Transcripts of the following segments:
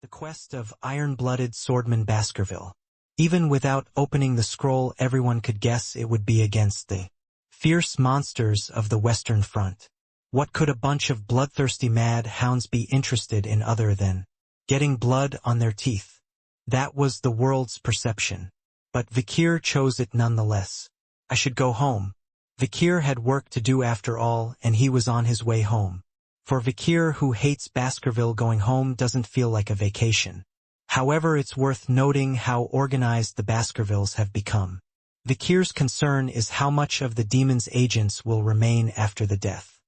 The quest of iron-blooded swordman Baskerville. Even without opening the scroll, everyone could guess it would be against the fierce monsters of the Western Front. What could a bunch of bloodthirsty mad hounds be interested in other than getting blood on their teeth? That was the world's perception. But Vikir chose it nonetheless. I should go home. Vikir had work to do after all, and he was on his way home. For Vikir, who hates Baskerville, going home doesn't feel like a vacation. However, it's worth noting how organized the Baskervilles have become. Vikir's concern is how much of the demon's agents will remain after the death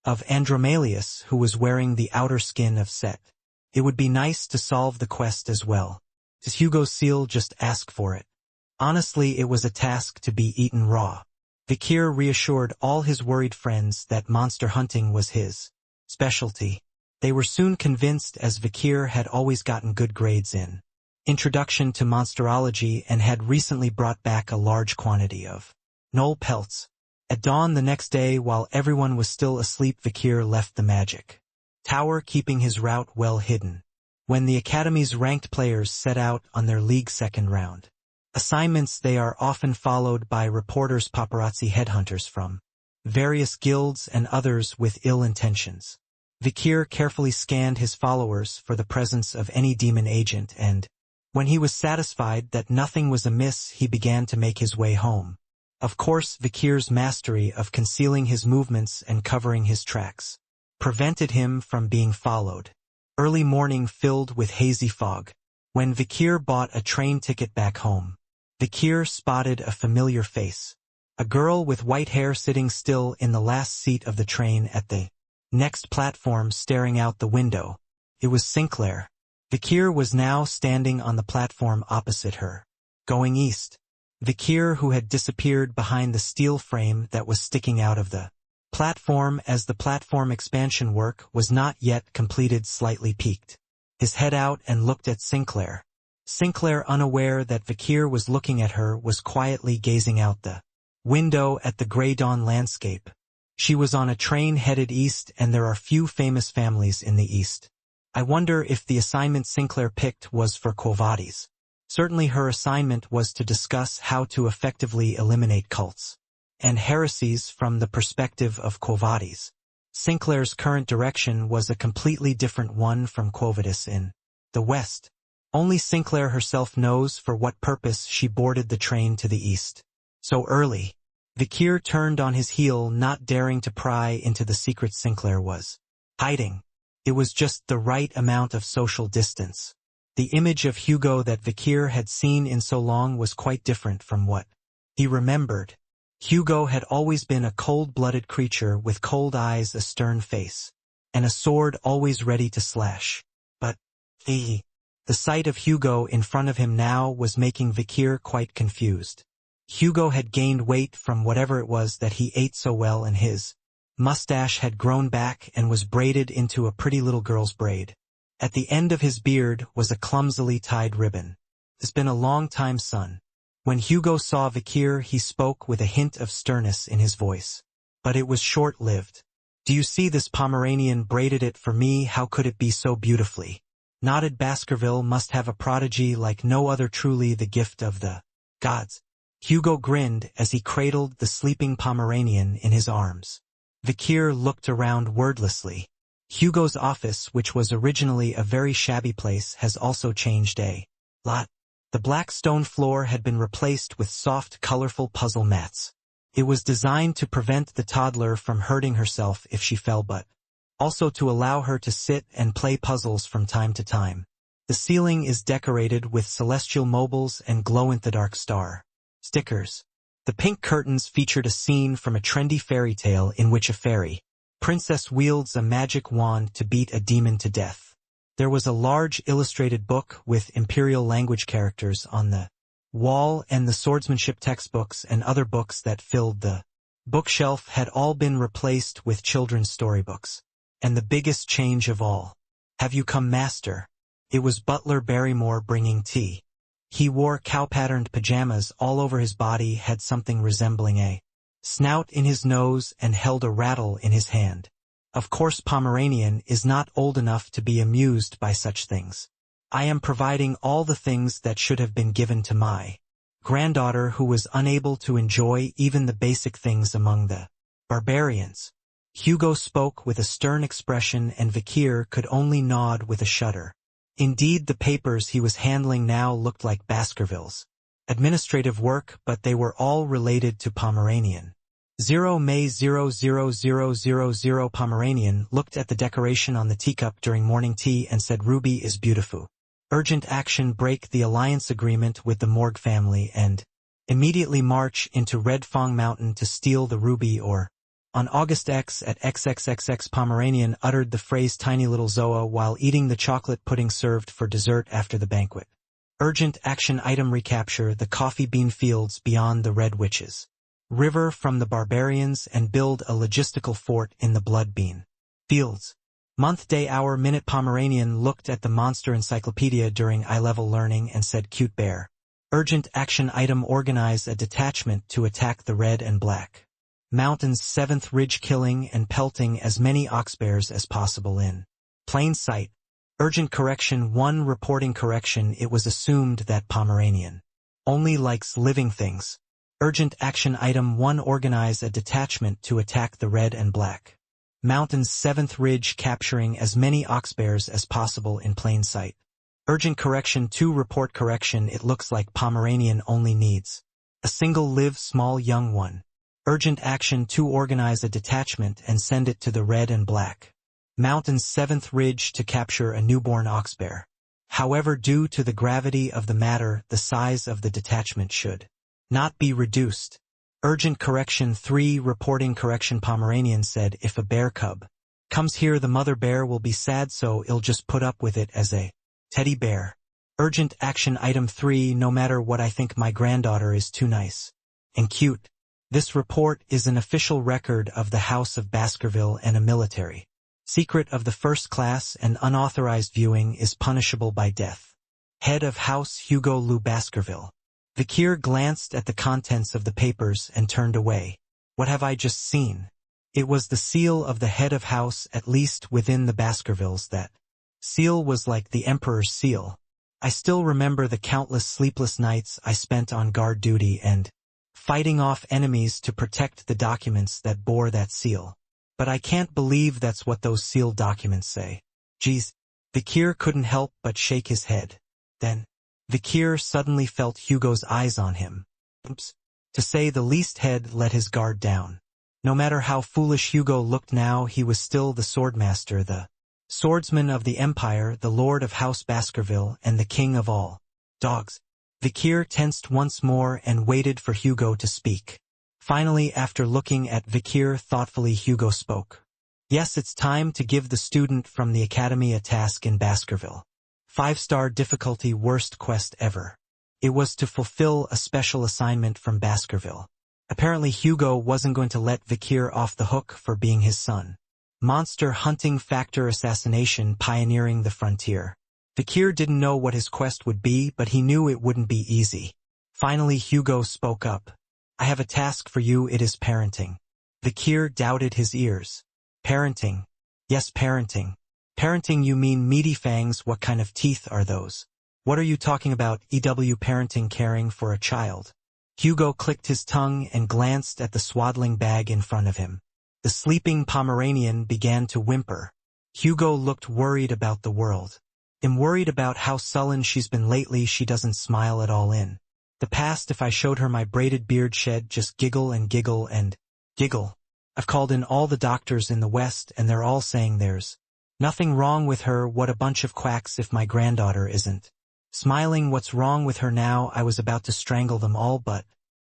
of Andromalius, who was wearing the outer skin of Set. It would be nice to solve the quest as well. Does Hugo Seal just ask for it? Honestly, it was a task to be eaten raw. Vikir reassured all his worried friends that monster hunting was his specialty. They were soon convinced, as Vikir had always gotten good grades in Introduction to Monsterology and had recently brought back a large quantity of knoll pelts. At dawn the next day, while everyone was still asleep, Vikir left the magic tower, keeping his route well hidden. When the Academy's ranked players set out on their league second round assignments, they are often followed by reporters, paparazzi, headhunters from various guilds and others with ill intentions. Vikir carefully scanned his followers for the presence of any demon agent, and when he was satisfied that nothing was amiss, he began to make his way home. Of course, Vikir's mastery of concealing his movements and covering his tracks prevented him from being followed. Early morning filled with hazy fog. When Vikir bought a train ticket back home, Vikir spotted a familiar face. A girl with white hair sitting still in the last seat of the train at the next platform, staring out the window. It was Sinclair. Vikir was now standing on the platform opposite her, going east. Vikir, who had disappeared behind the steel frame that was sticking out of the platform as the platform expansion work was not yet completed, slightly peeked his head out and looked at Sinclair. Sinclair, unaware that Vikir was looking at her, was quietly gazing out the window at the gray dawn landscape. She was on a train headed east, and there are few famous families in the east. I wonder if the assignment Sinclair picked was for Quo Vadis. Certainly her assignment was to discuss how to effectively eliminate cults and heresies from the perspective of Quo Vadis. Sinclair's current direction was a completely different one from Quo Vadis in the west. Only Sinclair herself knows for what purpose she boarded the train to the east so early. Vikir turned on his heel, not daring to pry into the secret Sinclair was hiding. It was just the right amount of social distance. The image of Hugo that Vikir had seen in so long was quite different from what he remembered. Hugo had always been a cold-blooded creature with cold eyes, a stern face, and a sword always ready to slash. But the sight of Hugo in front of him now was making Vikir quite confused. Hugo had gained weight from whatever it was that he ate so well, and his mustache had grown back and was braided into a pretty little girl's braid. At the end of his beard was a clumsily tied ribbon. It's been a long time, son. When Hugo saw Vikir, he spoke with a hint of sternness in his voice. But it was short-lived. Do you see this Pomeranian braided it for me? How could it be so beautifully? Nodded. Baskerville must have a prodigy like no other, truly the gift of the gods. Hugo grinned as he cradled the sleeping Pomeranian in his arms. Vikir looked around wordlessly. Hugo's office, which was originally a very shabby place, has also changed a lot. The black stone floor had been replaced with soft, colorful puzzle mats. It was designed to prevent the toddler from hurting herself if she fell, but also to allow her to sit and play puzzles from time to time. The ceiling is decorated with celestial mobiles and glow-in-the-dark star stickers. The pink curtains featured a scene from a trendy fairy tale in which a fairy princess wields a magic wand to beat a demon to death. There was a large illustrated book with imperial language characters on the wall, and the swordsmanship textbooks and other books that filled the bookshelf had all been replaced with children's storybooks. And the biggest change of all. Have you come, master? It was Butler Barrymore bringing tea. He wore cow-patterned pajamas all over his body, had something resembling a snout in his nose, and held a rattle in his hand. Of course, Pomeranian is not old enough to be amused by such things. I am providing all the things that should have been given to my granddaughter who was unable to enjoy even the basic things among the barbarians. Hugo spoke with a stern expression and Vikir could only nod with a shudder. Indeed, the papers he was handling now looked like Baskerville's administrative work, but they were all related to Pomeranian. 0 May 00000 Pomeranian looked at the decoration on the teacup during morning tea and said Ruby is beautiful. Urgent action, break the alliance agreement with the Morg family and immediately march into Red Fong Mountain to steal the ruby or on August X at XXXX. Pomeranian uttered the phrase tiny little Zoa while eating the chocolate pudding served for dessert after the banquet. Urgent action item, recapture the coffee bean fields beyond the Red Witches River from the barbarians and build a logistical fort in the blood bean fields. Month, day, hour, minute. Pomeranian looked at the monster encyclopedia during eye-level learning and said cute bear. Urgent action item, organize a detachment to attack the Red and Black Mountains 7th Ridge, killing and pelting as many oxbears as possible in plain sight. Urgent correction 1, reporting correction, it was assumed that Pomeranian only likes living things. Urgent action item 1, organize a detachment to attack the Red and Black Mountains 7th Ridge, capturing as many oxbears as possible in plain sight. Urgent correction 2, report correction, it looks like Pomeranian only needs a single live small young one. Urgent action 2, organize a detachment and send it to the Red and Black Mountains 7th Ridge to capture a newborn oxbear. However, due to the gravity of the matter, the size of the detachment should not be reduced. Urgent correction 3, reporting correction, Pomeranian said if a bear cub comes here the mother bear will be sad, so it'll just put up with it as a teddy bear. Urgent action item 3, no matter what, I think my granddaughter is too nice and cute. This report is an official record of the House of Baskerville and a military secret of the first class, and unauthorized viewing is punishable by death. Head of House Hugo Lou Baskerville. Vikir glanced at the contents of the papers and turned away. What have I just seen? It was the seal of the head of house, at least within the Baskervilles. That seal was like the Emperor's seal. I still remember the countless sleepless nights I spent on guard duty and fighting off enemies to protect the documents that bore that seal. But I can't believe that's what those sealed documents say. Geez, Vikir couldn't help but shake his head. Then Vikir suddenly felt Hugo's eyes on him. Oops. To say the least, had let his guard down. No matter how foolish Hugo looked now, he was still the swordmaster, the swordsman of the Empire, the lord of House Baskerville, and the king of all dogs. Vikir tensed once more and waited for Hugo to speak. Finally, after looking at Vikir thoughtfully, Hugo spoke. Yes, it's time to give the student from the academy a task in Baskerville. 5-star difficulty, worst quest ever. It was to fulfill a special assignment from Baskerville. Apparently Hugo wasn't going to let Vikir off the hook for being his son. Monster hunting, factor assassination, pioneering the frontier. Vikir didn't know what his quest would be, but he knew it wouldn't be easy. Finally Hugo spoke up. I have a task for you, it is parenting. Vikir doubted his ears. Parenting? Yes, parenting. Parenting, you mean meaty fangs? What kind of teeth are those? What are you talking about? Parenting, caring for a child. Hugo clicked his tongue and glanced at the swaddling bag in front of him. The sleeping Pomeranian began to whimper. Hugo looked worried about the world. I'm worried about how sullen she's been lately. She doesn't smile at all in the past. If I showed her my braided beard, she'd just giggle and giggle and giggle. I've called in all the doctors in the West and they're all saying there's nothing wrong with her. What a bunch of quacks if my granddaughter isn't smiling. What's wrong with her now? I was about to strangle them all, but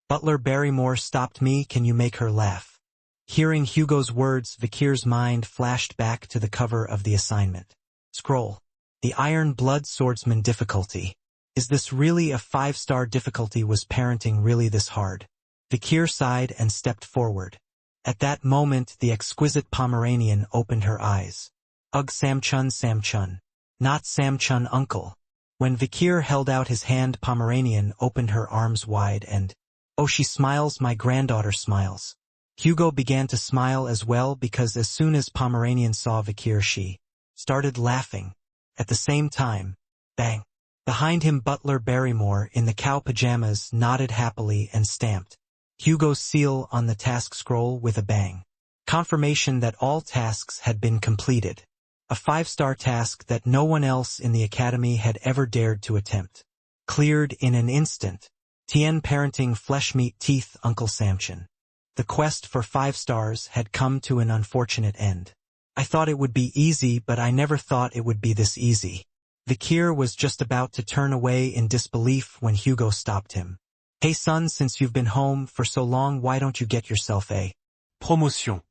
Butler Barrymore stopped me. Can you make her laugh? Hearing Hugo's words, Vikir's mind flashed back to the cover of the assignment. Scroll. The Iron Blood Swordsman difficulty. Is this really a 5-star difficulty? Was parenting really this hard? Vikir sighed and stepped forward. At that moment, the exquisite Pomeranian opened her eyes. Ugh, Samchun, Samchun. Not Samchun, uncle. When Vikir held out his hand, Pomeranian opened her arms wide and, oh, she smiles, my granddaughter smiles. Hugo began to smile as well, because as soon as Pomeranian saw Vikir, she started laughing. At the same time, Bang. Behind him Butler Barrymore in the cow pajamas nodded happily and stamped Hugo's seal on the task scroll with a bang. Confirmation that all tasks had been completed. A 5-star task that no one else in the academy had ever dared to attempt. Cleared in an instant. Tien parenting flesh meat teeth Uncle Samson. The quest for 5 stars had come to an unfortunate end. I thought it would be easy, but I never thought it would be this easy. Vikir was just about to turn away in disbelief when Hugo stopped him. Hey son, since you've been home for so long, why don't you get yourself a promotion?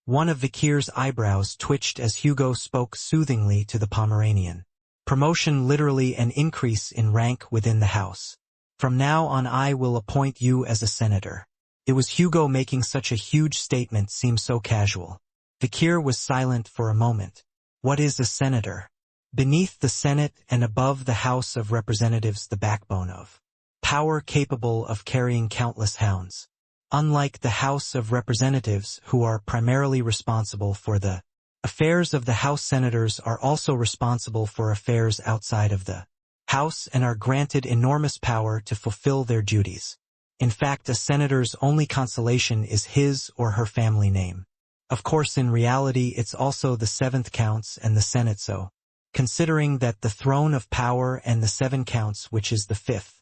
One of Vikir's eyebrows twitched as Hugo spoke soothingly to the Pomeranian. Promotion, literally an increase in rank within the house. From now on I will appoint you as a senator. It was Hugo making such a huge statement seem so casual. Vikir was silent for a moment. What is a senator? Beneath the Senate and above the House of Representatives, the backbone of power capable of carrying countless hounds. Unlike the House of Representatives, who are primarily responsible for the affairs of the House, senators are also responsible for affairs outside of the House and are granted enormous power to fulfill their duties. In fact, a senator's only consolation is his or her family name. Of course, in reality, it's also the 7th counts and the Senate, so considering that the throne of power and the 7 counts, which is the 5th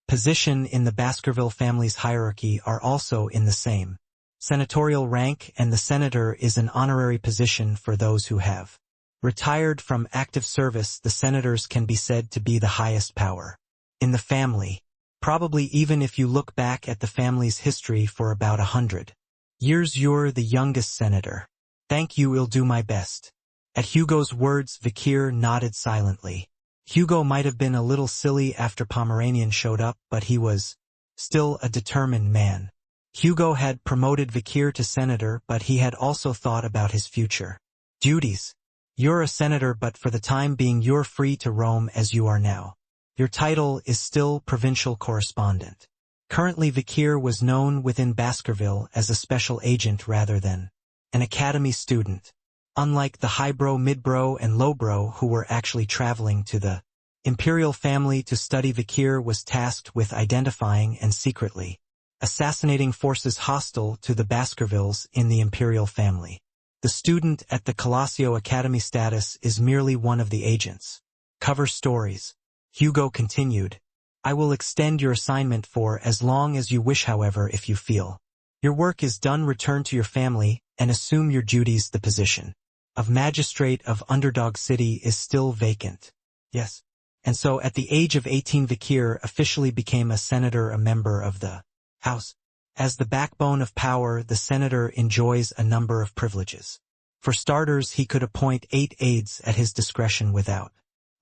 position in the Baskerville family's hierarchy, are also in the same senatorial rank, and the senator is an honorary position for those who have retired from active service. The senators can be said to be the highest power in the family, probably even if you look back at the family's history for about 100 years. You're the youngest senator. Thank you, I'll do my best. At Hugo's words, Vikir nodded silently. Hugo might have been a little silly after Pomeranian showed up, but he was still a determined man. Hugo had promoted Vikir to senator, but he had also thought about his future duties. You're a senator, but for the time being you're free to roam as you are now. Your title is still provincial correspondent. Currently Vikir was known within Baskerville as a special agent rather than an academy student. Unlike the highbrow, midbrow, and lowbrow who were actually traveling to the imperial family to study, Vikir was tasked with identifying and secretly assassinating forces hostile to the Baskervilles in the imperial family. The student at the Colosio Academy status is merely one of the agents. Cover stories. Hugo continued. I will extend your assignment for as long as you wish, however, if you feel your work is done, return to your family and assume your duties. The position of magistrate of Underdog City is still vacant. Yes. And so at the age of 18 Vikir officially became a senator, a member of the House. As the backbone of power, the senator enjoys a number of privileges. For starters, he could appoint 8 aides at his discretion without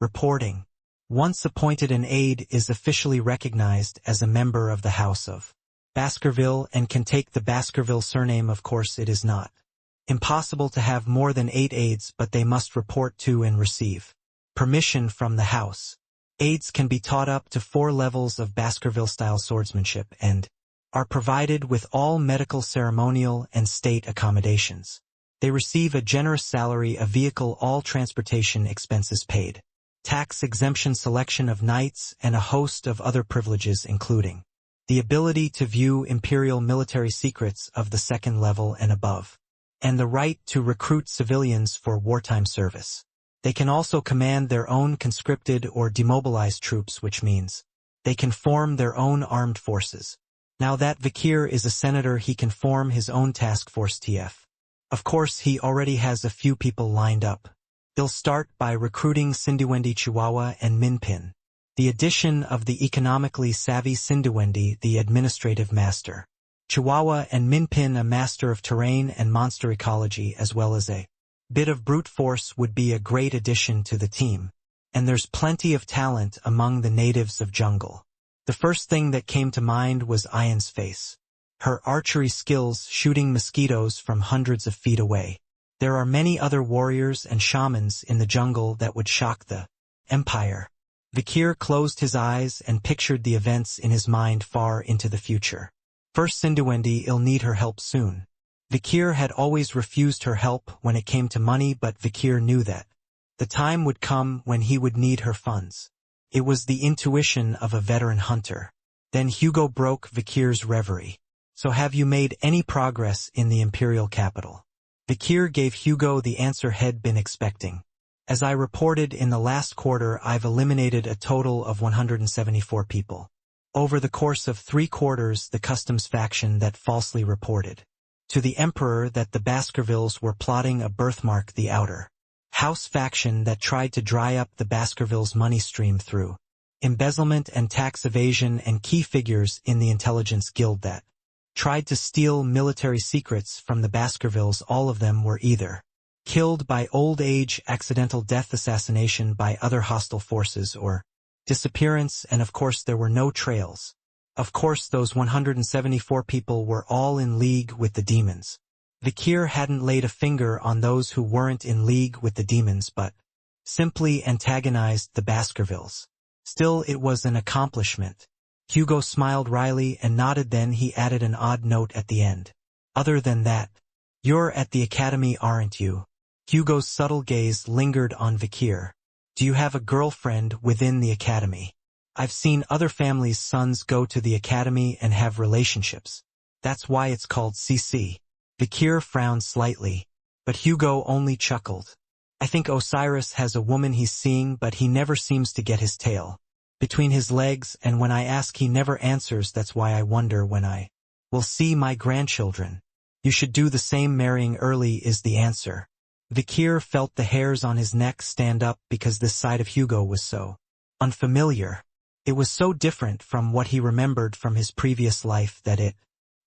reporting. Once appointed, an aide is officially recognized as a member of the House of Baskerville and can take the Baskerville surname. Of course, it is not impossible to have more than 8 aides, but they must report to and receive permission from the House. Aides can be taught up to 4 levels of Baskerville-style swordsmanship and are provided with all medical, ceremonial, and state accommodations. They receive a generous salary, a vehicle, all transportation expenses paid, tax exemption, selection of knights, and a host of other privileges including the ability to view imperial military secrets of the 2nd level and above, and the right to recruit civilians for wartime service. They can also command their own conscripted or demobilized troops, which means they can form their own armed forces. Now that Vikir is a senator, he can form his own task force TF. Of course, he already has a few people lined up. They'll start by recruiting Sinduendi Chihuahua and Minpin. The addition of the economically savvy Sinduendi, the administrative master, Chihuahua, and Minpin, a master of terrain and monster ecology, as well as a bit of brute force, would be a great addition to the team. And there's plenty of talent among the natives of jungle. The first thing that came to mind was Ayan's face. Her archery skills, shooting mosquitoes from hundreds of feet away. There are many other warriors and shamans in the jungle that would shock the empire. Vikir closed his eyes and pictured the events in his mind far into the future. First, Sinduendi, will need her help soon. Vikir had always refused her help when it came to money, but Vikir knew that the time would come when he would need her funds. It was the intuition of a veteran hunter. Then Hugo broke Vikir's reverie. So have you made any progress in the imperial capital? Vikir gave Hugo the answer he'd been expecting. As I reported in the last quarter, I've eliminated a total of 174 people. Over the course of 3 quarters, the customs faction that falsely reported to the emperor that the Baskervilles were plotting a birthmark, the outer house faction that tried to dry up the Baskervilles' money stream through embezzlement and tax evasion, and key figures in the intelligence guild that tried to steal military secrets from the Baskervilles. All of them were either killed by old age, accidental death, assassination by other hostile forces, or disappearance, and of course there were no trails. Of course those 174 people were all in league with the demons. Vikir hadn't laid a finger on those who weren't in league with the demons, but simply antagonized the Baskervilles. Still, it was an accomplishment. Hugo smiled wryly and nodded, then he added an odd note at the end. Other than that, you're at the academy, aren't you? Hugo's subtle gaze lingered on Vikir. Do you have a girlfriend within the academy? I've seen other families' sons go to the academy and have relationships. That's why it's called CC. Vikir frowned slightly, but Hugo only chuckled. I think Osiris has a woman he's seeing, but he never seems to get his tail between his legs, and when I ask he never answers. That's why I wonder when I will see my grandchildren. You should do the same. Marrying early is the answer. Vikir felt the hairs on his neck stand up because this side of Hugo was so unfamiliar. It was so different from what he remembered from his previous life that it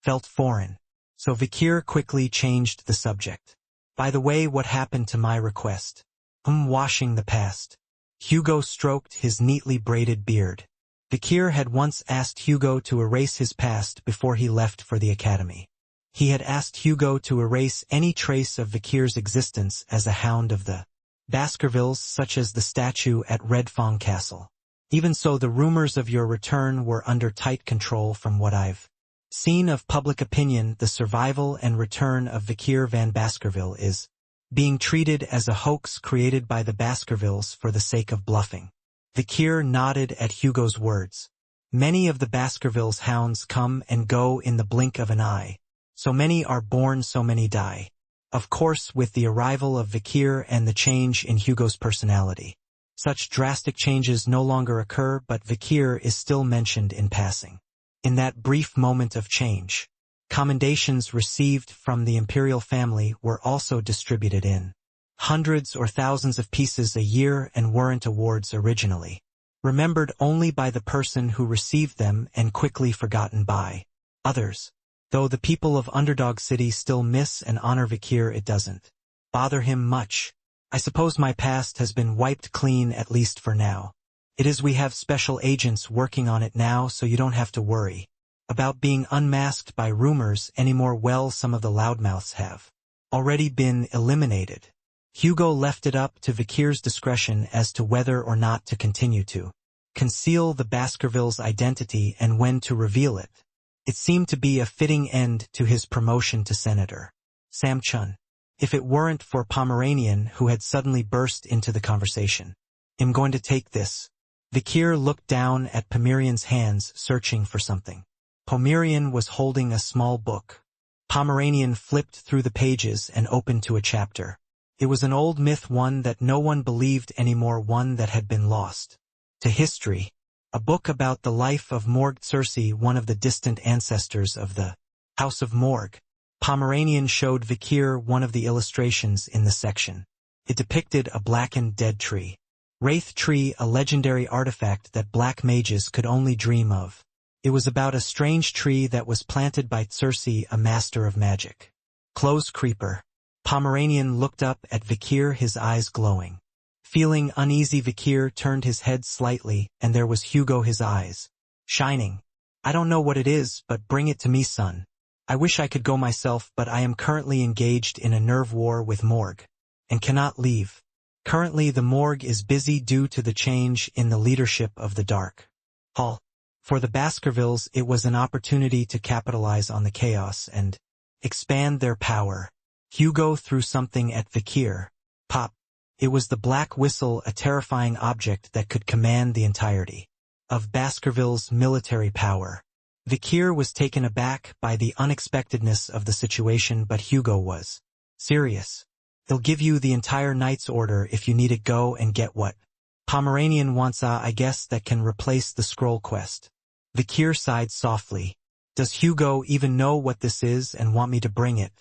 felt foreign. So Vikir quickly changed the subject. By the way, what happened to my request? Washing the past. Hugo stroked his neatly braided beard. Vikir had once asked Hugo to erase his past before he left for the academy. He had asked Hugo to erase any trace of Vikir's existence as a hound of the Baskervilles, such as the statue at Redfang Castle. Even so, the rumors of your return were under tight control. From what I've seen of public opinion, the survival and return of Vikir van Baskerville is being treated as a hoax created by the Baskervilles for the sake of bluffing. Vikir nodded at Hugo's words. Many of the Baskervilles' hounds come and go in the blink of an eye. So many are born, so many die. Of course, with the arrival of Vikir and the change in Hugo's personality, such drastic changes no longer occur, but Vikir is still mentioned in passing. In that brief moment of change, commendations received from the imperial family were also distributed in hundreds or thousands of pieces a year, and weren't awards originally remembered only by the person who received them and quickly forgotten by others. Though the people of Underdog City still miss and honor Vikir, it doesn't bother him much. I suppose my past has been wiped clean, at least for now. It is. We have special agents working on it now, so you don't have to worry about being unmasked by rumors anymore. Well, some of the loudmouths have already been eliminated. Hugo left it up to Vikir's discretion as to whether or not to continue to conceal the Baskervilles' identity and when to reveal it. It seemed to be a fitting end to his promotion to senator. Sam Chun. If it weren't for Pomeranian, who had suddenly burst into the conversation. I'm going to take this. Vikir looked down at Pomeranian's hands, searching for something. Pomeranian was holding a small book. Pomeranian flipped through the pages and opened to a chapter. It was an old myth, one that no one believed anymore, one that had been lost to history. A book about the life of Morg Circe, one of the distant ancestors of the House of Morg. Pomeranian showed Vikir one of the illustrations in the section. It depicted a blackened dead tree. Wraith tree, a legendary artifact that black mages could only dream of. It was about a strange tree that was planted by Circe, a master of magic. Close creeper. Pomeranian looked up at Vikir, his eyes glowing. Feeling uneasy, Vikir turned his head slightly, and there was Hugo, his eyes shining. I don't know what it is, but bring it to me, son. I wish I could go myself, but I am currently engaged in a nerve war with Morg, and cannot leave. Currently the Morg is busy due to the change in the leadership of the Dark Hall. For the Baskervilles, it was an opportunity to capitalize on the chaos and expand their power. Hugo threw something at Vikir. Pop. It was the black whistle, a terrifying object that could command the entirety of Baskerville's military power. Vikir was taken aback by the unexpectedness of the situation, but Hugo was serious. They'll give you the entire knight's order if you need it. Go and get what Pomeranian wants. I guess that can replace the scroll quest. Vikir sighed softly. Does Hugo even know what this is and want me to bring it?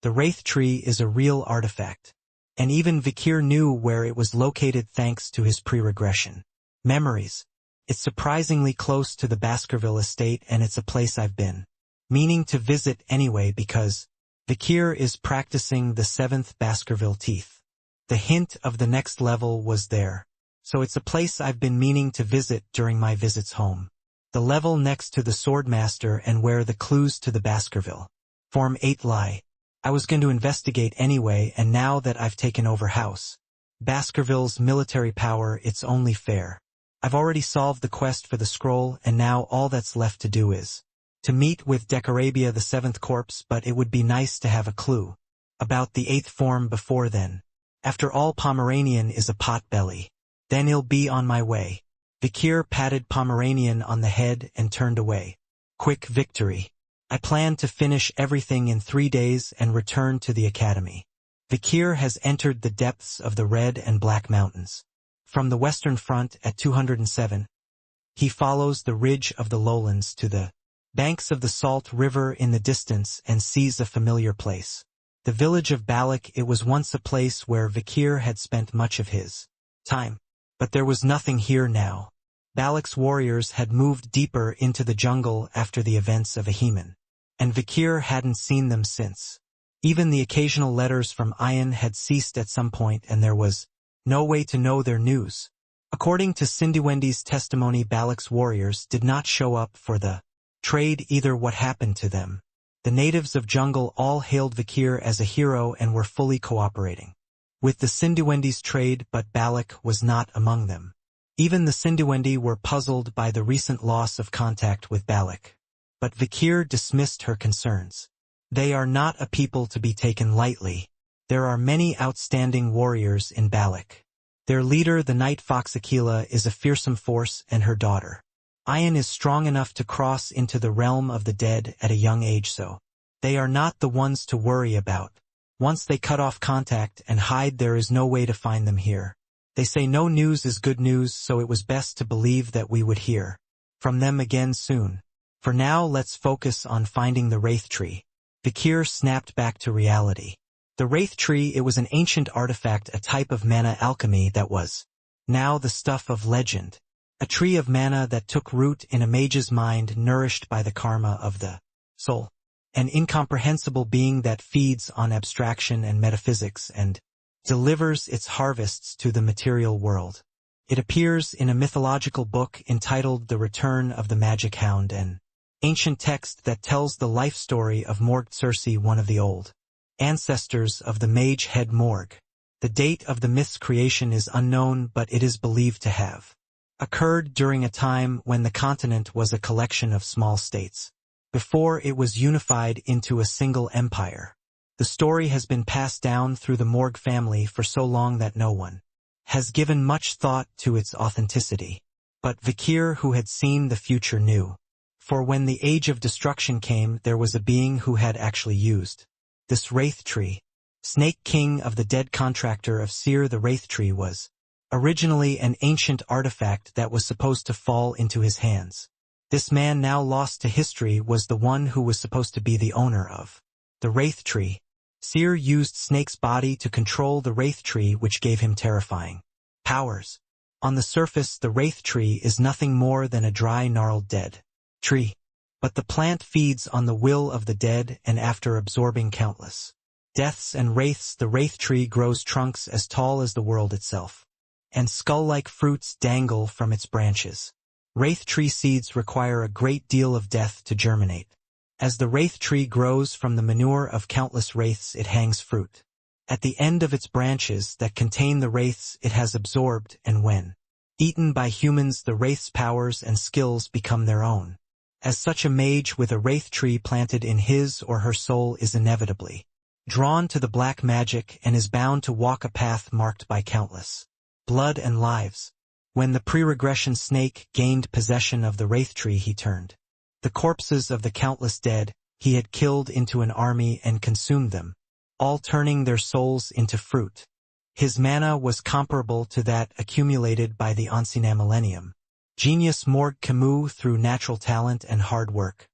The Wraith Tree is a real artifact. And even Vikir knew where it was located thanks to his pre-regression memories. It's surprisingly close to the Baskerville estate, and it's a place I've been meaning to visit anyway because Vikir is practicing the 7th Baskerville teeth. The hint of the next level was there. So it's a place I've been meaning to visit during my visits home. The level next to the Swordmaster and where the clues to the Baskerville Form 8 lie. I was going to investigate anyway, and now that I've taken over House Baskerville's military power, it's only fair. I've already solved the quest for the scroll, and now all that's left to do is to meet with Decarabia the 7th Corpse, but it would be nice to have a clue about the 8th form before then. After all, Pomeranian is a potbelly. Then he'll be on my way. Vikir patted Pomeranian on the head and turned away. Quick victory. I plan to finish everything in 3 days and return to the academy. Vikir has entered the depths of the Red and Black Mountains. From the Western Front at 207, he follows the ridge of the lowlands to the banks of the Salt River in the distance and sees a familiar place. The village of Balak. It was once a place where Vikir had spent much of his time. But there was nothing here now. Balak's warriors had moved deeper into the jungle after the events of Ahiman, and Vikir hadn't seen them since. Even the occasional letters from Ian had ceased at some point, and there was no way to know their news. According to Cindywendy's testimony, Balak's warriors did not show up for the trade either. What happened to them? The natives of jungle all hailed Vikir as a hero and were fully cooperating with the Cindywendy's trade, but Balak was not among them. Even the Cindywendy were puzzled by the recent loss of contact with Balak. But Vikir dismissed her concerns. They are not a people to be taken lightly. There are many outstanding warriors in Balak. Their leader, the Night Fox Aquila, is a fearsome force, and her daughter Ian is strong enough to cross into the realm of the dead at a young age, so they are not the ones to worry about. Once they cut off contact and hide, there is no way to find them here. They say no news is good news, so it was best to believe that we would hear from them again soon. For now, let's focus on finding the Wraith Tree. Vikir snapped back to reality. The Wraith Tree, it was an ancient artifact, a type of mana alchemy that was now the stuff of legend. A tree of mana that took root in a mage's mind, nourished by the karma of the soul. An incomprehensible being that feeds on abstraction and metaphysics and delivers its harvests to the material world. It appears in a mythological book entitled The Return of the Magic Hound, an ancient text that tells the life story of Morg Circe, one of the old ancestors of the mage head Morg. The date of the myth's creation is unknown, but it is believed to have occurred during a time when the continent was a collection of small states, before it was unified into a single empire. The story has been passed down through the Morg family for so long that no one has given much thought to its authenticity. But Vikir, who had seen the future, knew. For when the age of destruction came, there was a being who had actually used this Wraith Tree. Snake King of the dead contractor of Seer, the Wraith Tree was originally an ancient artifact that was supposed to fall into his hands. This man, now lost to history, was the one who was supposed to be the owner of the Wraith Tree. Seer used Snake's body to control the Wraith Tree, which gave him terrifying powers. On the surface, the Wraith Tree is nothing more than a dry, gnarled dead tree. But the plant feeds on the will of the dead, and after absorbing countless deaths and wraiths, the Wraith Tree grows trunks as tall as the world itself, and skull-like fruits dangle from its branches. Wraith Tree seeds require a great deal of death to germinate. As the Wraith Tree grows from the manure of countless wraiths, it hangs fruit at the end of its branches that contain the wraiths it has absorbed, and when eaten by humans, the wraiths' powers and skills become their own. As such, a mage with a Wraith Tree planted in his or her soul is inevitably drawn to the black magic and is bound to walk a path marked by countless blood and lives. When the pre-regression snake gained possession of the wraith tree, he turned the corpses of the countless dead he had killed into an army and consumed them, all turning their souls into fruit. His mana was comparable to that accumulated by the Ancien Millennium. Genius Morgue Camus through natural talent and hard work.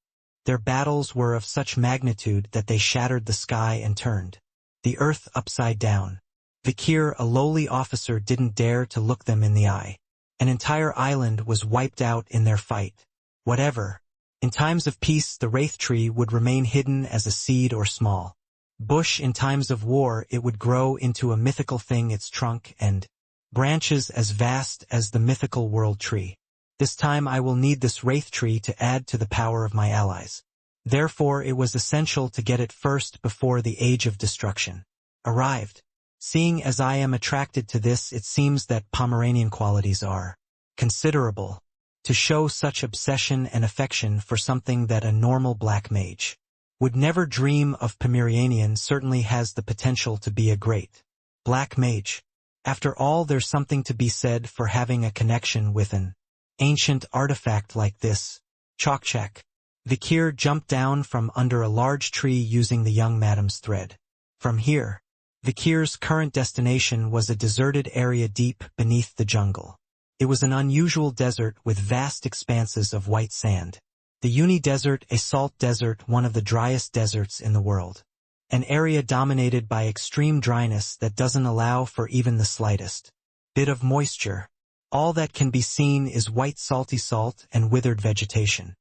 Their battles were of such magnitude that they shattered the sky and turned the earth upside down. Vikir, a lowly officer, didn't dare to look them in the eye. An entire island was wiped out in their fight. Whatever. In times of peace, the wraith tree would remain hidden as a seed or small bush. In times of war, it would grow into a mythical thing, its trunk and branches as vast as the mythical world tree. This time I will need this wraith tree to add to the power of my allies. Therefore it was essential to get it first before the age of destruction arrived. Seeing as I am attracted to this, it seems that Pomeranian qualities are considerable to show such obsession and affection for something that a normal black mage would never dream of. Pomeranian certainly has the potential to be a great black mage. After all, there's something to be said for having a connection with an ancient artifact like this. Chokchak. Vikir jumped down from under a large tree using the young madam's thread. From here, Vikir's current destination was a deserted area deep beneath the jungle. It was an unusual desert with vast expanses of white sand. The Uni Desert, a salt desert, one of the driest deserts in the world. An area dominated by extreme dryness that doesn't allow for even the slightest bit of moisture. All that can be seen is white salty salt and withered vegetation.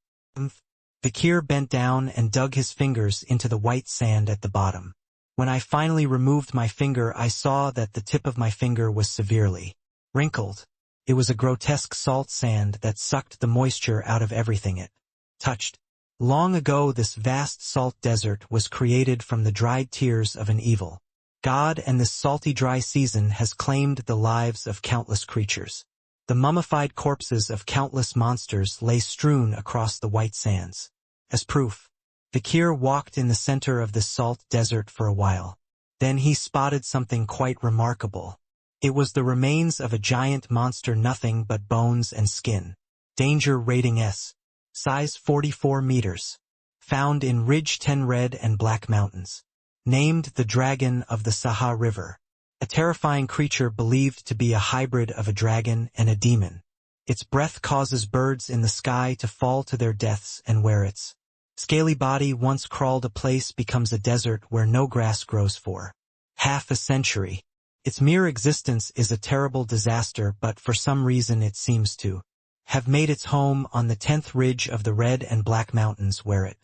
Vikir bent down and dug his fingers into the white sand at the bottom. When I finally removed my finger, I saw that the tip of my finger was severely wrinkled. It was a grotesque salt sand that sucked the moisture out of everything it touched. Long ago, this vast salt desert was created from the dried tears of an evil god, and this salty dry season has claimed the lives of countless creatures. The mummified corpses of countless monsters lay strewn across the white sands. As proof, Vikir walked in the center of this salt desert for a while. Then he spotted something quite remarkable. It was the remains of a giant monster, nothing but bones and skin. Danger rating S. Size 44 meters. Found in Ridge 10 Red and Black Mountains. Named the Dragon of the Saha River. A terrifying creature believed to be a hybrid of a dragon and a demon. Its breath causes birds in the sky to fall to their deaths, and where its scaly body once crawled a place becomes a desert where no grass grows for half a century. Its mere existence is a terrible disaster, but for some reason it seems to have made its home on the 10th ridge of the Red and Black Mountains, where it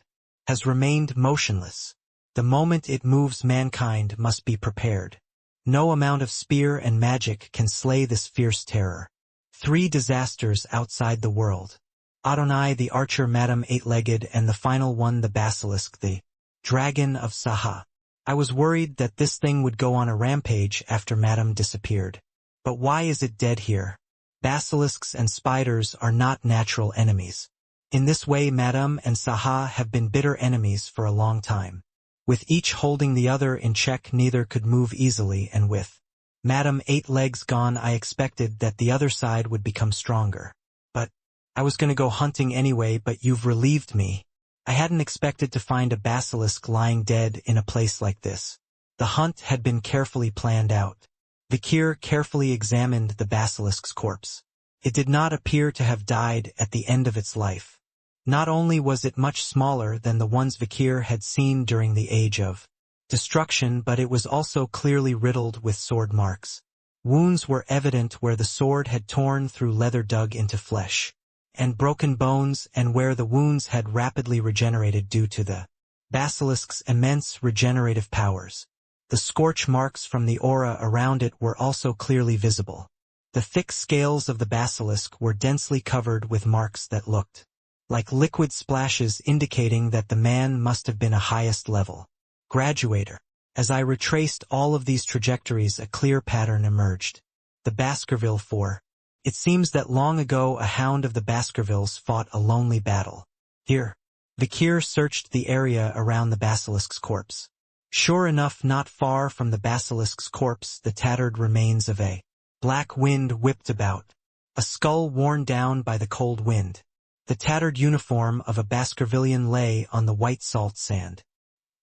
has remained motionless. The moment it moves, mankind must be prepared. No amount of spear and magic can slay this fierce terror. 3 disasters outside the world. Adonai the Archer, Madame Eight-Legged, and the final one, the Basilisk, the Dragon of Saha. I was worried that this thing would go on a rampage after Madame disappeared. But why is it dead here? Basilisks and spiders are not natural enemies. In this way, Madame and Saha have been bitter enemies for a long time. With each holding the other in check, neither could move easily, and with Madame Eight Legs gone, I expected that the other side would become stronger. But I was going to go hunting anyway, but you've relieved me. I hadn't expected to find a basilisk lying dead in a place like this. The hunt had been carefully planned out. Vikir carefully examined the basilisk's corpse. It did not appear to have died at the end of its life. Not only was it much smaller than the ones Vikir had seen during the Age of Destruction, but it was also clearly riddled with sword marks. Wounds were evident where the sword had torn through leather dug into flesh, and broken bones, and where the wounds had rapidly regenerated due to the basilisk's immense regenerative powers. The scorch marks from the aura around it were also clearly visible. The thick scales of the basilisk were densely covered with marks that looked like liquid splashes, indicating that the man must have been a highest level graduator. As I retraced all of these trajectories, a clear pattern emerged. The Baskerville 4. It seems that long ago a hound of the Baskervilles fought a lonely battle here. Vikir searched the area around the basilisk's corpse. Sure enough, not far from the basilisk's corpse, the tattered remains of a black wind whipped about, a skull worn down by the cold wind. The tattered uniform of a Baskervillian lay on the white salt sand.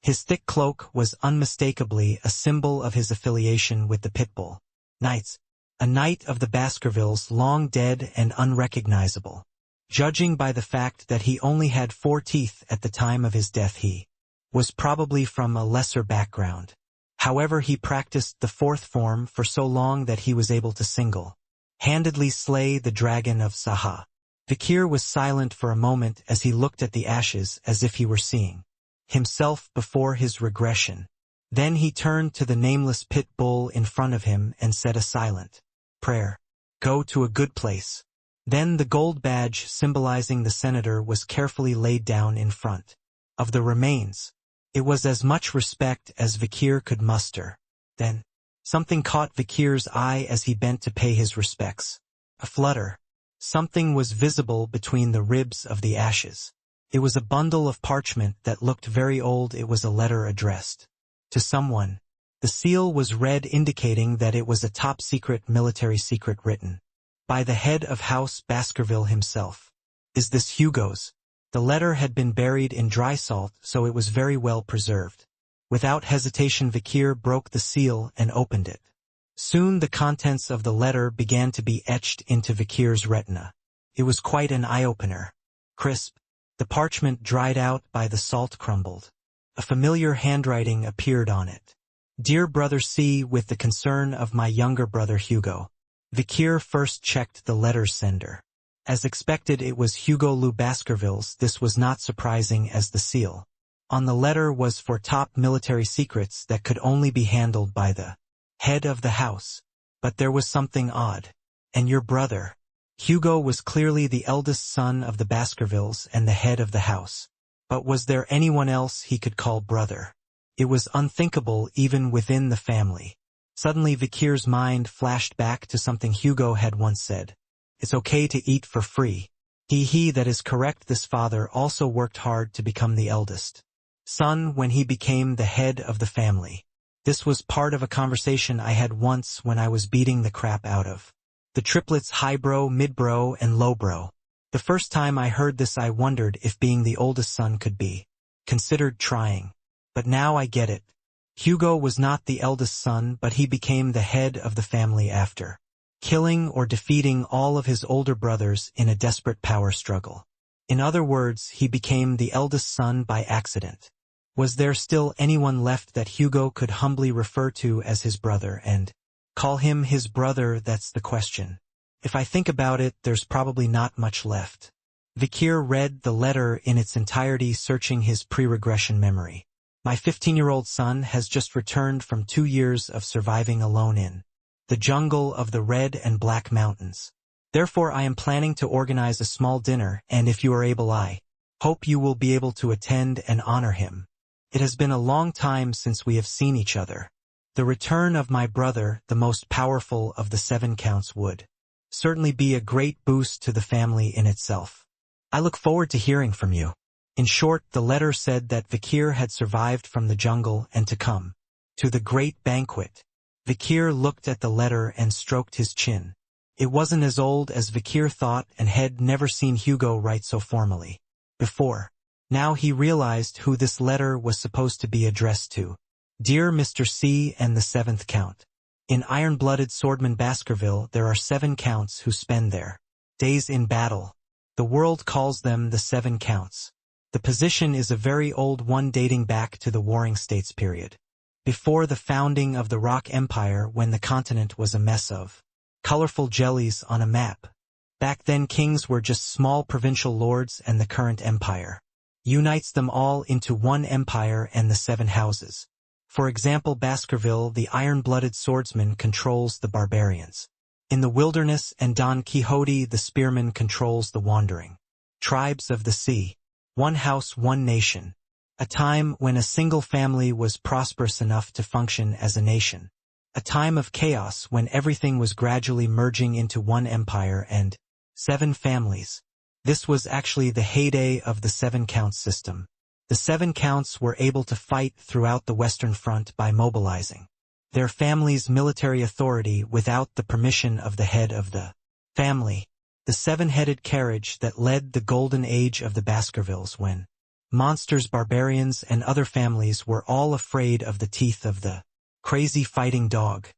His thick cloak was unmistakably a symbol of his affiliation with the Pitbull Knights, a knight of the Baskervilles long dead and unrecognizable. Judging by the fact that he only had 4 teeth at the time of his death, he was probably from a lesser background. However, he practiced the 4th form for so long that he was able to single-handedly slay the dragon of Saha. Vikir was silent for a moment as he looked at the ashes as if he were seeing himself before his regression. Then he turned to the nameless pit bull in front of him and said a silent prayer. Go to a good place. Then the gold badge symbolizing the senator was carefully laid down in front of the remains. It was as much respect as Vikir could muster. Then something caught Vikir's eye as he bent to pay his respects. A flutter. Something was visible between the ribs of the ashes. It was a bundle of parchment that looked very old. It was a letter addressed to someone. The seal was red, indicating that it was a top-secret military secret written by the head of House Baskerville himself. Is this Hugo's? The letter had been buried in dry salt, so it was very well preserved. Without hesitation, Vikir broke the seal and opened it. Soon the contents of the letter began to be etched into Vikir's retina. It was quite an eye-opener. Crisp. The parchment dried out by the salt crumbled. A familiar handwriting appeared on it. Dear Brother C, with the concern of my younger brother Hugo. Vikir first checked the letter's sender. As expected, it was Hugo Lou Baskerville's. This was not surprising, as the seal on the letter was for top military secrets that could only be handled by the head of the house. But there was something odd. And your brother? Hugo was clearly the eldest son of the Baskervilles and the head of the house. But was there anyone else he could call brother? It was unthinkable even within the family. Suddenly Vikir's mind flashed back to something Hugo had once said. It's okay to eat for free. That is correct. This father also worked hard to become the eldest son when he became the head of the family. This was part of a conversation I had once when I was beating the crap out of the triplets highbrow, midbrow, and lowbrow. The first time I heard this, I wondered if being the oldest son could be considered trying. But now I get it. Hugo was not the eldest son, but he became the head of the family after killing or defeating all of his older brothers in a desperate power struggle. In other words, he became the eldest son by accident. Was there still anyone left that Hugo could humbly refer to as his brother and call him his brother? That's the question. If I think about it, there's probably not much left. Vikir read the letter in its entirety, searching his pre-regression memory. My 15-year-old son has just returned from 2 years of surviving alone in the jungle of the Red and Black Mountains. Therefore, I am planning to organize a small dinner, and if you are able, I hope you will be able to attend and honor him. It has been a long time since we have seen each other. The return of my brother, the most powerful of the 7 counts, would certainly be a great boost to the family in itself. I look forward to hearing from you. In short, the letter said that Vikir had survived from the jungle and to come to the great banquet. Vikir looked at the letter and stroked his chin. It wasn't as old as Vikir thought and had never seen Hugo write so formally before. Now he realized who this letter was supposed to be addressed to. Dear Mr. C and the 7th Count. In iron-blooded swordsman Baskerville, there are 7 counts who spend their days in battle. The world calls them the 7 counts. The position is a very old one, dating back to the Warring States period, before the founding of the Rock Empire, when the continent was a mess of colorful jellies on a map. Back then, kings were just small provincial lords, and the current empire unites them all into one empire and the 7 houses. For example, Baskerville, the iron-blooded swordsman, controls the barbarians in the wilderness, and Don Quixote, the spearman, controls the wandering tribes of the sea. One house, one nation. A time when a single family was prosperous enough to function as a nation. A time of chaos when everything was gradually merging into one empire and 7 families. This was actually the heyday of the 7 count system. The 7 counts were able to fight throughout the Western Front by mobilizing their family's military authority without the permission of the head of the family. The 7-headed carriage that led the golden age of the Baskervilles when monsters, barbarians, and other families were all afraid of the teeth of the crazy fighting dog.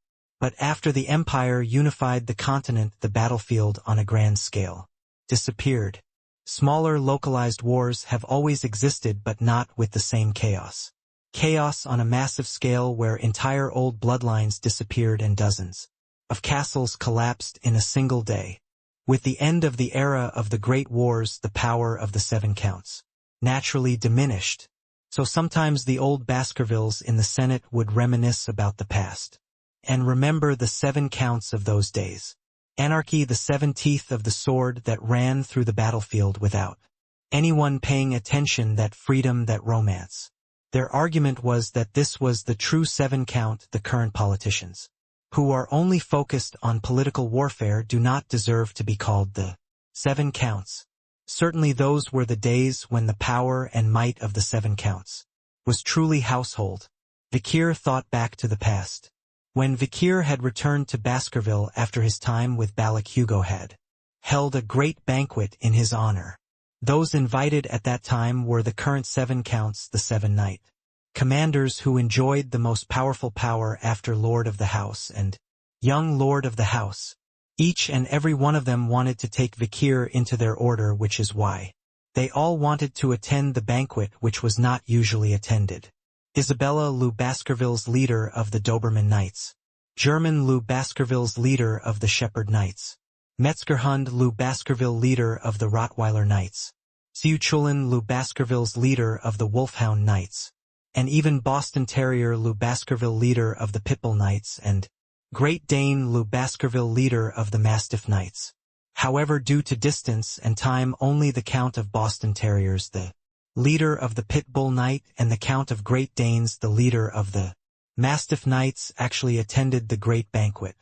But after the Empire unified the continent, the battlefield on a grand scale disappeared. Smaller localized wars have always existed, but not with the same chaos. Chaos on a massive scale where entire old bloodlines disappeared and dozens of castles collapsed in a single day. With the end of the era of the Great Wars, the power of the 7 counts naturally diminished. So sometimes the old Baskervilles in the Senate would reminisce about the past and remember the 7 counts of those days. Anarchy, the 7 teeth of the sword that ran through the battlefield without anyone paying attention, that freedom, that romance. Their argument was that this was the true 7 count. The current politicians, who are only focused on political warfare, do not deserve to be called the 7 counts. Certainly those were the days when the power and might of the 7 counts was truly household. Vicaire thought back to the past. When Vicaire had returned to Baskerville after his time with Balak, Hugo had held a great banquet in his honor. Those invited at that time were the current 7 counts, the 7 knight commanders who enjoyed the most powerful power after Lord of the House and young Lord of the House. Each and every one of them wanted to take Vicaire into their order, which is why they all wanted to attend the banquet, which was not usually attended. Isabella Lou Baskerville's leader of the Doberman Knights. German Lou Baskerville's leader of the Shepherd Knights. Metzgerhund Lou Baskerville, leader of the Rottweiler Knights. Siuchulin Lou Baskerville's leader of the Wolfhound Knights. And even Boston Terrier Lou Baskerville, leader of the Pitbull Knights, and Great Dane Lou Baskerville, leader of the Mastiff Knights. However, due to distance and time, only the Count of Boston Terriers, the leader of the Pit Bull Knight, and the Count of Great Danes, the leader of the Mastiff Knights, actually attended the great banquet.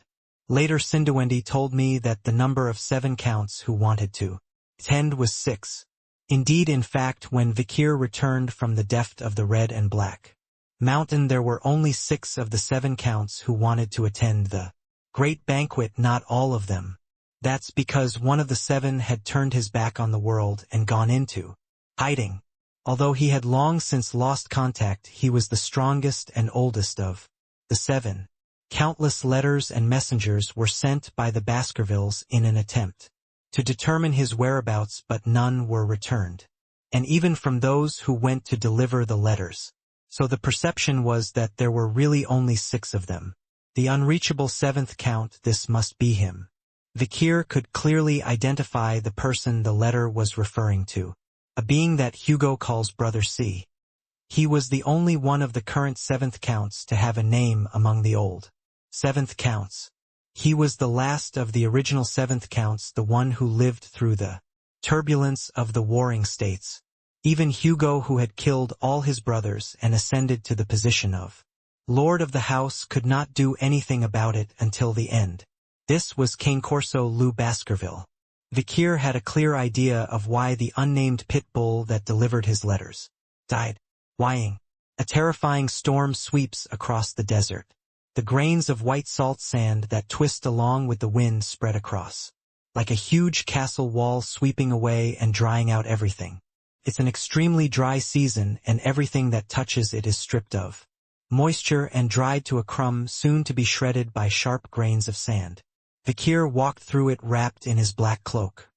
Later, Cinderwendy told me that the number of 7 counts who wanted to attend was 6. Indeed, in fact, when Vicaire returned from the deft of the Red and Black Mountain, there were only 6 of the 7 counts who wanted to attend the great banquet, not all of them. That's because one of the 7 had turned his back on the world and gone into hiding. Although he had long since lost contact, he was the strongest and oldest of the 7. Countless letters and messengers were sent by the Baskervilles in an attempt to determine his whereabouts, but none were returned. And even from those who went to deliver the letters. So the perception was that there were really only 6 of them. The unreachable 7th count, this must be him. Vicaire could clearly identify the person the letter was referring to. A being that Hugo calls Brother C. He was the only one of the current 7th counts to have a name among the old 7th counts. He was the last of the original 7th counts, the one who lived through the turbulence of the warring states. Even Hugo, who had killed all his brothers and ascended to the position of Lord of the House, could not do anything about it until the end. This was King Corso Lou Baskerville. Vicaire had a clear idea of why the unnamed pit bull that delivered his letters died. Whying. A terrifying storm sweeps across the desert. The grains of white salt sand that twist along with the wind spread across, like a huge castle wall, sweeping away and drying out everything. It's an extremely dry season, and everything that touches it is stripped of moisture and dried to a crumb, soon to be shredded by sharp grains of sand. Vicaire walked through it wrapped in his black cloak.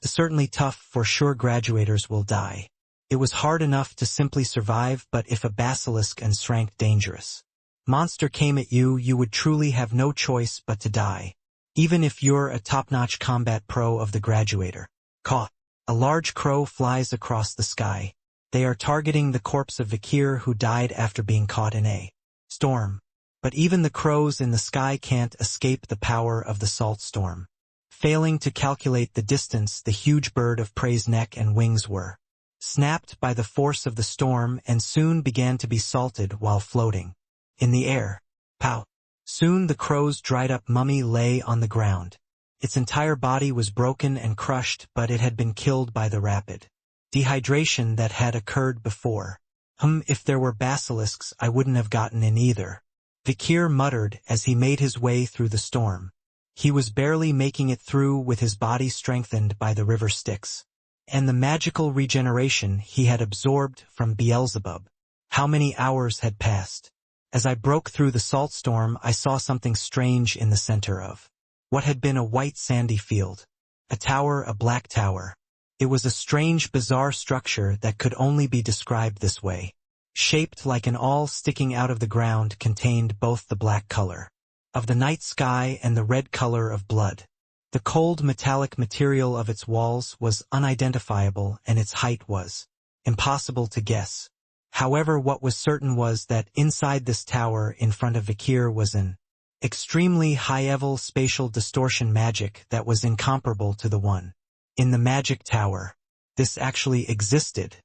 Certainly tough, for sure graduators will die. It was hard enough to simply survive, but if a basilisk and shrank dangerous monster came at you, you would truly have no choice but to die. Even if you're a top-notch combat pro of the graduator. Caught. A large crow flies across the sky. They are targeting the corpse of Vicaire, who died after being caught in a storm. But even the crows in the sky can't escape the power of the salt storm. Failing to calculate the distance, the huge bird of prey's neck and wings were snapped by the force of the storm and soon began to be salted while floating in the air. Pow! Soon the crow's dried-up mummy lay on the ground. Its entire body was broken and crushed, but it had been killed by the rapid dehydration that had occurred before. If there were basilisks I wouldn't have gotten in either. Vikir muttered as he made his way through the storm. He was barely making it through with his body strengthened by the river Styx and the magical regeneration he had absorbed from Beelzebub. How many hours had passed? As I broke through the salt storm, I saw something strange in the center of what had been a white sandy field. A tower, a black tower. It was a strange, bizarre structure that could only be described this way. Shaped like an awl sticking out of the ground, contained both the black color of the night sky and the red color of blood. The cold metallic material of its walls was unidentifiable and its height was impossible to guess. However, what was certain was that inside this tower in front of Vikir was an extremely high-level spatial distortion magic that was incomparable to the one in the magic tower. This actually existed.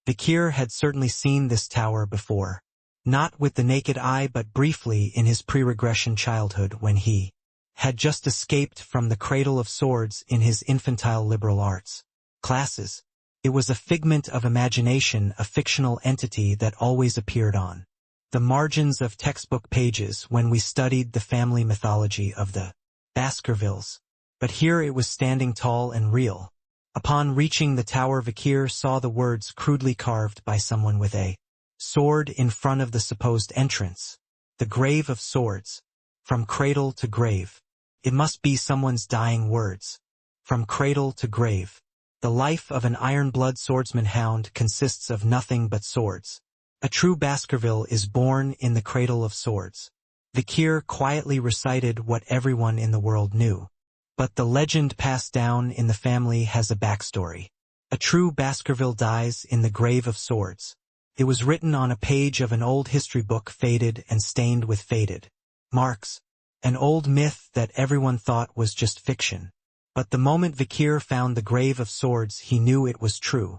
Vikir had certainly seen this tower before. Not with the naked eye but briefly in his pre-regression childhood when he had just escaped from the cradle of swords in his infantile liberal arts classes. It was a figment of imagination, a fictional entity that always appeared on the margins of textbook pages when we studied the family mythology of the Baskervilles. But here it was standing tall and real. Upon reaching the tower, Vikir saw the words crudely carved by someone with a sword in front of the supposed entrance. The grave of swords. From cradle to grave. It must be someone's dying words. From cradle to grave. The life of an iron-blood swordsman hound consists of nothing but swords. A true Baskerville is born in the cradle of swords. Vikir quietly recited what everyone in the world knew. But the legend passed down in the family has a backstory. A true Baskerville dies in the grave of swords. It was written on a page of an old history book, faded and stained with faded marks. An old myth that everyone thought was just fiction. But the moment Vikir found the grave of swords, he knew it was true.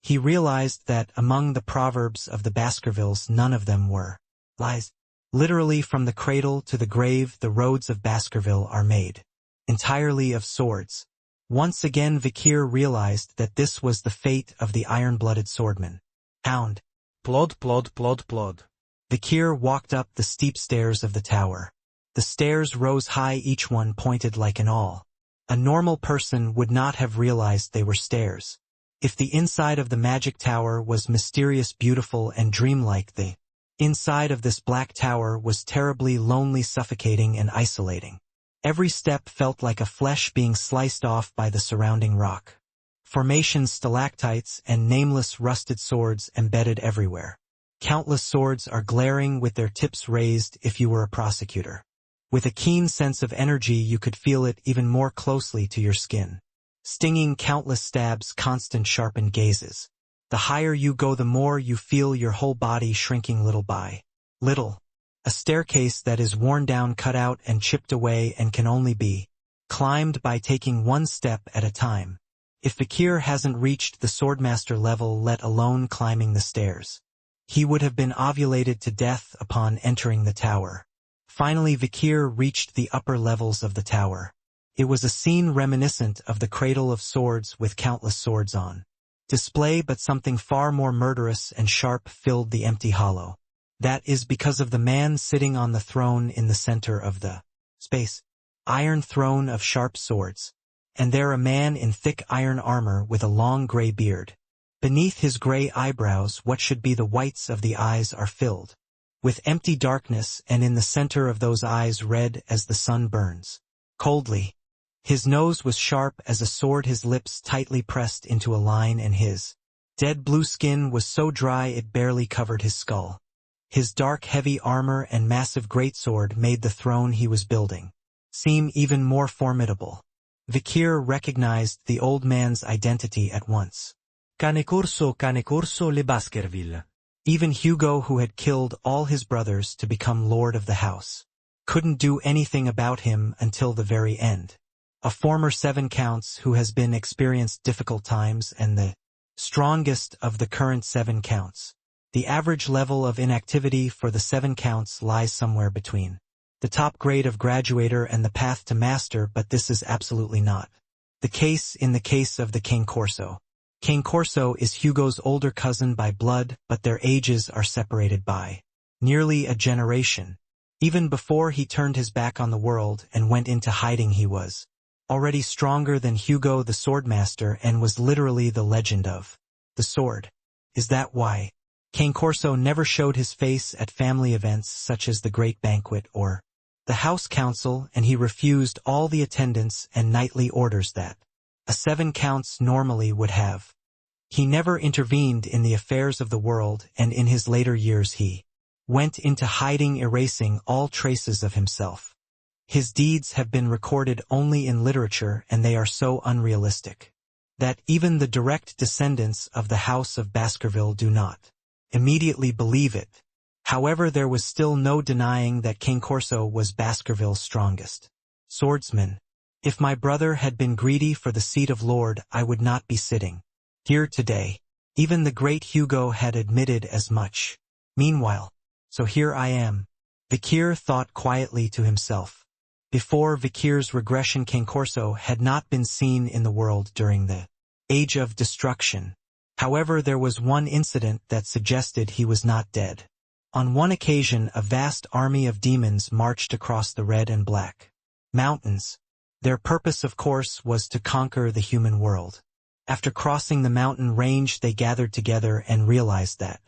He realized that among the proverbs of the Baskervilles, none of them were lies. Literally from the cradle to the grave, the roads of Baskerville are made entirely of swords. Once again Vikir realized that this was the fate of the iron-blooded swordman. Hound. Plod, plod, plod, plod. Vikir walked up the steep stairs of the tower. The stairs rose high, each one pointed like an awl. A normal person would not have realized they were stairs. If the inside of the magic tower was mysterious, beautiful, and dreamlike, the inside of this black tower was terribly lonely, suffocating, and isolating. Every step felt like a flesh being sliced off by the surrounding rock. Formations, stalactites, and nameless rusted swords embedded everywhere. Countless swords are glaring with their tips raised. If you were a prosecutor with a keen sense of energy, you could feel it even more closely to your skin. Stinging, countless stabs, constant sharpened gazes. The higher you go, the more you feel your whole body shrinking little by little. A staircase that is worn down, cut out, and chipped away and can only be climbed by taking one step at a time. If Vikir hasn't reached the swordmaster level, let alone climbing the stairs, he would have been ovulated to death upon entering the tower. Finally, Vikir reached the upper levels of the tower. It was a scene reminiscent of the cradle of swords with countless swords on display, but something far more murderous and sharp filled the empty hollow. That is because of the man sitting on the throne in the center of the space. Iron throne of sharp swords. And there a man in thick iron armor with a long gray beard. Beneath his gray eyebrows, what should be the whites of the eyes are filled with empty darkness, and in the center of those eyes, red as the sun burns coldly. His nose was sharp as a sword, his lips tightly pressed into a line, and his dead blue skin was so dry it barely covered his skull. His dark, heavy armor and massive greatsword made the throne he was building seem even more formidable. Vikir recognized the old man's identity at once. Cane corso le Baskerville. Even Hugo, who had killed all his brothers to become lord of the house, couldn't do anything about him until the very end. A former 7 counts who has been experienced difficult times and the strongest of the current 7 counts. The average level of inactivity for the 7 counts lies somewhere between the top grade of graduator and the path to master, but this is absolutely not the case in the case of the King Corso. Cane Corso is Hugo's older cousin by blood, but their ages are separated by nearly a generation. Even before he turned his back on the world and went into hiding, he was already stronger than Hugo the Swordmaster and was literally the legend of the sword. Is that why Cane Corso never showed his face at family events such as the Great Banquet or the House Council, and he refused all the attendance and nightly orders that a 7 counts normally would have? He never intervened in the affairs of the world, and in his later years he went into hiding, erasing all traces of himself. His deeds have been recorded only in literature, and they are so unrealistic that even the direct descendants of the House of Baskerville do not immediately believe it. However, there was still no denying that Cane Corso was Baskerville's strongest swordsman. If my brother had been greedy for the seat of lord, I would not be sitting here today. Even the great Hugo had admitted as much. Meanwhile, so here I am. Vikir thought quietly to himself. Before Vikir's regression, Cane Corso had not been seen in the world during the Age of Destruction. However, there was one incident that suggested he was not dead. On one occasion, a vast army of demons marched across the Red and Black Mountains. Their purpose, of course, was to conquer the human world. After crossing the mountain range, they gathered together and realized that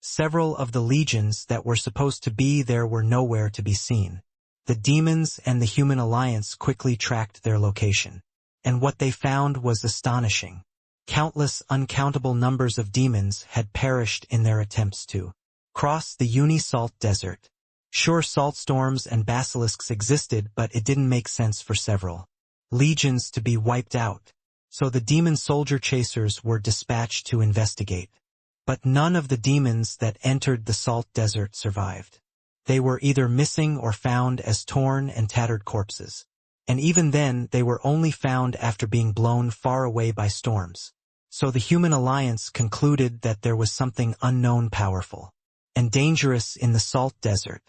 several of the legions that were supposed to be there were nowhere to be seen. The demons and the human alliance quickly tracked their location, and what they found was astonishing. Countless, uncountable numbers of demons had perished in their attempts to cross the Uni-Salt Desert. Sure, salt storms and basilisks existed, but it didn't make sense for several legions to be wiped out. So the demon soldier chasers were dispatched to investigate. But none of the demons that entered the Salt Desert survived. They were either missing or found as torn and tattered corpses. And even then, they were only found after being blown far away by storms. So the human alliance concluded that there was something unknown, powerful and dangerous in the Salt Desert.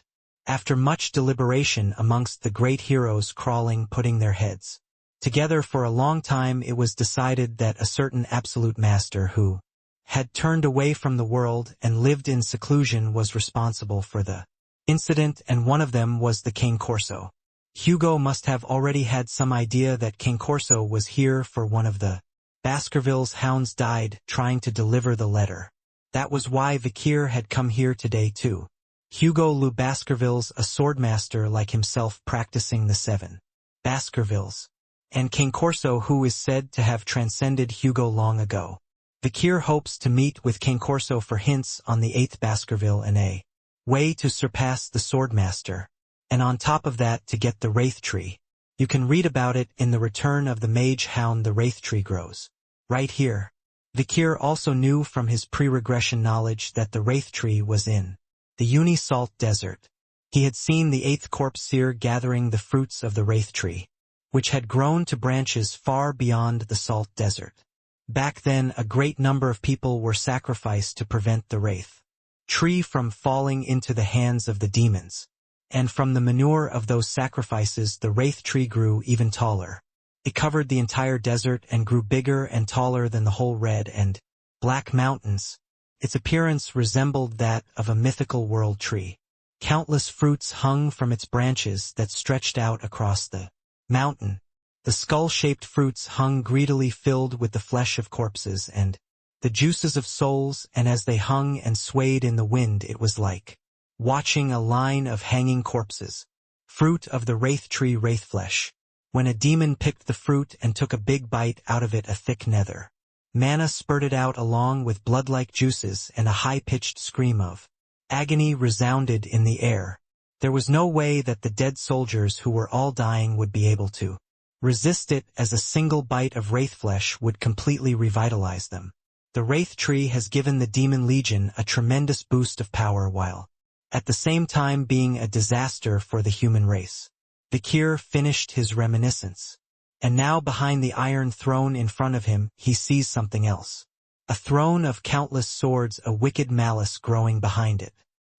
After much deliberation amongst the great heroes crawling, putting their heads together for a long time, it was decided that a certain absolute master who had turned away from the world and lived in seclusion was responsible for the incident, and one of them was the Cane Corso. Hugo must have already had some idea that Cane Corso was here, for one of the Baskerville's hounds died trying to deliver the letter. That was why Vikir had come here today too. Hugo Lou Baskerville's a swordmaster like himself, practicing the 7 Baskervilles. And Cane Corso, who is said to have transcended Hugo long ago. Vikir hopes to meet with Cane Corso for hints on the 8th Baskerville and a way to surpass the Swordmaster. And on top of that, to get the Wraith Tree. You can read about it in The Return of the Mage Hound. The Wraith Tree grows right here. Vikir also knew from his pre-regression knowledge that the Wraith Tree was in the Uni-Salt Desert. He had seen the 8th Corpse Seer gathering the fruits of the Wraith Tree, which had grown to branches far beyond the Salt Desert. Back then, a great number of people were sacrificed to prevent the Wraith Tree from falling into the hands of the demons. And from the manure of those sacrifices, the Wraith Tree grew even taller. It covered the entire desert and grew bigger and taller than the whole Red and Black Mountains. Its appearance resembled that of a mythical world tree. Countless fruits hung from its branches that stretched out across the mountain. The skull-shaped fruits hung greedily, filled with the flesh of corpses and the juices of souls, and as they hung and swayed in the wind, it was like watching a line of hanging corpses. Fruit of the Wraith Tree, wraith flesh. When a demon picked the fruit and took a big bite out of it, a thick nether mana spurted out along with blood-like juices, and a high-pitched scream of agony resounded in the air. There was no way that the dead soldiers who were all dying would be able to resist it, as a single bite of wraith flesh would completely revitalize them. The Wraith Tree has given the Demon Legion a tremendous boost of power, while at the same time being a disaster for the human race. Vikir finished his reminiscence. And now, behind the iron throne in front of him, he sees something else. A throne of countless swords, a wicked malice growing behind it.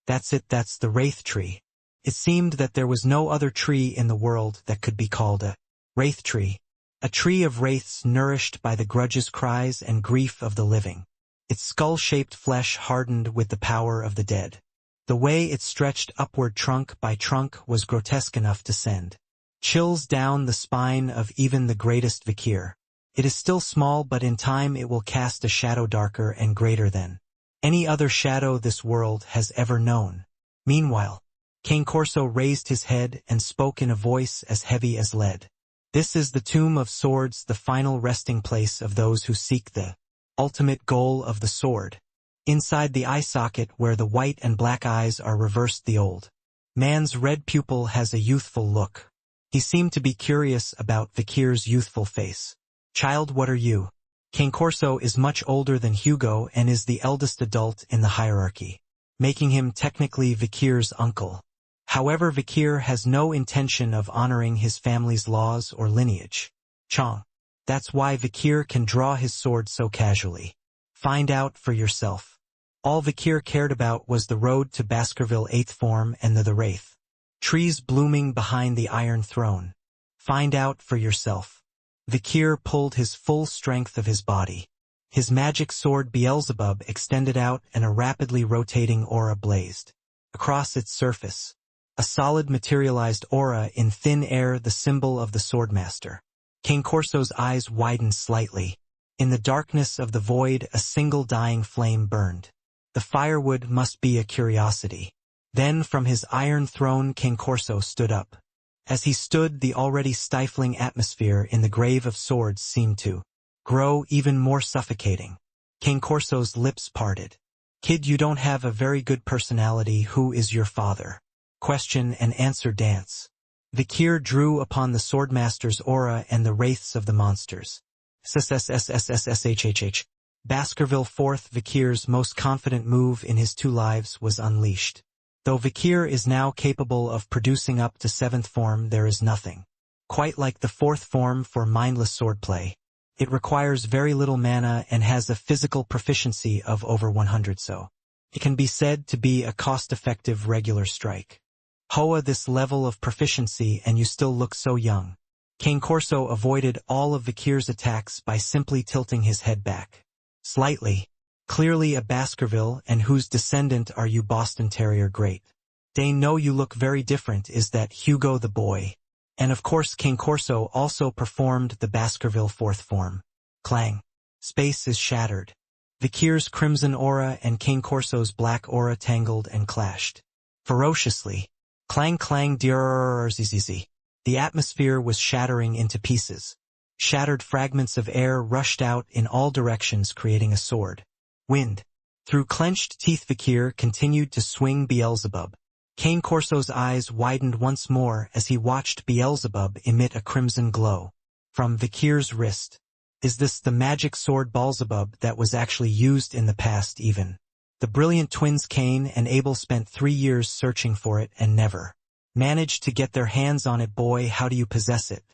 That's it, that's the Wraith Tree. It seemed that there was no other tree in the world that could be called a Wraith Tree. A tree of wraiths nourished by the grudges, cries, and grief of the living. Its skull-shaped flesh hardened with the power of the dead. The way it stretched upward trunk by trunk was grotesque enough to send chills down the spine of even the greatest Vikir. It is still small, but in time it will cast a shadow darker and greater than any other shadow this world has ever known. Meanwhile, King Corso raised his head and spoke in a voice as heavy as lead. This is the tomb of swords, the final resting place of those who seek the ultimate goal of the sword. Inside the eye socket where the white and black eyes are reversed, the old man's red pupil has a youthful look. He seemed to be curious about Vikir's youthful face. Child, what are you? King Corso is much older than Hugo and is the eldest adult in the hierarchy, making him technically Vikir's uncle. However, Vikir has no intention of honoring his family's laws or lineage. Chong. That's why Vikir can draw his sword so casually. Find out for yourself. All Vikir cared about was the road to Baskerville 8th form and the Wraith. Trees blooming behind the Iron Throne. Find out for yourself. Vikir pulled his full strength of his body. His magic sword Beelzebub extended out and a rapidly rotating aura blazed across its surface. A solid materialized aura in thin air, the symbol of the Swordmaster. King Corso's eyes widened slightly. In the darkness of the void, a single dying flame burned. The firewood must be a curiosity. Then from his iron throne King Corso stood up. As he stood, the already stifling atmosphere in the Grave of Swords seemed to grow even more suffocating. King Corso's lips parted. Kid, you don't have a very good personality. Who is your father? Question and answer dance. Vikir drew upon the Swordmaster's aura and the wraiths of the monsters. SSSSSSHHH. Baskerville 4th. Vikir's most confident move in his 2 lives was unleashed. Though Vikir is now capable of producing up to 7th form, there is nothing quite like the 4th form for mindless swordplay. It requires very little mana and has a physical proficiency of over 100, so it can be said to be a cost-effective regular strike. Hoa, this level of proficiency and you still look so young. King Corso avoided all of Vikir's attacks by simply tilting his head back slightly. Clearly a Baskerville, and whose descendant are you? Boston Terrier. Great Dane. No, you look very different. Is that Hugo the boy? And of course King Corso also performed the Baskerville 4th form. Clang. Space is shattered. Vikir's crimson aura and King Corso's black aura tangled and clashed ferociously. Clang clang drrrrrzzz. The atmosphere was shattering into pieces. Shattered fragments of air rushed out in all directions, creating a sword wind. Through clenched teeth Vikir continued to swing Beelzebub. King Corso's eyes widened once more as he watched Beelzebub emit a crimson glow from Vikir's wrist. Is this the magic sword Beelzebub that was actually used in the past? Even the brilliant twins Cain and Abel spent 3 years searching for it and never managed to get their hands on it. Boy, how do you possess it?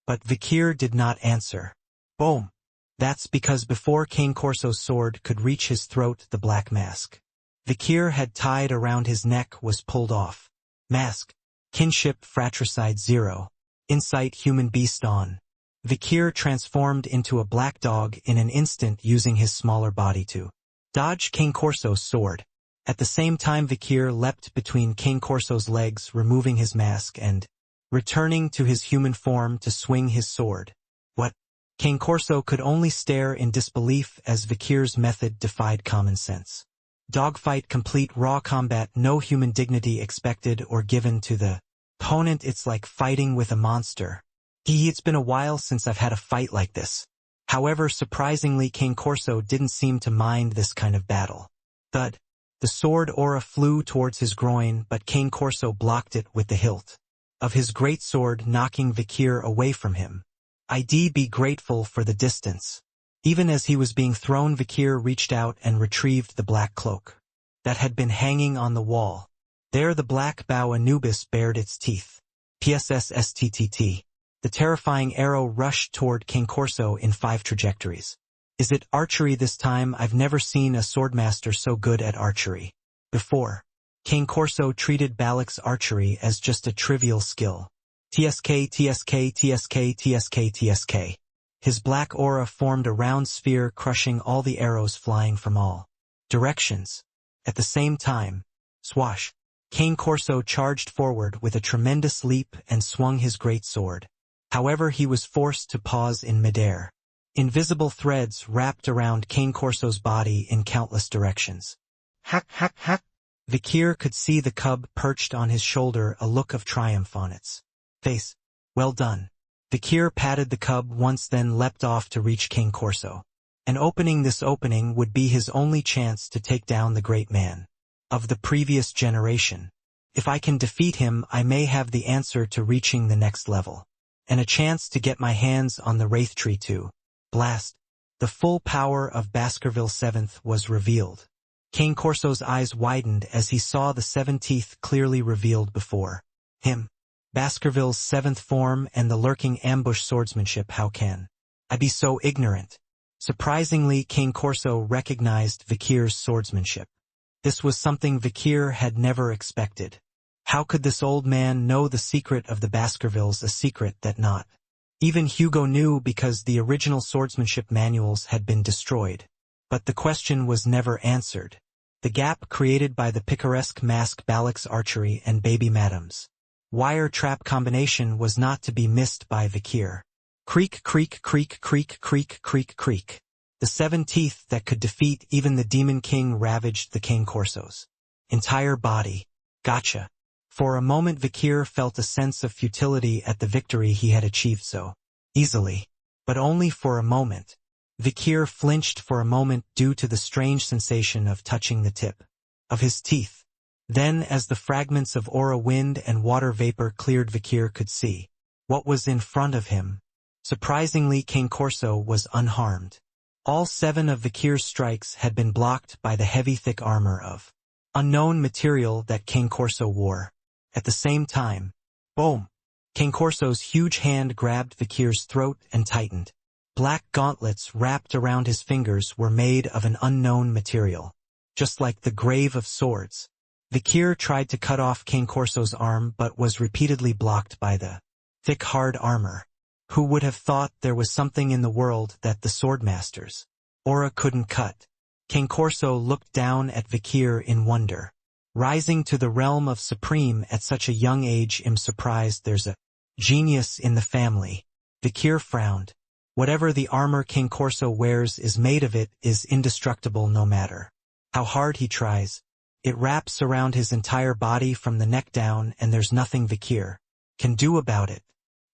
But Vikir did not answer. Boom. That's because before King Corso's sword could reach his throat, the black mask Vikir had tied around his neck was pulled off. Mask. Kinship fratricide 0. Insight human beast on. Vikir transformed into a black dog in an instant, using his smaller body to dodge King Corso's sword. At the same time, Vikir leapt between King Corso's legs, removing his mask and returning to his human form to swing his sword. What? King Corso could only stare in disbelief as Vikir's method defied common sense. Dogfight complete, raw combat, no human dignity expected or given to the opponent. It's like fighting with a monster. It's been a while since I've had a fight like this. However, surprisingly, King Corso didn't seem to mind this kind of battle. Thud. The sword aura flew towards his groin, but King Corso blocked it with the hilt of his great sword, knocking Vikir away from him. I'd be grateful for the distance. Even as he was being thrown, Vikir reached out and retrieved the black cloak that had been hanging on the wall. There the black bow Anubis bared its teeth. PSSSTTT. The terrifying arrow rushed toward King Corso in 5 trajectories. Is it archery this time? I've never seen a swordmaster so good at archery before. King Corso treated Balak's archery as just a trivial skill. TSK, TSK, TSK, TSK, TSK. His black aura formed a round sphere crushing all the arrows flying from all directions. At the same time, swash, Cane Corso charged forward with a tremendous leap and swung his great sword. However, he was forced to pause in midair. Invisible threads wrapped around Cane Corso's body in countless directions. Hack, hack, hack. Vikir could see the cub perched on his shoulder, a look of triumph on its face. Well done. Vikir patted the cub once, then leapt off to reach Cane Corso. This opening would be his only chance to take down the great man of the previous generation. If I can defeat him, I may have the answer to reaching the next level. And a chance to get my hands on the Wraith Tree too. Blast. The full power of Baskerville 7th was revealed. Cane Corso's eyes widened as he saw the 7 teeth clearly revealed before him. Baskerville's 7th form and the lurking ambush swordsmanship. How can I be so ignorant? Surprisingly, Cane Corso recognized Vikir's swordsmanship. This was something Vikir had never expected. How could this old man know the secret of the Baskervilles, a secret that not even Hugo knew, because the original swordsmanship manuals had been destroyed? But the question was never answered. The gap created by the picaresque mask Balak's archery and Baby Madam's wire trap combination was not to be missed by Vikir. Creak, creak, creak, creak, creak, creak, creak. The 7 teeth that could defeat even the Demon King ravaged the Cane Corso's entire body. Gotcha. For a moment Vikir felt a sense of futility at the victory he had achieved so easily. But only for a moment. Vikir flinched for a moment due to the strange sensation of touching the tip of his teeth. Then, as the fragments of aura wind and water vapor cleared, Vikir could see what was in front of him. Surprisingly, Cane Corso was unharmed. All 7 of Vikir's strikes had been blocked by the heavy thick armor of unknown material that Cane Corso wore. At the same time, boom! Cane Corso's huge hand grabbed Vikir's throat and tightened. Black gauntlets wrapped around his fingers were made of an unknown material, just like the Grave of Swords. Vikir tried to cut off Cane Corso's arm but was repeatedly blocked by the thick hard armor. Who would have thought there was something in the world that the swordmaster's aura couldn't cut? Cane Corso looked down at Vikir in wonder. Rising to the realm of supreme at such a young age, I'm surprised there's a genius in the family. Vikir frowned. Whatever the armor Cane Corso wears is made of, it is indestructible no matter how hard he tries. It wraps around his entire body from the neck down, and there's nothing Vikir can do about it.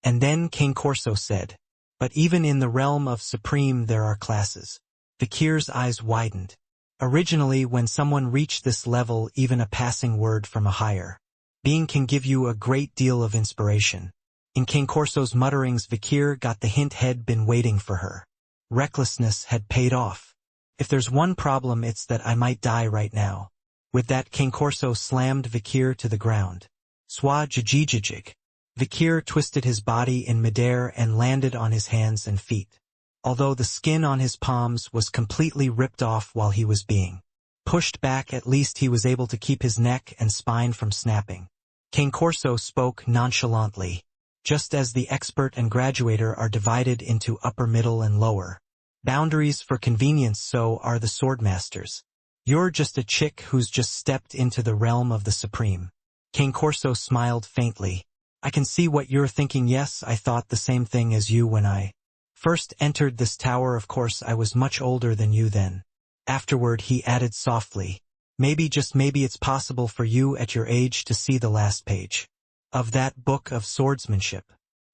And then Cane Corso said, but even in the realm of supreme there are classes. Vikir's eyes widened. Originally, when someone reached this level, even a passing word from a higher being can give you a great deal of inspiration. In Cane Corso's mutterings, Vikir got the hint had been waiting for her. Recklessness had paid off. If there's one problem, it's that I might die right now. With that, Cane Corso slammed Vikir to the ground. Swa jijijijig. Vikir twisted his body in midair and landed on his hands and feet. Although the skin on his palms was completely ripped off while he was being pushed back, at least he was able to keep his neck and spine from snapping. Cane Corso spoke nonchalantly. Just as the expert and graduator are divided into upper, middle, and lower boundaries for convenience, so are the swordmasters. You're just a chick who's just stepped into the realm of the supreme. Cane Corso smiled faintly. I can see what you're thinking. Yes, I thought the same thing as you when I first entered this tower. Of course, I was much older than you then. Afterward, he added softly, maybe, just maybe, it's possible for you at your age to see the last page of that book of swordsmanship.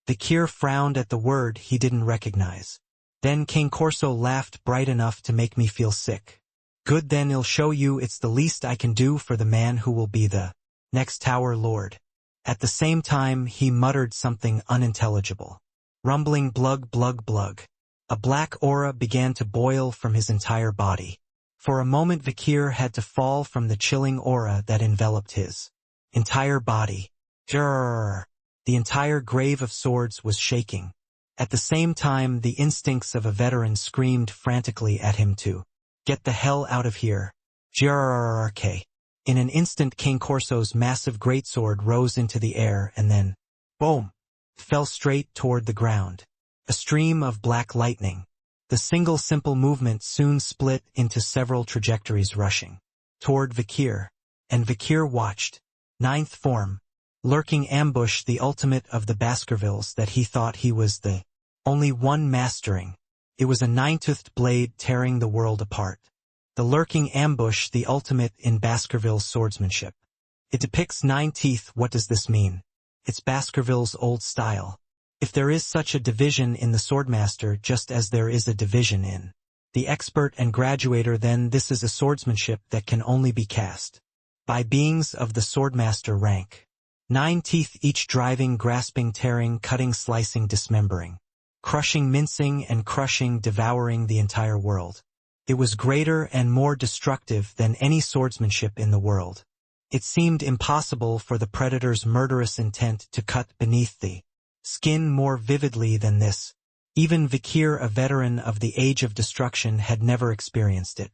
Vikir frowned at the word he didn't recognize. Then Cane Corso laughed, bright enough to make me feel sick. Good, then I'll show you. It's the least I can do for the man who will be the next tower lord. At the same time, he muttered something unintelligible. Rumbling blug blug blug. A black aura began to boil from his entire body. For a moment, Vikir had to fall from the chilling aura that enveloped his entire body. Grrr. The entire Grave of Swords was shaking. At the same time, the instincts of a veteran screamed frantically at him to get the hell out of here. Grrrk. In an instant, Cane Corso's massive greatsword rose into the air and then, boom, fell straight toward the ground. a stream of black lightning. The single simple movement soon split into several trajectories rushing toward Vikir, and Vikir watched. Ninth form. Lurking ambush, the ultimate of the Baskervilles that he thought he was the only one mastering. It was a nine-toothed blade tearing the world apart. The lurking ambush, the ultimate in Baskerville's swordsmanship. It depicts 9 teeth. What does this mean? It's Baskerville's old style. If there is such a division in the swordmaster, just as there is a division in the expert and graduator, then this is a swordsmanship that can only be cast by beings of the swordmaster rank. 9 teeth, each driving, grasping, tearing, cutting, slicing, dismembering, crushing, mincing, and crushing, devouring the entire world. It was greater and more destructive than any swordsmanship in the world. It seemed impossible for the predator's murderous intent to cut beneath the skin more vividly than this. Even Vikir, a veteran of the age of destruction, had never experienced it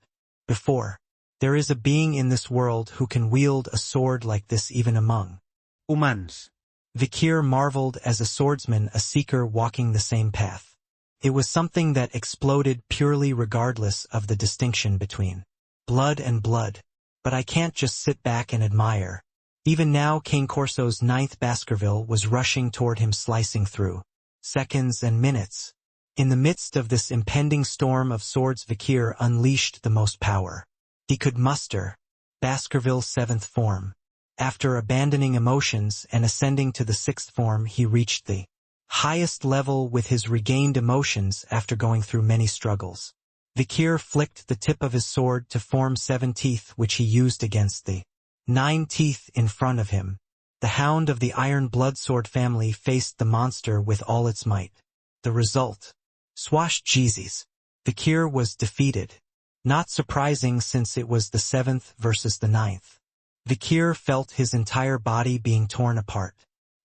before. There is a being in this world who can wield a sword like this even among humans. Vikir marveled as a swordsman, a seeker walking the same path. It was something that exploded purely regardless of the distinction between blood and blood. But I can't just sit back and admire. Even now Cane Corso's 9th Baskerville was rushing toward him, slicing through seconds and minutes. In the midst of this impending storm of swords, Vikir unleashed the most power he could muster. Baskerville's 7th form. After abandoning emotions and ascending to the 6th form, he reached the highest level with his regained emotions after going through many struggles. Vikir flicked the tip of his sword to form 7 teeth, which he used against the 9 teeth in front of him. The Hound of the Iron Blood Sword family faced the monster with all its might. The result? Swash Jeezys. Vikir was defeated. Not surprising, since it was the 7th versus the 9th. Vikir felt his entire body being torn apart.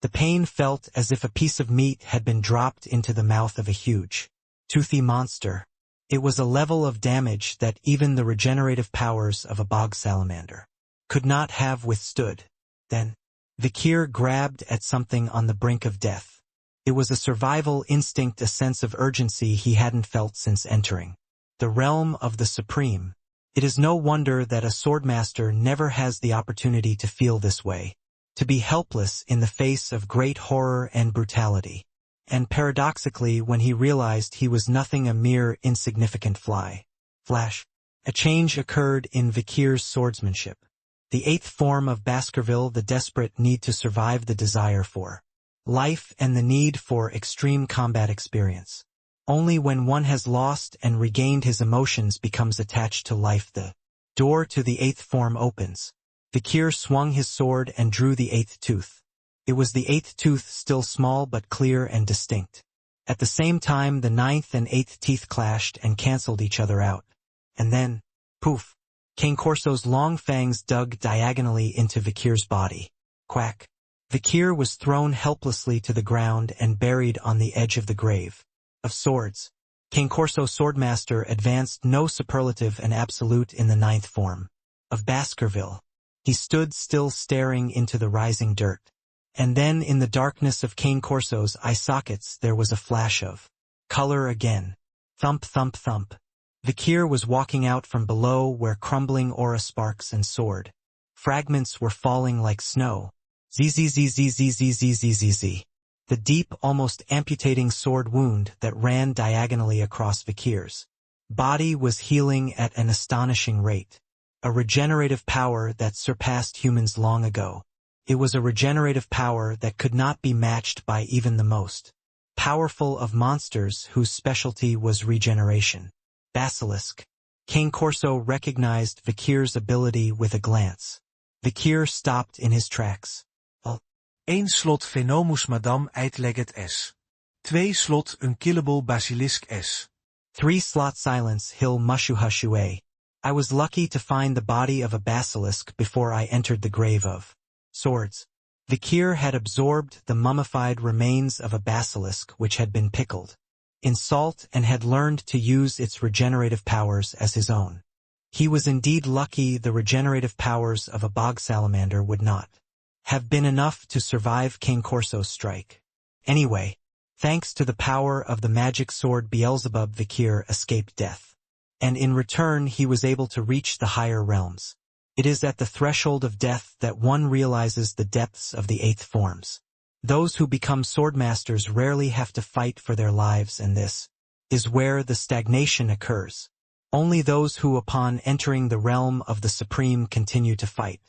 The pain felt as if a piece of meat had been dropped into the mouth of a huge, toothy monster. It was a level of damage that even the regenerative powers of a bog salamander could not have withstood. Then, Vikir grabbed at something on the brink of death. It was a survival instinct, a sense of urgency he hadn't felt since entering the realm of the Supreme. It is no wonder that a swordmaster never has the opportunity to feel this way, to be helpless in the face of great horror and brutality. And paradoxically, when he realized he was nothing, a mere insignificant flash, a change occurred in Vikir's swordsmanship. The 8th form of Baskerville, the desperate need to survive, the desire for life, and the need for extreme combat experience. Only when one has lost and regained his emotions becomes attached to life, the door to the 8th form opens. Vikir swung his sword and drew the 8th tooth. It was the 8th tooth, still small but clear and distinct. At the same time, the 9th and 8th teeth clashed and cancelled each other out. And then, poof, Cane Corso's long fangs dug diagonally into Vikir's body. Quack. Vikir was thrown helplessly to the ground and buried on the edge of the grave of swords. Cane Corso swordmaster advanced no superlative and absolute in the 9th form of Baskerville. He stood still, staring into the rising dirt. And then, in the darkness of Cane Corso's eye sockets, there was a flash of color again. Thump, thump, thump. Vikir was walking out from below, where crumbling aura sparks and sword fragments were falling like snow. Zzzzzzzzzzzzzzz. The deep, almost amputating sword wound that ran diagonally across Vikir's body was healing at an astonishing rate. A regenerative power that surpassed humans long ago. It was a regenerative power that could not be matched by even the most powerful of monsters whose specialty was regeneration. Basilisk. Cane Corso recognized Vikir's ability with a glance. Vikir stopped in his tracks. 1 slot Venomus Madame Eitleget S. 2 slot Unkillable Basilisk S. 3 slot Silence Hill Mushuhushue. I was lucky to find the body of a basilisk before I entered the grave of swords. Vikir had absorbed the mummified remains of a basilisk which had been pickled in salt and had learned to use its regenerative powers as his own. He was indeed lucky. The regenerative powers of a bog salamander would not have been enough to survive Cane Corso's strike. Anyway, Thanks to the power of the magic sword Beelzebub, Vikir escaped death. And in return he was able to reach the higher realms. It is at the threshold of death that one realizes the depths of the eighth forms. Those who become swordmasters rarely have to fight for their lives, and this is where the stagnation occurs. Only those who upon entering the realm of the Supreme continue to fight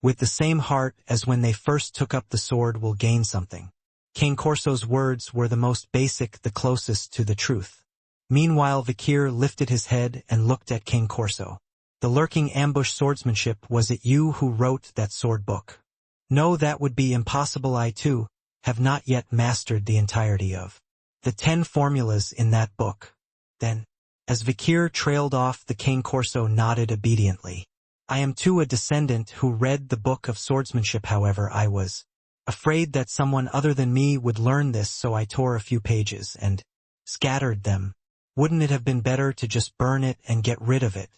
with the same heart as when they first took up the sword will gain something. King Corso's words were the most basic, the closest to the truth. Meanwhile Vikir lifted his head and looked at King Corso. The lurking ambush swordsmanship, was it you who wrote that sword book? No, that would be impossible. I too have not yet mastered the entirety of the 10 formulas in that book. Then, as Vikir trailed off, the King Corso nodded obediently. I am too a descendant who read the book of swordsmanship. However, I was afraid that someone other than me would learn this, so I tore a few pages and scattered them. Wouldn't it have been better to just burn it and get rid of it?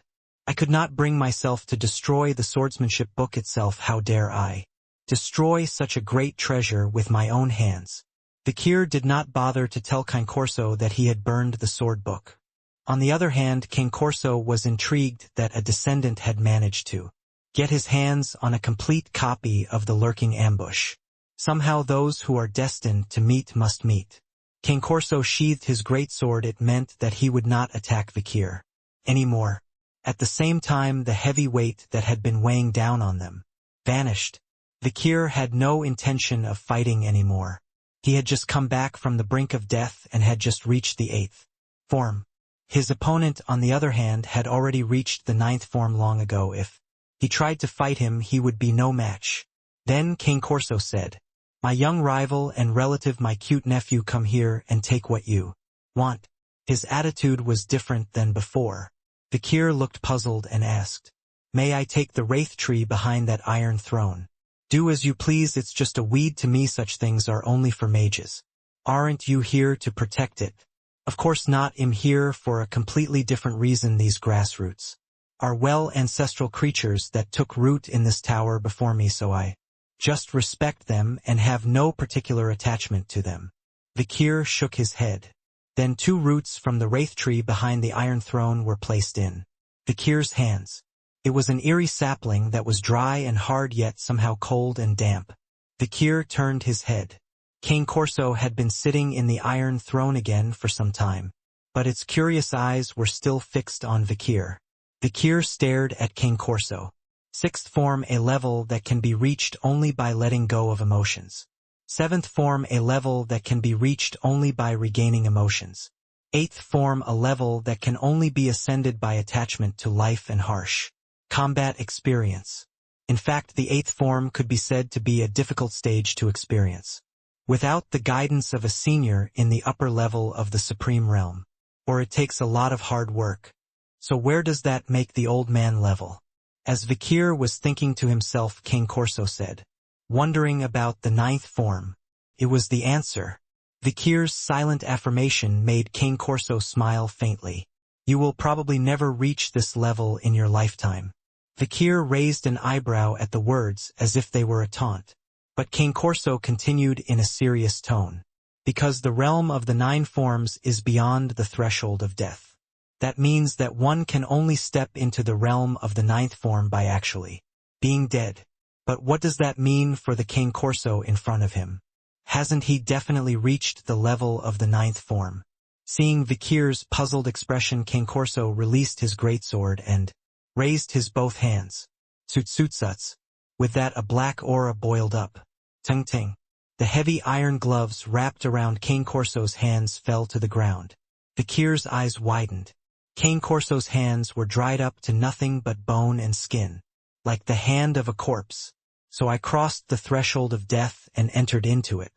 I could not bring myself to destroy the swordsmanship book itself. How dare I destroy such a great treasure with my own hands? Vikir did not bother to tell King Corso that he had burned the sword book. On the other hand, King Corso was intrigued that a descendant had managed to get his hands on a complete copy of the lurking ambush. Somehow those who are destined to meet must meet. King Corso sheathed his greatsword. It meant that he would not attack Vikir anymore. At the same time, the heavy weight that had been weighing down on them vanished. Vikir had no intention of fighting anymore. He had just come back from the brink of death and had just reached the 8th form. His opponent, on the other hand, had already reached the 9th form long ago. If he tried to fight him, he would be no match. Then King Corso said, "My young rival and relative, my cute nephew, come here and take what you want." His attitude was different than before. Vikir looked puzzled and asked, "May I take the wraith tree behind that iron throne?" "Do as you please, it's just a weed to me. Such things are only for mages. Aren't you here to protect it?" "Of course not. I'm here for a completely different reason. These grassroots are well ancestral creatures that took root in this tower before me, so I just respect them and have no particular attachment to them." Vikir shook his head. Then 2 roots from the wraith tree behind the iron throne were placed in Vikir's hands. It was an eerie sapling that was dry and hard, yet somehow cold and damp. Vikir turned his head. King Corso had been sitting in the iron throne again for some time, but its curious eyes were still fixed on Vikir. Vikir stared at King Corso. 6th form, a level that can be reached only by letting go of emotions. 7th form, a level that can be reached only by regaining emotions. 8th form, a level that can only be ascended by attachment to life and harsh combat experience. In fact, the 8th form could be said to be a difficult stage to experience without the guidance of a senior in the upper level of the Supreme Realm, or it takes a lot of hard work. So where does that make the old man level? As Vikir was thinking to himself, King Corso said, "Wondering about the 9th form." It was the answer. Vikir's silent affirmation made King Corso smile faintly. "You will probably never reach this level in your lifetime." Vikir raised an eyebrow at the words as if they were a taunt. But King Corso continued in a serious tone. "Because the realm of the 9 forms is beyond the threshold of death. That means that one can only step into the realm of the 9th form by actually being dead." But what does that mean for the King Corso in front of him? Hasn't he definitely reached the level of the 9th form? Seeing Vikir's puzzled expression, King Corso released his greatsword and raised his both hands. Tsutsutsutsu. With that, a black aura boiled up. Ting ting. The heavy iron gloves wrapped around King Corso's hands fell to the ground. Vikir's eyes widened. King Corso's hands were dried up to nothing but bone and skin, like the hand of a corpse. So I crossed the threshold of death and entered into it.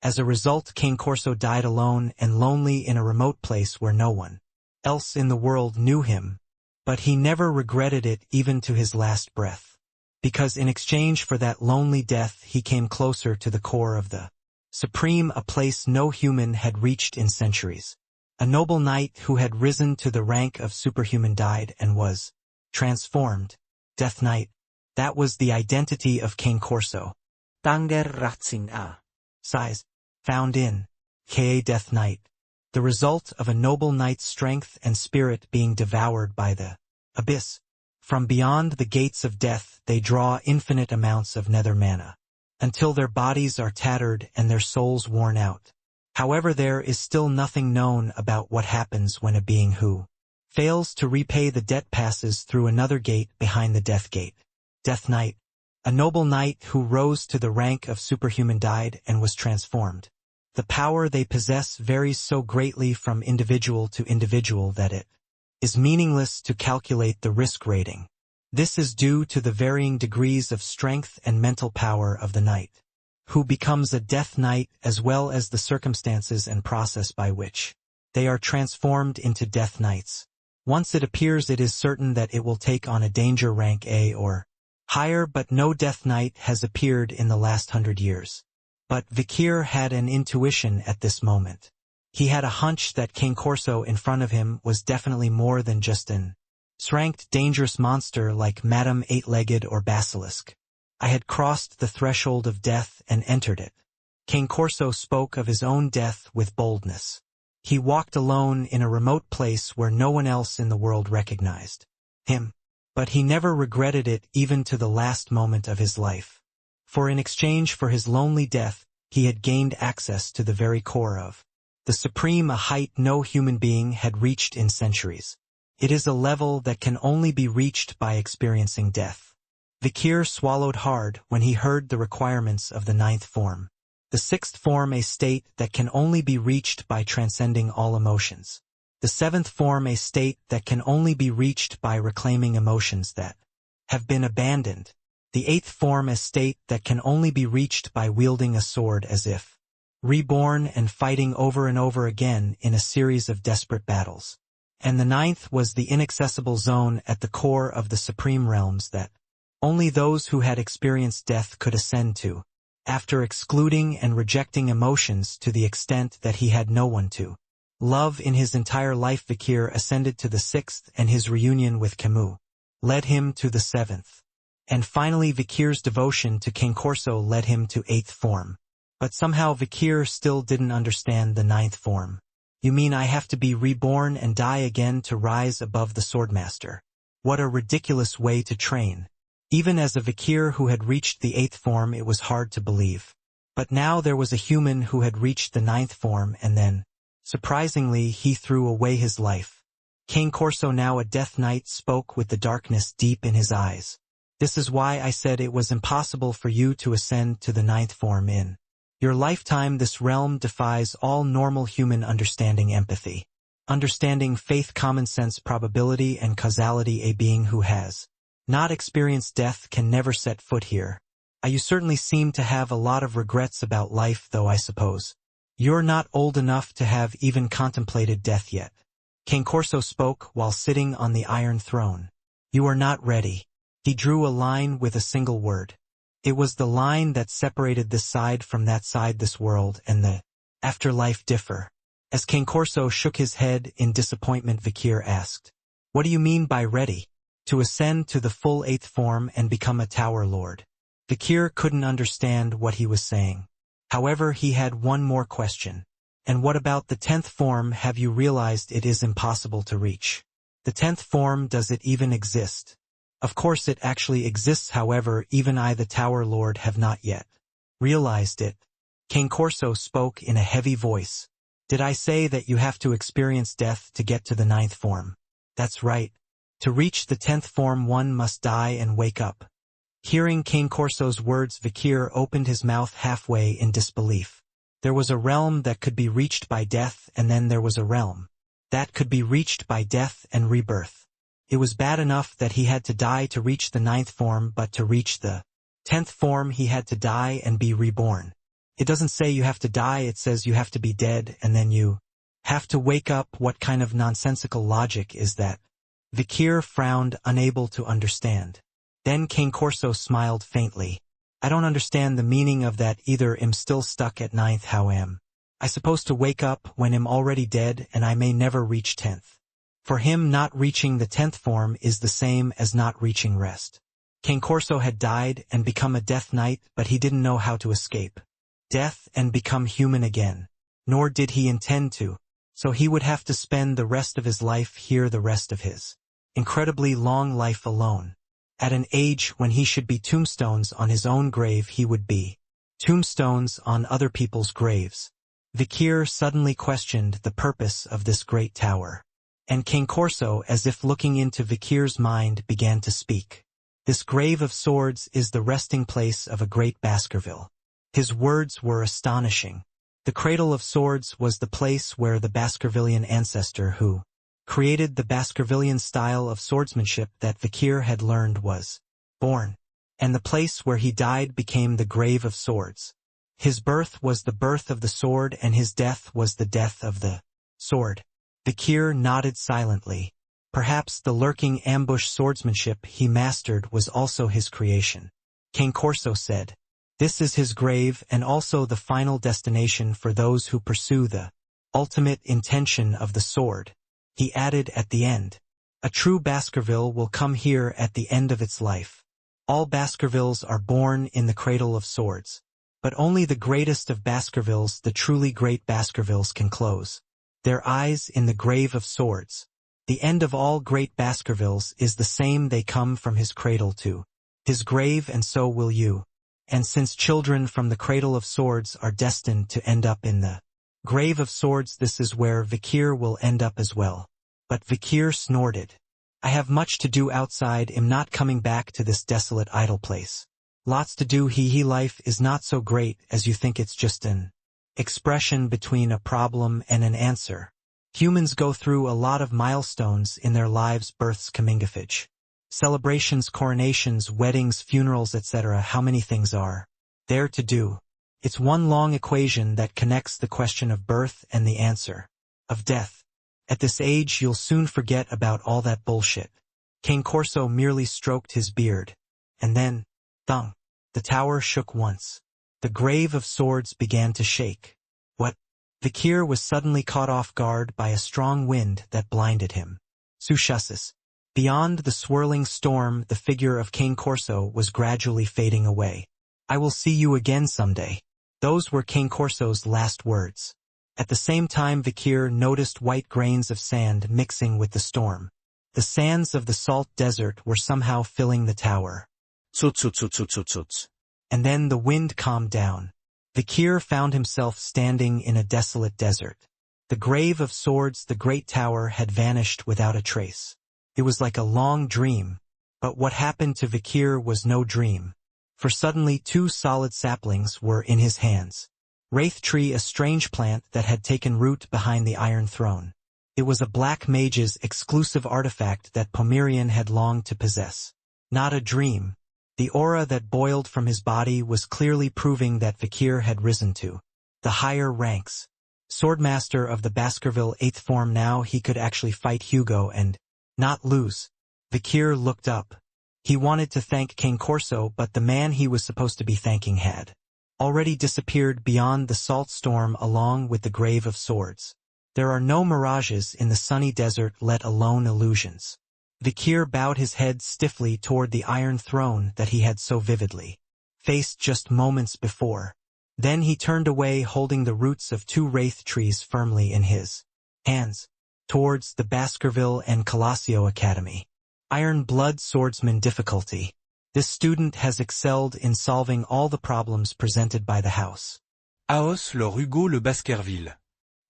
As a result, King Corso died alone and lonely in a remote place where no one else in the world knew him. But he never regretted it, even to his last breath. Because in exchange for that lonely death, he came closer to the core of the Supreme, a place no human had reached in centuries. A noble knight who had risen to the rank of superhuman died and was transformed. Death Knight. That was the identity of King Corso. Tanger Ratsing A. Size. Found in ka Death Knight. The result of a noble knight's strength and spirit being devoured by the abyss. From beyond the gates of death they draw infinite amounts of nether mana, until their bodies are tattered and their souls worn out. However, there is still nothing known about what happens when a being who fails to repay the debt passes through another gate behind the Death Gate. Death Knight. A noble knight who rose to the rank of superhuman died and was transformed. The power they possess varies so greatly from individual to individual that it is meaningless to calculate the risk rating. This is due to the varying degrees of strength and mental power of the knight who becomes a Death Knight, as well as the circumstances and process by which they are transformed into Death Knights. Once it appears, it is certain that it will take on a danger rank A or higher, but no Death Knight has appeared in the last 100 years. But Vikir had an intuition at this moment. He had a hunch that King Corso in front of him was definitely more than just an ranked dangerous monster like Madame Eight-Legged or Basilisk. I had crossed the threshold of death and entered it. King Corso spoke of his own death with boldness. He walked alone in a remote place where no one else in the world recognized him. But he never regretted it, even to the last moment of his life. For in exchange for his lonely death, he had gained access to the very core of the supreme, a height no human being had reached in centuries. It is a level that can only be reached by experiencing death. Vikir swallowed hard when he heard the requirements of the 9th form. The 6th form, a state that can only be reached by transcending all emotions. The 7th form, a state that can only be reached by reclaiming emotions that have been abandoned. The 8th form, a state that can only be reached by wielding a sword as if reborn and fighting over and over again in a series of desperate battles. And the 9th was the inaccessible zone at the core of the supreme realms that only those who had experienced death could ascend to, after excluding and rejecting emotions to the extent that he had no one to love in his entire life. Vikir ascended to the 6th, and his reunion with Camus led him to the 7th. And finally Vikir's devotion to King Corso led him to 8th form. But somehow Vikir still didn't understand the 9th form. You mean I have to be reborn and die again to rise above the swordmaster? What a ridiculous way to train. Even as a Vikir who had reached the 8th form, it was hard to believe. But now there was a human who had reached the 9th form, and then, surprisingly, he threw away his life. King Corso, now a Death Knight, spoke with the darkness deep in his eyes. This is why I said it was impossible for you to ascend to the 9th form in your lifetime. This realm defies all normal human understanding, empathy, understanding, faith, common sense, probability, and causality. A being who has not experienced death can never set foot here. You certainly seem to have a lot of regrets about life, though. I suppose you're not old enough to have even contemplated death yet. King Corso spoke while sitting on the Iron Throne. You are not ready. He drew a line with a single word. It was the line that separated this side from that side. This world and the afterlife differ. As King Corso shook his head in disappointment, Vikir asked, "What do you mean by ready? To ascend to the full 8th form and become a Tower Lord?" Vikir couldn't understand what he was saying. However, he had one more question. And what about the 10th form? Have you realized it is impossible to reach the 10th form? Does it even exist? Of course it actually exists. However, even I, the Tower Lord, have not yet realized it. King Corso spoke in a heavy voice. Did I say that you have to experience death to get to the 9th form? That's right. To reach the 10th form, one must die and wake up. Hearing King Corso's words, Vikir opened his mouth halfway in disbelief. There was a realm that could be reached by death, and then there was a realm that could be reached by death and rebirth. It was bad enough that he had to die to reach the 9th form, but to reach the 10th form he had to die and be reborn. It doesn't say you have to die, it says you have to be dead and then you have to wake up. What kind of nonsensical logic is that? Vikir frowned, unable to understand. Then King Corso smiled faintly. I don't understand the meaning of that either. I'm still stuck at 9th. How am I supposed to wake up when I'm already dead and I may never reach 10th? For him, not reaching the 10th form is the same as not reaching rest. King Corso had died and become a Death Knight, but he didn't know how to escape death and become human again. nor did he intend to, so he would have to spend the rest of his life here, the rest of his incredibly long life alone. At an age when he should be tombstones on his own grave, he would be tombstones on other people's graves. Vikir suddenly questioned the purpose of this great tower. And King Corso, as if looking into Vikir's mind, began to speak. This grave of swords is the resting place of a great Baskerville. His words were astonishing. The cradle of swords was the place where the Baskervillian ancestor who created the Baskervillian style of swordsmanship that Vikir had learned was born, and the place where he died became the grave of swords. His birth was the birth of the sword, and his death was the death of the sword. Vikir nodded silently. Perhaps the lurking ambush swordsmanship he mastered was also his creation. King Corso said, "This is his grave and also the final destination for those who pursue the ultimate intention of the sword." He added at the end, "A true Baskerville will come here at the end of its life. All Baskervilles are born in the cradle of swords, but only the greatest of Baskervilles, the truly great Baskervilles, can close their eyes in the grave of swords. The end of all great Baskervilles is the same. They come from his cradle to his grave, and so will you. And since children from the cradle of swords are destined to end up in the grave of swords, this is where Vikir will end up as well." But Vikir snorted. "I have much to do outside. I'm not coming back to this desolate idle place. Lots to do. Life is not so great as you think. It's just an expression between a problem and an answer. Humans go through a lot of milestones in their lives: births, comingafage, celebrations, coronations, weddings, funerals, etc. How many things are there to do? It's one long equation that connects the question of birth and the answer of death. At this age, you'll soon forget about all that bullshit." King Corso merely stroked his beard. And then, thunk, the tower shook once. The grave of swords began to shake. What? Vikir was suddenly caught off guard by a strong wind that blinded him. Sushassis. Beyond the swirling storm, the figure of King Corso was gradually fading away. "I will see you again someday." Those were King Corso's last words. At the same time, Vikir noticed white grains of sand mixing with the storm. The sands of the salt desert were somehow filling the tower. And then the wind calmed down. Vikir found himself standing in a desolate desert. The grave of swords, the great tower, had vanished without a trace. It was like a long dream, but what happened to Vikir was no dream. For suddenly 2 solid saplings were in his hands. Wraith tree, a strange plant that had taken root behind the Iron Throne. It was a black mage's exclusive artifact that Pomerian had longed to possess. Not a dream. The aura that boiled from his body was clearly proving that Vikir had risen to the higher ranks. Swordmaster of the Baskerville 8th form, now he could actually fight Hugo and not lose. Vikir looked up. He wanted to thank King Corso, but the man he was supposed to be thanking had already disappeared beyond the salt storm along with the grave of swords. There are no mirages in the sunny desert, let alone illusions. Vikir bowed his head stiffly toward the Iron Throne that he had so vividly faced just moments before. Then he turned away, holding the roots of 2 wraith trees firmly in his hands, towards the Baskerville and Colosio Academy. Iron Blood Swordsman difficulty. This student has excelled in solving all the problems presented by the house. Aos leur Hugo le Baskerville.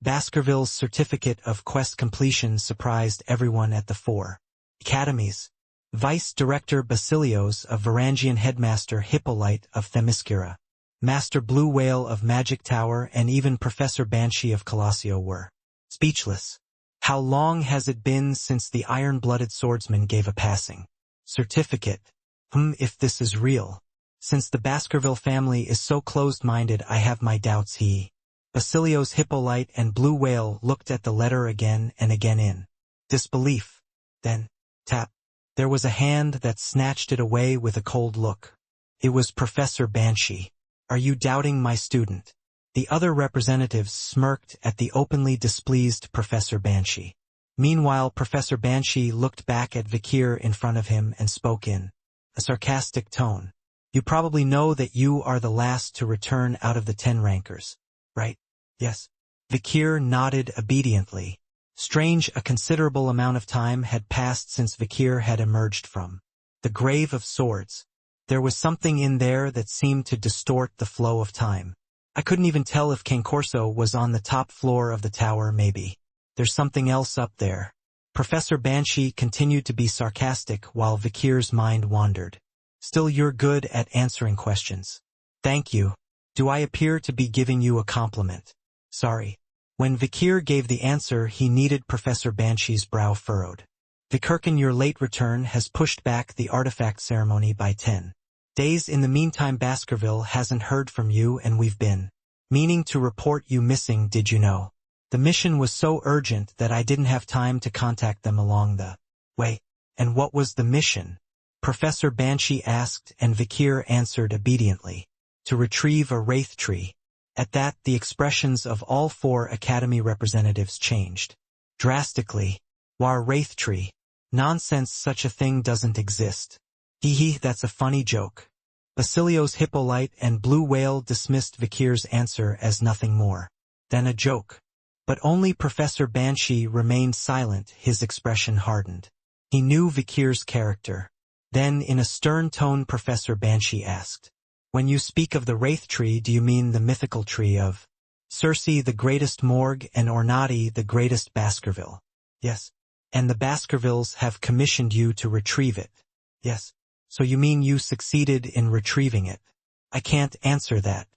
Baskerville's certificate of quest completion surprised everyone at the 4 academies. Vice Director Basilios of Varangian, Headmaster Hippolyte of Themyscira, Master Blue Whale of Magic Tower, and even Professor Banshee of Colosio were speechless. How long has it been since the iron-blooded swordsman gave a passing certificate? If this is real. Since the Baskerville family is so closed-minded, I have my doubts. Basilios, Hippolyte, and Blue Whale looked at the letter again and again in disbelief. Then, tap, there was a hand that snatched it away with a cold look. It was Professor Banshee. Are you doubting my student? The other representatives smirked at the openly displeased Professor Banshee. Meanwhile, Professor Banshee looked back at Vikir in front of him and spoke in a sarcastic tone. You probably know that you are the last to return out of the 10 rankers, right? Yes. Vikir nodded obediently. Strange, a considerable amount of time had passed since Vikir had emerged from the grave of swords. There was something in there that seemed to distort the flow of time. I couldn't even tell if Concorso was on the top floor of the tower. Maybe there's something else up there. Professor Banshee continued to be sarcastic while Vikir's mind wandered. Still, you're good at answering questions. Thank you. Do I appear to be giving you a compliment? Sorry. When Vikir gave the answer, he needed Professor Banshee's brow furrowed. Vikirkin, your late return has pushed back the artifact ceremony by 10 days. In the meantime, Baskerville hasn't heard from you and we've been meaning to report you missing. Did you know? The mission was so urgent that I didn't have time to contact them along the way. And what was the mission? Professor Banshee asked, and Vikir answered obediently. To retrieve a wraith tree. At that, the expressions of all 4 Academy representatives changed drastically. War wraith tree. Nonsense, such a thing doesn't exist. Hee, that's a funny joke. Basilio's Hippolyte and Blue Whale dismissed Vikir's answer as nothing more than a joke. But only Professor Banshee remained silent. His expression hardened. He knew Vikir's character. Then, in a stern tone, Professor Banshee asked, when you speak of the wraith tree, do you mean the mythical tree of Circe, the greatest Morgue, and Ornati, the greatest Baskerville? Yes. And the Baskervilles have commissioned you to retrieve it? Yes. So you mean you succeeded in retrieving it? I can't answer that.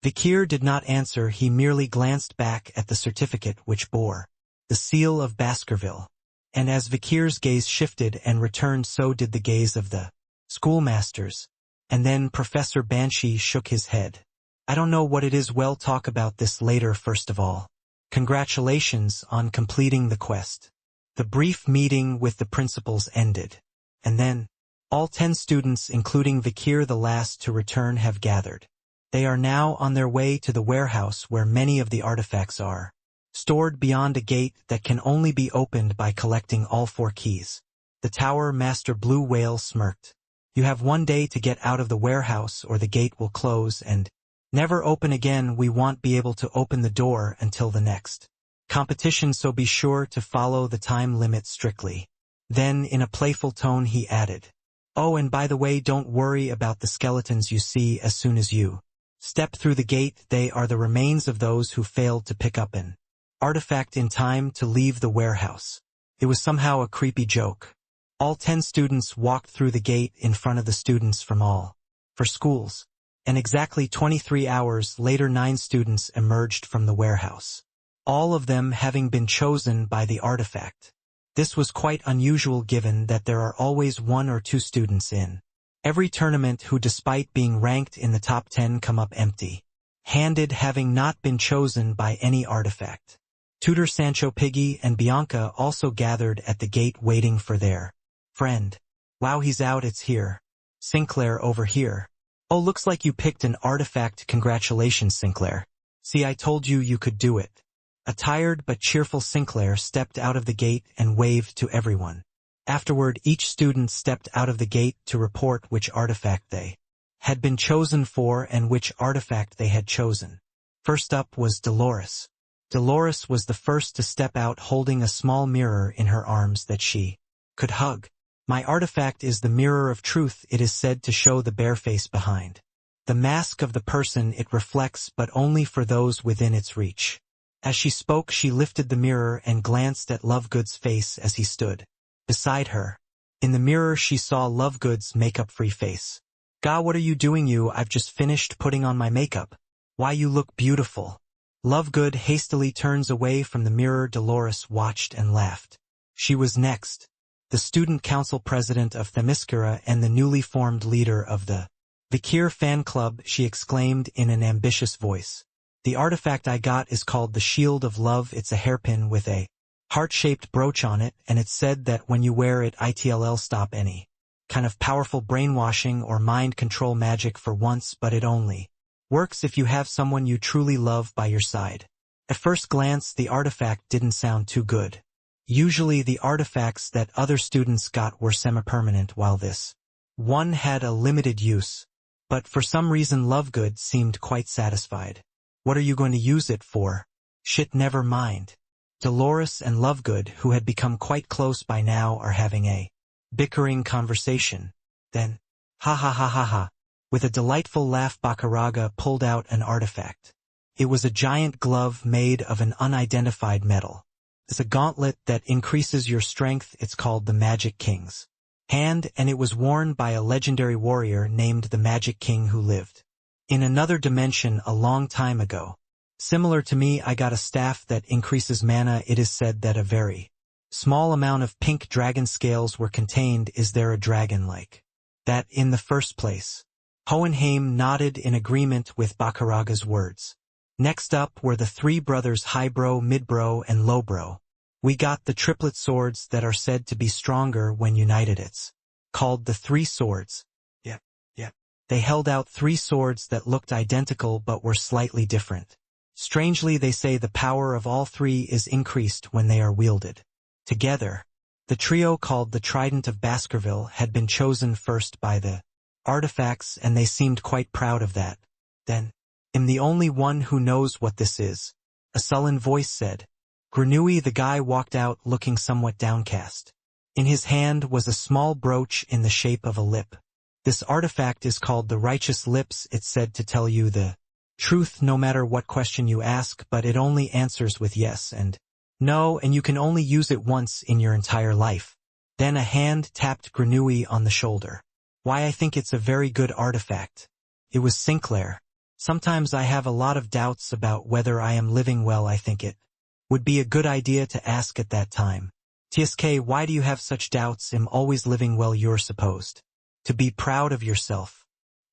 Vikir did not answer. He merely glanced back at the certificate which bore the seal of Baskerville. And as Vikir's gaze shifted and returned, so did the gaze of the schoolmasters. And then Professor Banshee shook his head. I don't know what it is. We'll talk about this later. First of all, congratulations on completing the quest. The brief meeting with the principals ended. And then, all 10 students, including Vikir the last to return, have gathered. They are now on their way to the warehouse where many of the artifacts are stored beyond a gate that can only be opened by collecting all 4 keys. The Tower Master Blue Whale smirked. You have 1 day to get out of the warehouse or the gate will close and never open again. We won't be able to open the door until the next competition, so be sure to follow the time limit strictly. Then, in a playful tone, he added, oh, and by the way, don't worry about the skeletons you see as soon as you step through the gate. They are the remains of those who failed to pick up an artifact in time to leave the warehouse. It was somehow a creepy joke. All 10 students walked through the gate in front of the students from all 4 schools. And exactly 23 hours later, 9 students emerged from the warehouse. All of them having been chosen by the artifact. This was quite unusual given that there are always 1 or 2 students in every tournament who, despite being ranked in the top 10, come up empty-handed, having not been chosen by any artifact. Tutor Sancho Piggy and Bianca also gathered at the gate waiting for their friend. Wow, he's out. It's here. Sinclair over here. Oh, looks like you picked an artifact. Congratulations, Sinclair. See, I told you you could do it. A tired but cheerful Sinclair stepped out of the gate and waved to everyone. Afterward, each student stepped out of the gate to report which artifact they had been chosen for and which artifact they had chosen. First up was Dolores. Dolores was the first to step out, holding a small mirror in her arms that she could hug. My artifact is the mirror of truth. It is said to show the bare face behind the mask of the person it reflects, but only for those within its reach. As she spoke, she lifted the mirror and glanced at Lovegood's face as he stood beside her. In the mirror, she saw Lovegood's makeup-free face. "God, what are you doing? I've just finished putting on my makeup. Why, you look beautiful." Lovegood hastily turns away from the mirror. Dolores watched and laughed. She was next. The student council president of Themyscira and the newly formed leader of the Vikir fan club, she exclaimed in an ambitious voice. "The artifact I got is called the Shield of Love. It's a hairpin with a heart-shaped brooch on it, and it's said that when you wear it, it'll stop any kind of powerful brainwashing or mind control magic for once, but it only works if you have someone you truly love by your side." At first glance, the artifact didn't sound too good. Usually the artifacts that other students got were semi-permanent, while this one had a limited use. But for some reason Lovegood seemed quite satisfied. "What are you going to use it for?" Shit, never mind. Dolores and Lovegood, who had become quite close by now, are having a bickering conversation. Then, ha ha ha ha ha. With a delightful laugh, Bacaraga pulled out an artifact. It was a giant glove made of an unidentified metal. It's a gauntlet that increases your strength. It's called the Magic King's hand, and it was worn by a legendary warrior named the Magic King who lived in another dimension a long time ago. Similar to me, I got a staff that increases mana. It is said that a very small amount of pink dragon scales were contained. Is there a dragon like that in the first place? Hohenheim nodded in agreement with Bacaraga's words. Next up were the three brothers Highbrow, Midbrow, and Lowbrow. We got the triplet swords that are said to be stronger when united. It's called the Three Swords. Yep. They held out three swords that looked identical but were slightly different. Strangely, they say the power of all three is increased when they are wielded together. The trio, called the Trident of Baskerville, had been chosen first by the artifacts, and they seemed quite proud of that. Then, I'm the only one who knows what this is, a sullen voice said. Grenouille, the guy, walked out looking somewhat downcast. In his hand was a small brooch in the shape of a lip. This artifact is called the Righteous Lips. It's said to tell you the truth no matter what question you ask, but it only answers with yes and no, and you can only use it once in your entire life. Then a hand tapped Grenouille on the shoulder. Why, I think it's a very good artifact. It was Sinclair. Sometimes I have a lot of doubts about whether I am living well. I think it would be a good idea to ask at that time. TSK, why do you have such doubts? I'm always living well. You're supposed to be proud of yourself.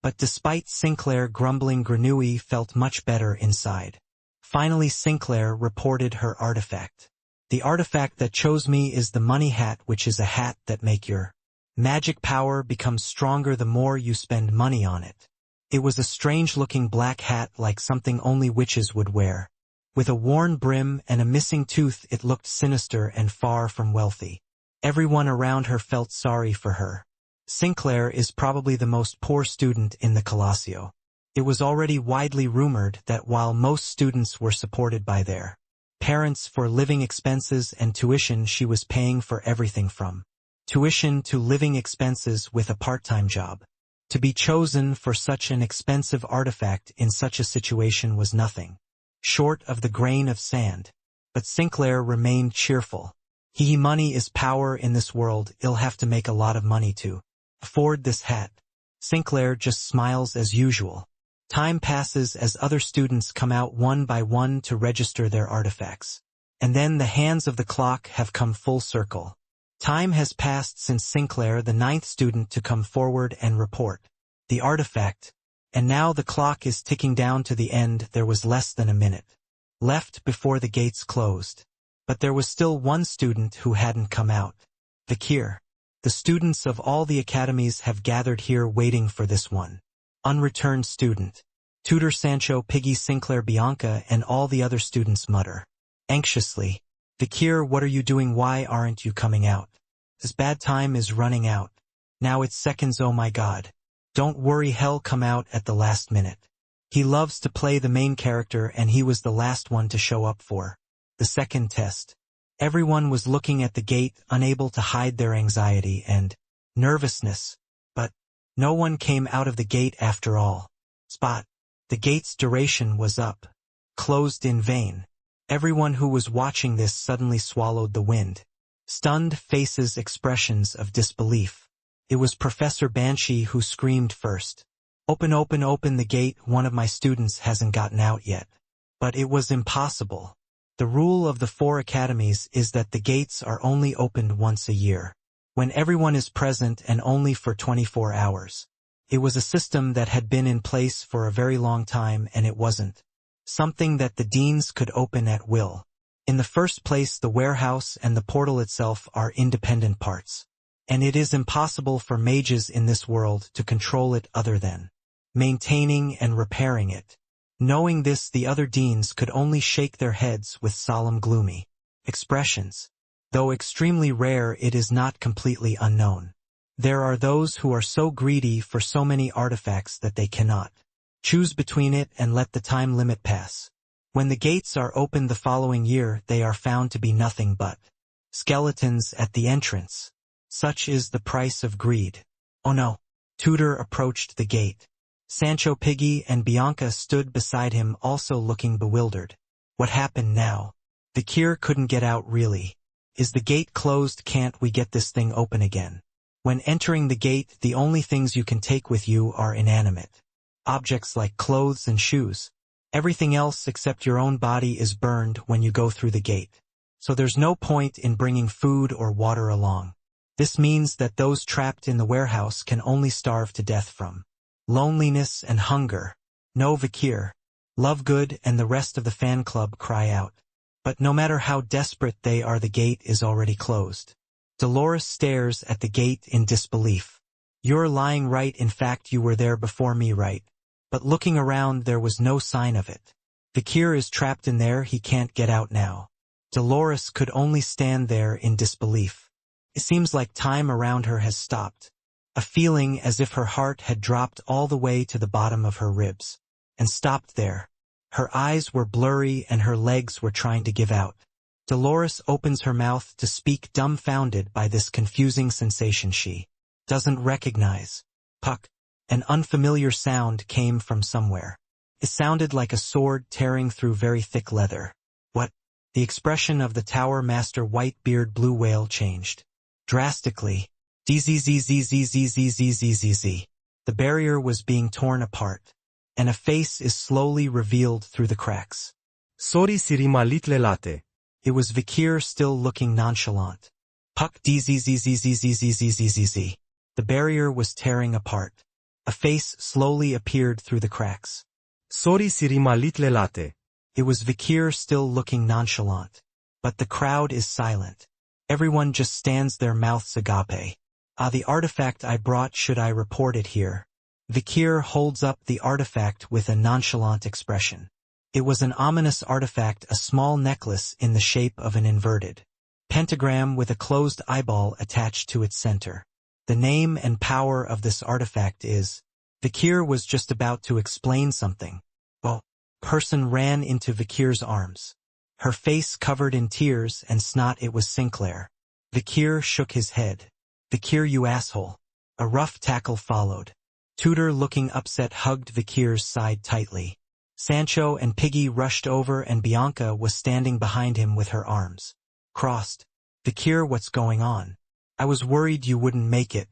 But despite Sinclair grumbling, Grenouille felt much better inside. Finally, Sinclair reported her artifact. The artifact that chose me is the Money Hat, which is a hat that make your magic power becomes stronger the more you spend money on it. It was a strange-looking black hat like something only witches would wear. With a worn brim and a missing tooth, it looked sinister and far from wealthy. Everyone around her felt sorry for her. Sinclair is probably the most poor student in the Colosio. It was already widely rumored that while most students were supported by their parents for living expenses and tuition, she was paying for everything from tuition to living expenses with a part-time job. To be chosen for such an expensive artifact in such a situation was nothing short of the grain of sand. But Sinclair remained cheerful. Money is power in this world. I'll have to make a lot of money to afford this hat. Sinclair just smiles as usual. Time passes as other students come out one by one to register their artifacts. And then the hands of the clock have come full circle. Time has passed since Sinclair, the 9th student, to come forward and report the artifact, and now the clock is ticking down to the end. There was less than a minute left before the gates closed. But there was still one student who hadn't come out. Vikir. The students of all the academies have gathered here waiting for this one unreturned student. Tutor Sancho, Piggy, Sinclair, Bianca, and all the other students mutter anxiously, Vikir, what are you doing? Why aren't you coming out? This bad time is running out. Now it's seconds, oh my god. Don't worry, he'll come out at the last minute. He loves to play the main character, and he was the last one to show up for the second test. Everyone was looking at the gate, unable to hide their anxiety and nervousness. But no one came out of the gate after all. Spot. The gate's duration was up. Closed in vain. Everyone who was watching this suddenly swallowed the wind. Stunned faces, expressions of disbelief. It was Professor Banshee who screamed first. Open, open, open the gate. One of my students hasn't gotten out yet. But it was impossible. The rule of the 4 academies is that the gates are only opened once a year, when everyone is present, and only for 24 hours. It was a system that had been in place for a very long time, and it wasn't something that the deans could open at will. In the first place, the warehouse and the portal itself are independent parts, and it is impossible for mages in this world to control it other than maintaining and repairing it. Knowing this, the other deans could only shake their heads with solemn, gloomy expressions. Though extremely rare, it is not completely unknown. There are those who are so greedy for so many artifacts that they cannot choose between it and let the time limit pass. When the gates are opened the following year, they are found to be nothing but skeletons at the entrance. Such is the price of greed. Oh no. Tutor approached the gate. Sancho, Piggy, and Bianca stood beside him, also looking bewildered. What happened now? Vikir couldn't get out really. Is the gate closed? Can't we get this thing open again? When entering the gate, the only things you can take with you are inanimate objects like clothes and shoes. Everything else except your own body is burned when you go through the gate. So there's no point in bringing food or water along. This means that those trapped in the warehouse can only starve to death from loneliness and hunger. No, Vikir. Lovegood and the rest of the fan club cry out. But no matter how desperate they are, the gate is already closed. Dolores stares at the gate in disbelief. You're lying, right? In fact, you were there before me, right? But looking around, there was no sign of it. Vikir is trapped in there, he can't get out now. Dolores could only stand there in disbelief. It seems like time around her has stopped. A feeling as if her heart had dropped all the way to the bottom of her ribs. And stopped there. Her eyes were blurry and her legs were trying to give out. Dolores opens her mouth to speak, dumbfounded by this confusing sensation she doesn't recognize. Puck. An unfamiliar sound came from somewhere. It sounded like a sword tearing through very thick leather. What? The expression of the Tower Master Whitebeard Blue Whale changed drastically. DZZZZZZZZZZ. The barrier was being torn apart, and a face is slowly revealed through the cracks. Sorry, Sirimalite. It was Vikir, still looking nonchalant. Puck. DZZZZZZZZZ. The barrier was tearing apart. A face slowly appeared through the cracks. Sorry, Sirimalite. It was Vikir, still looking nonchalant. But the crowd is silent. Everyone just stands there, mouths agape. Ah, the artifact I brought, should I report it here? Vikir holds up the artifact with a nonchalant expression. It was an ominous artifact, a small necklace in the shape of an inverted pentagram with a closed eyeball attached to its center. The name and power of this artifact is... Vikir was just about to explain something. Well, person ran into Vikir's arms. Her face covered in tears and snot. It was Sinclair. Vikir shook his head. Vikir, you asshole. A rough tackle followed. Tutor, looking upset, hugged Vikir's side tightly. Sancho and Piggy rushed over and Bianca was standing behind him with her arms crossed. Vikir, what's going on? I was worried you wouldn't make it.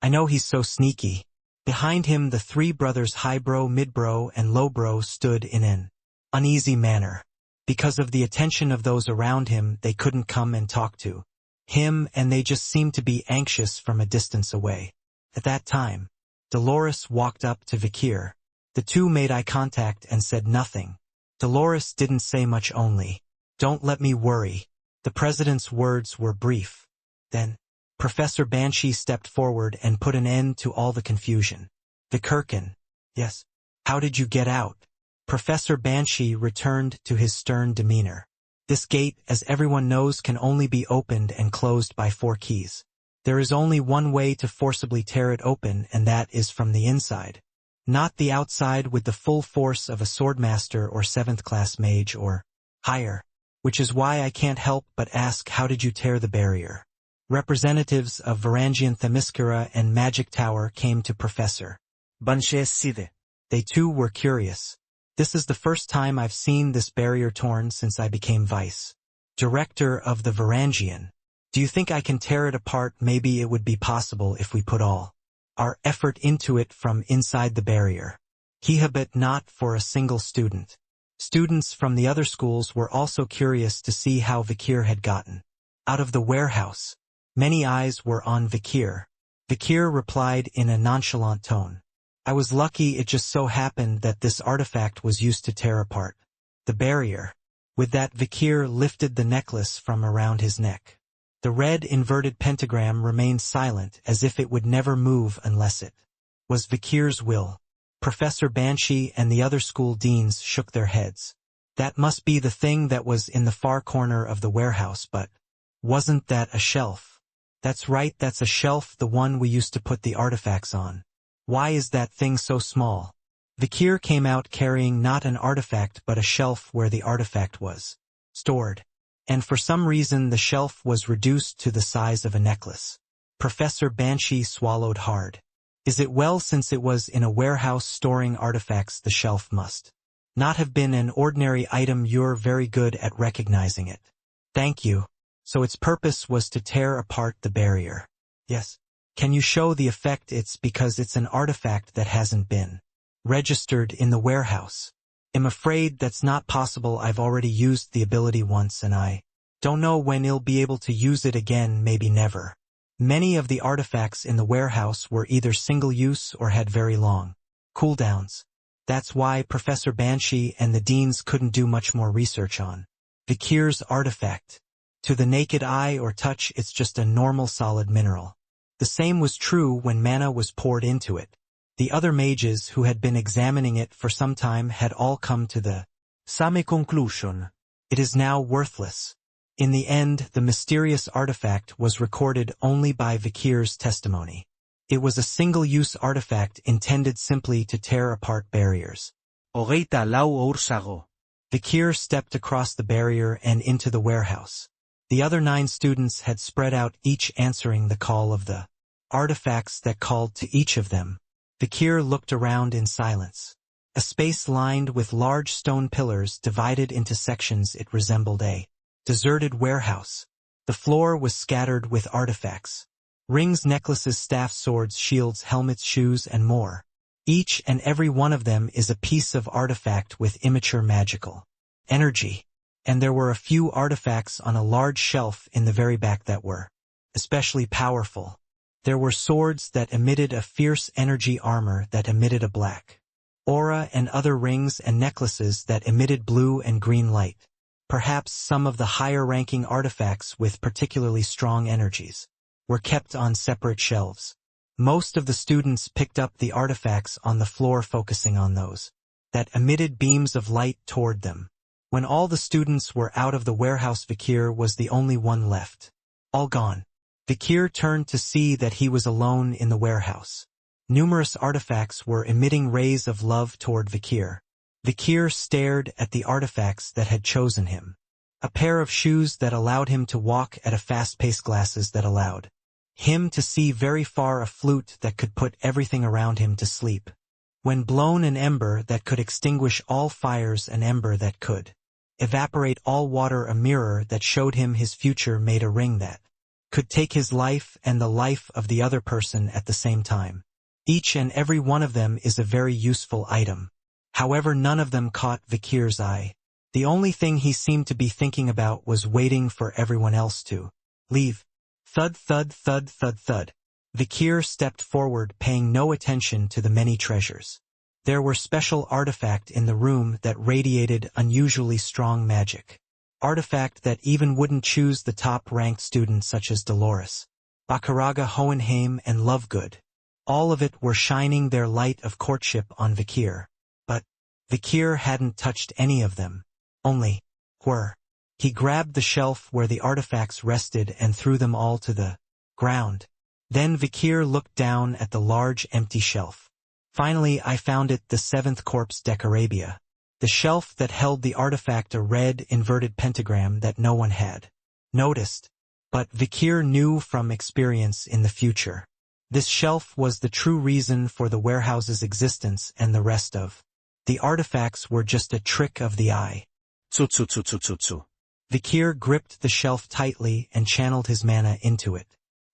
I know he's so sneaky. Behind him the three brothers Highbrow, Midbrow, and Lowbrow stood in an uneasy manner. Because of the attention of those around him, they couldn't come and talk to him, and they just seemed to be anxious from a distance away. At that time, Dolores walked up to Vikir. The two made eye contact and said nothing. Dolores didn't say much, only, "Don't let me worry." The president's words were brief. Then, Professor Banshee stepped forward and put an end to all the confusion. Vikirkin. Yes. How did you get out? Professor Banshee returned to his stern demeanor. This gate, as everyone knows, can only be opened and closed by 4 keys. There is only one way to forcibly tear it open, and that is from the inside. Not the outside with the full force of a swordmaster or 7th class mage or higher. Which is why I can't help but ask, how did you tear the barrier? Representatives of Varangian Themyscira and Magic Tower came to Professor Banshee. They too were curious. This is the first time I've seen this barrier torn since I became vice director of the Varangian. Do you think I can tear it apart? Maybe it would be possible if we put all our effort into it from inside the barrier. But not for a single student. Students from the other schools were also curious to see how Vikir had gotten out of the warehouse. Many eyes were on Vikir. Vikir replied in a nonchalant tone. I was lucky, it just so happened that this artifact was used to tear apart the barrier. With that, Vikir lifted the necklace from around his neck. The red inverted pentagram remained silent, as if it would never move unless it was Vikir's will. Professor Banshee and the other school deans shook their heads. That must be the thing that was in the far corner of the warehouse, but wasn't that a shelf? That's right, that's a shelf, the one we used to put the artifacts on. Why is that thing so small? Vikir came out carrying not an artifact but a shelf where the artifact was stored. And for some reason the shelf was reduced to the size of a necklace. Professor Banshee swallowed hard. Is it well, since it was in a warehouse storing artifacts, the shelf must not have been an ordinary item. You're very good at recognizing it. Thank you. So its purpose was to tear apart the barrier. Yes. Can you show the effect? It's because it's an artifact that hasn't been registered in the warehouse. I'm afraid that's not possible. I've already used the ability once and I don't know when I'll be able to use it again, maybe never. Many of the artifacts in the warehouse were either single-use or had very long cooldowns. That's why Professor Banshee and the deans couldn't do much more research on Vikir's artifact. To the naked eye or touch, it's just a normal solid mineral. The same was true when mana was poured into it. The other mages who had been examining it for some time had all come to the same conclusion. It is now worthless. In the end, the mysterious artifact was recorded only by Vikir's testimony. It was a single-use artifact intended simply to tear apart barriers. Hogeita lau oursago. Vikir stepped across the barrier and into the warehouse. The other 9 students had spread out, each answering the call of the artifacts that called to each of them. Vikir looked around in silence. A space lined with large stone pillars divided into sections. It resembled a deserted warehouse. The floor was scattered with artifacts. Rings, necklaces, staffs, swords, shields, helmets, shoes, and more. Each and every one of them is a piece of artifact with immature magical energy. And there were a few artifacts on a large shelf in the very back that were especially powerful. There were swords that emitted a fierce energy, armor that emitted a black aura, and other rings and necklaces that emitted blue and green light. Perhaps some of the higher-ranking artifacts with particularly strong energies were kept on separate shelves. Most of the students picked up the artifacts on the floor, focusing on those that emitted beams of light toward them. When all the students were out of the warehouse, Vikir was the only one left. All gone. Vikir turned to see that he was alone in the warehouse. Numerous artifacts were emitting rays of love toward Vikir. Vikir stared at the artifacts that had chosen him. A pair of shoes that allowed him to walk at a fast pace, glasses that allowed him to see very far, a flute that could put everything around him to sleep. When blown, an ember that could extinguish all fires, an ember that could evaporate all water, a mirror that showed him his future, made a ring that could take his life and the life of the other person at the same time. Each and every one of them is a very useful item. However, none of them caught Vikir's eye. The only thing he seemed to be thinking about was waiting for everyone else to leave. Thud, thud, thud, thud, thud. Vikir stepped forward, paying no attention to the many treasures. There were special artifact in the room that radiated unusually strong magic. Artifact that even wouldn't choose the top-ranked students such as Dolores, Bakaraga, Hohenheim, and Lovegood. All of it were shining their light of courtship on Vikir. But Vikir hadn't touched any of them. Only were. He grabbed the shelf where the artifacts rested and threw them all to the ground. Then Vikir looked down at the large empty shelf. Finally, I found it, the 7th corpse Decorabia. The shelf that held the artifact, a red inverted pentagram that no one had noticed. But Vikir knew from experience in the future. This shelf was the true reason for the warehouse's existence, and the rest of the artifacts were just a trick of the eye. Tsu. Vikir gripped the shelf tightly and channeled his mana into it.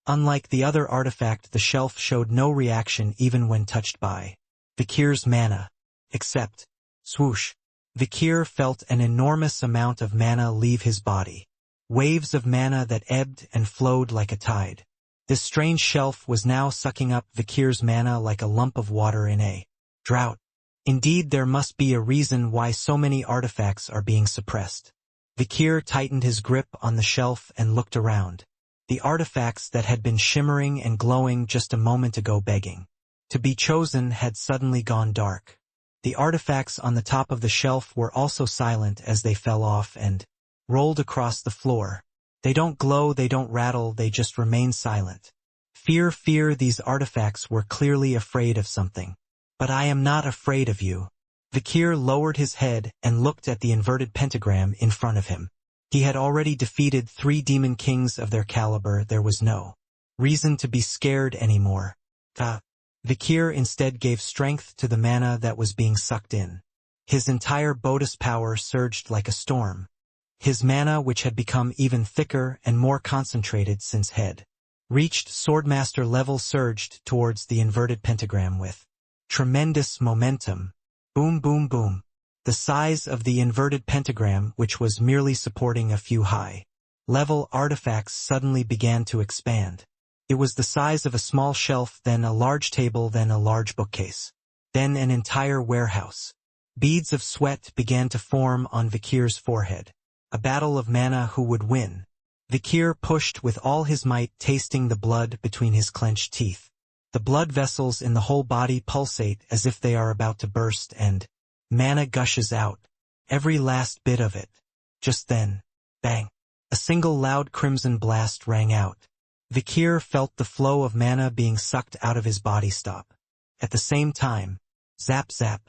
Unlike the other artifact, the shelf showed no reaction even when touched by Vikir's mana. Except, swoosh. Vikir felt an enormous amount of mana leave his body. Waves of mana that ebbed and flowed like a tide. This strange shelf was now sucking up Vikir's mana like a lump of water in a drought. Indeed, there must be a reason why so many artifacts are being suppressed. Vikir tightened his grip on the shelf and looked around. The artifacts that had been shimmering and glowing just a moment ago, begging to be chosen, had suddenly gone dark. The artifacts on the top of the shelf were also silent as they fell off and rolled across the floor. They don't glow, they don't rattle, they just remain silent. Fear, these artifacts were clearly afraid of something. But I am not afraid of you. Vikir lowered his head and looked at the inverted pentagram in front of him. He had already defeated 3 demon kings of their caliber. There was no reason to be scared anymore. Vikir instead gave strength to the mana that was being sucked in. His entire Bodhis power surged like a storm. His mana, which had become even thicker and more concentrated since had reached Swordmaster level, surged towards the inverted pentagram with tremendous momentum. Boom, boom, boom. The size of the inverted pentagram, which was merely supporting a few high-level artifacts, suddenly began to expand. It was the size of a small shelf, then a large table, then a large bookcase, then an entire warehouse. Beads of sweat began to form on Vikir's forehead. A battle of mana, who would win? Vikir pushed with all his might, tasting the blood between his clenched teeth. The blood vessels in the whole body pulsate as if they are about to burst, and mana gushes out. Every last bit of it. Just then, bang! A single loud crimson blast rang out. Vikir felt the flow of mana being sucked out of his body stop. At the same time, zap zap,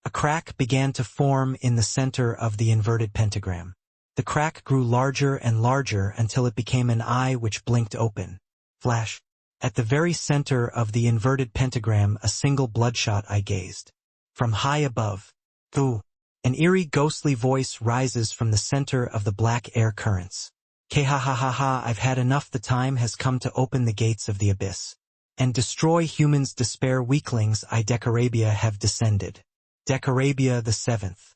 a crack began to form in the center of the inverted pentagram. The crack grew larger and larger until it became an eye which blinked open. Flash! At the very center of the inverted pentagram, a single bloodshot eye gazed. From high above, "Ooh!" An eerie ghostly voice rises from the center of the black air currents. "K-ha-ha-ha-ha, I've had enough. The time has come to open the gates of the abyss and destroy humans. Despair weaklings. I, Decarabia, have descended." Decarabia the 7th.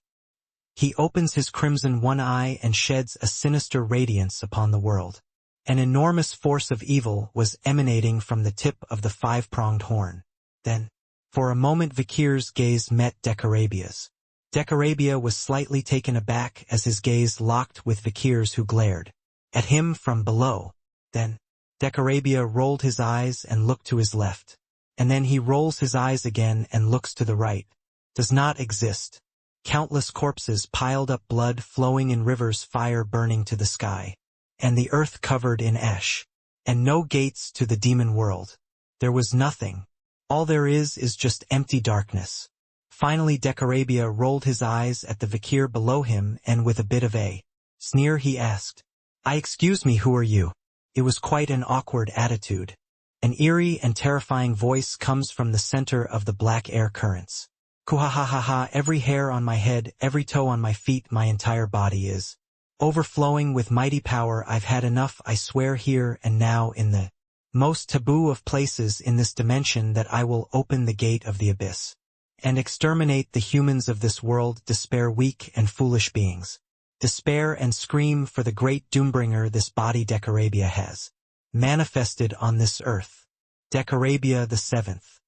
He opens his crimson one eye and sheds a sinister radiance upon the world. An enormous force of evil was emanating from the tip of the 5-pronged horn. Then, for a moment, Vikir's gaze met Decarabia's. Decarabia was slightly taken aback as his gaze locked with Vikir's, who glared at him from below. Then, Decarabia rolled his eyes and looked to his left. And then he rolls his eyes again and looks to the right. Does not exist. Countless corpses piled up, blood flowing in rivers, fire burning to the sky, and the earth covered in ash. And no gates to the demon world. There was nothing. All there is just empty darkness. Finally, Decarabia rolled his eyes at the Vikir below him, and with a bit of a sneer he asked, Excuse me, who are you?" It was quite an awkward attitude. An eerie and terrifying voice comes from the center of the black air currents. "Kuhahahaha, every hair on my head, every toe on my feet, my entire body is overflowing with mighty power. I've had enough. I swear here and now, in the most taboo of places in this dimension, that I will open the gate of the abyss and exterminate the humans of this world. Despair, weak and foolish beings. Despair and scream for the great doombringer this body Decarabia has manifested on this earth." Decarabia the 7th.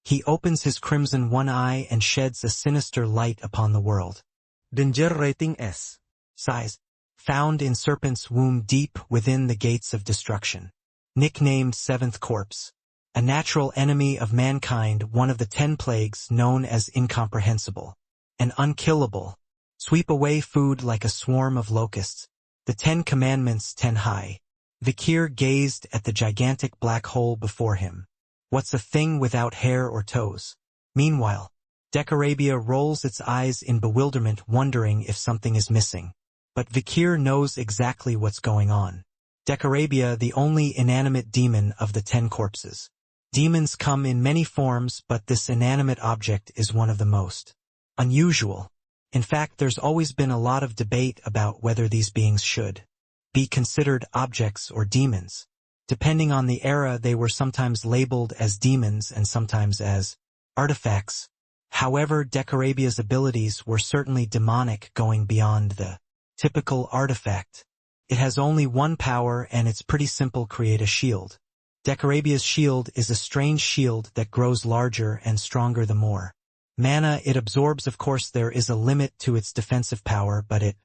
He opens his crimson one eye and sheds a sinister light upon the world. Danger rating S. Size. Found in serpent's womb, deep within the gates of destruction. Nicknamed 7th Corpse. A natural enemy of mankind, one of the 10 plagues, known as incomprehensible and unkillable. Sweep away food like a swarm of locusts. The 10 Commandments 10 high. Vikir gazed at the gigantic black hole before him. What's a thing without hair or toes? Meanwhile, Decarabia rolls its eyes in bewilderment, wondering if something is missing. But Vikir knows exactly what's going on. Decarabia, the only inanimate demon of the 10 corpses. Demons come in many forms, but this inanimate object is one of the most unusual. In fact, there's always been a lot of debate about whether these beings should be considered objects or demons. Depending on the era, they were sometimes labeled as demons and sometimes as artifacts. However, Decarabia's abilities were certainly demonic, going beyond the typical artifact. It has only one power, and it's pretty simple: create a shield. Decarabia's shield is a strange shield that grows larger and stronger the more mana it absorbs. Of course, there is a limit to its defensive power, but it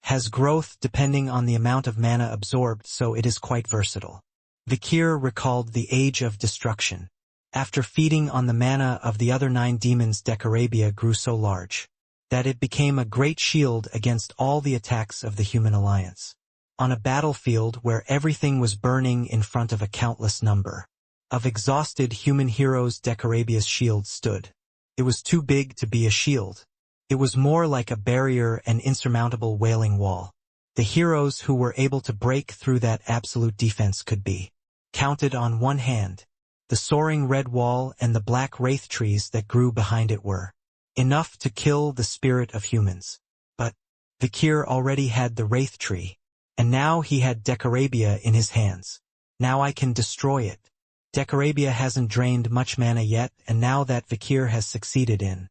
has growth depending on the amount of mana absorbed, so it is quite versatile. Vikir recalled the Age of Destruction. After feeding on the mana of the other 9 demons, Decarabia grew so large that it became a great shield against all the attacks of the human alliance. On a battlefield where everything was burning in front of a countless number of exhausted human heroes, Decarabia's shield stood It was too big to be a shield. It was more like a barrier, an insurmountable wailing wall. The heroes who were able to break through that absolute defense could be counted on one hand. The soaring red wall and the black wraith trees that grew behind it were enough to kill the spirit of humans. But Vikir already had the wraith tree, and now he had Decorabia in his hands. Now I can destroy it. Decorabia hasn't drained much mana yet, and now that Vikir has succeeded in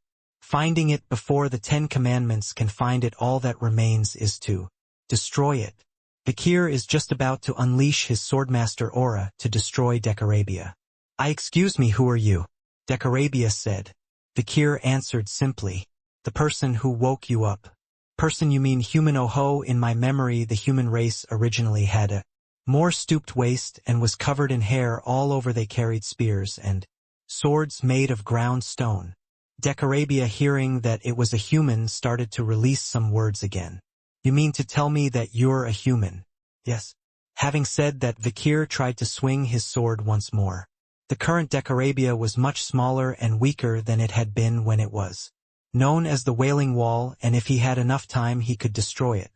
finding it before the 10 Commandments can find it, all that remains is to destroy it. Vikir is just about to unleash his Swordmaster aura to destroy Decorabia. Excuse me, who are you? Decorabia said. Vikir answered simply, the person who woke you up. Person, you mean human? Oh, in my memory the human race originally had a more stooped waist and was covered in hair all over. They carried spears and swords made of ground stone. Decorabia, hearing that it was a human, started to release some words again. You mean to tell me that you're a human? Yes. Having said that, Vikir tried to swing his sword once more. The current Decorabia was much smaller and weaker than it had been when it was known as the Wailing Wall, and if he had enough time he could destroy it.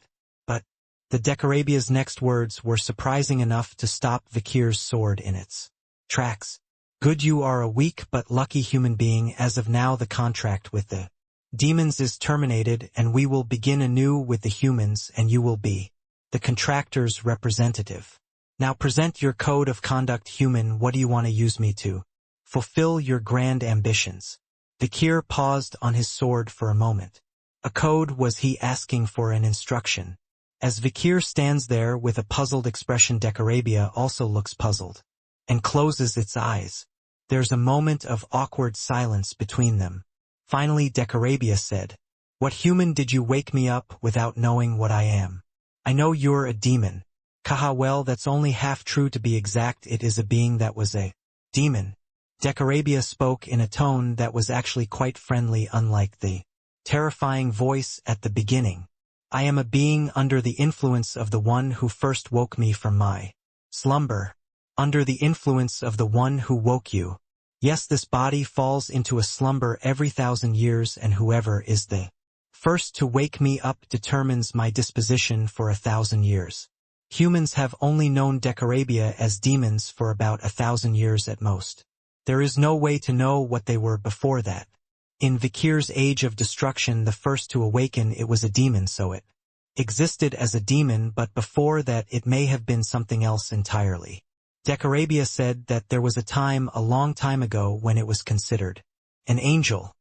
But the Decorabia's next words were surprising enough to stop Vikir's sword in its tracks. Good, you are a weak but lucky human being. As of now the contract with the demons is terminated, and we will begin anew with the humans, and you will be the contractor's representative. Now present your code of conduct, human. What do you want to use me to fulfill your grand ambitions? Vikir paused on his sword for a moment. A code? Was he asking for an instruction? As Vikir stands there with a puzzled expression, Decorabia also looks puzzled and closes its eyes. There's a moment of awkward silence between them. Finally Decorabia said, what human did you wake me up without knowing what I am? I know you're a demon. Kaha, well, that's only half true. To be exact, it is a being that was a demon. Decorabia spoke in a tone that was actually quite friendly, unlike the terrifying voice at the beginning. I am a being under the influence of the one who first woke me from my slumber. Under the influence of the one who woke you. Yes, this body falls into a slumber every 1,000 years, and whoever is the first to wake me up determines my disposition for 1,000 years. Humans have only known Decorabia as demons for about 1,000 years at most. There is no way to know what they were before that. In Vikir's age of destruction, the first to awaken, it was a demon, so it existed as a demon, but before that it may have been something else entirely. Decorabia said that there was a time a long time ago when it was considered an angel.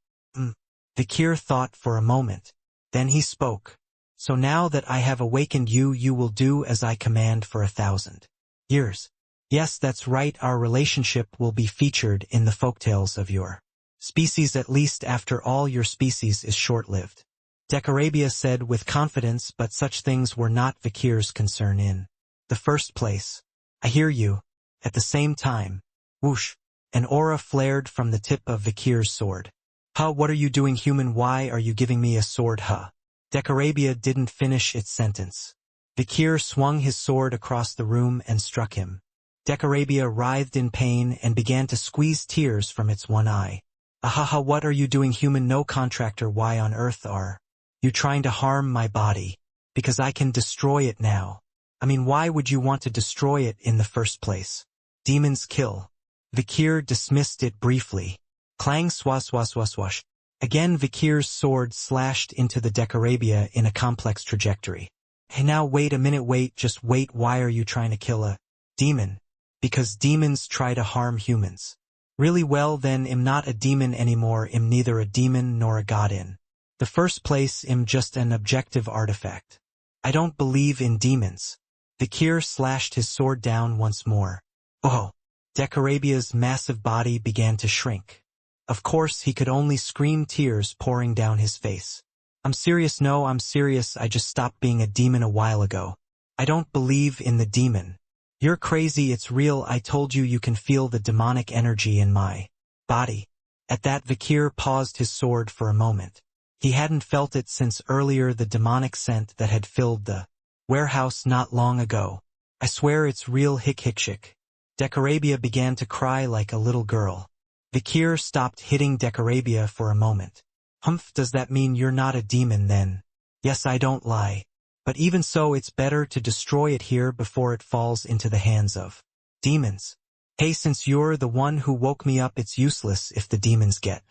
Vikir thought for a moment. Then he spoke. So now that I have awakened you, you will do as I command for 1,000 years. Yes, that's right, our relationship will be featured in the folktales of your species. At least after all, your species is short-lived. Decorabia said with confidence, but such things were not Vikir's concern in the first place. I hear you. At the same time, whoosh, an aura flared from the tip of Vikir's sword. Huh, what are you doing, human? Why are you giving me a sword, huh? Decorabia didn't finish its sentence. Vikir swung his sword across the room and struck him. Decorabia writhed in pain and began to squeeze tears from its one eye. Ahaha, what are you doing, human? No, contractor, why on earth are you trying to harm my body? Because I can destroy it now. I mean, why would you want to destroy it in the first place? Demons kill. Vikir dismissed it briefly. Clang, swash, swash, swash, swash. Again Vikir's sword slashed into the Decorabia in a complex trajectory. Hey, now wait a minute, wait, just wait. Why are you trying to kill a demon? Because demons try to harm humans. Really? Well then, I'm not a demon anymore. I'm neither a demon nor a god. In the first place, I'm just an objective artifact. I don't believe in demons. Vikir slashed his sword down once more. Oh! Decorabia's massive body began to shrink. Of course, he could only scream, tears pouring down his face. I'm serious. No, I'm serious. I just stopped being a demon a while ago. I don't believe in the demon. You're crazy. It's real. I told you, you can feel the demonic energy in my body. At that, Vikir paused his sword for a moment. He hadn't felt it since earlier, the demonic scent that had filled the warehouse not long ago. I swear it's real. Hick hick shick. Decorabia began to cry like a little girl. Vikir stopped hitting Decarabia for a moment. Humph, does that mean you're not a demon then? Yes, I don't lie. But even so, it's better to destroy it here before it falls into the hands of demons. Hey, since you're the one who woke me up, it's useless if the demons get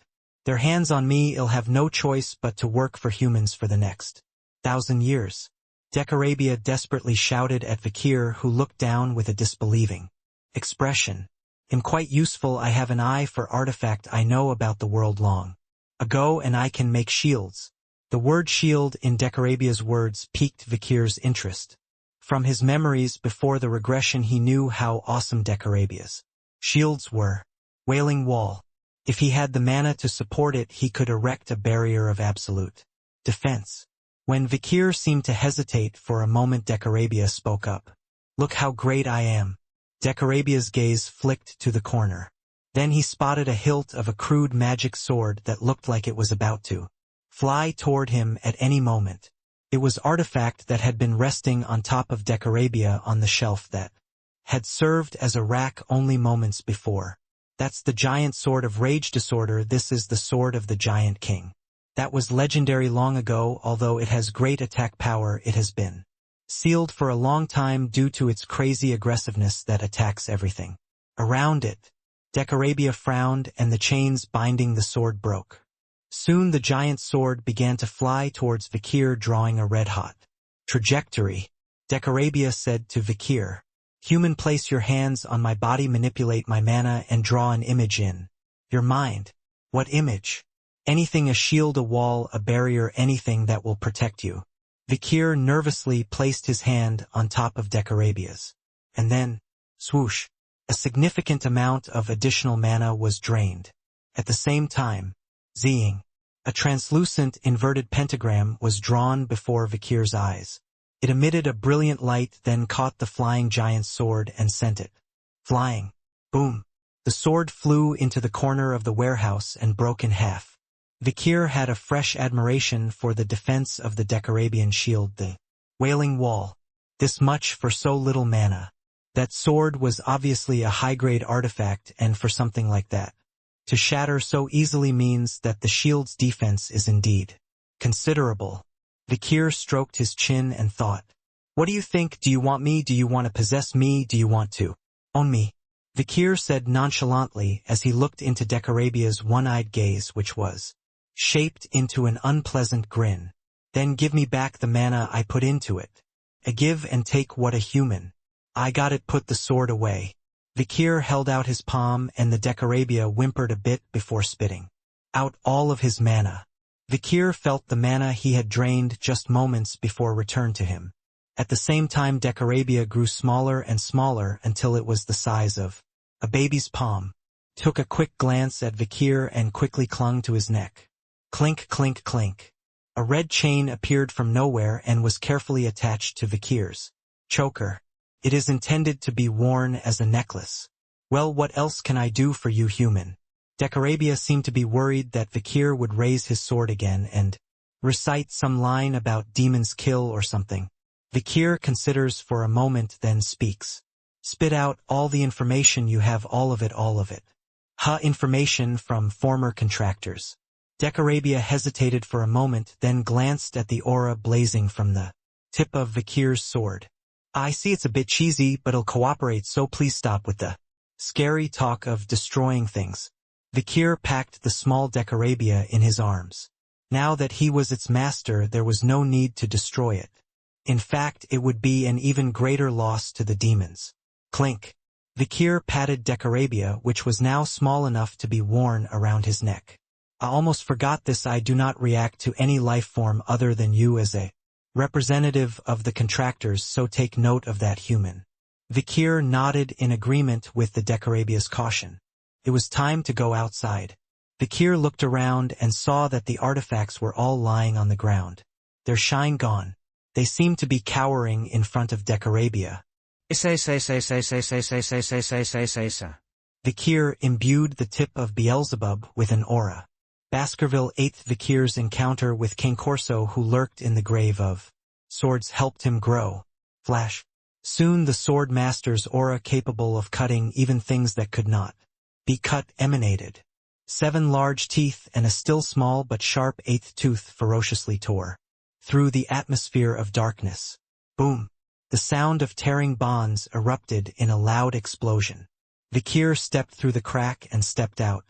their hands on me. I'll have no choice but to work for humans for the next 1,000 years. Decarabia desperately shouted at Vikir, who looked down with a disbelieving expression. I'm quite useful. I have an eye for artifact. I know about the world long ago, and I can make shields. The word shield in Decarabia's words piqued Vikir's interest. From his memories before the regression, he knew how awesome Decarabia's shields were. Wailing Wall. If he had the mana to support it, he could erect a barrier of absolute defense. When Vikir seemed to hesitate for a moment, Decarabia spoke up. Look how great I am. Decarabia's gaze flicked to the corner. Then he spotted a hilt of a crude magic sword that looked like it was about to fly toward him at any moment. It was artifact that had been resting on top of Decarabia on the shelf that had served as a rack only moments before. That's the giant sword of rage disorder. This is the sword of the giant king. That was legendary long ago. Although it has great attack power, it has been sealed for a long time due to its crazy aggressiveness that attacks everything around it. Decarabia frowned, and the chains binding the sword broke. Soon the giant sword began to fly towards Vikir, drawing a red-hot trajectory. Decarabia said to Vikir, Human, place your hands on my body, manipulate my mana, and draw an image in your mind. What image? Anything, a shield, a wall, a barrier, anything that will protect you. Vikir nervously placed his hand on top of Decarabia's. And then, swoosh, a significant amount of additional mana was drained. At the same time, Zing, a translucent inverted pentagram was drawn before Vikir's eyes. It emitted a brilliant light, then caught the flying giant's sword and sent it flying. Boom! The sword flew into the corner of the warehouse and broke in half. Vikir had a fresh admiration for the defense of the Decarabian shield, the Wailing Wall. This much for so little mana. That sword was obviously a high-grade artifact, and for something like that to shatter so easily means that the shield's defense is indeed considerable. Vikir stroked his chin and thought. What do you think? Do you want me? Do you want to possess me? Do you want to own me? Vikir said nonchalantly as he looked into Decarabia's one-eyed gaze, which was shaped into an unpleasant grin. Then give me back the mana I put into it. A give and take. What a human. I got it. Put the sword away. Vikir held out his palm, and the Decarabia whimpered a bit before spitting out all of his mana. Vikir felt the mana he had drained just moments before returned to him. At the same time, Decarabia grew smaller and smaller until it was the size of a baby's palm. Took a quick glance at Vikir and quickly clung to his neck. Clink, clink, clink. A red chain appeared from nowhere and was carefully attached to Vikir's choker. It is intended to be worn as a necklace. Well, what else can I do for you, human? Decarabia seemed to be worried that Vikir would raise his sword again and recite some line about demons kill or something. Vikir considers for a moment, then speaks. Spit out all the information you have, all of it, all of it. Information from former contractors. Decarabia hesitated for a moment, then glanced at the aura blazing from the tip of Vikir's sword. I see it's a bit cheesy, but I'll cooperate, so please stop with the scary talk of destroying things. Vikir packed the small Decarabia in his arms. Now that he was its master, there was no need to destroy it. In fact, it would be an even greater loss to the demons. Clink. Vikir patted Decarabia, which was now small enough to be worn around his neck. I almost forgot this. I do not react to any life form other than you as a representative of the contractors, so take note of that, human. Vikir nodded in agreement with the Decarabia's caution. It was time to go outside. Vikir looked around and saw that the artifacts were all lying on the ground. Their shine gone. They seemed to be cowering in front of Decarabia. Vikir imbued the tip of Beelzebub with an aura. Baskerville 8th. Vikir's encounter with King Corso, who lurked in the grave of swords, helped him grow. Flash. Soon the sword master's aura, capable of cutting even things that could not be cut, emanated. 7 large teeth and a still small but sharp 8th tooth ferociously tore through the atmosphere of darkness. Boom! The sound of tearing bonds erupted in a loud explosion. Vikir stepped through the crack and stepped out.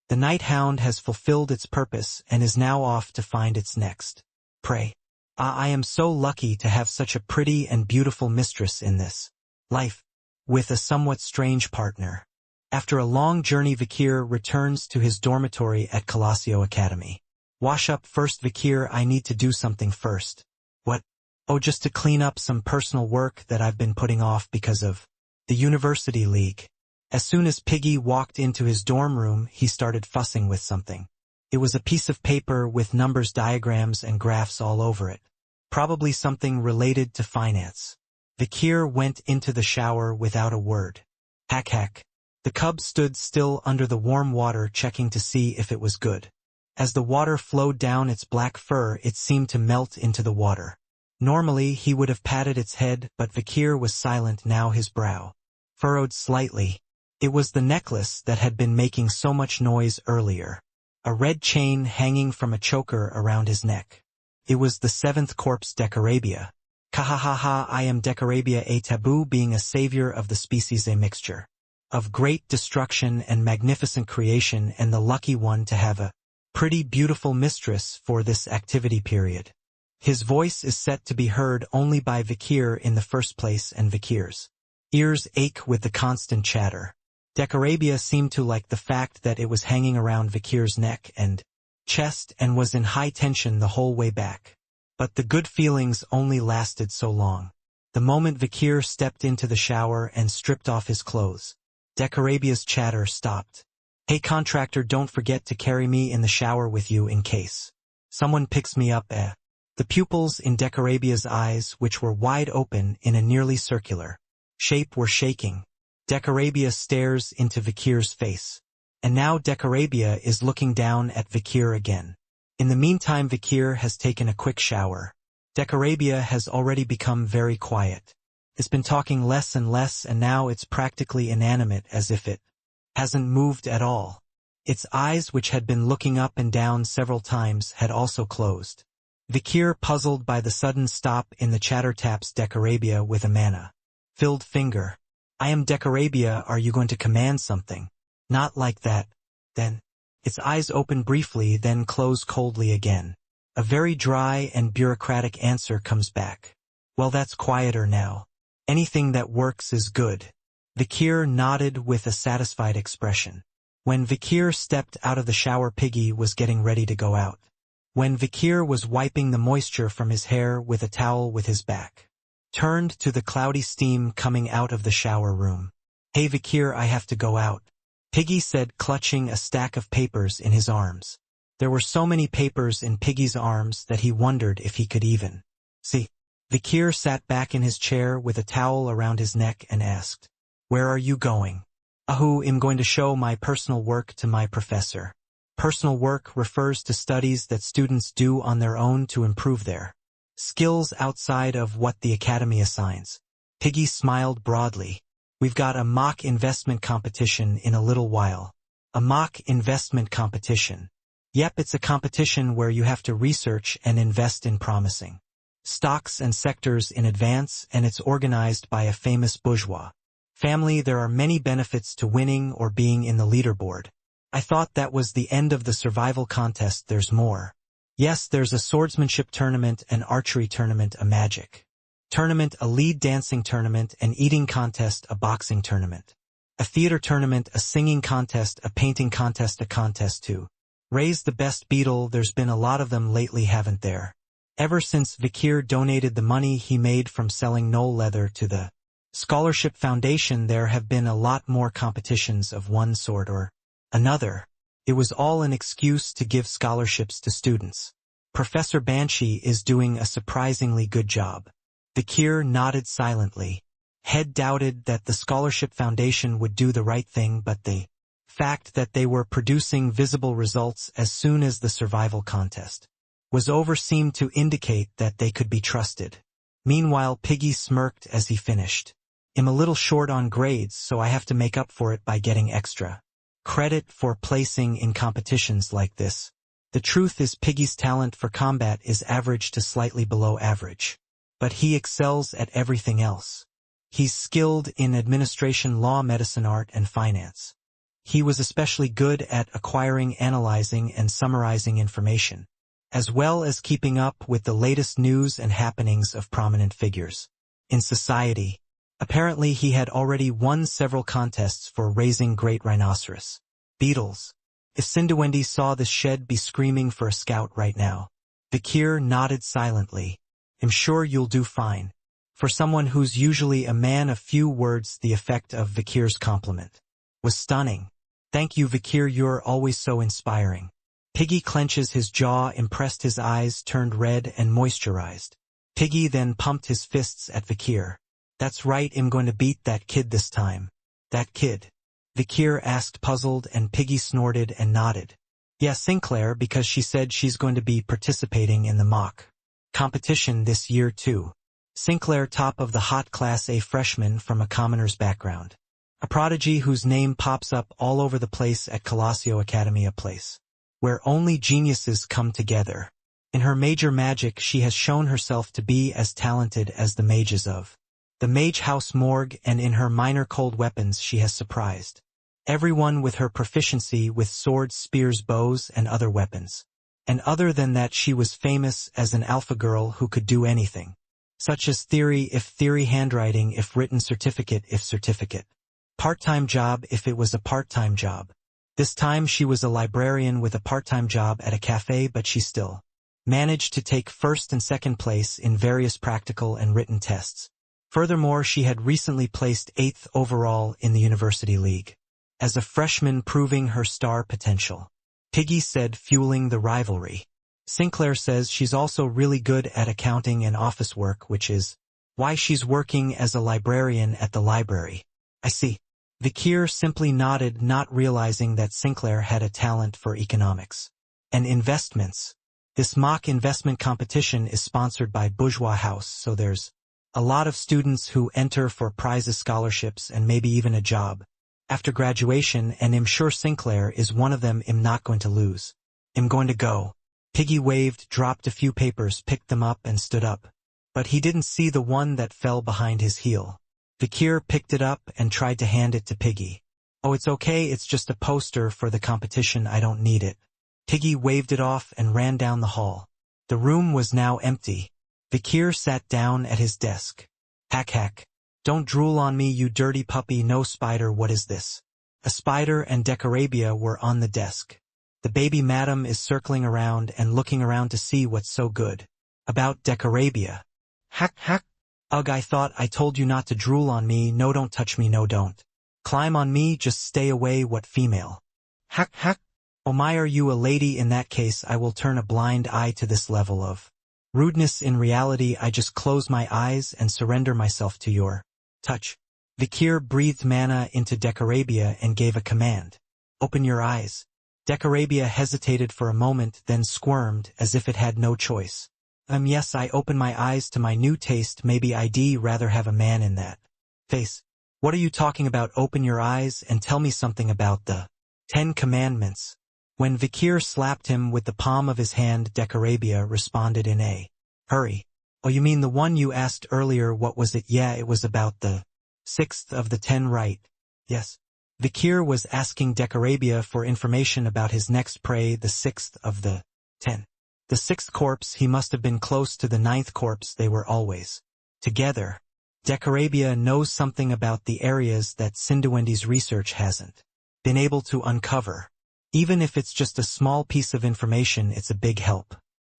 The night hound has fulfilled its purpose and is now off to find its next prey. I am so lucky to have such a pretty and beautiful mistress in this life, with a somewhat strange partner. After a long journey, Vikir returns to his dormitory at Colosio Academy. Wash up first, Vikir, I need to do something first. What? Oh, just to clean up some personal work that I've been putting off because of the University League. As soon as Piggy walked into his dorm room, he started fussing with something. It was a piece of paper with numbers, diagrams, and graphs all over it. Probably something related to finance. Vikir went into the shower without a word. Hack hack. The cub stood still under the warm water, checking to see if it was good. As the water flowed down its black fur, it seemed to melt into the water. Normally, he would have patted its head, but Vikir was silent now, his brow furrowed slightly. It was the necklace that had been making so much noise earlier. A red chain hanging from a choker around his neck. It was the 7th corpse Decarabia. Kahahaha, I am Decarabia, a taboo being, a savior of the species, a mixture of great destruction and magnificent creation, and the lucky one to have a pretty beautiful mistress for this activity period. His voice is set to be heard only by Vikir in the first place, and Vikir's ears ache with the constant chatter. Decarabia seemed to like the fact that it was hanging around Vikir's neck and chest and was in high tension the whole way back. But the good feelings only lasted so long. The moment Vikir stepped into the shower and stripped off his clothes, Decarabia's chatter stopped. Hey contractor, don't forget to carry me in the shower with you in case someone picks me up, eh? The pupils in Decarabia's eyes, which were wide open in a nearly circular shape, were shaking. Decarabia stares into Vikir's face. And now Decarabia is looking down at Vikir again. In the meantime, Vikir has taken a quick shower. Decarabia has already become very quiet. It's been talking less and less, and now it's practically inanimate, as if it hasn't moved at all. Its eyes, which had been looking up and down several times, had also closed. Vikir, puzzled by the sudden stop in the chatter, taps Decarabia with a mana-filled finger. I am Decarabia, are you going to command something? Not like that. Then, its eyes open briefly, then close coldly again. A very dry and bureaucratic answer comes back. Well, that's quieter now. Anything that works is good. Vikir nodded with a satisfied expression. When Vikir stepped out of the shower, Piggy was getting ready to go out. When Vikir was wiping the moisture from his hair with a towel with his back turned to the cloudy steam coming out of the shower room. Hey Vikir, I have to go out, Piggy said, clutching a stack of papers in his arms. There were so many papers in Piggy's arms that he wondered if he could even see. Vikir sat back in his chair with a towel around his neck and asked, Where are you going? I'm going to show my personal work to my professor. Personal work refers to studies that students do on their own to improve their skills outside of what the academy assigns. Piggy smiled broadly. We've got a mock investment competition in a little while. A mock investment competition. Yep, it's a competition where you have to research and invest in promising stocks and sectors in advance, and it's organized by a famous bourgeois family. There are many benefits to winning or being in the leaderboard. I thought that was the end of the survival contest. There's more. Yes, there's a swordsmanship tournament, an archery tournament, a magic tournament, a lead dancing tournament, an eating contest, a boxing tournament, a theater tournament, a singing contest, a painting contest, a contest to raise the best beetle. There's been a lot of them lately, haven't there? Ever since Vikir donated the money he made from selling knoll leather to the Scholarship Foundation, there have been a lot more competitions of one sort or another. It was all an excuse to give scholarships to students. Professor Banshee is doing a surprisingly good job. Vikir nodded silently. Head doubted that the Scholarship Foundation would do the right thing, but the fact that they were producing visible results as soon as the survival contest was over seemed to indicate that they could be trusted. Meanwhile, Piggy smirked as he finished. I'm a little short on grades, so I have to make up for it by getting extra credit for placing in competitions like this. The truth is Piggy's talent for combat is average to slightly below average. But he excels at everything else. He's skilled in administration, law, medicine, art, and finance. He was especially good at acquiring, analyzing, and summarizing information, as well as keeping up with the latest news and happenings of prominent figures in society. Apparently he had already won several contests for raising great rhinoceros beetles. If Cinderwendy saw this, she'd be screaming for a scout right now. Vikir nodded silently. I'm sure you'll do fine. For someone who's usually a man of few words, the effect of Vikir's compliment was stunning. Thank you, Vikir, you're always so inspiring. Piggy clenches his jaw, impressed, his eyes turned red and moisturized. Piggy then pumped his fists at Vikir. That's right, I'm going to beat that kid this time. That kid? Vikir asked, puzzled, and Piggy snorted and nodded. Yeah, Sinclair, because she said she's going to be participating in the mock competition this year too. Sinclair, top of the hot Class A freshman from a commoner's background. A prodigy whose name pops up all over the place at Colosio Academy, a place where only geniuses come together. In her major magic, she has shown herself to be as talented as the mages of the Mage House Morgue, and in her minor cold weapons she has surprised everyone with her proficiency with swords, spears, bows, and other weapons. And other than that, she was famous as an alpha girl who could do anything, such as theory if theory, handwriting if written, certificate if certificate, part-time job if it was a part-time job. This time she was a librarian with a part-time job at a cafe, but she still managed to take first and second place in various practical and written tests. Furthermore, she had recently placed 8th overall in the University League as a freshman, proving her star potential. Piggy said, fueling the rivalry. Sinclair says she's also really good at accounting and office work, which is why she's working as a librarian at the library. I see. Vikir simply nodded, not realizing that Sinclair had a talent for economics and investments. This mock investment competition is sponsored by Bourgeois House, so there's a lot of students who enter for prizes, scholarships, and maybe even a job after graduation, and I'm sure Sinclair is one of them. I'm not going to lose. I'm going to go. Piggy waved, dropped a few papers, picked them up, and stood up. But he didn't see the one that fell behind his heel. Vikir picked it up and tried to hand it to Piggy. Oh, it's okay, it's just a poster for the competition, I don't need it. Piggy waved it off and ran down the hall. The room was now empty. Vikir sat down at his desk. Hack hack. Don't drool on me, you dirty puppy. No, spider, what is this? A spider and Decorabia were on the desk. The baby madam is circling around and looking around to see what's so good about Decorabia. Hack hack. Ugh, I thought I told you not to drool on me. No, don't touch me. No, don't climb on me. Just stay away. What female? Hack hack. Oh my, are you a lady? In that case, I will turn a blind eye to this level of rudeness. In reality, I just close my eyes and surrender myself to your touch. Vikir breathed mana into Decorabia and gave a command. Open your eyes. Decorabia hesitated for a moment, then squirmed as if it had no choice. Yes, I open my eyes to my new taste. Maybe I'd rather have a man in that face. What are you talking about? Open your eyes and tell me something about the 10 Commandments. When Vikir slapped him with the palm of his hand, Decorabia responded in a hurry. Oh, you mean the one you asked earlier? What was it? Yeah, it was about the 6th of the 10, right? Yes. Vikir was asking Decorabia for information about his next prey, the 6th of the 10. The 6th corpse. He must have been close to the 9th corpse. They were always together. Decorabia knows something about the areas that Cinderwendy's research hasn't been able to uncover. Even if it's just a small piece of information, it's a big help.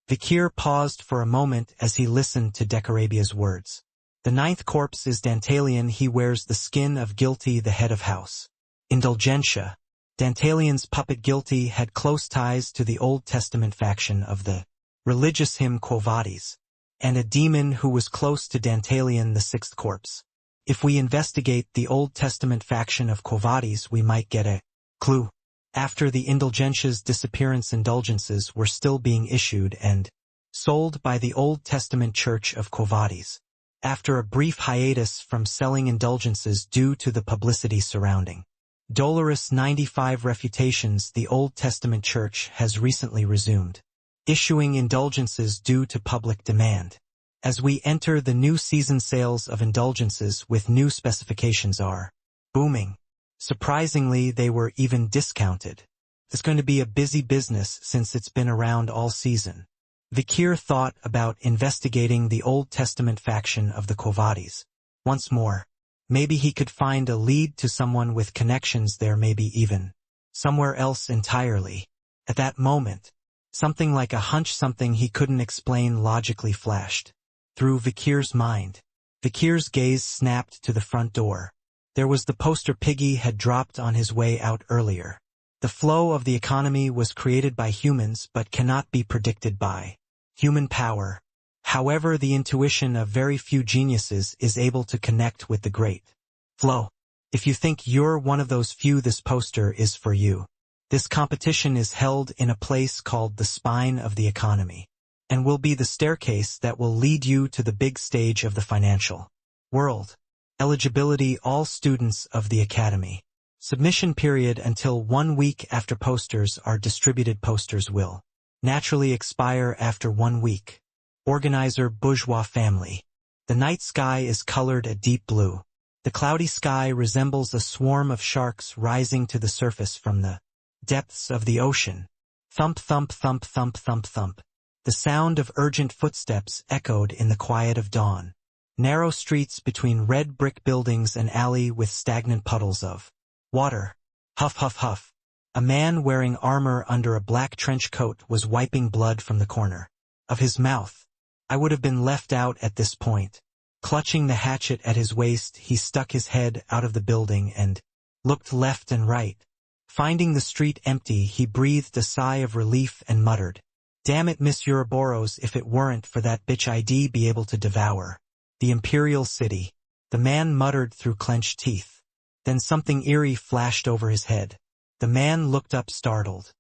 Vikir paused for a moment as he listened to Decorabia's words. The 9th corpse is Dantalian. He wears the skin of Guilty, the head of house Indulgentia. Dantalian's puppet Guilty had close ties to the Old Testament faction of the religious hymn Quo Vadis, and a demon who was close to Dantalian, the 6th corpse. If we investigate the Old Testament faction of Quo Vadis, we might get a clue. After the Indulgentia's disappearance, indulgences were still being issued and sold by the Old Testament Church of Quo Vadis. After a brief hiatus from selling indulgences due to the publicity surrounding Dolorous 95 Refutations. The Old Testament Church has recently resumed issuing indulgences due to public demand. As we enter the new season, sales of indulgences with new specifications are booming. Surprisingly, they were even discounted. It's going to be a busy business since it's been around all season. Vikir thought about investigating the Old Testament faction of the Quo Vadis once more. Maybe he could find a lead to someone with connections there, maybe even somewhere else entirely. At that moment, something like a hunch, something he couldn't explain, logically flashed through Vikir's mind. Vikir's gaze snapped to the front door. There was the poster Piggy had dropped on his way out earlier. The flow of the economy was created by humans but cannot be predicted by human power. However, the intuition of very few geniuses is able to connect with the great flow. If you think you're one of those few, this poster is for you. This competition is held in a place called the spine of the economy, and will be the staircase that will lead you to the big stage of the financial world. Eligibility: all students of the academy. Submission period until 1 week after posters are distributed. Posters will naturally expire after 1 week. Organizer: bourgeois family. The night sky is colored a deep blue. The cloudy sky resembles a swarm of sharks rising to the surface from the depths of the ocean. Thump, thump, thump, thump, thump, thump. The sound of urgent footsteps echoed in the quiet of dawn. Narrow streets between red brick buildings, an alley with stagnant puddles of water. Huff, huff, huff. A man wearing armor under a black trench coat was wiping blood from the corner of his mouth. I would have been left out at this point. Clutching the hatchet at his waist, he stuck his head out of the building and looked left and right. Finding the street empty, he breathed a sigh of relief and muttered, "Damn it, Miss Ouroboros, if it weren't for that bitch, I'd be able to devour the Imperial City." The man muttered through clenched teeth. Then something eerie flashed over his head. The man looked up, startled.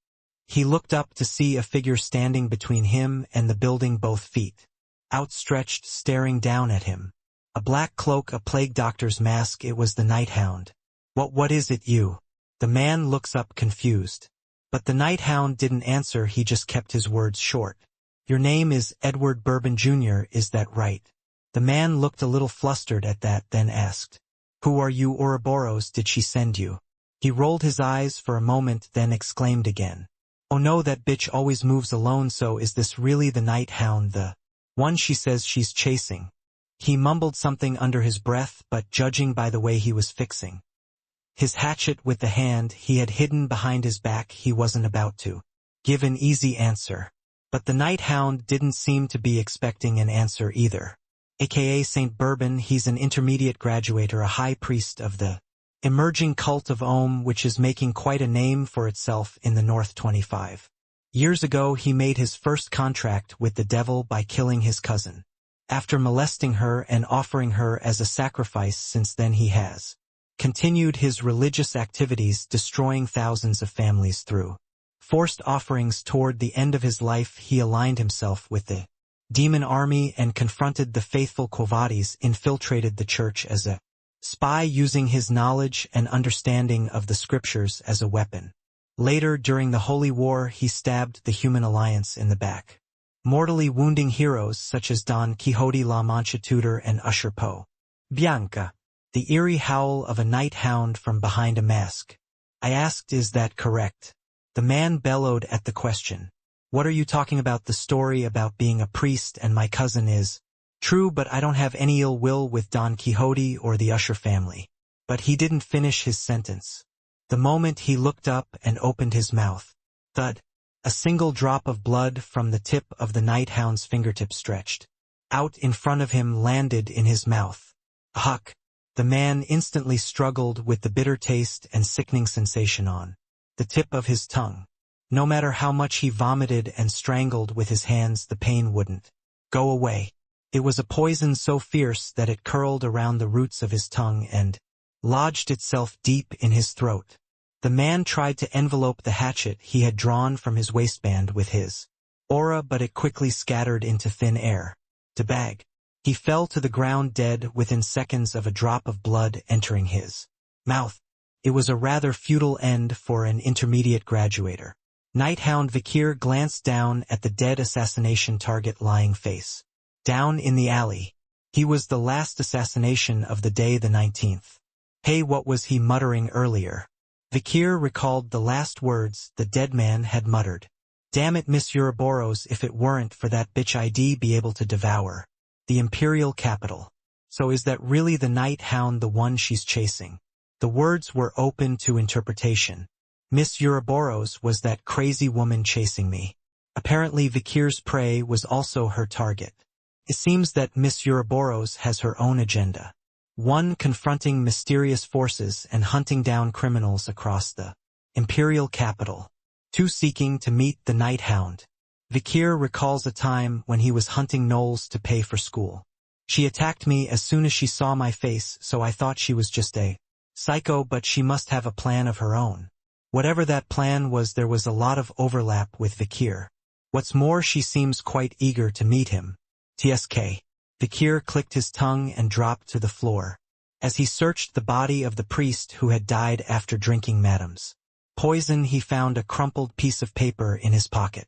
He looked up to see a figure standing between him and the building, both feet outstretched, staring down at him. A black cloak, a plague doctor's mask. It was the Night Hound. What is it, you?" The man looks up, confused. But the Night Hound didn't answer, he just kept his words short. "Your name is Edward Bourbon Jr., is that right?" The man looked a little flustered at that, then asked, "Who are you? Ouroboros, did she send you?" He rolled his eyes for a moment, then exclaimed again, "Oh no, that bitch always moves alone. So is this really the Night Hound, the one she says she's chasing?" He mumbled something under his breath, but judging by the way he was fixing his hatchet with the hand he had hidden behind his back, he wasn't about to give an easy answer. But the Night Hound didn't seem to be expecting an answer either. AKA Saint Bourbon, he's an intermediate graduate or a high priest of the emerging cult of Ohm, which is making quite a name for itself in the North. 25 years ago, he made his first contract with the devil by killing his cousin. After molesting her and offering her as a sacrifice, since then he has continued his religious activities, destroying thousands of families through forced offerings. Toward the end of his life, he aligned himself with the demon army and confronted the faithful Quo Vadis, infiltrated the church as a spy, using his knowledge and understanding of the scriptures as a weapon. Later, during the Holy War, he stabbed the Human Alliance in the back, mortally wounding heroes such as Don Quixote, La Mancha Tudor, and Usher Poe. Bianca. The eerie howl of a night hound from behind a mask. I asked, "Is that correct?" The man bellowed at the question. "What are you talking about? The story about being a priest and my cousin is true, but I don't have any ill will with Don Quixote or the Usher family." But he didn't finish his sentence. The moment he looked up and opened his mouth, thud, a single drop of blood from the tip of the Night Hound's fingertip stretched out in front of him landed in his mouth. Huck! The man instantly struggled with the bitter taste and sickening sensation on the tip of his tongue. No matter how much he vomited and strangled with his hands, the pain wouldn't go away. It was a poison so fierce that it curled around the roots of his tongue and lodged itself deep in his throat. The man tried to envelope the hatchet he had drawn from his waistband with his aura, but it quickly scattered into thin air. To bag. He fell to the ground dead within seconds of a drop of blood entering his mouth. It was a rather futile end for an intermediate graduator. Nighthound Vikir glanced down at the dead assassination target lying face down in the alley. He was the last assassination of the day, the 19th. Hey, what was he muttering earlier? Vikir recalled the last words the dead man had muttered. Damn it, Miss Ouroboros, if it weren't for that bitch I'd be able to devour the imperial capital. So is that really the night hound, the one she's chasing? The words were open to interpretation. Miss Ouroboros was that crazy woman chasing me. Apparently Vikir's prey was also her target. It seems that Miss Ouroboros has her own agenda. One confronting mysterious forces and hunting down criminals across the imperial capital. Two seeking to meet the night hound. Vikir recalls a time when he was hunting gnolls to pay for school. She attacked me as soon as she saw my face, so I thought she was just a psycho, but she must have a plan of her own. Whatever that plan was, there was a lot of overlap with Vikir. What's more, she seems quite eager to meet him. TSK. Vikir clicked his tongue and dropped to the floor. As he searched the body of the priest who had died after drinking Madam's poison, he found a crumpled piece of paper in his pocket.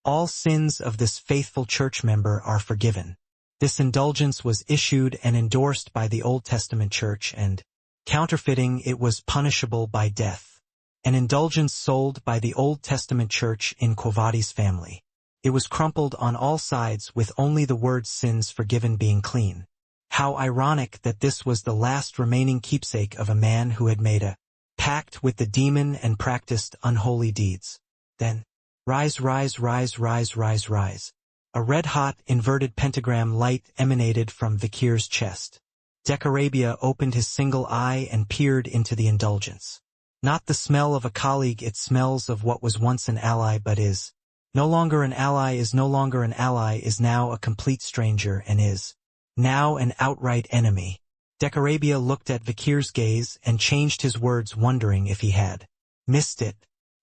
All sins of this faithful church member are forgiven. This indulgence was issued and endorsed by the Old Testament Church, and counterfeiting it was punishable by death. An indulgence sold by the Old Testament Church in Quo Vadis family. It was crumpled on all sides with only the words sins forgiven being clean. How ironic that this was the last remaining keepsake of a man who had made a pact with the demon and practiced unholy deeds. Then, rise, rise, rise, rise, rise, rise. A red-hot, inverted pentagram light emanated from Vikir's chest. Decarabia opened his single eye and peered into the indulgence. Not the smell of a colleague, it smells of what was once an ally but is no longer an ally, is no longer an ally, is now a complete stranger, and is now an outright enemy. Decarabia looked at Vikir's gaze and changed his words, wondering if he had missed it.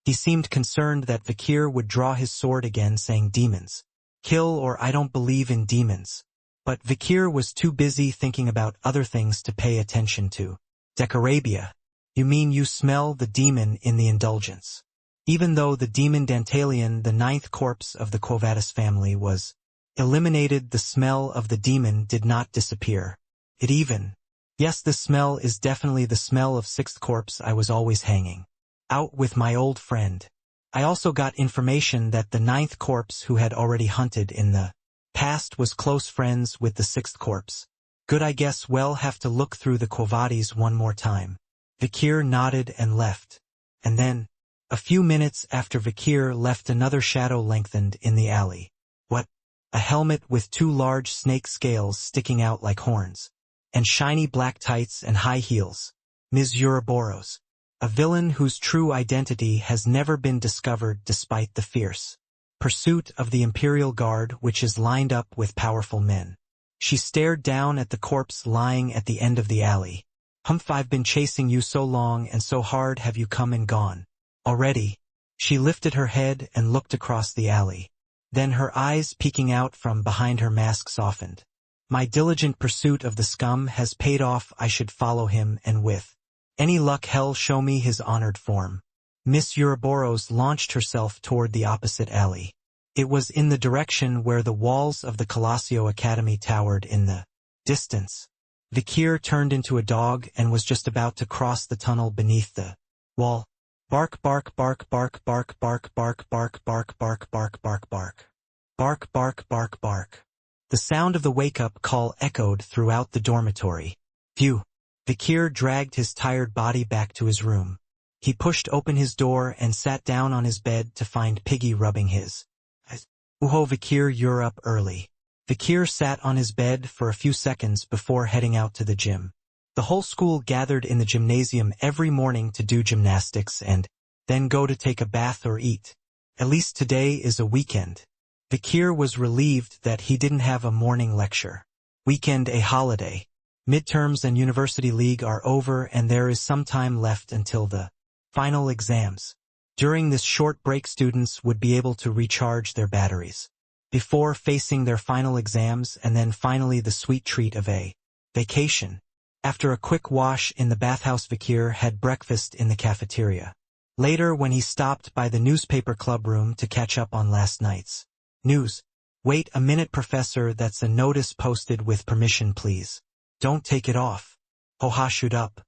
He seemed concerned that Vikir would draw his sword again, saying demons. Kill, or I don't believe in demons. But Vikir was too busy thinking about other things to pay attention to. Decarabia. You mean you smell the demon in the indulgence? Even though the demon Dantalion, the ninth corpse of the Quo Vadis family, was eliminated, the smell of the demon did not disappear. It even. Yes, the smell is definitely the smell of sixth corpse. I was always hanging out with my old friend. I also got information that the ninth corpse, who had already hunted in the past, was close friends with the sixth corpse. Good, I guess we'll have to look through the Quo Vadis one more time. Vikir nodded and left. And then, a few minutes after Vikir left, another shadow lengthened in the alley. What? A helmet with two large snake scales sticking out like horns. And shiny black tights and high heels. Ms. Ouroboros. A villain whose true identity has never been discovered despite the fierce pursuit of the Imperial Guard, which is lined up with powerful men. She stared down at the corpse lying at the end of the alley. Humph, I've been chasing you so long and so hard, have you come and gone already? She lifted her head and looked across the alley. Then her eyes peeking out from behind her mask softened. My diligent pursuit of the scum has paid off. I should follow him, and with any luck, hell show me his honored form. Miss Ouroboros launched herself toward the opposite alley. It was in the direction where the walls of the Colosio Academy towered in the distance. Vikir turned into a dog and was just about to cross the tunnel beneath the wall. Bark, bark, bark, bark, bark, bark, bark, bark, bark, bark, bark, bark, bark. Bark, bark, bark, bark. The sound of the wake-up call echoed throughout the dormitory. Phew. Vikir dragged his tired body back to his room. He pushed open his door and sat down on his bed to find Piggy rubbing his eyes. Uho, Vikir, you're up early. Vikir sat on his bed for a few seconds before heading out to the gym. The whole school gathered in the gymnasium every morning to do gymnastics and then go to take a bath or eat. At least today is a weekend. Vikir was relieved that he didn't have a morning lecture. Weekend, a holiday. Midterms and University League are over and there is some time left until the final exams. During this short break, students would be able to recharge their batteries before facing their final exams, and then finally the sweet treat of a vacation. After a quick wash in the bathhouse, Vikir had breakfast in the cafeteria. Later, when he stopped by the newspaper club room to catch up on last night's news. Wait a minute, professor, that's a notice posted with permission, please. Don't take it off. Hoha, shoot up.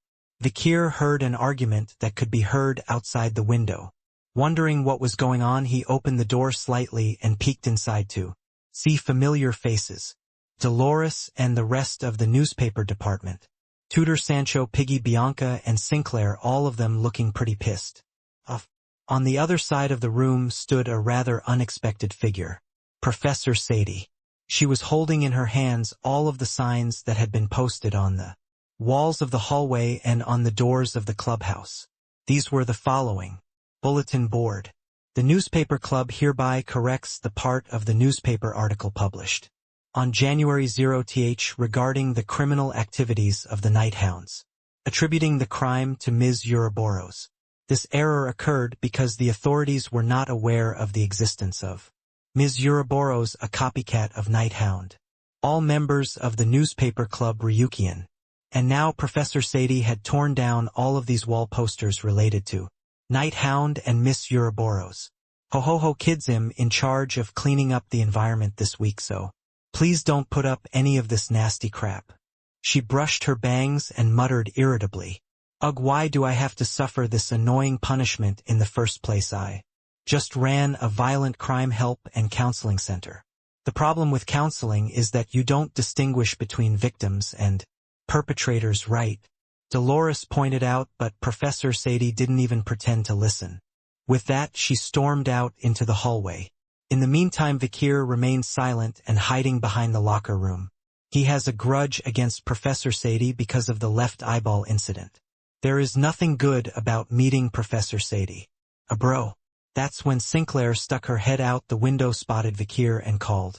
Vikir heard an argument that could be heard outside the window. Wondering what was going on, he opened the door slightly and peeked inside to see familiar faces. Dolores and the rest of the newspaper department. Tutor Sancho, Piggy, Bianca, and Sinclair, all of them looking pretty pissed off. On the other side of the room stood a rather unexpected figure. Professor Sadie. She was holding in her hands all of the signs that had been posted on the walls of the hallway and on the doors of the clubhouse. These were the following. Bulletin board. The newspaper club hereby corrects the part of the newspaper article published on January 0th regarding the criminal activities of the Night Hounds, attributing the crime to Ms. Ouroboros. This error occurred because the authorities were not aware of the existence of Ms. Ouroboros, a copycat of Night Hound. All members of the newspaper club Ryukian. And now Professor Sadie had torn down all of these wall posters related to Night Hound and Miss Ouroboros. Ho ho ho, kids, I'm in charge of cleaning up the environment this week, so please don't put up any of this nasty crap. She brushed her bangs and muttered irritably. Ugh, why do I have to suffer this annoying punishment in the first place? I just ran a violent crime help and counseling center. The problem with counseling is that you don't distinguish between victims and perpetrators, right? Dolores pointed out, but Professor Sadie didn't even pretend to listen. With that, she stormed out into the hallway. In the meantime, Vikir remained silent and hiding behind the locker room. He has a grudge against Professor Sadie because of the left eyeball incident. There is nothing good about meeting Professor Sadie. Bro. That's when Sinclair stuck her head out the window, spotted Vikir, and called.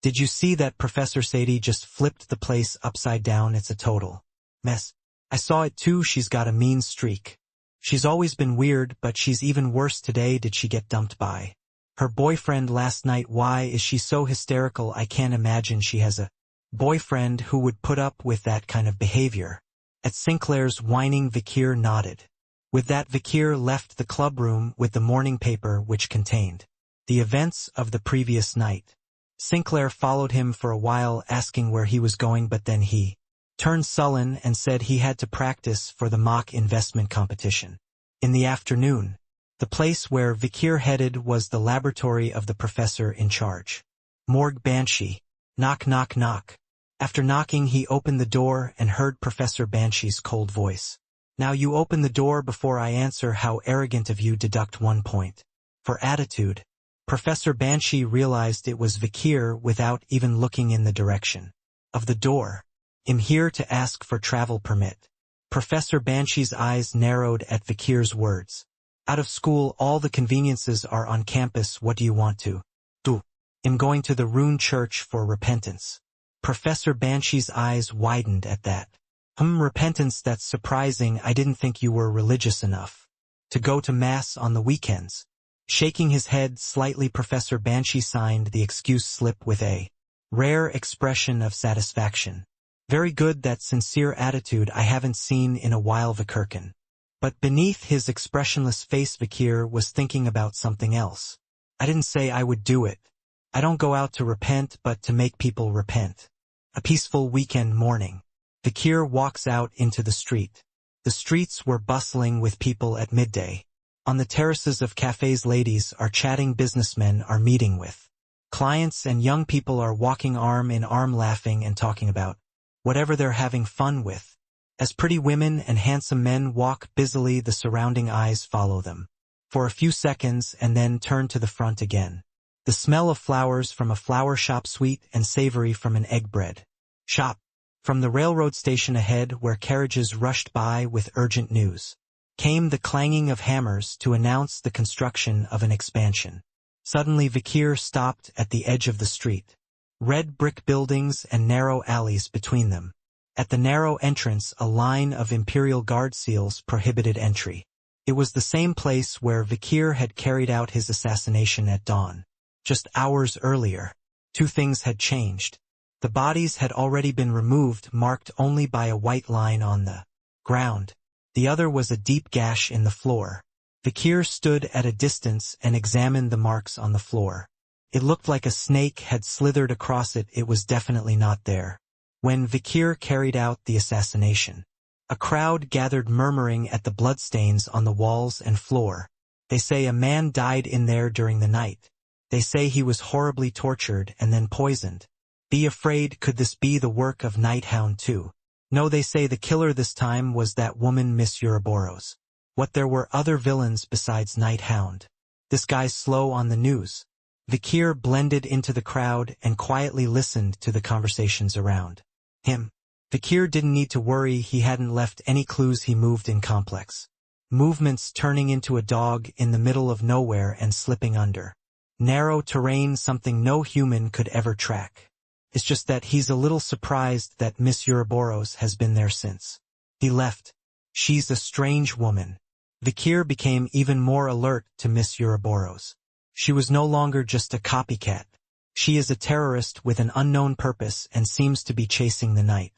Did you see that Professor Sadie just flipped the place upside down? It's a total mess. I saw it too. She's got a mean streak. She's always been weird, but she's even worse today. Did she get dumped by her boyfriend last night? Why is she so hysterical? I can't imagine she has a boyfriend who would put up with that kind of behavior. At Sinclair's whining, Vikir nodded. With that, Vikir left the club room with the morning paper, which contained the events of the previous night. Sinclair followed him for a while, asking where he was going, but then he turned sullen and said he had to practice for the mock investment competition. In the afternoon, the place where Vikir headed was the laboratory of the professor in charge. Morgue Banshee. Knock, knock, knock. After knocking, he opened the door and heard Professor Banshee's cold voice. Now you open the door before I answer. How arrogant of you. Deduct 1 point. For attitude. Professor Banshee realized it was Vikir without even looking in the direction of the door. I'm here to ask for travel permit. Professor Banshee's eyes narrowed at Vikir's words. Out of school, all the conveniences are on campus. What do you want to do? I'm going to the Rune Church for repentance. Professor Banshee's eyes widened at that. Repentance, that's surprising. I didn't think you were religious enough to go to Mass on the weekends. Shaking his head slightly, Professor Banshee signed the excuse slip with a rare expression of satisfaction. Very good, that sincere attitude I haven't seen in a while, Vikirkin. But beneath his expressionless face, Vikir was thinking about something else. I didn't say I would do it. I don't go out to repent, but to make people repent. A peaceful weekend morning. Vikir walks out into the street. The streets were bustling with people at midday. On the terraces of cafes, ladies are chatting, businessmen are meeting with clients, and young people are walking arm in arm, laughing and talking about whatever they're having fun with. As pretty women and handsome men walk busily, the surrounding eyes follow them for a few seconds and then turn to the front again. The smell of flowers from a flower shop, sweet and savory from an egg bread shop. From the railroad station ahead, where carriages rushed by with urgent news, came the clanging of hammers to announce the construction of an expansion. Suddenly Vikir stopped at the edge of the street. Red brick buildings and narrow alleys between them. At the narrow entrance, a line of Imperial Guard seals prohibited entry. It was the same place where Vikir had carried out his assassination at dawn. Just hours earlier, 2 things had changed. The bodies had already been removed, marked only by a white line on the ground. The other was a deep gash in the floor. Vikir stood at a distance and examined the marks on the floor. It looked like a snake had slithered across it. It was definitely not there. When Vikir carried out the assassination, a crowd gathered murmuring at the bloodstains on the walls and floor. They say a man died in there during the night. They say he was horribly tortured and then poisoned. Be afraid, could this be the work of Hound too? No, they say the killer this time was that woman Miss Ouroboros. What, there were other villains besides Hound? This guy's slow on the news. Vikir blended into the crowd and quietly listened to the conversations around him. Vikir didn't need to worry, he hadn't left any clues. He moved in complex movements, turning into a dog in the middle of nowhere and slipping under narrow terrain, something no human could ever track. It's just that he's a little surprised that Miss Ouroboros has been there since he left. She's a strange woman. Vikir became even more alert to Miss Ouroboros. She was no longer just a copycat. She is a terrorist with an unknown purpose and seems to be chasing the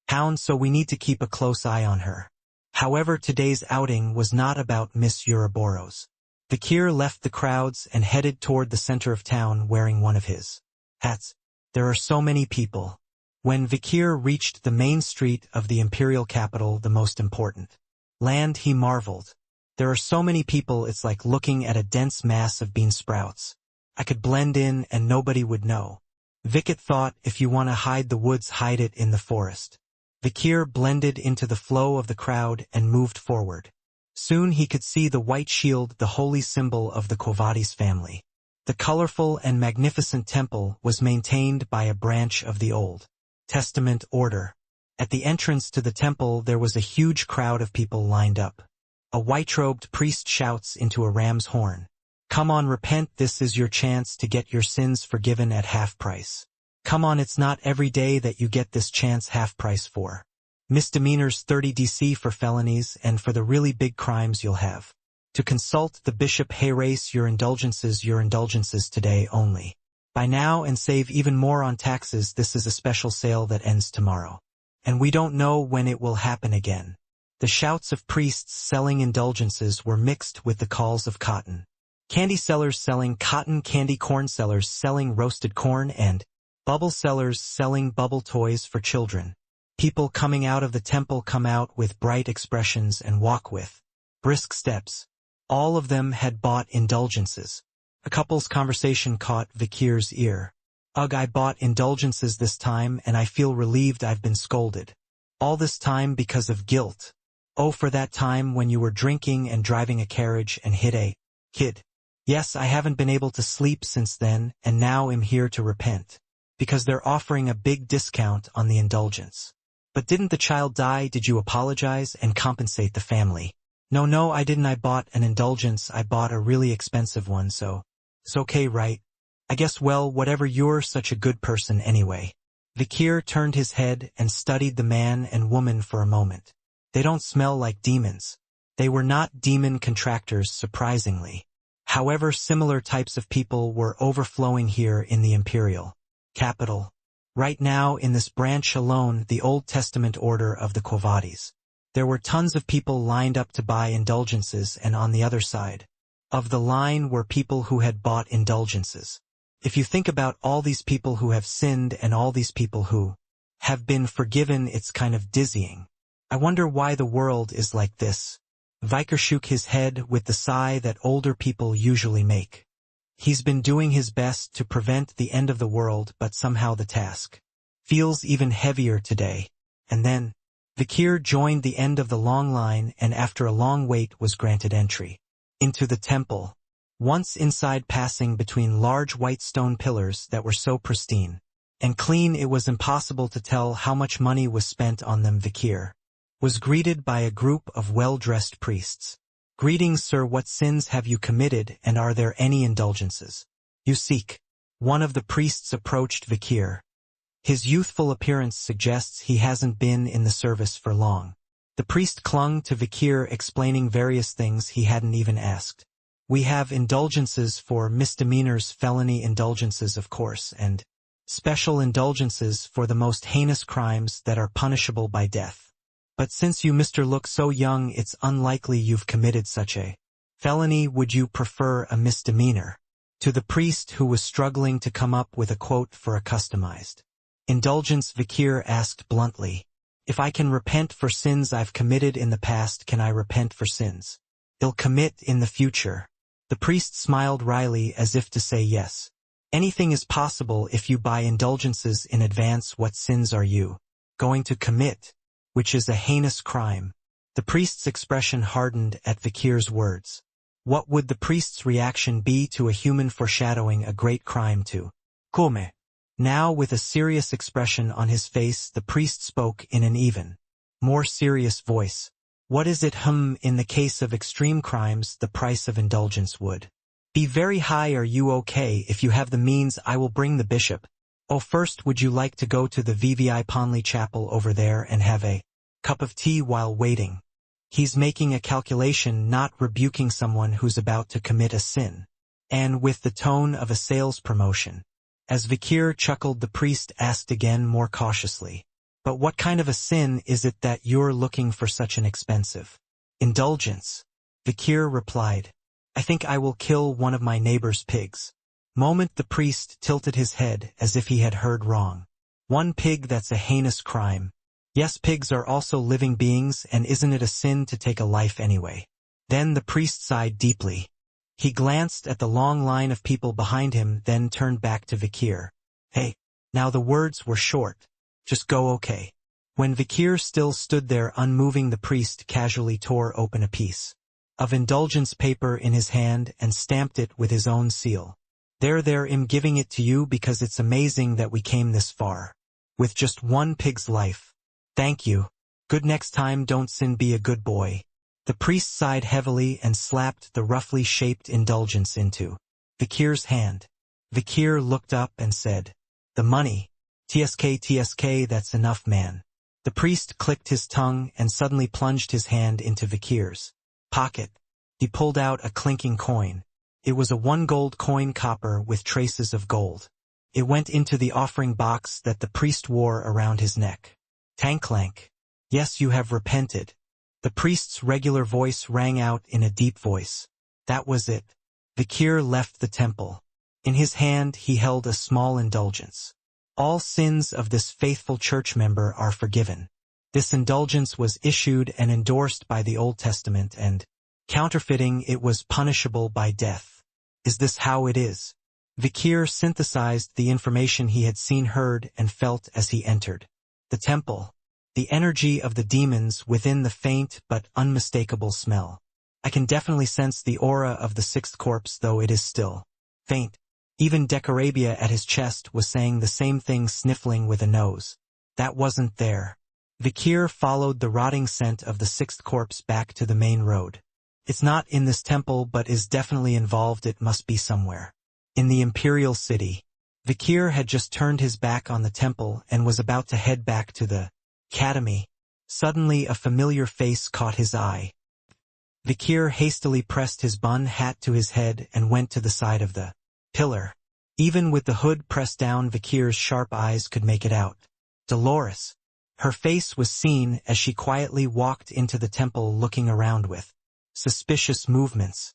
Hound, so we need to keep a close eye on her. However, today's outing was not about Miss Ouroboros. Vikir left the crowds and headed toward the center of town wearing one of his hats. There are so many people. When Vikir reached the main street of the imperial capital, the most important land, he marveled. There are so many people, it's like looking at a dense mass of bean sprouts. I could blend in and nobody would know. Vikit thought, if you want to hide the woods, hide it in the forest. Vikir blended into the flow of the crowd and moved forward. Soon he could see the white shield, the holy symbol of the Quo family. The colorful and magnificent temple was maintained by a branch of the Old Testament order. At the entrance to the temple there was a huge crowd of people lined up. A white-robed priest shouts into a ram's horn, "Come on, repent, this is your chance to get your sins forgiven at half price. Come on, it's not every day that you get this chance, half price for misdemeanors, 30 DC for felonies, and for the really big crimes you'll have to consult the bishop. Hey, race your indulgences today only. Buy now and save even more on taxes. This is a special sale that ends tomorrow. And we don't know when it will happen again." The shouts of priests selling indulgences were mixed with the calls of cotton candy sellers selling cotton candy, corn sellers selling roasted corn, and bubble sellers selling bubble toys for children. People coming out of the temple come out with bright expressions and walk with brisk steps. All of them had bought indulgences. A couple's conversation caught Vikir's ear. "Ugh, I bought indulgences this time and I feel relieved. I've been scolded all this time because of guilt. Oh, for that time when you were drinking and driving a carriage and hit a kid. Yes, I haven't been able to sleep since then, and now I'm here to repent. Because they're offering a big discount on the indulgence." "But didn't the child die? Did you apologize and compensate the family?" No, I didn't. I bought an indulgence. I bought a really expensive one, so it's okay, right? I guess, well, whatever, you're such a good person anyway." Vikir turned his head and studied the man and woman for a moment. They don't smell like demons. They were not demon contractors, surprisingly. However, similar types of people were overflowing here in the imperial capital. Right now, in this branch alone, the Old Testament order of the Quo there were tons of people lined up to buy indulgences, and on the other side of the line were people who had bought indulgences. If you think about all these people who have sinned and all these people who have been forgiven, it's kind of dizzying. I wonder why the world is like this. Vikir shook his head with the sigh that older people usually make. He's been doing his best to prevent the end of the world, but somehow the task feels even heavier today. And then Vikir joined the end of the long line and after a long wait was granted entry into the temple. Once inside, passing between large white stone pillars that were so pristine and clean it was impossible to tell how much money was spent on them, Vikir was greeted by a group of well-dressed priests. "Greetings, sir, what sins have you committed, and are there any indulgences you seek?" One of the priests approached Vikir. His youthful appearance suggests he hasn't been in the service for long. The priest clung to Vikir, explaining various things he hadn't even asked. "We have indulgences for misdemeanors, felony indulgences, of course, and special indulgences for the most heinous crimes that are punishable by death. But since you Mr. look so young, it's unlikely you've committed such a felony. Would you prefer a misdemeanor? To the priest who was struggling to come up with a quote for a customized indulgence, Vikir asked bluntly, if I can repent for sins I've committed in the past, can I repent for sins I'll commit in the future? The priest smiled wryly as if to say yes. Anything is possible if you buy indulgences in advance. What sins are you going to commit? Which is a heinous crime. The priest's expression hardened at Vikir's words. What would the priest's reaction be to a human foreshadowing a great crime to come? Now with a serious expression on his face, the priest spoke in an even more serious voice. What is it? In the case of extreme crimes, the price of indulgence would be very high. Are you okay? If you have the means, I will bring the bishop. Oh, first, would you like to go to the VVI Ponley Chapel over there and have a cup of tea while waiting? He's making a calculation, not rebuking someone who's about to commit a sin. And with the tone of a sales promotion. As Vikir chuckled, the priest asked again more cautiously. But what kind of a sin is it that you're looking for such an expensive indulgence? Vikir replied, I think I will kill one of my neighbor's pigs. Moment the priest tilted his head as if he had heard wrong. One pig? That's a heinous crime. Yes, pigs are also living beings, and isn't it a sin to take a life anyway? Then the priest sighed deeply. He glanced at the long line of people behind him, then turned back to Vikir. Hey, now the words were short. Just go, okay? When Vikir still stood there unmoving, the priest casually tore open a piece of indulgence paper in his hand and stamped it with his own seal. There, I'm giving it to you because it's amazing that we came this far. With just one pig's life. Thank you. Good, next time don't sin, be a good boy. The priest sighed heavily and slapped the roughly shaped indulgence into Vikir's hand. Vikir looked up and said, the money. TSK, that's enough, man. The priest clicked his tongue and suddenly plunged his hand into Vikir's pocket. He pulled out a clinking coin. It was a 1 gold coin, copper with traces of gold. It went into the offering box that the priest wore around his neck. Tanklank. Yes, you have repented. The priest's regular voice rang out in a deep voice. That was it. Vikir left the temple. In his hand he held a small indulgence. All sins of this faithful church member are forgiven. This indulgence was issued and endorsed by the Old Testament, and counterfeiting it was punishable by death. Is this how it is? Vikir synthesized the information he had seen, heard, and felt as he entered the temple. The energy of the demons within, the faint but unmistakable smell. I can definitely sense the aura of the 6th corpse, though it is still faint. Even Decorabia at his chest was saying the same thing, sniffling with a nose. That wasn't there. Vikir followed the rotting scent of the 6th corpse back to the main road. It's not in this temple, but is definitely involved. It must be somewhere in the Imperial City. Vikir had just turned his back on the temple and was about to head back to the academy. Suddenly a familiar face caught his eye. Vikir hastily pressed his bun hat to his head and went to the side of the pillar. Even with the hood pressed down, Vikir's sharp eyes could make it out. Dolores. Her face was seen as she quietly walked into the temple, looking around with suspicious movements.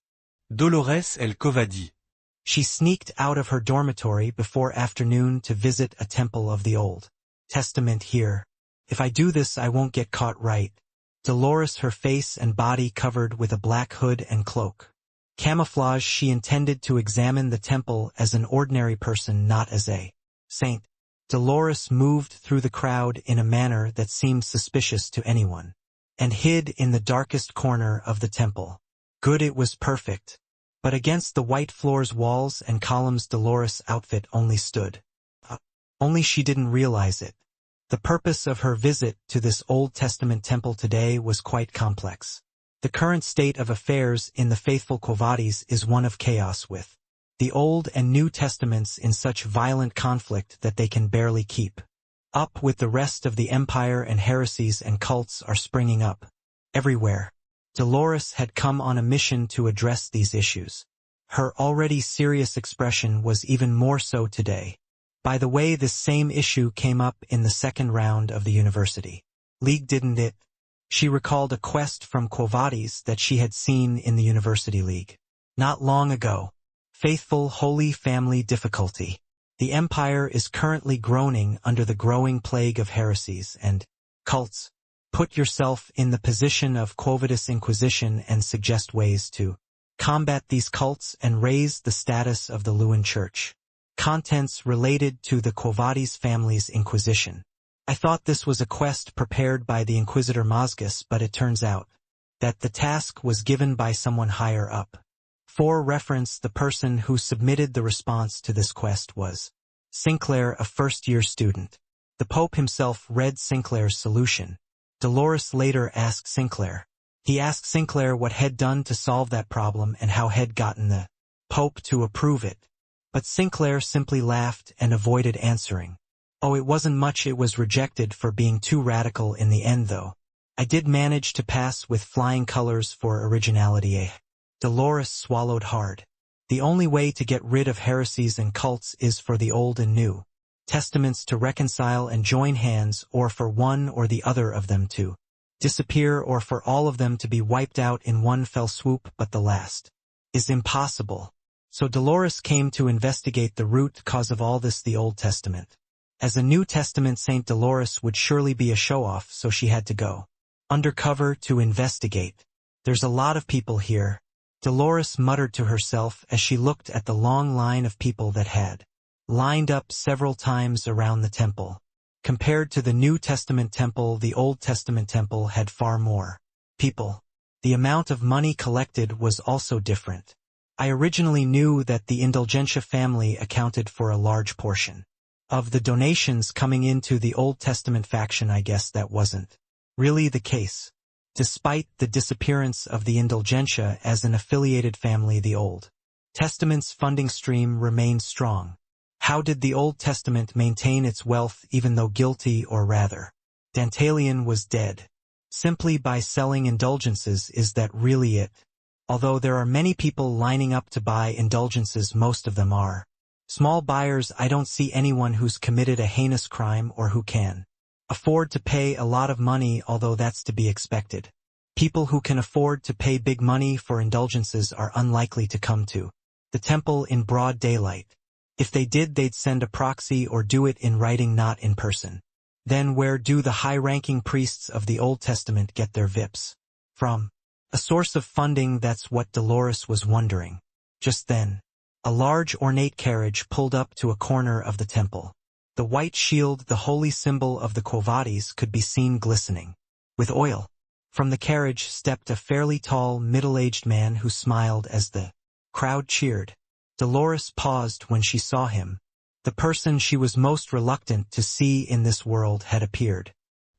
Dolores El Covadi. She sneaked out of her dormitory before afternoon to visit a temple of the Old Testament here. If I do this, I won't get caught, right? Dolores, her face and body covered with a black hood and cloak. Camouflage. She intended to examine the temple as an ordinary person, not as a saint. Dolores moved through the crowd in a manner that seemed suspicious to anyone, and hid in the darkest corner of the temple. Good, it was perfect. But against the white floor's walls and columns, Dolores' outfit only stood. Only she didn't realize it. The purpose of her visit to this Old Testament temple today was quite complex. The current state of affairs in the faithful Covadis is one of chaos, with the Old and New Testaments in such violent conflict that they can barely keep up with the rest of the empire, and heresies and cults are springing up everywhere. Dolores had come on a mission to address these issues. Her already serious expression was even more so today. By the way, this same issue came up in the second round of the university league, didn't it? She recalled a quest from Quo Vadis that she had seen in the university league not long ago. Faithful Holy Family difficulty. The empire is currently groaning under the growing plague of heresies and cults. Put yourself in the position of Quo Vadis Inquisition and suggest ways to combat these cults and raise the status of the Luan Church. Contents related to the Quo Vadis family's Inquisition. I thought this was a quest prepared by the Inquisitor Mozgus, but it turns out that the task was given by someone higher up. For reference, the person who submitted the response to this quest was Sinclair, a first-year student. The Pope himself read Sinclair's solution. Dolores later asked Sinclair. He asked Sinclair what had done to solve that problem and how had gotten the Pope to approve it. But Sinclair simply laughed and avoided answering. Oh, it wasn't much. It was rejected for being too radical in the end, though. I did manage to pass with flying colors for originality. Dolores swallowed hard. The only way to get rid of heresies and cults is for the Old and New Testaments to reconcile and join hands, or for one or the other of them to disappear, or for all of them to be wiped out in one fell swoop, but the last is impossible. So Dolores came to investigate the root cause of all this, the Old Testament. As a New Testament saint, Dolores would surely be a show-off, so she had to go undercover to investigate. There's a lot of people here, Dolores muttered to herself as she looked at the long line of people that had lined up several times around the temple. Compared to the New Testament temple, the Old Testament temple had far more people. The amount of money collected was also different. I originally knew that the Indulgentia family accounted for a large portion of the donations coming into the Old Testament faction. I guess that wasn't really the case. Despite the disappearance of the Indulgentia as an affiliated family, the Old Testament's funding stream remained strong. How did the Old Testament maintain its wealth even though guilty, or rather, Dantalion was dead? Simply by selling indulgences. Is that really it? Although there are many people lining up to buy indulgences, most of them are small buyers. I don't see anyone who's committed a heinous crime or who can afford to pay a lot of money, although that's to be expected. People who can afford to pay big money for indulgences are unlikely to come to the temple in broad daylight. If they did, they'd send a proxy or do it in writing, not in person. Then where do the high-ranking priests of the Old Testament get their VIPs from? A source of funding. That's what Dolores was wondering. Just then, a large ornate carriage pulled up to a corner of the temple. The white shield, the holy symbol of the Quo Vadis, could be seen glistening with oil. From the carriage stepped a fairly tall, middle-aged man who smiled as the crowd cheered. Dolores paused when she saw him. The person she was most reluctant to see in this world had appeared.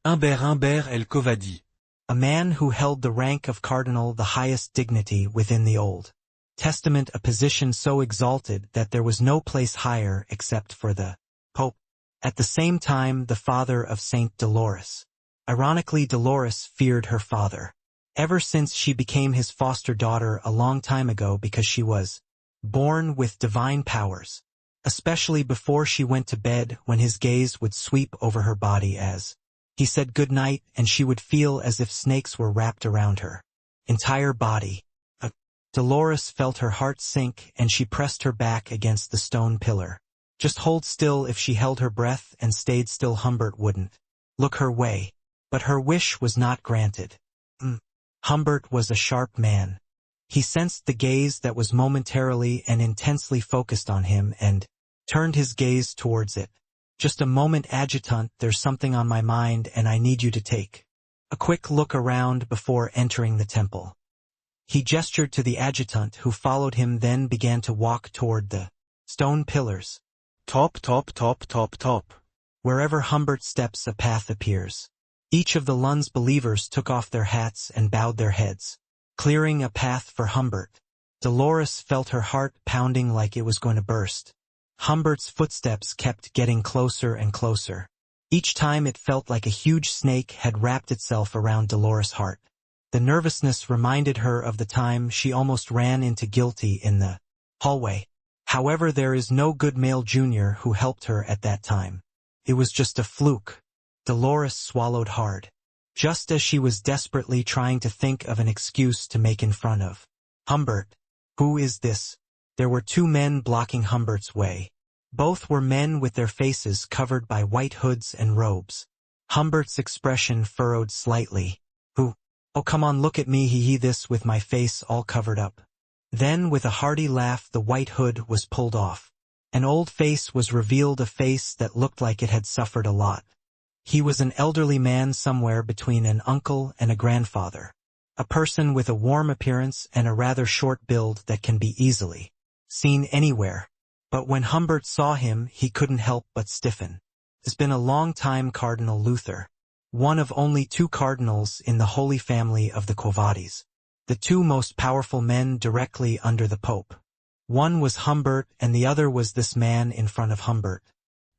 Humbert el Quo Vadis. A man who held the rank of cardinal, the highest dignity within the Old Testament, a position so exalted that there was no place higher except for the Pope. At the same time, the father of Saint Dolores. Ironically, Dolores feared her father ever since she became his foster daughter a long time ago, because she was born with divine powers, especially before she went to bed, when his gaze would sweep over her body as he said good night, and she would feel as if snakes were wrapped around her entire body. Dolores felt her heart sink, and she pressed her back against the stone pillar. Just hold still. If she held her breath and stayed still, Humbert wouldn't look her way. But her wish was not granted. Humbert was a sharp man. He sensed the gaze that was momentarily and intensely focused on him and turned his gaze towards it. Just a moment, adjutant, there's something on my mind and I need you to take a quick look around before entering the temple. He gestured to the adjutant, who followed him, then began to walk toward the stone pillars. Top, top, top, top, top. Wherever Humbert steps, a path appears. Each of the Lun's believers took off their hats and bowed their heads, clearing a path for Humbert. Dolores felt her heart pounding like it was going to burst. Humbert's footsteps kept getting closer and closer. Each time it felt like a huge snake had wrapped itself around Dolores' heart. The nervousness reminded her of the time she almost ran into Guilty in the hallway. However, there is no good male junior who helped her at that time. It was just a fluke. Dolores swallowed hard. Just as she was desperately trying to think of an excuse to make in front of Humbert. Who is this? There were two men blocking Humbert's way. Both were men with their faces covered by white hoods and robes. Humbert's expression furrowed slightly. Who? Oh, come on, look at me, he this with my face all covered up. Then, with a hearty laugh, the white hood was pulled off. An old face was revealed, a face that looked like it had suffered a lot. He was an elderly man somewhere between an uncle and a grandfather. A person with a warm appearance and a rather short build that can be easily seen anywhere. But when Humbert saw him, he couldn't help but stiffen. It's been a long time, Cardinal Luther. One of only two cardinals in the Holy Family of the Quo Vadis. The two most powerful men directly under the Pope. One was Humbert and the other was this man in front of Humbert.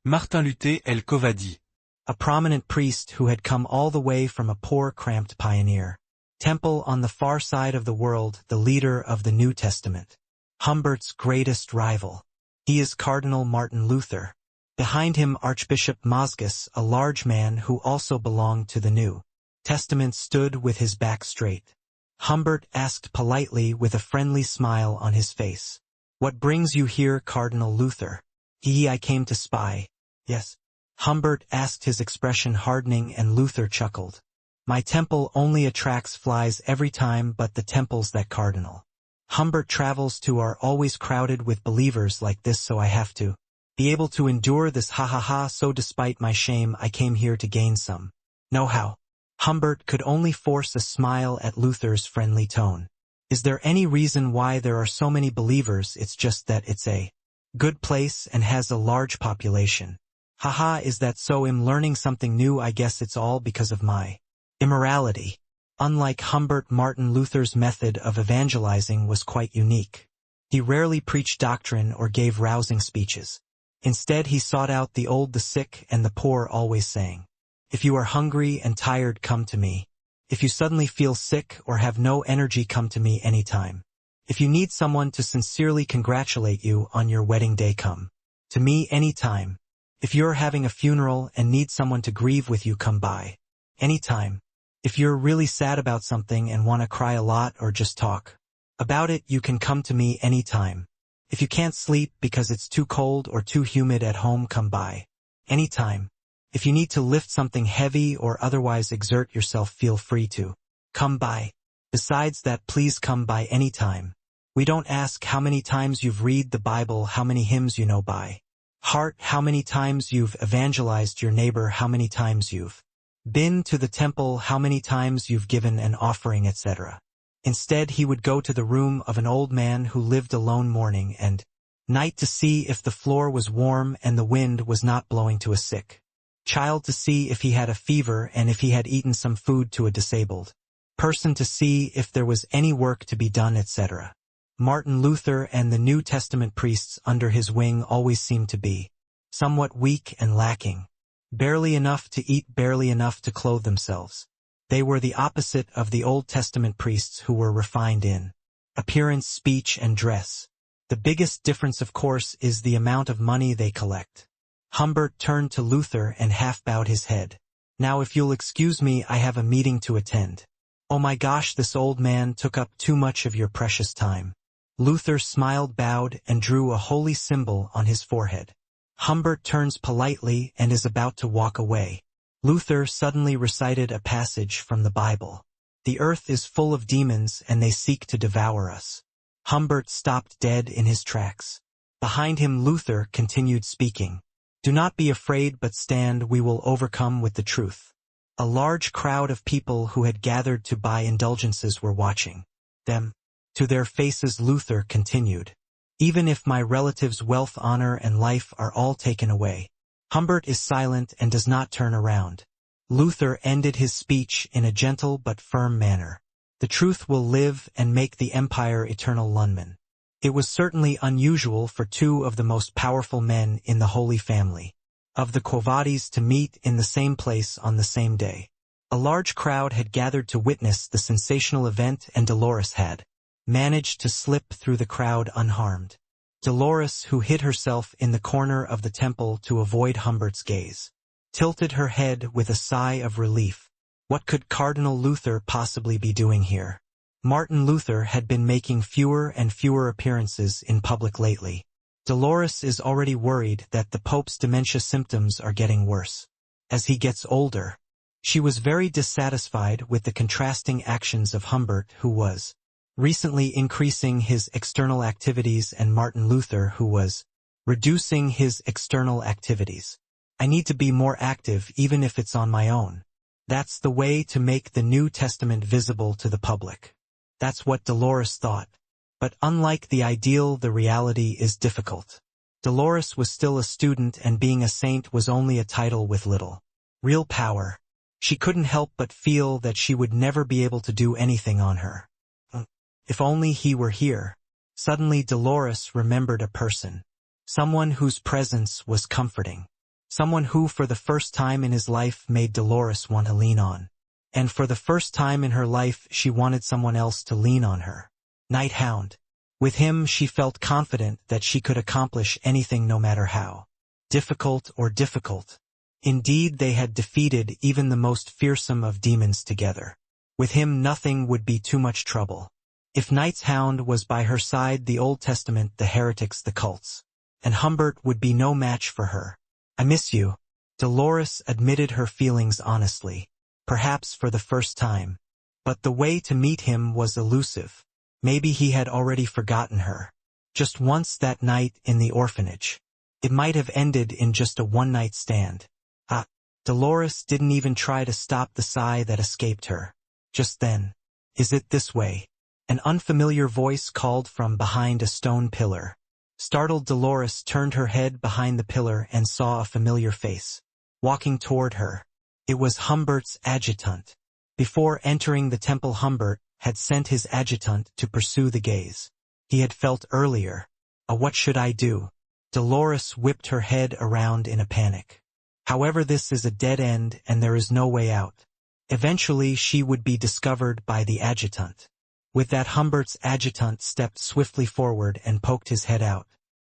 Martin Luther el Quo Vadis. A prominent priest who had come all the way from a poor, cramped pioneer temple on the far side of the world, the leader of the New Testament. Humbert's greatest rival. He is Cardinal Martin Luther. Behind him, Archbishop Mozgus, a large man who also belonged to the New Testament, stood with his back straight. Humbert asked politely with a friendly smile on his face. What brings you here, Cardinal Luther? I came to spy. Yes. Humbert asked, his expression hardening, and Luther chuckled. My temple only attracts flies every time, but the temples that Cardinal Humbert travels to are always crowded with believers like this, so I have to be able to endure this, ha ha ha, so despite my shame I came here to gain some know-how. Humbert could only force a smile at Luther's friendly tone. Is there any reason why there are so many believers? It's just that it's a good place and has a large population. Haha, is that so? I'm learning something new. I guess it's all because of my immorality. Unlike Humbert, Martin Luther's method of evangelizing was quite unique. He rarely preached doctrine or gave rousing speeches. Instead, he sought out the old, the sick, and the poor, always saying, if you are hungry and tired, come to me. If you suddenly feel sick or have no energy, come to me anytime. If you need someone to sincerely congratulate you on your wedding day, come to me anytime. If you're having a funeral and need someone to grieve with you, come by anytime. If you're really sad about something and want to cry a lot or just talk about it, you can come to me anytime. If you can't sleep because it's too cold or too humid at home, come by anytime. If you need to lift something heavy or otherwise exert yourself, feel free to come by. Besides that, please come by anytime. We don't ask how many times you've read the Bible, how many hymns you know by heart, how many times you've evangelized your neighbor, how many times you've been to the temple, how many times you've given an offering, etc. Instead, he would go to the room of an old man who lived alone morning and night to see if the floor was warm and the wind was not blowing to a sick child, to see if he had a fever and if he had eaten some food, to a disabled person to see if there was any work to be done, etc. Martin Luther and the New Testament priests under his wing always seemed to be somewhat weak and lacking. Barely enough to eat, barely enough to clothe themselves. They were the opposite of the Old Testament priests, who were refined in appearance, speech, and dress. The biggest difference, of course, is the amount of money they collect. Humbert turned to Luther and half bowed his head. Now, if you'll excuse me, I have a meeting to attend. Oh my gosh, this old man took up too much of your precious time. Luther smiled, bowed, and drew a holy symbol on his forehead. Humbert turns politely and is about to walk away. Luther suddenly recited a passage from the Bible. The earth is full of demons and they seek to devour us. Humbert stopped dead in his tracks. Behind him, Luther continued speaking. Do not be afraid, but stand, we will overcome with the truth. A large crowd of people who had gathered to buy indulgences were watching them. To their faces, Luther continued. Even if my relatives' wealth, honor, and life are all taken away. Humbert is silent and does not turn around. Luther ended his speech in a gentle but firm manner. The truth will live and make the empire eternal. Lundman. It was certainly unusual for two of the most powerful men in the Holy Family of the Quo Vadis to meet in the same place on the same day. A large crowd had gathered to witness the sensational event, and Dolores had managed to slip through the crowd unharmed. Dolores, who hid herself in the corner of the temple to avoid Humbert's gaze, tilted her head with a sigh of relief. What could Cardinal Luther possibly be doing here? Martin Luther had been making fewer and fewer appearances in public lately. Dolores is already worried that the Pope's dementia symptoms are getting worse. As he gets older, she was very dissatisfied with the contrasting actions of Humbert, who was recently increasing his external activities, and Martin Luther, who was reducing his external activities. I need to be more active even if it's on my own. That's the way to make the New Testament visible to the public. That's what Dolores thought. But unlike the ideal, the reality is difficult. Dolores was still a student, and being a saint was only a title with little real power. She couldn't help but feel that she would never be able to do anything on her. If only he were here. Suddenly Dolores remembered a person. Someone whose presence was comforting. Someone who for the first time in his life made Dolores want to lean on. And for the first time in her life she wanted someone else to lean on her. Hound. With him she felt confident that she could accomplish anything, no matter how difficult. Indeed, they had defeated even the most fearsome of demons together. With him nothing would be too much trouble. If Hound was by her side, the Old Testament, the heretics, the cults, and Humbert would be no match for her. I miss you. Dolores admitted her feelings honestly, perhaps for the first time. But the way to meet him was elusive. Maybe he had already forgotten her. Just once that night in the orphanage. It might have ended in just a one-night stand. Dolores didn't even try to stop the sigh that escaped her. Just then. Is it this way? An unfamiliar voice called from behind a stone pillar. Startled, Dolores turned her head behind the pillar and saw a familiar face walking toward her. It was Humbert's adjutant. Before entering the temple, Humbert had sent his adjutant to pursue the gaze he had felt earlier. What should I do? Dolores whipped her head around in a panic. However, this is a dead end and there is no way out. Eventually she would be discovered by the adjutant. With that, Humbert's adjutant stepped swiftly forward and poked his head out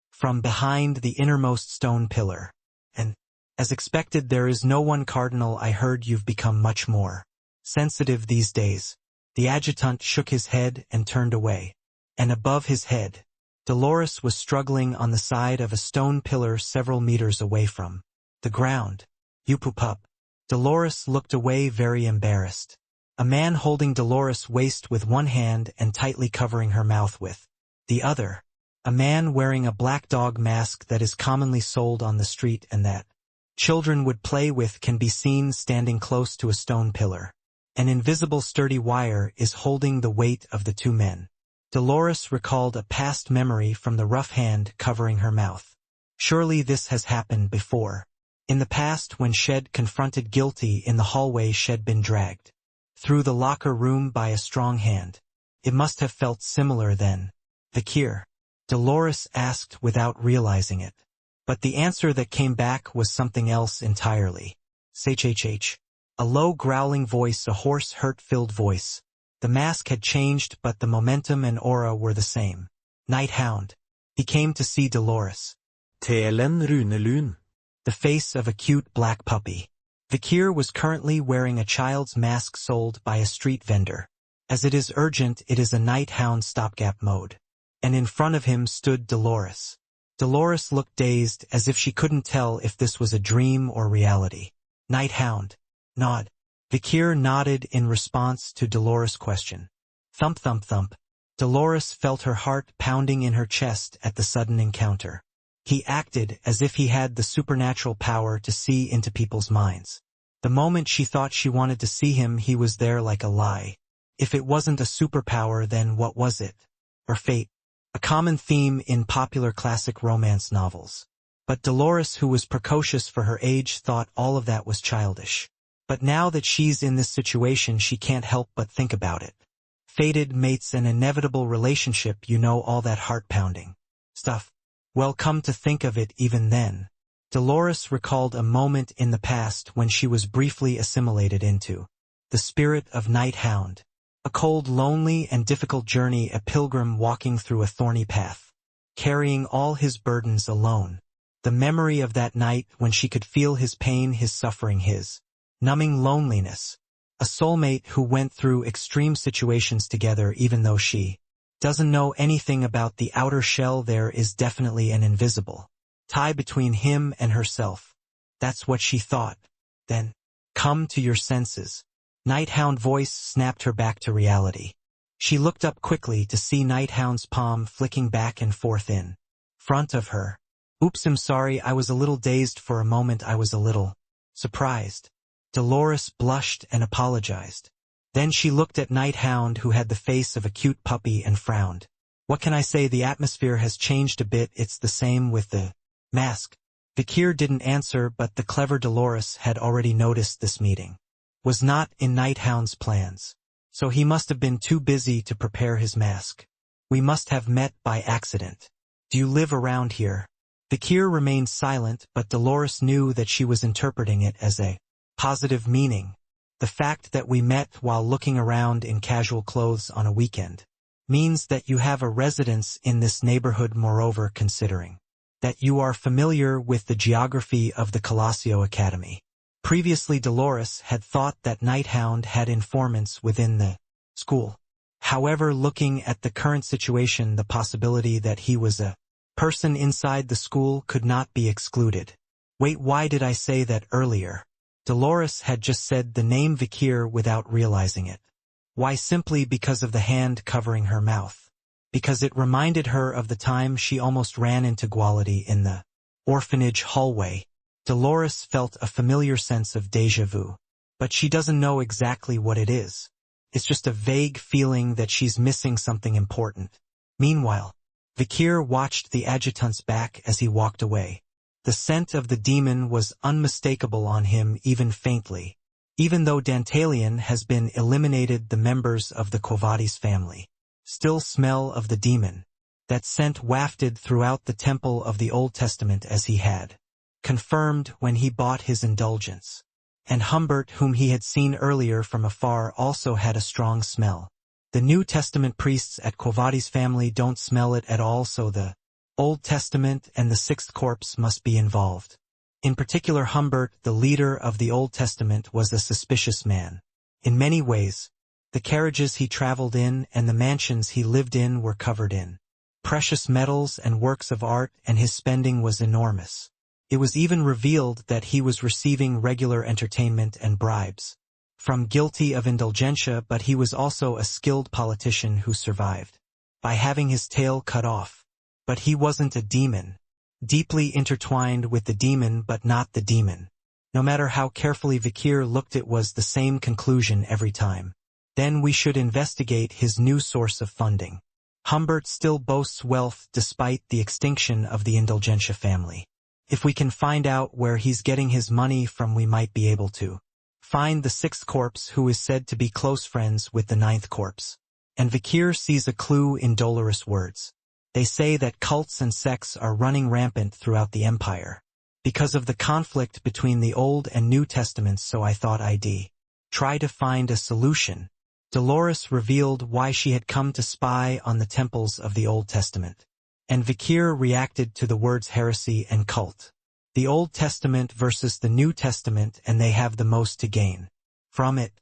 from behind the innermost stone pillar. And, as expected, there is no one, Cardinal. I heard you've become much more sensitive these days. The adjutant shook his head and turned away. And above his head, Dolores was struggling on the side of a stone pillar several meters away from the ground. You poop up. Dolores looked away, very embarrassed. A man holding Dolores' waist with one hand and tightly covering her mouth with the other. A man wearing a black dog mask that is commonly sold on the street and that children would play with can be seen standing close to a stone pillar. An invisible sturdy wire is holding the weight of the two men. Dolores recalled a past memory from the rough hand covering her mouth. Surely this has happened before. In the past, when Shed confronted guilty in the hallway, Shed been dragged through the locker room by a strong hand. It must have felt similar then. Vikir? Dolores asked without realizing it. But the answer that came back was something else entirely. Shh. A low growling voice, a hoarse, hurt-filled voice. The mask had changed, but the momentum and aura were the same. Hound. He came to see Dolores. TLN Runelun. The face of a cute black puppy. Vikir was currently wearing a child's mask sold by a street vendor. As it is urgent, it is a Hound stopgap mode. And in front of him stood Dolores. Dolores looked dazed, as if she couldn't tell if this was a dream or reality. Hound. Nod. Vikir nodded in response to Dolores' question. Thump, thump, thump. Dolores felt her heart pounding in her chest at the sudden encounter. He acted as if he had the supernatural power to see into people's minds. The moment she thought she wanted to see him, he was there like a lie. If it wasn't a superpower, then what was it? Or fate? A common theme in popular classic romance novels. But Dolores, who was precocious for her age, thought all of that was childish. But now that she's in this situation, she can't help but think about it. Fated mates, an inevitable relationship, all that heart-pounding stuff. Well, come to think of it, even then, Dolores recalled a moment in the past when she was briefly assimilated into the spirit of Hound. A cold, lonely, and difficult journey, a pilgrim walking through a thorny path. carrying all his burdens alone. The memory of that night when she could feel his pain, his suffering, his numbing loneliness. A soulmate who went through extreme situations together even though she doesn't know anything about the outer shell. There is definitely an invisible tie between him and herself. That's what she thought. Then, come to your senses. Nighthound voice snapped her back to reality. She looked up quickly to see Nighthound's palm flicking back and forth in front of her. Oops, I'm sorry, I was a little dazed for a moment. I was a little surprised. Dolores blushed and apologized. Then she looked at Nighthound, who had the face of a cute puppy, and frowned. What can I say? The atmosphere has changed a bit. It's the same with the mask. Vikir didn't answer, but the clever Dolores had already noticed this meeting was not in Nighthound's plans. So he must have been too busy to prepare his mask. We must have met by accident. Do you live around here? Vikir remained silent, but Dolores knew that she was interpreting it as a positive meaning. The fact that we met while looking around in casual clothes on a weekend means that you have a residence in this neighborhood. Moreover, considering that you are familiar with the geography of the Colosio Academy. Previously, Dolores had thought that Nighthound had informants within the school. However, looking at the current situation, the possibility that he was a person inside the school could not be excluded. Wait, why did I say that earlier? Dolores had just said the name Vikir without realizing it. Why? Simply because of the hand covering her mouth. Because it reminded her of the time she almost ran into Guality in the orphanage hallway. Dolores felt a familiar sense of déjà vu. But she doesn't know exactly what it is. It's just a vague feeling that she's missing something important. Meanwhile, Vikir watched the adjutant's back as he walked away. The scent of the demon was unmistakable on him, even faintly. Even though Dantalion has been eliminated, the members of the Quavades family still smell of the demon. That scent wafted throughout the temple of the Old Testament as he had confirmed when he bought his indulgence. And Humbert, whom he had seen earlier from afar, also had a strong smell. The New Testament priests at Quavades family don't smell it at all, so the Old Testament and the Sixth Corpse must be involved. In particular, Humbert, the leader of the Old Testament, was a suspicious man. In many ways, the carriages he traveled in and the mansions he lived in were covered in precious metals and works of art, and his spending was enormous. It was even revealed that he was receiving regular entertainment and bribes from guilty of indulgentia, but he was also a skilled politician who survived by having his tail cut off. But he wasn't a demon, deeply intertwined with the demon but not the demon. No matter how carefully Vikir looked, it was the same conclusion every time. Then we should investigate his new source of funding. Humbert still boasts wealth despite the extinction of the Indulgentia family. If we can find out where he's getting his money from, we might be able to find the Sixth Corpse, who is said to be close friends with the Ninth Corpse. And Vikir sees a clue in Dolores' words. They say that cults and sects are running rampant throughout the empire because of the conflict between the Old and New Testaments, so I thought I'd try to find a solution. Dolores revealed why she had come to spy on the temples of the Old Testament. And Vikir reacted to the words heresy and cult. The Old Testament versus the New Testament, and they have the most to gain from it.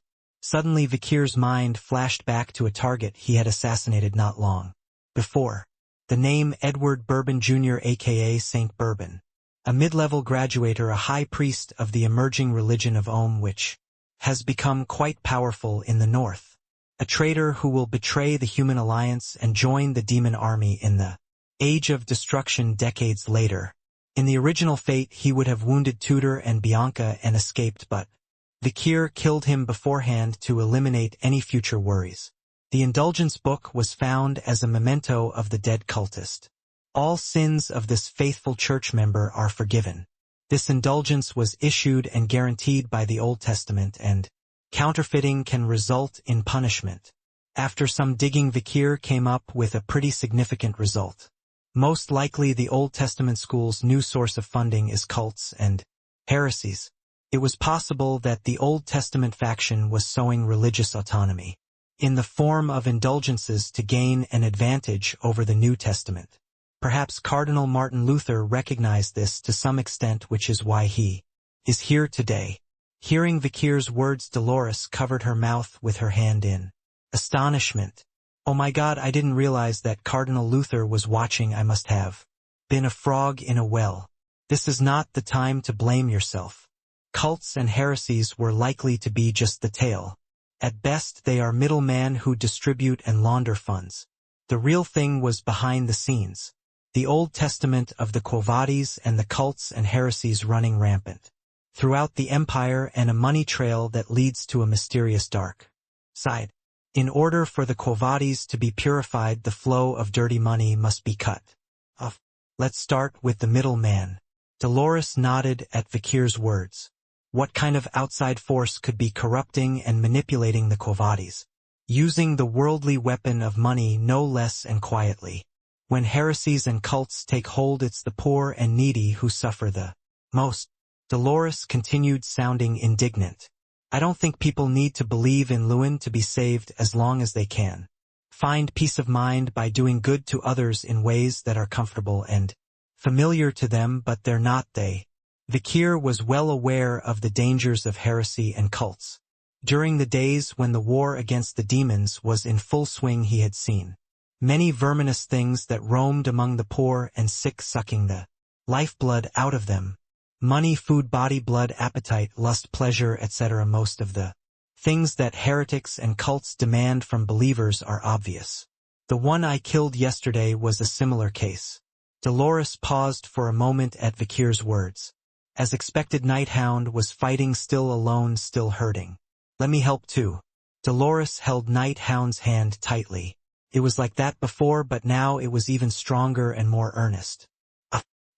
Suddenly Vikir's mind flashed back to a target he had assassinated not long before. The name Edward Bourbon Jr., aka Saint Bourbon. A mid-level graduator, a high priest of the emerging religion of Ohm, which has become quite powerful in the north. A traitor who will betray the human alliance and join the demon army in the Age of Destruction decades later. In the original fate, he would have wounded Tudor and Bianca and escaped, but Vikir killed him beforehand to eliminate any future worries. The Indulgence Book was found as a memento of the dead cultist. All sins of this faithful church member are forgiven. This indulgence was issued and guaranteed by the Old Testament, and counterfeiting can result in punishment. After some digging, Vikir came up with a pretty significant result. Most likely the Old Testament school's new source of funding is cults and heresies. It was possible that the Old Testament faction was sowing religious autonomy in the form of indulgences to gain an advantage over the New Testament. Perhaps Cardinal Martin Luther recognized this to some extent, which is why he is here today. Hearing Vikir's words, Dolores covered her mouth with her hand in astonishment. Oh my God, I didn't realize that Cardinal Luther was watching. I must have been a frog in a well. This is not the time to blame yourself. Cults and heresies were likely to be just the tail. At best, they are middlemen who distribute and launder funds. The real thing was behind the scenes. The Old Testament of the Quo Vadis and the cults and heresies running rampant throughout the empire, and a money trail that leads to a mysterious dark side. In order for the Quo Vadis to be purified, the flow of dirty money must be cut off. Let's start with the middleman. Dolores nodded at Vikir's words. What kind of outside force could be corrupting and manipulating the Quo Vadis? Using the worldly weapon of money, no less, and quietly. When heresies and cults take hold, it's the poor and needy who suffer the most. Dolores continued, sounding indignant. I don't think people need to believe in Lewin to be saved as long as they can find peace of mind by doing good to others in ways that are comfortable and familiar to them, but they're not they. Vikir was well aware of the dangers of heresy and cults. During the days when the war against the demons was in full swing, he had seen many verminous things that roamed among the poor and sick, sucking the lifeblood out of them. Money, food, body, blood, appetite, lust, pleasure, etc. Most of the things that heretics and cults demand from believers are obvious. The one I killed yesterday was a similar case. Dolores paused for a moment at Vikir's words. As expected, Hound was fighting, still alone, still hurting. Let me help too. Dolores held Hound's hand tightly. It was like that before, but now it was even stronger and more earnest.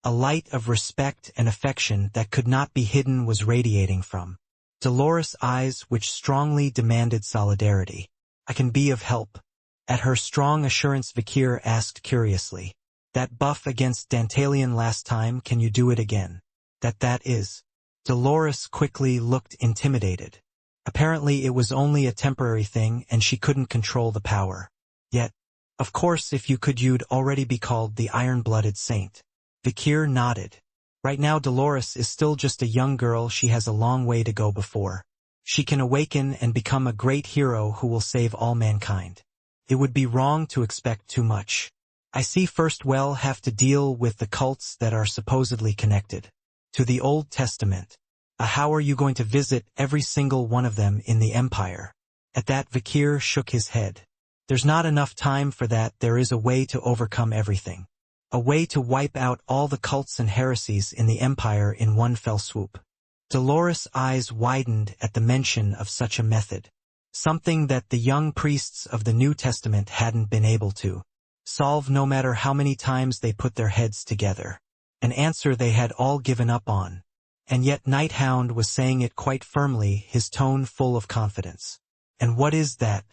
A light of respect and affection that could not be hidden was radiating from Dolores' eyes, which strongly demanded solidarity. I can be of help. At her strong assurance, Vikir asked curiously. That buff against Dantalion last time, can you do it again? That is. Dolores quickly looked intimidated. Apparently it was only a temporary thing and she couldn't control the power. Yet, of course, if you could, you'd already be called the Iron-Blooded Saint. Vikir nodded. Right now Dolores is still just a young girl. She has a long way to go before she can awaken and become a great hero who will save all mankind. It would be wrong to expect too much. I see. First we'll have to deal with the cults that are supposedly connected to the Old Testament. How are you going to visit every single one of them in the Empire? At that, Vikir shook his head. There's not enough time for that. There is a way to overcome everything. A way to wipe out all the cults and heresies in the Empire in one fell swoop. Dolores' eyes widened at the mention of such a method. Something that the young priests of the New Testament hadn't been able to solve, no matter how many times they put their heads together. An answer they had all given up on. And yet Hound was saying it quite firmly, his tone full of confidence. And what is that?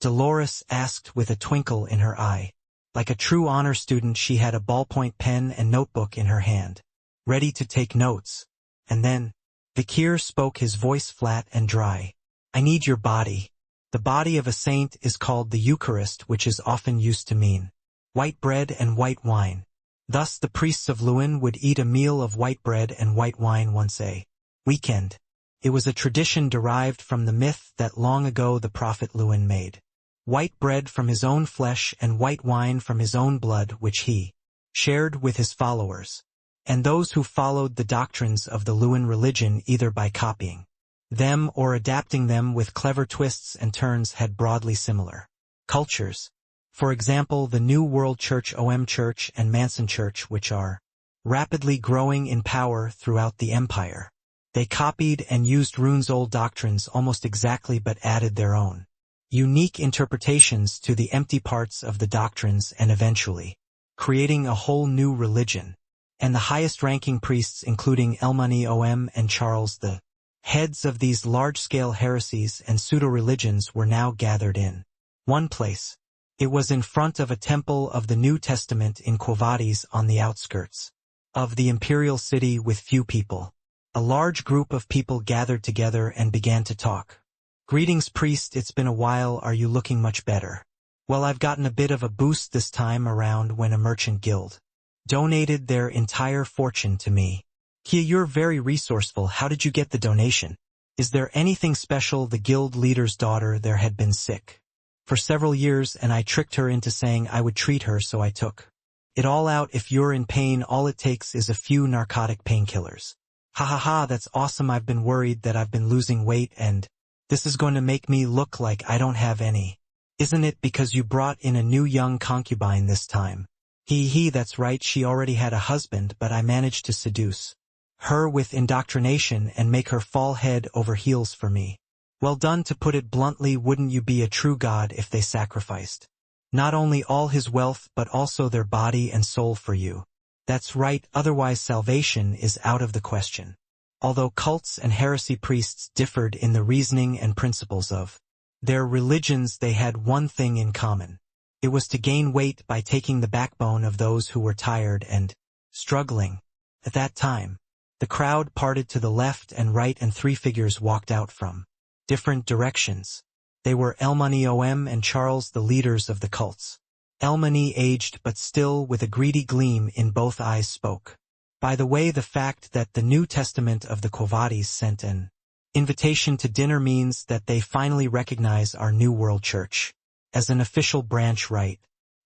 Dolores asked with a twinkle in her eye. Like a true honor student, she had a ballpoint pen and notebook in her hand, ready to take notes. And then, Vikir spoke, his voice flat and dry. I need your body. The body of a saint is called the Eucharist, which is often used to mean white bread and white wine. Thus the priests of Lewin would eat a meal of white bread and white wine once a weekend. It was a tradition derived from the myth that long ago the prophet Lewin made white bread from his own flesh and white wine from his own blood, which he shared with his followers, and those who followed the doctrines of the Lewin religion, either by copying them or adapting them with clever twists and turns, had broadly similar cultures. For example, the New World Church, Church and Manson Church, which are rapidly growing in power throughout the empire. They copied and used Rune's old doctrines almost exactly, but added their own unique interpretations to the empty parts of the doctrines, and eventually creating a whole new religion. And the highest-ranking priests, including Elmani and Charles, the heads of these large-scale heresies and pseudo-religions, were now gathered in one place. It was in front of a temple of the New Testament in Quo Vadis, on the outskirts of the imperial city, with few people. A large group of people gathered together and began to talk. Greetings, priest, it's been a while. Are you looking much better? Well, I've gotten a bit of a boost this time around when a merchant guild donated their entire fortune to me. Kia, you're very resourceful. How did you get the donation? Is there anything special? The guild leader's daughter there had been sick for several years, and I tricked her into saying I would treat her, so I took it all out. If you're in pain, all it takes is a few narcotic painkillers. Ha ha ha, that's awesome. I've been worried that I've been losing weight, and this is going to make me look like I don't have any. Isn't it because you brought in a new young concubine this time? Hee, that's right, she already had a husband, but I managed to seduce her with indoctrination and make her fall head over heels for me. Well done. To put it bluntly, wouldn't you be a true god if they sacrificed not only all his wealth but also their body and soul for you? That's right, otherwise salvation is out of the question. Although cults and heresy priests differed in the reasoning and principles of their religions, they had one thing in common. It was to gain weight by taking the backbone of those who were tired and struggling. At that time, the crowd parted to the left and right, and three figures walked out from different directions. They were Elmani and Charles, the leaders of the cults. Elmani, aged but still with a greedy gleam in both eyes, spoke. By the way, the fact that the New Testament of the Quo Vadis sent an invitation to dinner means that they finally recognize our New World Church as an official branch, right?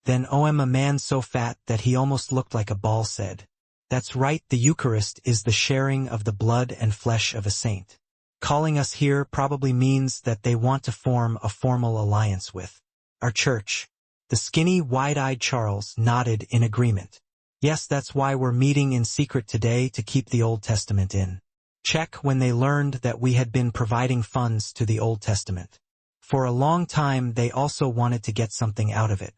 Then a man so fat that he almost looked like a ball said, "That's right, the Eucharist is the sharing of the blood and flesh of a saint. Calling us here probably means that they want to form a formal alliance with our church." The skinny, wide-eyed Charles nodded in agreement. "Yes, that's why we're meeting in secret today, to keep the Old Testament in check." When they learned that we had been providing funds to the Old Testament for a long time, they also wanted to get something out of it.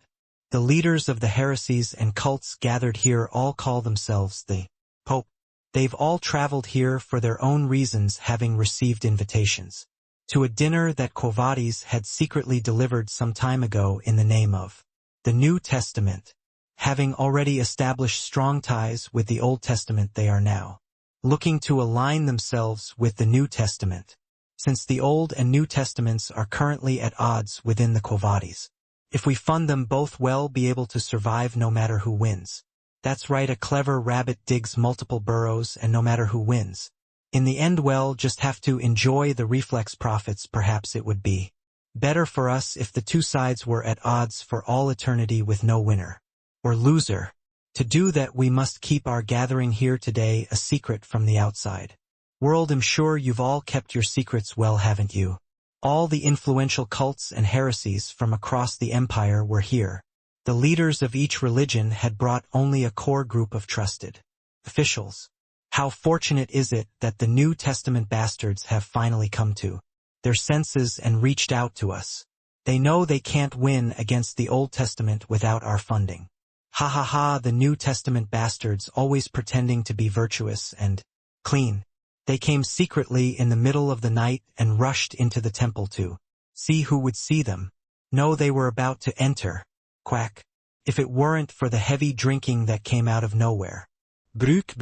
The leaders of the heresies and cults gathered here all call themselves the Pope. They've all traveled here for their own reasons, having received invitations to a dinner that Quo Vadis had secretly delivered some time ago in the name of the New Testament. Having already established strong ties with the Old Testament, they are now looking to align themselves with the New Testament, since the Old and New Testaments are currently at odds within the Quo Vadis. If we fund them both, we'll be able to survive no matter who wins. That's right, a clever rabbit digs multiple burrows, and no matter who wins, in the end, we'll just have to enjoy the reflex profits. Perhaps it would be better for us if the two sides were at odds for all eternity with no winner or loser. To do that, we must keep our gathering here today a secret from the outside world. I'm sure you've all kept your secrets well, haven't you? All the influential cults and heresies from across the empire were here. The leaders of each religion had brought only a core group of trusted officials. How fortunate is it that the New Testament bastards have finally come to their senses and reached out to us. They know they can't win against the Old Testament without our funding. Ha ha ha, the New Testament bastards, always pretending to be virtuous and clean. They came secretly in the middle of the night and rushed into the temple to see who would see them. No, they were about to enter. Quack. If it weren't for the heavy drinking that came out of nowhere. Buuk.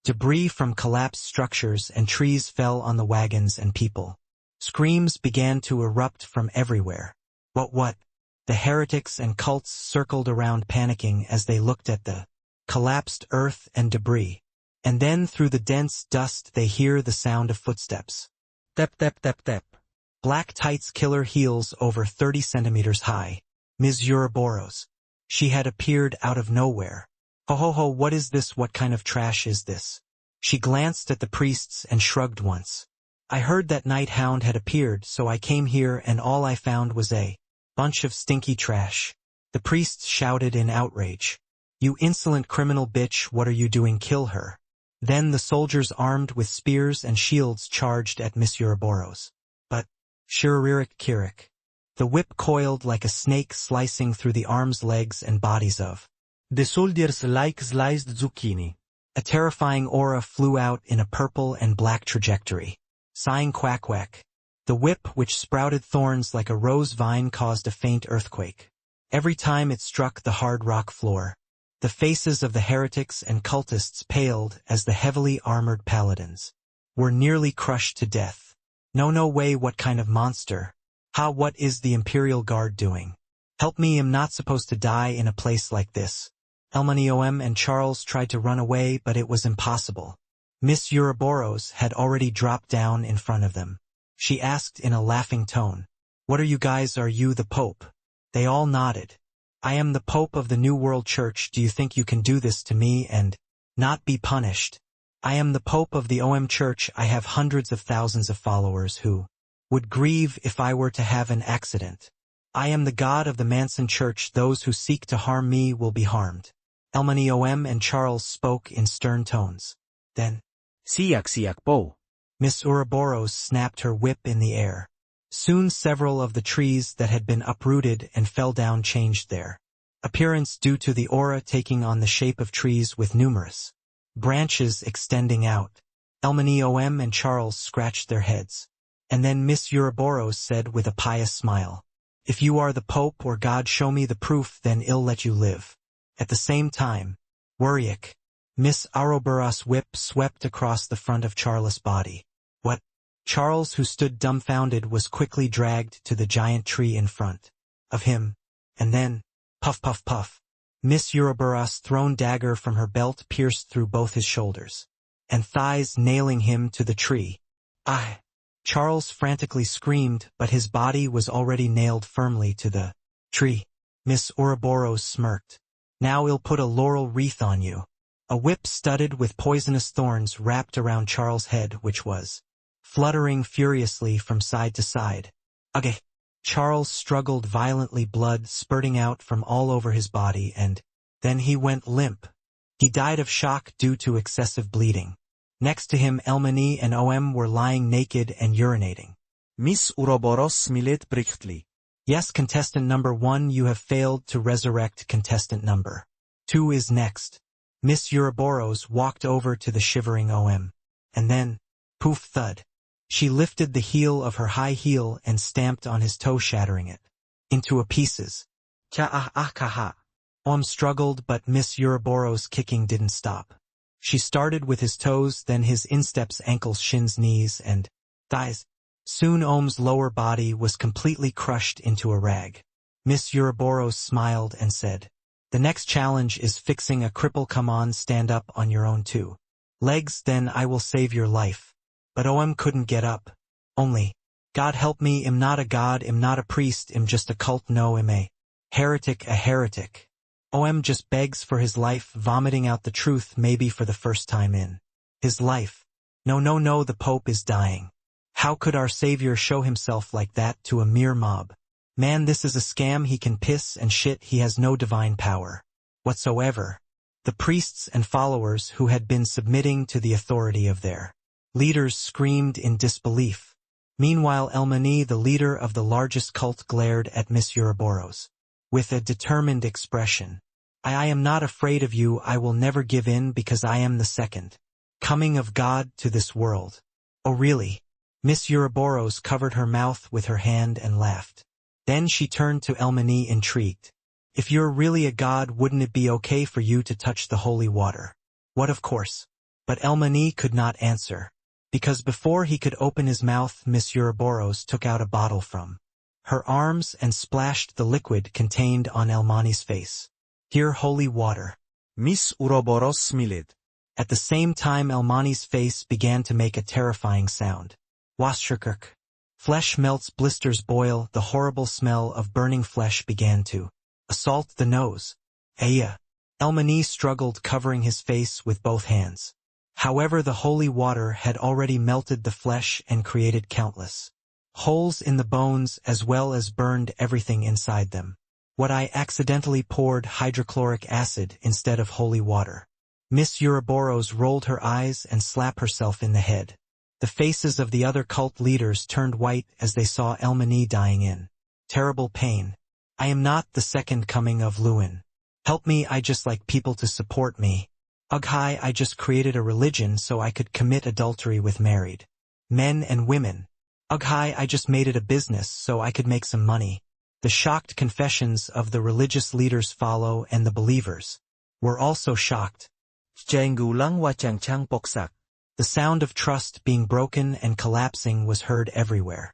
Debris from collapsed structures and trees fell on the wagons and people. Screams began to erupt from everywhere. What? The heretics and cults circled around, panicking as they looked at the collapsed earth and debris. And then through the dense dust they hear the sound of footsteps. Tep. Black tights, killer heels over 30 centimeters high. Ms. Ouroboros. She had appeared out of nowhere. Ho, what is this? What kind of trash is this? She glanced at the priests and shrugged once. I heard that night Hound had appeared, so I came here, and all I found was a bunch of stinky trash. The priests shouted in outrage. You insolent criminal bitch, what are you doing? Kill her. Then the soldiers armed with spears and shields charged at Miss Ouroboros. But, Shiriririk. The whip coiled like a snake, slicing through the arms, legs, and bodies of the soldiers like sliced zucchini. A terrifying aura flew out in a purple and black trajectory. Sighing quack. The whip, which sprouted thorns like a rose vine, caused a faint earthquake. Every time it struck the hard rock floor, the faces of the heretics and cultists paled as the heavily armored paladins were nearly crushed to death. No way, what kind of monster? What is the Imperial Guard doing? Help me, I'm not supposed to die in a place like this. Elmaniom and Charles tried to run away, but it was impossible. Miss Ouroboros had already dropped down in front of them. She asked in a laughing tone, "What are you guys? Are you the Pope?" They all nodded. "I am the Pope of the New World Church. Do you think you can do this to me and not be punished? I am the Pope of the OM Church. I have hundreds of thousands of followers who would grieve if I were to have an accident. I am the God of the Manson Church. Those who seek to harm me will be harmed." Elmaniom and Charles spoke in stern tones. Then, Siyak-siyak po. Miss Ouroboros snapped her whip in the air. Soon several of the trees that had been uprooted and fell down changed their appearance due to the aura taking on the shape of trees with numerous branches extending out. Elmaniom and Charles scratched their heads. And then Miss Ouroboros said with a pious smile, "If you are the Pope or God, show me the proof, then I'll let you live." At the same time, Wuriak, Miss Ouroboros' whip swept across the front of Charles' body. What? Charles, who stood dumbfounded, was quickly dragged to the giant tree in front of him. And then, puff puff puff, Miss Ouroboros' thrown dagger from her belt pierced through both his shoulders and thighs, nailing him to the tree. "Ah!" Charles frantically screamed, but his body was already nailed firmly to the tree. Miss Ouroboros smirked. "Now I'll put a laurel wreath on you." A whip studded with poisonous thorns wrapped around Charles' head, which was fluttering furiously from side to side. "Ugh!" Charles struggled violently, blood spurting out from all over his body, and then he went limp. He died of shock due to excessive bleeding. Next to him, Elmani and OM were lying naked and urinating. Miss Ouroboros smiled brichtly. "Yes, contestant number 1, you have failed to resurrect. Contestant number 2 is next." Miss Ouroboros walked over to the shivering OM. And then, poof thud. She lifted the heel of her high heel and stamped on his toe, shattering it into pieces. "Cha-ah-ah-ka-ha." OM struggled, but Miss Ouroboros' kicking didn't stop. She started with his toes, then his insteps, ankles, shins, knees, and thighs. Soon OM's lower body was completely crushed into a rag. Miss Ouroboros smiled and said, "The next challenge is fixing a cripple. Come on, stand up on your own 2 legs, then I will save your life." But OM couldn't get up. Only, "God help me, I'm not a god, I'm not a priest, I'm just a cult, no, I'm a heretic, a heretic." OM just begs for his life, vomiting out the truth maybe for the first time in his life. "No, no, no, the Pope is dying. How could our Savior show himself like that to a mere mob? Man, this is a scam. He can piss and shit. He has no divine power whatsoever." The priests and followers who had been submitting to the authority of their leaders screamed in disbelief. Meanwhile, Elmani, the leader of the largest cult, glared at Miss Ouroboros with a determined expression. I am not afraid of you. I will never give in, because I am the second coming of God to this world." "Oh, really?" Miss Ouroboros covered her mouth with her hand and laughed. Then she turned to Elmani, intrigued. "If you're really a god, wouldn't it be okay for you to touch the holy water?" "What, of course." But Elmani could not answer, because before he could open his mouth, Miss Ouroboros took out a bottle from her arms and splashed the liquid contained on Elmani's face. "Here, holy water." Miss Ouroboros smiled. At the same time, Elmani's face began to make a terrifying sound. Washerkirk. Flesh melts, blisters boil, the horrible smell of burning flesh began to assault the nose. "Aya." Elmani struggled, covering his face with both hands. However, the holy water had already melted the flesh and created countless holes in the bones, as well as burned everything inside them. "What, I accidentally poured hydrochloric acid instead of holy water." Miss Ouroboros rolled her eyes and slapped herself in the head. The faces of the other cult leaders turned white as they saw Elmani dying in terrible pain. "I am not the second coming of Lewin. Help me, I just like people to support me. Ugh, I just created a religion so I could commit adultery with married men and women. Ugh, I just made it a business so I could make some money." The shocked confessions of the religious leaders follow, and the believers were also shocked. Gulang wachangchang poksak. The sound of trust being broken and collapsing was heard everywhere.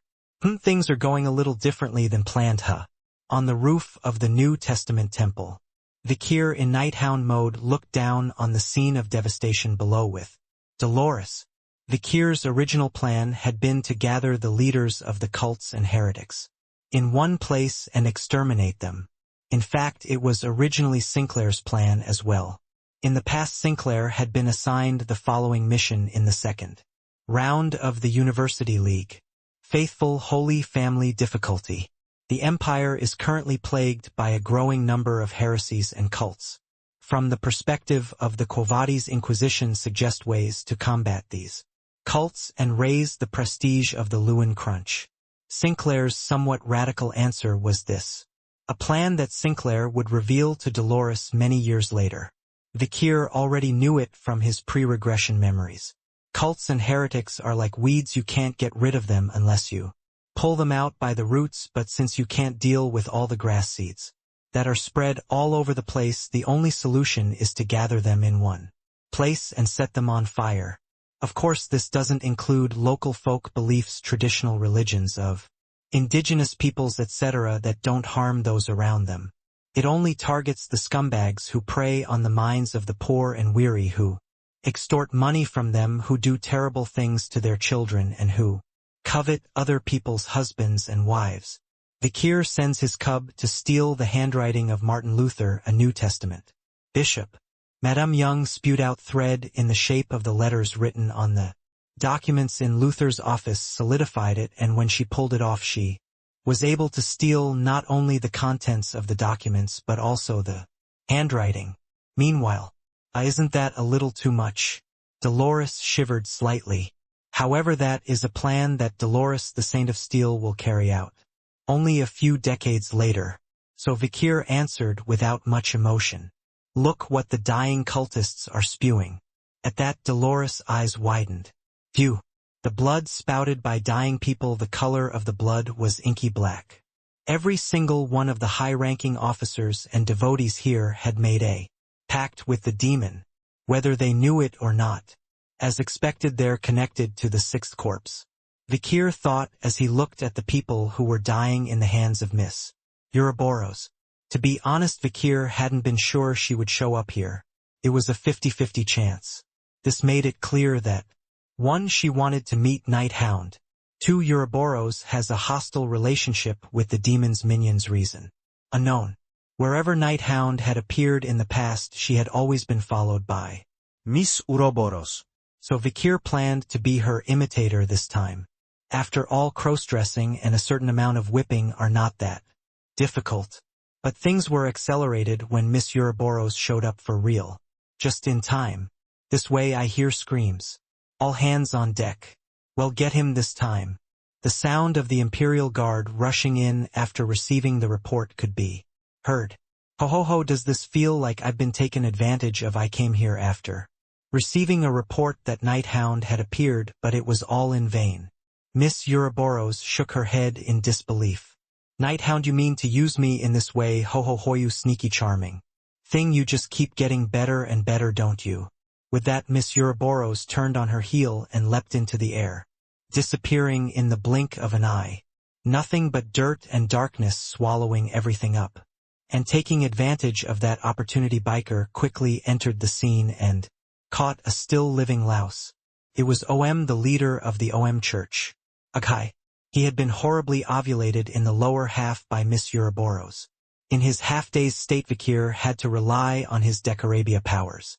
Things are going a little differently than planned, huh? On the roof of the New Testament temple, Vikir in Night Hound mode looked down on the scene of devastation below with Dolores. Vikir's original plan had been to gather the leaders of the cults and heretics in one place and exterminate them. In fact, it was originally Sinclair's plan as well. In the past, Sinclair had been assigned the following mission in the second round of the University League. Faithful Holy Family difficulty. The Empire is currently plagued by a growing number of heresies and cults. From the perspective of the Quo Vadis, Inquisition suggest ways to combat these cults and raise the prestige of the Lewin Crunch. Sinclair's somewhat radical answer was this, a plan that Sinclair would reveal to Dolores many years later. Vikir already knew it from his pre-regression memories. Cults and heretics are like weeds, you can't get rid of them unless you pull them out by the roots, but since you can't deal with all the grass seeds that are spread all over the place, the only solution is to gather them in one place and set them on fire. Of course, this doesn't include local folk beliefs, traditional religions of indigenous peoples, etc. that don't harm those around them. It only targets the scumbags who prey on the minds of the poor and weary, who extort money from them, who do terrible things to their children, and who covet other people's husbands and wives. Vikir sends his cub to steal the handwriting of Martin Luther, a New Testament bishop. Madame Young spewed out thread in the shape of the letters written on the documents in Luther's office, solidified it, and when she pulled it off, she was able to steal not only the contents of the documents but also the handwriting. Meanwhile, isn't that a little too much? Dolores shivered slightly. However, that is a plan that Dolores, the Saint of Steel, will carry out only a few decades later. So Vikir answered without much emotion, "Look what the dying cultists are spewing." At that, Dolores' eyes widened. Phew! The blood spouted by dying people, the color of the blood was inky black. Every single one of the high-ranking officers and devotees here had made a pact with the demon, whether they knew it or not. As expected, they're connected to the Sixth Corps. Vikir thought as he looked at the people who were dying in the hands of Miss Ouroboros. To be honest, Vikir hadn't been sure she would show up here. It was a 50-50 chance. This made it clear that 1. She wanted to meet Night Hound. 2. Ouroboros has a hostile relationship with the demon's minions. Reason unknown. Wherever Night Hound had appeared in the past, she had always been followed by Miss Ouroboros. So Vikir planned to be her imitator this time. After all, cross-dressing and a certain amount of whipping are not that difficult. But things were accelerated when Miss Ouroboros showed up for real. Just in time. This way, I hear screams. All hands on deck. Well, get him this time. The sound of the Imperial Guard rushing in after receiving the report could be heard. Ho ho ho, does this feel like I've been taken advantage of? I came here after receiving a report that Night Hound had appeared, but it was all in vain. Miss Ouroboros shook her head in disbelief. Night Hound, you mean to use me in this way? Ho ho ho, you sneaky charming thing, you just keep getting better and better, don't you? With that, Miss Ouroboros turned on her heel and leapt into the air, disappearing in the blink of an eye. Nothing but dirt and darkness swallowing everything up. And taking advantage of that opportunity, Biker quickly entered the scene and caught a still living louse. It was OM, the leader of the OM Church. Aghai. He had been horribly ovulated in the lower half by Miss Ouroboros. In his half-dazed state, Vikir had to rely on his Decorabia powers.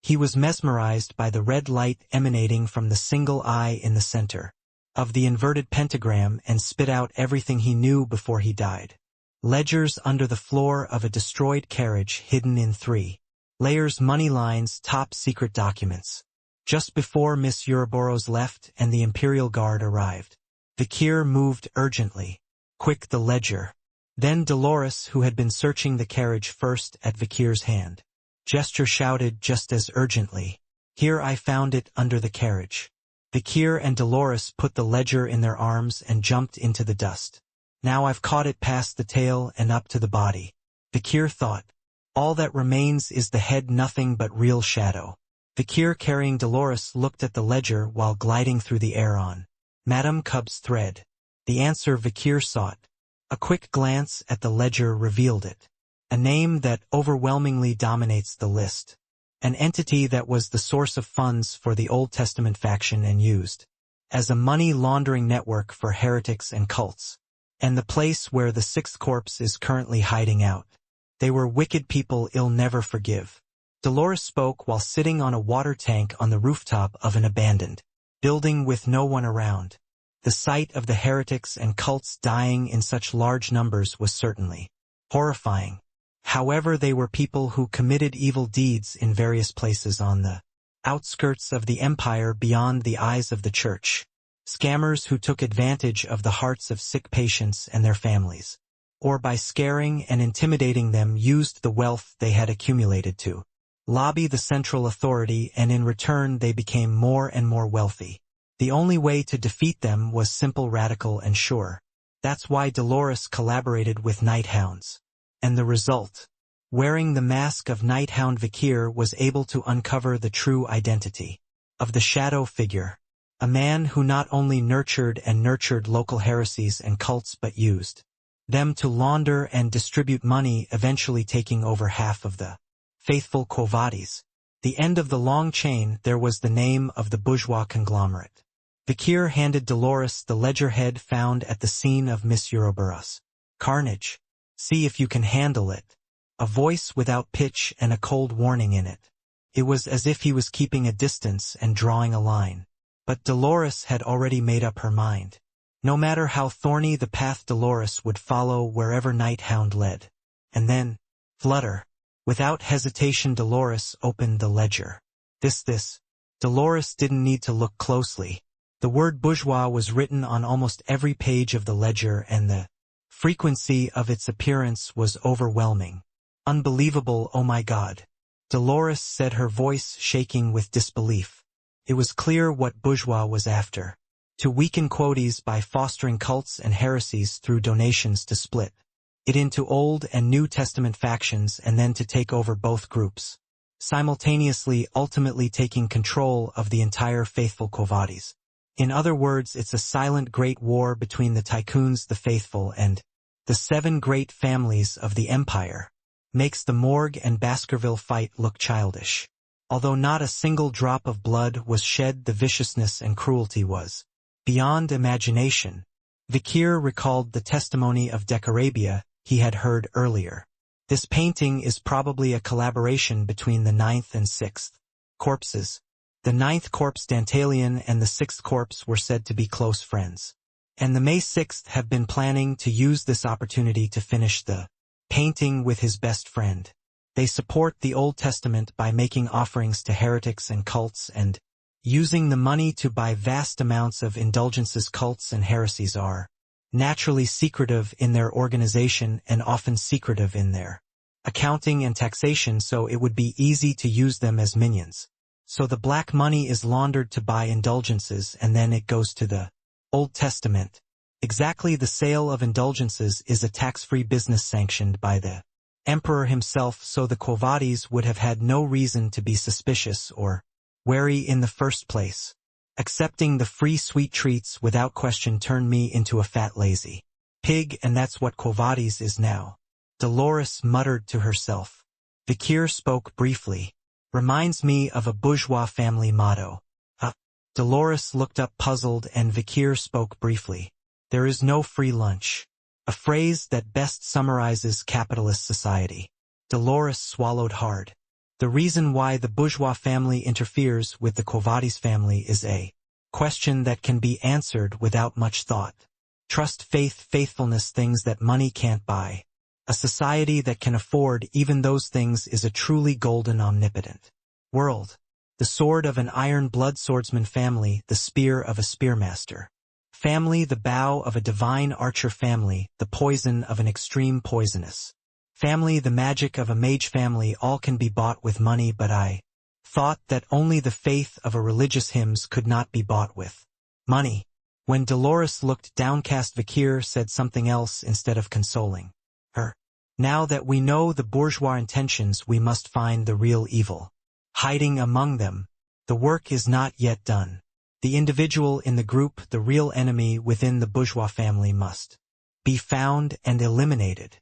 He was mesmerized by the red light emanating from the single eye in the center of the inverted pentagram and spit out everything he knew before he died. Ledgers under the floor of a destroyed carriage hidden in 3 layers, money lines, top secret documents. Just before Miss Ouroboros left and the Imperial Guard arrived, Vikir moved urgently. Quick, the ledger. Then Dolores, who had been searching the carriage first at Vikir's hand, gesture shouted just as urgently, "Here, I found it under the carriage." Vikir and Dolores put the ledger in their arms and jumped into the dust. Now I've caught it past the tail and up to the body. Vikir thought. All that remains is the head, nothing but real shadow. Vikir, carrying Dolores, looked at the ledger while gliding through the air on Madame Cub's thread. The answer Vikir sought. A quick glance at the ledger revealed it. A name that overwhelmingly dominates the list. An entity that was the source of funds for the Old Testament faction and used as a money-laundering network for heretics and cults. And the place where the sixth corpse is currently hiding out. They were wicked people I'll never forgive. Dolores spoke while sitting on a water tank on the rooftop of an abandoned building with no one around. The sight of the heretics and cults dying in such large numbers was certainly horrifying. However, they were people who committed evil deeds in various places on the outskirts of the empire beyond the eyes of the church. Scammers who took advantage of the hearts of sick patients and their families, or by scaring and intimidating them used the wealth they had accumulated to lobby the central authority, and in return they became more and more wealthy. The only way to defeat them was simple, radical, and sure. That's why Dolores collaborated with Night Hounds. And the result? Wearing the mask of Night Hound, Vakir was able to uncover the true identity of the shadow figure. A man who not only nurtured local heresies and cults but used them to launder and distribute money, eventually taking over half of the faithful Quo Vadis. The end of the long chain, there was the name of the bourgeois conglomerate. Vakir handed Dolores the ledger head found at the scene of Miss Ouroboros' carnage. See if you can handle it. A voice without pitch and a cold warning in it. It was as if he was keeping a distance and drawing a line. But Dolores had already made up her mind. No matter how thorny the path, Dolores would follow wherever Night Hound led. And then, flutter. Without hesitation, Dolores opened the ledger. This. Dolores didn't need to look closely. The word bourgeois was written on almost every page of the ledger, and the frequency of its appearance was overwhelming. Unbelievable, oh my God. Dolores said, her voice shaking with disbelief. It was clear what bourgeois was after. To weaken quotes by fostering cults and heresies through donations, to split it into Old and New Testament factions, and then to take over both groups, simultaneously, ultimately taking control of the entire faithful Quo Vadis. In other words, it's a silent great war between the tycoons, the faithful, and the 7 great families of the empire. Makes the Morgue and Baskerville fight look childish. Although not a single drop of blood was shed, the viciousness and cruelty was beyond imagination. Vakir recalled the testimony of Decarabia he had heard earlier. This painting is probably a collaboration between the 9th and 6th corpses. The 9th corpse, Dantalion, and the 6th corpse were said to be close friends. And the May 6th have been planning to use this opportunity to finish the painting with his best friend. They support the Old Testament by making offerings to heretics and cults and using the money to buy vast amounts of indulgences. Cults and heresies are naturally secretive in their organization and often secretive in their accounting and taxation, so it would be easy to use them as minions. So the black money is laundered to buy indulgences, and then it goes to the Old Testament. Exactly, the sale of indulgences is a tax-free business sanctioned by the emperor himself, so the Quo Vadis would have had no reason to be suspicious or wary in the first place. Accepting the free sweet treats without question turned me into a fat lazy pig, and that's what Quo Vadis is now. Dolores muttered to herself. Vakir spoke briefly. Reminds me of a bourgeois family motto. Dolores looked up puzzled, and Vakir spoke briefly. There is no free lunch. A phrase that best summarizes capitalist society. Dolores swallowed hard. The reason why the bourgeois family interferes with the Quo Vadis family is a question that can be answered without much thought. Trust, faith, faithfulness, things that money can't buy. A society that can afford even those things is a truly golden, omnipotent world. The sword of an iron-blood swordsman family, the spear of a spearmaster family, the bow of a divine archer family, the poison of an extreme poisonous family, the magic of a mage family, all can be bought with money, but I thought that only the faith of a religious hymns could not be bought with money. When Dolores looked downcast, Vakir said something else instead of consoling her. Now that we know the bourgeois intentions, we must find the real evil hiding among them. The work is not yet done. The individual in the group, the real enemy within the bourgeois family, must be found and eliminated.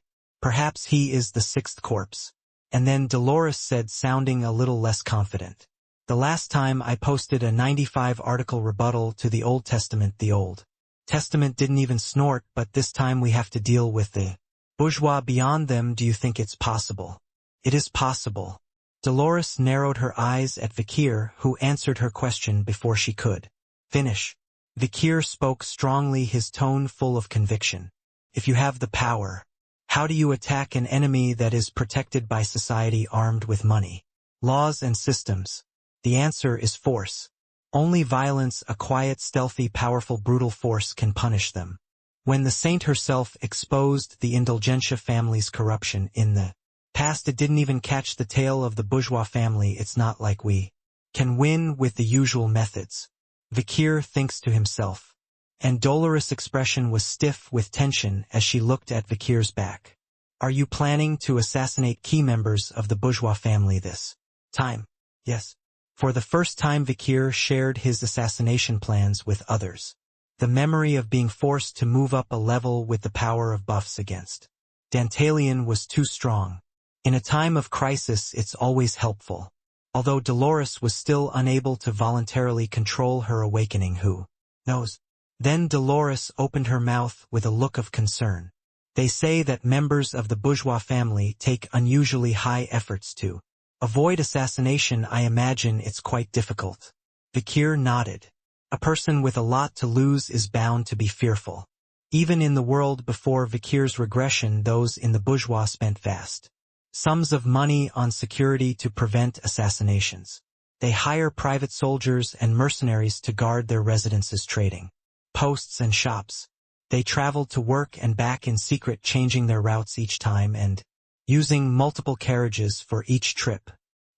Perhaps he is the sixth corpse. And then Dolores said, sounding a little less confident. The last time I posted a 95-article rebuttal to the Old Testament. The Old Testament didn't even snort, but this time we have to deal with the bourgeois beyond them. Do you think it's possible? It is possible. Dolores narrowed her eyes at Vikir, who answered her question before she could finish. Vikir spoke strongly, his tone full of conviction. If you have the power, how do you attack an enemy that is protected by society, armed with money, laws and systems? The answer is force. Only violence, a quiet, stealthy, powerful, brutal force can punish them. When the saint herself exposed the Indulgentia family's corruption in the past, it didn't even catch the tail of the bourgeois family. It's not like we can win with the usual methods. Vikir thinks to himself. And Dolores' expression was stiff with tension as she looked at Vikir's back. Are you planning to assassinate key members of the bourgeois family this time? Yes. For the first time, Vikir shared his assassination plans with others. The memory of being forced to move up a level with the power of buffs against Dantalion was too strong. In a time of crisis, it's always helpful. Although Dolores was still unable to voluntarily control her awakening, who knows? Then Dolores opened her mouth with a look of concern. They say that members of the bourgeois family take unusually high efforts to avoid assassination. I imagine it's quite difficult. Vikir nodded. A person with a lot to lose is bound to be fearful. Even in the world before Vikir's regression, those in the bourgeois spent vast sums of money on security to prevent assassinations. They hire private soldiers and mercenaries to guard their residences, trading posts and shops. They travel to work and back in secret, changing their routes each time and using multiple carriages for each trip.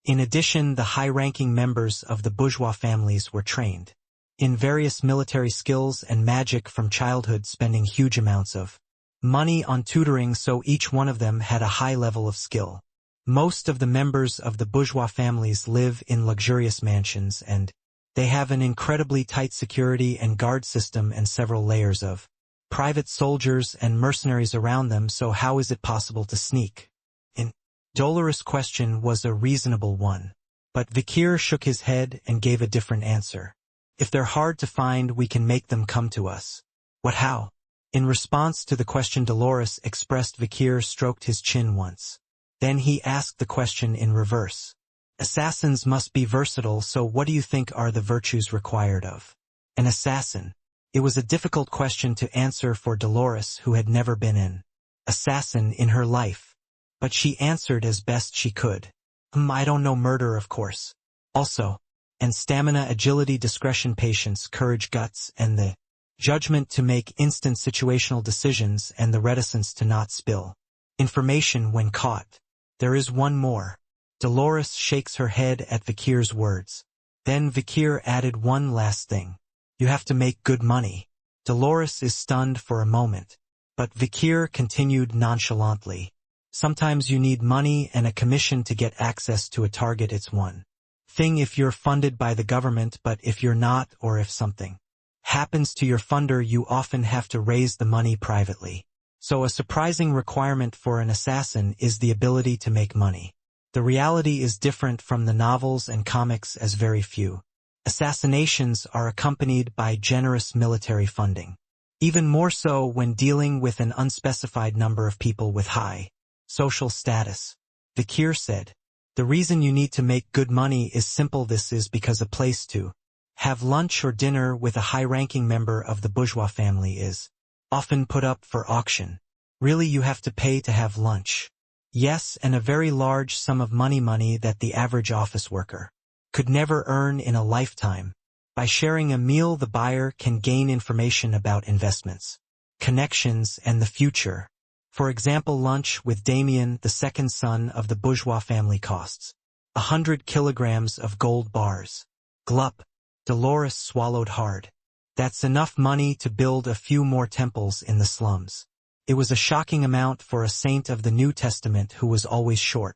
In addition, the high-ranking members of the bourgeois families were trained in various military skills and magic from childhood, spending huge amounts of money on tutoring, so each one of them had a high level of skill. Most of the members of the bourgeois families live in luxurious mansions, and they have an incredibly tight security and guard system and several layers of private soldiers and mercenaries around them. So how is it possible to sneak in? Dolores' question was a reasonable one, but Vikir shook his head and gave a different answer. If they're hard to find, we can make them come to us. What, how? In response to the question, Dolores expressed. Vikir stroked his chin once. Then he asked the question in reverse. Assassins must be versatile, so what do you think are the virtues required of an assassin? It was a difficult question to answer for Dolores, who had never been an assassin in her life. But she answered as best she could. I don't know, murder, of course. Also, and stamina, agility, discretion, patience, courage, guts, and the judgment to make instant situational decisions, and the reticence to not spill information when caught. There is one more. Dolores shakes her head at Vikir's words. Then Vikir added one last thing. You have to make good money. Dolores is stunned for a moment, but Vikir continued nonchalantly. Sometimes you need money and a commission to get access to a target. It's one thing if you're funded by the government, but if you're not, or if something happens to your funder, you often have to raise the money privately. So a surprising requirement for an assassin is the ability to make money. The reality is different from the novels and comics, as very few assassinations are accompanied by generous military funding. Even more so when dealing with an unspecified number of people with high social status. Vikir said, the reason you need to make good money is simple. This is because a place to have lunch or dinner with a high-ranking member of the bourgeois family is often put up for auction. Really, you have to pay to have lunch. Yes, and a very large sum of money that the average office worker could never earn in a lifetime. By sharing a meal, the buyer can gain information about investments, connections, and the future. For example, lunch with Damien, the second son of the bourgeois family, costs 100 kilograms of gold bars. Glup. Dolores swallowed hard. That's enough money to build a few more temples in the slums. It was a shocking amount for a saint of the New Testament who was always short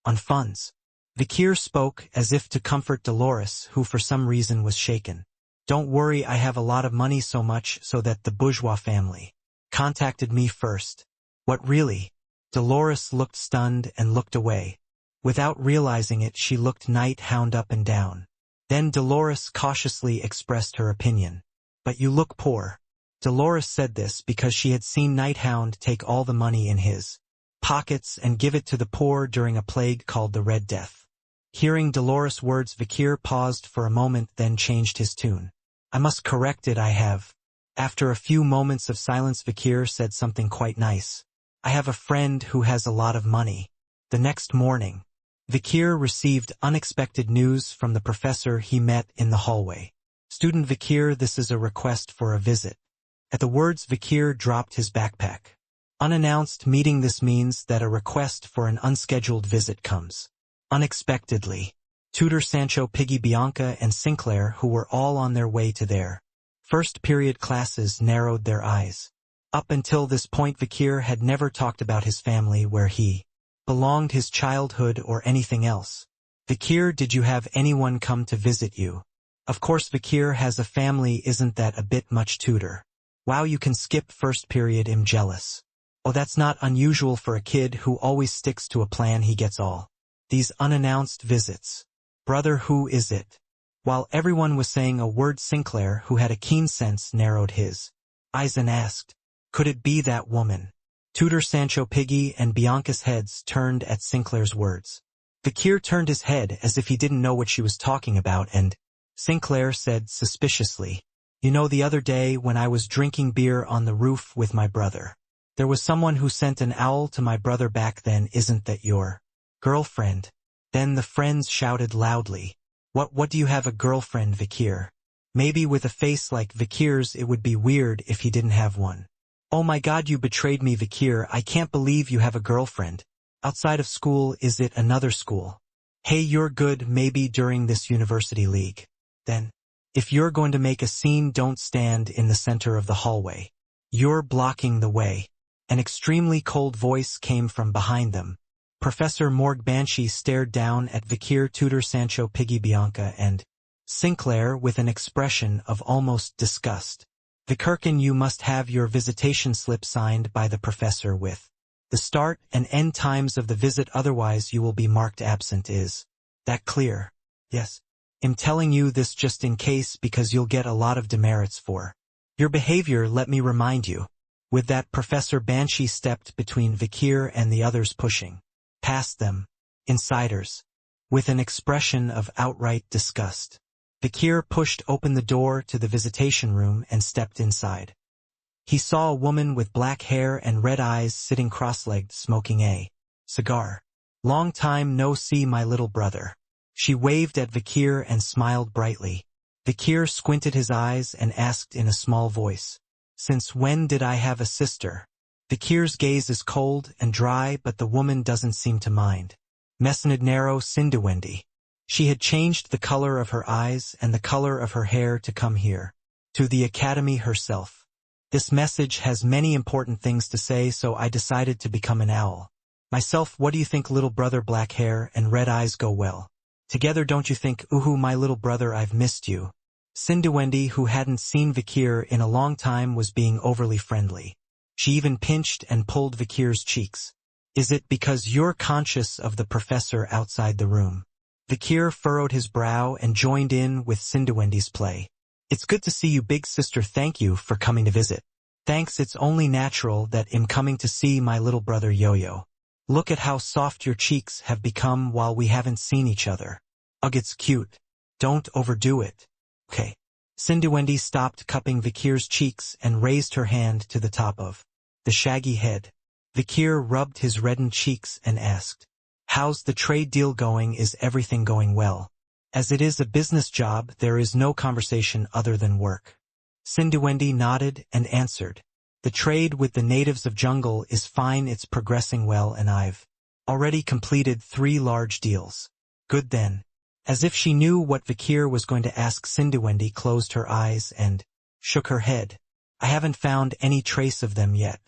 on funds. Vikir spoke as if to comfort Dolores, who for some reason was shaken. Don't worry, I have a lot of money, so much so that the bourgeois family contacted me first. What, really? Dolores looked stunned and looked away. Without realizing it, she looked Hound up and down. Then Dolores cautiously expressed her opinion. But you look poor. Dolores said this because she had seen Hound take all the money in his pockets and give it to the poor during a plague called the Red Death. Hearing Dolores' words, Vikir paused for a moment, then changed his tune. I must correct it, I have. After a few moments of silence, Vikir said something quite nice. I have a friend who has a lot of money. The next morning, Vikir received unexpected news from the professor he met in the hallway. Student Vikir, this is a request for a visit. At the words, Vikir dropped his backpack. Unannounced meeting, this means that a request for an unscheduled visit comes unexpectedly. Tutor Sancho, Piggy, Bianca, and Sinclair, who were all on their way to their first period classes, narrowed their eyes. Up until this point, Vikir had never talked about his family, where he belonged, his childhood, or anything else. Vikir, did you have anyone come to visit you? Of course Vikir has a family, isn't that a bit much, tutor? Wow, you can skip first period, I'm jealous. Oh, that's not unusual for a kid who always sticks to a plan, he gets all these unannounced visits. Brother, who is it? While everyone was saying a word, Sinclair, who had a keen sense, narrowed his eyes and asked, could it be that woman? Tutor Sancho, Piggy, and Bianca's heads turned at Sinclair's words. Vikir turned his head as if he didn't know what she was talking about, and Sinclair said suspiciously, you know, the other day when I was drinking beer on the roof with my brother, there was someone who sent an owl to my brother back then. Isn't that your girlfriend? Then the friends shouted loudly, What do you have a girlfriend, Vikir? Maybe with a face like Vikir's it would be weird if he didn't have one. Oh my god, you betrayed me, Vikir, I can't believe you have a girlfriend. Outside of school, is it another school? Hey, you're good, maybe during this university league. Then, if you're going to make a scene, don't stand in the center of the hallway. You're blocking the way. An extremely cold voice came from behind them. Professor Morg Banshee stared down at Vikir, Tutor Sancho, Piggy, Bianca, and Sinclair with an expression of almost disgust. Vikirkin, you must have your visitation slip signed by the professor with the start and end times of the visit, otherwise you will be marked absent. Is that clear? Yes. I'm telling you this just in case because you'll get a lot of demerits for your behavior, let me remind you. With that, Professor Banshee stepped between Vikir and the others, pushing past them. Insiders. With an expression of outright disgust, Vikir pushed open the door to the visitation room and stepped inside. He saw a woman with black hair and red eyes sitting cross-legged, smoking a cigar. Long time no see, my little brother. She waved at Vikir and smiled brightly. Vikir squinted his eyes and asked in a small voice, since when did I have a sister? Vikir's gaze is cold and dry, but the woman doesn't seem to mind. Mesnadnero Sinduwendi. She had changed the color of her eyes and the color of her hair to come here, to the academy herself. This message has many important things to say, so I decided to become an owl. Myself, what do you think, little brother? Black hair and red eyes go well together, don't you think? Uhu, my little brother, I've missed you. Sinduwendi, who hadn't seen Vikir in a long time, was being overly friendly. She even pinched and pulled Vikir's cheeks. Is it because you're conscious of the professor outside the room? Vikir furrowed his brow and joined in with Sinduwendi's play. It's good to see you, big sister. Thank you for coming to visit. Thanks, it's only natural that I'm coming to see my little brother Yo-Yo. Look at how soft your cheeks have become while we haven't seen each other. Ugh, it's cute. Don't overdo it. Okay. Sinduwendi stopped cupping Vikir's cheeks and raised her hand to the top of the shaggy head. Vikir rubbed his reddened cheeks and asked, how's the trade deal going? Is everything going well? As it is a business job, there is no conversation other than work. Sinduwendi nodded and answered, the trade with the natives of jungle is fine, it's progressing well, and I've already completed 3 large deals. Good then. As if she knew what Vikir was going to ask, Sinduwendi closed her eyes and shook her head. I haven't found any trace of them yet.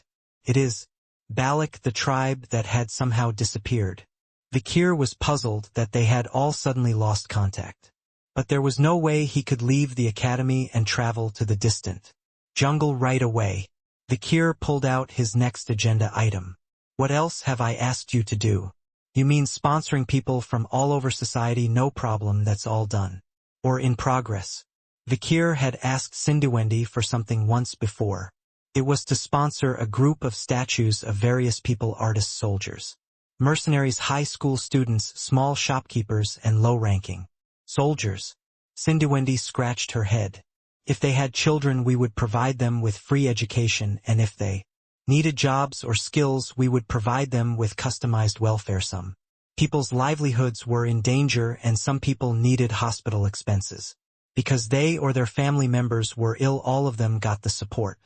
It is Balak, the tribe that had somehow disappeared. Vikir was puzzled that they had all suddenly lost contact. But there was no way he could leave the academy and travel to the distant jungle right away. Vikir pulled out his next agenda item. What else have I asked you to do? You mean sponsoring people from all over society? No problem, that's all done. Or in progress. Vikir had asked Sinduendi for something once before. It was to sponsor a group of statues of various people, artists, soldiers, mercenaries, high school students, small shopkeepers, and low-ranking soldiers. Sinduendi scratched her head. If they had children, we would provide them with free education, and if they needed jobs or skills, we would provide them with customized welfare. Some people's livelihoods were in danger, and some people needed hospital expenses. Because they or their family members were ill, all of them got the support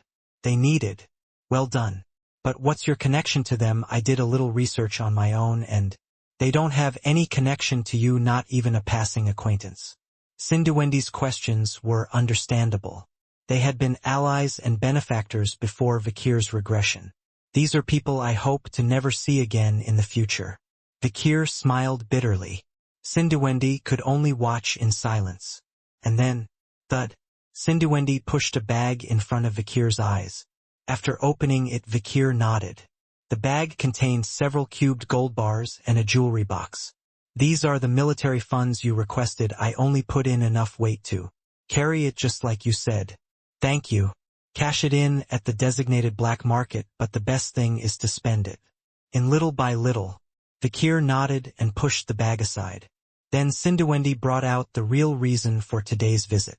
they needed. Well done. But what's your connection to them? I did a little research on my own, and they don't have any connection to you, not even a passing acquaintance. Sinduendi's questions were understandable. They had been allies and benefactors before Vikir's regression. These are people I hope to never see again in the future. Vikir smiled bitterly. Sinduendi could only watch in silence. And then, thud, Sinduendi pushed a bag in front of Vikir's eyes. After opening it, Vikir nodded. The bag contained several cubed gold bars and a jewelry box. These are the military funds you requested. I only put in enough weight to carry it, just like you said. Thank you. Cash it in at the designated black market, but the best thing is to spend it in little by little. Vikir nodded and pushed the bag aside. Then Sinduendi brought out the real reason for today's visit.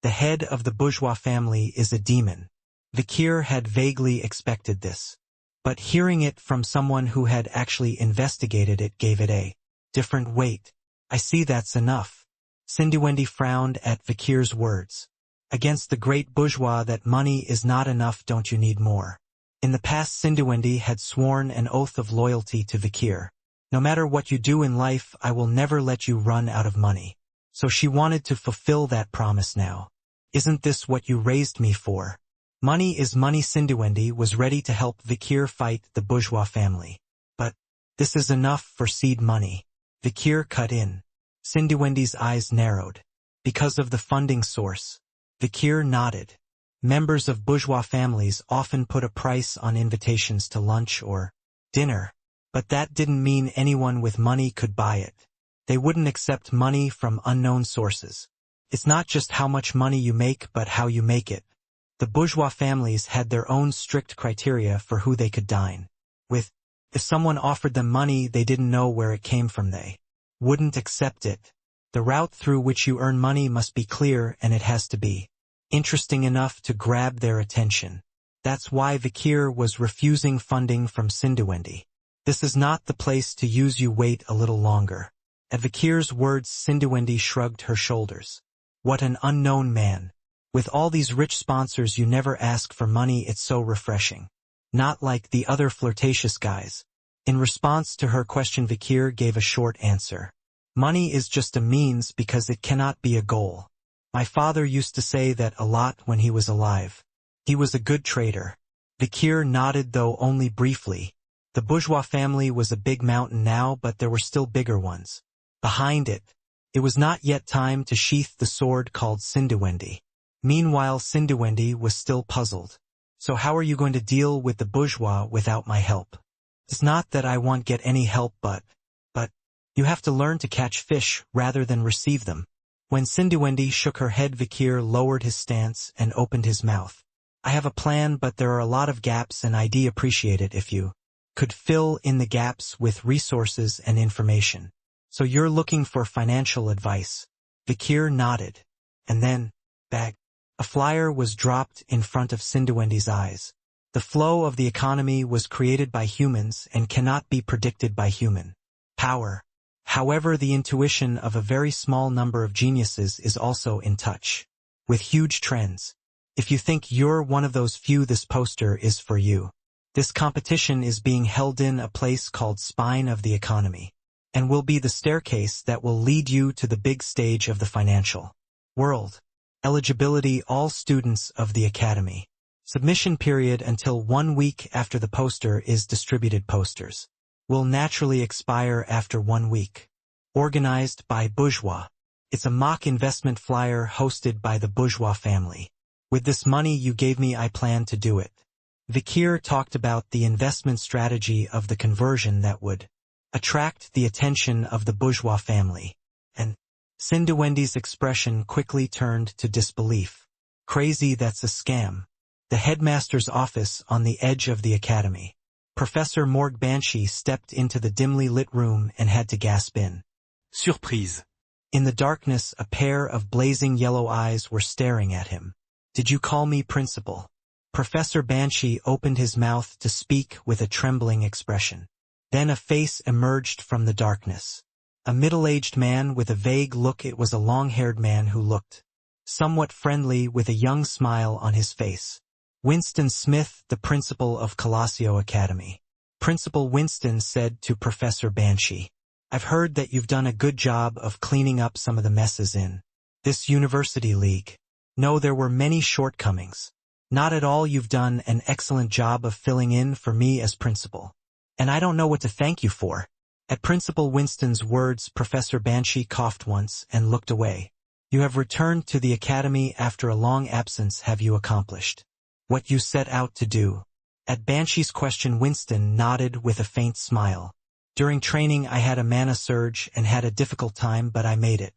The head of the bourgeois family is a demon. Vikir had vaguely expected this. But hearing it from someone who had actually investigated it gave it a different weight. I see, that's enough. Sinduendi frowned at Vikir's words. Against the great bourgeois, that money is not enough, don't you need more? In the past, Sinduendi had sworn an oath of loyalty to Vikir. No matter what you do in life, I will never let you run out of money. So she wanted to fulfill that promise now. Isn't this what you raised me for? Money is money. Sinduendi was ready to help Vikir fight the bourgeois family. But this is enough for seed money. Vikir cut in. Sinduendi's eyes narrowed. Because of the funding source. Vikir nodded. Members of bourgeois families often put a price on invitations to lunch or dinner. But that didn't mean anyone with money could buy it. They wouldn't accept money from unknown sources. It's not just how much money you make, but how you make it. The bourgeois families had their own strict criteria for who they could dine with. If someone offered them money they didn't know where it came from, they wouldn't accept it. The route through which you earn money must be clear, and it has to be interesting enough to grab their attention. That's why Vikir was refusing funding from Sinduendi. This is not the place to use you. Wait a little longer. At Vikir's words, Sinduendi shrugged her shoulders. What an unknown man. With all these rich sponsors you never ask for money. It's so refreshing. Not like the other flirtatious guys. In response to her question, Vikir gave a short answer. Money is just a means because it cannot be a goal. My father used to say that a lot when he was alive. He was a good traitor. Vikir nodded, though only briefly. The bourgeois family was a big mountain now, but there were still bigger ones behind it. It was not yet time to sheath the sword called Sinduendi. Meanwhile, Sinduendi was still puzzled. So how are you going to deal with the bourgeois without my help? It's not that I won't get any help, but you have to learn to catch fish rather than receive them. When Sinduendi shook her head, Vikir lowered his stance and opened his mouth. I have a plan, but there are a lot of gaps, and I'd appreciate it if you could fill in the gaps with resources and information. So you're looking for financial advice? Vikir nodded. And then, bag. A flyer was dropped in front of Sinduendi's eyes. The flow of the economy was created by humans and cannot be predicted by human power. However, the intuition of a very small number of geniuses is also in touch with huge trends. If you think you're one of those few, this poster is for you. This competition is being held in a place called Spine of the Economy, and will be the staircase that will lead you to the big stage of the financial world. Eligibility: all students of the Academy. Submission period until 1 week after the poster is distributed. Posters will naturally expire after 1 week. Organized by Bourgeois. It's a mock investment flyer hosted by the Bourgeois family. With this money you gave me, I plan to do it. Vikir talked about the investment strategy of the conversion that would attract the attention of the bourgeois family, and Sinduwendi's expression quickly turned to disbelief. Crazy, that's a scam. The headmaster's office on the edge of the academy. Professor Morg Banshee stepped into the dimly lit room and had to gasp in. Surprise. In the darkness, a pair of blazing yellow eyes were staring at him. Did you call me principal? Professor Banshee opened his mouth to speak with a trembling expression. Then a face emerged from the darkness. A middle-aged man with a vague look. It was a long-haired man who looked somewhat friendly with a young smile on his face. Winston Smith, the principal of Colassio Academy. Principal Winston said to Professor Banshee, I've heard that you've done a good job of cleaning up some of the messes in this university league. No, there were many shortcomings. Not at all. You've done an excellent job of filling in for me as principal. And I don't know what to thank you for. At Principal Winston's words, Professor Banshee coughed once and looked away. You have returned to the academy after a long absence. Have you accomplished what you set out to do? At Banshee's question, Winston nodded with a faint smile. During training I had a mana surge and had a difficult time, but I made it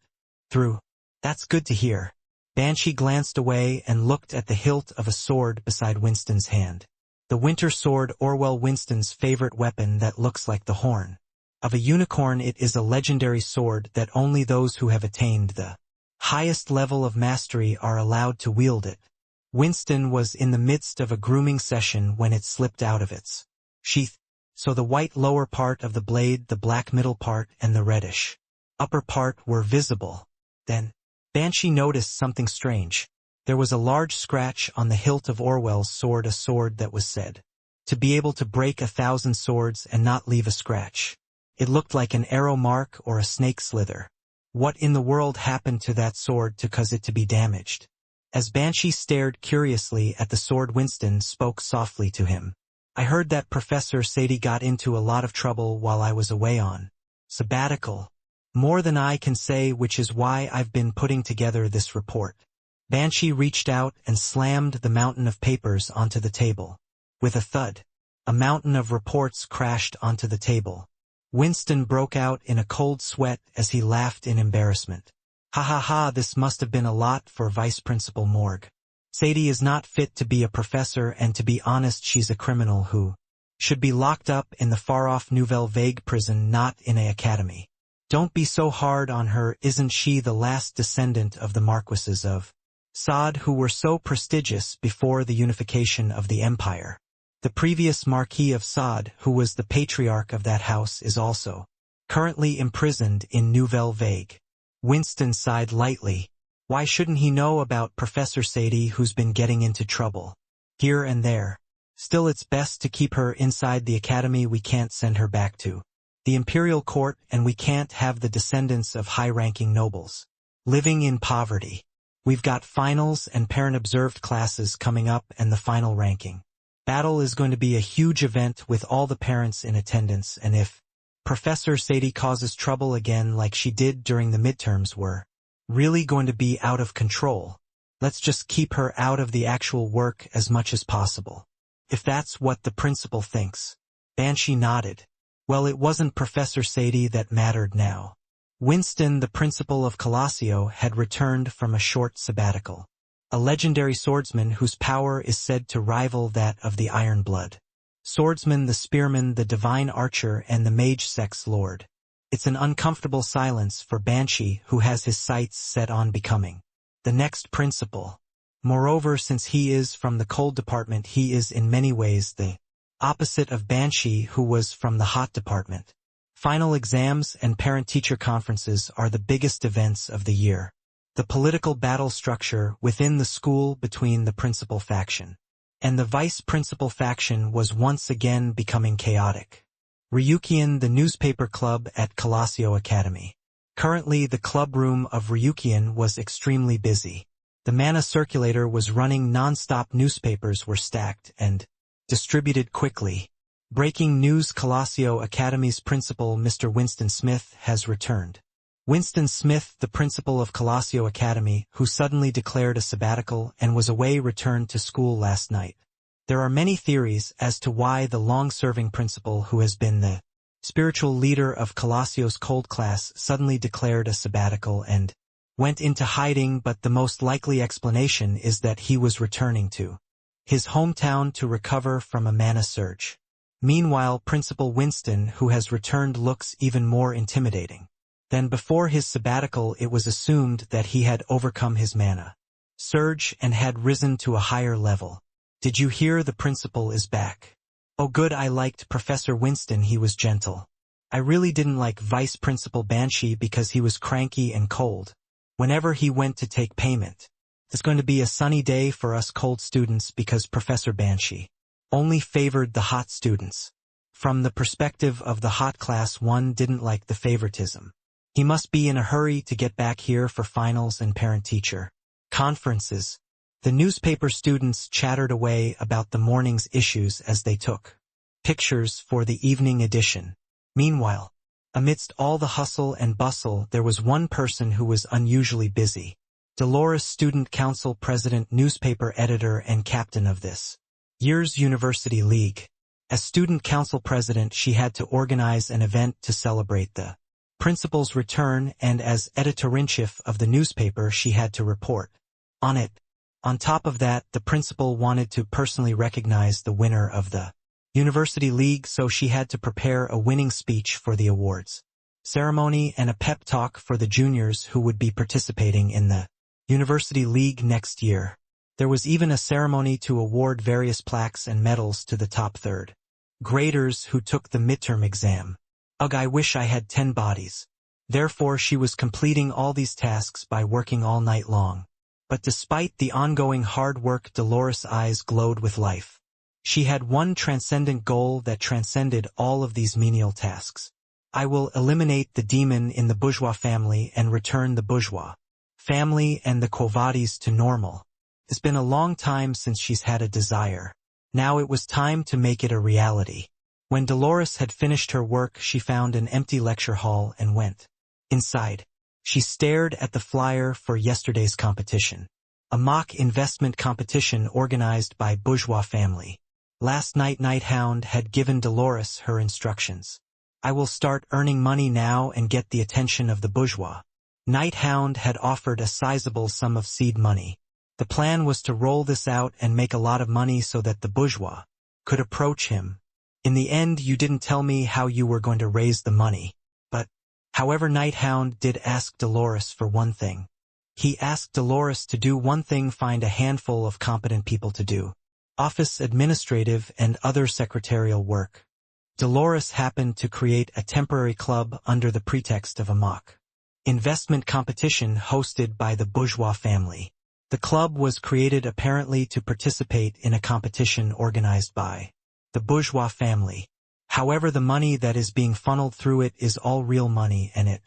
through. That's good to hear. Banshee glanced away and looked at the hilt of a sword beside Winston's hand. The winter sword, Orwell Winston's favorite weapon that looks like the horn of a unicorn. It is a legendary sword that only those who have attained the highest level of mastery are allowed to wield it. Winston was in the midst of a grooming session when it slipped out of its sheath, so the white lower part of the blade, the black middle part, and the reddish upper part were visible. Then Banshee noticed something strange. There was a large scratch on the hilt of Orwell's sword, a sword that was said to be able to break 1,000 swords and not leave a scratch. It looked like an arrow mark or a snake slither. What in the world happened to that sword to cause it to be damaged? As Banshee stared curiously at the sword, Winston spoke softly to him. I heard that Professor Sadie got into a lot of trouble while I was away on sabbatical. More than I can say, which is why I've been putting together this report. Banshee reached out and slammed the mountain of papers onto the table. With a thud, a mountain of reports crashed onto the table. Winston broke out in a cold sweat as he laughed in embarrassment. Ha ha ha, this must have been a lot for Vice Principal Morg. Sadie is not fit to be a professor, and to be honest, she's a criminal who should be locked up in the far-off Nouvelle Vague prison, not in an academy. Don't be so hard on her. Isn't she the last descendant of the Marquises of Sade, who were so prestigious before the unification of the empire? The previous Marquis of Sade, who was the patriarch of that house, is also currently imprisoned in Nouvelle Vague. Winston sighed lightly. Why shouldn't he know about Professor Sadie, who's been getting into trouble here and there? Still, it's best to keep her inside the academy. We can't send her back to the imperial court, and we can't have the descendants of high-ranking nobles living in poverty. We've got finals and parent-observed classes coming up, and the final ranking battle is going to be a huge event with all the parents in attendance, and if Professor Sadie causes trouble again like she did during the midterms, we're really going to be out of control. Let's just keep her out of the actual work as much as possible. If that's what the principal thinks. Banshee nodded. Well, it wasn't Professor Sadie that mattered now. Winston, the principal of Colassio, had returned from a short sabbatical. A legendary swordsman whose power is said to rival that of the Iron Blood swordsman, the spearman, the divine archer, and the mage sex lord. It's an uncomfortable silence for Banshee, who has his sights set on becoming the next principal. Moreover, since he is from the cold department, he is in many ways the opposite of Banshee, who was from the hot department. Final exams and parent-teacher conferences are the biggest events of the year. The political battle structure within the school between the principal faction and the vice principal faction was once again becoming chaotic. Ryukian, the newspaper club at Colassio Academy. Currently, the club room of Ryukian was extremely busy. The mana circulator was running non-stop. Newspapers were stacked and distributed quickly. Breaking news: Colassio Academy's principal, Mr. Winston Smith, has returned. Winston Smith, the principal of Colassio Academy, who suddenly declared a sabbatical and was away, returned to school last night. There are many theories as to why the long-serving principal who has been the spiritual leader of Colossio's cold class suddenly declared a sabbatical and went into hiding, but the most likely explanation is that he was returning to his hometown to recover from a mana surge. Meanwhile, Principal Winston, who has returned, looks even more intimidating than before his sabbatical. It was assumed that he had overcome his mana surge and had risen to a higher level. Did you hear the principal is back? Oh good, I liked Professor Winston, he was gentle. I really didn't like Vice Principal Banshee because he was cranky and cold whenever he went to take payment. It's going to be a sunny day for us cold students because Professor Banshee only favored the hot students. From the perspective of the hot class, one didn't like the favoritism. He must be in a hurry to get back here for finals and parent-teacher conferences. The newspaper students chattered away about the morning's issues as they took pictures for the evening edition. Meanwhile, amidst all the hustle and bustle, there was one person who was unusually busy. Dolores, student council president, newspaper editor, and captain of this year's University League. As student council president, she had to organize an event to celebrate the principal's return, and as editor-in-chief of the newspaper, she had to report on it. On top of that, the principal wanted to personally recognize the winner of the University League, so she had to prepare a winning speech for the awards ceremony and a pep talk for the juniors who would be participating in the University League next year. There was even a ceremony to award various plaques and medals to the top third graders who took the midterm exam. Ugh, I wish I had 10 bodies. Therefore, she was completing all these tasks by working all night long. But despite the ongoing hard work, Dolores' eyes glowed with life. She had one transcendent goal that transcended all of these menial tasks. I will eliminate the demon in the bourgeois family and return the bourgeois family and the Quavadis to normal. It's been a long time since she's had a desire. Now it was time to make it a reality. When Dolores had finished her work, she found an empty lecture hall and went inside. She stared at the flyer for yesterday's competition. A mock investment competition organized by bourgeois family. Last night, Hound had given Dolores her instructions. I will start earning money now and get the attention of the bourgeois. Hound had offered a sizable sum of seed money. The plan was to roll this out and make a lot of money so that the bourgeois could approach him. In the end, you didn't tell me how you were going to raise the money. However, Hound did ask Dolores for one thing. He asked Dolores to do one thing: find a handful of competent people to do office, administrative, and other secretarial work. Dolores happened to create a temporary club under the pretext of a mock investment competition hosted by the bourgeois family. The club was created apparently to participate in a competition organized by the bourgeois family. However, the money that is being funneled through it is all real money, and it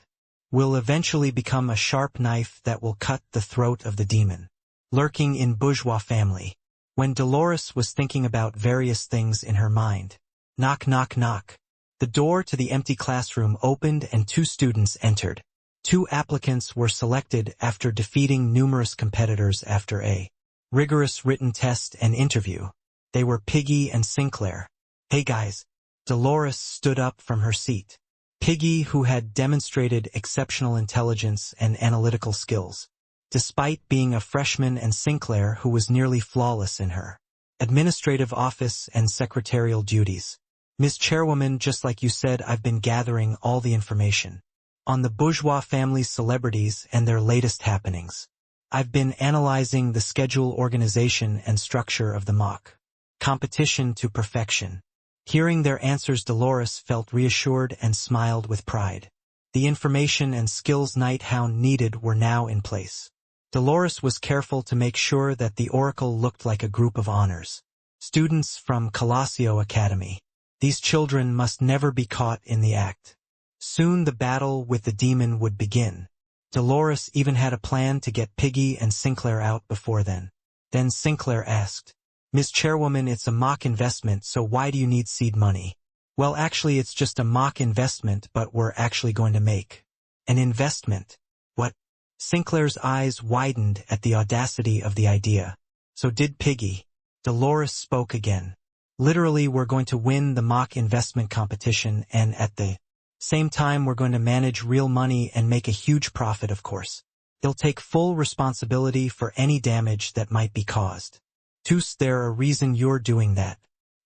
will eventually become a sharp knife that will cut the throat of the demon lurking in bourgeois family. When Dolores was thinking about various things in her mind, knock, knock, knock. The door to the empty classroom opened and 2 students entered. 2 applicants were selected after defeating numerous competitors after a rigorous written test and interview. They were Piggy and Sinclair. Hey guys. Dolores stood up from her seat. Piggy, who had demonstrated exceptional intelligence and analytical skills, despite being a freshman, and Sinclair, who was nearly flawless in her administrative office and secretarial duties. Ms. Chairwoman, just like you said, I've been gathering all the information on the bourgeois family's celebrities and their latest happenings. I've been analyzing the schedule, organization, and structure of the mock competition to perfection. Hearing their answers, Dolores felt reassured and smiled with pride. The information and skills Hound needed were now in place. Dolores was careful to make sure that the Oracle looked like a group of honors students from Colossio Academy. These children must never be caught in the act. Soon the battle with the demon would begin. Dolores even had a plan to get Piggy and Sinclair out before then. Then Sinclair asked, Ms. Chairwoman, it's a mock investment, so why do you need seed money? Well, actually, it's just a mock investment, but we're actually going to make an investment. What? Sinclair's eyes widened at the audacity of the idea. So did Piggy. Dolores spoke again. Literally, we're going to win the mock investment competition, and at the same time we're going to manage real money and make a huge profit, of course. They'll take full responsibility for any damage that might be caused. Tous, there a reason you're doing that.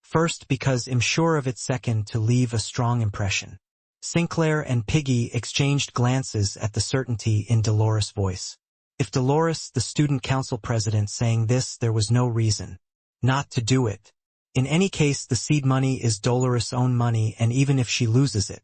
First, because I'm sure of it. Second, to leave a strong impression. Sinclair and Piggy exchanged glances at the certainty in Dolores' voice. If Dolores, the student council president, saying this, there was no reason not to do it. In any case, the seed money is Dolores' own money, and even if she loses it,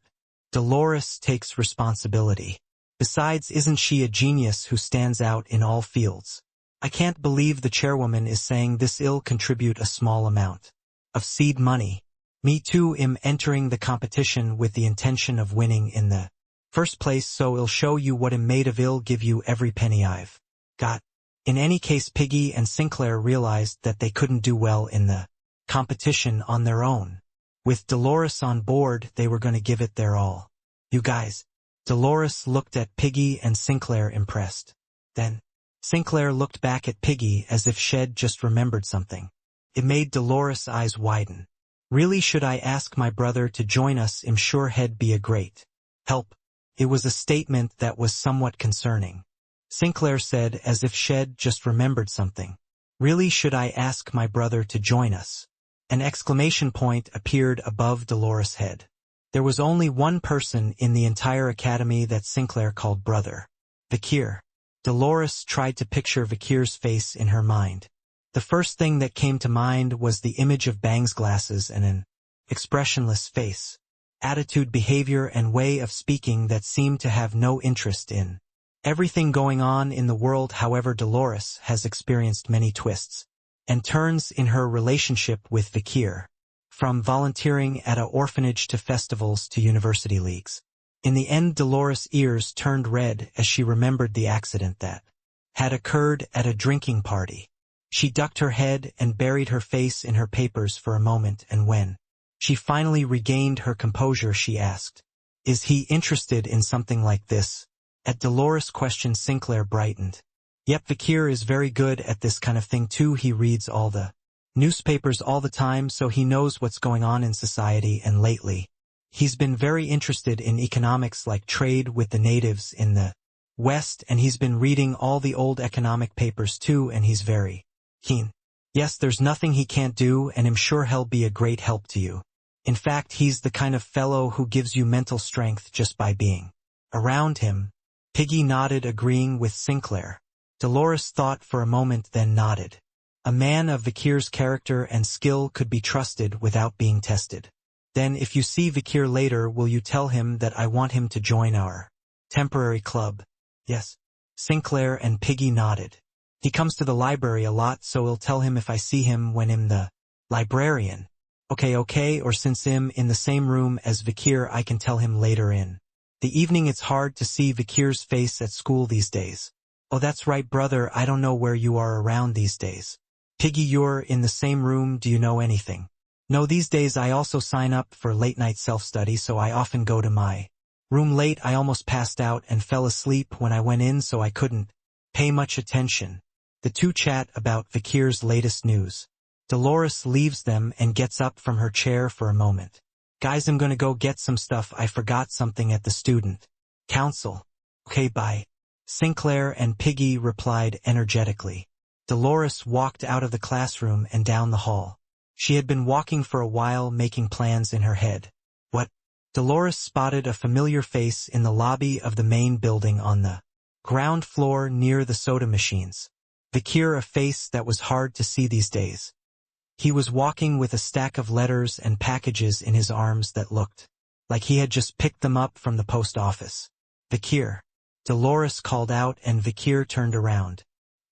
Dolores takes responsibility. Besides, isn't she a genius who stands out in all fields? I can't believe the chairwoman is saying this. I'll contribute a small amount of seed money. Me too. I'm entering the competition with the intention of winning in the first place, so I'll show you what I'm made of. I'll give you every penny I've got. In any case, Piggy and Sinclair realized that they couldn't do well in the competition on their own. With Dolores on board, they were going to give it their all. You guys. Dolores looked at Piggy and Sinclair, impressed. Then Sinclair looked back at Piggy as if she'd just remembered something. It made Dolores' eyes widen. Really, should I ask my brother to join us? I'm sure he'd be a great help. It was a statement that was somewhat concerning. Sinclair said as if she'd just remembered something. Really, should I ask my brother to join us? An exclamation point appeared above Dolores' head. There was only one person in the entire academy that Sinclair called brother. Vakir. Dolores tried to picture Vakir's face in her mind. The first thing that came to mind was the image of Bang's glasses and an expressionless face, attitude, behavior, and way of speaking that seemed to have no interest in everything going on in the world. However, Dolores has experienced many twists and turns in her relationship with Vakir, from volunteering at an orphanage to festivals to university leagues. In the end, Dolores' ears turned red as she remembered the accident that had occurred at a drinking party. She ducked her head and buried her face in her papers for a moment, and when she finally regained her composure, she asked, "Is he interested in something like this?" At Dolores' question, Sinclair brightened. "Yep, Vakir is very good at this kind of thing too. He reads all the newspapers all the time, so he knows what's going on in society, and lately he's been very interested in economics, like trade with the natives in the West, and he's been reading all the old economic papers too, and he's very keen. Yes, there's nothing he can't do, and I'm sure he'll be a great help to you. In fact, he's the kind of fellow who gives you mental strength just by being around him." Piggy nodded, agreeing with Sinclair. Dolores thought for a moment, then nodded. A man of Vakir's character and skill could be trusted without being tested. "Then if you see Vakir later, will you tell him that I want him to join our temporary club?" "Yes." Sinclair and Piggy nodded. "He comes to the library a lot, so I'll tell him if I see him when I'm the librarian." Okay, or since I'm in the same room as Vakir, I can tell him later in the evening. It's hard to see Vakir's face at school these days." "Oh, that's right, brother. I don't know where you are around these days." "Piggy, you're in the same room. Do you know anything?" "No, these days I also sign up for late-night self-study, so I often go to my room late. I almost passed out and fell asleep when I went in, so I couldn't pay much attention." The two chat about Vakir's latest news. Dolores leaves them and gets up from her chair for a moment. "Guys, I'm gonna go get some stuff. I forgot something at the student council." "Okay, bye." Sinclair and Piggy replied energetically. Dolores walked out of the classroom and down the hall. She had been walking for a while, making plans in her head. What? Dolores spotted a familiar face in the lobby of the main building on the ground floor near the soda machines. Vakir, a face that was hard to see these days. He was walking with a stack of letters and packages in his arms that looked like he had just picked them up from the post office. "Vakir." Dolores called out, and Vakir turned around.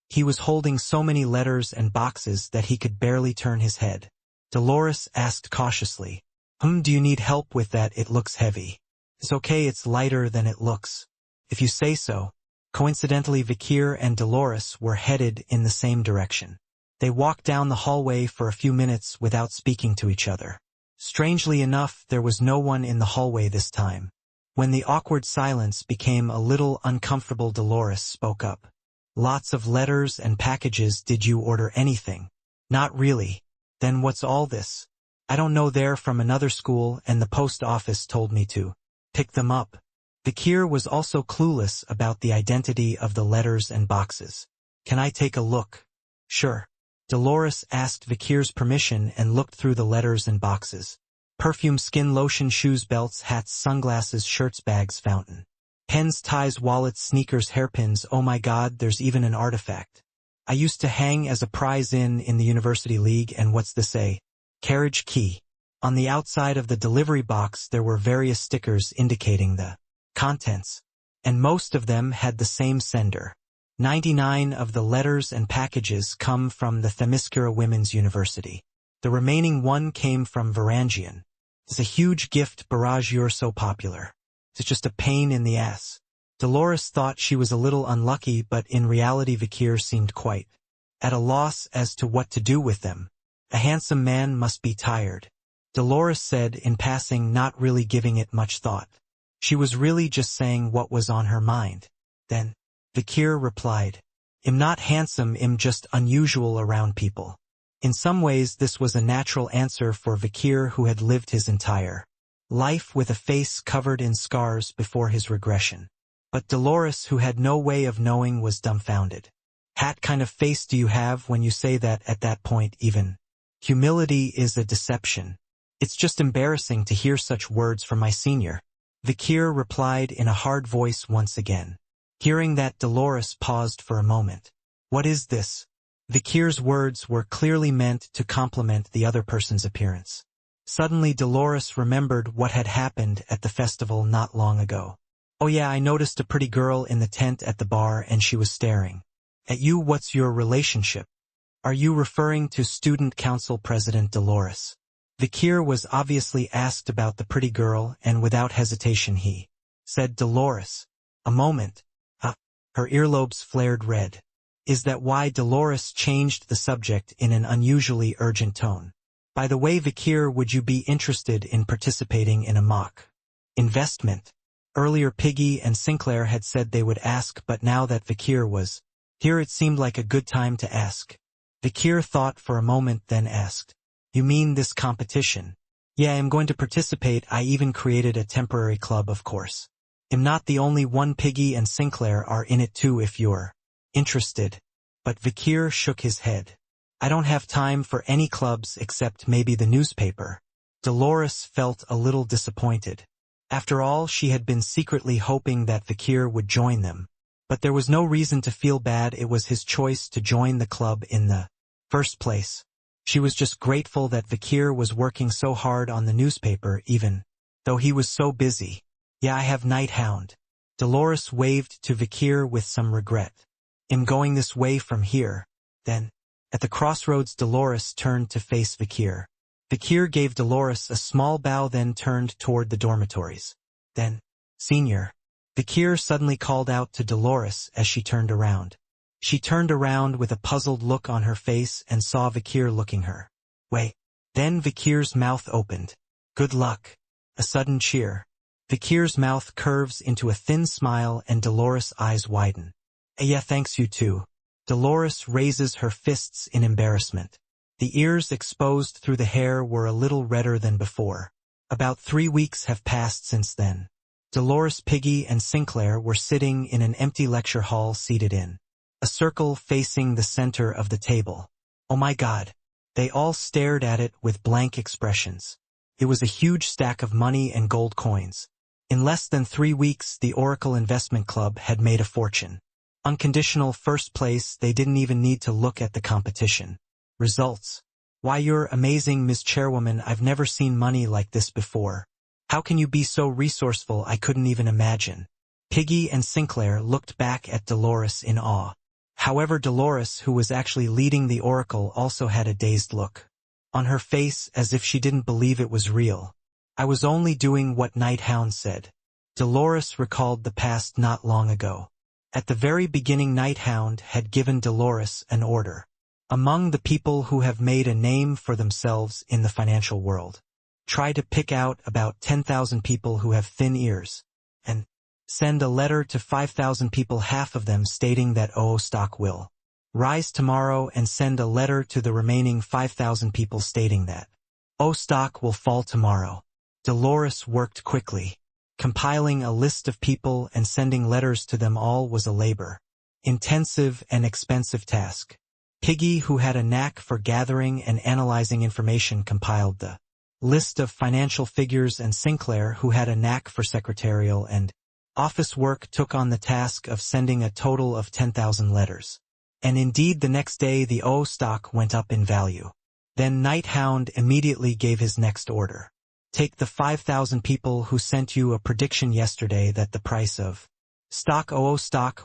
He was holding so many letters and boxes that he could barely turn his head. Dolores asked cautiously, Do you need help with that? It looks heavy." "It's okay, it's lighter than it looks." "If you say so." Coincidentally, Vakir and Dolores were headed in the same direction. They walked down the hallway for a few minutes without speaking to each other. Strangely enough, there was no one in the hallway this time. When the awkward silence became a little uncomfortable, Dolores spoke up. "Lots of letters and packages. Did you order anything?" Not really. Then what's all this? I don't know, they're from another school and the post office told me to pick them up. Vikir was also clueless about the identity of the letters and boxes. Can I take a look? Sure. Dolores asked Vikir's permission and looked through the letters and boxes. Perfume, skin lotion, shoes, belts, hats, sunglasses, shirts, bags, fountain pens, ties, wallets, sneakers, hairpins. Oh my God, there's even an artifact I used to hang as a prize in the University League. And what's this, a carriage key? On the outside of the delivery box there were various stickers indicating the contents, and most of them had the same sender. 99 of the letters and packages come from the Themyscira Women's University. The remaining one came from Varangian. It's a huge gift barrage, you're so popular. It's just a pain in the ass. Dolores thought she was a little unlucky, but in reality Vikir seemed quite at a loss as to what to do with them. A handsome man must be tired, Dolores said in passing, not really giving it much thought. She was really just saying what was on her mind. Then Vikir replied, "I'm not handsome, I'm just unusual around people." In some ways this was a natural answer for Vikir, who had lived his entire life with a face covered in scars before his regression. But Dolores, who had no way of knowing, was dumbfounded. "Hat kind of face do you have when you say that?" At that point even humility is a deception. "It's just embarrassing to hear such words from my senior," Vikir replied in a hard voice once again. Hearing that, Dolores paused for a moment. "What is this?" Vikir's words were clearly meant to compliment the other person's appearance. Suddenly Dolores remembered what had happened at the festival not long ago. "Oh yeah, I noticed a pretty girl in the tent at the bar and she was staring at you. What's your relationship? Are you referring to student council president Dolores?" Vikir was obviously asked about the pretty girl, and without hesitation he said, "Dolores." "A moment." Her earlobes flared red. "Is that why?" Dolores changed the subject in an unusually urgent tone. "By the way, Vikir, would you be interested in participating in a mock investment?" Earlier Piggy and Sinclair had said they would ask, but now that Vikir was here it seemed like a good time to ask. Vikir thought for a moment, then asked, "You mean this competition?" "Yeah, I'm going to participate. I even created a temporary club, of course. I'm not the only one. Piggy and Sinclair are in it too if you're interested." But Vikir shook his head. "I don't have time for any clubs except maybe the newspaper." Dolores felt a little disappointed. After all, she had been secretly hoping that Vikir would join them. But there was no reason to feel bad. It was his choice to join the club in the first place. She was just grateful that Vikir was working so hard on the newspaper, even though he was so busy. "Yeah, I have night Hound." Dolores waved to Vikir with some regret. "I'm going this way from here." Then, at the crossroads, Dolores turned to face Vikir. Vikir gave Dolores a small bow, then turned toward the dormitories. Then, "Senior." Vikir suddenly called out to Dolores as she turned around. She turned around with a puzzled look on her face and saw Vikir looking her way. Then Vikir's mouth opened. "Good luck." A sudden cheer. Vikir's mouth curves into a thin smile and Dolores' eyes widen. "Yeah, thanks, you too." Dolores raises her fists in embarrassment. The ears exposed through the hair were a little redder than before. About 3 weeks have passed since then. Dolores, Piggy, and Sinclair were sitting in an empty lecture hall, seated in a circle facing the center of the table. "Oh my God." They all stared at it with blank expressions. It was a huge stack of money and gold coins. In less than 3 weeks, the Oracle Investment Club had made a fortune. Unconditional first place, they didn't even need to look at the competition results. "Why, you're amazing, Ms. Chairwoman. I've never seen money like this before. How can you be so resourceful? I couldn't even imagine." Piggy and Sinclair looked back at Dolores in awe. However, Dolores, who was actually leading the Oracle, also had a dazed look on her face, as if she didn't believe it was real. "I was only doing what Night Hound said." Dolores recalled the past not long ago. At the very beginning, Night Hound had given Dolores an order. Among the people who have made a name for themselves in the financial world, try to pick out about 10,000 people who have thin ears, and send a letter to 5,000 people, half of them stating that stock will Rise tomorrow and send a letter to the remaining 5,000 people stating that stock will fall tomorrow. Dolores worked quickly. Compiling a list of people and sending letters to them all was a labor-intensive and expensive task. Piggy, who had a knack for gathering and analyzing information, compiled the list of financial figures, and Sinclair, who had a knack for secretarial and office work, took on the task of sending a total of 10,000 letters. And indeed the next day the stock went up in value. Then Hound immediately gave his next order. Take the 5,000 people who sent you a prediction yesterday that the price of stock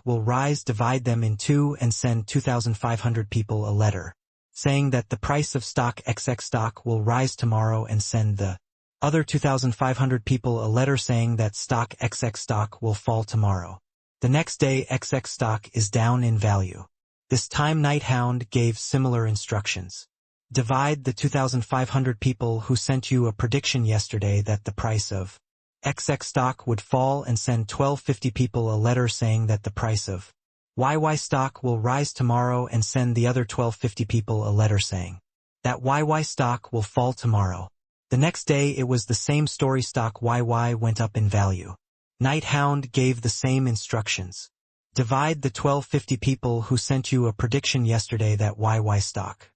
will rise, divide them in two, and send 2,500 people a letter saying that the price of stock XX stock will rise tomorrow, and send the other 2,500 people a letter saying that stock XX stock will fall tomorrow. The next day XX stock is down in value. This time Hound gave similar instructions. Divide the 2,500 people who sent you a prediction yesterday that the price of XX stock would fall, and send 1,250 people a letter saying that the price of YY stock will rise tomorrow, and send the other 1,250 people a letter saying that YY stock will fall tomorrow. The next day it was the same story. Stock YY went up in value. Hound gave the same instructions. Divide the 1,250 people who sent you a prediction yesterday that YY stock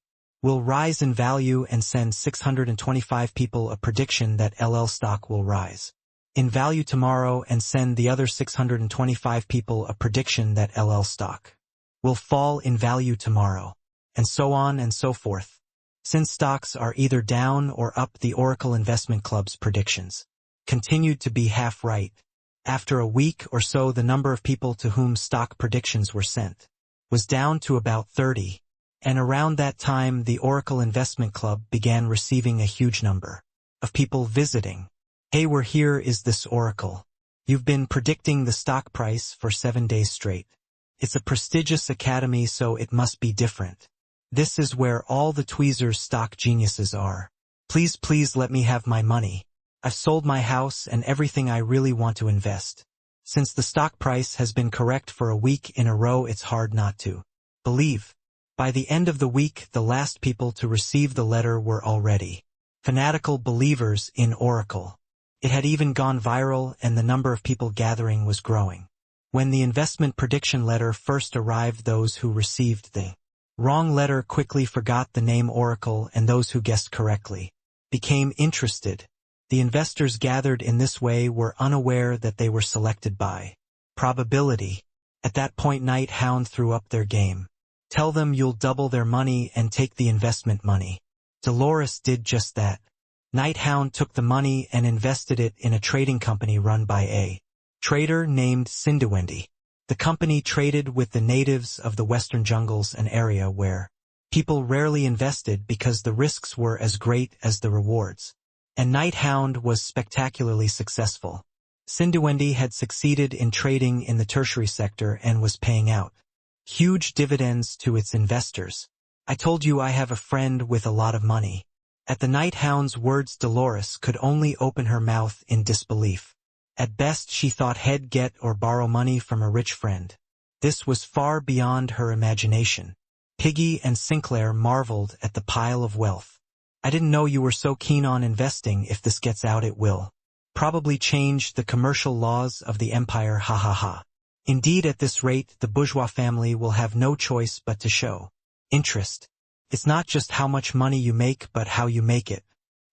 will rise in value, and send 625 people a prediction that LL stock will rise in value tomorrow, and send the other 625 people a prediction that LL stock will fall in value tomorrow, and so on and so forth. Since stocks are either down or up, the Oracle Investment Club's predictions continued to be half right. After a week or so, the number of people to whom stock predictions were sent was down to about 30, and around that time the Oracle Investment Club began receiving a huge number of people visiting. Hey, we're here. Is this Oracle? You've been predicting the stock price for 7 days straight. It's a prestigious academy, so it must be different. This is where all the tweezers stock geniuses are. Please let me have my money. I've sold my house and everything I really want to invest. Since the stock price has been correct for a week in a row, it's hard not to believe. By the end of the week, the last people to receive the letter were already fanatical believers in Oracle. It had even gone viral, and the number of people gathering was growing. When the investment prediction letter first arrived, those who received the wrong letter quickly forgot the name Oracle, and those who guessed correctly became interested. The investors gathered in this way were unaware that they were selected by probability. At that point Hound threw up their game. Tell them you'll double their money and take the investment money. Dolores did just that. Hound took the money and invested it in a trading company run by a trader named Sinduendi. The company traded with the natives of the western jungles, an area where people rarely invested because the risks were as great as the rewards. And Hound was spectacularly successful. Sinduendi had succeeded in trading in the tertiary sector and was paying out huge dividends to its investors. I told you I have a friend with a lot of money. At the Hound's words, Dolores could only open her mouth in disbelief. At best she thought he'd get or borrow money from a rich friend. This was far beyond her imagination. Piggy and Sinclair marveled at the pile of wealth. I didn't know you were so keen on investing. If this gets out, it will probably change the commercial laws of the empire, ha ha ha. Indeed, at this rate, the bourgeois family will have no choice but to show interest. It's not just how much money you make, but how you make it.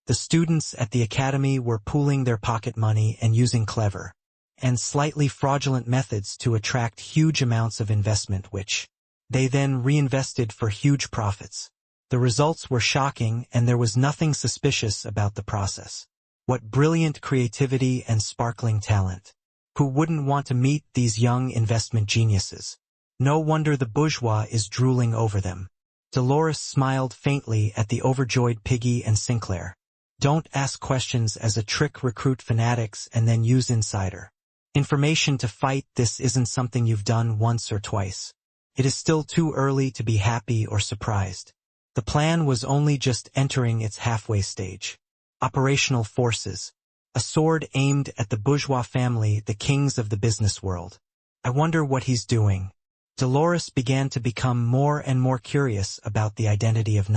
The students at the academy were pooling their pocket money and using clever and slightly fraudulent methods to attract huge amounts of investment, which they then reinvested for huge profits. The results were shocking, and there was nothing suspicious about the process. What brilliant creativity and sparkling talent! Who wouldn't want to meet these young investment geniuses? No wonder the bourgeois is drooling over them. Dolores smiled faintly at the overjoyed Piggy and Sinclair. Don't ask questions as a trick. Recruit fanatics and then use insider information to fight. This isn't something you've done once or twice. It is still too early to be happy or surprised. The plan was only just entering its halfway stage. Operational forces. A sword aimed at the bourgeois family, the kings of the business world. I wonder what he's doing. Dolores began to become more and more curious about the identity of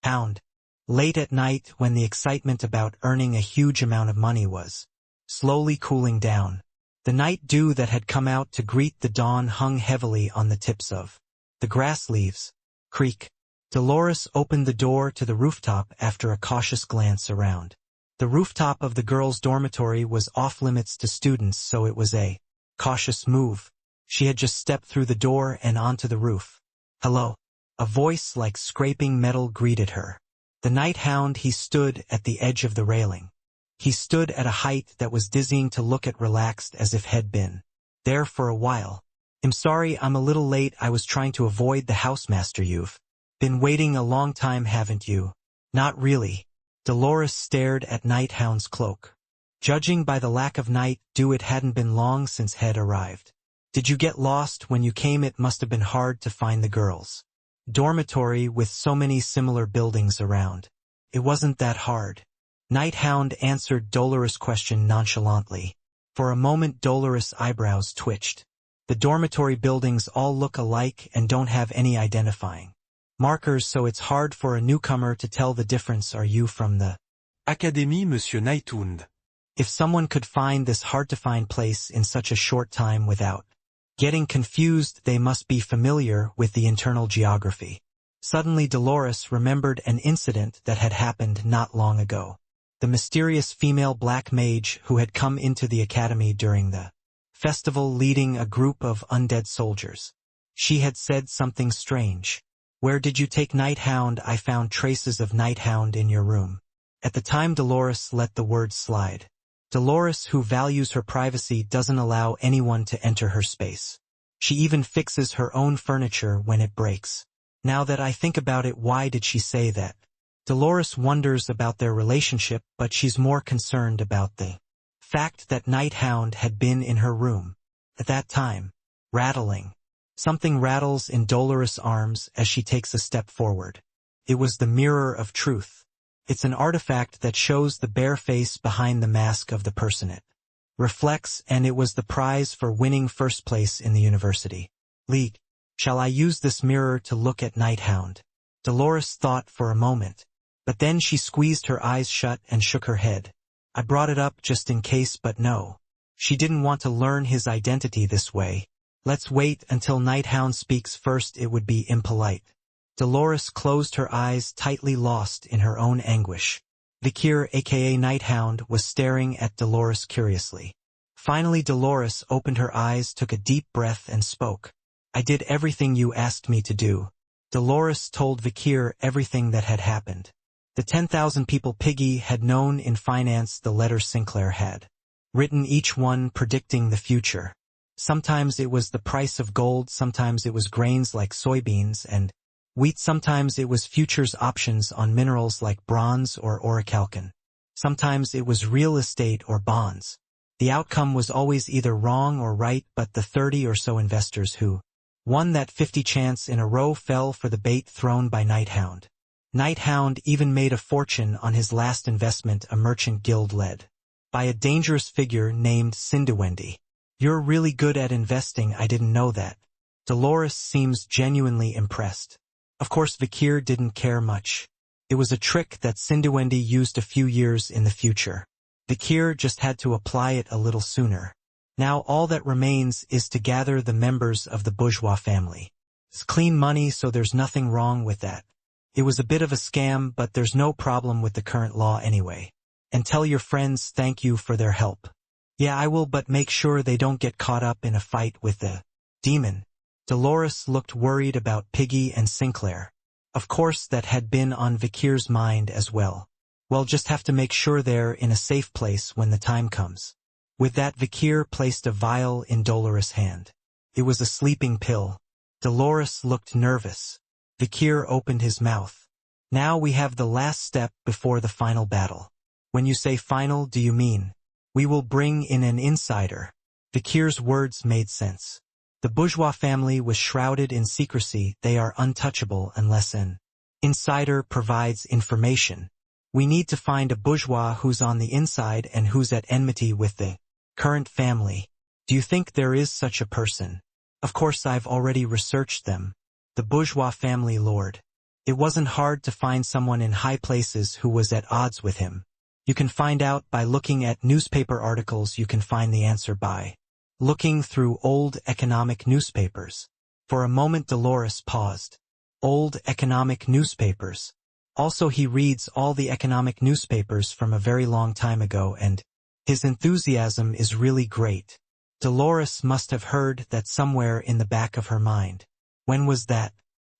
Hound. Late at night, when the excitement about earning a huge amount of money was slowly cooling down, the night dew that had come out to greet the dawn hung heavily on the tips of the grass leaves. Creak. Dolores opened the door to the rooftop after a cautious glance around. The rooftop of the girls' dormitory was off-limits to students, so it was a cautious move. She had just stepped through the door and onto the roof. "Hello." A voice like scraping metal greeted her. The night hound. He stood at the edge of the railing. He stood at a height that was dizzying to look at, relaxed as if had been there for a while. "I'm sorry I'm a little late. I was trying to avoid the housemaster. You've been waiting a long time, haven't you?" "Not really." Dolores stared at Night Hound's cloak. Judging by the lack of night dew, it hadn't been long since Head arrived. "Did you get lost when you came? It must have been hard to find the girls' dormitory with so many similar buildings around." "It wasn't that hard." Night Hound answered Dolores' question nonchalantly. For a moment Dolores' eyebrows twitched. "The dormitory buildings all look alike and don't have any identifying markers, so it's hard for a newcomer to tell the difference. Are you from the Académie, Monsieur Nighthound?" If someone could find this hard-to-find place in such a short time without getting confused, they must be familiar with the internal geography. Suddenly Dolores remembered an incident that had happened not long ago. The mysterious female black mage who had come into the academy during the festival leading a group of undead soldiers. She had said something strange. "Where did you take Night Hound? I found traces of Night Hound in your room." At the time Dolores let the words slide. Dolores, who values her privacy, doesn't allow anyone to enter her space. She even fixes her own furniture when it breaks. Now that I think about it, why did she say that? Dolores wonders about their relationship, but she's more concerned about the fact that Night Hound had been in her room. At that time. Rattling. Something rattles in Dolores' arms as she takes a step forward. It was the mirror of truth. It's an artifact that shows the bare face behind the mask of the person it reflects, and it was the prize for winning first place in the university league. Shall I use this mirror to look at Night Hound? Dolores thought for a moment. But then she squeezed her eyes shut and shook her head. I brought it up just in case, but no. She didn't want to learn his identity this way. Let's wait until Night Hound speaks first. It would be impolite. Dolores closed her eyes tightly, lost in her own anguish. Vikir, aka Night Hound, was staring at Dolores curiously. Finally Dolores opened her eyes, took a deep breath and spoke. I did everything you asked me to do. Dolores told Vikir everything that had happened. The 10,000 people Piggy had known in finance, the letters Sinclair had written, each one predicting the future. Sometimes it was the price of gold, sometimes it was grains like soybeans and wheat, sometimes it was futures options on minerals like bronze or orichalcon. Sometimes it was real estate or bonds. The outcome was always either wrong or right, but the 30 or so investors who won that 50 chance in a row fell for the bait thrown by Night Hound. Night Hound even made a fortune on his last investment, a merchant guild led by a dangerous figure named Cinderwendy. You're really good at investing. I didn't know that. Dolores seems genuinely impressed. Of course Vikir didn't care much. It was a trick that Cinderwendy used a few years in the future. Vikir just had to apply it a little sooner. Now all that remains is to gather the members of the bourgeois family. It's clean money, so there's nothing wrong with that. It was a bit of a scam, but there's no problem with the current law anyway. And tell your friends thank you for their help. Yeah, I will, but make sure they don't get caught up in a fight with the demon. Dolores looked worried about Piggy and Sinclair. Of course that had been on Vikir's mind as well. We'll just have to make sure they're in a safe place when the time comes. With that Vikir placed a vial in Dolores' hand. It was a sleeping pill. Dolores looked nervous. Vikir opened his mouth. Now we have the last step before the final battle. When you say final, do you mean we will bring in an insider? Vikir's words made sense. The bourgeois family was shrouded in secrecy. They are untouchable unless an insider provides information. We need to find a bourgeois who's on the inside and who's at enmity with the current family. Do you think there is such a person? Of course I've already researched them. The bourgeois family lord. It wasn't hard to find someone in high places who was at odds with him. You can find out by looking at newspaper articles. You can find the answer by looking through old economic newspapers. For a moment Dolores paused. Old economic newspapers. Also he reads all the economic newspapers from a very long time ago, and his enthusiasm is really great. Dolores must have heard that somewhere in the back of her mind. When was that?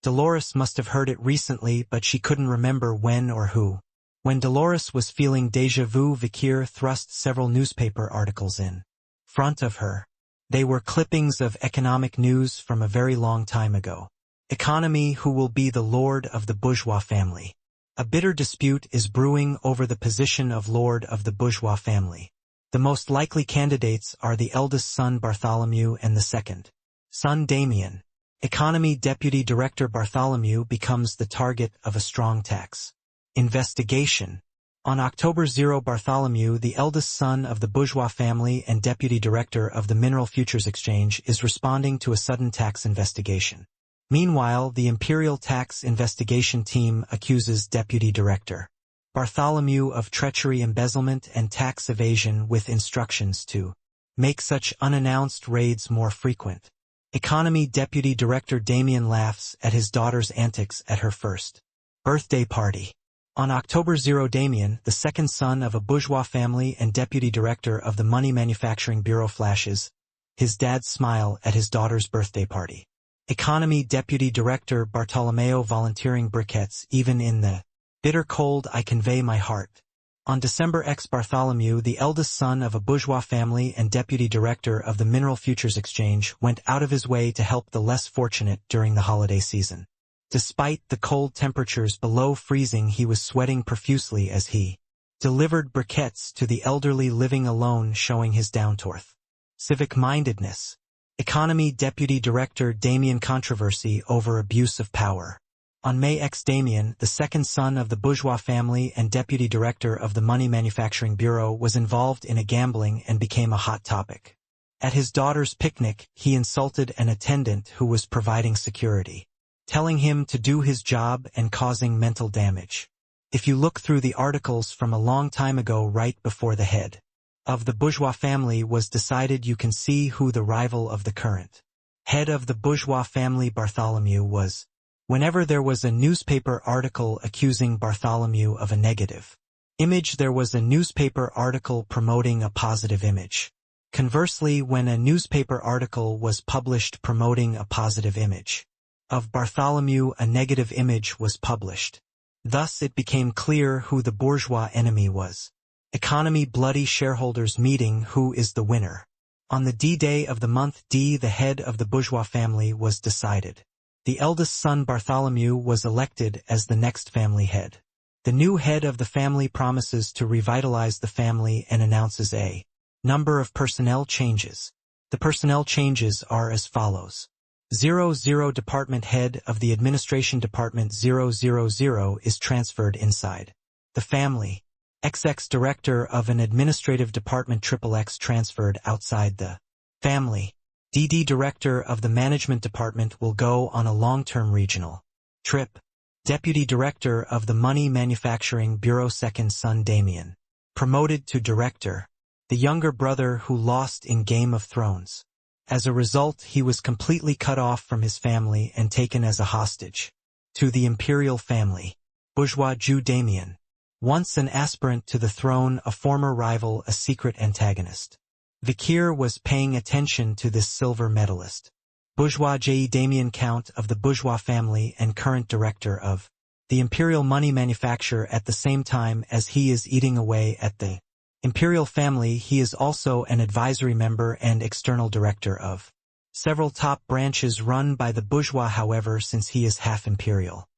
Dolores must have heard it recently, but she couldn't remember when or who. When Dolores was feeling déjà vu, Vikir thrust several newspaper articles in front of her. They were clippings of economic news from a very long time ago. Economy: who will be the lord of the bourgeois family? A bitter dispute is brewing over the position of lord of the bourgeois family. The most likely candidates are the eldest son Bartholomew and the second son Damien. Economy Deputy Director Bartholomew becomes the target of a strong tax investigation. On October 0, Bartholomew, the eldest son of the bourgeois family and Deputy Director of the Mineral Futures Exchange, is responding to a sudden tax investigation. Meanwhile, the Imperial Tax Investigation Team accuses Deputy Director Bartholomew of treachery, embezzlement, and tax evasion, with instructions to make such unannounced raids more frequent. Economy Deputy Director Damien laughs at his daughter's antics at her first birthday party. On October 0, Damien, the second son of a bourgeois family and Deputy Director of the Money Manufacturing Bureau, flashes his dad's smile at his daughter's birthday party. Economy Deputy Director Bartolomeo volunteering briquettes: even in the bitter cold I convey my heart. On December X, Bartholomew, the eldest son of a bourgeois family and Deputy Director of the Mineral Futures Exchange, went out of his way to help the less fortunate during the holiday season. Despite the cold temperatures below freezing, he was sweating profusely as he delivered briquettes to the elderly living alone, showing his down-to-earth civic-mindedness. Economy Deputy Director Damien: controversy over abuse of power. On May X, Damien, the second son of the bourgeois family and Deputy Director of the Money Manufacturing Bureau, was involved in a gambling and became a hot topic. At his daughter's picnic, he insulted an attendant who was providing security, telling him to do his job and causing mental damage. If you look through the articles from a long time ago, right before the head of the bourgeois family was decided, you can see who the rival of the current head of the bourgeois family, Bartholomew, was. Whenever there was a newspaper article accusing Bartholomew of a negative image, there was a newspaper article promoting a positive image. Conversely, when a newspaper article was published promoting a positive image of Bartholomew, a negative image was published. Thus it became clear who the bourgeois enemy was. Economy Bloody shareholders meeting: who is the winner? On the D-Day of the month D, the head of the bourgeois family was decided. The eldest son Bartholomew was elected as the next family head. The new head of the family promises to revitalize the family and announces a number of personnel changes. The personnel changes are as follows. 00 Department Head of the Administration Department 000 is transferred inside the family. XX Director of an Administrative Department XXX transferred outside the family. DD Director of the Management Department will go on a long-term regional trip. Deputy Director of the Money Manufacturing Bureau second son Damien, promoted to Director, the younger brother who lost in Game of Thrones. As a result, he was completely cut off from his family and taken as a hostage to the imperial family. Bourgeois Jew Damien, once an aspirant to the throne, a former rival, a secret antagonist. Vikir was paying attention to this silver medalist. Bourgeois J. Damien, Count of the bourgeois family and current director of the imperial money manufacture. At the same time as he is eating away at the imperial family, he is also an advisory member and external director of several top branches run by the bourgeois. However, since he is half imperial,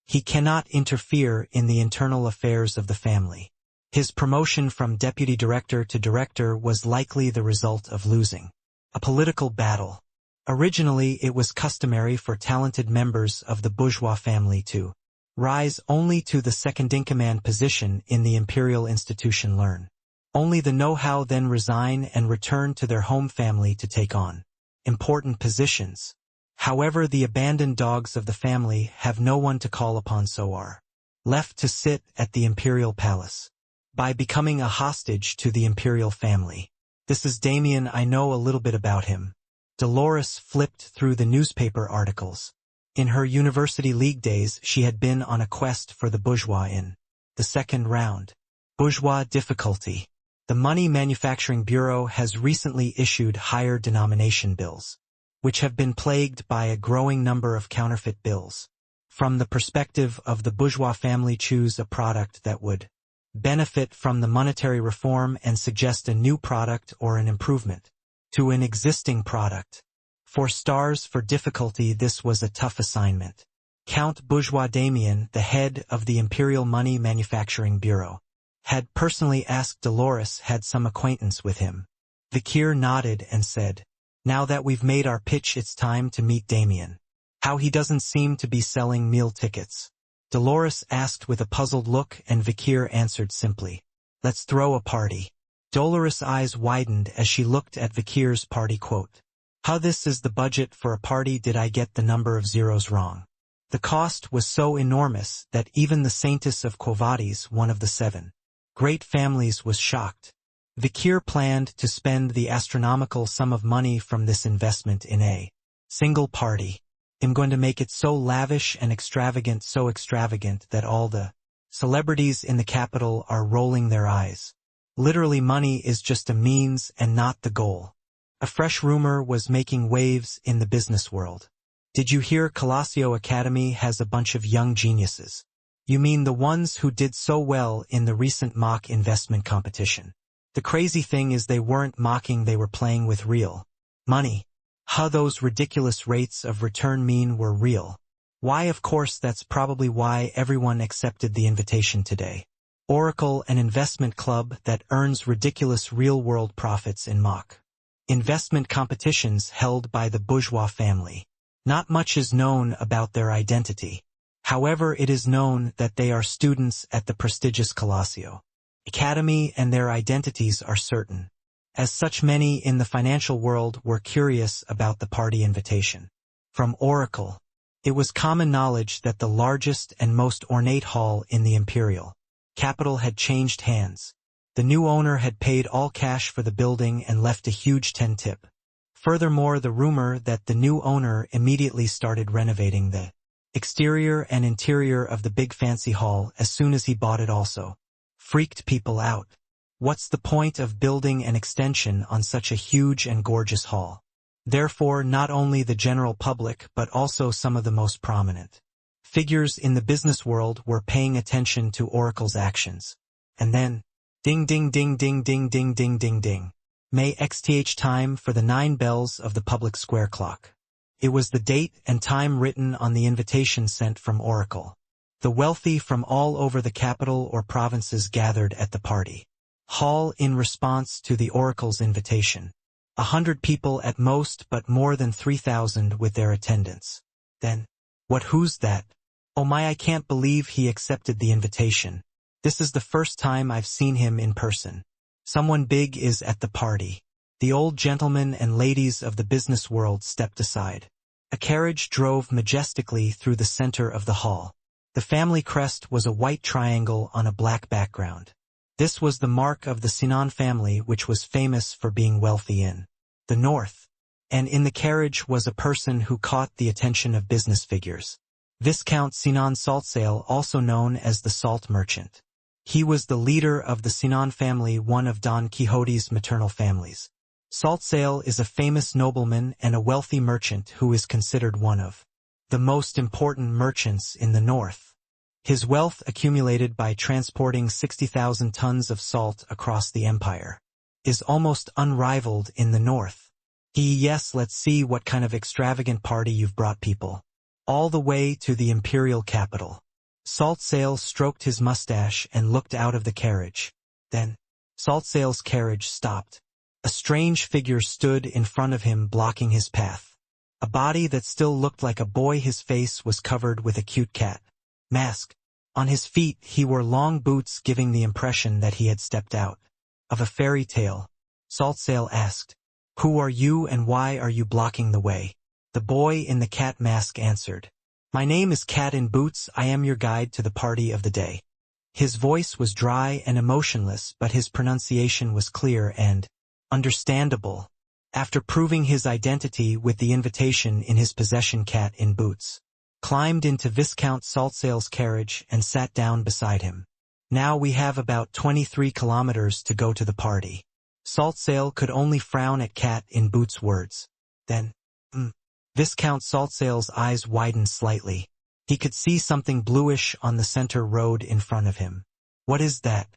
he cannot interfere in the internal affairs of the family. His promotion from deputy director to director was likely the result of losing a political battle. Originally, it was customary for talented members of the bourgeois family to rise only to the second-in-command position in the imperial institution, learn only the know-how, then resign and return to their home family to take on important positions. However, the abandoned dogs of the family have no one to call upon, so are left to sit at the imperial palace by becoming a hostage to the imperial family. This is Damien. I know a little bit about him. Dolores flipped through the newspaper articles. In her University League days, she had been on a quest for the bourgeois in the second round. Bourgeois difficulty. The Money Manufacturing Bureau has recently issued higher denomination bills, which have been plagued by a growing number of counterfeit bills. From the perspective of the bourgeois family, choose a product that would benefit from the monetary reform and suggest a new product or an improvement to an existing product. For stars for difficulty, this was a tough assignment. Count Bourgeois Damien, the head of the Imperial Money Manufacturing Bureau, had personally asked Dolores had some acquaintance with him. Vikir nodded and said, "Now that we've made our pitch, it's time to meet Damien. How he doesn't seem to be selling meal tickets." Dolores asked with a puzzled look, and Vikir answered simply, "Let's throw a party." Dolores' eyes widened as she looked at Vikir's party quote. "How, this is the budget for a party? Did I get the number of zeros wrong?" The cost was so enormous that even the Saintess of Quo Vadis, one of the 7 great families, was shocked. Vikir planned to spend the astronomical sum of money from this investment in a single party. "I'm going to make it so lavish and extravagant, so extravagant that all the celebrities in the capital are rolling their eyes. Literally, money is just a means and not the goal." A fresh rumor was making waves in the business world. "Did you hear Colosio Academy has a bunch of young geniuses?" "You mean the ones who did so well in the recent mock investment competition?" "The crazy thing is they weren't mocking, they were playing with real money." "Huh, those ridiculous rates of return mean were real?" "Why, of course, that's probably why everyone accepted the invitation today. Oracle, an investment club that earns ridiculous real-world profits in mock investment competitions held by the bourgeois family. Not much is known about their identity. However, it is known that they are students at the prestigious Colosio Academy, and their identities are certain. As such, many in the financial world were curious about the party invitation from Oracle. It was common knowledge that the largest and most ornate hall in the imperial capital had changed hands. The new owner had paid all cash for the building and left a huge 10 tip. Furthermore, the rumor that the new owner immediately started renovating the exterior and interior of the big fancy hall as soon as he bought it also freaked people out. What's the point of building an extension on such a huge and gorgeous hall? Therefore, not only the general public but also some of the most prominent figures in the business world were paying attention to Oracle's actions. And then, ding ding ding ding ding ding ding ding ding. May XTH, time for the 9 bells of the public square clock. It was the date and time written on the invitation sent from Oracle. The wealthy from all over the capital or provinces gathered at the party hall in response to the Oracle's invitation. 100 people at most, but more than 3,000 with their attendants. Then, what, who's that? Oh my, I can't believe he accepted the invitation. This is the first time I've seen him in person. Someone big is at the party. The old gentlemen and ladies of the business world stepped aside. A carriage drove majestically through the center of the hall. The family crest was a white triangle on a black background. This was the mark of the Sinan family, which was famous for being wealthy in the north. And in the carriage was a person who caught the attention of business figures. Viscount Sinan Saltsail, also known as the Salt Merchant. He was the leader of the Sinan family, one of Don Quixote's maternal families. Saltsail is a famous nobleman and a wealthy merchant who is considered one of the most important merchants in the north. His wealth, accumulated by transporting 60,000 tons of salt across the empire, is almost unrivaled in the north. Yes, let's see what kind of extravagant party you've brought people all the way to the imperial capital. Saltsail stroked his mustache and looked out of the carriage. Then, Saltsail's carriage stopped. A strange figure stood in front of him, blocking his path. A body that still looked like a boy. His face was covered with a cute cat mask. On his feet he wore long boots, giving the impression that he had stepped out of a fairy tale. Saltsail asked, Who are you and why are you blocking the way? The boy in the cat mask answered. My name is Cat in Boots, I am your guide to the party of the day. His voice was dry and emotionless, but his pronunciation was clear and understandable. After proving his identity with the invitation in his possession, Cat in Boots climbed into Viscount Saltsail's carriage and sat down beside him. Now we have about 23 kilometers to go to the party. Saltsail could only frown at Cat in Boots' words. Then, Viscount Saltsail's eyes widened slightly. He could see something bluish on the center road in front of him. What is that?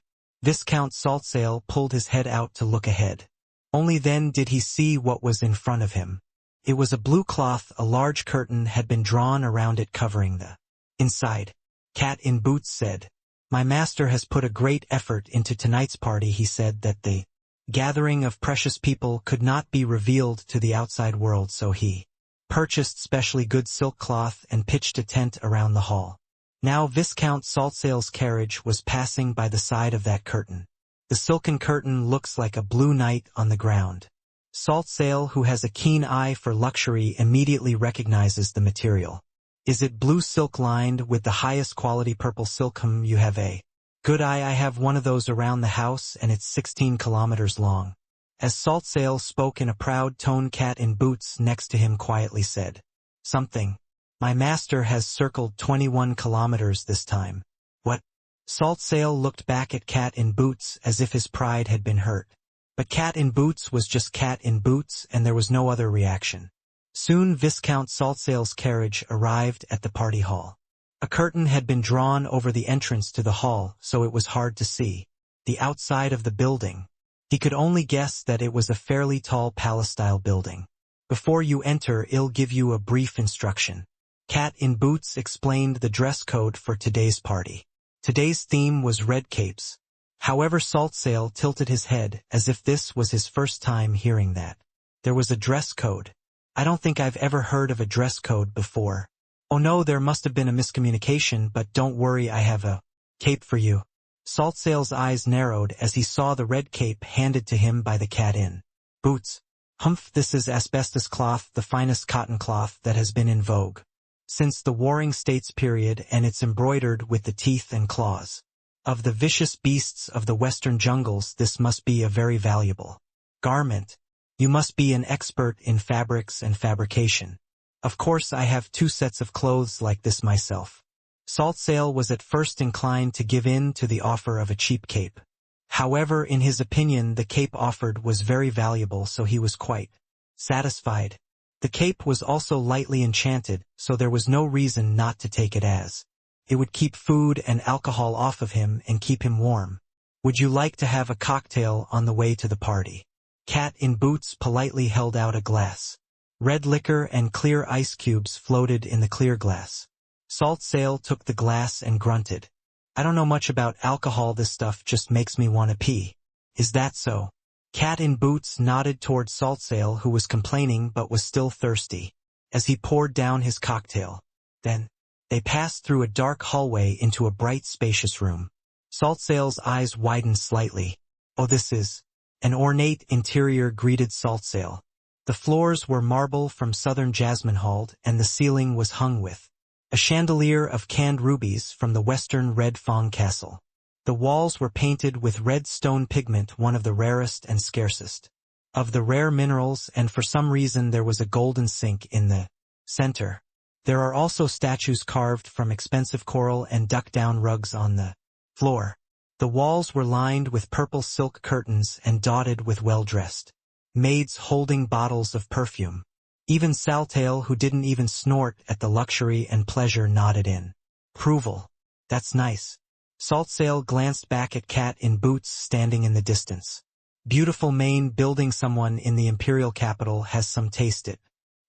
Viscount Saltsail pulled his head out to look ahead. Only then did he see what was in front of him. It was a blue cloth, a large curtain had been drawn around it covering the inside. Cat in Boots said, My master has put a great effort into tonight's party. He said that the gathering of precious people could not be revealed to the outside world, so he purchased specially good silk cloth and pitched a tent around the hall. Now Viscount Saltsail's carriage was passing by the side of that curtain. The silken curtain looks like a blue night on the ground. Saltsail, who has a keen eye for luxury, immediately recognizes the material. Is it blue silk lined with the highest quality purple silk? You have a good eye. I have one of those around the house and it's 16 kilometers long. As Saltsail spoke in a proud tone, Cat in Boots next to him quietly said, Something. My master has circled 21 kilometers this time. What? Saltsail looked back at Cat in Boots as if his pride had been hurt. But Cat in Boots was just Cat in Boots and there was no other reaction. Soon Viscount Saltsail's carriage arrived at the party hall. A curtain had been drawn over the entrance to the hall, so it was hard to see the outside of the building. He could only guess that it was a fairly tall palace-style building. Before you enter, I'll give you a brief instruction. Cat in Boots explained the dress code for today's party. Today's theme was red capes. However, Saltsail tilted his head as if this was his first time hearing that. There was a dress code. I don't think I've ever heard of a dress code before. Oh no, there must have been a miscommunication, but don't worry, I have a cape for you. Saltsail's eyes narrowed as he saw the red cape handed to him by the Cat in Boots. Humph, this is asbestos cloth, the finest cotton cloth that has been in vogue since the Warring States period, and it's embroidered with the teeth and claws of the vicious beasts of the western jungles. This must be a very valuable garment. You must be an expert in fabrics and fabrication. Of course, I have 2 sets of clothes like this myself. Saltsail was at first inclined to give in to the offer of a cheap cape. However, in his opinion, the cape offered was very valuable, so he was quite satisfied. The cape was also lightly enchanted, so there was no reason not to take it, as it would keep food and alcohol off of him and keep him warm. Would you like to have a cocktail on the way to the party? Cat in Boots politely held out a glass. Red liquor and clear ice cubes floated in the clear glass. Saltsail took the glass and grunted. I don't know much about alcohol, this stuff just makes me want to pee. Is that so? Cat in Boots nodded toward Saltsail, who was complaining but was still thirsty, as he poured down his cocktail. Then, they passed through a dark hallway into a bright, spacious room. Saltsail's eyes widened slightly. Oh, this is an ornate interior, greeted Saltsail. The floors were marble from southern jasmine hulled, and the ceiling was hung with a chandelier of canned rubies from the western Red Fong Castle. The walls were painted with red stone pigment, one of the rarest and scarcest of the rare minerals, and for some reason there was a golden sink in the center. There are also statues carved from expensive coral and duck-down rugs on the floor. The walls were lined with purple silk curtains and dotted with well-dressed maids holding bottles of perfume. Even Saltsail, who didn't even snort at the luxury and pleasure, nodded in approval. That's nice. Saltsail glanced back at Cat in Boots standing in the distance. Beautiful main building, someone in the imperial capital has some taste. It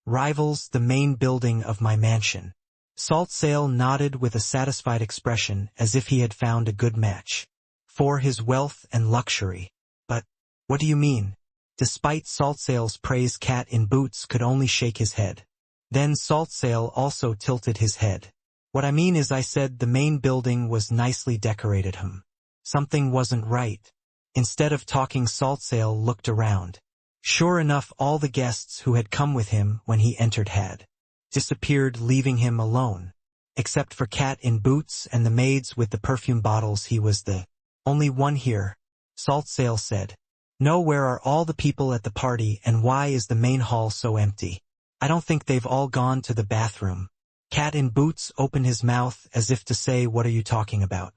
rivals the main building of my mansion. Saltsail nodded with a satisfied expression, as if he had found a good match for his wealth and luxury. But, what do you mean? Despite Saltsail's praise, Cat in Boots could only shake his head. Then Saltsail also tilted his head. What I mean is, I said the main building was nicely decorated. Something wasn't right. Instead of talking, Saltsail looked around. Sure enough, all the guests who had come with him when he entered had disappeared, leaving him alone. Except for Cat in Boots and the maids with the perfume bottles, he was the only one here. Saltsail said. No, where are all the people at the party, and why is the main hall so empty? I don't think they've all gone to the bathroom. Cat in Boots opened his mouth as if to say, what are you talking about?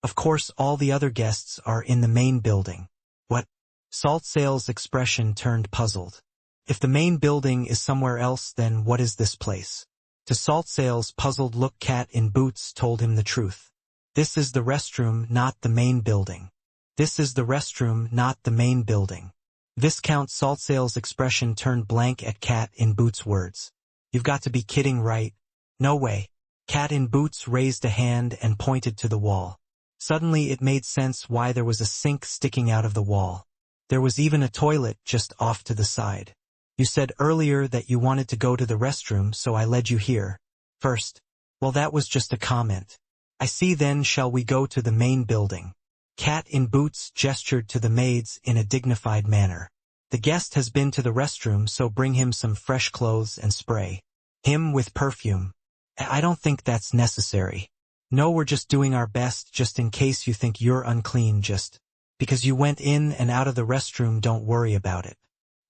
Of course all the other guests are in the main building. What? Saltsail's expression turned puzzled. If the main building is somewhere else, then what is this place? To Saltsail's puzzled look, Cat in Boots told him the truth. This is the restroom, not the main building. This is the restroom, not the main building. Viscount Saltsail's expression turned blank at Cat in Boots' words. You've got to be kidding, right? No way. Cat in Boots raised a hand and pointed to the wall. Suddenly it made sense why there was a sink sticking out of the wall. There was even a toilet just off to the side. You said earlier that you wanted to go to the restroom, so I led you here. First. Well, that was just a comment. I see. Then shall we go to the main building? Cat in Boots gestured to the maids in a dignified manner. The guest has been to the restroom, so bring him some fresh clothes and spray him with perfume. I don't think that's necessary. No, we're just doing our best, just in case you think you're unclean, just because you went in and out of the restroom. Don't worry about it.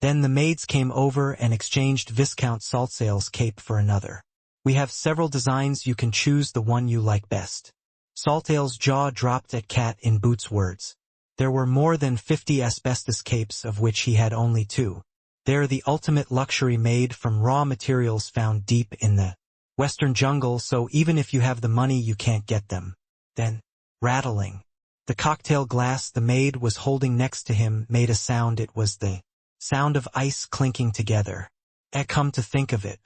Then the maids came over and exchanged Viscount Saltsail's cape for another. We have several designs, you can choose the one you like best. Saltsail's jaw dropped at Cat in Boots' words. There were more than 50 asbestos capes, of which he had only 2. They're the ultimate luxury, made from raw materials found deep in the western jungle, so even if you have the money you can't get them. Then, rattling. The cocktail glass the maid was holding next to him made a sound. It was the sound of ice clinking together. Come to think of it.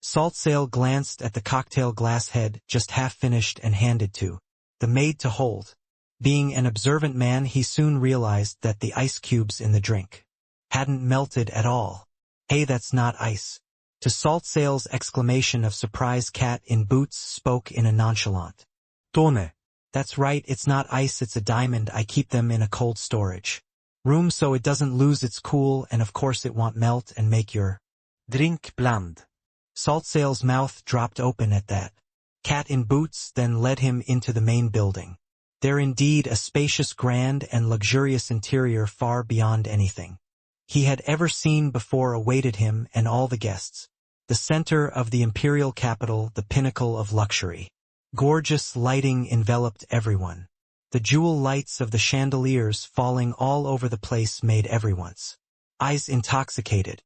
Saltsail glanced at the cocktail glass head, just half finished, and handed to the maid to hold. Being an observant man, he soon realized that the ice cubes in the drink hadn't melted at all. Hey, that's not ice. To Saltsail's exclamation of surprise, Cat in Boots spoke in a nonchalant tone. That's right, it's not ice, it's a diamond. I keep them in a cold storage room so it doesn't lose its cool, and of course it won't melt and make your drink bland. Saltsail's mouth dropped open at that. Cat in Boots then led him into the main building. There indeed a spacious, grand, and luxurious interior far beyond anything he had ever seen before awaited him and all the guests. The center of the imperial capital, the pinnacle of luxury. Gorgeous lighting enveloped everyone. The jewel lights of the chandeliers falling all over the place made everyone's eyes intoxicated.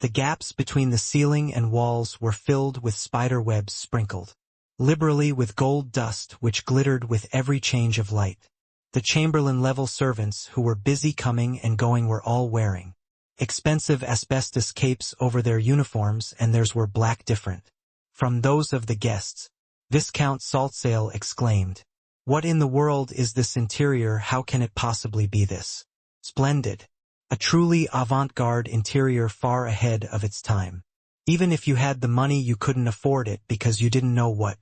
The gaps between the ceiling and walls were filled with spider webs sprinkled liberally with gold dust which glittered with every change of light. The Chamberlain-level servants who were busy coming and going were all wearing expensive asbestos capes over their uniforms, and theirs were black, different from those of the guests. Viscount Saltsail exclaimed, "What in the world is this interior? How can it possibly be this splendid? A truly avant-garde interior, far ahead of its time. Even if you had the money, you couldn't afford it because you didn't know what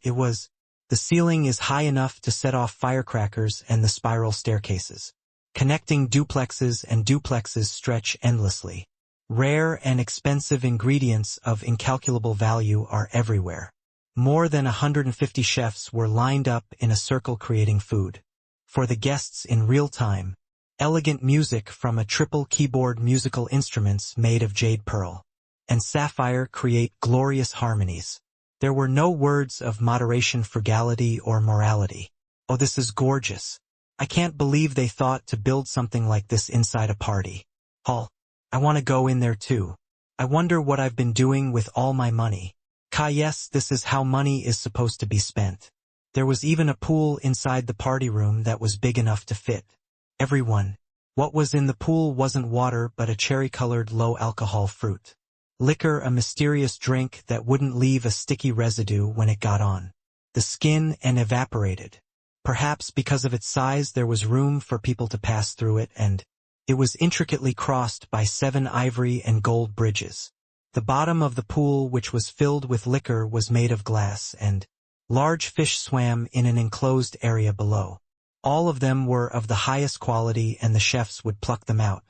it was. The ceiling is high enough to set off firecrackers, and the spiral staircases connecting duplexes stretch endlessly. Rare and expensive ingredients of incalculable value are everywhere. More than 150 chefs were lined up in a circle creating food for the guests in real time. Elegant music from a triple keyboard, musical instruments made of jade, pearl, and sapphire create glorious harmonies. There were no words of moderation, frugality, or morality. Oh, this is gorgeous. I can't believe they thought to build something like this inside a party hall. I want to go in there too. I wonder what I've been doing with all my money. Yes, this is how money is supposed to be spent. There was even a pool inside the party room that was big enough to fit everyone. What was in the pool wasn't water but a cherry-colored low-alcohol fruit liquor, a mysterious drink that wouldn't leave a sticky residue when it got on the skin and evaporated. Perhaps because of its size there was room for people to pass through it, and it was intricately crossed by 7 ivory and gold bridges. The bottom of the pool, which was filled with liquor, was made of glass, and large fish swam in an enclosed area below. All of them were of the highest quality, and the chefs would pluck them out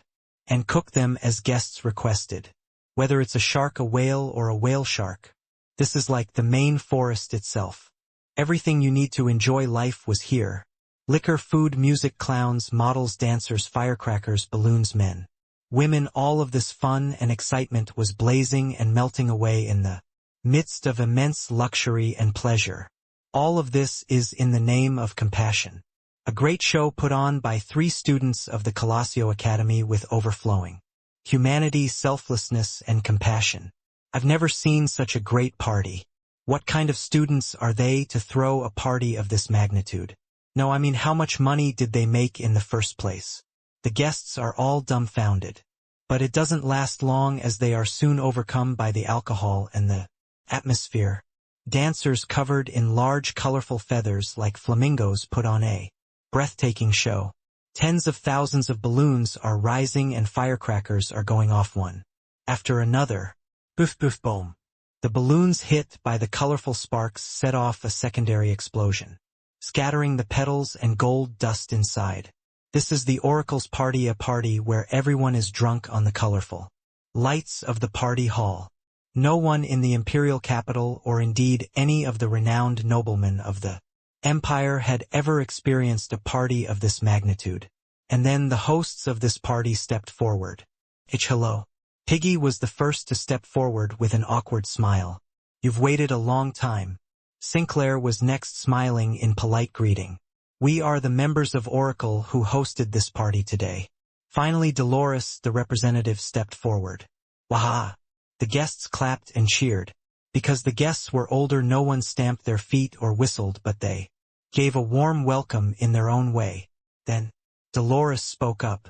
and cook them as guests requested. Whether it's a shark, a whale, or a whale shark, this is like the main forest itself. Everything you need to enjoy life was here. Liquor, food, music, clowns, models, dancers, firecrackers, balloons, men, women, all of this fun and excitement was blazing and melting away in the midst of immense luxury and pleasure. All of this is in the name of compassion. A great show put on by 3 students of the Colosio Academy with overflowing humanity, selflessness, and compassion. I've never seen such a great party. What kind of students are they to throw a party of this magnitude? No, I mean, how much money did they make in the first place? The guests are all dumbfounded. But it doesn't last long, as they are soon overcome by the alcohol and the atmosphere. Dancers covered in large colorful feathers like flamingos put on a breathtaking show. Tens of thousands of balloons are rising and firecrackers are going off one after another. Poof poof boom. The balloons hit by the colorful sparks set off a secondary explosion, scattering the petals and gold dust inside. This is the Oracle's party, a party where everyone is drunk on the colorful lights of the party hall. No one in the imperial capital, or indeed any of the renowned noblemen of the empire, had ever experienced a party of this magnitude. And then the hosts of this party stepped forward. Hello. Piggy was the first to step forward with an awkward smile. You've waited a long time. Sinclair was next, smiling in polite greeting. We are the members of Oracle who hosted this party today. Finally, Dolores, the representative, stepped forward. Waha! The guests clapped and cheered. Because the guests were older, no one stamped their feet or whistled, but they gave a warm welcome in their own way. Then Dolores spoke up.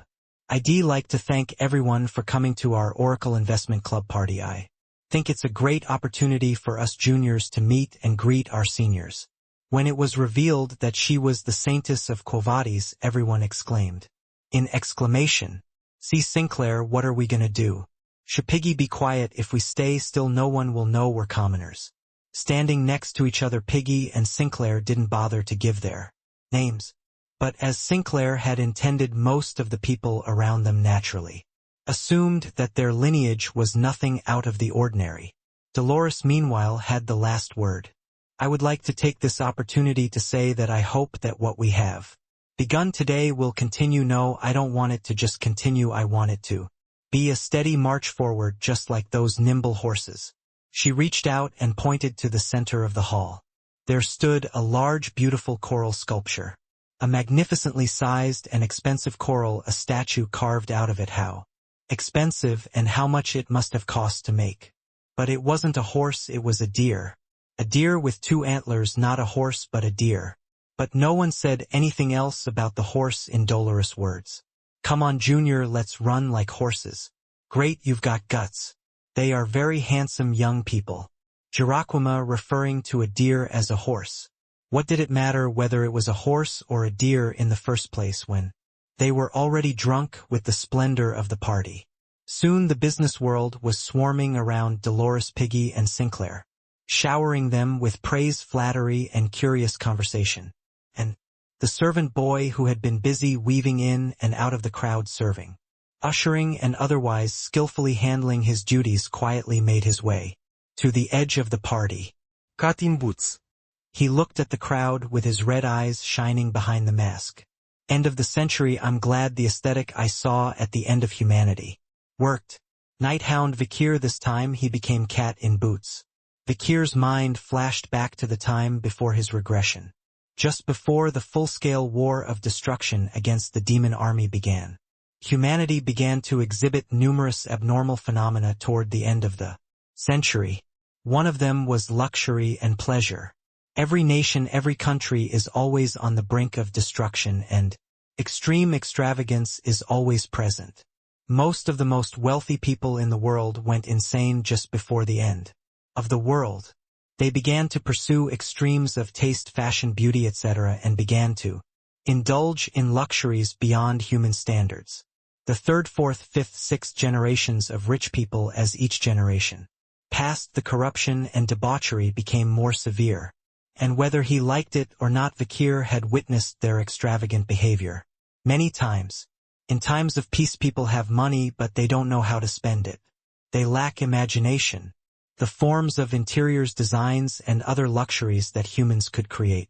I'd like to thank everyone for coming to our Oracle Investment Club party. I think it's a great opportunity for us juniors to meet and greet our seniors. When it was revealed that she was the Saintess of Quo Vadis, everyone exclaimed. In exclamation. See, Sinclair, what are we gonna do? Should Piggy be quiet? If we stay still, no one will know we're commoners. Standing next to each other, Piggy and Sinclair didn't bother to give their names. But as Sinclair had intended, most of the people around them naturally assumed that their lineage was nothing out of the ordinary. Dolores, meanwhile, had the last word. I would like to take this opportunity to say that I hope that what we have begun today will continue. No, I don't want it to just continue. I want it to be a steady march forward, just like those nimble horses. She reached out and pointed to the center of the hall. There stood a large, beautiful coral sculpture. A magnificently sized and expensive coral, a statue carved out of it. How expensive and how much it must have cost to make. But it wasn't a horse, it was a deer. A deer with 2 antlers, not a horse but a deer. But no one said anything else about the horse in dolorous words. Come on, Junior, let's run like horses. Great, you've got guts. They are very handsome young people. Jiraquima, referring to a deer as a horse. What did it matter whether it was a horse or a deer in the first place when they were already drunk with the splendor of the party? Soon the business world was swarming around Dolores, Piggy, and Sinclair, showering them with praise, flattery, and curious conversation. And the servant boy, who had been busy weaving in and out of the crowd, serving, ushering, and otherwise skillfully handling his duties, quietly made his way to the edge of the party. Katin Boots. He looked at the crowd with his red eyes shining behind the mask. End of the century. I'm glad the aesthetic I saw at the end of humanity worked. Night Hound Vikir. This time he became Cat in Boots. Vikir's mind flashed back to the time before his regression, just before the full-scale war of destruction against the demon army began. Humanity began to exhibit numerous abnormal phenomena toward the end of the century. One of them was luxury and pleasure. Every nation, every country is always on the brink of destruction, and extreme extravagance is always present. Most of the most wealthy people in the world went insane just before the end of the world. They began to pursue extremes of taste, fashion, beauty, etc., and began to indulge in luxuries beyond human standards. The 3rd, 4th, 5th, 6th generations of rich people, as each generation passed, the corruption and debauchery became more severe. And whether he liked it or not, Vikir had witnessed their extravagant behavior many times. In times of peace people have money but they don't know how to spend it. They lack imagination, the forms of interiors designs and other luxuries that humans could create.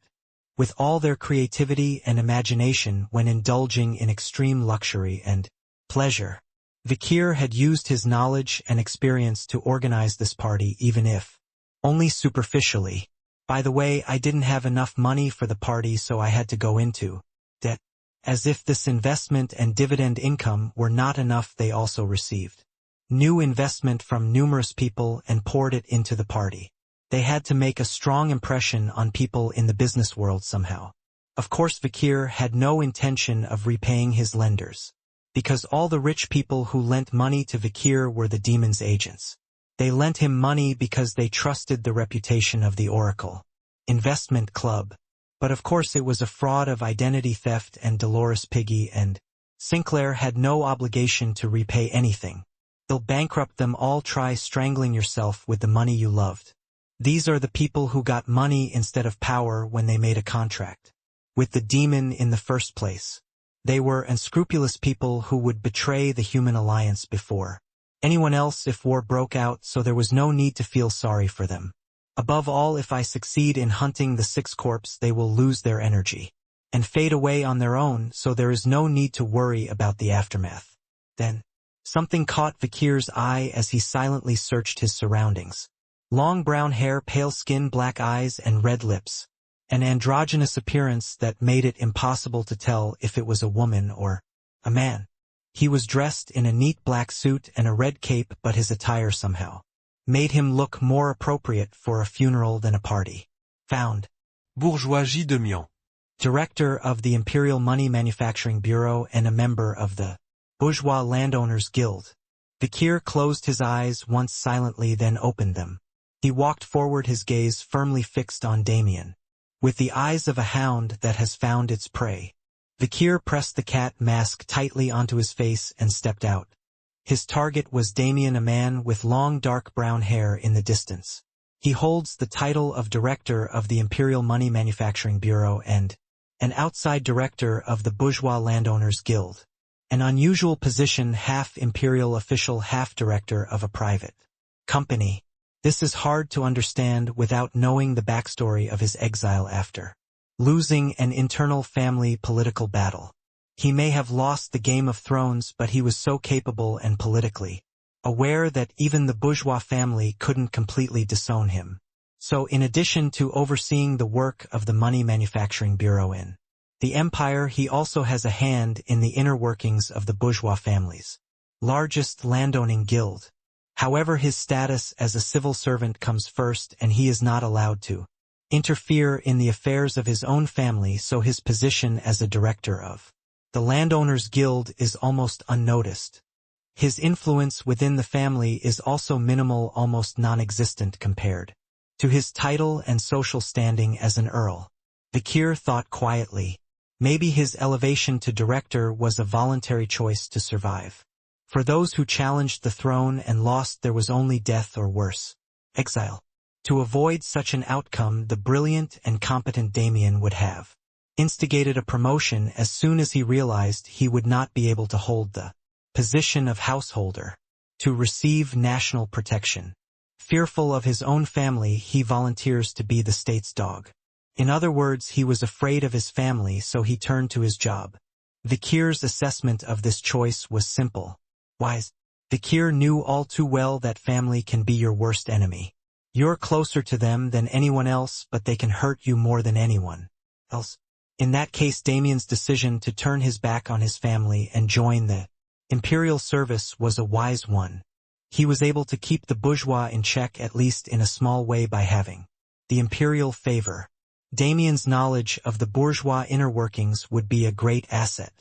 With all their creativity and imagination when indulging in extreme luxury and pleasure. Vikir had used his knowledge and experience to organize this party even if only superficially. By the way, I didn't have enough money for the party so I had to go into debt. As if this investment and dividend income were not enough, they also received new investment from numerous people and poured it into the party. They had to make a strong impression on people in the business world somehow. Of course Vikir had no intention of repaying his lenders, because all the rich people who lent money to Vikir were the demon's agents. They lent him money because they trusted the reputation of the Oracle Investment Club. But of course it was a fraud of identity theft and Dolores Piggy and Sinclair had no obligation to repay anything. They'll bankrupt them all. Try strangling yourself with the money you loved. These are the people who got money instead of power when they made a contract with the demon in the first place. They were unscrupulous people who would betray the human alliance before anyone else if war broke out, so there was no need to feel sorry for them. Above all, if I succeed in hunting the 6 corpse, they will lose their energy and fade away on their own, so there is no need to worry about the aftermath. Then, something caught Vikir's eye as he silently searched his surroundings. Long brown hair, pale skin, black eyes, and red lips. An androgynous appearance that made it impossible to tell if it was a woman or a man. He was dressed in a neat black suit and a red cape, but his attire somehow made him look more appropriate for a funeral than a party. Found. Bourgeoisie de Mian. Director of the Imperial Money Manufacturing Bureau and a member of the Bourgeois Landowners Guild. Vikir closed his eyes once silently, then opened them. He walked forward, his gaze firmly fixed on Damien. With the eyes of a hound that has found its prey. Vikir pressed the cat mask tightly onto his face and stepped out. His target was Damien, a man with long dark brown hair in the distance. He holds the title of Director of the Imperial Money Manufacturing Bureau and an outside director of the Bourgeois Landowners Guild. An unusual position, half imperial official, half director of a private company. This is hard to understand without knowing the backstory of his exile after losing an internal family political battle. He may have lost the Game of Thrones, but he was so capable and politically aware that even the bourgeois family couldn't completely disown him. So in addition to overseeing the work of the Money Manufacturing Bureau in the empire, he also has a hand in the inner workings of the bourgeois family's largest landowning guild. However, his status as a civil servant comes first, and he is not allowed to interfere in the affairs of his own family, so his position as a director of the Landowners Guild is almost unnoticed. His influence within the family is also minimal, almost non-existent compared to his title and social standing as an earl. Vikir thought quietly. Maybe his elevation to director was a voluntary choice to survive. For those who challenged the throne and lost, there was only death or worse, exile. To avoid such an outcome, the brilliant and competent Damien would have instigated a promotion as soon as he realized he would not be able to hold the position of householder to receive national protection. Fearful of his own family, he volunteers to be the state's dog. In other words, he was afraid of his family, so he turned to his job. Vikir's assessment of this choice was simple. Wise. Vikir knew all too well that family can be your worst enemy. You're closer to them than anyone else, but they can hurt you more than anyone else. In that case, Damien's decision to turn his back on his family and join the imperial service was a wise one. He was able to keep the bourgeois in check, at least in a small way, by having the imperial favor. Damien's knowledge of the bourgeois inner workings would be a great asset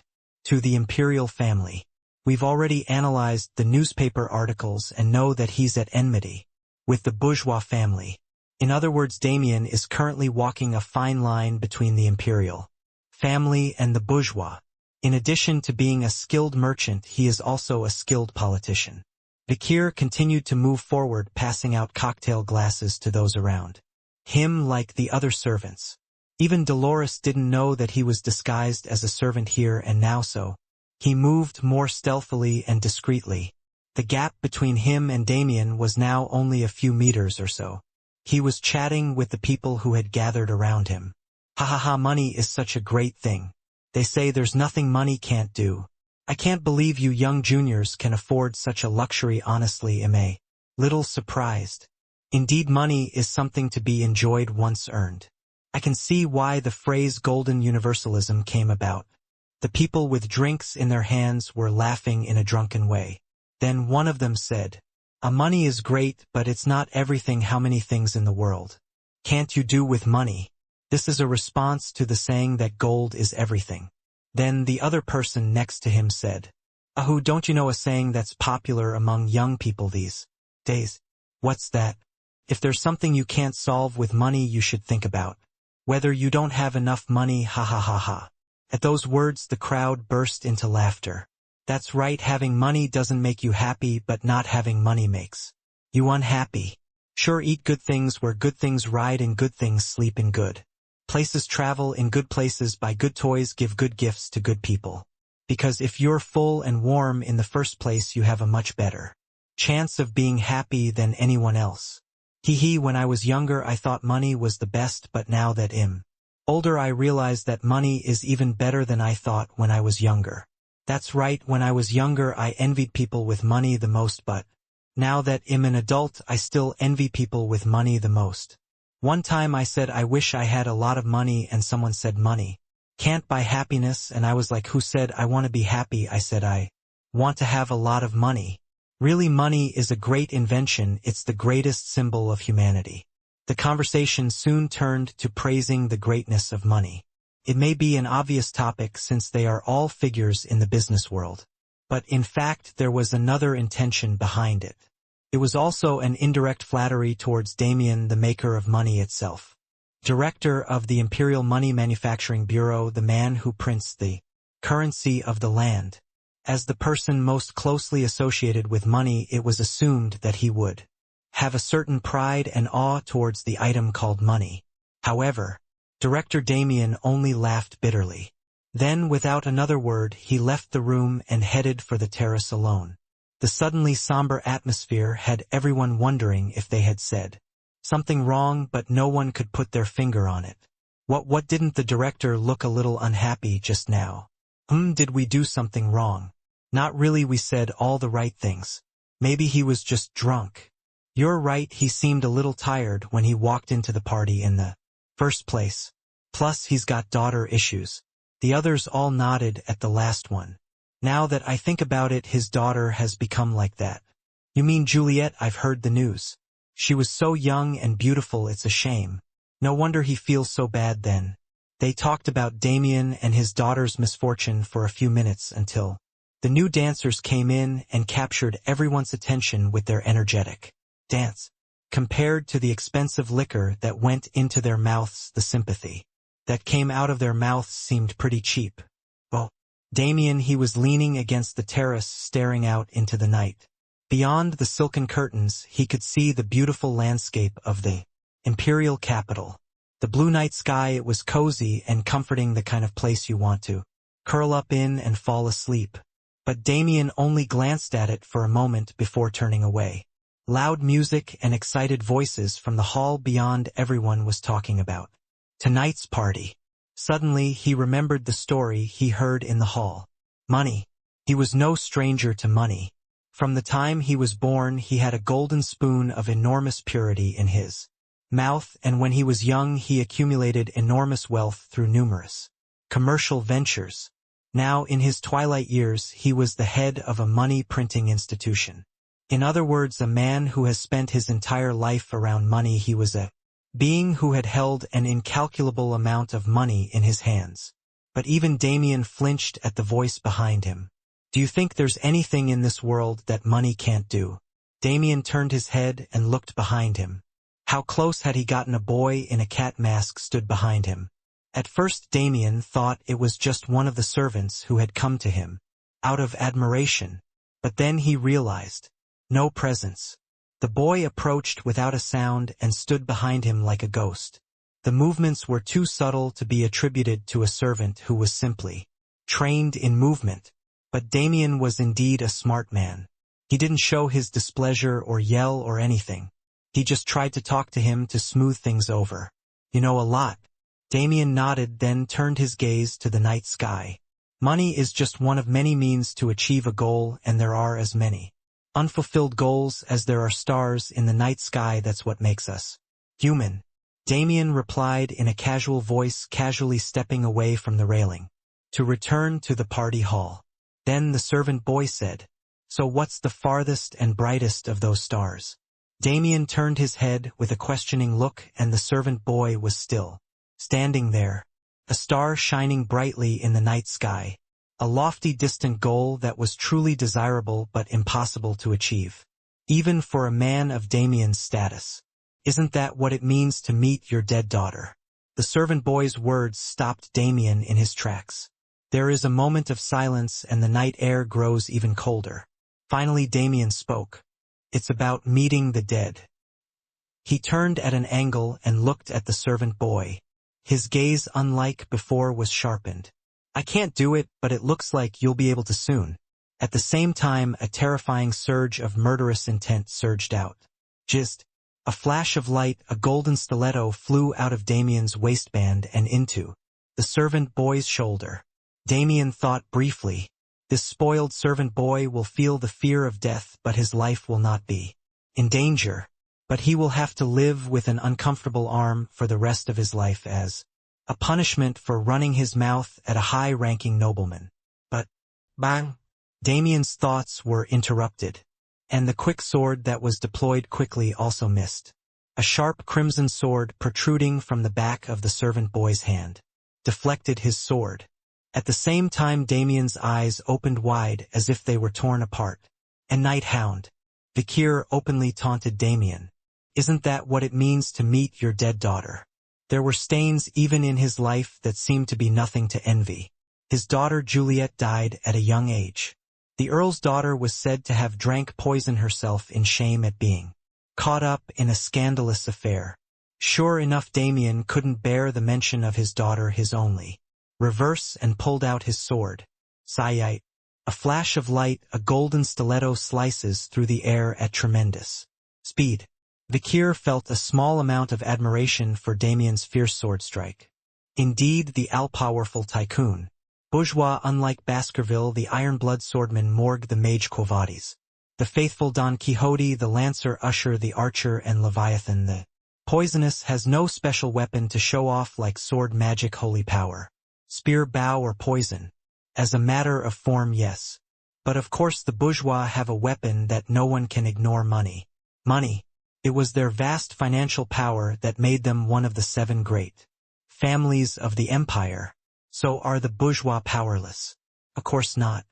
to the imperial family. We've already analyzed the newspaper articles and know that he's at enmity with the bourgeois family. In other words, Damien is currently walking a fine line between the imperial family and the bourgeois. In addition to being a skilled merchant, he is also a skilled politician. Vikir continued to move forward, passing out cocktail glasses to those around him like the other servants. Even Dolores didn't know that he was disguised as a servant here and now, so He moved more stealthily and discreetly. The gap between him and Damien was now only a few meters or so. He was chatting with the people who had gathered around him. Ha ha ha, money is such a great thing. They say there's nothing money can't do. I can't believe you young juniors can afford such a luxury. Honestly, am a little surprised. Indeed, money is something to be enjoyed once earned. I can see why the phrase golden universalism came about. The people with drinks in their hands were laughing in a drunken way. Then one of them said, money is great, but it's not everything. How many things in the world can't you do with money? This is a response to the saying that gold is everything. Then the other person next to him said, Ahu, don't you know a saying that's popular among young people these days? What's that? If there's something you can't solve with money, you should think about whether you don't have enough money. Ha ha ha ha. At those words, the crowd burst into laughter. That's right, having money doesn't make you happy, but not having money makes you unhappy. Sure, eat good things where good things, ride in good things, sleep in good places, travel in good places, buy good toys, give good gifts to good people. Because if you're full and warm in the first place, you have a much better chance of being happy than anyone else. Hee, when I was younger I thought money was the best, but now that I'm older I realize that money is even better than I thought when I was younger. That's right, when I was younger I envied people with money the most, but now that I'm an adult I still envy people with money the most. One time I said I wish I had a lot of money, and someone said money can't buy happiness, and I was like, who said I want to be happy? I said I want to have a lot of money. Really, money is a great invention, it's the greatest symbol of humanity. The conversation soon turned to praising the greatness of money. It may be an obvious topic since they are all figures in the business world. But in fact there was another intention behind it. It was also an indirect flattery towards Damien, the maker of money itself. Director of the Imperial Money Manufacturing Bureau, the man who prints the currency of the land. As the person most closely associated with money, it was assumed that he would have a certain pride and awe towards the item called money. However, Director Damien only laughed bitterly. Then, without another word, he left the room and headed for the terrace alone. The suddenly somber atmosphere had everyone wondering if they had said something wrong, but no one could put their finger on it. What didn't the director look a little unhappy just now? Did we do something wrong? Not really, we said all the right things. Maybe he was just drunk. You're right, he seemed a little tired when he walked into the party in the first place. Plus he's got daughter issues. The others all nodded at the last one. Now that I think about it, his daughter has become like that. You mean Juliet? I've heard the news. She was so young and beautiful, it's a shame. No wonder he feels so bad then. They talked about Damien and his daughter's misfortune for a few minutes until the new dancers came in and captured everyone's attention with their energetic dance. Compared to the expensive liquor that went into their mouths, the sympathy that came out of their mouths seemed pretty cheap. Well, Damien, he was leaning against the terrace staring out into the night. Beyond the silken curtains, he could see the beautiful landscape of the imperial capital. The blue night sky, it was cozy and comforting, the kind of place you want to curl up in and fall asleep. But Damien only glanced at it for a moment before turning away. Loud music and excited voices from the hall beyond, everyone was talking about tonight's party. Suddenly he remembered the story he heard in the hall. Money. He was no stranger to money. From the time he was born he had a golden spoon of enormous purity in his mouth, and when he was young he accumulated enormous wealth through numerous commercial ventures. Now in his twilight years he was the head of a money-printing institution. In other words, a man who has spent his entire life around money. He was a being who had held an incalculable amount of money in his hands. But even Damien flinched at the voice behind him. Do you think there's anything in this world that money can't do? Damien turned his head and looked behind him. How close had he gotten? A boy in a cat mask stood behind him. At first Damien thought it was just one of the servants who had come to him out of admiration. But then he realized no presence. The boy approached without a sound and stood behind him like a ghost. The movements were too subtle to be attributed to a servant who was simply trained in movement. But Damien was indeed a smart man. He didn't show his displeasure or yell or anything. He just tried to talk to him to smooth things over. You know a lot. Damien nodded, then turned his gaze to the night sky. Money is just one of many means to achieve a goal, and there are as many unfulfilled goals as there are stars in the night sky. That's what makes us human. Damien replied in a casual voice, casually stepping away from the railing to return to the party hall. Then the servant boy said, "So what's the farthest and brightest of those stars?" Damien turned his head with a questioning look, and the servant boy was still standing there, a star shining brightly in the night sky, a lofty distant goal that was truly desirable but impossible to achieve, even for a man of Damien's status. "Isn't that what it means to meet your dead daughter?" The servant boy's words stopped Damien in his tracks. There is a moment of silence, and the night air grows even colder. Finally Damien spoke. "It's about meeting the dead." He turned at an angle and looked at the servant boy. His gaze, unlike before, was sharpened. "I can't do it, but it looks like you'll be able to soon." At the same time, a terrifying surge of murderous intent surged out. Just a flash of light, a golden stiletto flew out of Damien's waistband and into the servant boy's shoulder. Damien thought briefly. This spoiled servant boy will feel the fear of death, but his life will not be in danger. But he will have to live with an uncomfortable arm for the rest of his life as a punishment for running his mouth at a high-ranking nobleman. But, bang! Damien's thoughts were interrupted, and the quick sword that was deployed quickly also missed. A sharp crimson sword protruding from the back of the servant boy's hand deflected his sword. At the same time Damien's eyes opened wide as if they were torn apart. "And Night Hound," Vikir openly taunted Damien. "Isn't that what it means to meet your dead daughter?" There were stains even in his life that seemed to be nothing to envy. His daughter Juliet died at a young age. The Earl's daughter was said to have drank poison herself in shame at being caught up in a scandalous affair. Sure enough, Damien couldn't bear the mention of his daughter, his only reverse, and pulled out his sword. Sayite. A flash of light, a golden stiletto slices through the air at tremendous speed. Vikir felt a small amount of admiration for Damien's fierce sword strike. Indeed, the all-powerful tycoon, bourgeois unlike Baskerville, the iron-blood swordman Morgue, the mage Quo-Vadis, the faithful Don Quixote, the lancer Usher, the archer, and Leviathan, the poisonous, has no special weapon to show off like sword magic, holy power, spear, bow, or poison. As a matter of form, yes. But of course the bourgeois have a weapon that no one can ignore: money. Money. It was their vast financial power that made them one of the 7 great families of the empire. So are the bourgeois powerless? Of course not.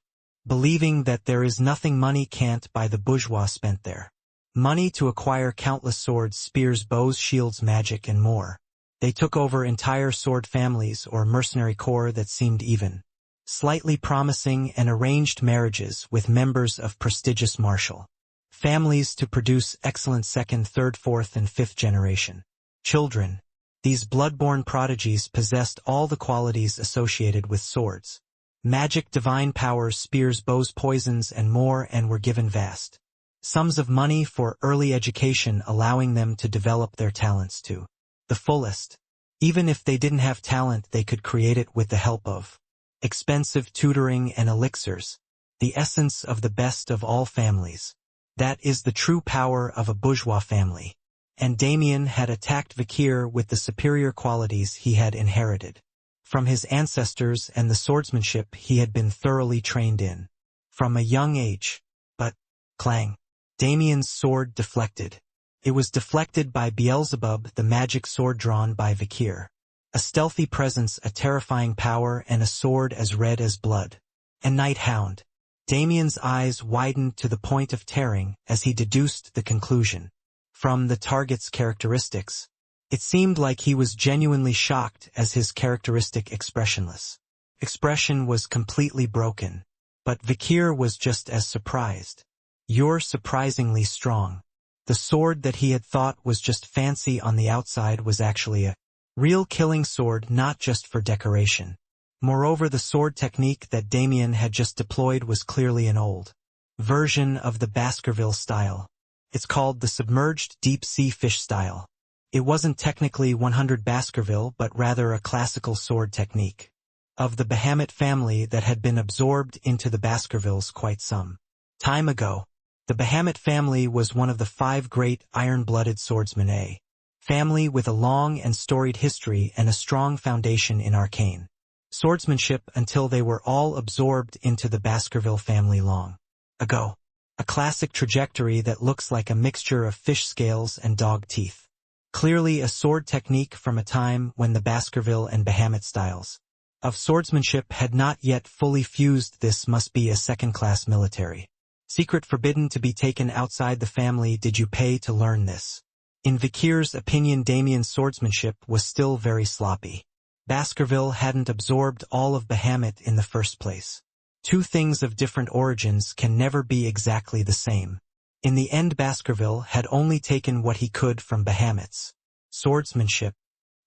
Believing that there is nothing money can't buy, the bourgeois spent their money to acquire countless swords, spears, bows, shields, magic, and more. They took over entire sword families or mercenary corps that seemed even slightly promising, and arranged marriages with members of prestigious martial families to produce excellent 2nd, 3rd, 4th, and 5th generation children. These blood-born prodigies possessed all the qualities associated with swords: magic, divine powers, spears, bows, poisons, and more, and were given vast sums of money for early education, allowing them to develop their talents to the fullest. Even if they didn't have talent, they could create it with the help of expensive tutoring and elixirs, the essence of the best of all families. That is the true power of a bourgeois family. And Damien had attacked Vikir with the superior qualities he had inherited from his ancestors and the swordsmanship he had been thoroughly trained in from a young age. But, clang, Damien's sword deflected. It was deflected by Beelzebub, the magic sword drawn by Vikir. A stealthy presence, a terrifying power, and a sword as red as blood. And Night Hound. Damien's eyes widened to the point of tearing as he deduced the conclusion from the target's characteristics. It seemed like he was genuinely shocked, as his characteristic expressionless expression was completely broken. But Vikir was just as surprised. "You're surprisingly strong." The sword that he had thought was just fancy on the outside was actually a real killing sword, not just for decoration. Moreover, the sword technique that Damien had just deployed was clearly an old version of the Baskerville style. It's called the submerged deep-sea fish style. It wasn't technically 100 Baskerville but rather a classical sword technique of the Bahamut family that had been absorbed into the Baskervilles quite some time ago. The Bahamut family was one of the 5 great iron-blooded swordsmen, a family with a long and storied history and a strong foundation in arcane swordsmanship until they were all absorbed into the Baskerville family long ago. A classic trajectory that looks like a mixture of fish scales and dog teeth. Clearly a sword technique from a time when the Baskerville and Bahamut styles of swordsmanship had not yet fully fused. This must be a second-class military secret forbidden to be taken outside the family. Did you pay to learn this? In Vikir's opinion, Damien's swordsmanship was still very sloppy. Baskerville hadn't absorbed all of Bahamut in the first place. 2 things of different origins can never be exactly the same. In the end, Baskerville had only taken what he could from Bahamut's swordsmanship,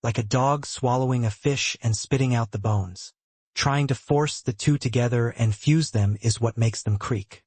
like a dog swallowing a fish and spitting out the bones. Trying to force the 2 together and fuse them is what makes them creak.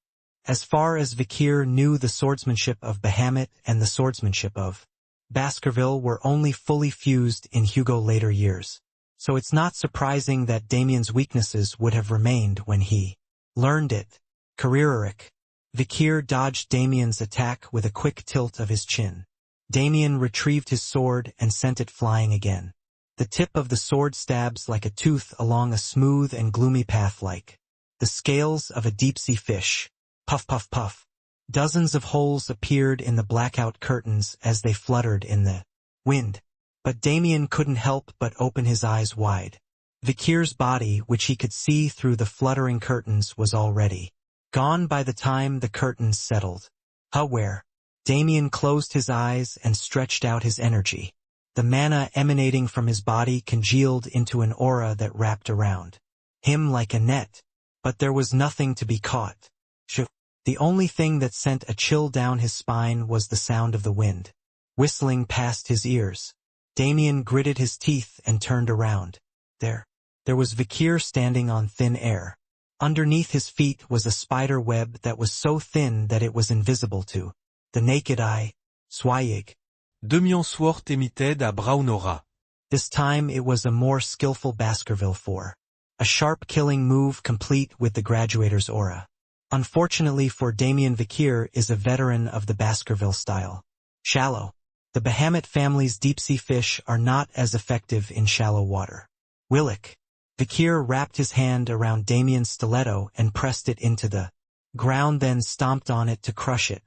As far as Vikir knew, the swordsmanship of Bahamut and the swordsmanship of Baskerville were only fully fused in Hugo's later years. So it's not surprising that Damien's weaknesses would have remained when he learned it. Careeric. Vikir dodged Damien's attack with a quick tilt of his chin. Damien retrieved his sword and sent it flying again. The tip of the sword stabs like a tooth along a smooth and gloomy path like the scales of a deep-sea fish. Puff, puff, puff. Dozens of holes appeared in the blackout curtains as they fluttered in the wind. But Damien couldn't help but open his eyes wide. Vikir's body, which he could see through the fluttering curtains, was already gone by the time the curtains settled. Where? Damien closed his eyes and stretched out his energy. The mana emanating from his body congealed into an aura that wrapped around him like a net. But there was nothing to be caught. The only thing that sent a chill down his spine was the sound of the wind whistling past his ears. Damien gritted his teeth and turned around. There was Vikir standing on thin air. Underneath his feet was a spider web that was so thin that it was invisible to the naked eye. Swayig. Demian swart imited à Braunora. This time it was a more skillful Baskerville 4. A sharp killing move complete with the graduator's aura. Unfortunately for Damien, Vikir is a veteran of the Baskerville style. Shallow. The Bahamut family's deep-sea fish are not as effective in shallow water. Willick. Vikir wrapped his hand around Damien's stiletto and pressed it into the ground, then stomped on it to crush it.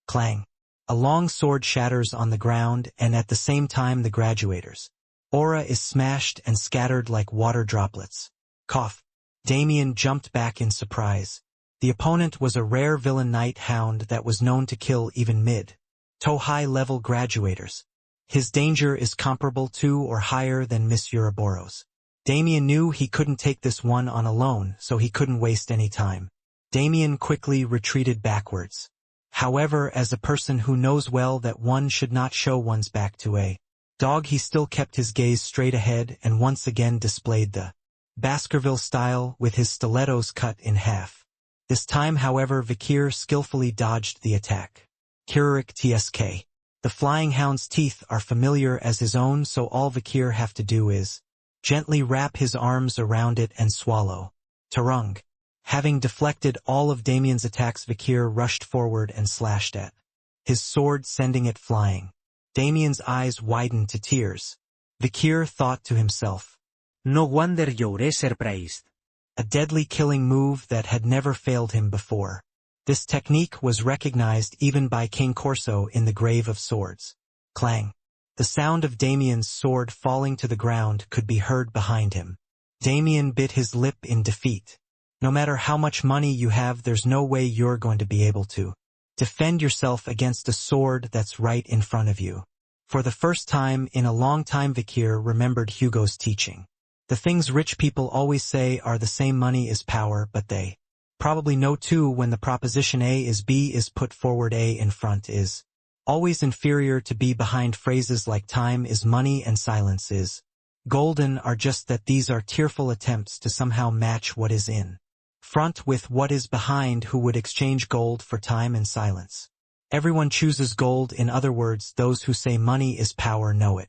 Clang. A long sword shatters on the ground, and at the same time the graduator's aura is smashed and scattered like water droplets. Cough. Damien jumped back in surprise. The opponent was a rare villain knight Hound that was known to kill even mid-to high-level graduators. His danger is comparable to or higher than Miss Ouroboros. Damien knew he couldn't take this one on alone, so he couldn't waste any time. Damien quickly retreated backwards. However, as a person who knows well that one should not show one's back to a dog, he still kept his gaze straight ahead and once again displayed the Baskerville style with his stilettos cut in half. This time, however, Vikir skillfully dodged the attack. Kirik Tsk. The flying hound's teeth are familiar as his own, so all Vikir have to do is gently wrap his arms around it and swallow. Tarung. Having deflected all of Damien's attacks, Vikir rushed forward and slashed at his sword, sending it flying. Damien's eyes widened to tears. Vikir thought to himself, No wonder you're surprised. A deadly killing move that had never failed him before. This technique was recognized even by King Corso in the Grave of Swords. Clang. The sound of Damien's sword falling to the ground could be heard behind him. Damien bit his lip in defeat. No matter how much money you have, there's no way you're going to be able to defend yourself against a sword that's right in front of you. For the first time in a long time, Vikir remembered Hugo's teaching. The things rich people always say are the same: money is power, but they probably know too when the proposition A is B is put forward, A in front is always inferior to B behind. Phrases like time is money and silence is Golden are just that these are tearful attempts to somehow match what is in front with what is behind, who would exchange gold for time and silence. Everyone chooses gold. In other words, those who say money is power know it.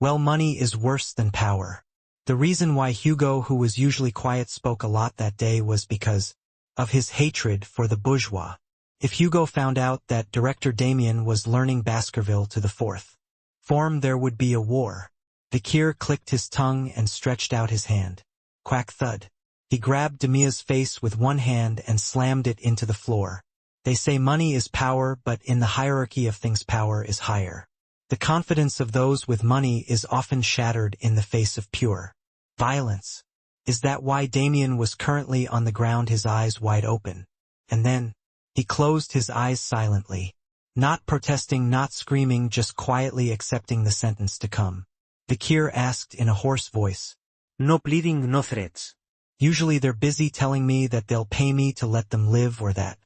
Well, money is worse than power. The reason why Hugo, who was usually quiet, spoke a lot that day was because of his hatred for the bourgeois. If Hugo found out that Director Damien was learning Baskerville to the fourth form, there would be a war. Vikir clicked his tongue and stretched out his hand. Quack thud. He grabbed Demia's face with one hand and slammed it into the floor. They say money is power, but in the hierarchy of things power is higher. The confidence of those with money is often shattered in the face of pure violence. Is that why Damien was currently on the ground, his eyes wide open? And then he closed his eyes silently. Not protesting, not screaming, just quietly accepting the sentence to come. Vikir asked in a hoarse voice. No pleading, no threats. Usually they're busy telling me that they'll pay me to let them live, or that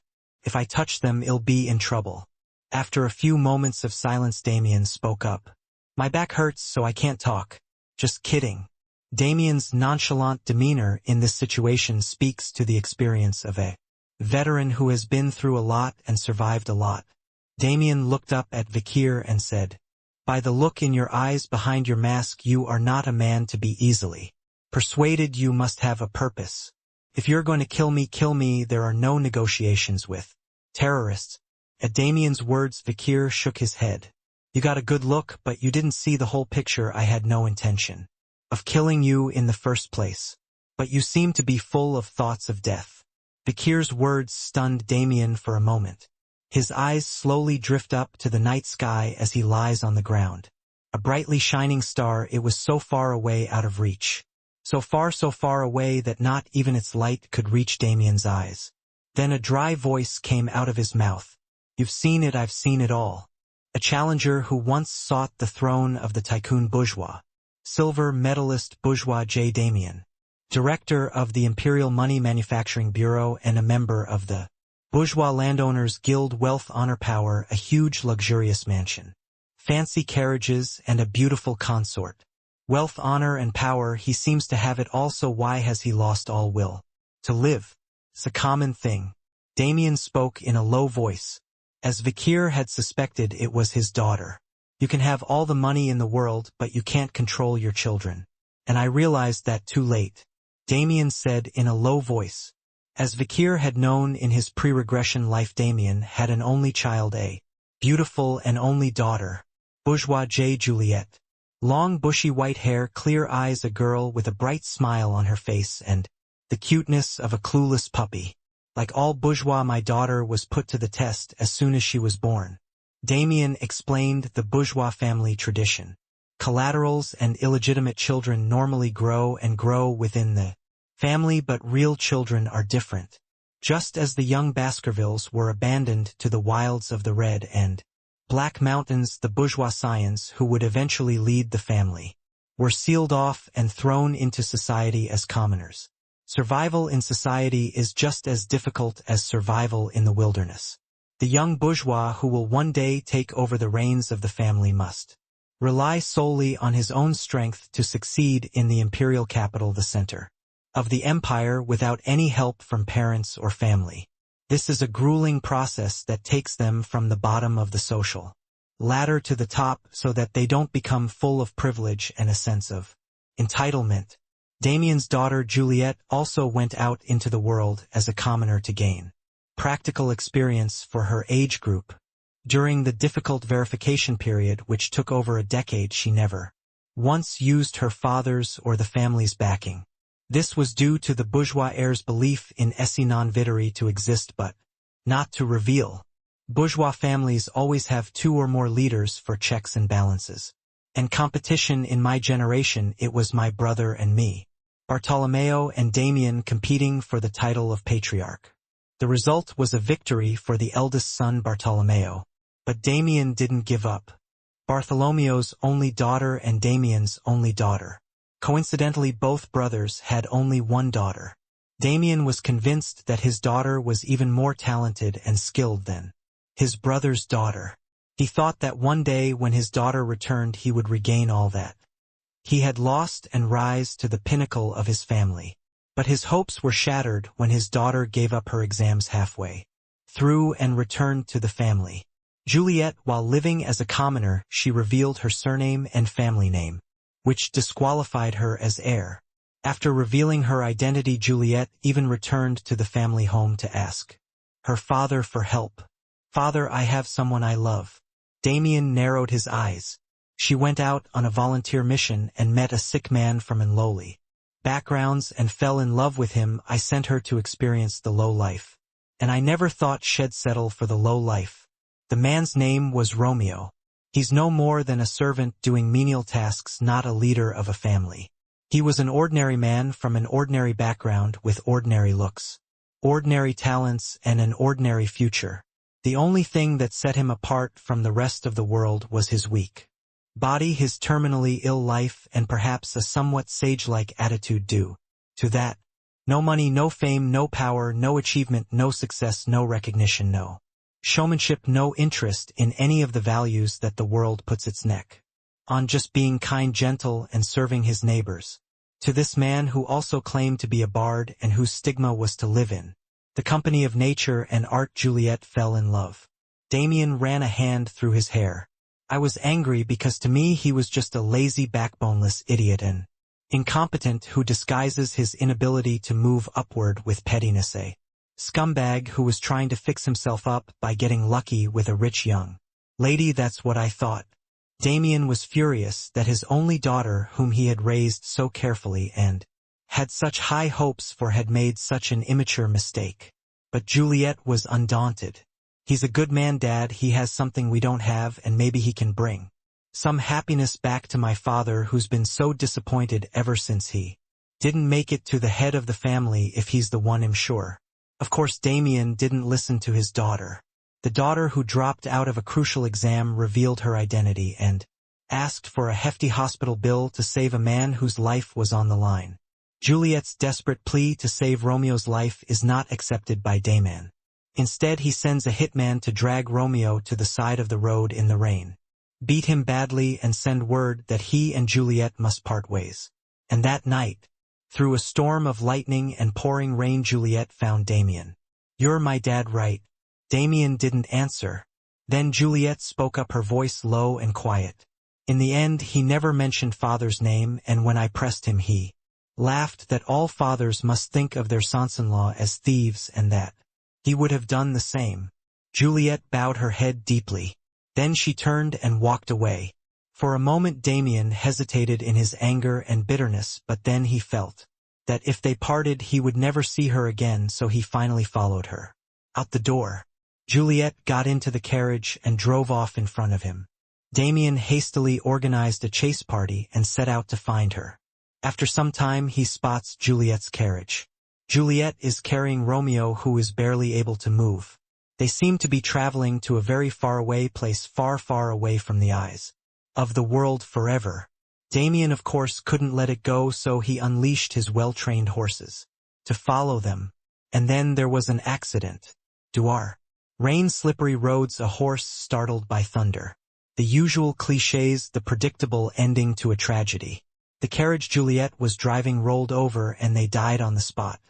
if I touch them I'll be in trouble. After a few moments of silence, Damien spoke up. My back hurts, so I can't talk. Just kidding. Damien's nonchalant demeanor in this situation speaks to the experience of a veteran who has been through a lot and survived a lot. Damien looked up at Vikir and said, by the look in your eyes behind your mask, you are not a man to be easily persuaded. You must have a purpose. If you're going to kill me. There are no negotiations with terrorists. At Damien's words, Vikir shook his head. You got a good look, but you didn't see the whole picture. I had no intention of killing you in the first place. But you seem to be full of thoughts of death. Vikir's words stunned Damien for a moment. His eyes slowly drift up to the night sky as he lies on the ground. A brightly shining star, it was so far away, out of reach. So far away that not even its light could reach Damien's eyes. Then a dry voice came out of his mouth. You've seen it, I've seen it all. A challenger who once sought the throne of the tycoon bourgeois. Silver medalist bourgeois J. Damien. Director of the Imperial Money Manufacturing Bureau and a member of the Bourgeois Landowners Guild. Wealth, honor, power, a huge luxurious mansion. Fancy carriages and a beautiful consort. Wealth, honor, and power, he seems to have it all, so why has he lost all will to live? It's a common thing. Damien spoke in a low voice. As Vikir had suspected, it was his daughter. You can have all the money in the world, but you can't control your children. And I realized that too late. Damien said in a low voice. As Vikir had known in his pre-regression life, Damien had an only child, a beautiful and only daughter, bourgeois J. Juliette. Long bushy white hair, clear eyes, a girl with a bright smile on her face, and the cuteness of a clueless puppy. Like all bourgeois, my daughter was put to the test as soon as she was born. Damien explained the bourgeois family tradition. Collaterals and illegitimate children normally grow and grow within the family, but real children are different. Just as the young Baskervilles were abandoned to the wilds of the Red and Black Mountains, the bourgeois scions who would eventually lead the family were sealed off and thrown into society as commoners. Survival in society is just as difficult as survival in the wilderness. The young bourgeois who will one day take over the reins of the family must rely solely on his own strength to succeed in the imperial capital, the center of the empire, without any help from parents or family. This is a grueling process that takes them from the bottom of the social ladder to the top, so that they don't become full of privilege and a sense of entitlement. Damien's daughter Juliette also went out into the world as a commoner to gain practical experience for her age group. During the difficult verification period, which took over a decade, she never once used her father's or the family's backing. This was due to the bourgeois heir's belief in esse non videre, to exist but not to reveal. Bourgeois families always have two or more leaders for checks and balances. And competition. In my generation, it was my brother and me, Bartolomeo and Damien, competing for the title of patriarch. The result was a victory for the eldest son, Bartolomeo. But Damien didn't give up. Bartholomeo's only daughter and Damien's only daughter. Coincidentally, both brothers had only one daughter. Damien was convinced that his daughter was even more talented and skilled than his brother's daughter. He thought that one day when his daughter returned, he would regain all that He had lost and rise to the pinnacle of his family. But his hopes were shattered when his daughter gave up her exams halfway through and returned to the family. Juliet, while living as a commoner, she revealed her surname and family name, which disqualified her as heir. After revealing her identity, Juliet even returned to the family home to ask her father for help. "Father, I have someone I love." Damien narrowed his eyes. She went out on a volunteer mission and met a sick man from an lowly backgrounds and fell in love with him. I sent her to experience the low life. And I never thought she'd settle for the low life. The man's name was Romeo. He's no more than a servant doing menial tasks, not a leader of a family. He was an ordinary man from an ordinary background with ordinary looks, ordinary talents, and an ordinary future. The only thing that set him apart from the rest of the world was his weak body, his terminally ill life, and perhaps a somewhat sage-like attitude due to that. No money, no fame, no power, no achievement, no success, no recognition, no showmanship, no interest in any of the values that the world puts its neck on, just being kind, gentle, and serving his neighbors. To this man, who also claimed to be a bard and whose stigma was to live in the company of nature and art, Juliet fell in love. Damien ran a hand through his hair. I was angry because to me he was just a lazy, backboneless idiot and incompetent who disguises his inability to move upward with pettiness, a scumbag who was trying to fix himself up by getting lucky with a rich young lady. That's what I thought. Damien was furious that his only daughter, whom he had raised so carefully and had such high hopes for, had made such an immature mistake. But Juliet was undaunted. "He's a good man, Dad. He has something we don't have, and maybe he can bring some happiness back to my father, who's been so disappointed ever since he didn't make it to the head of the family. If he's the one, I'm sure." Of course, Damien didn't listen to his daughter. The daughter who dropped out of a crucial exam revealed her identity and asked for a hefty hospital bill to save a man whose life was on the line. Juliet's desperate plea to save Romeo's life is not accepted by Damien. Instead, he sends a hitman to drag Romeo to the side of the road in the rain, beat him badly, and send word that he and Juliet must part ways. And that night, through a storm of lightning and pouring rain, Juliet found Damien. "You're my dad, right?" Damien didn't answer. Then Juliet spoke up, her voice low and quiet. "In the end, he never mentioned father's name, and when I pressed him, he laughed that all fathers must think of their sons-in-law as thieves and that he would have done the same." Juliet bowed her head deeply. Then she turned and walked away. For a moment Damien hesitated in his anger and bitterness, but then he felt that if they parted he would never see her again, so he finally followed her out the door. Juliet got into the carriage and drove off in front of him. Damien hastily organized a chase party and set out to find her. After some time he spots Juliet's carriage. Juliet is carrying Romeo, who is barely able to move. They seem to be traveling to a very far away place, far, far away from the eyes of the world forever. Damien, of course, couldn't let it go, so he unleashed his well-trained horses to follow them. And then there was an accident. Duar. Rain, slippery roads, a horse startled by thunder. The usual clichés, the predictable ending to a tragedy. The carriage Juliet was driving rolled over and they died on the spot.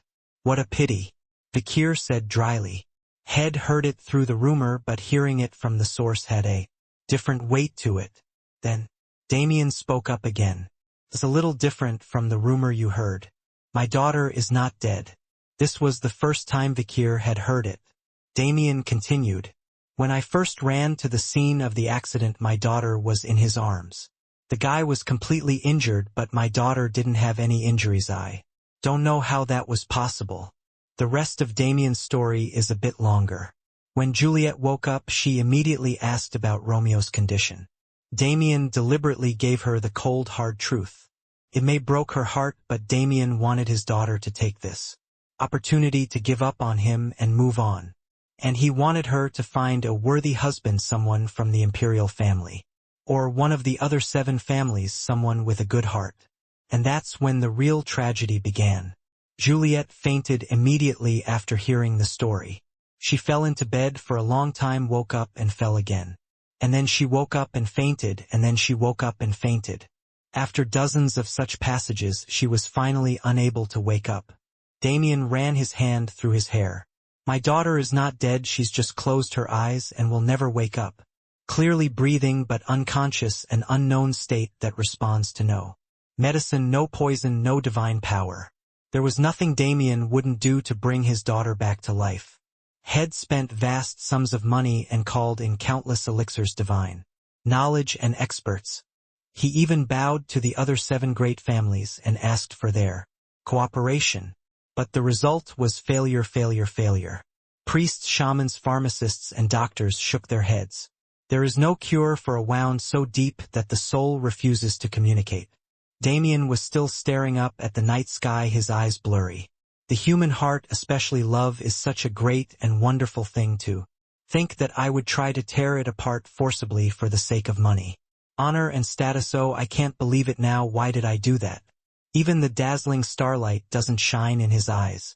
"What a pity," Vikir said dryly. Head heard it through the rumor, but hearing it from the source had a different weight to it. Then Damien spoke up again. "It's a little different from the rumor you heard. My daughter is not dead." This was the first time Vikir had heard it. Damien continued. "When I first ran to the scene of the accident, my daughter was in his arms. The guy was completely injured, but my daughter didn't have any injuries. I don't know how that was possible." The rest of Damien's story is a bit longer. When Juliet woke up, she immediately asked about Romeo's condition. Damien deliberately gave her the cold, hard truth. It may broke her heart, but Damien wanted his daughter to take this opportunity to give up on him and move on. And he wanted her to find a worthy husband, someone from the imperial family, or one of the other 7 families, someone with a good heart. And that's when the real tragedy began. Juliet fainted immediately after hearing the story. She fell into bed for a long time, woke up and fell again. And then she woke up and fainted, and then she woke up and fainted. After dozens of such passages, she was finally unable to wake up. Damien ran his hand through his hair. My daughter is not dead, she's just closed her eyes and will never wake up. Clearly breathing but unconscious, an unknown state that responds to no medicine, no poison, no divine power. There was nothing Damien wouldn't do to bring his daughter back to life. Head spent vast sums of money and called in countless elixirs divine knowledge and experts. He even bowed to the other 7 great families and asked for their cooperation. But the result was failure, failure, failure. Priests, shamans, pharmacists, and doctors shook their heads. There is no cure for a wound so deep that the soul refuses to communicate. Damien was still staring up at the night sky, his eyes blurry. The human heart, especially love, is such a great and wonderful thing to think that I would try to tear it apart forcibly for the sake of money, honor, and status. Oh, I can't believe it now. Why did I do that? Even the dazzling starlight doesn't shine in his eyes.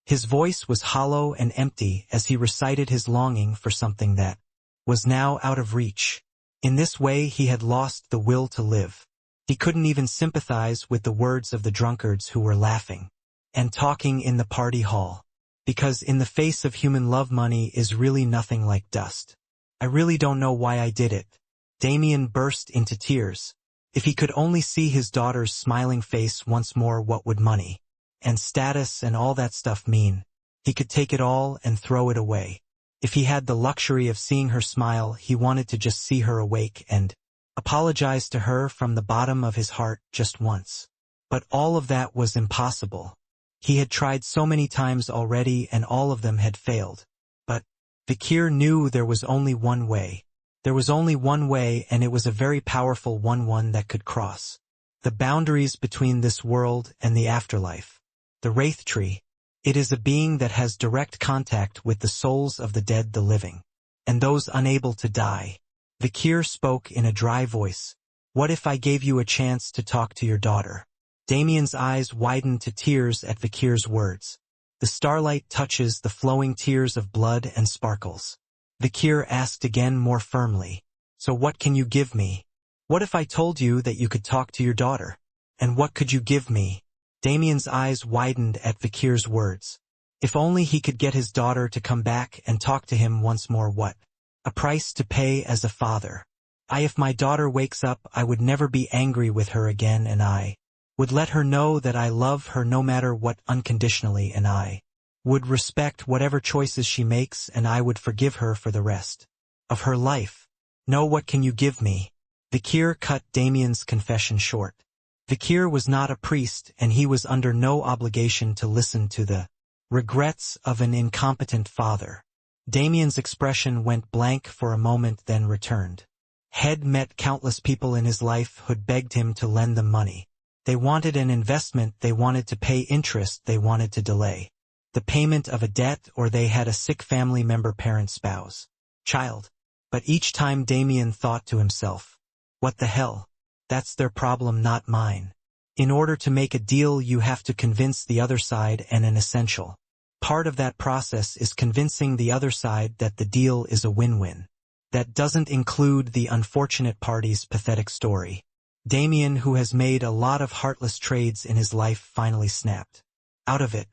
His voice was hollow and empty as he recited his longing for something that was now out of reach. In this way he had lost the will to live. He couldn't even sympathize with the words of the drunkards who were laughing and talking in the party hall. Because in the face of human love, money is really nothing like dust. I really don't know why I did it. Damien burst into tears. If he could only see his daughter's smiling face once more, what would money and status and all that stuff mean? He could take it all and throw it away. If he had the luxury of seeing her smile, he wanted to just see her awake and apologize to her from the bottom of his heart just once. But all of that was impossible. He had tried so many times already and all of them had failed. But Vikir knew there was only one way. There was only one way, and it was a very powerful one that could cross the boundaries between this world and the afterlife. The Wraith Tree. It is a being that has direct contact with the souls of the dead, the living, and those unable to die. Vikir spoke in a dry voice. What if I gave you a chance to talk to your daughter? Damien's eyes widened to tears at Vikir's words. The starlight touches the flowing tears of blood and sparkles. Vikir asked again more firmly. So what can you give me? What if I told you that you could talk to your daughter? And what could you give me? Damien's eyes widened at Vikir's words. If only he could get his daughter to come back and talk to him once more. What a price to pay as a father. If my daughter wakes up, I would never be angry with her again, and I would let her know that I love her no matter what, unconditionally, and I would respect whatever choices she makes, and I would forgive her for the rest of her life. No, what can you give me? Vikir cut Damien's confession short. Vikir was not a priest, and he was under no obligation to listen to the regrets of an incompetent father. Damien's expression went blank for a moment, then returned. Head met countless people in his life who'd begged him to lend them money. They wanted an investment, they wanted to pay interest, they wanted to delay the payment of a debt, or they had a sick family member, parent, spouse, child. But each time Damien thought to himself, what the hell? That's their problem, not mine. In order to make a deal, you have to convince the other side, and an essential part of that process is convincing the other side that the deal is a win-win. That doesn't include the unfortunate party's pathetic story. Damien, who has made a lot of heartless trades in his life, finally snapped out of it.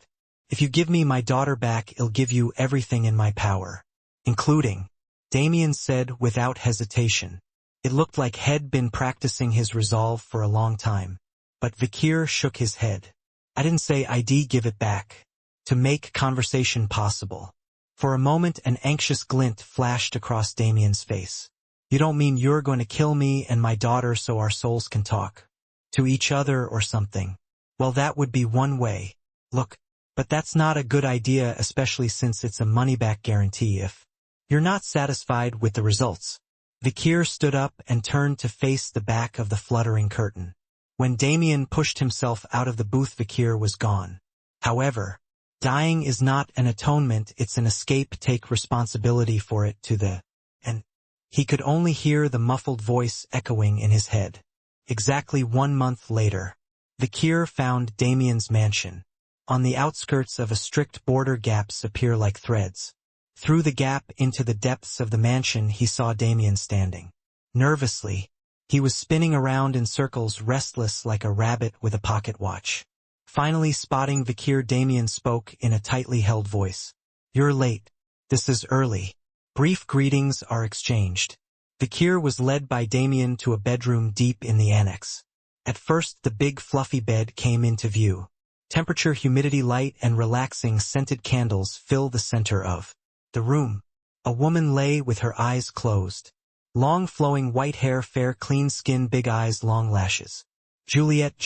If you give me my daughter back, I'll give you everything in my power, including, Damien said without hesitation. It looked like he'd been practicing his resolve for a long time. But Vikir shook his head. I didn't say I'd give it back. To make conversation possible. For a moment an anxious glint flashed across Damien's face. You don't mean you're going to kill me and my daughter so our souls can talk to each other or something? Well, that would be one way. Look, but that's not a good idea, especially since it's a money-back guarantee if you're not satisfied with the results. Vikir stood up and turned to face the back of the fluttering curtain. When Damien pushed himself out of the booth, Vikir was gone. However, dying is not an atonement, it's an escape. Take responsibility for it to the and he could only hear the muffled voice echoing in his head. Exactly 1 month later, Vikir found Damien's mansion. On the outskirts of a strict border, gaps appear like threads. Through the gap into the depths of the mansion he saw Damien standing nervously. He was spinning around in circles, restless like a rabbit with a pocket watch. Finally spotting Vikir, Damien spoke in a tightly held voice. "You're late. This is early." Brief greetings are exchanged. Vikir was led by Damien to a bedroom deep in the annex. At first the big fluffy bed came into view. Temperature, humidity, light, and relaxing scented candles fill the center of the room. A woman lay with her eyes closed. Long flowing white hair, fair clean skin, big eyes, long lashes. Juliet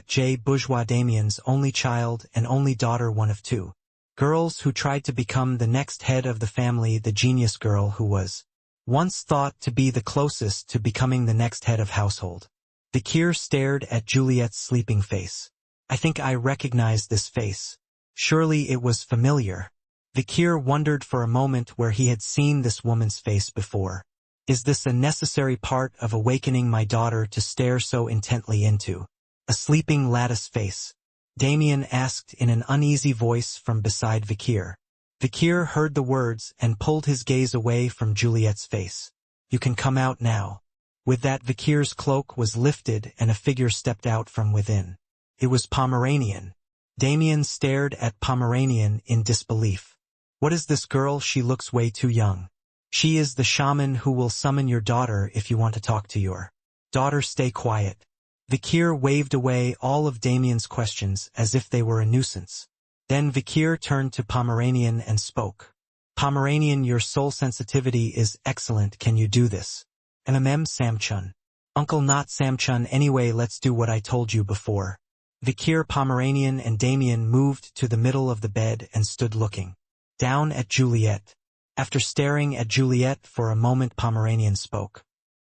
J. Bourgeois, Damien's only child and only daughter, one of two girls who tried to become the next head of the family, the genius girl who was once thought to be the closest to becoming the next head of household. Vikir stared at Juliet's sleeping face. "I think I recognized this face. Surely it was familiar." Vikir wondered for a moment where he had seen this woman's face before. Is this a necessary part of awakening my daughter to stare so intently into a sleeping lattice face? Damien asked in an uneasy voice from beside Vikir. Vikir heard the words and pulled his gaze away from Juliet's face. "You can come out now." With that, Vikir's cloak was lifted and a figure stepped out from within. It was Pomeranian. Damien stared at Pomeranian in disbelief. "What is this girl? She looks way too young." "She is the shaman who will summon your daughter if you want to talk to your daughter. Stay quiet." Vikir waved away all of Damien's questions as if they were a nuisance. Then Vikir turned to Pomeranian and spoke. "Pomeranian, your soul sensitivity is excellent. Can you do this?" Samchun. "Uncle, not Samchun. Anyway, let's do what I told you before." Vikir, Pomeranian, and Damien moved to the middle of the bed and stood looking down at Juliet. After staring at Juliet for a moment, Pomeranian spoke.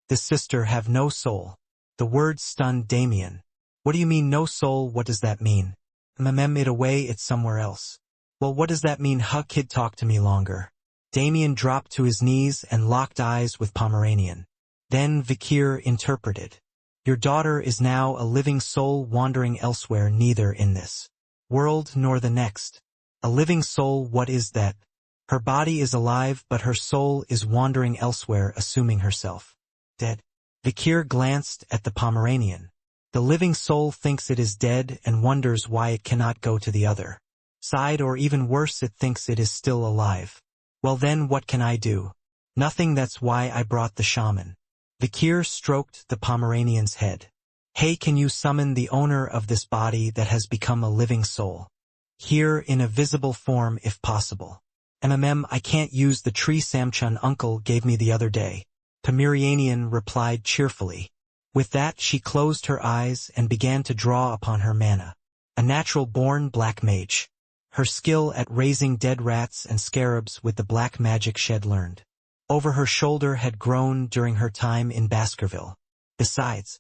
"This sister have no soul." The words stunned Damien. "What do you mean, no soul? What does that mean?" It away, it's somewhere else." "Well, what does that mean? Kid, talk to me longer." Damien dropped to his knees and locked eyes with Pomeranian. Then Vikir interpreted. "Your daughter is now a living soul wandering elsewhere, neither in this world nor the next." "A living soul? What is that?" "Her body is alive, but her soul is wandering elsewhere, assuming herself dead." Vikir glanced at the Pomeranian. "The living soul thinks it is dead and wonders why it cannot go to the other side, or even worse, it thinks it is still alive." "Well then, what can I do?" "Nothing. That's why I brought the shaman." Vikir stroked the Pomeranian's head. "Hey, can you summon the owner of this body that has become a living soul here in a visible form if possible?" I can't use the tree Samchun uncle gave me the other day," Pomeranian replied cheerfully. With that, she closed her eyes and began to draw upon her mana. A natural-born black mage. Her skill at raising dead rats and scarabs with the black magic she had learned over her shoulder had grown during her time in Baskerville. Besides,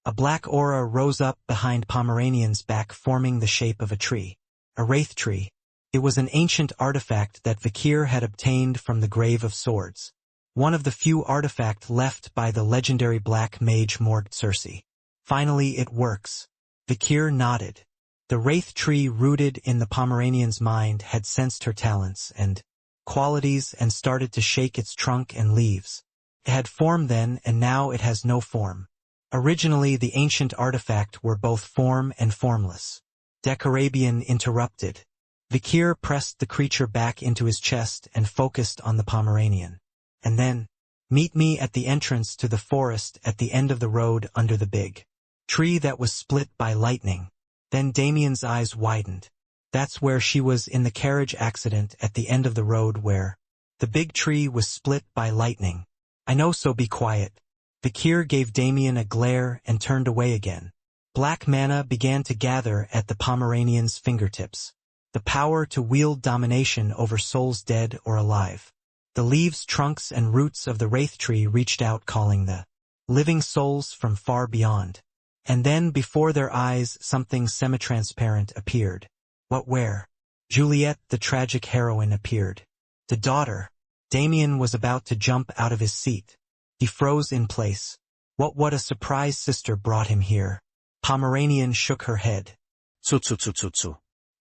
a black aura rose up behind Pomeranian's back, forming the shape of a tree. A wraith tree. It was an ancient artifact that Vikir had obtained from the Grave of Swords. One of the few artifacts left by the legendary black mage Morg Circe. "Finally it works." Vikir nodded. The wraith tree rooted in the Pomeranian's mind had sensed her talents and qualities and started to shake its trunk and leaves. It had form then, and now it has no form. Originally the ancient artifact were both form and formless. Decarabian interrupted. Vikir pressed the creature back into his chest and focused on the Pomeranian. "And then, meet me at the entrance to the forest at the end of the road under the big tree that was split by lightning." Then Damien's eyes widened. "That's where she was in the carriage accident, at the end of the road where the big tree was split by lightning." "I know, so be quiet." Vikir gave Damien a glare and turned away again. Black mana began to gather at the Pomeranian's fingertips. The power to wield domination over souls dead or alive. The leaves, trunks, and roots of the wraith tree reached out, calling the living souls from far beyond. And then, before their eyes, something semi-transparent appeared. What, where? Juliet, the tragic heroine, appeared. The daughter. Damien was about to jump out of his seat. He froze in place. What a surprise, sister brought him here. Pomeranian shook her head.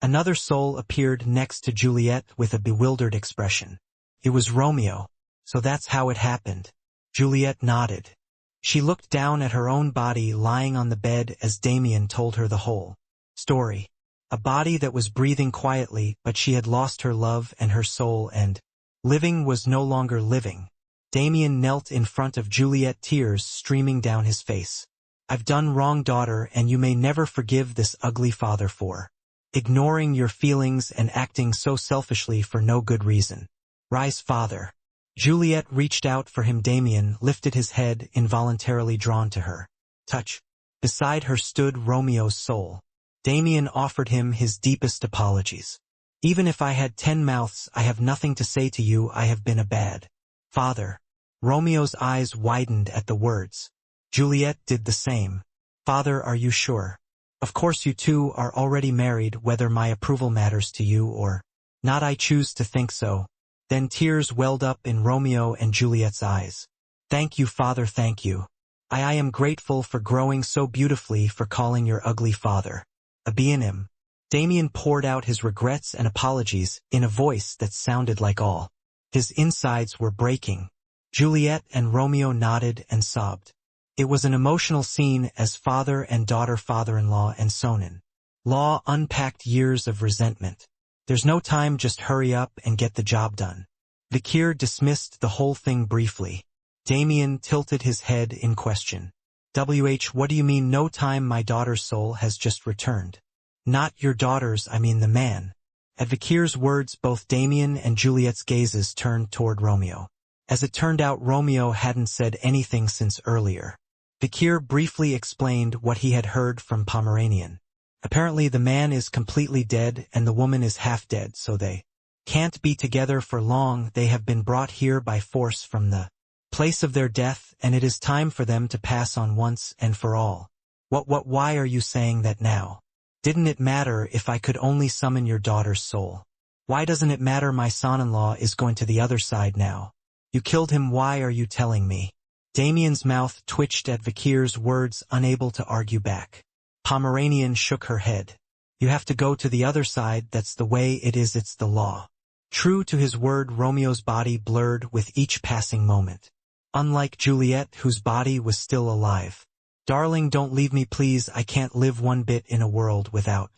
Another soul appeared next to Juliet with a bewildered expression. It was Romeo. So that's how it happened. Juliet nodded. She looked down at her own body lying on the bed as Damien told her the whole story. A body that was breathing quietly, but she had lost her love and her soul, and living was no longer living. Damien knelt in front of Juliet, tears streaming down his face. I've done wrong, daughter, and you may never forgive this ugly father for ignoring your feelings and acting so selfishly for no good reason. Rise, father. Juliet reached out for him. Damien lifted his head, involuntarily drawn to her touch. Beside her stood Romeo's soul. Damien offered him his deepest apologies. Even if I had 10 mouths, I have nothing to say to you. I have been a bad father. Romeo's eyes widened at the words. Juliet did the same. Father, are you sure? Of course you two are already married, whether my approval matters to you or not. I choose to think so. Then tears welled up in Romeo and Juliet's eyes. Thank you, father, thank you. I am grateful for growing so beautifully, for calling your ugly father a B&M. Damien poured out his regrets and apologies in a voice that sounded like all his insides were breaking. Juliet and Romeo nodded and sobbed. It was an emotional scene as father and daughter, father-in-law and son-in-law unpacked years of resentment. There's no time, just hurry up and get the job done. Vikir dismissed the whole thing briefly. Damien tilted his head in question. What do you mean no time? My daughter's soul has just returned. Not your daughter's, I mean the man. At Vikir's words, both Damien and Juliet's gazes turned toward Romeo. As it turned out, Romeo hadn't said anything since earlier. Vikir briefly explained what he had heard from Pomeranian. Apparently the man is completely dead and the woman is half dead, so they can't be together for long. They have been brought here by force from the place of their death, and it is time for them to pass on once and for all. Why are you saying that now? Didn't it matter if I could only summon your daughter's soul? Why doesn't it matter? My son-in-law is going to the other side now. You killed him. Why are you telling me? Damien's mouth twitched at Vikir's words, unable to argue back. Pomeranian shook her head. You have to go to the other side, that's the way it is, it's the law. True to his word, Romeo's body blurred with each passing moment. Unlike Juliet, whose body was still alive. Darling, don't leave me please, I can't live one bit in a world without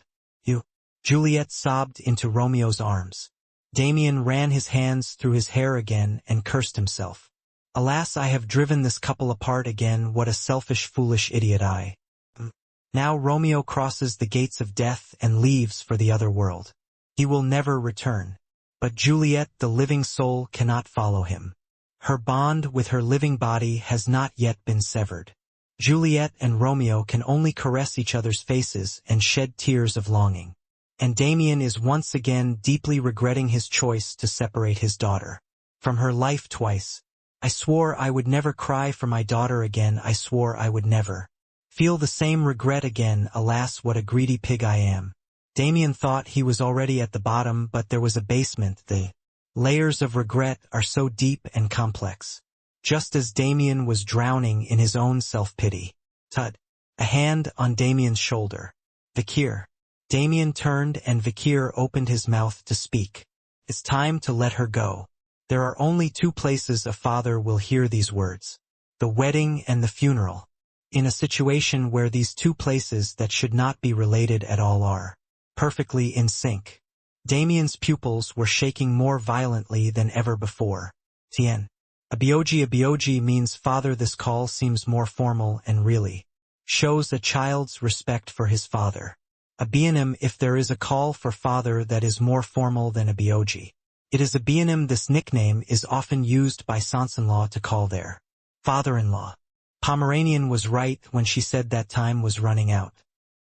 you. Juliet sobbed into Romeo's arms. Damien ran his hands through his hair again and cursed himself. Alas, I have driven this couple apart again, what a selfish, foolish idiot I am. Now Romeo crosses the gates of death and leaves for the other world. He will never return. But Juliet, the living soul, cannot follow him. Her bond with her living body has not yet been severed. Juliet and Romeo can only caress each other's faces and shed tears of longing. And Damien is once again deeply regretting his choice to separate his daughter from her life twice. I swore I would never cry for my daughter again. I swore I would never feel the same regret again. Alas, what a greedy pig I am. Damien thought he was already at the bottom, but there was a basement. The layers of regret are so deep and complex. Just as Damien was drowning in his own self-pity. Tut. A hand on Damien's shoulder. Vikir. Damien turned and Vikir opened his mouth to speak. It's time to let her go. There are only two places a father will hear these words. The wedding and the funeral. In a situation where these two places that should not be related at all are perfectly in sync. Damien's pupils were shaking more violently than ever before. Tien. Abioji means father. This call seems more formal and really shows a child's respect for his father. A B&M, if there is a call for father that is more formal than abioji. It is a B&M. This nickname is often used by sons-in-law to call their father-in-law. Pomeranian was right when she said that time was running out.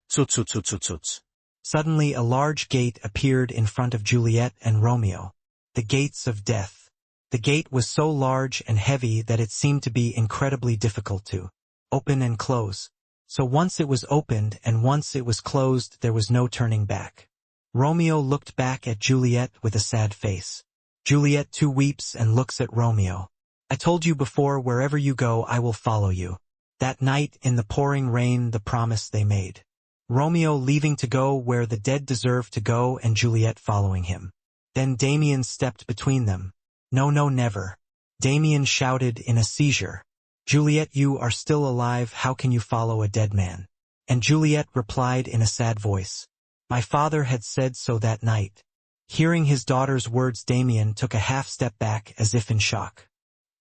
Tsuts. Suddenly a large gate appeared in front of Juliet and Romeo. The gates of death. The gate was so large and heavy that it seemed to be incredibly difficult to open and close. So once it was opened and once it was closed, there was no turning back. Romeo looked back at Juliet with a sad face. Juliet too weeps and looks at Romeo. I told you before, wherever you go, I will follow you. That night in the pouring rain, the promise they made. Romeo leaving to go where the dead deserve to go and Juliet following him. Then Damien stepped between them. No, never. Damien shouted in a seizure. Juliet, you are still alive, how can you follow a dead man? And Juliet replied in a sad voice, my father had said so that night. Hearing his daughter's words, Damien took a half step back as if in shock.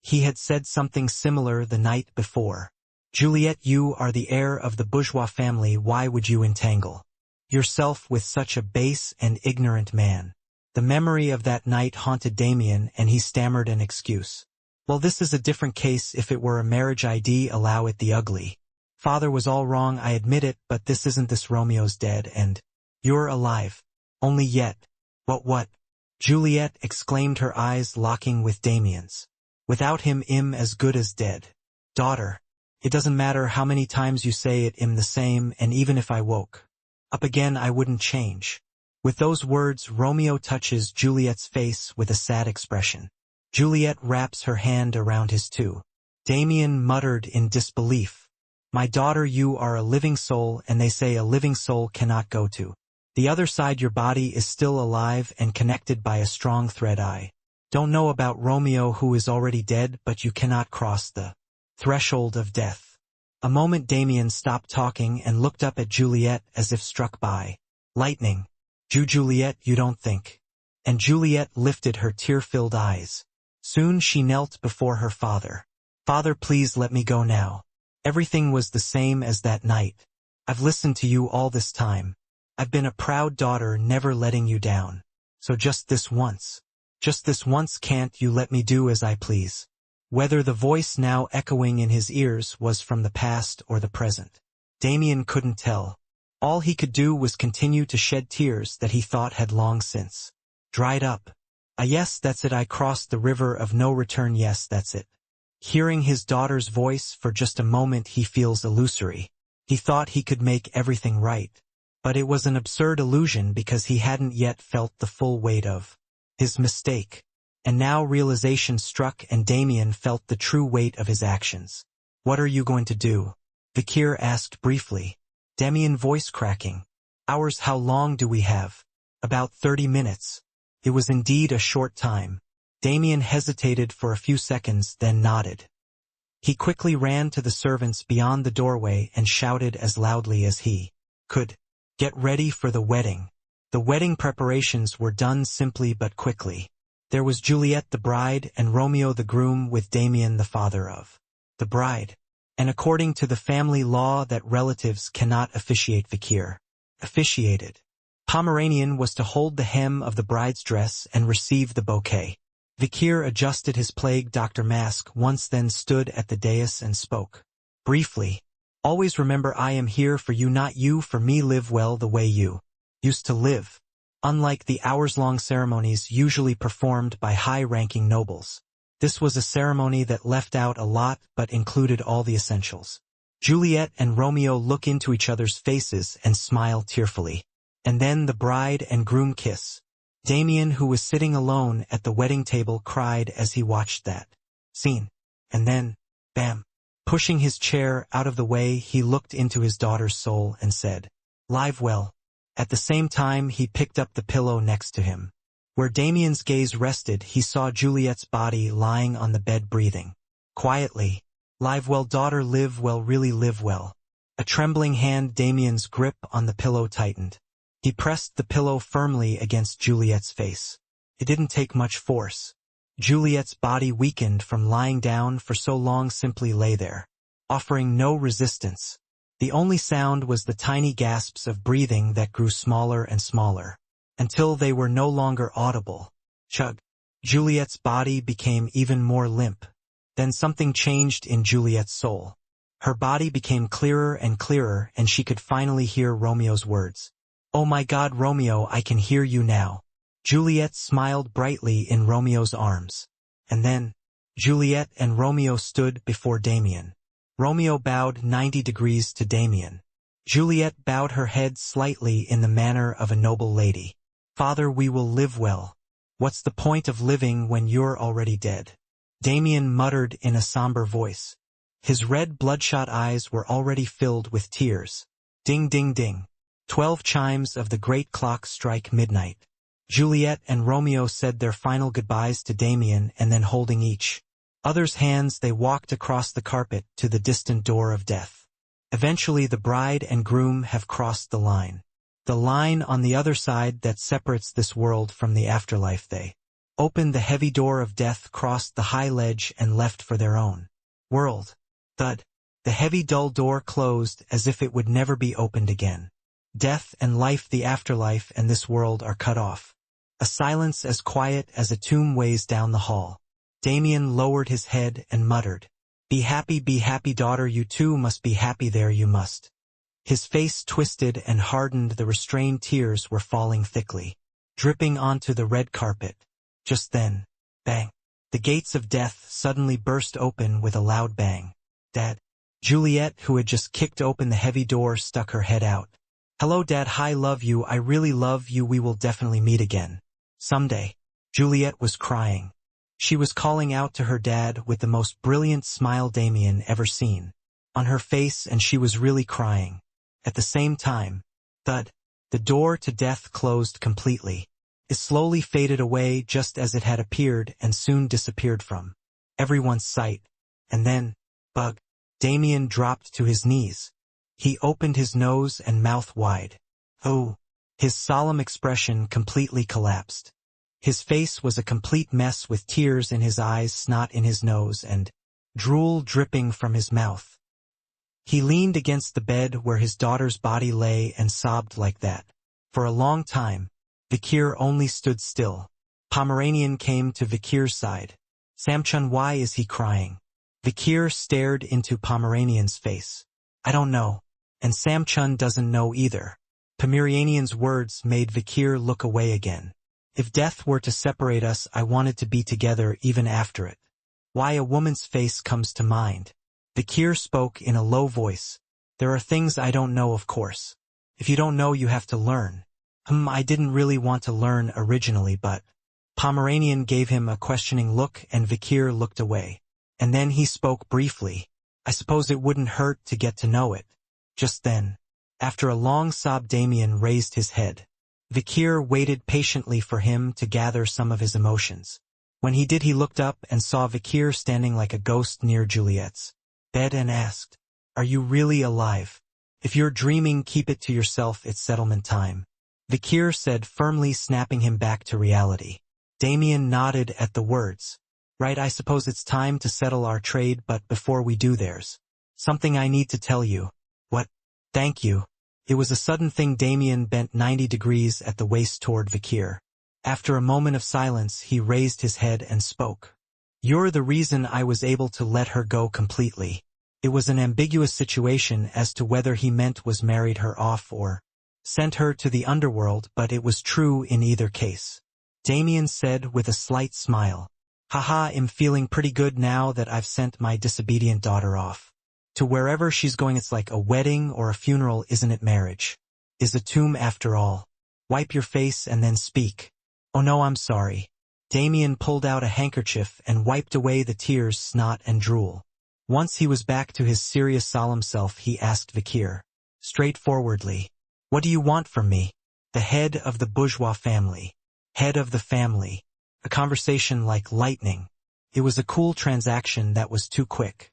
He had said something similar the night before. Juliet, you are the heir of the bourgeois family, why would you entangle yourself with such a base and ignorant man? The memory of that night haunted Damien, and he stammered an excuse. Well, this is a different case. If it were a marriage, I'd allow it. The ugly father was all wrong, I admit it, but this isn't. This Romeo's dead and you're alive. Only yet. What? Juliet exclaimed, her eyes locking with Damien's. Without him, I'm as good as dead. Daughter, it doesn't matter how many times you say it, I'm the same, and even if I woke up again, I wouldn't change. With those words, Romeo touches Juliet's face with a sad expression. Juliet wraps her hand around his too. Damien muttered in disbelief. My daughter, you are a living soul, and they say a living soul cannot go to the other side. Your body is still alive and connected by a strong thread. I don't know about Romeo, who is already dead, but you cannot cross the threshold of death. A moment Damien stopped talking and looked up at Juliet as if struck by lightning. Juliet, you don't think? And Juliet lifted her tear-filled eyes. Soon she knelt before her father. Father, please let me go now. Everything was the same as that night. I've listened to you all this time. I've been a proud daughter, never letting you down. So just this once, can't you let me do as I please? Whether the voice now echoing in his ears was from the past or the present, Damien couldn't tell. All he could do was continue to shed tears that he thought had long since dried up. Yes, that's it, I crossed the river of no return, yes, that's it. Hearing his daughter's voice for just a moment, he feels illusory. He thought he could make everything right. But it was an absurd illusion, because he hadn't yet felt the full weight of his mistake. And now realization struck, and Damien felt the true weight of his actions. What are you going to do? Vikir asked briefly. Damien voice cracking. Hours, how long do we have? About 30 minutes. It was indeed a short time. Damien hesitated for a few seconds, then nodded. He quickly ran to the servants beyond the doorway and shouted as loudly as he could, get ready for the wedding. The wedding preparations were done simply but quickly. There was Juliet the bride and Romeo the groom, with Damien the father of the bride. And according to the family law that relatives cannot officiate, Vikir officiated. Pomeranian was to hold the hem of the bride's dress and receive the bouquet. Vikir adjusted his plague doctor mask once, then stood at the dais and spoke briefly. Always remember, I am here for you, not you for me. Live well the way you used to live. Unlike the hours-long ceremonies usually performed by high-ranking nobles, this was a ceremony that left out a lot but included all the essentials. Juliet and Romeo look into each other's faces and smile tearfully. And then the bride and groom kiss. Damien, who was sitting alone at the wedding table, cried as he watched that scene. And then, bam! Pushing his chair out of the way, he looked into his daughter's soul and said, "Live well." At the same time, he picked up the pillow next to him. Where Damien's gaze rested, he saw Juliet's body lying on the bed, breathing quietly. "Live well, daughter, live well, really live well." A trembling hand, Damien's grip on the pillow tightened. He pressed the pillow firmly against Juliet's face. It didn't take much force. Juliet's body, weakened from lying down for so long, simply lay there, offering no resistance. The only sound was the tiny gasps of breathing that grew smaller and smaller, until they were no longer audible. Chug. Juliet's body became even more limp. Then something changed in Juliet's soul. Her body became clearer and clearer, and she could finally hear Romeo's words. "Oh my God, Romeo, I can hear you now." Juliet smiled brightly in Romeo's arms. And then, Juliet and Romeo stood before Damien. Romeo bowed 90 degrees to Damien. Juliet bowed her head slightly in the manner of a noble lady. "Father, we will live well. What's the point of living when you're already dead?" Damien muttered in a somber voice. His red bloodshot eyes were already filled with tears. Ding, ding, ding. 12 chimes of the great clock strike midnight. Juliet and Romeo said their final goodbyes to Damien, and then, holding each Others' hands they walked across the carpet to the distant door of death. Eventually the bride and groom have crossed the line. The line on the other side that separates this world from the afterlife. They opened the heavy door of death, crossed the high ledge, and left for their own world. Thud. The heavy dull door closed as if it would never be opened again. Death and life, the afterlife and this world are cut off. A silence as quiet as a tomb weighs down the hall. Damien lowered his head and muttered, be happy, daughter, you too must be happy, there you must." His face twisted and hardened, the restrained tears were falling thickly, dripping onto the red carpet. Just then, bang, the gates of death suddenly burst open with a loud bang. "Dad." Juliet, who had just kicked open the heavy door, stuck her head out. "Hello, Dad. Hi, love you. I really love you. We will definitely meet again. Someday." Juliet was crying. She was calling out to her dad with the most brilliant smile Damien ever seen on her face, and she was really crying. At the same time, thud, the door to death closed completely. It slowly faded away just as it had appeared and soon disappeared from everyone's sight. And then, bug, Damien dropped to his knees. He opened his nose and mouth wide. Oh! His solemn expression completely collapsed. His face was a complete mess with tears in his eyes, snot in his nose, and drool dripping from his mouth. He leaned against the bed where his daughter's body lay and sobbed like that. For a long time, Vikir only stood still. Pomeranian came to Vikir's side. "Samchun, why is he crying?" Vikir stared into Pomeranian's face. "I don't know. And Samchun doesn't know either." Pomeranian's words made Vikir look away again. "If death were to separate us, I wanted to be together even after it." "Why, a woman's face comes to mind." Vikir spoke in a low voice. "There are things I don't know, of course. If you don't know, you have to learn." I didn't really want to learn originally, but..." Pomeranian gave him a questioning look and Vikir looked away. And then he spoke briefly. "I suppose it wouldn't hurt to get to know it." Just then, after a long sob, Damien raised his head. Vikir waited patiently for him to gather some of his emotions. When he did, he looked up and saw Vikir standing like a ghost near Juliet's bed and asked, "Are you really alive? If you're dreaming, keep it to yourself, it's settlement time." Vikir said firmly, snapping him back to reality. Damien nodded at the words. "Right, I suppose it's time to settle our trade, but before we do, there's something I need to tell you." "What?" "Thank you." It was a sudden thing. Damien bent 90 degrees at the waist toward Vikir. After a moment of silence, he raised his head and spoke. "You're the reason I was able to let her go completely." It was an ambiguous situation as to whether he meant was married her off or sent her to the underworld, but it was true in either case. Damien said with a slight smile, "Haha, I'm feeling pretty good now that I've sent my disobedient daughter off to wherever she's going. It's like a wedding or a funeral, isn't it? Marriage is a tomb after all. Wipe your face and then speak." "Oh no, I'm sorry." Damien pulled out a handkerchief and wiped away the tears, snot and drool. Once he was back to his serious, solemn self, he asked Vikir straightforwardly, "What do you want from me?" The head of the bourgeois family. Head of the family. A conversation like lightning. It was a cool transaction that was too quick.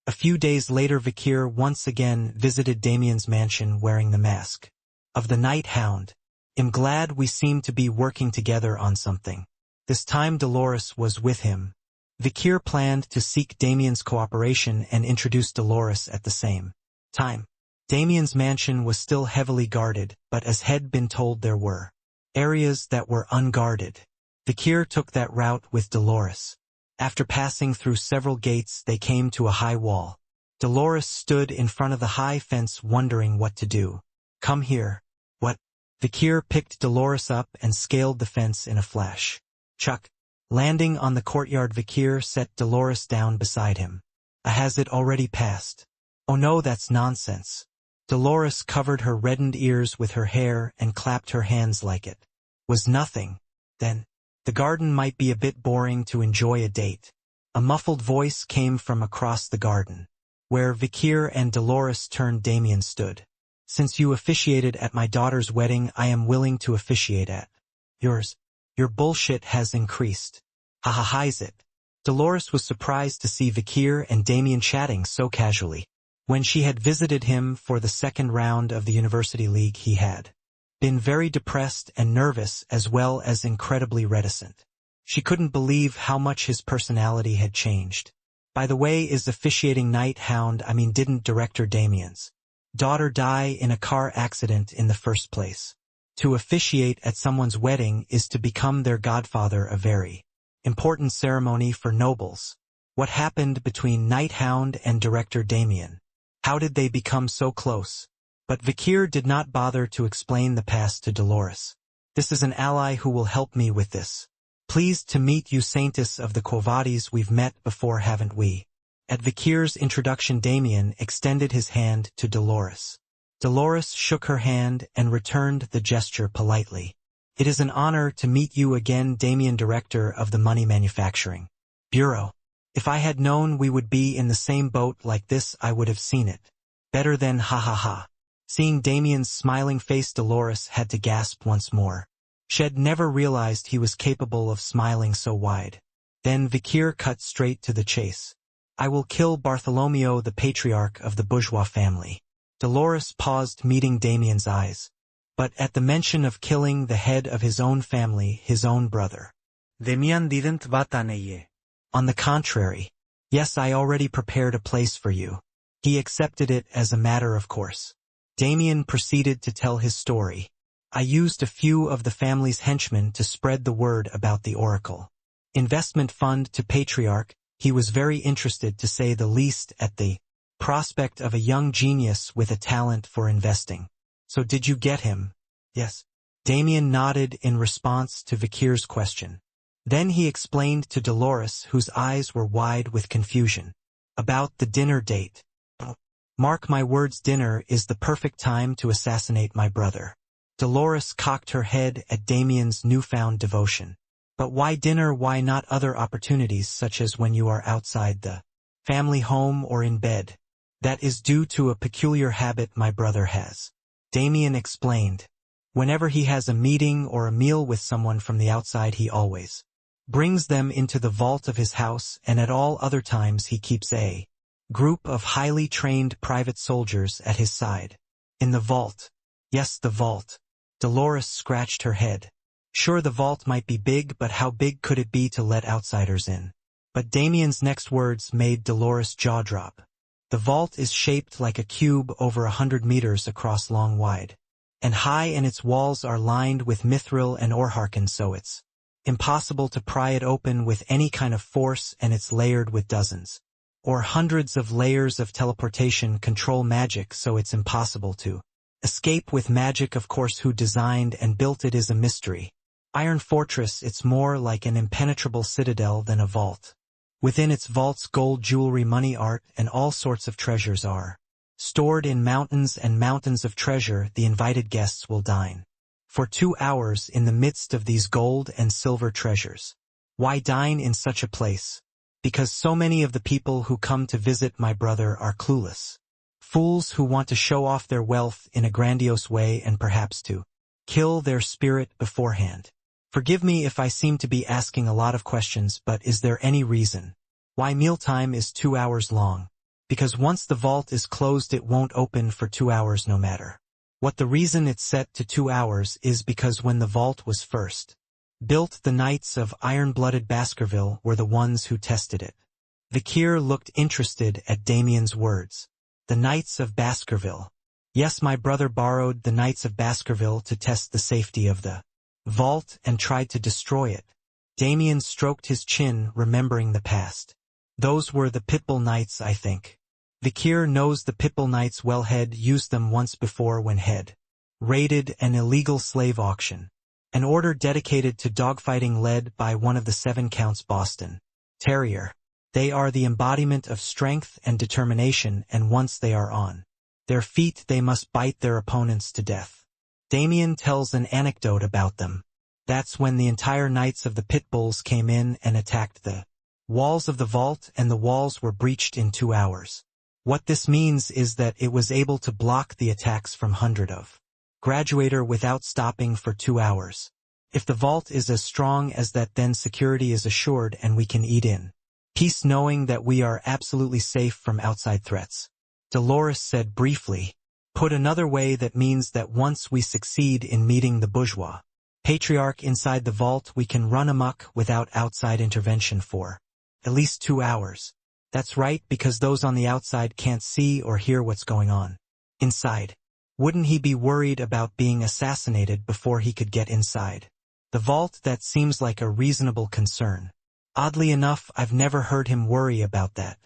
A few days later, Vikir once again visited Damien's mansion wearing the mask of the night hound. "I'm glad we seem to be working together on something." This time Dolores was with him. Vikir planned to seek Damien's cooperation and introduce Dolores at the same time. Damien's mansion was still heavily guarded, but as had been told, there were areas that were unguarded. Vikir took that route with Dolores. After passing through several gates, they came to a high wall. Dolores stood in front of the high fence wondering what to do. "Come here." "What?" Vikir picked Dolores up and scaled the fence in a flash. Chuck. Landing on the courtyard, Vikir set Dolores down beside him. "Has it already passed?" "Oh no, that's nonsense." Dolores covered her reddened ears with her hair and clapped her hands like it was nothing. "Then, the garden might be a bit boring to enjoy a date." A muffled voice came from across the garden. Where Vikir and Dolores turned, Damien stood. "Since you officiated at my daughter's wedding, I am willing to officiate at yours. Your bullshit has increased." "Haha, is it?" Dolores was surprised to see Vikir and Damien chatting so casually. When she had visited him for the second round of the University League, he had been very depressed and nervous as well as incredibly reticent. She couldn't believe how much his personality had changed. By the way, is officiating night Hound, didn't director Damien's daughter die in a car accident in the first place? To officiate at someone's wedding is to become their godfather, a very important ceremony for nobles. What happened between Night Hound and director Damien? How did they become so close? But Vikir did not bother to explain the past to Dolores. This is an ally who will help me with this. Pleased to meet you, Saintess of the Quo Vadis. We've met before, haven't we? At Vikir's introduction, Damien extended his hand to Dolores. Dolores shook her hand and returned the gesture politely. It is an honor to meet you again, Damien, director of the Money Manufacturing Bureau. If I had known we would be in the same boat like this, I would have seen it better than ha ha ha. Seeing Damien's smiling face, Dolores had to gasp once more. She had never realized he was capable of smiling so wide. Then Vikir cut straight to the chase. I will kill Bartholomew, the patriarch of the bourgeois family. Dolores paused, meeting Damien's eyes. But at the mention of killing the head of his own family, his own brother, Damien didn't bataneye. On the contrary. Yes, I already prepared a place for you. He accepted it as a matter of course. Damien proceeded to tell his story. I used a few of the family's henchmen to spread the word about the Oracle investment fund to Patriarch. He was very interested, to say the least, at the prospect of a young genius with a talent for investing. So did you get him? Yes. Damien nodded in response to Vikir's question. Then he explained to Dolores, whose eyes were wide with confusion, about the dinner date. Mark my words, dinner is the perfect time to assassinate my brother. Dolores cocked her head at Damien's newfound devotion. But why dinner? Why not other opportunities, such as when you are outside the family home or in bed? That is due to a peculiar habit my brother has. Damien explained. Whenever he has a meeting or a meal with someone from the outside, he always brings them into the vault of his house, and at all other times he keeps a group of highly trained private soldiers at his side. In the vault. Yes, the vault. Dolores scratched her head. Sure, the vault might be big, but how big could it be to let outsiders in? But Damien's next words made Dolores' jaw drop. The vault is shaped like a cube over 100 meters across, long, wide, and high, and its walls are lined with mithril and orharkin, so it's impossible to pry it open with any kind of force, and it's layered with dozens or hundreds of layers of teleportation control magic, so it's impossible to escape with magic. Of course, who designed and built it is a mystery. Iron fortress, it's more like an impenetrable citadel than a vault. Within its vaults, gold, jewelry, money, art, and all sorts of treasures are stored in mountains and mountains of treasure. The invited guests will dine for 2 hours in the midst of these gold and silver treasures. Why dine in such a place? Because so many of the people who come to visit my brother are clueless fools who want to show off their wealth in a grandiose way and perhaps to kill their spirit beforehand. Forgive me if I seem to be asking a lot of questions, but is there any reason why mealtime is 2 hours long? Because once the vault is closed, it won't open for 2 hours no matter what. The reason it's set to 2 hours is because when the vault was first built, the Knights of Iron-Blooded Baskerville were the ones who tested it. Vikir looked interested at Damien's words. The Knights of Baskerville. Yes, my brother borrowed the Knights of Baskerville to test the safety of the vault and tried to destroy it. Damien stroked his chin, remembering the past. Those were the Pitbull Knights, I think. Vikir knows the Pitbull Knights well. Head used them once before when head raided an illegal slave auction. An order dedicated to dogfighting led by one of the 7 Counts, Boston Terrier. They are the embodiment of strength and determination, and once they are on their feet, they must bite their opponents to death. Damien tells an anecdote about them. That's when the entire Knights of the Pitbulls came in and attacked the walls of the vault, and the walls were breached in 2 hours. What this means is that it was able to block the attacks from hundred of graduator without stopping for 2 hours. If the vault is as strong as that, then security is assured and we can eat in Peace knowing that we are absolutely safe from outside threats. Dolores said briefly. Put another way, that means that once we succeed in meeting the bourgeois patriarch inside the vault, we can run amok without outside intervention for at least 2 hours. That's right, because those on the outside can't see or hear what's going on inside. Wouldn't he be worried about being assassinated before he could get inside the vault? That seems like a reasonable concern. Oddly enough, I've never heard him worry about that.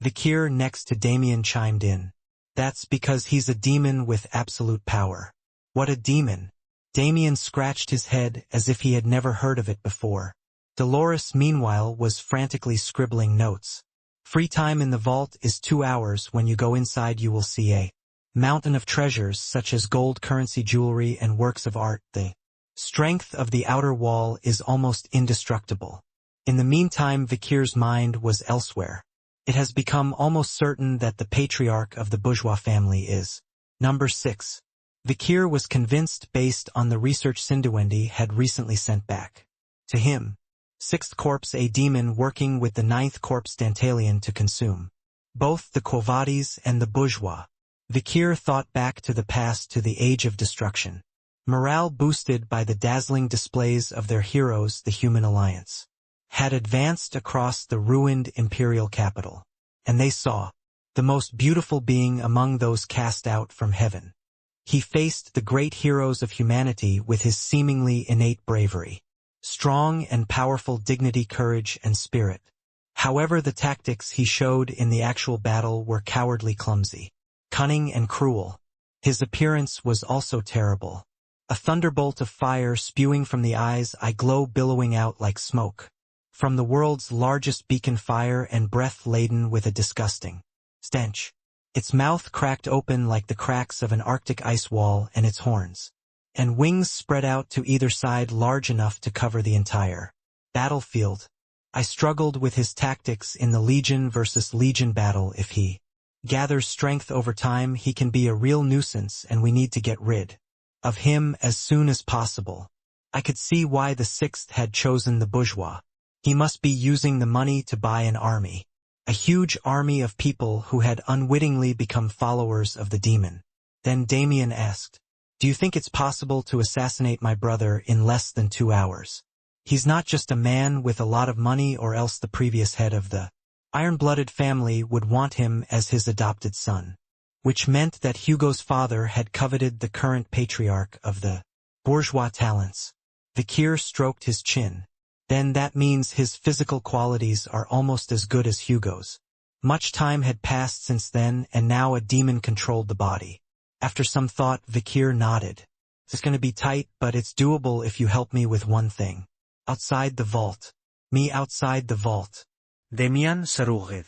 Vikir next to Damien chimed in. That's because he's a demon with absolute power. What a demon! Damien scratched his head as if he had never heard of it before. Dolores, meanwhile, was frantically scribbling notes. Free time in the vault is 2 hours. When you go inside, you will see a mountain of treasures such as gold, currency, jewelry, and works of art. The strength of the outer wall is almost indestructible. In the meantime, Vikir's mind was elsewhere. It has become almost certain that the patriarch of the bourgeois family is number 6. Vikir was convinced based on the research Cinderwendy had recently sent back to him. 6th corpse, a demon working with the 9th corpse Dantalian to consume both the Quo Vadis and the bourgeois. Vikir thought back to the past, to the age of destruction. Morale boosted by the dazzling displays of their heroes, the Human Alliance had advanced across the ruined imperial capital, and they saw the most beautiful being among those cast out from heaven. He faced the great heroes of humanity with his seemingly innate bravery, strong and powerful dignity, courage, and spirit. However, the tactics he showed in the actual battle were cowardly, clumsy, cunning, and cruel. His appearance was also terrible. A thunderbolt of fire spewing from the eyes, eye glow billowing out like smoke from the world's largest beacon fire, and breath laden with a disgusting stench. Its mouth cracked open like the cracks of an Arctic ice wall, and its horns and wings spread out to either side, large enough to cover the entire battlefield. I struggled with his tactics in the Legion versus Legion battle. If he gathers strength over time, he can be a real nuisance, and we need to get rid of him as soon as possible. I could see why the 6th had chosen the bourgeois. He must be using the money to buy an army. A huge army of people who had unwittingly become followers of the demon. Then Damien asked, "Do you think it's possible to assassinate my brother in less than 2 hours? He's not just a man with a lot of money, or else the previous head of the iron-blooded family would want him as his adopted son." Which meant that Hugo's father had coveted the current patriarch of the bourgeois talents. Vikir stroked his chin. Then that means his physical qualities are almost as good as Hugo's. Much time had passed since then, and now a demon controlled the body. After some thought, Vikir nodded. "It's going to be tight, but it's doable if you help me with one thing. Outside the vault." "Me outside the vault?" Damian Sarurid.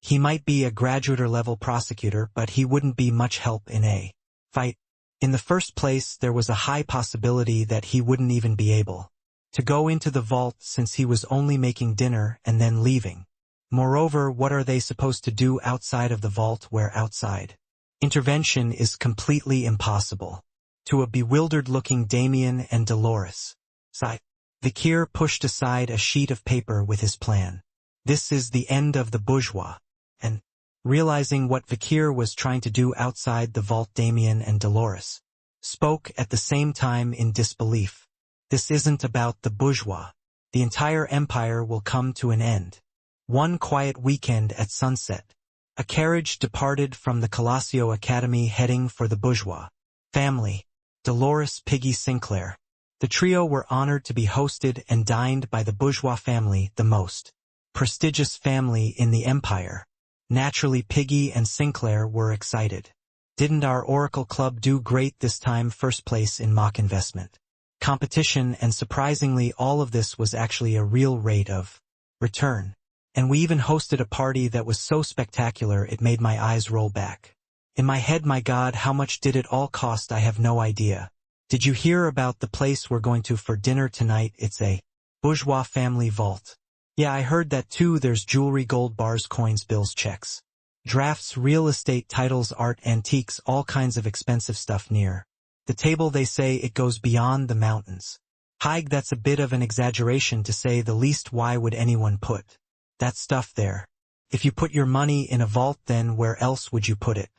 He might be a graduate-level prosecutor, but he wouldn't be much help in a fight. In the first place, there was a high possibility that he wouldn't even be able to go into the vault, since he was only making dinner and then leaving. Moreover, what are they supposed to do outside of the vault, where outside intervention is completely impossible? To a bewildered-looking Damien and Dolores sighed. Vikir pushed aside a sheet of paper with his plan. "This is the end of the bourgeois." And, realizing what Vikir was trying to do outside the vault, Damien and Dolores spoke at the same time in disbelief. "This isn't about the bourgeois. The entire empire will come to an end." One quiet weekend at sunset, a carriage departed from the Colosio Academy heading for the bourgeois family. Dolores, Piggy, Sinclair. The trio were honored to be hosted and dined by the bourgeois family, the most prestigious family in the empire. Naturally, Piggy and Sinclair were excited. "Didn't our Oracle Club do great this time? First place in mock investment competition, and surprisingly all of this was actually a real rate of return. And we even hosted a party that was so spectacular it made my eyes roll back. In my head, my God, how much did it all cost? I have no idea. Did you hear about the place we're going to for dinner tonight? It's a bourgeois family vault." "Yeah, I heard that too. There's jewelry, gold bars, coins, bills, checks, drafts, real estate, titles, art, antiques, all kinds of expensive stuff near the table. They say it goes beyond the mountains." "Haig, that's a bit of an exaggeration to say the least. Why would anyone put That stuff there. If you put your money in a vault, then where else would you put it?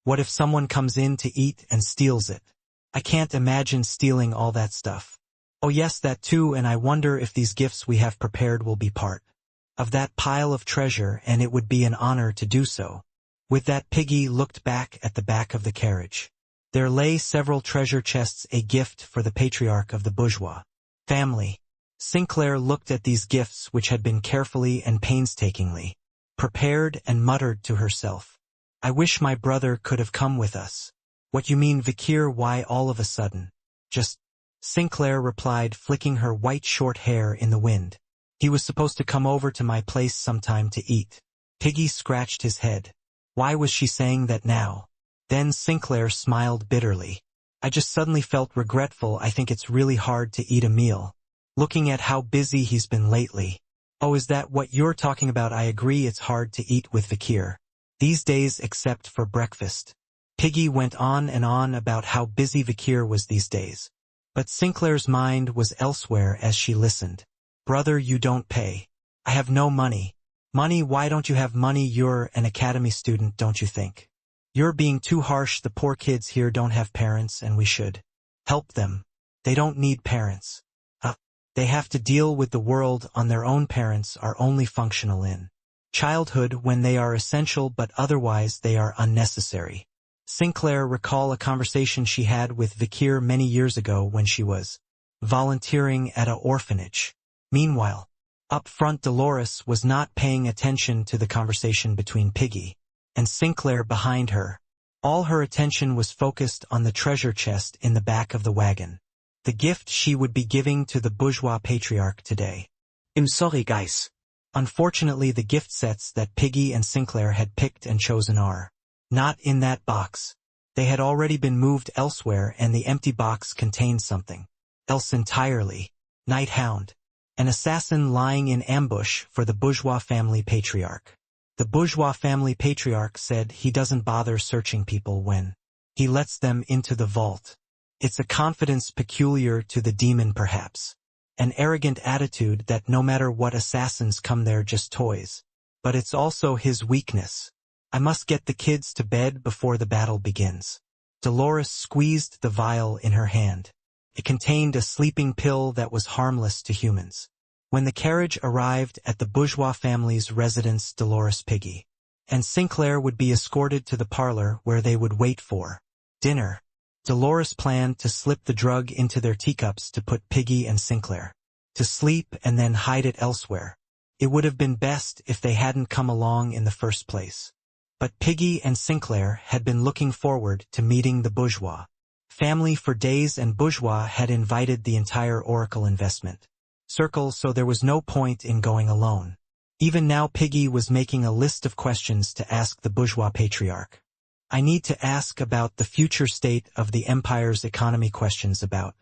What if someone comes in to eat and steals it? I can't imagine stealing all that stuff. Oh yes, that too, and I wonder if these gifts we have prepared will be part of that pile of treasure, and it would be an honor to do so. With that, Piggy looked back at the back of the carriage. There lay several treasure chests, a gift for the patriarch of the bourgeois family. Sinclair looked at these gifts, which had been carefully and painstakingly prepared, and muttered to herself, I wish my brother could have come with us. What you mean, Vikir? Why all of a sudden? Just, Sinclair replied, flicking her white short hair in the wind. He was supposed to come over to my place sometime to eat. Piggy scratched his head. Why was she saying that now? Then Sinclair smiled bitterly. I just suddenly felt regretful. I think it's really hard to eat a meal. Looking at how busy he's been lately. Oh, is that what you're talking about? I agree, it's hard to eat with Vikir these days, except for breakfast. Piggy went on and on about how busy Vikir was these days. But Sinclair's mind was elsewhere as she listened. Brother, you don't pay. I have no money. Money? Why don't you have money? You're an academy student, don't you think? You're being too harsh. The poor kids here don't have parents, and we should help them. They don't need parents. They have to deal with the world on their own. Parents are only functional in childhood when they are essential, but otherwise they are unnecessary. Sinclair recalled a conversation she had with Vikir many years ago when she was volunteering at an orphanage. Meanwhile, up front, Dolores was not paying attention to the conversation between Piggy and Sinclair behind her. All her attention was focused on the treasure chest in the back of the wagon. The gift she would be giving to the bourgeois patriarch today. I'm sorry, guys. Unfortunately, the gift sets that Piggy and Sinclair had picked and chosen are not in that box. They had already been moved elsewhere, and the empty box contained something else entirely. Night Hound. An assassin lying in ambush for the bourgeois family patriarch. The bourgeois family patriarch said he doesn't bother searching people when he lets them into the vault. It's a confidence peculiar to the demon, perhaps. An arrogant attitude that no matter what assassins come, they're just toys. But it's also his weakness. I must get the kids to bed before the battle begins. Dolores squeezed the vial in her hand. It contained a sleeping pill that was harmless to humans. When the carriage arrived at the bourgeois family's residence, Dolores, Piggy, and Sinclair would be escorted to the parlor where they would wait for dinner. Dolores planned to slip the drug into their teacups to put Piggy and Sinclair to sleep and then hide it elsewhere. It would have been best if they hadn't come along in the first place. But Piggy and Sinclair had been looking forward to meeting the bourgeois family for days, and bourgeois had invited the entire Oracle investment circle, so there was no point in going alone. Even now, Piggy was making a list of questions to ask the bourgeois patriarch. I need to ask about the future state of the empire's economy, questions about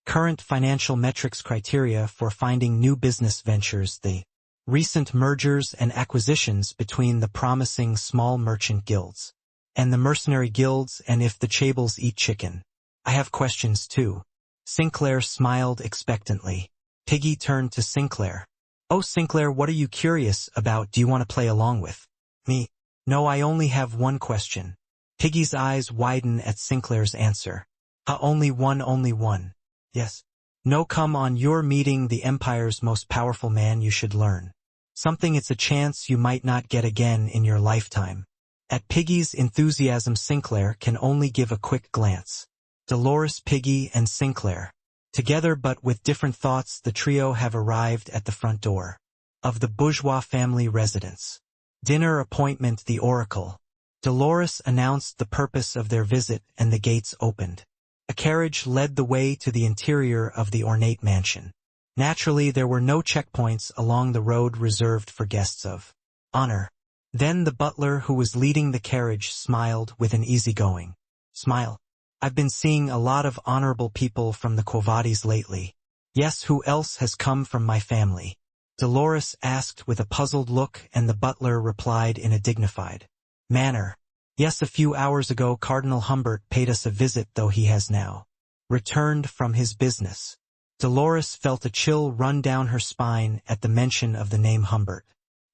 current financial metrics, criteria for finding new business ventures, the recent mergers and acquisitions between the promising small merchant guilds and the mercenary guilds, and if the chables eat chicken. I have questions too. Sinclair smiled expectantly. Piggy turned to Sinclair. Oh, Sinclair, what are you curious about? Do you want to play along with me? No, I only have one question. Piggy's eyes widened at Sinclair's answer. Only one, only one. Yes. No, come on, you're meeting the Empire's most powerful man. You should learn something. It's a chance you might not get again in your lifetime. At Piggy's enthusiasm, Sinclair can only give a quick glance. Dolores, Piggy, and Sinclair. Together but with different thoughts, the trio have arrived at the front door of the bourgeois family residence. Dinner appointment, the Oracle. Dolores announced the purpose of their visit, and the gates opened. A carriage led the way to the interior of the ornate mansion. Naturally, there were no checkpoints along the road reserved for guests of honor. Then the butler who was leading the carriage smiled with an easygoing smile. I've been seeing a lot of honorable people from the Quo Vadis lately. Yes, who else has come from my family? Dolores asked with a puzzled look, and the butler replied in a dignified manner. Yes, a few hours ago Cardinal Humbert paid us a visit, though he has now returned from his business. Dolores felt a chill run down her spine at the mention of the name Humbert.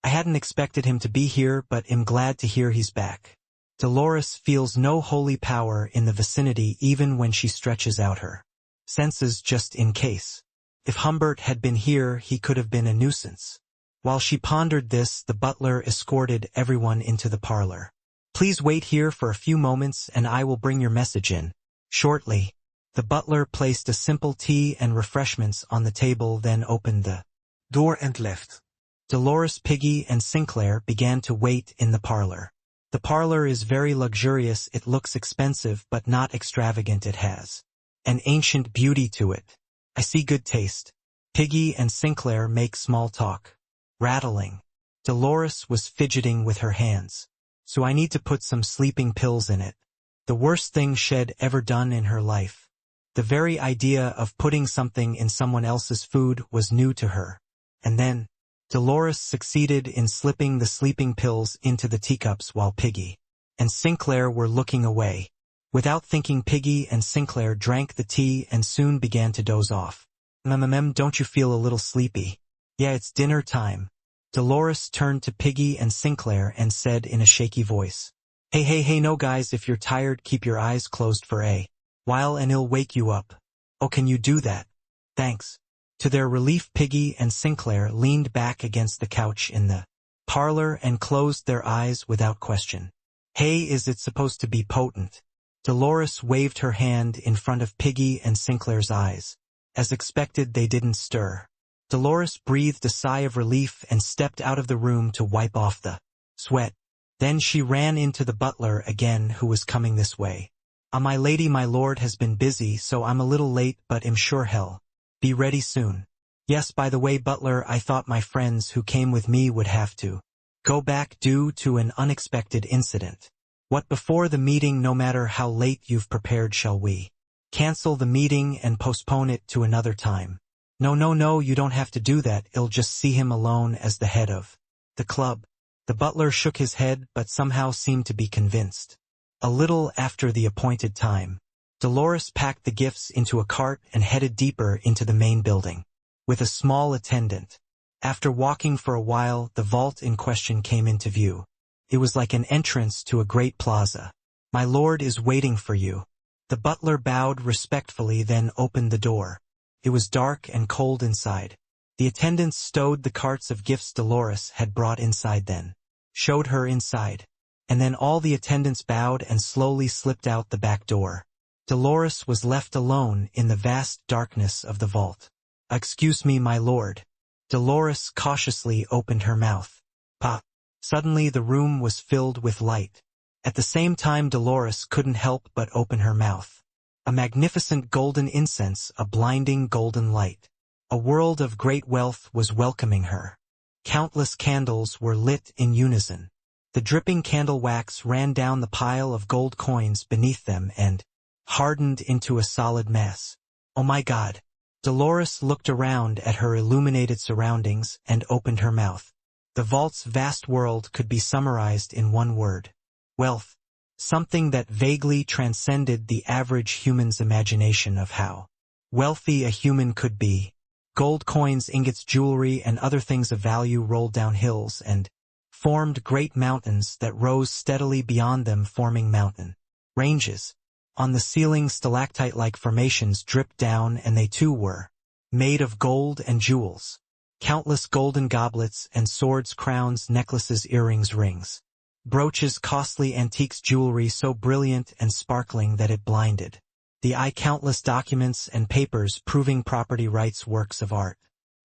I hadn't expected him to be here, but am glad to hear he's back. Dolores feels no holy power in the vicinity even when she stretches out her senses just in case. If Humbert had been here, he could have been a nuisance. While she pondered this, the butler escorted everyone into the parlor. Please wait here for a few moments and I will bring your message in shortly. The butler placed a simple tea and refreshments on the table, then opened the door and left. Dolores, Piggy, and Sinclair began to wait in the parlor. The parlor is very luxurious. It looks expensive but not extravagant. It has an ancient beauty to it. I see good taste. Piggy and Sinclair make small talk. Rattling. Dolores was fidgeting with her hands. So I need to put some sleeping pills in it. The worst thing she'd ever done in her life. The very idea of putting something in someone else's food was new to her. And then, Dolores succeeded in slipping the sleeping pills into the teacups while Piggy and Sinclair were looking away. Without thinking, Piggy and Sinclair drank the tea and soon began to doze off. Don't you feel a little sleepy? Yeah, it's dinner time. Dolores turned to Piggy and Sinclair and said in a shaky voice, Hey, no guys, if you're tired, keep your eyes closed for a while and it'll wake you up. Oh, can you do that? Thanks. To their relief, Piggy and Sinclair leaned back against the couch in the parlor and closed their eyes without question. Hey, is it supposed to be potent? Dolores waved her hand in front of Piggy and Sinclair's eyes. As expected, they didn't stir. Dolores breathed a sigh of relief and stepped out of the room to wipe off the sweat. Then she ran into the butler again, who was coming this way. My lady, my lord has been busy, so I'm a little late, but am sure he'll be ready soon. Yes, by the way, butler, I thought my friends who came with me would have to go back due to an unexpected incident. What, before the meeting? No matter how late you've prepared, shall we cancel the meeting and postpone it to another time? No, you don't have to do that. I'll just see him alone as the head of the club. The butler shook his head, but somehow seemed to be convinced. A little after the appointed time, Dolores packed the gifts into a cart and headed deeper into the main building, with a small attendant. After walking for a while, the vault in question came into view. It was like an entrance to a great plaza. My lord is waiting for you. The butler bowed respectfully, then opened the door. It was dark and cold inside. The attendants stowed the carts of gifts Dolores had brought inside, then showed her inside. And then all the attendants bowed and slowly slipped out the back door. Dolores was left alone in the vast darkness of the vault. Excuse me, my lord. Dolores cautiously opened her mouth. Pop. Suddenly the room was filled with light. At the same time, Dolores couldn't help but open her mouth. A magnificent golden incense, a blinding golden light. A world of great wealth was welcoming her. Countless candles were lit in unison. The dripping candle wax ran down the pile of gold coins beneath them and hardened into a solid mass. Oh my God! Dolores looked around at her illuminated surroundings and opened her mouth. The vault's vast world could be summarized in one word. Wealth. Something that vaguely transcended the average human's imagination of how wealthy a human could be. Gold coins, ingots, jewelry, and other things of value rolled down hills and formed great mountains that rose steadily beyond them, forming mountain ranges. On the ceiling, stalactite-like formations dripped down, and they too were made of gold and jewels. Countless golden goblets and swords, crowns, necklaces, earrings, rings, brooches, costly antiques, jewelry so brilliant and sparkling that it blinded the eye. Countless documents and papers proving property rights, works of art,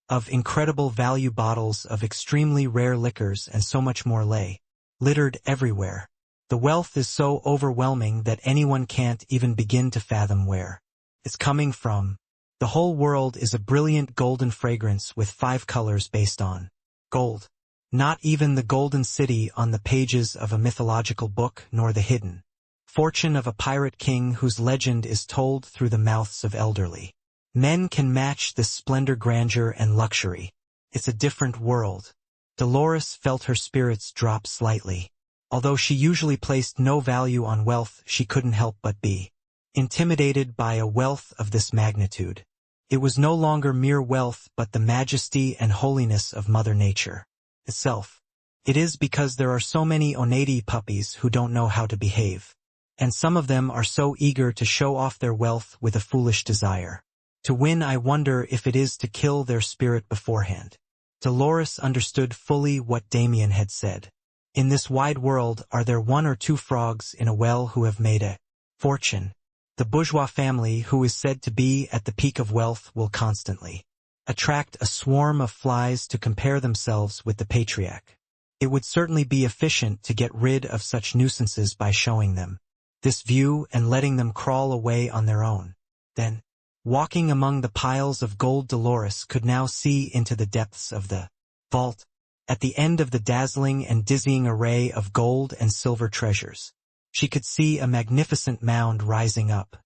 of incredible value, bottles of extremely rare liquors, and so much more lay littered everywhere. The wealth is so overwhelming that anyone can't even begin to fathom where it's coming from. The whole world is a brilliant golden fragrance with 5 colors based on gold. Not even the golden city on the pages of a mythological book, nor the hidden fortune of a pirate king whose legend is told through the mouths of elderly men can match this splendor, grandeur, and luxury. It's a different world. Dolores felt her spirits drop slightly. Although she usually placed no value on wealth, she couldn't help but be intimidated by a wealth of this magnitude. It was no longer mere wealth, but the majesty and holiness of Mother Nature itself. It is because there are so many Oneidi puppies who don't know how to behave. And some of them are so eager to show off their wealth with a foolish desire. To win, I wonder if it is to kill their spirit beforehand. Dolores understood fully what Damien had said. In this wide world, are there one or two frogs in a well who have made a fortune? The bourgeois family, who is said to be at the peak of wealth, will constantly attract a swarm of flies to compare themselves with the patriarch. It would certainly be efficient to get rid of such nuisances by showing them this view and letting them crawl away on their own. Then, walking among the piles of gold, Dolores could now see into the depths of the vault. At the end of the dazzling and dizzying array of gold and silver treasures, she could see a magnificent mound rising up,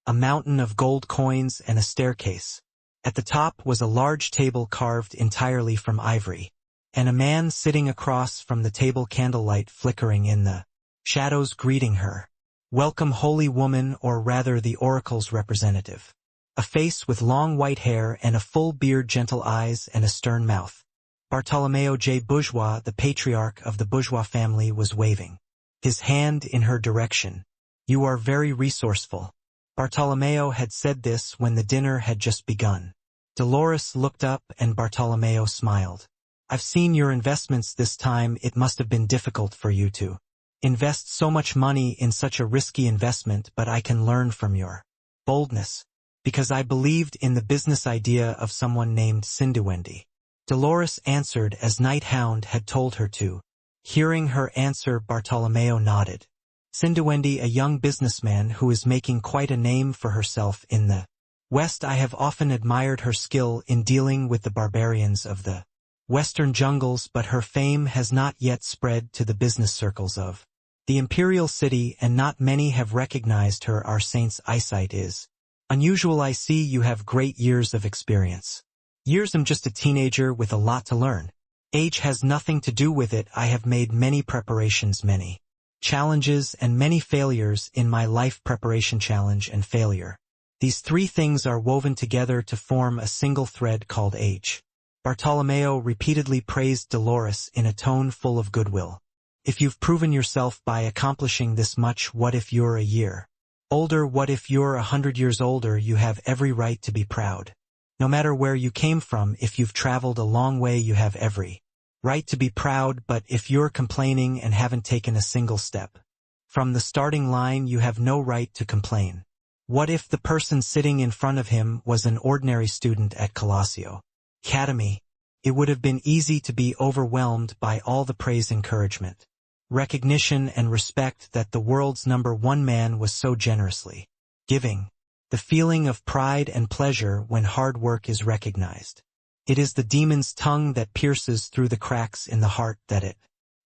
a mountain of gold coins and a staircase. At the top was a large table carved entirely from ivory, and a man sitting across from the table, candlelight flickering in the shadows, greeting her. Welcome, holy woman, or rather the oracle's representative. A face with long white hair and a full beard, gentle eyes, and a stern mouth. Bartolomeo J. Bourgeois, the patriarch of the Bourgeois family, was waving his hand in her direction. You are very resourceful. Bartolomeo had said this when the dinner had just begun. Dolores looked up and Bartolomeo smiled. I've seen your investments this time. It must have been difficult for you to invest so much money in such a risky investment, but I can learn from your boldness, because I believed in the business idea of someone named Cinduendi. Dolores answered as Night Hound had told her to. Hearing her answer, Bartolomeo nodded. Cinduendi, a young businessman who is making quite a name for herself in the West. I have often admired her skill in dealing with the barbarians of the Western jungles, but her fame has not yet spread to the business circles of the imperial city, and not many have recognized her. Our saint's eyesight is unusual. I see you have great years of experience. Years? I'm just a teenager with a lot to learn. Age has nothing to do with it. I have made many preparations, many challenges, and many failures in my life. Preparation, challenge, and failure. These three things are woven together to form a single thread called age. Bartolomeo repeatedly praised Dolores in a tone full of goodwill. If you've proven yourself by accomplishing this much, what if you're a year older? What if you're 100 years older? You have every right to be proud. No matter where you came from, if you've traveled a long way, you have every right to be proud. But if you're complaining and haven't taken a single step from the starting line, you have no right to complain. What if the person sitting in front of him was an ordinary student at Colosio Academy? It would have been easy to be overwhelmed by all the praise, encouragement, recognition, and respect that the world's #1 man was so generously giving. The feeling of pride and pleasure when hard work is recognized. It is the demon's tongue that pierces through the cracks in the heart that it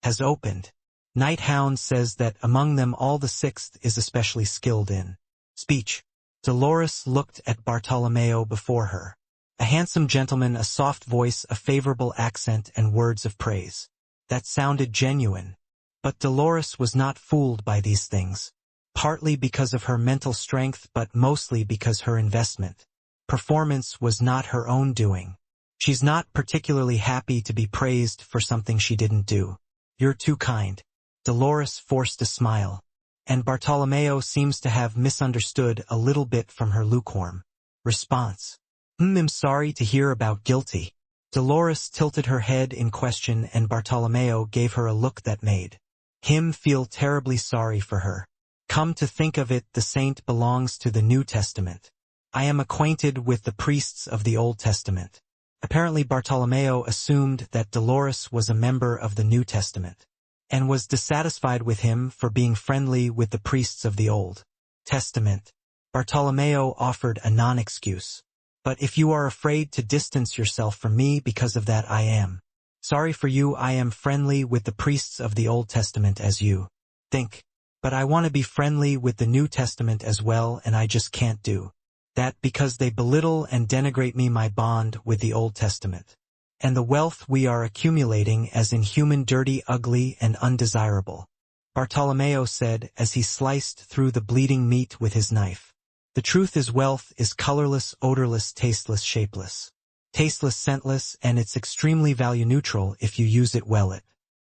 has opened. Night Hound says that among them all the sixth is especially skilled in speech. Dolores looked at Bartolomeo before her. A handsome gentleman, a soft voice, a favorable accent, and words of praise that sounded genuine. But Dolores was not fooled by these things, partly because of her mental strength, but mostly because her investment performance was not her own doing. She's not particularly happy to be praised for something she didn't do. You're too kind. Dolores forced a smile, and Bartolomeo seems to have misunderstood a little bit from her lukewarm response. I'm sorry to hear about guilty. Dolores tilted her head in question, and Bartolomeo gave her a look that made him feel terribly sorry for her. Come to think of it, the saint belongs to the New Testament. I am acquainted with the priests of the Old Testament. Apparently Bartolomeo assumed that Dolores was a member of the New Testament, and was dissatisfied with him for being friendly with the priests of the Old Testament. Bartolomeo offered a non-excuse. But if you are afraid to distance yourself from me because of that, I am sorry for you. I am friendly with the priests of the Old Testament as you think. But I want to be friendly with the New Testament as well, and I just can't do that because they belittle and denigrate me, my bond with the Old Testament, and the wealth we are accumulating as inhuman, dirty, ugly, and undesirable. Bartolomeo said as he sliced through the bleeding meat with his knife. The truth is, wealth is colorless, odorless, tasteless, shapeless, tasteless, scentless, and it's extremely value neutral if you use it well. It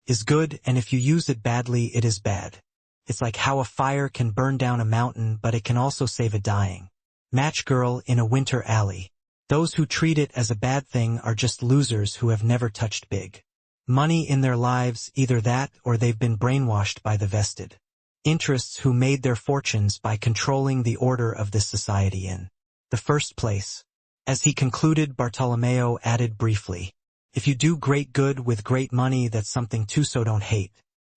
is good, and if you use it badly, it is bad. It's like how a fire can burn down a mountain, but it can also save a dying match girl in a winter alley. Those who treat it as a bad thing are just losers who have never touched big money in their lives, either that or they've been brainwashed by the vested interests who made their fortunes by controlling the order of this society in the first place. As he concluded, Bartolomeo added briefly, if you do great good with great money, that's something too, so don't hate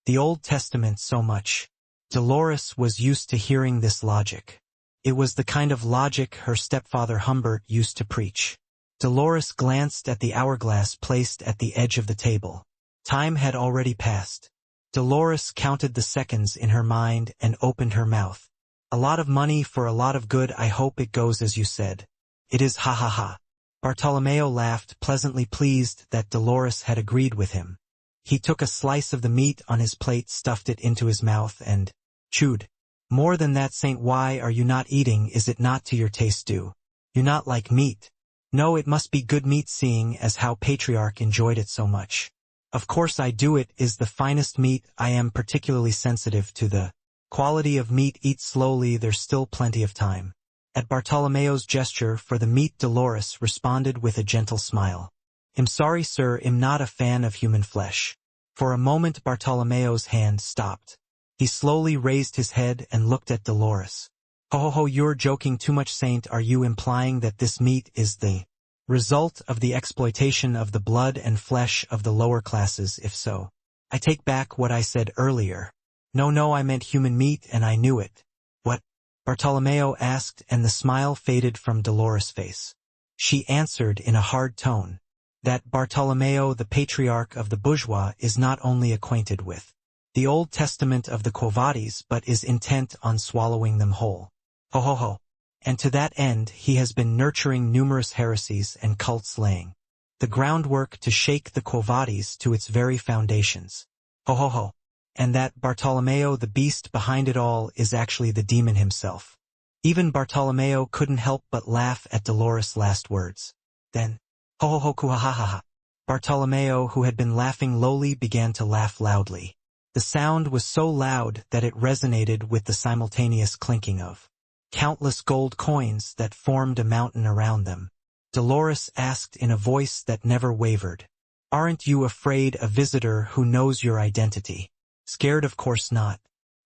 the Old Testament so much. Dolores was used to hearing this logic. It was the kind of logic her stepfather Humbert used to preach. Dolores glanced at the hourglass placed at the edge of the table. Time had already passed. Dolores counted the seconds in her mind and opened her mouth. A lot of money for a lot of good. I hope it goes as you said. It is, ha ha ha. Bartolomeo laughed, pleasantly pleased that Dolores had agreed with him. He took a slice of the meat on his plate, stuffed it into his mouth, and chewed. More than that, Saint, why are you not eating? Is it not to your taste? Do you not like meat? No, it must be good meat, seeing as how Patriarch enjoyed it so much. Of course I do. It is the finest meat. I am particularly sensitive to the quality of meat. Eat slowly, there's still plenty of time. At Bartolomeo's gesture for the meat, Dolores responded with a gentle smile. I'm sorry, sir, I'm not a fan of human flesh. For a moment Bartolomeo's hand stopped. He slowly raised his head and looked at Dolores. Ho ho ho, you're joking too much, Saint. Are you implying that this meat is the result of the exploitation of the blood and flesh of the lower classes? If so, I take back what I said earlier. No, I meant human meat, and I knew it. What? Bartolomeo asked, and the smile faded from Dolores' face. She answered in a hard tone that Bartolomeo, the patriarch of the bourgeois, is not only acquainted with the Old Testament of the Quo Vadis, but is intent on swallowing them whole. Ho ho ho. And to that end he has been nurturing numerous heresies and cults, laying the groundwork to shake the Quo Vadis to its very foundations. Ho ho ho. And that Bartolomeo, the beast behind it all, is actually the demon himself. Even Bartolomeo couldn't help but laugh at Dolores' last words. Then, ho ho ho, kuhahaha. Bartolomeo, who had been laughing lowly, began to laugh loudly. The sound was so loud that it resonated with the simultaneous clinking of countless gold coins that formed a mountain around them. Dolores asked in a voice that never wavered, "Aren't you afraid? A visitor who knows your identity." "Scared? Of course not."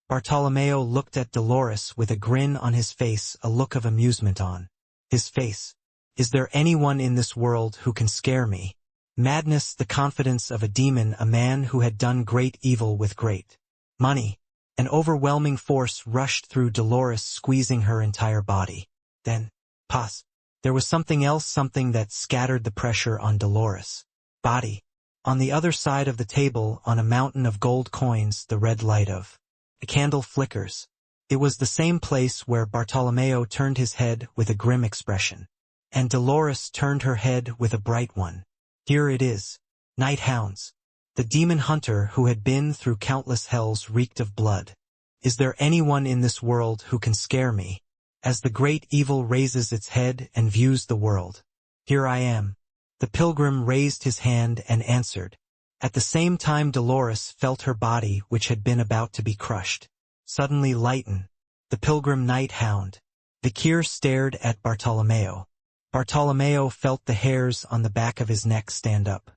Bartolomeo looked at Dolores with a grin on his face, a look of amusement on his face. "Is there anyone in this world who can scare me?" Madness, the confidence of a demon, a man who had done great evil with great money. An overwhelming force rushed through Dolores, squeezing her entire body. Then, pause. There was something else, something that scattered the pressure on Dolores' body. On the other side of the table, on a mountain of gold coins, the red light of a candle flickers. It was the same place where Bartolomeo turned his head with a grim expression, and Dolores turned her head with a bright one. Here it is. Night hounds. The demon hunter who had been through countless hells reeked of blood. Is there anyone in this world who can scare me? As the great evil raises its head and views the world. Here I am. The pilgrim raised his hand and answered. At the same time Dolores felt her body, which had been about to be crushed, suddenly lighten. The pilgrim night hound. Vikir stared at Bartolomeo. Bartolomeo felt the hairs on the back of his neck stand up.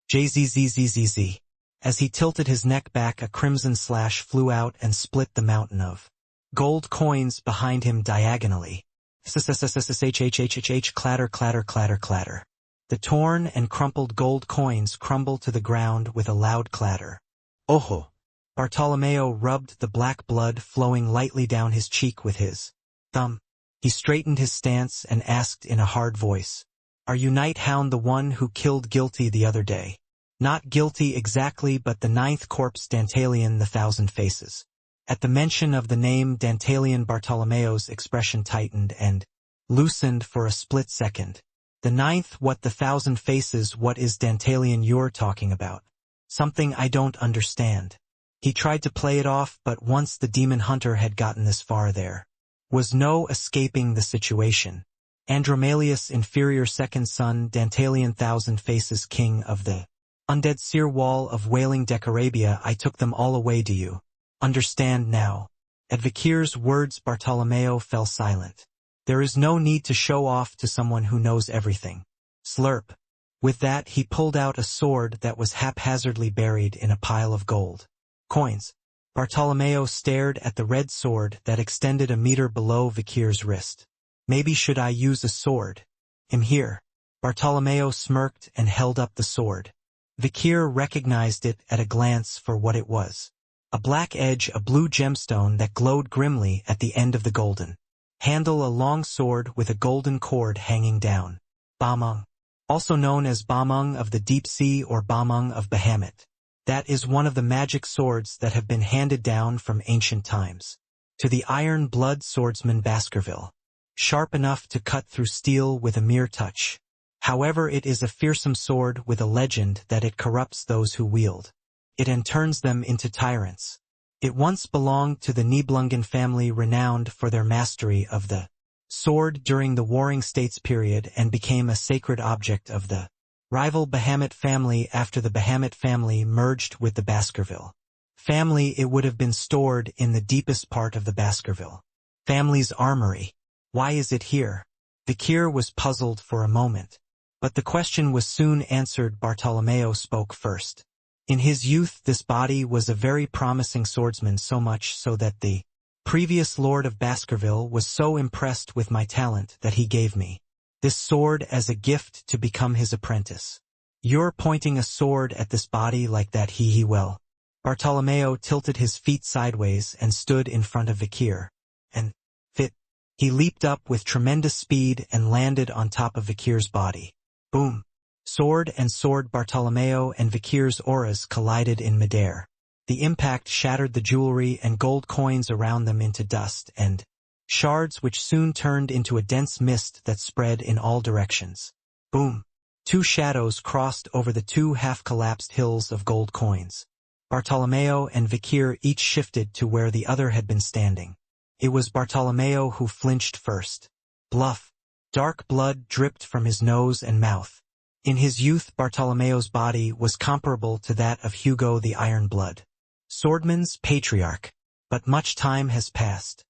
Jzzzzz. As he tilted his neck back, a crimson slash flew out and split the mountain of gold coins behind him diagonally. Sshshshhhh, clatter, clatter, clatter, clatter. The torn and crumpled gold coins crumbled to the ground with a loud clatter. Oho! Bartolomeo rubbed the black blood flowing lightly down his cheek with his thumb. He straightened his stance and asked in a hard voice, "Are you Night Hound, the one who killed Guilty the other day?" "Not Guilty exactly, but the ninth corpse, Dantalian, the Thousand Faces." At the mention of the name Dantalian, Bartolomeo's expression tightened and loosened for a split second. "The ninth? What, the Thousand Faces? What is Dantalian you're talking about?" "Something I don't understand." He tried to play it off, but once the demon hunter had gotten this far, there was no escaping the situation. Andromalius, inferior second son, Dantalian, Thousand Faces, king of the Undead seer wall of wailing Decarabia, I took them all away, do you understand now? At Vikir's words Bartolomeo fell silent. There is no need to show off to someone who knows everything. Slurp. With that he pulled out a sword that was haphazardly buried in a pile of gold coins. Bartolomeo stared at the red sword that extended a meter below Vikir's wrist. Maybe should I use a sword? Here. Bartolomeo smirked and held up the sword. Vikir recognized it at a glance for what it was. A black edge, a blue gemstone that glowed grimly at the end of the golden handle, a long sword with a golden cord hanging down. Bamung. Also known as Bamung of the Deep Sea or Bamung of Bahamut. That is one of the magic swords that have been handed down from ancient times. To the iron blood swordsman Baskerville. Sharp enough to cut through steel with a mere touch. However, it is a fearsome sword with a legend that it corrupts those who wield it and turns them into tyrants. It once belonged to the Nibelungen family, renowned for their mastery of the sword during the Warring States period, and became a sacred object of the rival Bahamut family after the Bahamut family merged with the Baskerville family. It would have been stored in the deepest part of the Baskerville family's armory. Why is it here? Vikir was puzzled for a moment. But the question was soon answered. Bartolomeo spoke first. In his youth this body was a very promising swordsman, so much so that the previous Lord of Baskerville was so impressed with my talent that he gave me this sword as a gift to become his apprentice. You're pointing a sword at this body like that? He well. Bartolomeo tilted his feet sideways and stood in front of Vikir. And fit. He leaped up with tremendous speed and landed on top of Vikir's body. Boom. Sword and sword. Bartolomeo and Vikir's auras collided in midair. The impact shattered the jewelry and gold coins around them into dust and shards, which soon turned into a dense mist that spread in all directions. Boom. Two shadows crossed over the two half-collapsed hills of gold coins. Bartolomeo and Vikir each shifted to where the other had been standing. It was Bartolomeo who flinched first. Bluff. Dark blood dripped from his nose and mouth. In his youth Bartolomeo's body was comparable to that of Hugo the Iron Blood, swordman's patriarch. But much time has passed.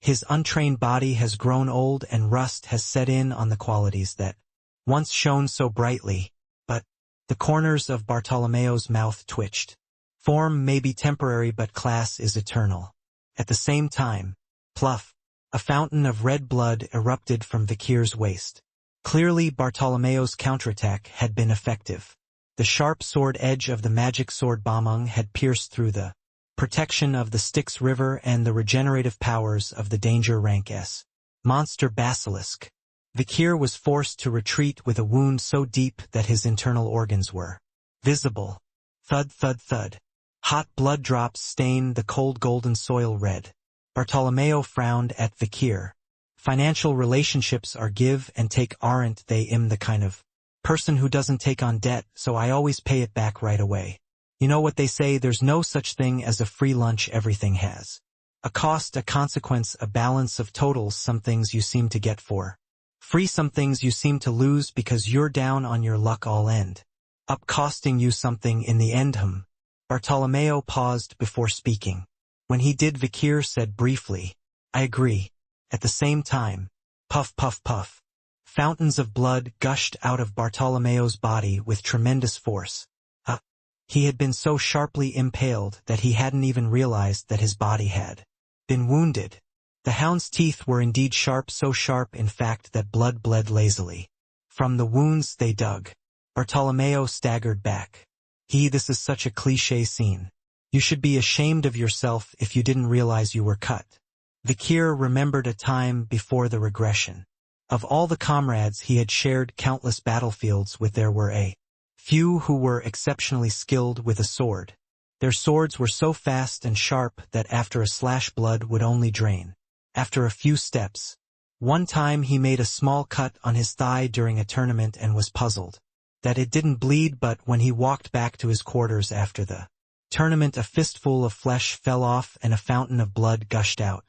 His untrained body has grown old and rust has set in on the qualities that once shone so brightly. But the corners of Bartolomeo's mouth twitched. Form may be temporary, but class is eternal. At the same time, pluff, a fountain of red blood erupted from Vikir's waist. Clearly Bartolomeo's counterattack had been effective. The sharp sword edge of the magic sword Bamung had pierced through the protection of the Styx River and the regenerative powers of the danger rank S monster basilisk. Vikir was forced to retreat with a wound so deep that his internal organs were visible. Thud, thud, thud. Hot blood drops stained the cold golden soil red. Bartolomeo frowned at Vikir. Financial relationships are give and take, aren't they? I'm the kind of person who doesn't take on debt, so I always pay it back right away. You know what they say, there's no such thing as a free lunch. Everything has a cost, a consequence, a balance of totals. Some things you seem to get for free, some things you seem to lose because you're down on your luck, all end up costing you something in the end. Bartolomeo paused before speaking. When he did, Vikir said briefly, I agree. At the same time, puff, puff, puff. Fountains of blood gushed out of Bartolomeo's body with tremendous force. He had been so sharply impaled that he hadn't even realized that his body had been wounded. The hound's teeth were indeed sharp, so sharp in fact that blood bled lazily from the wounds they dug. Bartolomeo staggered back. This is such a cliché scene. You should be ashamed of yourself if you didn't realize you were cut. Vikir remembered a time before the regression. Of all the comrades he had shared countless battlefields with, there were a few who were exceptionally skilled with a sword. Their swords were so fast and sharp that after a slash blood would only drain after a few steps. One time he made a small cut on his thigh during a tournament and was puzzled that it didn't bleed, but when he walked back to his quarters after the tournament, a fistful of flesh fell off and a fountain of blood gushed out.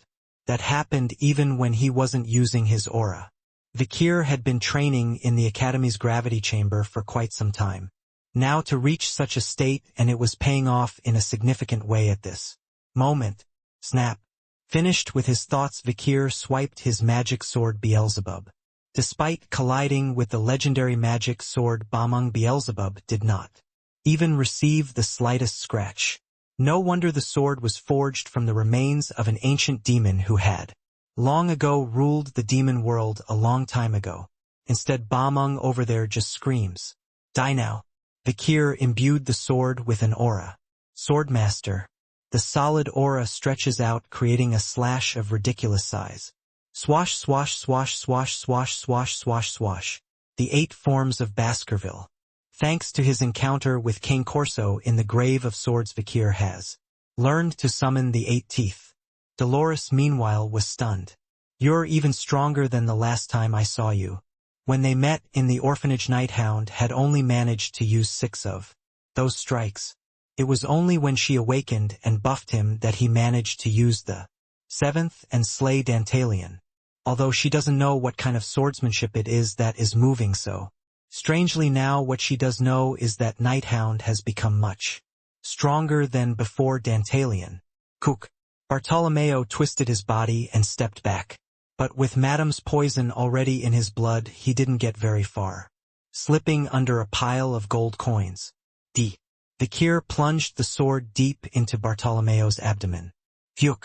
That happened even when he wasn't using his aura. Vikir had been training in the Academy's gravity chamber for quite some time. Now to reach such a state, and it was paying off in a significant way at this moment. Snap. Finished with his thoughts, Vikir swiped his magic sword Beelzebub. Despite colliding with the legendary magic sword Bamung, Beelzebub did not even receive the slightest scratch. No wonder the sword was forged from the remains of an ancient demon who had long ago ruled the demon world a long time ago. Instead, Bamung over there just screams, "Die now." Vikir imbued the sword with an aura. Swordmaster. The solid aura stretches out, creating a slash of ridiculous size. Swash, swash, swash, swash, swash, swash, swash, swash. The 8 forms of Baskerville. Thanks to his encounter with King Corso in the Grave of Swords, Vikir has learned to summon the 8 teeth. Dolores, meanwhile, was stunned. "You're even stronger than the last time I saw you." When they met in the orphanage, Hound had only managed to use 6 of those strikes. It was only when she awakened and buffed him that he managed to use the 7th and slay Dantalion. Although she doesn't know what kind of swordsmanship it is that is moving so strangely now, what she does know is that Hound has become much stronger than before Dantalion. Cook. Bartolomeo twisted his body and stepped back. But with Madame's poison already in his blood, he didn't get very far. Slipping under a pile of gold coins. Vikir plunged the sword deep into Bartolomeo's abdomen. Phew!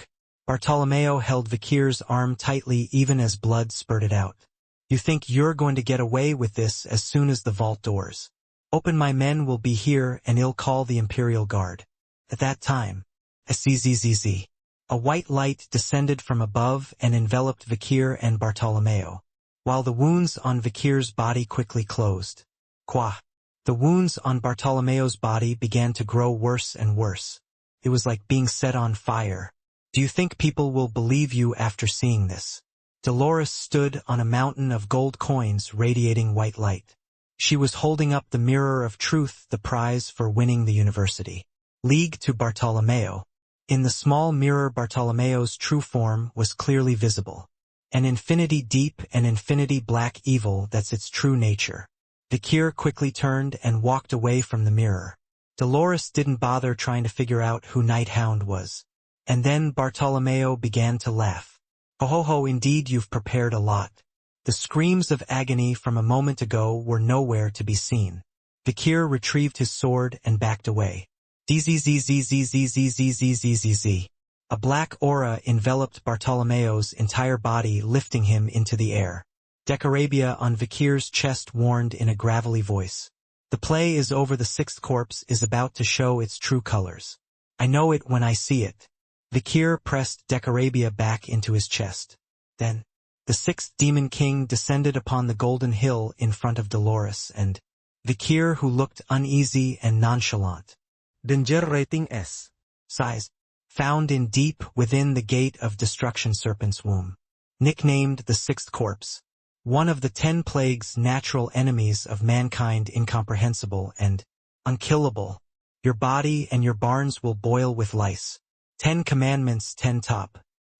Bartolomeo held Vikir's arm tightly even as blood spurted out. "You think you're going to get away with this as soon as the vault doors open? My men will be here and I'll call the Imperial Guard." At that time, a white light descended from above and enveloped Vikir and Bartolomeo, while the wounds on Vikir's body quickly closed. The wounds on Bartolomeo's body began to grow worse and worse. It was like being set on fire. "Do you think people will believe you after seeing this?" Dolores stood on a mountain of gold coins radiating white light. She was holding up the mirror of truth, the prize for winning the university league, to Bartolomeo. In the small mirror, Bartolomeo's true form was clearly visible. An infinity deep and infinity black evil, that's its true nature. Vikir quickly turned and walked away from the mirror. Dolores didn't bother trying to figure out who Hound was. And then Bartolomeo began to laugh. "Ho ho ho, indeed you've prepared a lot." The screams of agony from a moment ago were nowhere to be seen. Vikir retrieved his sword and backed away. Zzzzzzzzzzzzzzzzzzz. A black aura enveloped Bartolomeo's entire body, lifting him into the air. Decorabia on Vikir's chest warned in a gravelly voice. "The play is over. The 6th corpse is about to show its true colors. I know it when I see it." Vikir pressed Decorabia back into his chest. Then, the 6th Demon King descended upon the golden hill in front of Dolores and Vikir, who looked uneasy and nonchalant. Danger rating S. Size. Found in deep within the gate of destruction serpent's womb. Nicknamed the 6th corpse. One of the 10 plagues, natural enemies of mankind, incomprehensible and unkillable. Your body and your barns will boil with lice. 10 commandments, 10 top.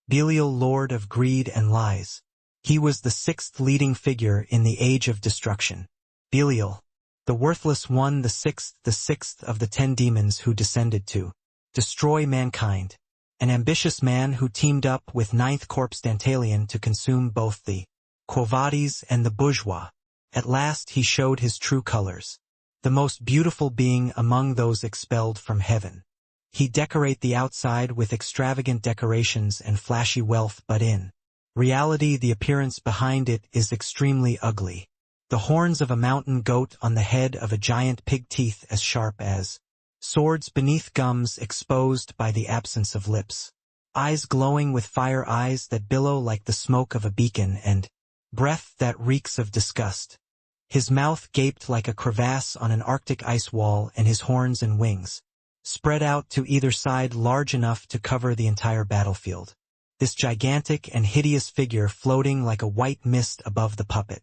Belial, lord of greed and lies. He was the 6th leading figure in the age of destruction. Belial. The worthless one, the 6th of the 10 demons who descended to destroy mankind. An ambitious man who teamed up with 9th corpse Dantalion to consume both the Quo Vadis and the bourgeois. At last he showed his true colors. The most beautiful being among those expelled from heaven. He decorate the outside with extravagant decorations and flashy wealth, but in reality the appearance behind it is extremely ugly. The horns of a mountain goat on the head of a giant pig, teeth as sharp as swords beneath gums exposed by the absence of lips. Eyes glowing with fire, eyes that billow like the smoke of a beacon, and breath that reeks of disgust. His mouth gaped like a crevasse on an Arctic ice wall, and his horns and wings spread out to either side, large enough to cover the entire battlefield. This gigantic and hideous figure floating like a white mist above the puppet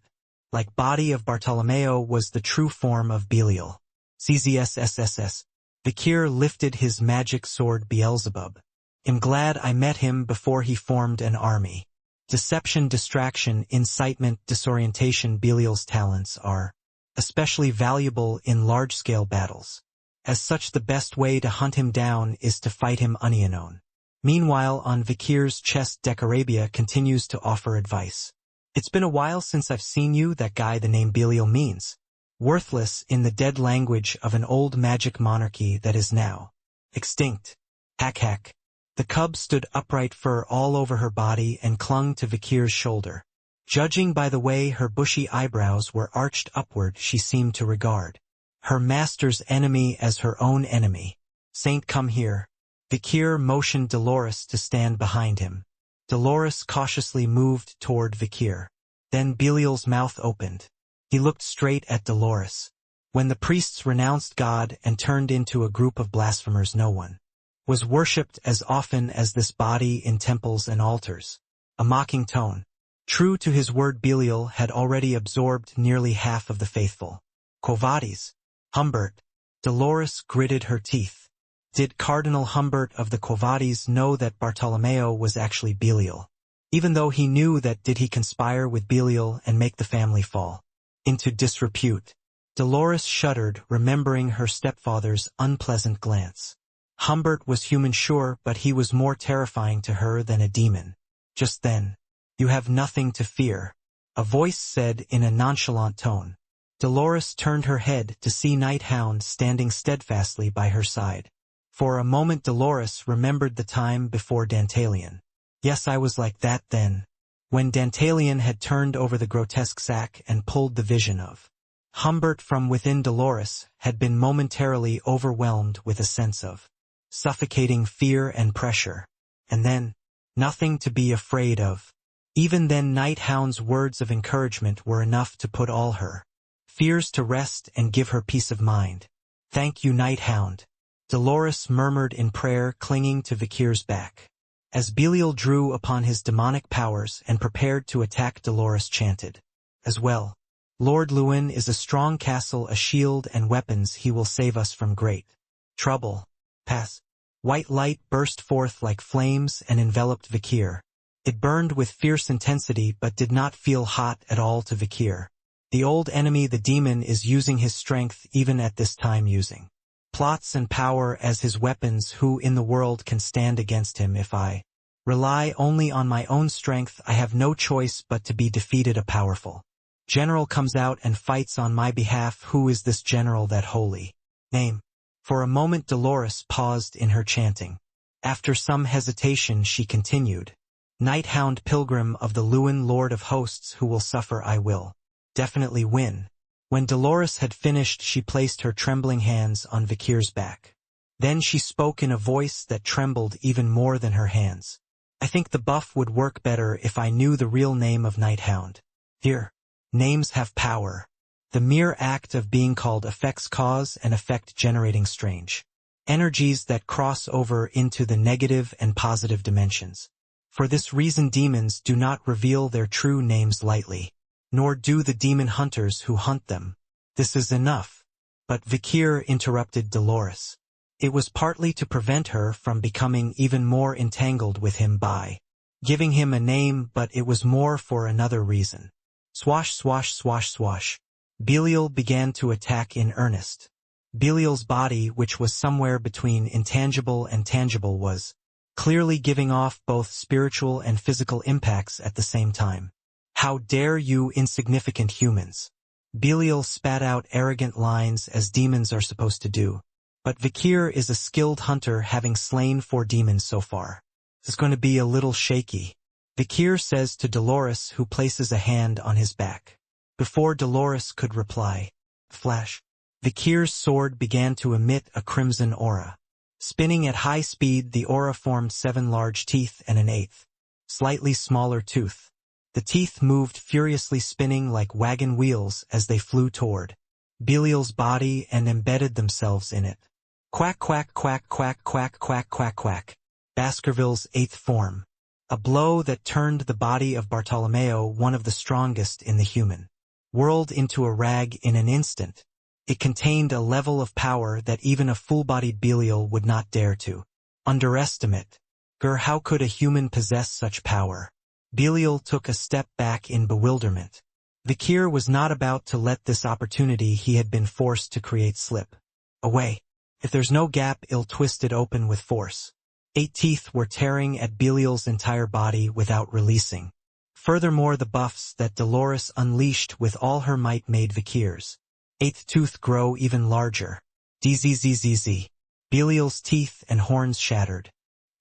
like body of Bartolomeo was the true form of Belial. CZSSSS. Vikir lifted his magic sword Beelzebub. "I'm glad I met him before he formed an army." Deception, distraction, incitement, disorientation. Belial's talents are especially valuable in large-scale battles. As such, the best way to hunt him down is to fight him unknown. Meanwhile, on Vikir's chest, Decarabia continues to offer advice. It's been a while since I've seen you. That guy the name Belial means worthless in the dead language of an old magic monarchy that is now extinct. Hack hack. The cub stood upright, fur all over her body, and clung to Vikir's shoulder. Judging by the way her bushy eyebrows were arched upward, she seemed to regard her master's enemy as her own enemy. Saint, come here. Vikir motioned Dolores to stand behind him. Dolores cautiously moved toward Vikir. Then Belial's mouth opened. He looked straight at Dolores. When the priests renounced God and turned into a group of blasphemers, no one was worshipped as often as this body in temples and altars. A mocking tone. True to his word, Belial had already absorbed nearly half of the faithful. Quo Humbert. Dolores gritted her teeth. Did Cardinal Humbert of the Quo know that Bartolomeo was actually Belial? Even though he knew that, did he conspire with Belial and make the family fall into disrepute? Dolores shuddered, remembering her stepfather's unpleasant glance. Humbert was human, sure, but he was more terrifying to her than a demon. Just then, "You have nothing to fear," a voice said in a nonchalant tone. Dolores turned her head to see Knight Hound standing steadfastly by her side. For a moment Dolores remembered the time before Dantalion. Yes, I was like that then. When Dantalion had turned over the grotesque sack and pulled the vision of Humbert from within, Dolores had been momentarily overwhelmed with a sense of suffocating fear and pressure. And then, nothing to be afraid of. Even then, Knight Hound's words of encouragement were enough to put all her fears to rest and give her peace of mind. Thank you, Knight Hound. Dolores murmured in prayer, clinging to Vikir's back. As Belial drew upon his demonic powers and prepared to attack, Dolores chanted, "As well. Lord Lewin is a strong castle, a shield and weapons. He will save us from great trouble." Pass. White light burst forth like flames and enveloped Vikir. It burned with fierce intensity but did not feel hot at all to Vikir. The old enemy, the demon, is using his strength even at this time, using plots and power as his weapons. Who in the world can stand against him? If I rely only on my own strength, I have no choice but to be defeated. A powerful general comes out and fights on my behalf. Who is this general? That holy name. For a moment Dolores paused in her chanting. After some hesitation she continued, "Knight Hound, pilgrim of the Lewin, Lord of hosts, who will suffer I will definitely win." When Dolores had finished, she placed her trembling hands on Vikir's back. Then she spoke in a voice that trembled even more than her hands. "I think the buff would work better if I knew the real name of Knight Hound. Here, names have power. The mere act of being called affects cause and effect, generating strange energies that cross over into the negative and positive dimensions. For this reason demons do not reveal their true names lightly, nor do the demon hunters who hunt them. This is enough." But Vikir interrupted Dolores. It was partly to prevent her from becoming even more entangled with him by giving him a name, but it was more for another reason. Swash, swash, swash, swash. Belial began to attack in earnest. Belial's body, which was somewhere between intangible and tangible, was clearly giving off both spiritual and physical impacts at the same time. "How dare you, insignificant humans!" Belial spat out arrogant lines as demons are supposed to do. But Vikir is a skilled hunter, having slain 4 demons so far. It's going to be a little shaky, Vikir says to Dolores, who places a hand on his back. Before Dolores could reply, flash, Vikir's sword began to emit a crimson aura. Spinning at high speed, the aura formed 7 large teeth and an 8th, slightly smaller tooth. The teeth moved furiously, spinning like wagon wheels as they flew toward Belial's body and embedded themselves in it. Quack, quack, quack, quack, quack, quack, quack, quack. Baskerville's 8th form. A blow that turned the body of Bartolomeo, one of the strongest in the human world, into a rag in an instant. It contained a level of power that even a full-bodied Belial would not dare to underestimate. How could a human possess such power? Belial took a step back in bewilderment. Vikir was not about to let this opportunity he had been forced to create slip away. If there's no gap, it'll twist it open with force. 8 teeth were tearing at Belial's entire body without releasing. Furthermore, the buffs that Dolores unleashed with all her might made Vikir's 8th tooth grow even larger. Dzzzzz. Belial's teeth and horns shattered.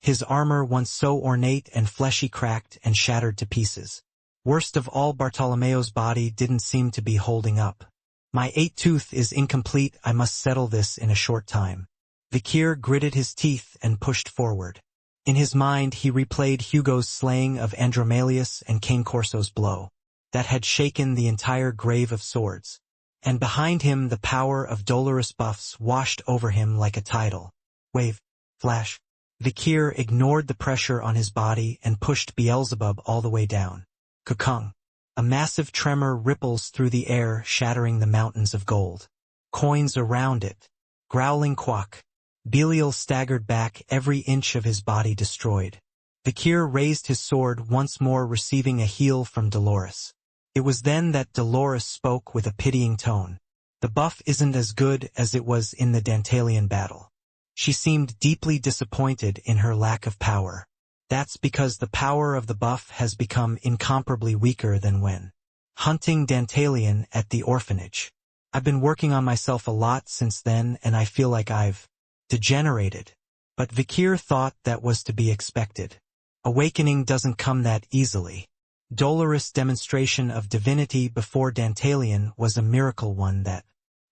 His armor, once so ornate and fleshy, cracked and shattered to pieces. Worst of all, Bartolomeo's body didn't seem to be holding up. My 8th tooth is incomplete, I must settle this in a short time. Vikir gritted his teeth and pushed forward. In his mind he replayed Hugo's slaying of Andromalius and Cane Corso's blow. That had shaken the entire grave of swords. And behind him the power of Dolores buffs washed over him like a tidal wave. Flash. Vikir ignored the pressure on his body and pushed Beelzebub all the way down. Kukung. A massive tremor ripples through the air, shattering the mountains of gold. Coins around it. Growling quack. Belial staggered back, every inch of his body destroyed. Vikir raised his sword once more, receiving a heal from Dolores. It was then that Dolores spoke with a pitying tone. The buff isn't as good as it was in the Dantalian battle. She seemed deeply disappointed in her lack of power. That's because the power of the buff has become incomparably weaker than when hunting Dantalian at the orphanage. I've been working on myself a lot since then, and I feel like I've degenerated. But Vikir thought that was to be expected. Awakening doesn't come that easily. Dolores' demonstration of divinity before Dantalian was a miracle, one that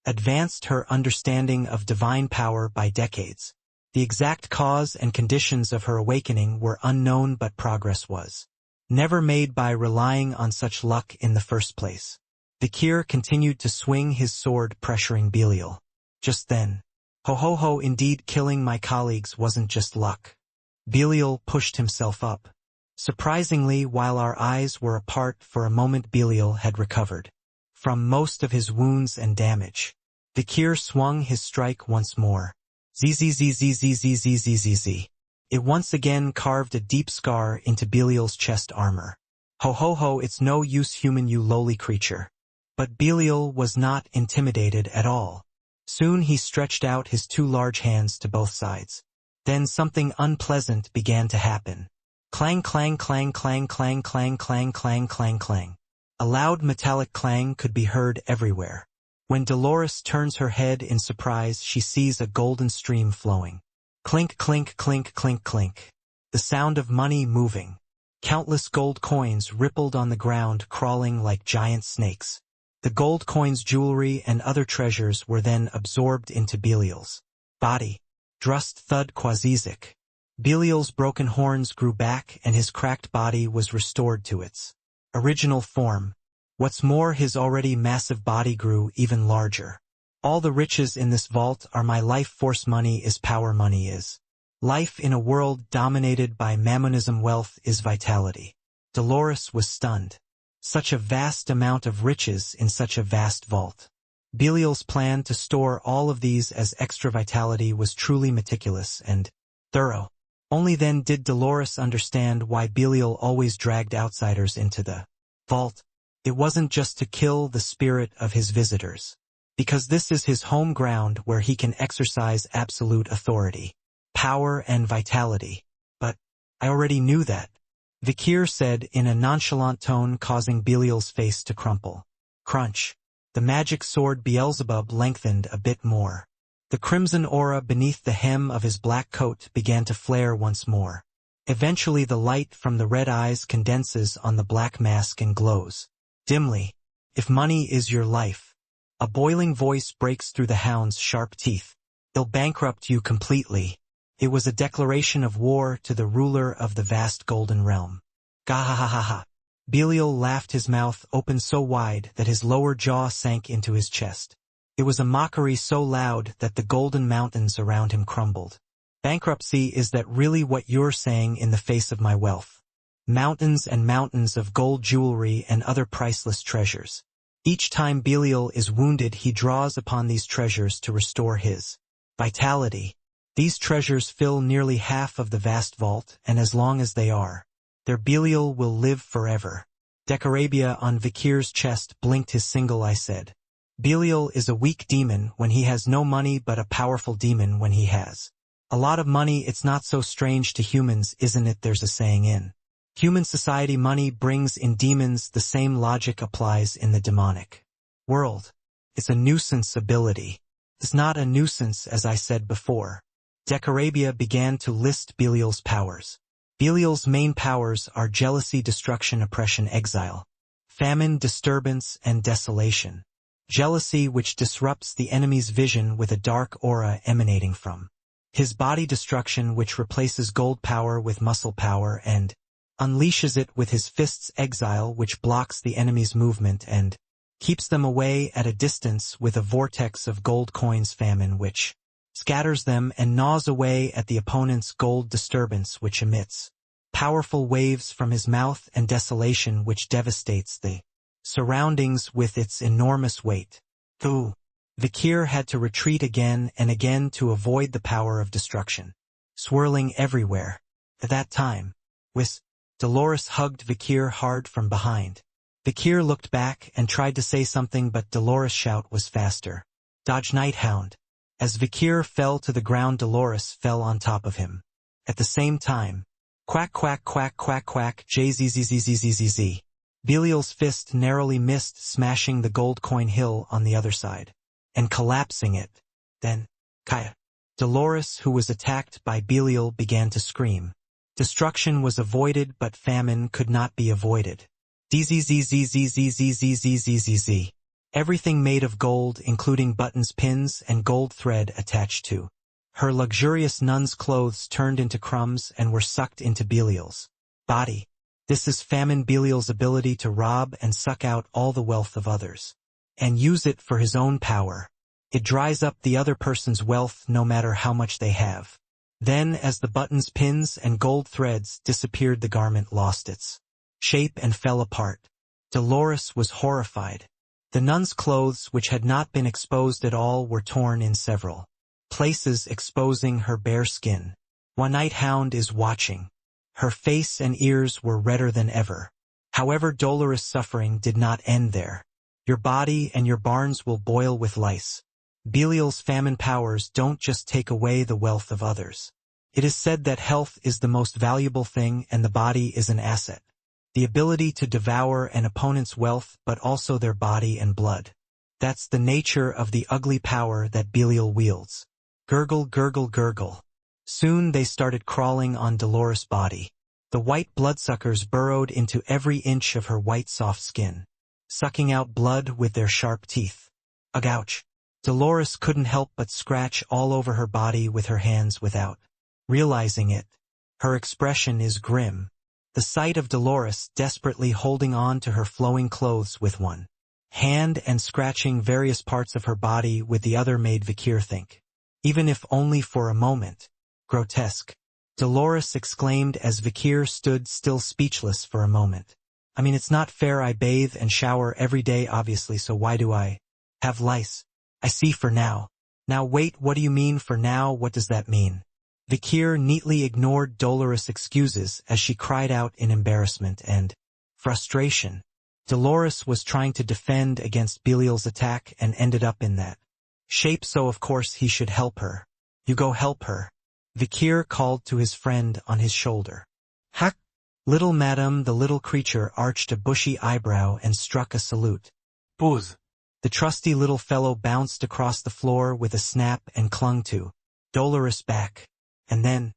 advanced her understanding of divine power by decades. The exact cause and conditions of her awakening were unknown, but progress was never made by relying on such luck in the first place. Vikir continued to swing his sword, pressuring Belial. Just then, ho ho ho, indeed, killing my colleagues wasn't just luck. Belial pushed himself up. Surprisingly, while our eyes were apart for a moment, Belial had recovered from most of his wounds and damage. Vikir swung his strike once more. Zzzzzzzzzzzzzzz. It once again carved a deep scar into Belial's chest armor. Ho ho ho, it's no use, human, you lowly creature. But Belial was not intimidated at all. Soon he stretched out his 2 large hands to both sides. Then something unpleasant began to happen. Clang clang clang clang clang clang clang clang clang clang. A loud metallic clang could be heard everywhere. When Dolores turns her head in surprise, she sees a golden stream flowing. Clink clink clink clink clink. The sound of money moving. Countless gold coins rippled on the ground, crawling like giant snakes. The gold coins, jewelry, and other treasures were then absorbed into Belial's body. Drust thud quasizik. Belial's broken horns grew back and his cracked body was restored to its original form. What's more, his already massive body grew even larger. All the riches in this vault are my life force. Money is power. Money is life in a world dominated by mammonism. Wealth is vitality. Dolores was stunned. Such a vast amount of riches in such a vast vault. Belial's plan to store all of these as extra vitality was truly meticulous and thorough. Only then did Dolores understand why Belial always dragged outsiders into the vault. It wasn't just to kill the spirit of his visitors. Because this is his home ground where he can exercise absolute authority, power, and vitality. But I already knew that, Vikir said in a nonchalant tone, causing Belial's face to crumple. Crunch. The magic sword Beelzebub lengthened a bit more. The crimson aura beneath the hem of his black coat began to flare once more. Eventually the light from the red eyes condenses on the black mask and glows dimly. If money is your life, a boiling voice breaks through the Hound's sharp teeth. It'll bankrupt you completely. It was a declaration of war to the ruler of the vast golden realm. Gahahaha. Belial laughed, his mouth opened so wide that his lower jaw sank into his chest. It was a mockery so loud that the golden mountains around him crumbled. Bankruptcy, is that really what you're saying in the face of my wealth? Mountains and mountains of gold, jewelry, and other priceless treasures. Each time Belial is wounded, he draws upon these treasures to restore his vitality. These treasures fill nearly half of the vast vault, and as long as they are there, Belial will live forever. Decarabia on Vikir's chest blinked his single eye said. Belial is a weak demon when he has no money but a powerful demon when he has a lot of money. It's not so strange to humans, isn't it? There's a saying in human society, money brings in demons. The same logic applies in the demonic world. It's a nuisance ability. It's not a nuisance, as I said before. Decarabia began to list Belial's powers. Belial's main powers are jealousy, destruction, oppression, exile, famine, disturbance, and desolation. Jealousy, which disrupts the enemy's vision with a dark aura emanating from his body. Destruction, which replaces gold power with muscle power and unleashes it with his fists. Exile, which blocks the enemy's movement and keeps them away at a distance with a vortex of gold coins. Famine, which scatters them and gnaws away at the opponent's gold. Disturbance, which emits powerful waves from his mouth. And desolation, which devastates the surroundings with its enormous weight. Vikir had to retreat again and again to avoid the power of destruction swirling everywhere. At that time, Dolores hugged Vikir hard from behind. Vikir looked back and tried to say something, but Dolores' shout was faster. Dodge, Night Hound. As Vikir fell to the ground, Dolores fell on top of him. At the same time, quack quack quack quack quack, jzzzzzzzzz. Belial's fist narrowly missed, smashing the gold coin hill on the other side and collapsing it. Then, Kaya. Dolores, who was attacked by Belial, began to scream. Destruction was avoided, but famine could not be avoided. Zzzzzzzzzzzzzzzzz. Everything made of gold, including buttons, pins, and gold thread attached to her luxurious nun's clothes, turned into crumbs and were sucked into Belial's body. This is famine, Belial's ability to rob and suck out all the wealth of others and use it for his own power. It dries up the other person's wealth no matter how much they have. Then, as the buttons, pins, and gold threads disappeared, the garment lost its shape and fell apart. Dolores was horrified. The nun's clothes, which had not been exposed at all, were torn in several places, exposing her bare skin. One Night Hound is watching. Her face and ears were redder than ever. However, Dolores' suffering did not end there. Your body and your barns will boil with lice. Belial's famine powers don't just take away the wealth of others. It is said that health is the most valuable thing and the body is an asset. The ability to devour an opponent's wealth, but also their body and blood. That's the nature of the ugly power that Belial wields. Gurgle, gurgle, gurgle. Soon they started crawling on Dolores' body. The white bloodsuckers burrowed into every inch of her white soft skin, sucking out blood with their sharp teeth. Ouch! Dolores couldn't help but scratch all over her body with her hands without realizing it. Her expression is grim. The sight of Dolores desperately holding on to her flowing clothes with one hand and scratching various parts of her body with the other made Vikir think, even if only for a moment. Grotesque. Dolores exclaimed as Vikir stood still, speechless for a moment. I mean, it's not fair. I bathe and shower every day, obviously, so why do I have lice? I see, for now. Now wait, what do you mean for now? What does that mean? Vikir neatly ignored Dolores' excuses as she cried out in embarrassment and frustration. Dolores was trying to defend against Belial's attack and ended up in that shape, so of course he should help her. You go help her. Vikir called to his friend on his shoulder. Hack! Little madam. The little creature arched a bushy eyebrow and struck a salute. Pause. The trusty little fellow bounced across the floor with a snap and clung to Dolores' back. And then,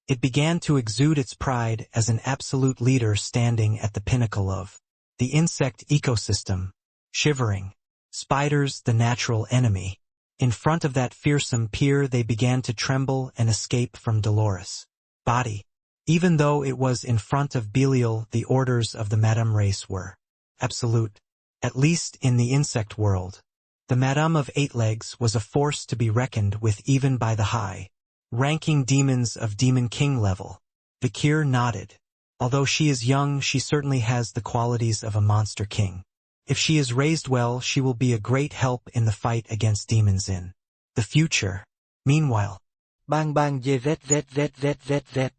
it began to exude its pride as an absolute leader standing at the pinnacle of the insect ecosystem. Shivering. Spiders, the natural enemy. In front of that fearsome peer, they began to tremble and escape from Dolores' body. Even though it was in front of Belial, the orders of the Madame race were absolute. At least in the insect world. The Madame of Eight Legs was a force to be reckoned with even by the high-ranking demons of Demon King level. Vikir nodded. Although she is young, she certainly has the qualities of a monster king. If she is raised well, she will be a great help in the fight against demons in the future. Meanwhile, Bang bang zzzzzzzzz.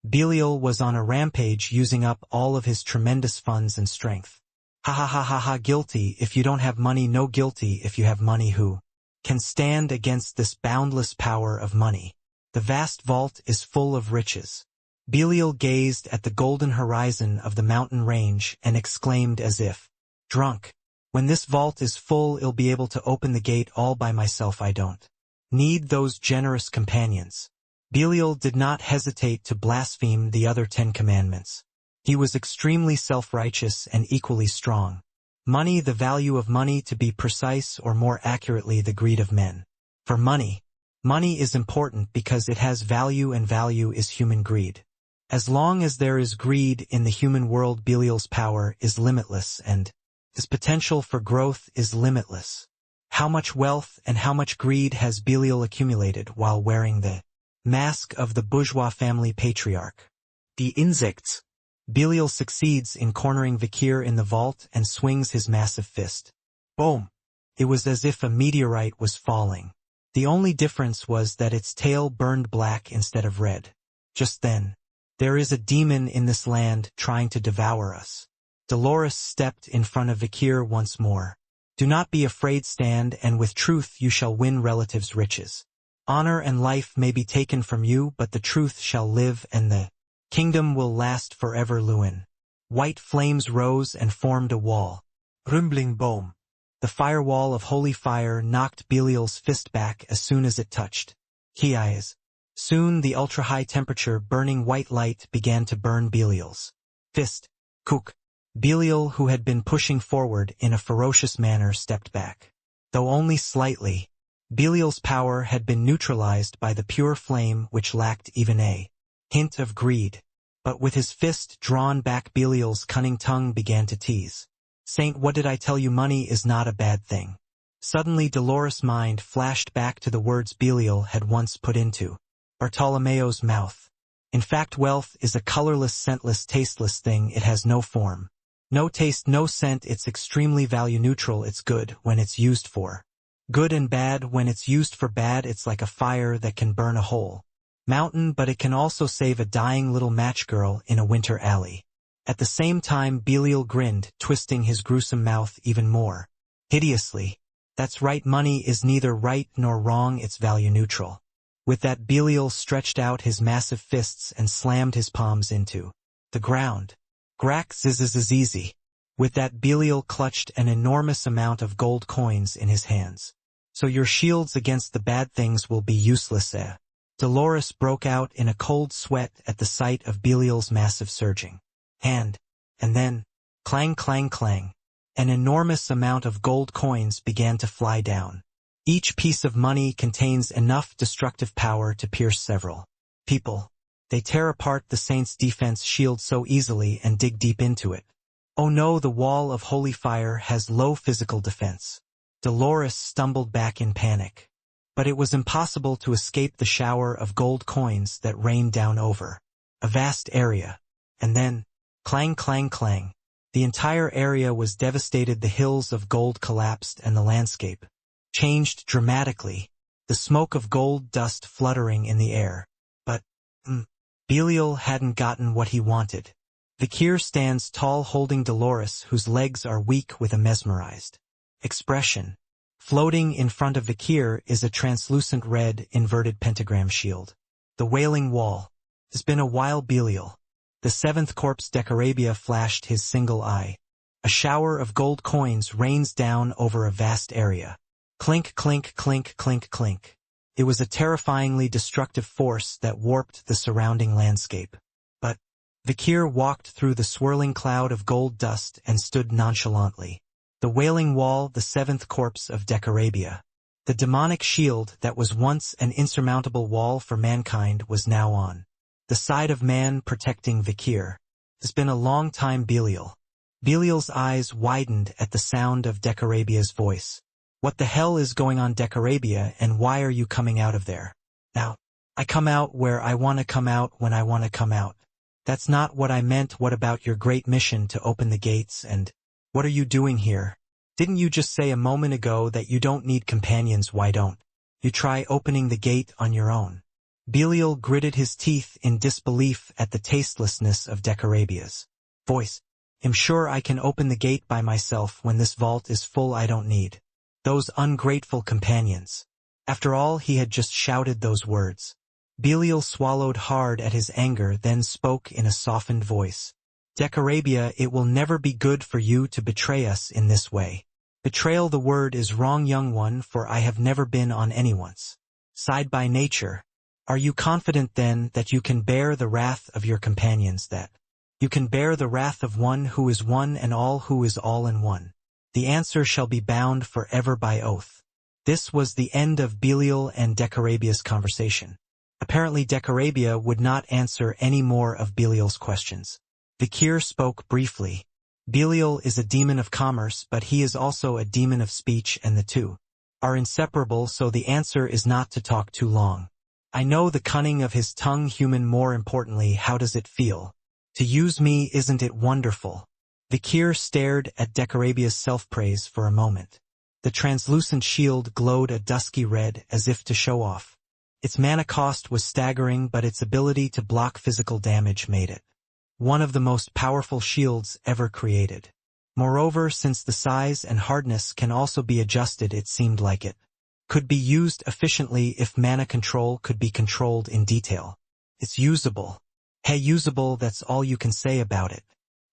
Belial was on a rampage using up all of his tremendous funds and strength. Ha ha ha ha ha, guilty if you don't have money, no guilty if you have money. Who can stand against this boundless power of money? The vast vault is full of riches. Belial gazed at the golden horizon of the mountain range and exclaimed as if drunk, when this vault is full, I'll be able to open the gate all by myself. I don't need those generous companions. Belial did not hesitate to blaspheme the other 10 commandments. He was extremely self-righteous and equally strong. Money, the value of money, to be precise, or more accurately, the greed of men. For money is important because it has value, and value is human greed. As long as there is greed in the human world, Belial's power is limitless and his potential for growth is limitless. How much wealth and how much greed has Belial accumulated while wearing the mask of the bourgeois family patriarch? Die insects. Belial succeeds in cornering Vakir in the vault and swings his massive fist. Boom. It was as if a meteorite was falling. The only difference was that its tail burned black instead of red. Just then, there is a demon in this land trying to devour us. Dolores stepped in front of Vakir once more. Do not be afraid, stand, and with truth you shall win relatives' riches. Honor and life may be taken from you, but the truth shall live and the kingdom will last forever. Lewin. White flames rose and formed a wall. Rumbling boom. The firewall of holy fire knocked Belial's fist back as soon as it touched his. Soon the ultra-high temperature burning white light began to burn Belial's fist. Cook. Belial, who had been pushing forward in a ferocious manner, stepped back. Though only slightly, Belial's power had been neutralized by the pure flame which lacked even a hint of greed. But with his fist drawn back, Belial's cunning tongue began to tease. Saint, what did I tell you? Money is not a bad thing. Suddenly Dolores' mind flashed back to the words Belial had once put into Bartolomeo's mouth. In fact, wealth is a colorless, scentless, tasteless thing. It has no form, no taste, no scent. It's extremely value neutral. It's good when it's used for good and bad when it's used for bad. It's like a fire that can burn a whole mountain, but it can also save a dying little match girl in a winter alley. At the same time, Belial grinned, twisting his gruesome mouth even more hideously. That's right, money is neither right nor wrong, it's value neutral. With that, Belial stretched out his massive fists and slammed his palms into the ground. Grack zizizizizi. With that, Belial clutched an enormous amount of gold coins in his hands. So your shields against the bad things will be useless, eh? Dolores broke out in a cold sweat at the sight of Belial's massive surging hand. And then, clang clang clang, an enormous amount of gold coins began to fly down. Each piece of money contains enough destructive power to pierce several people. They tear apart the saint's defense shield so easily and dig deep into it. Oh no, the wall of holy fire has low physical defense. Dolores stumbled back in panic. But it was impossible to escape the shower of gold coins that rained down over a vast area. And then, clang clang clang, the entire area was devastated. The hills of gold collapsed and the landscape changed dramatically, the smoke of gold dust fluttering in the air. But, Belial hadn't gotten what he wanted. Vakir stands tall holding Dolores, whose legs are weak, with a mesmerized expression. Floating in front of Vakir is a translucent red inverted pentagram shield. The Wailing Wall. It's been a while, Belial. The seventh corpse Decarabia flashed his single eye. A shower of gold coins rains down over a vast area. Clink, clink, clink, clink, clink. It was a terrifyingly destructive force that warped the surrounding landscape. But Vakir walked through the swirling cloud of gold dust and stood nonchalantly. The Wailing Wall, the seventh corpse of Decarabia. The demonic shield that was once an insurmountable wall for mankind was now on the side of man, protecting Vakir. It's been a long time, Belial. Belial's eyes widened at the sound of Decarabia's voice. What the hell is going on, Decarabia, and why are you coming out of there? Now, I come out where I want to come out when I want to come out. That's not what I meant. What about your great mission to open the gates, and what are you doing here? Didn't you just say a moment ago that you don't need companions? Why don't you try opening the gate on your own? Belial gritted his teeth in disbelief at the tastelessness of Decarabia's voice. I'm sure I can open the gate by myself when this vault is full. I don't need those ungrateful companions. After all, he had just shouted those words. Belial swallowed hard at his anger, then spoke in a softened voice. Decarabia, it will never be good for you to betray us in this way. Betrayal, the word is wrong, young one, for I have never been on anyone's side by nature. Are you confident then that you can bear the wrath of your companions, that you can bear the wrath of one who is one and all, who is all in one? The answer shall be bound forever by oath. This was the end of Belial and Decarabia's conversation. Apparently Decarabia would not answer any more of Belial's questions. Vikir spoke briefly. Belial is a demon of commerce, but he is also a demon of speech, and the two are inseparable, so the answer is not to talk too long. I know the cunning of his tongue, human. More importantly, how does it feel to use me? Isn't it wonderful? Vikir stared at Decarabia's self-praise for a moment. The translucent shield glowed a dusky red, as if to show off. Its mana cost was staggering, but its ability to block physical damage made it one of the most powerful shields ever created. Moreover, since the size and hardness can also be adjusted, it seemed like it could be used efficiently if mana control could be controlled in detail. It's usable. Hey, usable, that's all you can say about it.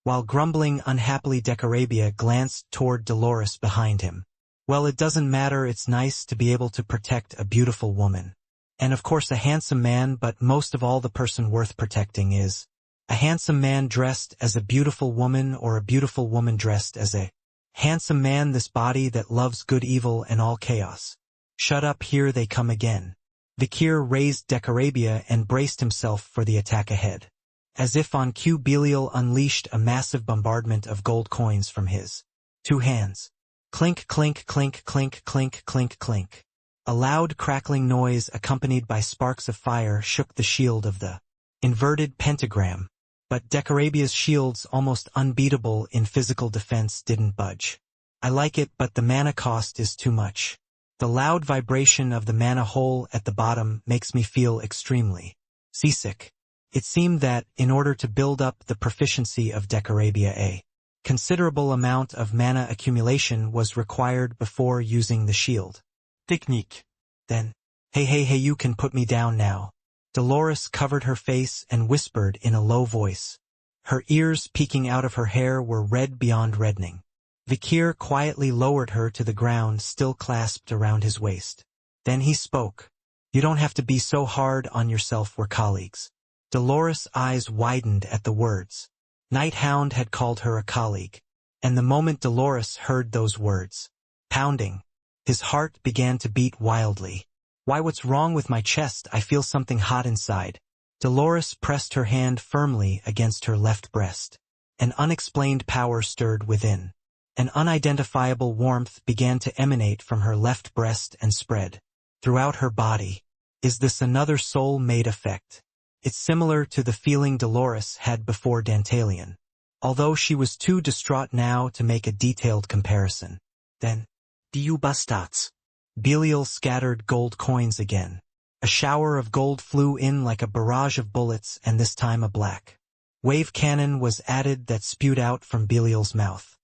While grumbling unhappily, Decarabia glanced toward Dolores behind him. Well, it doesn't matter, it's nice to be able to protect a beautiful woman. And of course a handsome man, but most of all the person worth protecting is a handsome man dressed as a beautiful woman, or a beautiful woman dressed as a handsome man, this body that loves good, evil, and all chaos. Shut up, here they come again. Vikir raised Decarabia and braced himself for the attack ahead. As if on cue, Belial unleashed a massive bombardment of gold coins from his two hands. Clink, clink, clink, clink, clink, clink, clink. A loud crackling noise accompanied by sparks of fire shook the shield of the inverted pentagram. But Decarabia's shields, almost unbeatable in physical defense, didn't budge. I like it, but the mana cost is too much. The loud vibration of the mana hole at the bottom makes me feel extremely seasick. It seemed that, in order to build up the proficiency of Decarabia, a considerable amount of mana accumulation was required before using the shield technique. Then, hey, you can put me down now. Dolores covered her face and whispered in a low voice. Her ears peeking out of her hair were red beyond reddening. Vikir quietly lowered her to the ground, still clasped around his waist. Then he spoke. You don't have to be so hard on yourself, we're colleagues. Dolores' eyes widened at the words. Hound had called her a colleague. And the moment Dolores heard those words, pounding, his heart began to beat wildly. Why, what's wrong with my chest? I feel something hot inside. Dolores pressed her hand firmly against her left breast. An unexplained power stirred within. An unidentifiable warmth began to emanate from her left breast and spread throughout her body. Is this another soul-made effect? It's similar to the feeling Dolores had before Dantalion, although she was too distraught now to make a detailed comparison. Then, you bastards! Belial scattered gold coins again. A shower of gold flew in like a barrage of bullets, and this time a black wave cannon was added that spewed out from Belial's mouth.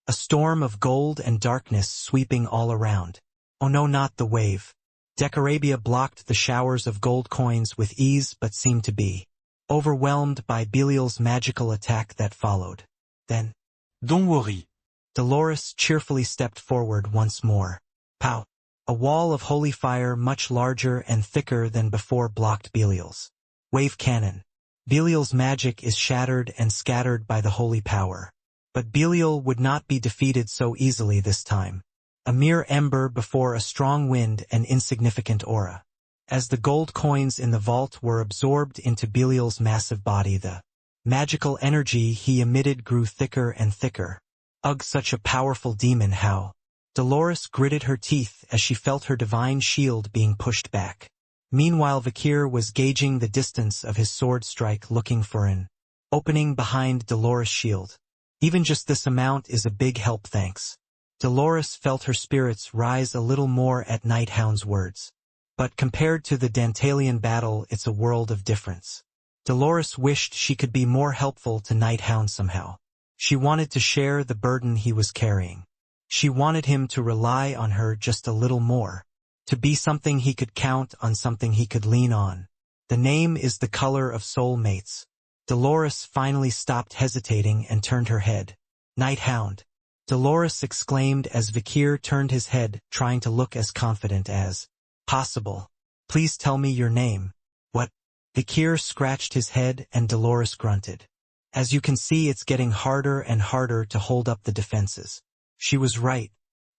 A storm of gold and darkness sweeping all around. Oh no, not the wave. Decarabia blocked the showers of gold coins with ease, but seemed to be overwhelmed by Belial's magical attack that followed. Then, Don't worry. Dolores cheerfully stepped forward once more. Pow! A wall of holy fire much larger and thicker than before blocked Belial's wave cannon. Belial's magic is shattered and scattered by the holy power. But Belial would not be defeated so easily this time. A mere ember before a strong wind and insignificant aura. As the gold coins in the vault were absorbed into Belial's massive body, the magical energy he emitted grew thicker and thicker. Ugh, such a powerful demon, how? Dolores gritted her teeth as she felt her divine shield being pushed back. Meanwhile, Vikir was gauging the distance of his sword strike, looking for an opening behind Dolores' shield. Even just this amount is a big help, thanks. Dolores felt her spirits rise a little more at Hound's words. but compared to the Dantalian battle it's a world of difference. Dolores wished she could be more helpful to Night Hound somehow. She wanted to share the burden he was carrying. She wanted him to rely on her just a little more, to be something he could count on, something he could lean on. The name is the color of soul mates. Dolores finally stopped hesitating and turned her head. Night Hound, Dolores exclaimed as Vikir turned his head, trying to look as confident as possible. Please tell me your name. What? Vikir scratched his head and Dolores grunted. As you can see, it's getting harder and harder to hold up the defenses. She was right.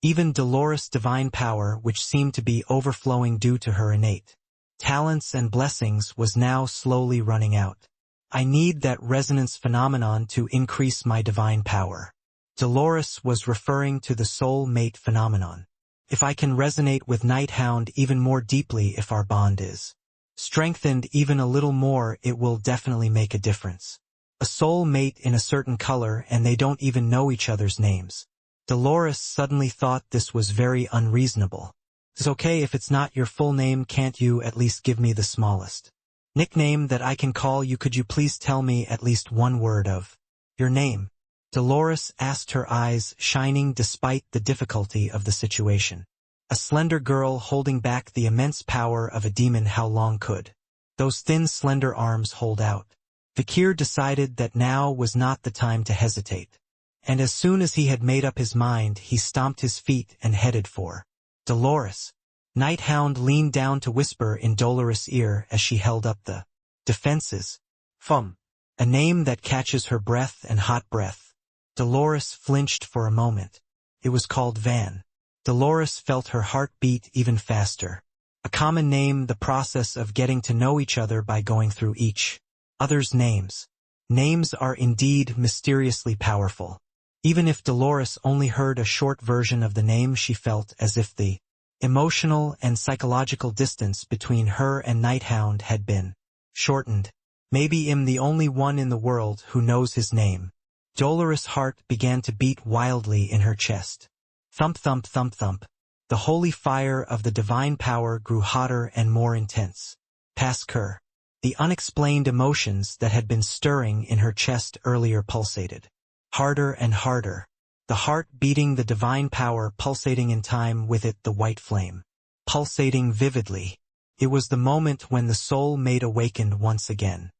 Even Dolores' divine power, which seemed to be overflowing due to her innate talents and blessings, was now slowly running out. I need that resonance phenomenon to increase my divine power. Dolores was referring to the soul mate phenomenon. If I can resonate with Night Hound even more deeply, if our bond is strengthened even a little more, it will definitely make a difference. A soul mate in a certain color and they don't even know each other's names. Dolores suddenly thought this was very unreasonable. It's okay if it's not your full name, can't you at least give me the smallest nickname that I can call you? Could you please tell me at least one word of your name? Dolores asked, her eyes shining despite the difficulty of the situation. A slender girl holding back the immense power of a demon. How long could those thin slender arms hold out? Vikir decided that now was not the time to hesitate. And as soon as he had made up his mind, he stomped his feet and headed for Dolores. Night Hound leaned down to whisper in Dolores' ear as she held up the defenses. Fum. A name that catches her breath and hot breath. Dolores flinched for a moment. It was called Van. Dolores felt her heart beat even faster. A common name, the process of getting to know each other by going through each other's names. Names are indeed mysteriously powerful. Even if Dolores only heard a short version of the name, she felt as if the emotional and psychological distance between her and Night Hound had been shortened. Maybe I'm the only one in the world who knows his name. Dolores' heart began to beat wildly in her chest. Thump, thump, thump, thump. The holy fire of the divine power grew hotter and more intense. Baskerville. The unexplained emotions that had been stirring in her chest earlier pulsated. Harder and harder. The heart beating, the divine power pulsating in time with it, the white flame pulsating vividly. It was the moment when the soul mate awakened once again.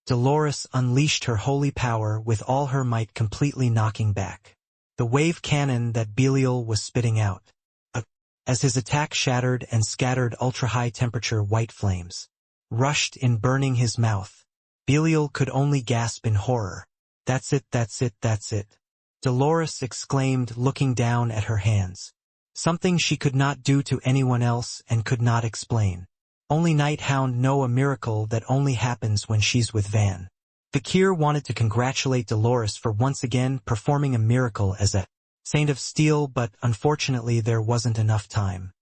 Dolores unleashed her holy power with all her might, completely knocking back the wave cannon that Belial was spitting out. As his attack shattered and scattered ultra-high temperature white flames rushed in, burning his mouth. Belial could only gasp in horror. That's it, that's it, that's it. Dolores exclaimed, looking down at her hands. Something she could not do to anyone else and could not explain. Only Night Hound know, a miracle that only happens when she's with Van. Vikir wanted to congratulate Dolores for once again performing a miracle as a saint of steel, but unfortunately there wasn't enough time.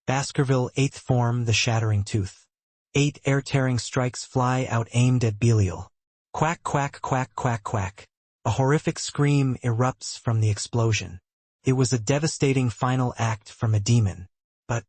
Baskerville 8th form, the shattering tooth. 8 air-tearing strikes fly out, aimed at Belial. Quack, quack, quack, quack, quack. A horrific scream erupts from the explosion. It was a devastating final act from a demon. But,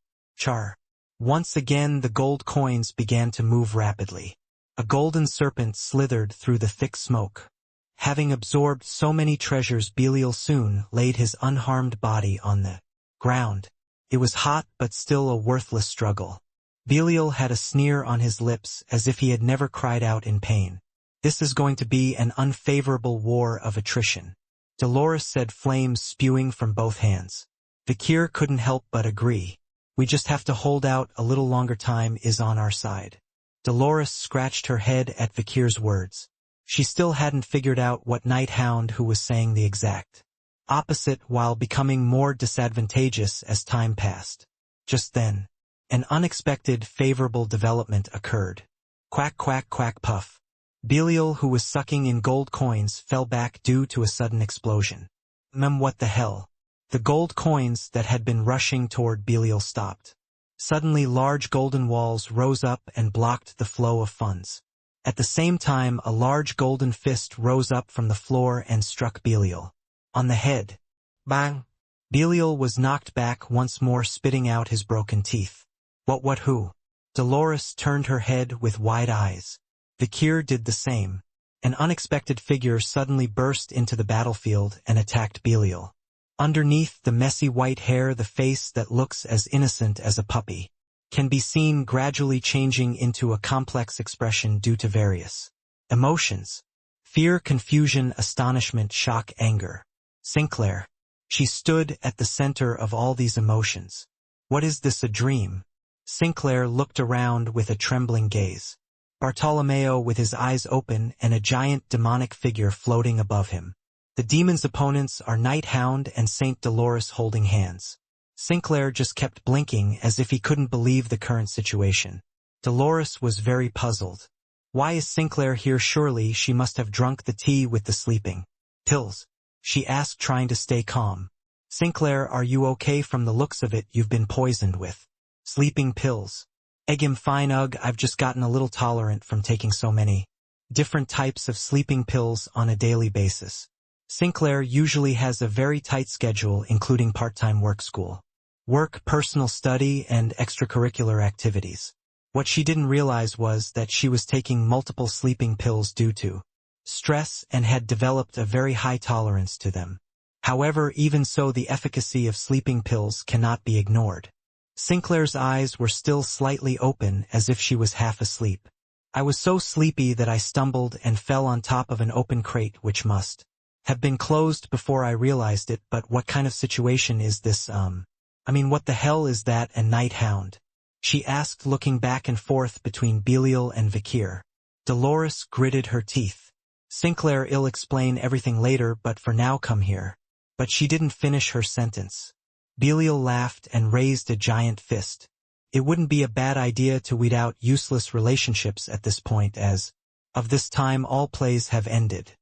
once again the gold coins began to move rapidly. A golden serpent slithered through the thick smoke. Having absorbed so many treasures, Belial soon laid his unharmed body on the ground. It was hot, but still a worthless struggle. Belial had a sneer on his lips, as if he had never cried out in pain. This is going to be an unfavorable war of attrition. Dolores said, flames spewing from both hands. Vikir couldn't help but agree. We just have to hold out a little longer, time is on our side. Dolores scratched her head at Vikir's words. She still hadn't figured out what Night Hound who was saying the exact opposite, while becoming more disadvantageous as time passed. Just then, an unexpected favorable development occurred. Quack, quack, quack, puff. Belial, who was sucking in gold coins, fell back due to a sudden explosion. What the hell? The gold coins that had been rushing toward Belial stopped. Suddenly large golden walls rose up and blocked the flow of funds. At the same time, a large golden fist rose up from the floor and struck Belial on the head. Bang! Belial was knocked back once more, spitting out his broken teeth. Who? Dolores turned her head with wide eyes. Vikir did the same. An unexpected figure suddenly burst into the battlefield and attacked Belial. Underneath the messy white hair, the face that looks as innocent as a puppy can be seen gradually changing into a complex expression due to various emotions. Fear, confusion, astonishment, shock, anger. Sinclair. She stood at the center of all these emotions. What is this, a dream? Sinclair looked around with a trembling gaze. Bartolomeo with his eyes open and a giant demonic figure floating above him. The demon's opponents are Knight Hound and Saint Dolores holding hands. Sinclair just kept blinking as if he couldn't believe the current situation. Dolores was very puzzled. Why is Sinclair here? Surely she must have drunk the tea with the sleeping pills, she asked, trying to stay calm. Sinclair, are you okay? From the looks of it, you've been poisoned with sleeping pills. Egim, fine, I've just gotten a little tolerant from taking so many different types of sleeping pills on a daily basis. Sinclair usually has a very tight schedule, including part-time work, personal study, and extracurricular activities. What she didn't realize was that she was taking multiple sleeping pills due to stress and had developed a very high tolerance to them. However, even so, the efficacy of sleeping pills cannot be ignored. Sinclair's eyes were still slightly open, as if she was half asleep. I was so sleepy that I stumbled and fell on top of an open crate which must have been closed before I realized it. But what kind of situation is this? What the hell is that, a Night Hound? She asked, looking back and forth between Belial and Vikir. Dolores gritted her teeth. Sinclair, I'll explain everything later, but for now come here. But she didn't finish her sentence. Belial laughed and raised a giant fist. It wouldn't be a bad idea to weed out useless relationships at this point, as of this time all plays have ended.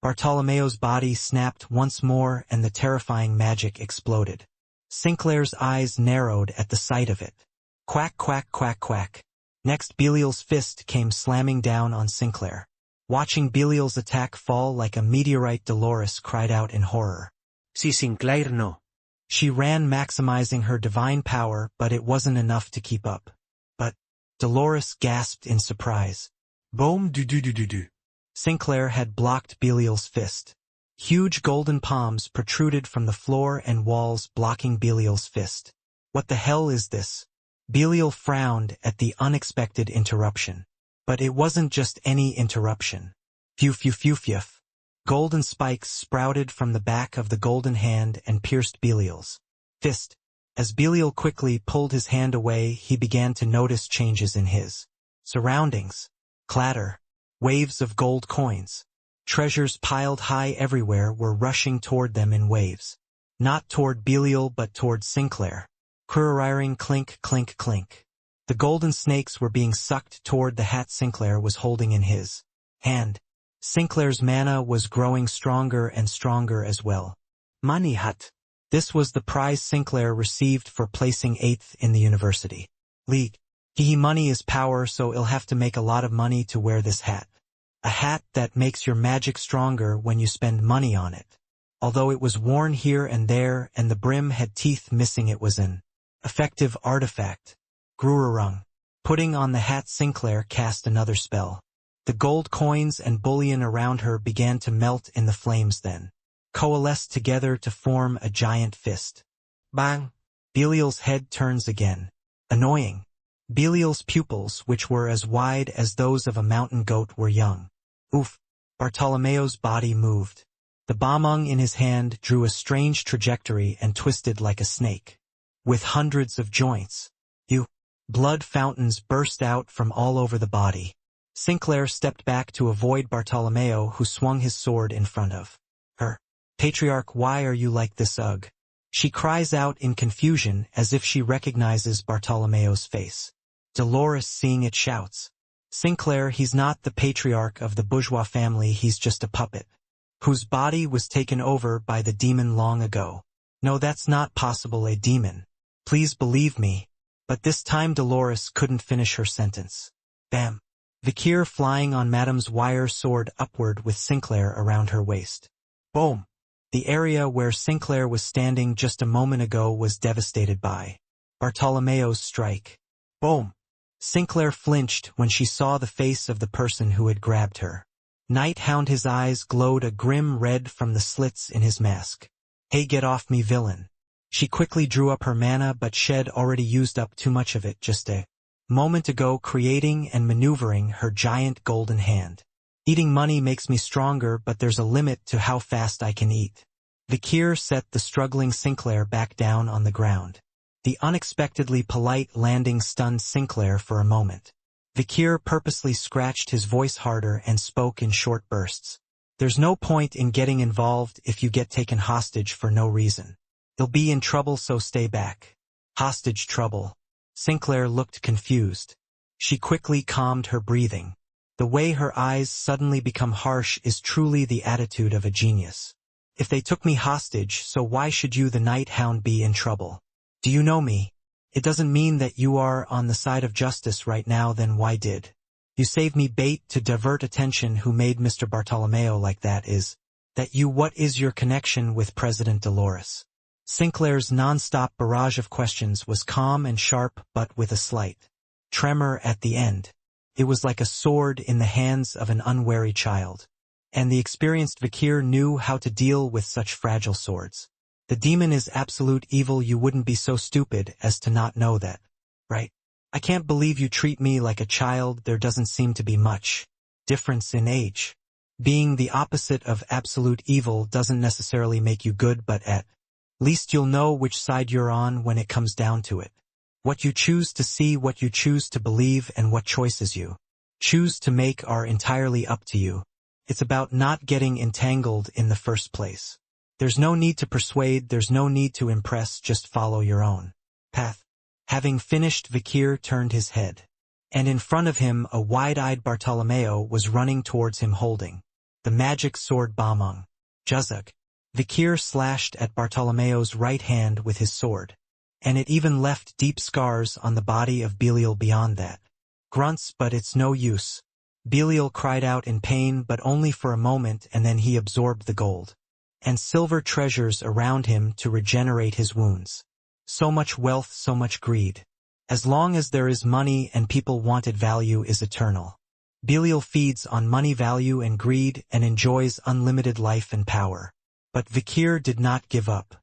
Bartolomeo's body snapped once more and the terrifying magic exploded. Sinclair's eyes narrowed at the sight of it. Quack, quack, quack, quack. Next, Belial's fist came slamming down on Sinclair. Watching Belial's attack fall like a meteorite, Dolores cried out in horror. Si Sinclair no. She ran, maximizing her divine power, but it wasn't enough to keep up. But Dolores gasped in surprise. Boom, do. Sinclair had blocked Belial's fist. Huge golden palms protruded from the floor and walls, blocking Belial's fist. What the hell is this? Belial frowned at the unexpected interruption. But it wasn't just any interruption. Phew. Golden spikes sprouted from the back of the golden hand and pierced Belial's fist. As Belial quickly pulled his hand away, he began to notice changes in his surroundings. Clatter. Waves of gold coins. Treasures piled high everywhere were rushing toward them in waves. Not toward Belial, but toward Sinclair. Curriring, clink, clink, clink. The golden snakes were being sucked toward the hat Sinclair was holding in his hand. Sinclair's mana was growing stronger and stronger as well. Money hat. This was the prize Sinclair received for placing 8th in the university league. Money is power, so I'll have to make a lot of money to wear this hat. A hat that makes your magic stronger when you spend money on it. Although it was worn here and there and the brim had teeth missing, it was an effective artifact. Grururung. Putting on the hat, Sinclair cast another spell. The gold coins and bullion around her began to melt in the flames, then coalesced together to form a giant fist. Bang! Belial's head turns again. Annoying. Belial's pupils, which were as wide as those of a mountain goat, were young. Oof! Bartolomeo's body moved. The bombung in his hand drew a strange trajectory and twisted like a snake. With hundreds of joints. Blood fountains burst out from all over the body. Sinclair stepped back to avoid Bartolomeo, who swung his sword in front of her. Patriarch, why are you like this, ugh? She cries out in confusion as if she recognizes Bartolomeo's face. Dolores, seeing it, shouts. Sinclair, he's not the patriarch of the bourgeois family, he's just a puppet, whose body was taken over by the demon long ago. No, that's not possible, a demon. Please believe me. But this time Dolores couldn't finish her sentence. Bam! Vikir flying on Madame's wire soared upward with Sinclair around her waist. Boom! The area where Sinclair was standing just a moment ago was devastated by Bartolomeo's strike. Boom. Sinclair flinched when she saw the face of the person who had grabbed her. Night Hound, his eyes glowed a grim red from the slits in his mask. "Hey, get off me, villain." She quickly drew up her mana, but she'd already used up too much of it just a moment ago, creating and maneuvering her giant golden hand. "Eating money makes me stronger, but there's a limit to how fast I can eat." Vikir set the struggling Sinclair back down on the ground. The unexpectedly polite landing stunned Sinclair for a moment. Vikir purposely scratched his voice harder and spoke in short bursts. "There's no point in getting involved if you get taken hostage for no reason. You'll be in trouble, so stay back." Hostage trouble. Sinclair looked confused. She quickly calmed her breathing. The way her eyes suddenly become harsh is truly the attitude of a genius. "If they took me hostage, so why should you, the Night Hound, be in trouble? Do you know me? It doesn't mean that you are on the side of justice right now, then why did you save me bait to divert attention? Who made Mr. Bartolomeo like that? Is that you? What is your connection with President Dolores?" Sinclair's non-stop barrage of questions was calm and sharp, but with a slight tremor at the end. It was like a sword in the hands of an unwary child. And the experienced Vikir knew how to deal with such fragile swords. "The demon is absolute evil. You wouldn't be so stupid as to not know that, right? I can't believe you treat me like a child. There doesn't seem to be much difference in age. Being the opposite of absolute evil doesn't necessarily make you good, but at least you'll know which side you're on when it comes down to it. What you choose to see, what you choose to believe, and what choices you choose to make are entirely up to you. It's about not getting entangled in the first place. There's no need to persuade, there's no need to impress, just follow your own path." Having finished, Vikir turned his head. And in front of him, a wide-eyed Bartolomeo was running towards him holding the magic sword Bamung. Juzuk. Vikir slashed at Bartolomeo's right hand with his sword, and it even left deep scars on the body of Belial beyond that. Grunts, but it's no use. Belial cried out in pain, but only for a moment, and then he absorbed the gold and silver treasures around him to regenerate his wounds. So much wealth, so much greed. As long as there is money and people want it, value is eternal. Belial feeds on money, value, and greed, and enjoys unlimited life and power. But Vikir did not give up.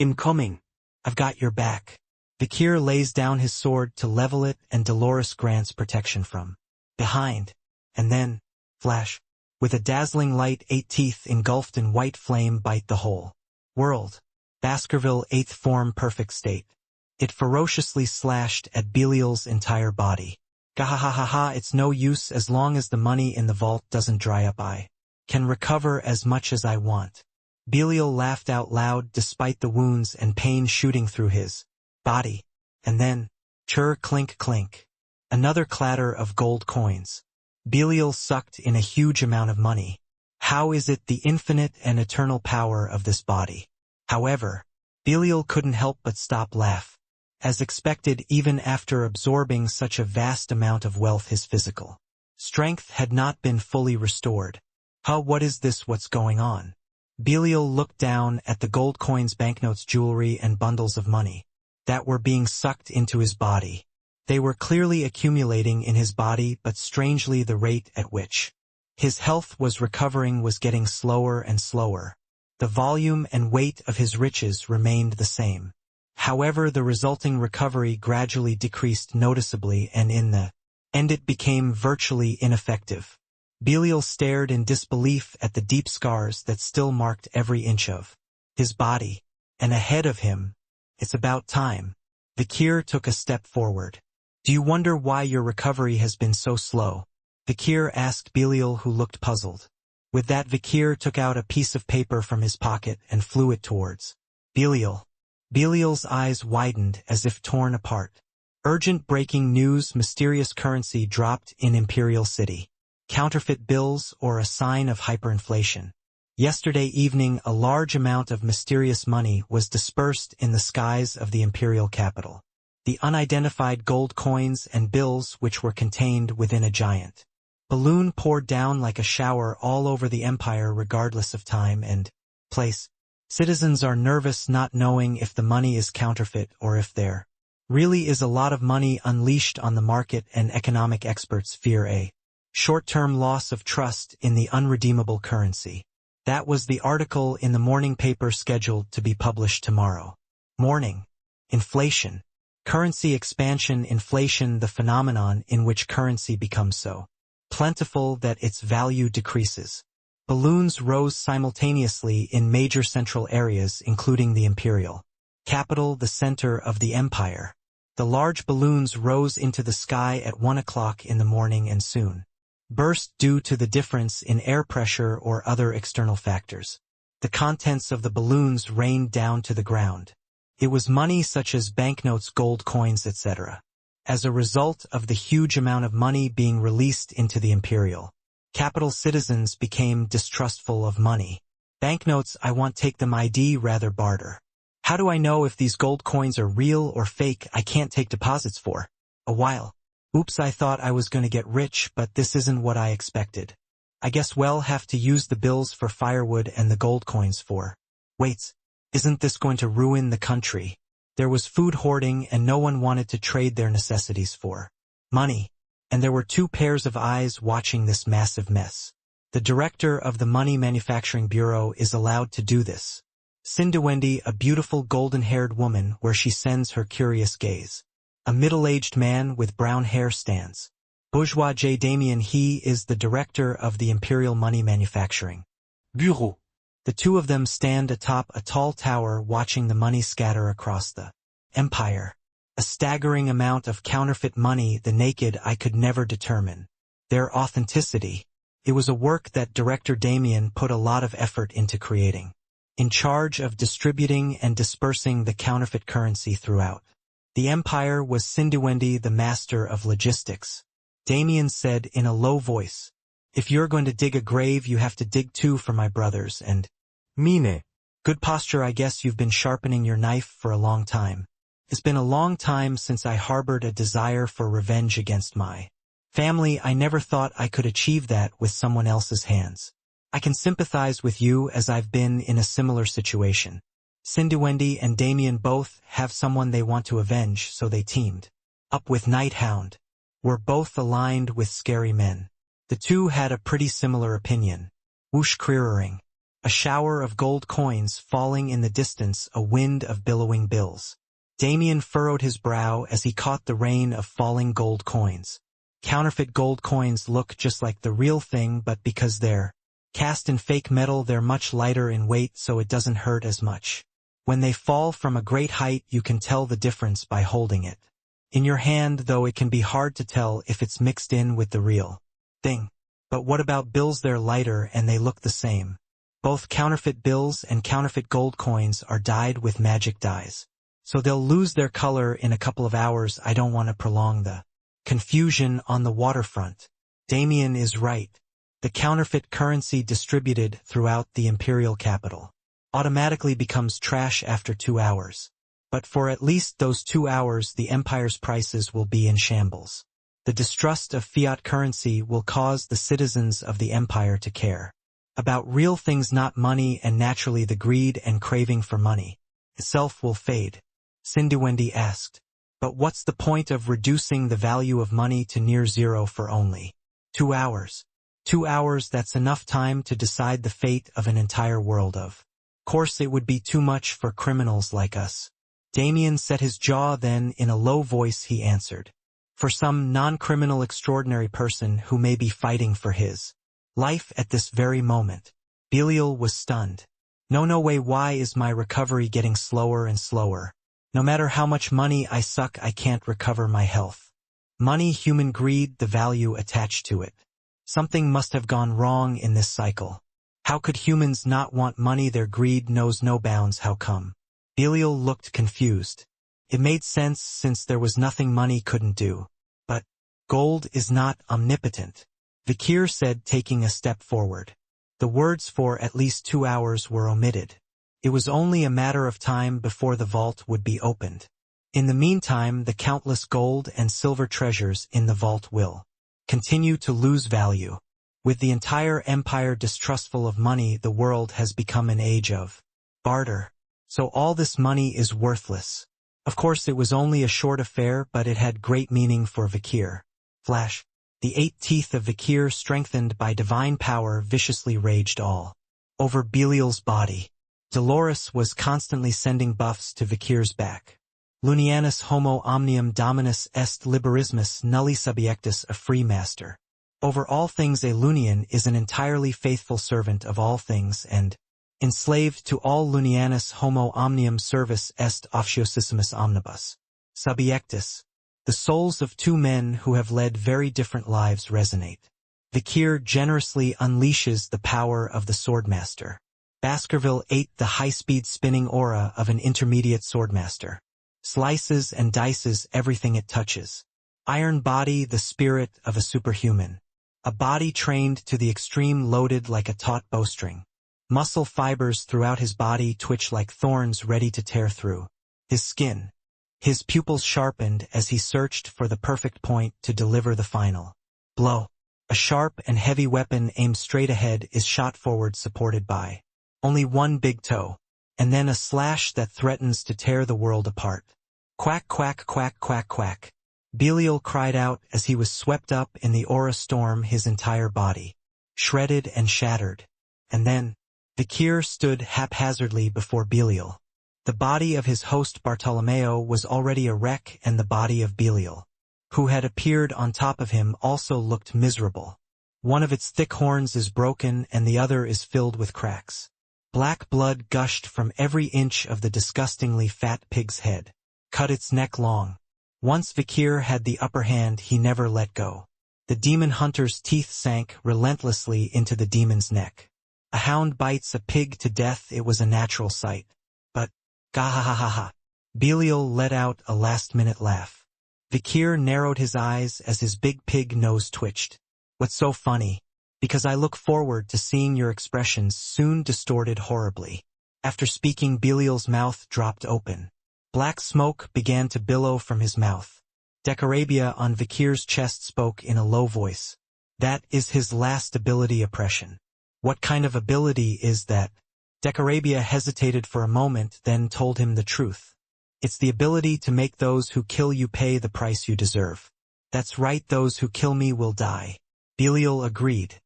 "Incoming. I've got your back." Vikir lays down his sword to level it, and Dolores grants protection from behind. And then, flash. With a dazzling light, 8 teeth engulfed in white flame bite the whole world. Baskerville, 8th form, perfect state. It ferociously slashed at Belial's entire body. "Gahahaha, it's no use. As long as the money in the vault doesn't dry up, I can recover as much as I want." Belial laughed out loud despite the wounds and pain shooting through his body. And then, churr, clink, clink. Another clatter of gold coins. Belial sucked in a huge amount of money. How is it the infinite and eternal power of this body? However, Belial couldn't help but stop laugh. As expected, even after absorbing such a vast amount of wealth, his physical strength had not been fully restored. What is this? What's going on? Belial looked down at the gold coins, banknotes, jewelry, and bundles of money that were being sucked into his body. They were clearly accumulating in his body, but strangely the rate at which his health was recovering was getting slower and slower. The volume and weight of his riches remained the same. However, the resulting recovery gradually decreased noticeably, and in the end it became virtually ineffective. Belial stared in disbelief at the deep scars that still marked every inch of his body. And ahead of him, "It's about time." Vikir took a step forward. "Do you wonder why your recovery has been so slow?" Vikir asked Belial, who looked puzzled. With that, Vikir took out a piece of paper from his pocket and flew it towards Belial. Belial's eyes widened as if torn apart. "Urgent breaking news: mysterious currency dropped in Imperial City. Counterfeit bills or a sign of hyperinflation. Yesterday evening, a large amount of mysterious money was dispersed in the skies of the imperial capital. The unidentified gold coins and bills, which were contained within a giant balloon, poured down like a shower all over the empire, regardless of time and place. Citizens are nervous, not knowing if the money is counterfeit or if they're really is a lot of money unleashed on the market, and economic experts fear a short-term loss of trust in the unredeemable currency. That was the article in the morning paper scheduled to be published tomorrow. Morning. Inflation. Currency expansion. Inflation, the phenomenon in which currency becomes so plentiful that its value decreases. Balloons rose simultaneously in major central areas, including the imperial capital, the center of the empire. The large balloons rose into the sky at 1 o'clock in the morning and soon burst due to the difference in air pressure or other external factors. The contents of the balloons rained down to the ground. It was money such as banknotes, gold coins, etc. As a result of the huge amount of money being released into the imperial capital, citizens became distrustful of money. Banknotes, I want, take them, ID rather barter. How do I know if these gold coins are real or fake? I can't take deposits for a while. Oops, I thought I was going to get rich, but this isn't what I expected. I guess we'll have to use the bills for firewood and the gold coins for weights. Isn't this going to ruin the country? There was food hoarding and no one wanted to trade their necessities for money. And there were 2 pairs of eyes watching this massive mess. The director of the Money Manufacturing Bureau is allowed to do this. Cinderwendy, a beautiful golden-haired woman, where she sends her curious gaze. A middle-aged man with brown hair stands. Bourgeois J. Damien, he is the director of the Imperial Money Manufacturing Bureau. The 2 of them stand atop a tall tower watching the money scatter across the empire. A staggering amount of counterfeit money, the naked eye could never determine their authenticity. It was a work that Director Damien put a lot of effort into creating. In charge of distributing and dispersing the counterfeit currency throughout the empire was Cinderwendy, the master of logistics. Damien said in a low voice, "If you're going to dig a grave, you have to dig 2 for my brothers and mine. Good posture. I guess you've been sharpening your knife for a long time. It's been a long time since I harbored a desire for revenge against my family. I never thought I could achieve that with someone else's hands. I can sympathize with you as I've been in a similar situation." Cinderwendy and Damien both have someone they want to avenge, so they teamed up with Hound. Were both aligned with scary men. The 2 had a pretty similar opinion. Whoosh, clearing. A shower of gold coins falling in the distance, a wind of billowing bills. Damien furrowed his brow as he caught the rain of falling gold coins. Counterfeit gold coins look just like the real thing, but because they're cast in fake metal, they're much lighter in weight, so it doesn't hurt as much. When they fall from a great height, you can tell the difference by holding it in your hand, though it can be hard to tell if it's mixed in with the real thing. But what about bills? They're lighter and they look the same. Both counterfeit bills and counterfeit gold coins are dyed with magic dyes, so they'll lose their color in a couple of hours. I don't want to prolong the confusion on the waterfront. Damien is right. The counterfeit currency distributed throughout the imperial capital automatically becomes trash after 2 hours. But for at least those 2 hours, the empire's prices will be in shambles. The distrust of fiat currency will cause the citizens of the empire to care about real things, not money, and naturally the greed and craving for money itself will fade. Cinderwendy asked, "But what's the point of reducing the value of money to near zero for only 2 hours? 2 hours, that's enough time to decide the fate of an entire world. Of course it would be too much for criminals like us." Damien set his jaw, then in a low voice he answered, "For some non-criminal extraordinary person who may be fighting for his life at this very moment." Belial was stunned. No way, why is my recovery getting slower and slower? No matter how much money I suck, I can't recover my health. Money, human greed, the value attached to it. Something must have gone wrong in this cycle. How could humans not want money? Their greed knows no bounds. How come? Belial looked confused. It made sense, since there was nothing money couldn't do. But gold is not omnipotent, Vikir said, taking a step forward. The words "for at least 2 hours" were omitted. It was only a matter of time before the vault would be opened. In the meantime, the countless gold and silver treasures in the vault will continue to lose value. With the entire empire distrustful of money, the world has become an age of barter. So all this money is worthless. Of course it was only a short affair, but it had great meaning for Vikir. Flash. The 8 teeth of Vikir, strengthened by divine power, viciously raged all over Belial's body. Dolores was constantly sending buffs to Vikir's back. Lunianus homo omnium dominus est liberismus nulli subiectus, a free master. Over all things a Lunian is an entirely faithful servant of all things, and enslaved to all Lunianus homo omnium service est officiosissimus omnibus. Subiectus. The souls of 2 men who have led very different lives resonate. Vikir generously unleashes the power of the swordmaster. Baskerville 8, the high-speed spinning aura of an intermediate swordmaster. Slices and dices everything it touches. Iron body, the spirit of a superhuman. A body trained to the extreme, loaded like a taut bowstring. Muscle fibers throughout his body twitch like thorns ready to tear through his skin. His pupils sharpened as he searched for the perfect point to deliver the final blow. A sharp and heavy weapon aimed straight ahead is shot forward, supported by only one big toe, and then a slash that threatens to tear the world apart. Quack, quack, quack, quack, quack. Belial cried out as he was swept up in the aura storm, his entire body shredded and shattered. And then Vikir stood haphazardly before Belial. The body of his host Bartolomeo was already a wreck, and the body of Belial, who had appeared on top of him, also looked miserable. One of its thick horns is broken and the other is filled with cracks. Black blood gushed from every inch of the disgustingly fat pig's head. Cut its neck long. Once Vikir had the upper hand, he never let go. The demon hunter's teeth sank relentlessly into the demon's neck. A hound bites a pig to death, it was a natural sight. But, gahahaha. Belial let out a last-minute laugh. Vikir narrowed his eyes as his big pig nose twitched. What's so funny? Because I look forward to seeing your expressions soon distorted horribly. After speaking, Belial's mouth dropped open. Black smoke began to billow from his mouth. Decarabia on Vikir's chest spoke in a low voice. That is his last ability, oppression. What kind of ability is that? Decarabia hesitated for a moment, then told him the truth. It's the ability to make those who kill you pay the price you deserve. That's right, those who kill me will die. Belial agreed.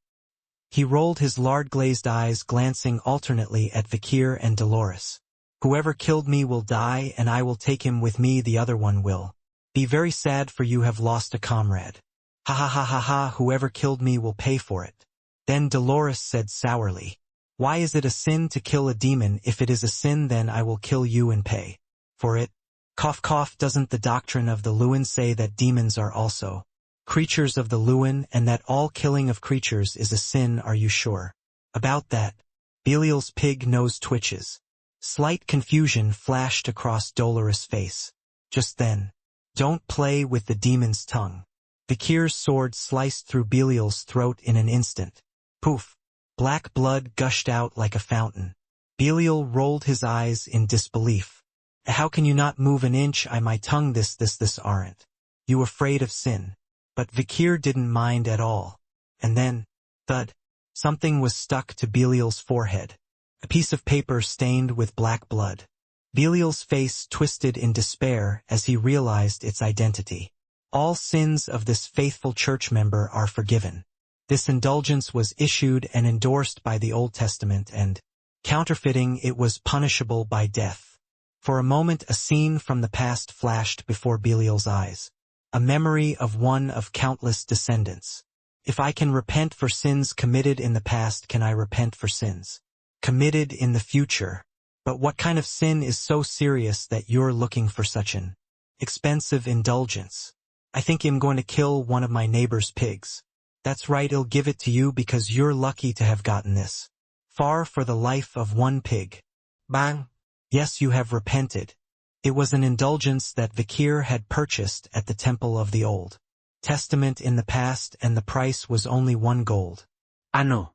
He rolled his lard-glazed eyes, glancing alternately at Vikir and Dolores. Whoever killed me will die, and I will take him with me, the other one will be very sad, for you have lost a comrade. Ha ha ha ha ha, whoever killed me will pay for it. Then Dolores said sourly, why is it a sin to kill a demon? If it is a sin, then I will kill you and pay for it. Cough cough, doesn't the doctrine of the Luin say that demons are also creatures of the Luin, and that all killing of creatures is a sin? Are you sure about that? Belial's pig nose twitches. Slight confusion flashed across Dolores' face. Just then, don't play with the demon's tongue. Vikir's sword sliced through Belial's throat in an instant. Poof! Black blood gushed out like a fountain. Belial rolled his eyes in disbelief. How can you not move an inch? My tongue, this aren't you afraid of sin? But Vikir didn't mind at all. And then, thud, something was stuck to Belial's forehead. A piece of paper stained with black blood. Belial's face twisted in despair as he realized its identity. All sins of this faithful church member are forgiven. This indulgence was issued and endorsed by the Old Testament, and, counterfeiting it, was punishable by death. For a moment a scene from the past flashed before Belial's eyes. A memory of one of countless descendants. If I can repent for sins committed in the past, can I repent for sins committed in the future? But what kind of sin is so serious that you're looking for such an expensive indulgence? I think I'm going to kill one of my neighbor's pigs. That's right, I'll give it to you because you're lucky to have gotten this far for the life of one pig. Bang! Yes, you have repented. It was an indulgence that Vikir had purchased at the Temple of the Old Testament in the past, and the price was only 1 gold. Ano.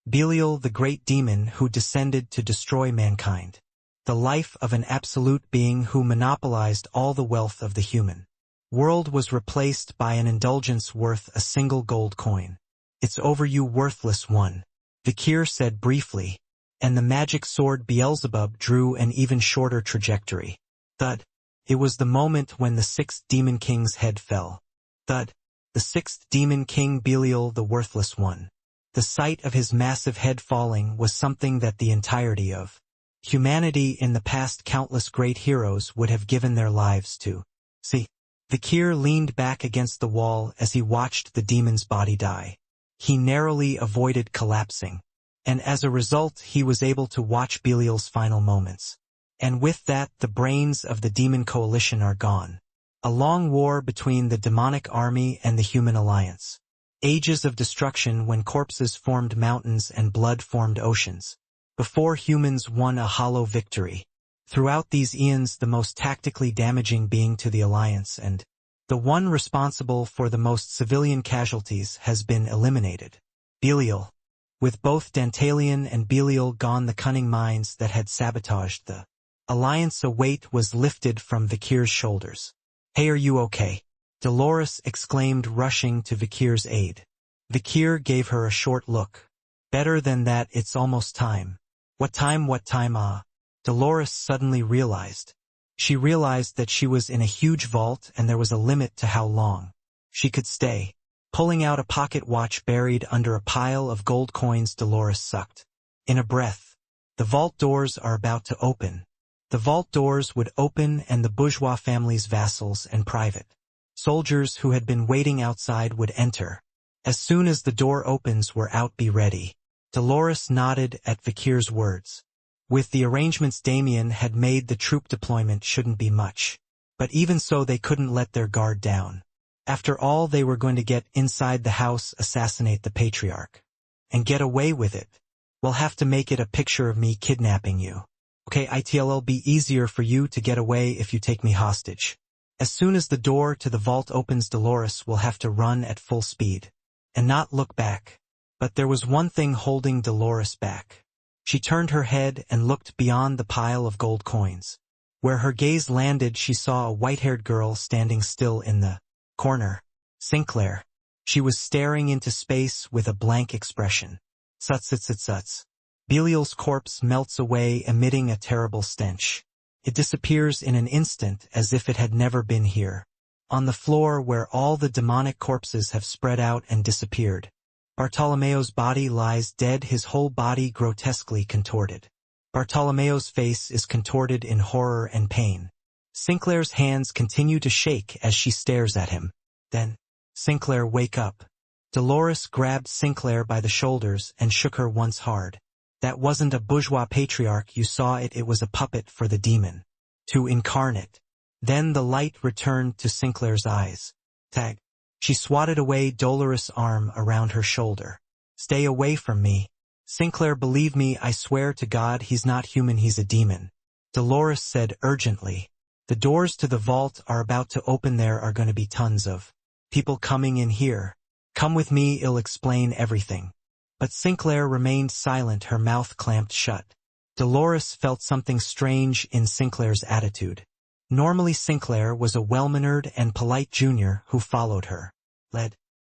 Belial, the great demon who descended to destroy mankind. The life of an absolute being who monopolized all the wealth of the human world was replaced by an indulgence worth a single gold coin. It's over, you worthless one, Vikir said briefly, and the magic sword Beelzebub drew an even shorter trajectory. Thud. It was the moment when the sixth Demon King's head fell. Thud. The sixth Demon King, Belial the Worthless One. The sight of his massive head falling was something that the entirety of humanity in the past, countless great heroes, would have given their lives to see. Vikir leaned back against the wall as he watched the demon's body die. He narrowly avoided collapsing, and as a result he was able to watch Belial's final moments. And with that, the brains of the demon coalition are gone. A long war between the demonic army and the human alliance. Ages of destruction when corpses formed mountains and blood formed oceans. Before humans won a hollow victory. Throughout these eons, the most tactically damaging being to the alliance and the one responsible for the most civilian casualties has been eliminated. Belial. With both Dantalion and Belial gone, the cunning minds that had sabotaged the alliance, a weight was lifted from Vikir's shoulders. "Hey, are you okay?" Dolores exclaimed, rushing to Vikir's aid. Vikir gave her a short look. "Better than that, it's almost time." What time, ah? Dolores suddenly realized. She realized that she was in a huge vault and there was a limit to how long she could stay. Pulling out a pocket watch buried under a pile of gold coins, Dolores sucked in a breath. The vault doors are about to open. The vault doors would open and the bourgeois family's vassals and private soldiers who had been waiting outside would enter. As soon as the door opens, we're out, be ready. Dolores nodded at Vikir's words. With the arrangements Damien had made, the troop deployment shouldn't be much. But even so, they couldn't let their guard down. After all, they were going to get inside the house, assassinate the patriarch, and get away with it. We'll have to make it a picture of me kidnapping you. Okay, it'll be easier for you to get away if you take me hostage. As soon as the door to the vault opens, Dolores will have to run at full speed and not look back. But there was one thing holding Dolores back. She turned her head and looked beyond the pile of gold coins. Where her gaze landed, she saw a white-haired girl standing still in the corner. Sinclair. She was staring into space with a blank expression. Suts. Belial's corpse melts away, emitting a terrible stench. It disappears in an instant as if it had never been here. On the floor where all the demonic corpses have spread out and disappeared, Bartolomeo's body lies dead, his whole body grotesquely contorted. Bartolomeo's face is contorted in horror and pain. Sinclair's hands continue to shake as she stares at him. Then, "Sinclair, wake up." Dolores grabbed Sinclair by the shoulders and shook her once hard. "That wasn't a bourgeois patriarch, you saw it, it was a puppet for the demon to incarnate." Then the light returned to Sinclair's eyes. Tag. She swatted away Dolores' arm around her shoulder. "Stay away from me. Sinclair, believe me, I swear to God, he's not human, he's a demon," Dolores said urgently. "The doors to the vault are about to open, there are going to be tons of people coming in here. Come with me, I'll explain everything." But Sinclair remained silent, her mouth clamped shut. Dolores felt something strange in Sinclair's attitude. Normally Sinclair was a well-mannered and polite junior who followed her.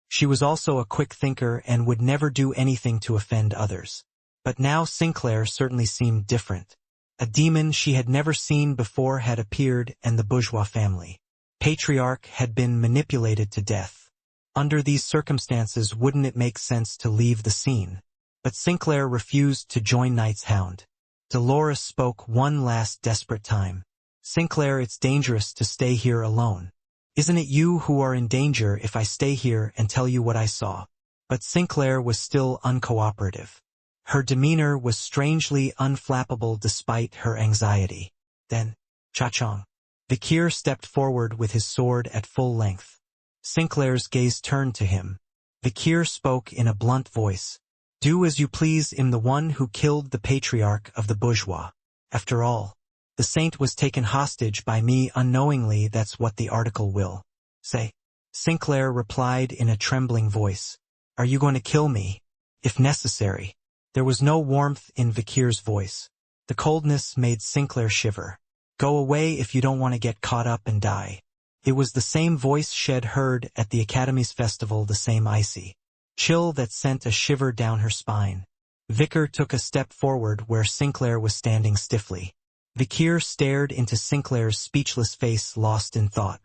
She was also a quick thinker and would never do anything to offend others. But now Sinclair certainly seemed different. A demon she had never seen before had appeared, and the bourgeois family patriarch had been manipulated to death. Under these circumstances, wouldn't it make sense to leave the scene? But Sinclair refused to join Knight's Hound. Dolores spoke one last desperate time. "Sinclair, it's dangerous to stay here alone. Isn't it you who are in danger if I stay here and tell you what I saw?" But Sinclair was still uncooperative. Her demeanor was strangely unflappable despite her anxiety. Then, cha-chong. Vikir stepped forward with his sword at full length. Sinclair's gaze turned to him. Vikir spoke in a blunt voice. "Do as you please, I'm the one who killed the patriarch of the bourgeois. After all, the saint was taken hostage by me unknowingly, that's what the article will say." Sinclair replied in a trembling voice. "Are you going to kill me? If necessary." There was no warmth in Vikir's voice. The coldness made Sinclair shiver. "Go away if you don't want to get caught up and die." It was the same voice she'd heard at the Academy's festival, the same icy chill that sent a shiver down her spine. Vikir took a step forward where Sinclair was standing stiffly. Vikir stared into Sinclair's speechless face, lost in thought.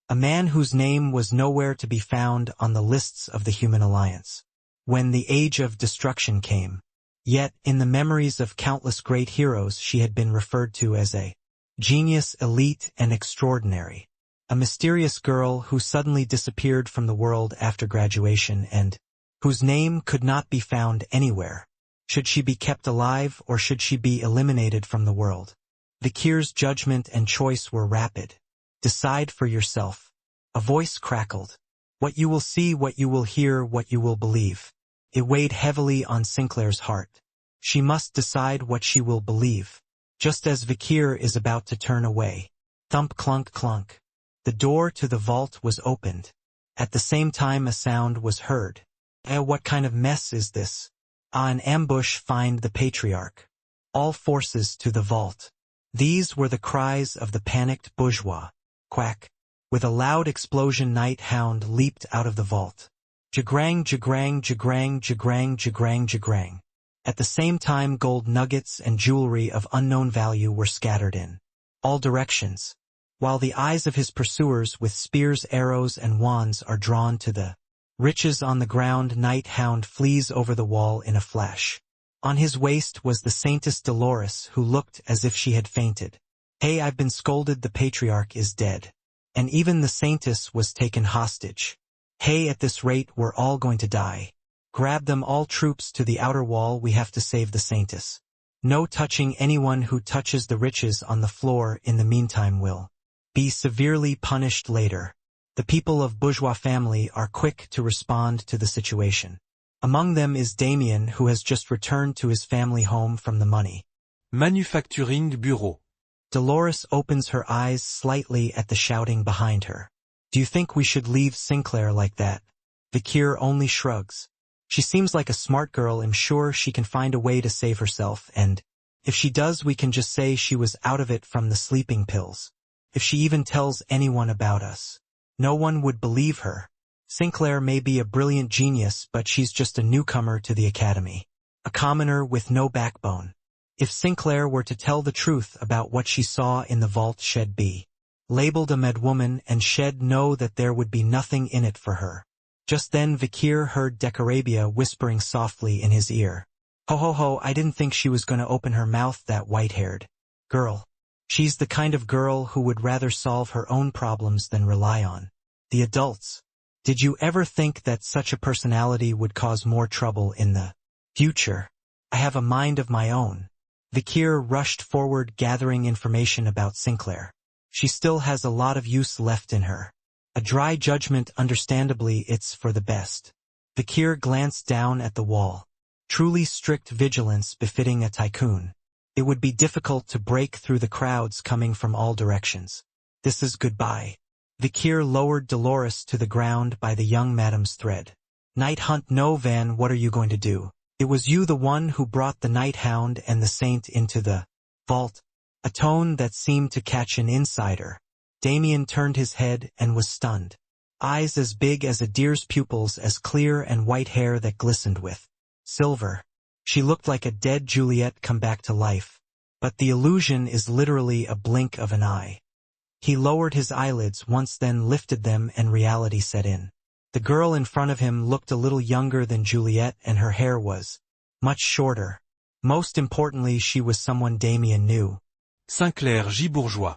A man whose name was nowhere to be found on the lists of the Human Alliance. When the Age of Destruction came. Yet, in the memories of countless great heroes, she had been referred to as a genius, elite, and extraordinary. A mysterious girl who suddenly disappeared from the world after graduation and whose name could not be found anywhere. Should she be kept alive or should she be eliminated from the world? Vikir's judgment and choice were rapid. Decide for yourself. A voice crackled. What you will see, what you will hear, what you will believe. It weighed heavily on Sinclair's heart. She must decide what she will believe. Just as Vikir is about to turn away. Thump, clunk, clunk. The door to the vault was opened. At the same time a sound was heard. What kind of mess is this? An ambush, find the patriarch. All forces to the vault. These were the cries of the panicked bourgeois. Quack. With a loud explosion, Hound leaped out of the vault. Jagrang, jagrang, jagrang, jagrang, jagrang, jagrang. At the same time gold nuggets and jewelry of unknown value were scattered in all directions, while the eyes of his pursuers with spears, arrows, and wands are drawn to the riches on the ground. Hound flees over the wall in a flash. On his waist was the Saintess Dolores, who looked as if she had fainted. Hey, I've been scolded, the patriarch is dead. And even the Saintess was taken hostage. Hey, at this rate we're all going to die. Grab them all, troops to the outer wall, we have to save the Saintess. No touching, anyone who touches the riches on the floor in the meantime will be severely punished later. The people of bourgeois family are quick to respond to the situation. Among them is Damien, who has just returned to his family home from the money manufacturing bureau. Dolores opens her eyes slightly at the shouting behind her. Do you think we should leave Sinclair like that? Vikir only shrugs. She seems like a smart girl. I'm sure she can find a way to save herself, and if she does, we can just say she was out of it from the sleeping pills. If she even tells anyone about us, no one would believe her. Sinclair may be a brilliant genius, but she's just a newcomer to the academy. A commoner with no backbone. If Sinclair were to tell the truth about what she saw in the vault, she'd be labeled a madwoman, and she'd know that there would be nothing in it for her. Just then Vikir heard Decarabia whispering softly in his ear. Ho ho ho, I didn't think she was going to open her mouth, that white-haired girl. She's the kind of girl who would rather solve her own problems than rely on the adults. Did you ever think that such a personality would cause more trouble in the future? I have a mind of my own. Vikir rushed forward, gathering information about Sinclair. She still has a lot of use left in her. A dry judgment, understandably, it's for the best. Vikir glanced down at the wall. Truly strict vigilance befitting a tycoon. It would be difficult to break through the crowds coming from all directions. This is goodbye. Vikir lowered Dolores to the ground by the young madam's thread. Night Hunt, no, Van, what are you going to do? It was you, the one who brought the Night Hound and the Saint into the vault. A tone that seemed to catch an insider. Damien turned his head and was stunned. Eyes as big as a deer's, pupils as clear, and white hair that glistened with silver. She looked like a dead Juliet come back to life. But the illusion is literally a blink of an eye. He lowered his eyelids once, then lifted them, and reality set in. The girl in front of him looked a little younger than Juliet, and her hair was much shorter. Most importantly, she was someone Damien knew. Sinclair J. Bourgeois.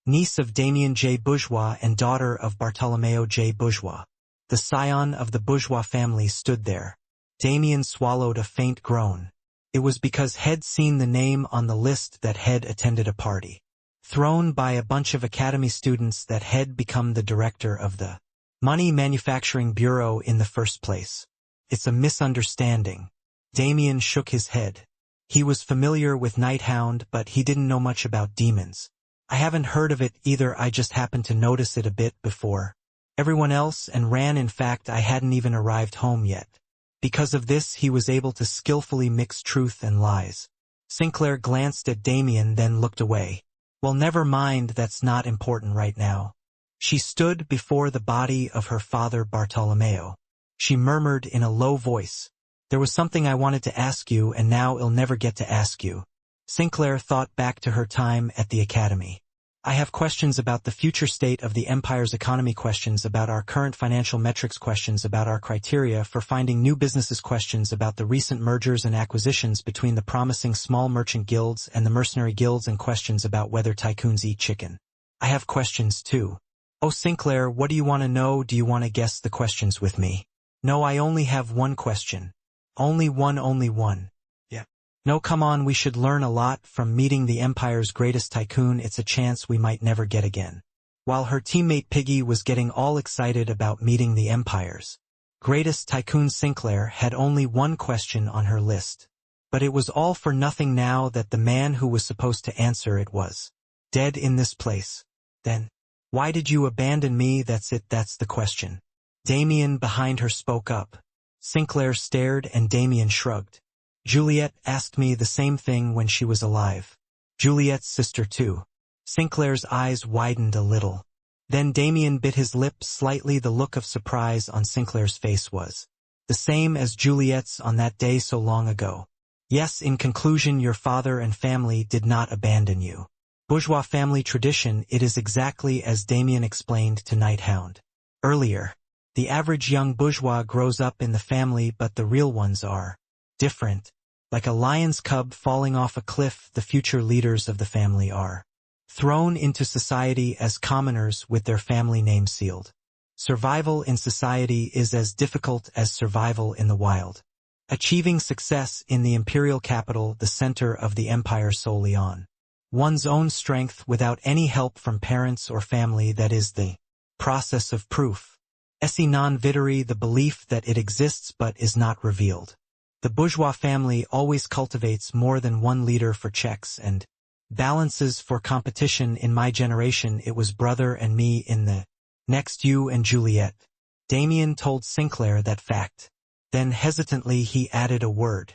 Niece of Damien J. Bourgeois and daughter of Bartolomeo J. Bourgeois. The scion of the Bourgeois family stood there. Damien swallowed a faint groan. It was because He'd seen the name on the list that He'd attended a party thrown by a bunch of academy students that He'd become the director of the Money Manufacturing Bureau in the first place. It's a misunderstanding. Damien shook his head. He was familiar with Night Hound, but he didn't know much about demons. I haven't heard of it either, I just happened to notice it a bit before everyone else and ran. In fact, I hadn't even arrived home yet. Because of this, he was able to skillfully mix truth and lies. Sinclair glanced at Damien, then looked away. Well, never mind, that's not important right now. She stood before the body of her father Bartolomeo. She murmured in a low voice, there was something I wanted to ask you, and now I'll never get to ask you. Sinclair thought back to her time at the academy. I have questions about the future state of the empire's economy, questions about our current financial metrics, questions about our criteria for finding new businesses, questions about the recent mergers and acquisitions between the promising small merchant guilds and the mercenary guilds, and questions about whether tycoons eat chicken. I have questions too. Oh Sinclair, what do you want to know? Do you want to guess the questions with me? No, I only have one question. Only one. Yeah. No, come on, we should learn a lot from meeting the empire's greatest tycoon. It's a chance we might never get again. While her teammate Piggy was getting all excited about meeting the empire's greatest tycoon, Sinclair had only one question on her list. But it was all for nothing now that the man who was supposed to answer it was dead in this place. Then, why did you abandon me? That's it, that's the question. Damien behind her spoke up. Sinclair stared and Damien shrugged. Juliet asked me the same thing when she was alive. Juliet's sister too. Sinclair's eyes widened a little. Then Damien bit his lip slightly. The look of surprise on Sinclair's face was the same as Juliet's on that day so long ago. Yes, in conclusion, your father and family did not abandon you. Bourgeois family tradition, it is exactly as Damien explained to Night Hound earlier. The average young bourgeois grows up in the family, but the real ones are different. Like a lion's cub falling off a cliff, the future leaders of the family are thrown into society as commoners with their family name sealed. Survival in society is as difficult as survival in the wild. Achieving success in the imperial capital, the center of the empire, solely on one's own strength without any help from parents or family, that is the process of proof. Esse non videre, the belief that it exists but is not revealed. The bourgeois family always cultivates more than one leader for checks and balances, for competition. In my generation it was brother and me, in the next you and Juliet. Damien told Sinclair that fact. Then hesitantly he added a word.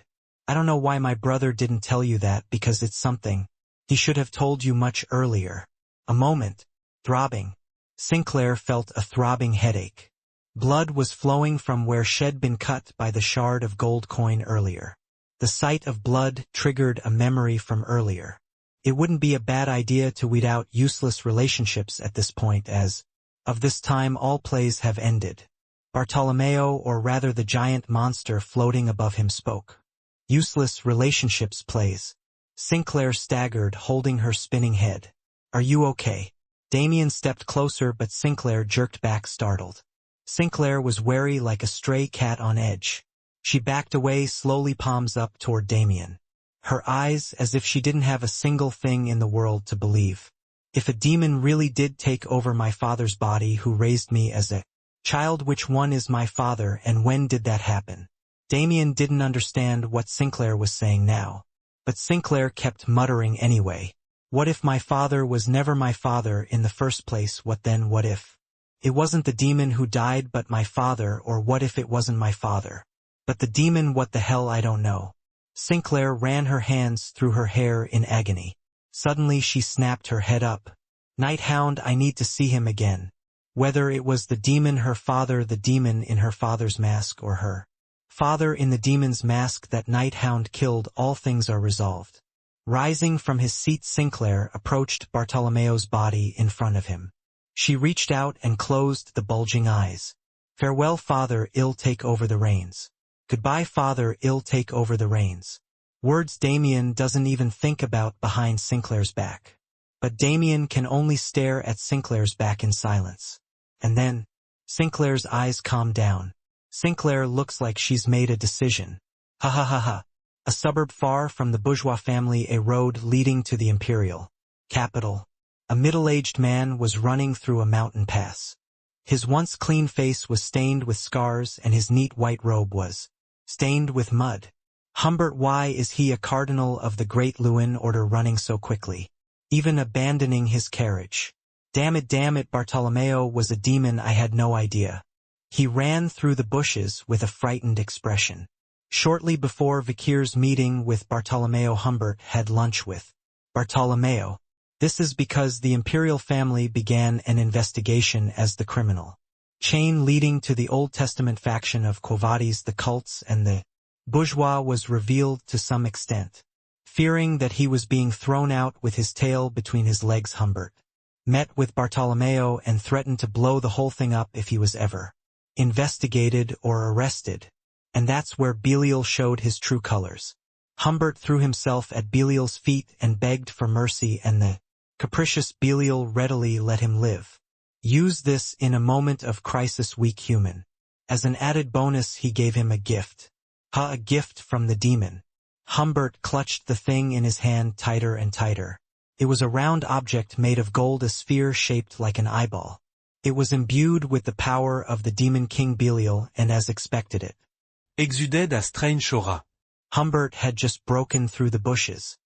I don't know why my brother didn't tell you that, because it's something he should have told you much earlier. A moment. Throbbing. Sinclair felt a throbbing headache. Blood was flowing from where she'd been cut by the shard of gold coin earlier. The sight of blood triggered a memory from earlier. It wouldn't be a bad idea to weed out useless relationships at this point, as of this time all plays have ended. Bartolomeo, or rather the giant monster floating above him, spoke. Useless relationships, plays. Sinclair staggered, holding her spinning head. Are you okay? Damien stepped closer, but Sinclair jerked back, startled. Sinclair was wary, like a stray cat on edge. She backed away slowly, palms up toward Damien. Her eyes as if she didn't have a single thing in the world to believe. If a demon really did take over my father's body, who raised me as a child, which one is my father and when did that happen? Damien didn't understand what Sinclair was saying now. But Sinclair kept muttering anyway. What if my father was never my father in the first place? What then? What if it wasn't the demon who died but my father? Or what if it wasn't my father but the demon? What the hell? I don't know. Sinclair ran her hands through her hair in agony. Suddenly she snapped her head up. Night Hound, I need to see him again. Whether it was the demon, her father, the demon in her father's mask, or her father in the demon's mask that Night Hound killed, all things are resolved. Rising from his seat, Sinclair approached Bartolomeo's body in front of him. She reached out and closed the bulging eyes. Farewell, Father, I'll take over the reins. Goodbye, Father, I'll take over the reins. Words Damien doesn't even think about behind Sinclair's back. But Damien can only stare at Sinclair's back in silence. And then, Sinclair's eyes calm down. Sinclair looks like she's made a decision. Ha ha ha ha. A suburb far from the bourgeois family, a road leading to the imperial capital. A middle-aged man was running through a mountain pass. His once clean face was stained with scars and his neat white robe was stained with mud. Humbert, why is he, a cardinal of the Great Lewin Order, running so quickly? Even abandoning his carriage. Damn it, Bartolomeo was a demon, I had no idea. He ran through the bushes with a frightened expression. Shortly before Vikir's meeting with Bartolomeo, Humbert had lunch with Bartolomeo. This is because the imperial family began an investigation as the criminal chain leading to the Old Testament faction of Quo Vadis, the cults, and the bourgeois was revealed to some extent. Fearing that he was being thrown out with his tail between his legs, Humbert met with Bartolomeo and threatened to blow the whole thing up if he was ever investigated or arrested. And that's where Belial showed his true colors. Humbert threw himself at Belial's feet and begged for mercy, and the capricious Belial readily let him live. Use this in a moment of crisis, weak human. As an added bonus, he gave him a gift. A gift from the demon. Humbert clutched the thing in his hand tighter and tighter. It was a round object made of gold, a sphere shaped like an eyeball. It was imbued with the power of the demon king Belial, and as expected it exudait da traitora. Humbert had just broken through the bushes.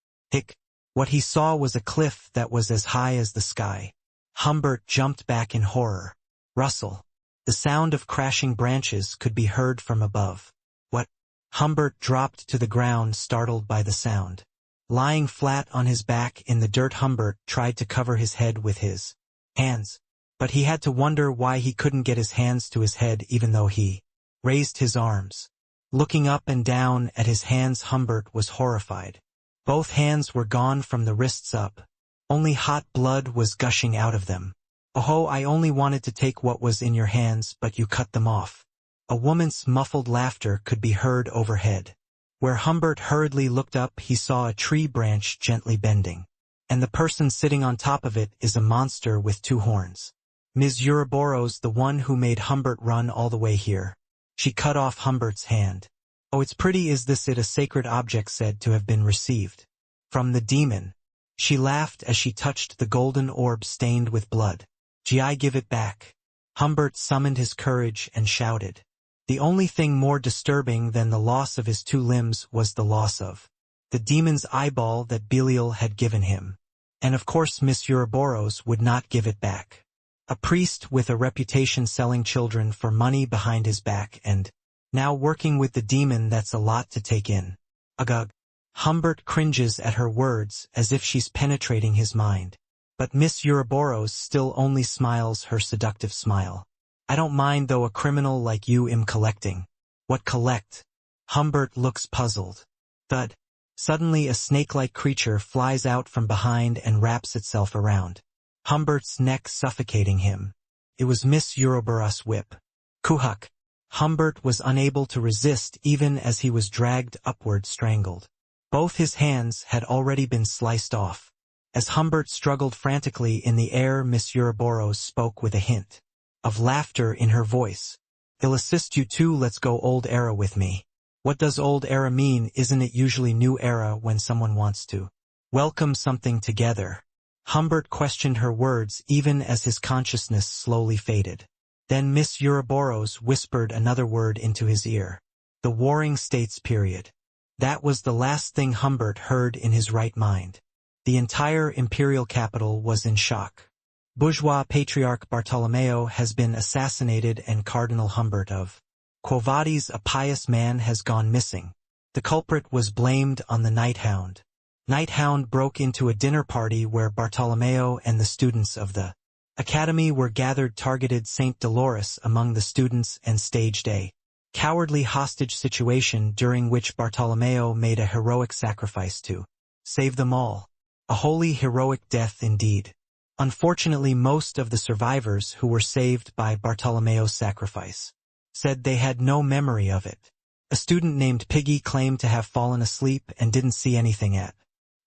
What he saw was a cliff that was as high as the sky. Humbert jumped back in horror. Rustle. The sound of crashing branches could be heard from above. What? Humbert dropped to the ground, startled by the sound. Lying flat on his back in the dirt, Humbert tried to cover his head with his hands. But he had to wonder why he couldn't get his hands to his head even though he raised his arms. Looking up and down at his hands, Humbert was horrified. Both hands were gone from the wrists up. Only hot blood was gushing out of them. "Oh, I only wanted to take what was in your hands, but you cut them off." A woman's muffled laughter could be heard overhead. Where Humbert hurriedly looked up, he saw a tree branch gently bending. And the person sitting on top of it is a monster with 2 horns. Ms. Ouroboros, the one who made Humbert run all the way here. She cut off Humbert's hand. "Oh, it's pretty, is this it? A sacred object said to have been received from the demon." She laughed as she touched the golden orb stained with blood. "I give it back." Humbert summoned his courage and shouted. The only thing more disturbing than the loss of his 2 limbs was the loss of the demon's eyeball that Belial had given him. And of course Miss Ouroboros would not give it back. A priest with a reputation selling children for money behind his back, and now working with the demon, that's a lot to take in. Agug. Humbert cringes at her words as if she's penetrating his mind. But Miss Ouroboros still only smiles her seductive smile. "I don't mind though, a criminal like you am collecting." "What collect?" Humbert looks puzzled. Thud. Suddenly a snake-like creature flies out from behind and wraps itself around Humbert's neck, suffocating him. It was Miss Ouroboros' whip. Kuhuk. Humbert was unable to resist even as he was dragged upward, strangled. Both his hands had already been sliced off. As Humbert struggled frantically in the air, Miss Ouroboros spoke with a hint of laughter in her voice. "I'll assist you too, let's go old era with me." "What does old era mean? Isn't it usually new era when someone wants to welcome something together?" Humbert questioned her words even as his consciousness slowly faded. Then Miss Ouroboros whispered another word into his ear. "The Warring States period." That was the last thing Humbert heard in his right mind. The entire imperial capital was in shock. Bourgeois Patriarch Bartolomeo has been assassinated, and Cardinal Humbert of Quo Vadis, a pious man, has gone missing. The culprit was blamed on the Night Hound. Night Hound broke into a dinner party where Bartolomeo and the students of the academy were gathered, targeted St. Dolores among the students, and staged a cowardly hostage situation during which Bartolomeo made a heroic sacrifice to save them all. A wholly heroic death indeed. Unfortunately, most of the survivors who were saved by Bartolomeo's sacrifice said they had no memory of it. A student named Piggy claimed to have fallen asleep and didn't see anything at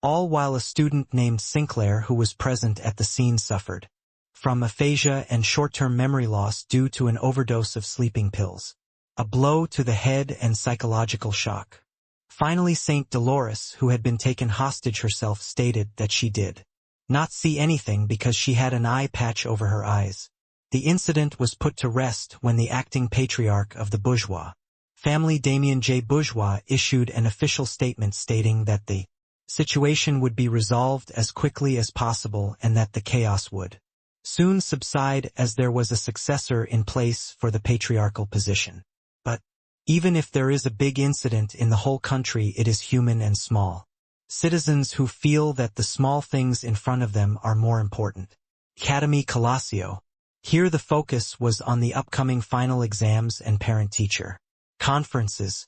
all, while a student named Sinclair, who was present at the scene, suffered from aphasia and short-term memory loss due to an overdose of sleeping pills. A blow to the head and psychological shock. Finally, St. Dolores, who had been taken hostage herself, stated that she did not see anything because she had an eye patch over her eyes. The incident was put to rest when the acting patriarch of the bourgeois family, Damien J. Bourgeois, issued an official statement stating that the situation would be resolved as quickly as possible and that the chaos would soon subside as there was a successor in place for the patriarchal position. But even if there is a big incident in the whole country, it is human and small. Citizens who feel that the small things in front of them are more important. Academy Colossio. Here the focus was on the upcoming final exams and parent-teacher conferences.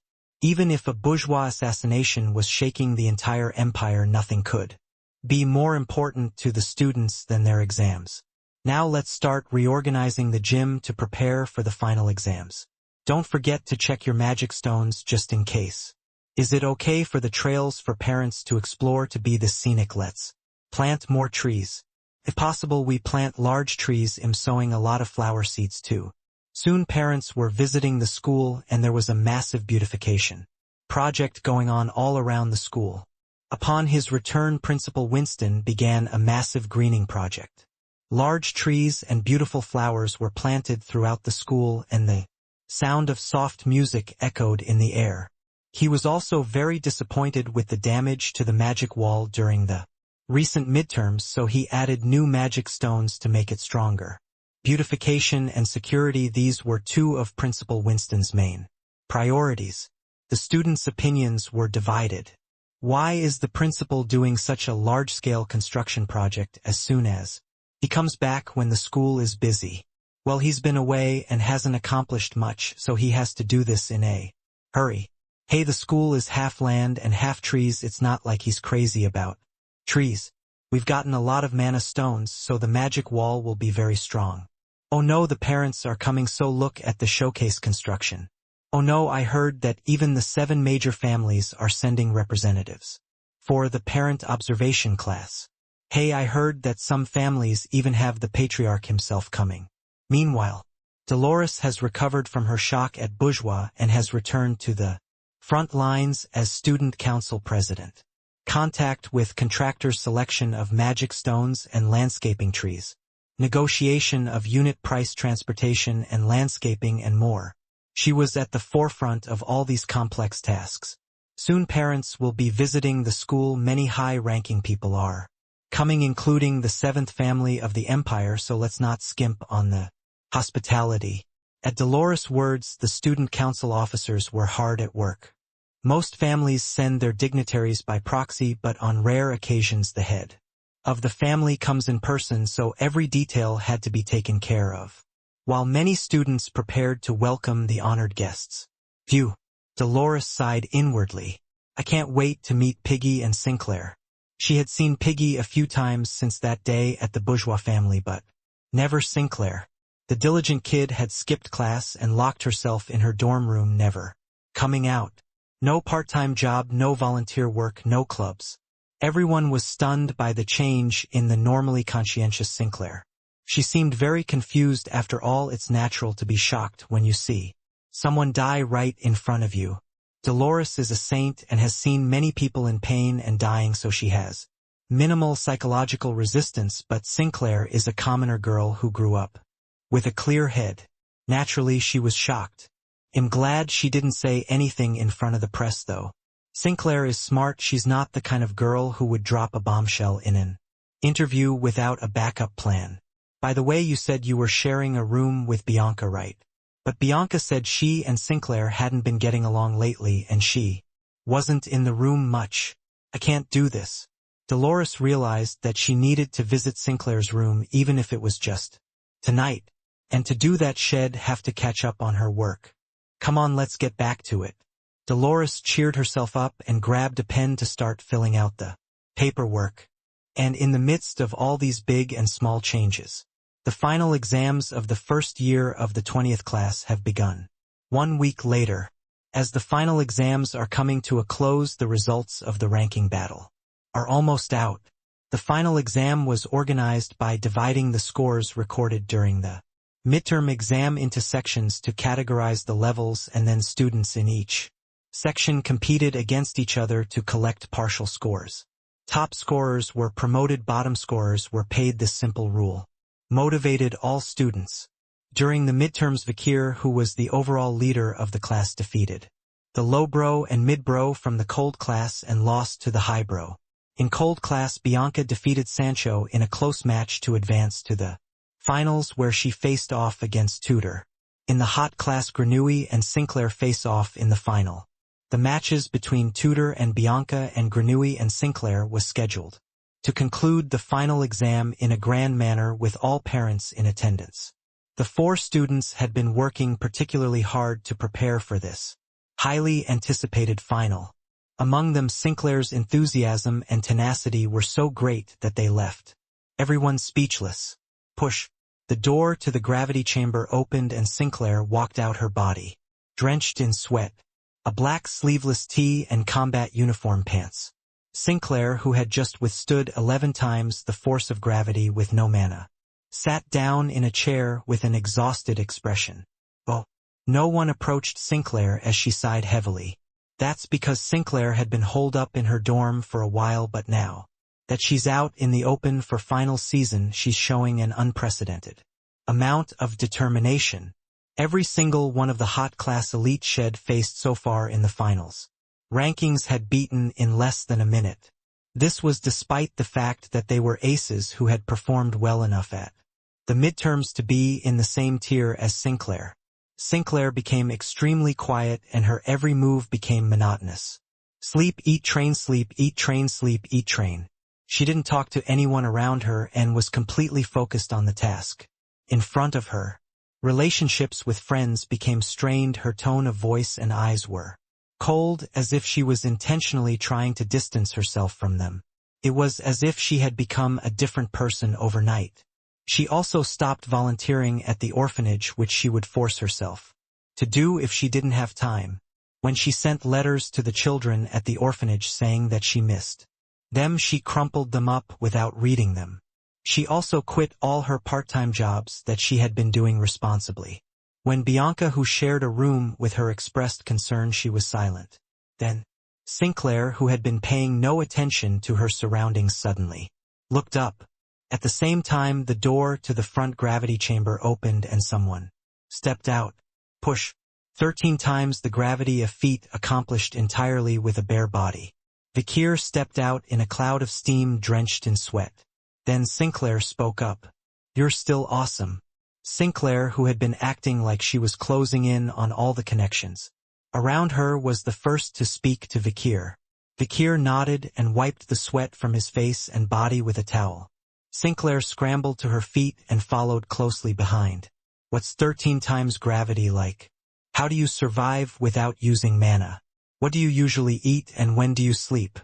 Even if a bourgeois assassination was shaking the entire empire, nothing could be more important to the students than their exams. Now let's start reorganizing the gym to prepare for the final exams. Don't forget to check your magic stones just in case. Is it okay for the trails for parents to explore to be this scenic? Let's plant more trees. If possible, we plant large trees. I'm sowing a lot of flower seeds too. Soon parents were visiting the school and there was a massive beautification project going on all around the school. Upon his return, Principal Winston began a massive greening project. Large trees and beautiful flowers were planted throughout the school and the sound of soft music echoed in the air. He was also very disappointed with the damage to the magic wall during the recent midterms, so he added new magic stones to make it stronger. Beautification and security, these were two of Principal Winston's main priorities. The students' opinions were divided. Why is the principal doing such a large-scale construction project as soon as he comes back when the school is busy? Well, he's been away and hasn't accomplished much, so he has to do this in a hurry. Hey, the school is half land and half trees. It's not like he's crazy about trees. We've gotten a lot of mana stones, so the magic wall will be very strong. Oh no, the parents are coming, so look at the showcase construction. Oh no, I heard that even the 7 major families are sending representatives for the parent observation class. Hey, I heard that some families even have the patriarch himself coming. Meanwhile, Dolores has recovered from her shock at Bourgeois and has returned to the front lines as student council president. Contact with contractors, selection of magic stones and landscaping trees, negotiation of unit price, transportation and landscaping, and more. She was at the forefront of all these complex tasks. Soon parents will be visiting the school. Many high-ranking people are coming, including the 7th family of the empire, so let's not skimp on the hospitality. At Dolores' words, the student council officers were hard at work. Most families send their dignitaries by proxy, but on rare occasions the head of the family comes in person, so every detail had to be taken care of. While many students prepared to welcome the honored guests. Phew, Dolores sighed inwardly. I can't wait to meet Piggy and Sinclair. She had seen Piggy a few times since that day at the Bourgeois family, but never Sinclair. The diligent kid had skipped class and locked herself in her dorm room, never coming out. No part-time job, no volunteer work, no clubs. Everyone was stunned by the change in the normally conscientious Sinclair. She seemed very confused. After all, it's natural to be shocked when you see someone die right in front of you. Dolores is a saint and has seen many people in pain and dying, so she has minimal psychological resistance, but Sinclair is a commoner girl who grew up with a clear head. Naturally, she was shocked. I'm glad she didn't say anything in front of the press, though. Sinclair is smart. She's not the kind of girl who would drop a bombshell in an interview without a backup plan. By the way, you said you were sharing a room with Bianca, right? But Bianca said she and Sinclair hadn't been getting along lately and she wasn't in the room much. I can't do this. Dolores realized that she needed to visit Sinclair's room, even if it was just tonight. And to do that, she'd have to catch up on her work. Come on, let's get back to it. Dolores cheered herself up and grabbed a pen to start filling out the paperwork. And in the midst of all these big and small changes, the final exams of the first year of the 20th class have begun. 1 week later, as the final exams are coming to a close, the results of the ranking battle are almost out. The final exam was organized by dividing the scores recorded during the midterm exam into sections to categorize the levels, and then students in each section competed against each other to collect partial scores. Top scorers were promoted, bottom scorers were paid. This simple rule motivated all students. During the midterms, Vakir, who was the overall leader of the class, defeated the low bro and mid bro from the cold class and lost to the high bro. In cold class, Bianca defeated Sancho in a close match to advance to the finals, where she faced off against Tudor. In the hot class, Grenouille and Sinclair face off in the final. The matches between Tudor and Bianca and Grenouille and Sinclair was scheduled to conclude the final exam in a grand manner with all parents in attendance. The 4 students had been working particularly hard to prepare for this highly anticipated final. Among them Sinclair's enthusiasm and tenacity were so great that they left everyone speechless. Push. The door to the gravity chamber opened and Sinclair walked out, her body drenched in sweat, a black sleeveless tee and combat uniform pants. Sinclair, who had just withstood 11 times the force of gravity with no mana, sat down in a chair with an exhausted expression. Oh. No one approached Sinclair as she sighed heavily. That's because Sinclair had been holed up in her dorm for a while, but now that she's out in the open for final season, she's showing an unprecedented amount of determination. Every single one of the hot class elite shed faced so far in the finals rankings had beaten in less than a minute. This was despite the fact that they were aces who had performed well enough at the midterms to be in the same tier as Sinclair. Sinclair became extremely quiet and her every move became monotonous. Sleep, eat, train, sleep, eat, train, sleep, eat, train. She didn't talk to anyone around her and was completely focused on the task in front of her. Relationships with friends became strained, her tone of voice and eyes were cold, as if she was intentionally trying to distance herself from them. It was as if she had become a different person overnight. She also stopped volunteering at the orphanage, which she would force herself to do if she didn't have time. When she sent letters to the children at the orphanage saying that she missed them, she crumpled them up without reading them. She also quit all her part-time jobs that she had been doing responsibly. When Bianca, who shared a room with her, expressed concern, she was silent. Then Sinclair, who had been paying no attention to her surroundings, suddenly looked up. At the same time, the door to the front gravity chamber opened and someone stepped out. Push. 13 times the gravity, a feat accomplished entirely with a bare body. Vikir stepped out in a cloud of steam, drenched in sweat. Then Sinclair spoke up. You're still awesome. Sinclair, who had been acting like she was closing in on all the connections around her, was the first to speak to Vikir. Vikir nodded and wiped the sweat from his face and body with a towel. Sinclair scrambled to her feet and followed closely behind. What's 13 times gravity like? How do you survive without using mana? What do you usually eat and when do you sleep?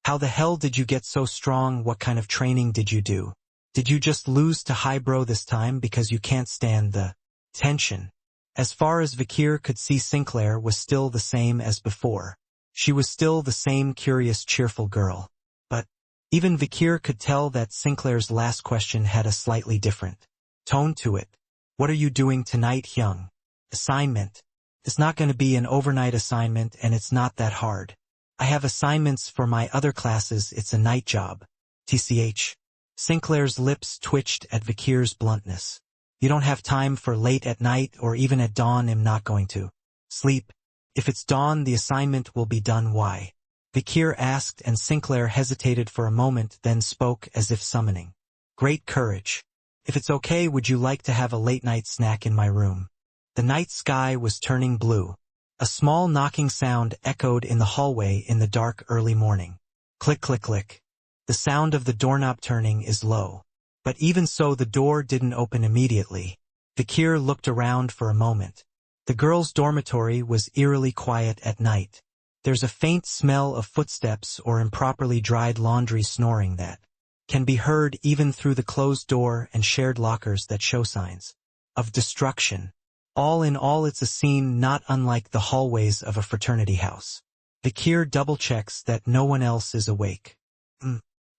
How the hell did you get so strong? What kind of training did you do? Did you just lose to Highbrow this time because you can't stand the tension? As far as Vikir could see, Sinclair was still the same as before. She was still the same curious, cheerful girl. But even Vikir could tell that Sinclair's last question had a slightly different tone to it. What are you doing tonight, Hyung? Assignment. It's not going to be an overnight assignment and it's not that hard. I have assignments for my other classes, it's a night job. TCH. Sinclair's lips twitched at Vikir's bluntness. You don't have time for late at night or even at dawn. I'm not going to sleep. If it's dawn, the assignment will be done. Why? Vikir asked, and Sinclair hesitated for a moment, then spoke as if summoning great courage. If it's okay, would you like to have a late-night snack in my room? The night sky was turning blue. A small knocking sound echoed in the hallway in the dark early morning. Click, click, click. The sound of the doorknob turning is low. But even so, the door didn't open immediately. Vikir looked around for a moment. The girls' dormitory was eerily quiet at night. There's a faint smell of footsteps or improperly dried laundry snoring that can be heard even through the closed door and shared lockers that show signs of destruction. All in all, it's a scene not unlike the hallways of a fraternity house. Vikir double-checks that no one else is awake.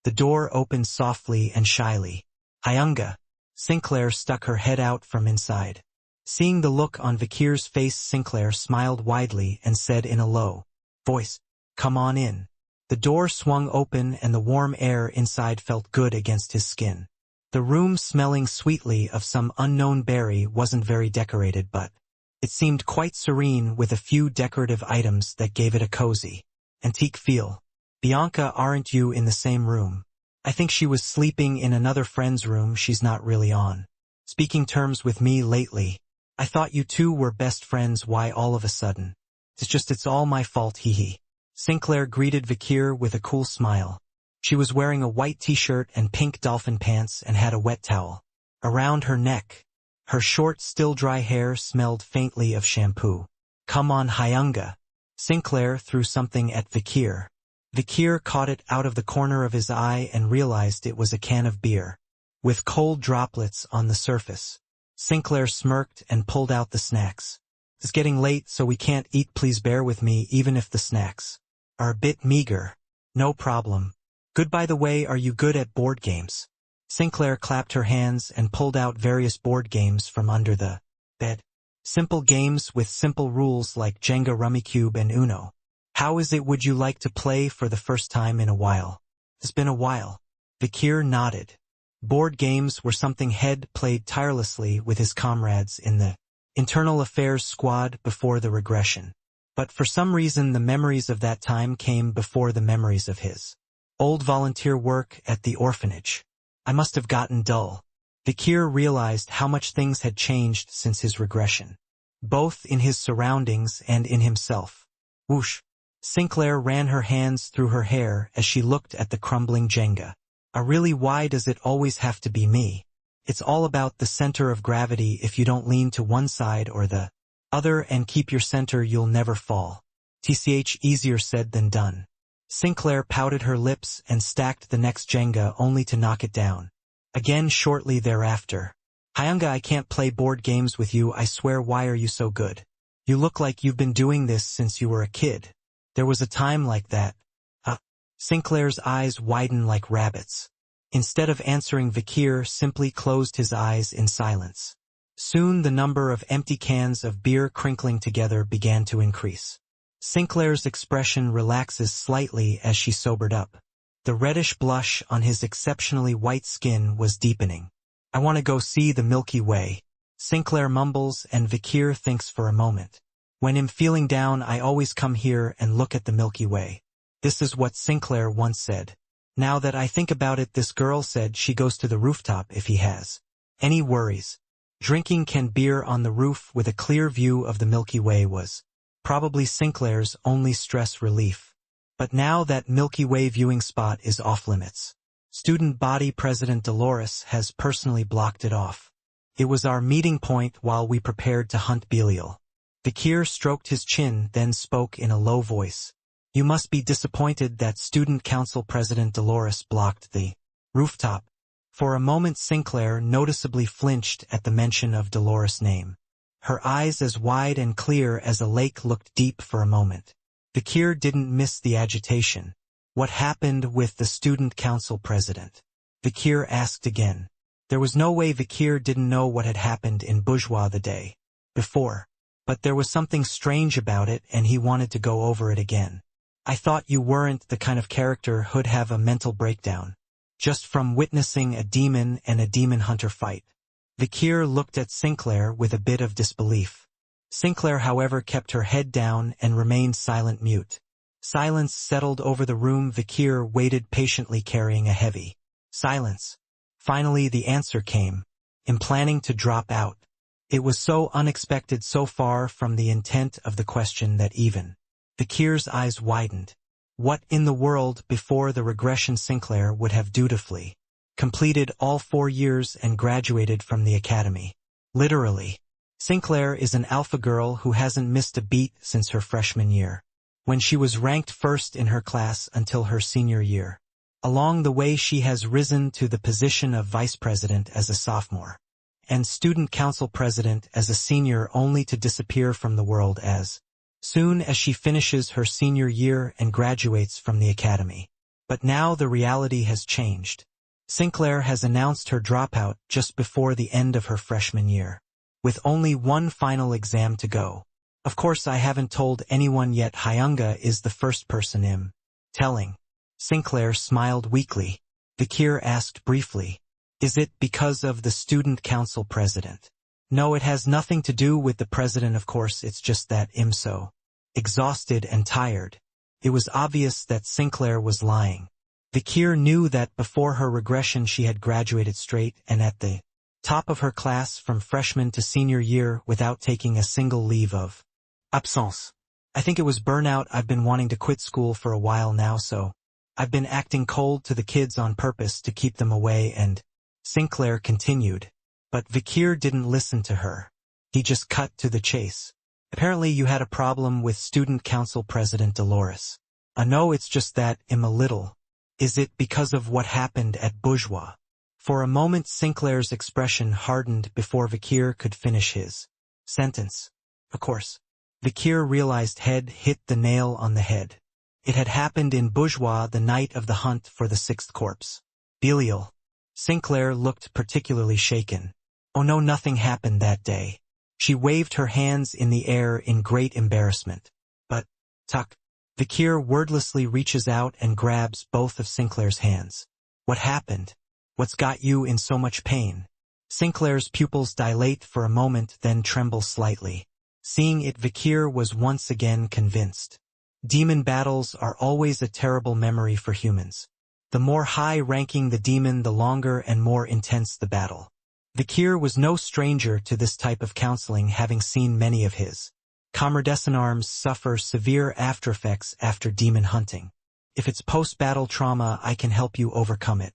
The door opened softly and shyly. Hyunga. Sinclair stuck her head out from inside. Seeing the look on Vikir's face, Sinclair smiled widely and said in a low voice, "Come on in." The door swung open and the warm air inside felt good against his skin. The room, smelling sweetly of some unknown berry, wasn't very decorated, but it seemed quite serene with a few decorative items that gave it a cozy, antique feel. Bianca, aren't you in the same room? I think she was sleeping in another friend's room. She's not really on speaking terms with me lately. I thought you two were best friends. Why all of a sudden? It's all my fault, hee. Sinclair greeted Vikir with a cool smile. She was wearing a white t-shirt and pink dolphin pants and had a wet towel around her neck. Her short, still dry hair smelled faintly of shampoo. Come on, Hyunga. Sinclair threw something at Vikir. Vikir caught it out of the corner of his eye and realized it was a can of beer, with cold droplets on the surface. Sinclair smirked and pulled out the snacks. It's getting late, so we can't eat. Please bear with me even if the snacks are a bit meager. No problem. Good. By the way, are you good at board games? Sinclair clapped her hands and pulled out various board games from under the bed. Simple games with simple rules like Jenga, Rummikub, and Uno. How is it? Would you like to play for the first time in a while? It's been a while. Vikir nodded. Board games were something Head played tirelessly with his comrades in the internal affairs squad before the regression. But for some reason the memories of that time came before the memories of his old volunteer work at the orphanage. I must have gotten dull. Vikir realized how much things had changed since his regression, both in his surroundings and in himself. Whoosh! Sinclair ran her hands through her hair as she looked at the crumbling Jenga. Really, why does it always have to be me? It's all about the center of gravity. If you don't lean to one side or the other and keep your center, you'll never fall. Easier said than done. Sinclair pouted her lips and stacked the next Jenga only to knock it down again shortly thereafter. Hyunga, I can't play board games with you, I swear. Why are you so good? You look like you've been doing this since you were a kid. There was a time like that. Sinclair's eyes widened like rabbits. Instead of answering, Vikir simply closed his eyes in silence. Soon the number of empty cans of beer crinkling together began to increase. Sinclair's expression relaxes slightly as she sobered up. The reddish blush on his exceptionally white skin was deepening. I want to go see the Milky Way, Sinclair mumbles, and Vikir thinks for a moment. When I'm feeling down, I always come here and look at the Milky Way. This is what Sinclair once said. Now that I think about it, this girl said she goes to the rooftop if he has any worries. Drinking canned beer on the roof with a clear view of the Milky Way was probably Sinclair's only stress relief. But now that Milky Way viewing spot is off limits. Student body president Dolores has personally blocked it off. It was our meeting point while we prepared to hunt Belial. Vikir stroked his chin, then spoke in a low voice. You must be disappointed that student council president Dolores blocked the rooftop. For a moment Sinclair noticeably flinched at the mention of Dolores' name. Her eyes, as wide and clear as a lake, looked deep for a moment. Vikir didn't miss the agitation. What happened with the student council president? Vikir asked again. There was no way Vikir didn't know what had happened in Bourgeois the day before. But there was something strange about it and he wanted to go over it again. I thought you weren't the kind of character who'd have a mental breakdown just from witnessing a demon and a demon hunter fight. Vikir looked at Sinclair with a bit of disbelief. Sinclair, however, kept her head down and remained silent. Mute. Silence settled over the room. Vikir waited patiently, carrying a heavy silence. Finally the answer came. I'm planning to drop out. It was so unexpected, so far from the intent of the question that even Vikir's eyes widened. What in the world? Before the regression, Sinclair would have dutifully completed all 4 years and graduated from the academy. Literally. Sinclair is an alpha girl who hasn't missed a beat since her freshman year, when she was ranked first in her class, until her senior year. Along the way she has risen to the position of vice president as a sophomore, and student council president as a senior, only to disappear from the world as soon as she finishes her senior year and graduates from the academy. But now the reality has changed. Sinclair has announced her dropout just before the end of her freshman year, with only one final exam to go. Of course I haven't told anyone yet. Hyunga is the first person I'm telling. Sinclair smiled weakly. Vikir asked briefly, is it because of the student council president? No, it has nothing to do with the president, of course. It's just that I'm so exhausted and tired. It was obvious that Sinclair was lying. Vikir knew that before her regression she had graduated straight and at the top of her class from freshman to senior year without taking a single leave of absence. I think it was burnout. I've been wanting to quit school for a while now, so I've been acting cold to the kids on purpose to keep them away, and Sinclair continued. But Vikir didn't listen to her. He just cut to the chase. Apparently you had a problem with student council president Dolores. No, it's just that, I'm a little. Is it because of what happened at Bourgeois? For a moment Sinclair's expression hardened before Vakir could finish his sentence. Of course. Vakir realized head hit the nail on the head. It had happened in Bourgeois the night of the hunt for the sixth corpse. Belial. Sinclair looked particularly shaken. Oh no, nothing happened that day. She waved her hands in the air in great embarrassment. But, Tuck. Vakir wordlessly reaches out and grabs both of Sinclair's hands. What happened? What's got you in so much pain? Sinclair's pupils dilate for a moment then tremble slightly. Seeing it, Vakir was once again convinced. Demon battles are always a terrible memory for humans. The more high-ranking the demon, the longer and more intense the battle. Vakir was no stranger to this type of counseling, having seen many of his comrades-in-arms suffer severe aftereffects after demon hunting. If it's post-battle trauma, I can help you overcome it.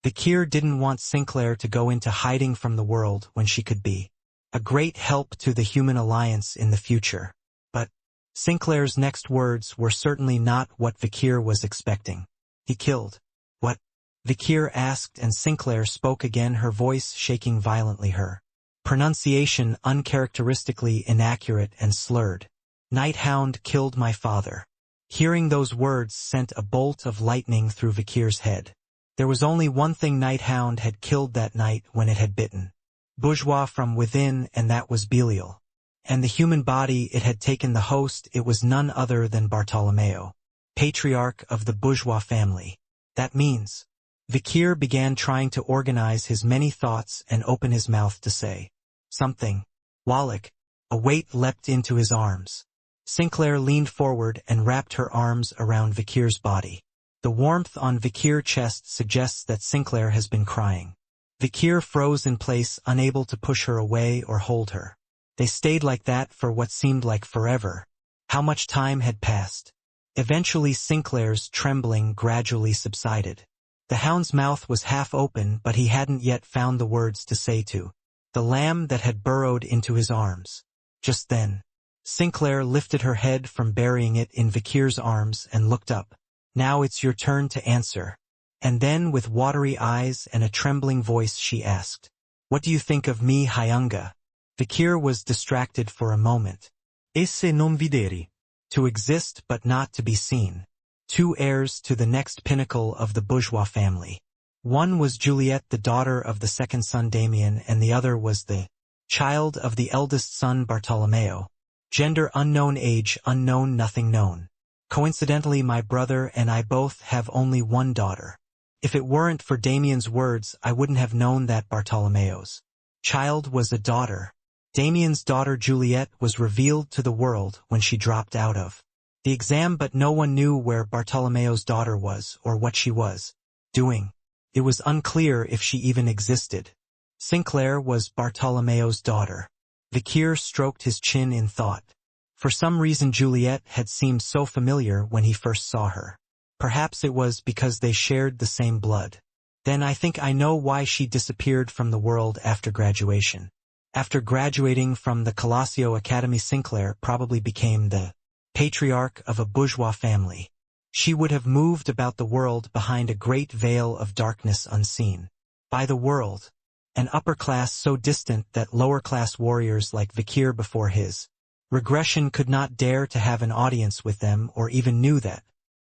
Vakir didn't want Sinclair to go into hiding from the world when she could be a great help to the human alliance in the future. But Sinclair's next words were certainly not what Vakir was expecting. He killed. What? Vakir asked, and Sinclair spoke again, her voice shaking violently, her pronunciation uncharacteristically inaccurate and slurred. Hound killed my father. Hearing those words sent a bolt of lightning through Vakir's head. There was only one thing Hound had killed that night when it had bitten Bourgeois from within, and that was Belial. And the human body it had taken, the host, it was none other than Bartolomeo, patriarch of the Bourgeois family. That means. Vakir began trying to organize his many thoughts and open his mouth to say something. Wallach. A weight leapt into his arms. Sinclair leaned forward and wrapped her arms around Vakir's body. The warmth on Vakir's chest suggests that Sinclair has been crying. Vakir froze in place, unable to push her away or hold her. They stayed like that for what seemed like forever. How much time had passed? Eventually Sinclair's trembling gradually subsided. The hound's mouth was half open, but he hadn't yet found the words to say to the lamb that had burrowed into his arms. Just then, Sinclair lifted her head from burying it in Vakir's arms and looked up. Now it's your turn to answer. And then with watery eyes and a trembling voice she asked, what do you think of me, Hyunga? Vakir was distracted for a moment. Esse non videri. To exist but not to be seen. Two heirs to the next pinnacle of the Bourgeois family. One was Juliette, the daughter of the second son Damien, and the other was the child of the eldest son Bartolomeo. Gender unknown, age unknown, nothing known. Coincidentally, my brother and I both have only one daughter. If it weren't for Damien's words, I wouldn't have known that Bartolomeo's child was a daughter. Damien's daughter Juliette was revealed to the world when she dropped out of the exam, but no one knew where Bartolomeo's daughter was or what she was doing. It was unclear if she even existed. Sinclair was Bartolomeo's daughter. Vakir stroked his chin in thought. For some reason Juliette had seemed so familiar when he first saw her. Perhaps it was because they shared the same blood. Then I think I know why she disappeared from the world after graduation. After graduating from the Colosio Academy, Sinclair probably became the patriarch of a bourgeois family. She would have moved about the world behind a great veil of darkness unseen. By the world, an upper class so distant that lower-class warriors like Vakir before his regression could not dare to have an audience with them or even knew that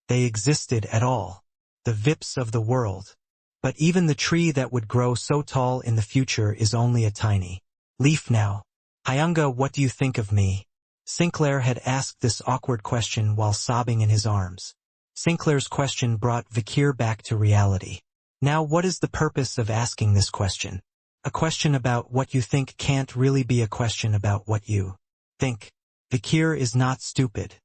they existed at all. The Vips of the world. But even the tree that would grow so tall in the future is only a tiny leaf now. Hyunga, what do you think of me? Sinclair had asked this awkward question while sobbing in his arms. Sinclair's question brought Vakir back to reality. Now what is the purpose of asking this question? A question about what you think can't really be a question about what you think. Vakir is not stupid.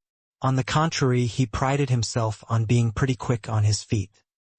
On the contrary, he prided himself on being pretty quick on his feet.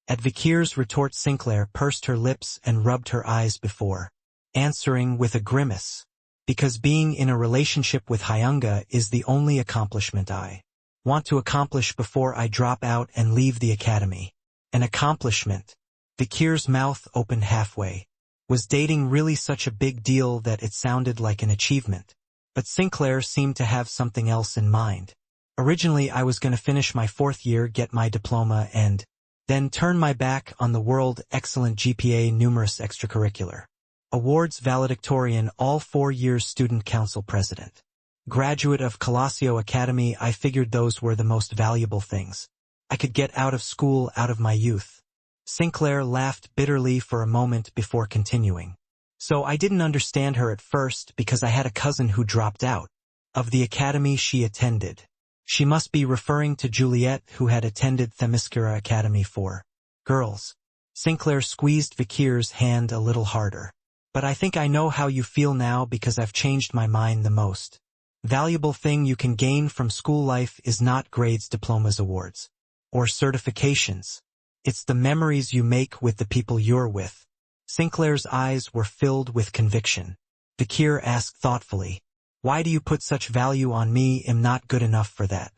At Vakir's retort, Sinclair pursed her lips and rubbed her eyes before answering with a grimace. Because being in a relationship with Hyunga is the only accomplishment I want to accomplish before I drop out and leave the academy. An accomplishment. Vakir's mouth opened halfway. Was dating really such a big deal that it sounded like an achievement? But Sinclair seemed to have something else in mind. Originally I was going to finish my 4th year, get my diploma, and then turn my back on the world. Excellent GPA, numerous extracurricular awards, valedictorian, all 4 years student council president. Graduate of Colassio Academy. I figured those were the most valuable things I could get out of school, out of my youth. Sinclair laughed bitterly for a moment before continuing. So I didn't understand her at first because I had a cousin who dropped out of the academy she attended. She must be referring to Juliet, who had attended Themyscira Academy for girls. Sinclair squeezed Vikir's hand a little harder. But I think I know how you feel now because I've changed my mind. The most valuable thing you can gain from school life is not grades, diplomas, awards, or certifications. It's the memories you make with the people you're with. Sinclair's eyes were filled with conviction. Vikir asked thoughtfully, "Why do you put such value on me? I'm not good enough for that.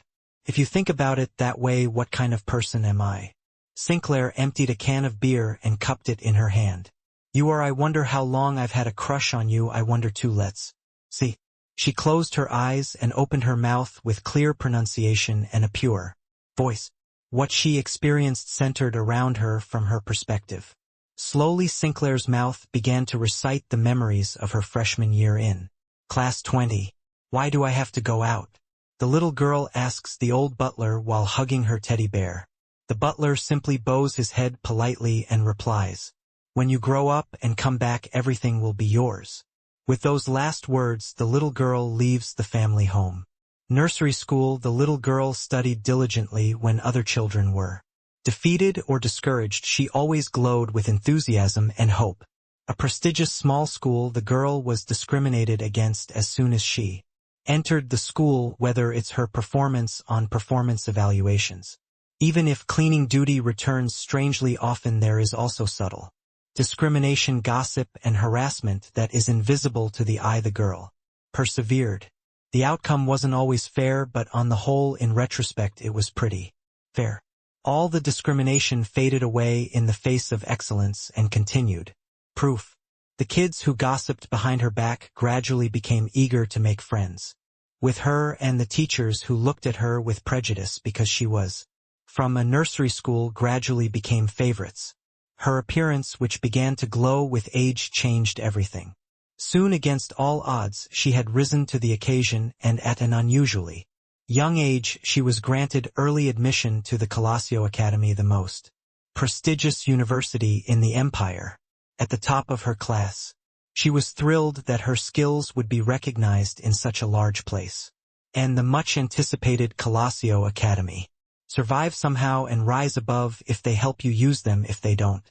If you think about it that way, what kind of person am I?" Sinclair emptied a can of beer and cupped it in her hand. "You are. I wonder how long I've had a crush on you. I wonder too. Let's see." She closed her eyes and opened her mouth with clear pronunciation and a pure voice. What she experienced centered around her from her perspective. Slowly Sinclair's mouth began to recite the memories of her freshman year in Class 20. "Why do I have to go out?" the little girl asks the old butler while hugging her teddy bear. The butler simply bows his head politely and replies, "When you grow up and come back, everything will be yours." With those last words, the little girl leaves the family home. Nursery school. The little girl studied diligently when other children were defeated or discouraged. She always glowed with enthusiasm and hope. A prestigious small school. The girl was discriminated against as soon as she entered the school, whether it's her performance on performance evaluations. Even if cleaning duty returns strangely often, there is also subtle discrimination, gossip, and harassment that is invisible to the eye. The girl persevered. The outcome wasn't always fair, but on the whole, in retrospect, it was pretty fair. All the discrimination faded away in the face of excellence and continued proof. The kids who gossiped behind her back gradually became eager to make friends with her, and the teachers who looked at her with prejudice because she was from a nursery school gradually became favorites. Her appearance, which began to glow with age, changed everything. Soon, against all odds, she had risen to the occasion, and at an unusually young age she was granted early admission to the Colassio Academy, the most prestigious university in the empire. At the top of her class, she was thrilled that her skills would be recognized in such a large place. And the much-anticipated Colassio Academy. Survive somehow and rise above. If they help you, use them. If they don't,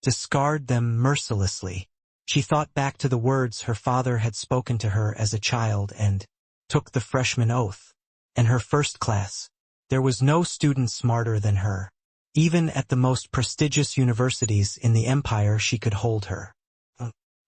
discard them mercilessly. She thought back to the words her father had spoken to her as a child and took the freshman oath. In her first class, there was no student smarter than her. Even at the most prestigious universities in the empire, she could hold her.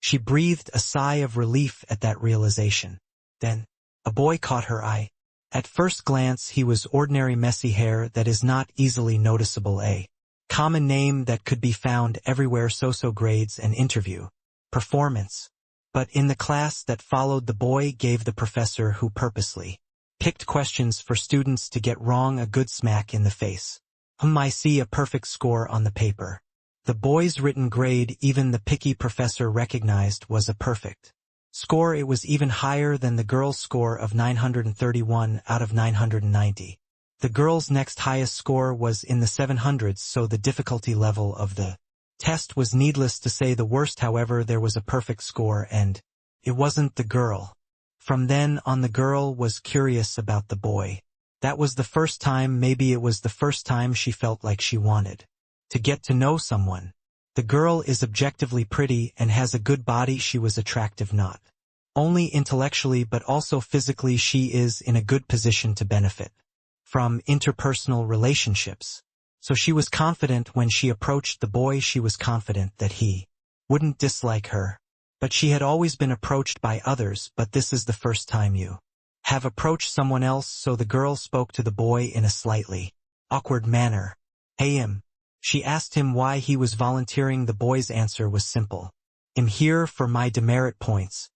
She breathed a sigh of relief at that realization. Then, a boy caught her eye. At first glance, he was ordinary messy hair that is not easily noticeable, a common name that could be found everywhere. So grades and interview performance. But in the class that followed, the boy gave the professor, who purposely picked questions for students to get wrong, a good smack in the face. I see a perfect score on the paper. The boy's written grade, even the picky professor recognized, was a perfect score. It was even higher than the girl's score of 931 out of 990. The girl's next highest score was in the 700s, so the difficulty level of the test was, needless to say, the worst. However, there was a perfect score, and it wasn't the girl. From then on, the girl was curious about the boy. That was the first time, maybe it was the first time, she felt like she wanted to get to know someone. The girl is objectively pretty and has a good body. She was attractive not only intellectually but also physically. She is in a good position to benefit from interpersonal relationships. So she was confident when she approached the boy. She was confident that he wouldn't dislike her. But she had always been approached by others, but this is the first time you have approached someone else. So the girl spoke to the boy in a slightly awkward manner. "Hey, She asked him why he was volunteering. The boy's answer was simple. "I'm here for my demerit points."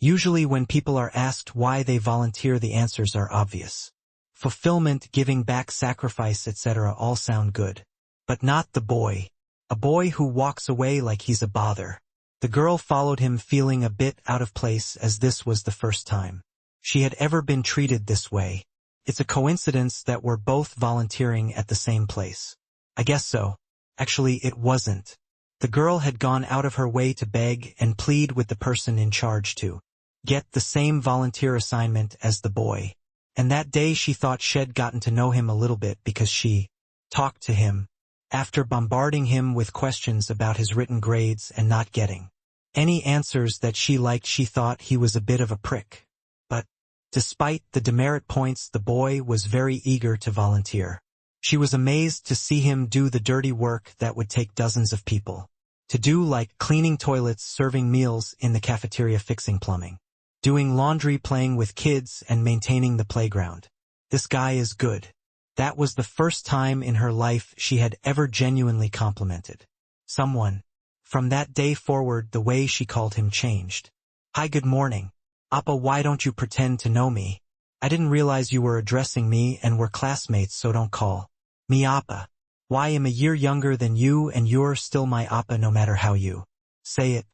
Usually when people are asked why they volunteer, the answers are obvious. Fulfillment, giving back, sacrifice, etc. all sound good. But not the boy. A boy who walks away like he's a bother. The girl followed him, feeling a bit out of place, as this was the first time she had ever been treated this way. It's a coincidence that we're both volunteering at the same place. I guess so. Actually, it wasn't. The girl had gone out of her way to beg and plead with the person in charge to get the same volunteer assignment as the boy. And that day she thought she'd gotten to know him a little bit because she talked to him. After bombarding him with questions about his written grades and not getting any answers that she liked, she thought he was a bit of a prick. But despite the demerit points, the boy was very eager to volunteer. She was amazed to see him do the dirty work that would take dozens of people to do, like cleaning toilets, serving meals in the cafeteria, fixing plumbing, doing laundry, playing with kids, and maintaining the playground. This guy is good. That was the first time in her life she had ever genuinely complimented someone. From that day forward, the way she called him changed. Hi, good morning. Appa, why don't you pretend to know me? I didn't realize you were addressing me, and we're classmates, so don't call me Appa. Why, I'm a year younger than you and you're still my Appa no matter how you say it.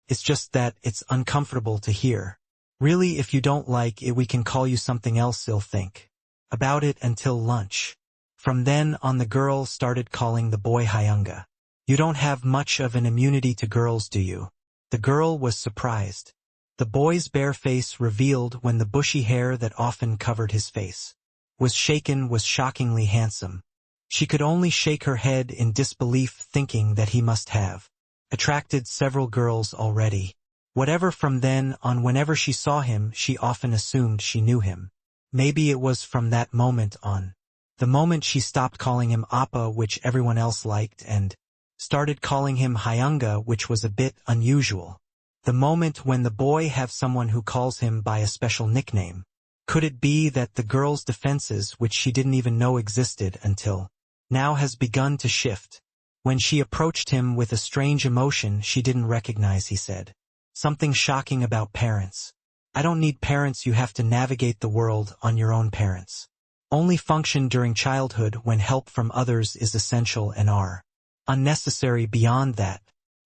It's just that it's uncomfortable to hear. Really, if you don't like it, we can call you something else. I'll think about it until lunch. From then on, the girl started calling the boy Hyunga. You don't have much of an immunity to girls, do you? The girl was surprised. The boy's bare face, revealed when the bushy hair that often covered his face was shaken, was shockingly handsome. She could only shake her head in disbelief, thinking that he must have attracted several girls already. Whatever, from then on, whenever she saw him, she often assumed she knew him. Maybe it was from that moment on, the moment she stopped calling him Appa, which everyone else liked, and started calling him Hyunga, which was a bit unusual. The moment when the boy have someone who calls him by a special nickname. Could it be that the girl's defenses, which she didn't even know existed until now, has begun to shift? When she approached him with a strange emotion she didn't recognize, he said something shocking about parents. I don't need parents, you have to navigate the world on your own. Parents only function during childhood when help from others is essential and are unnecessary beyond that.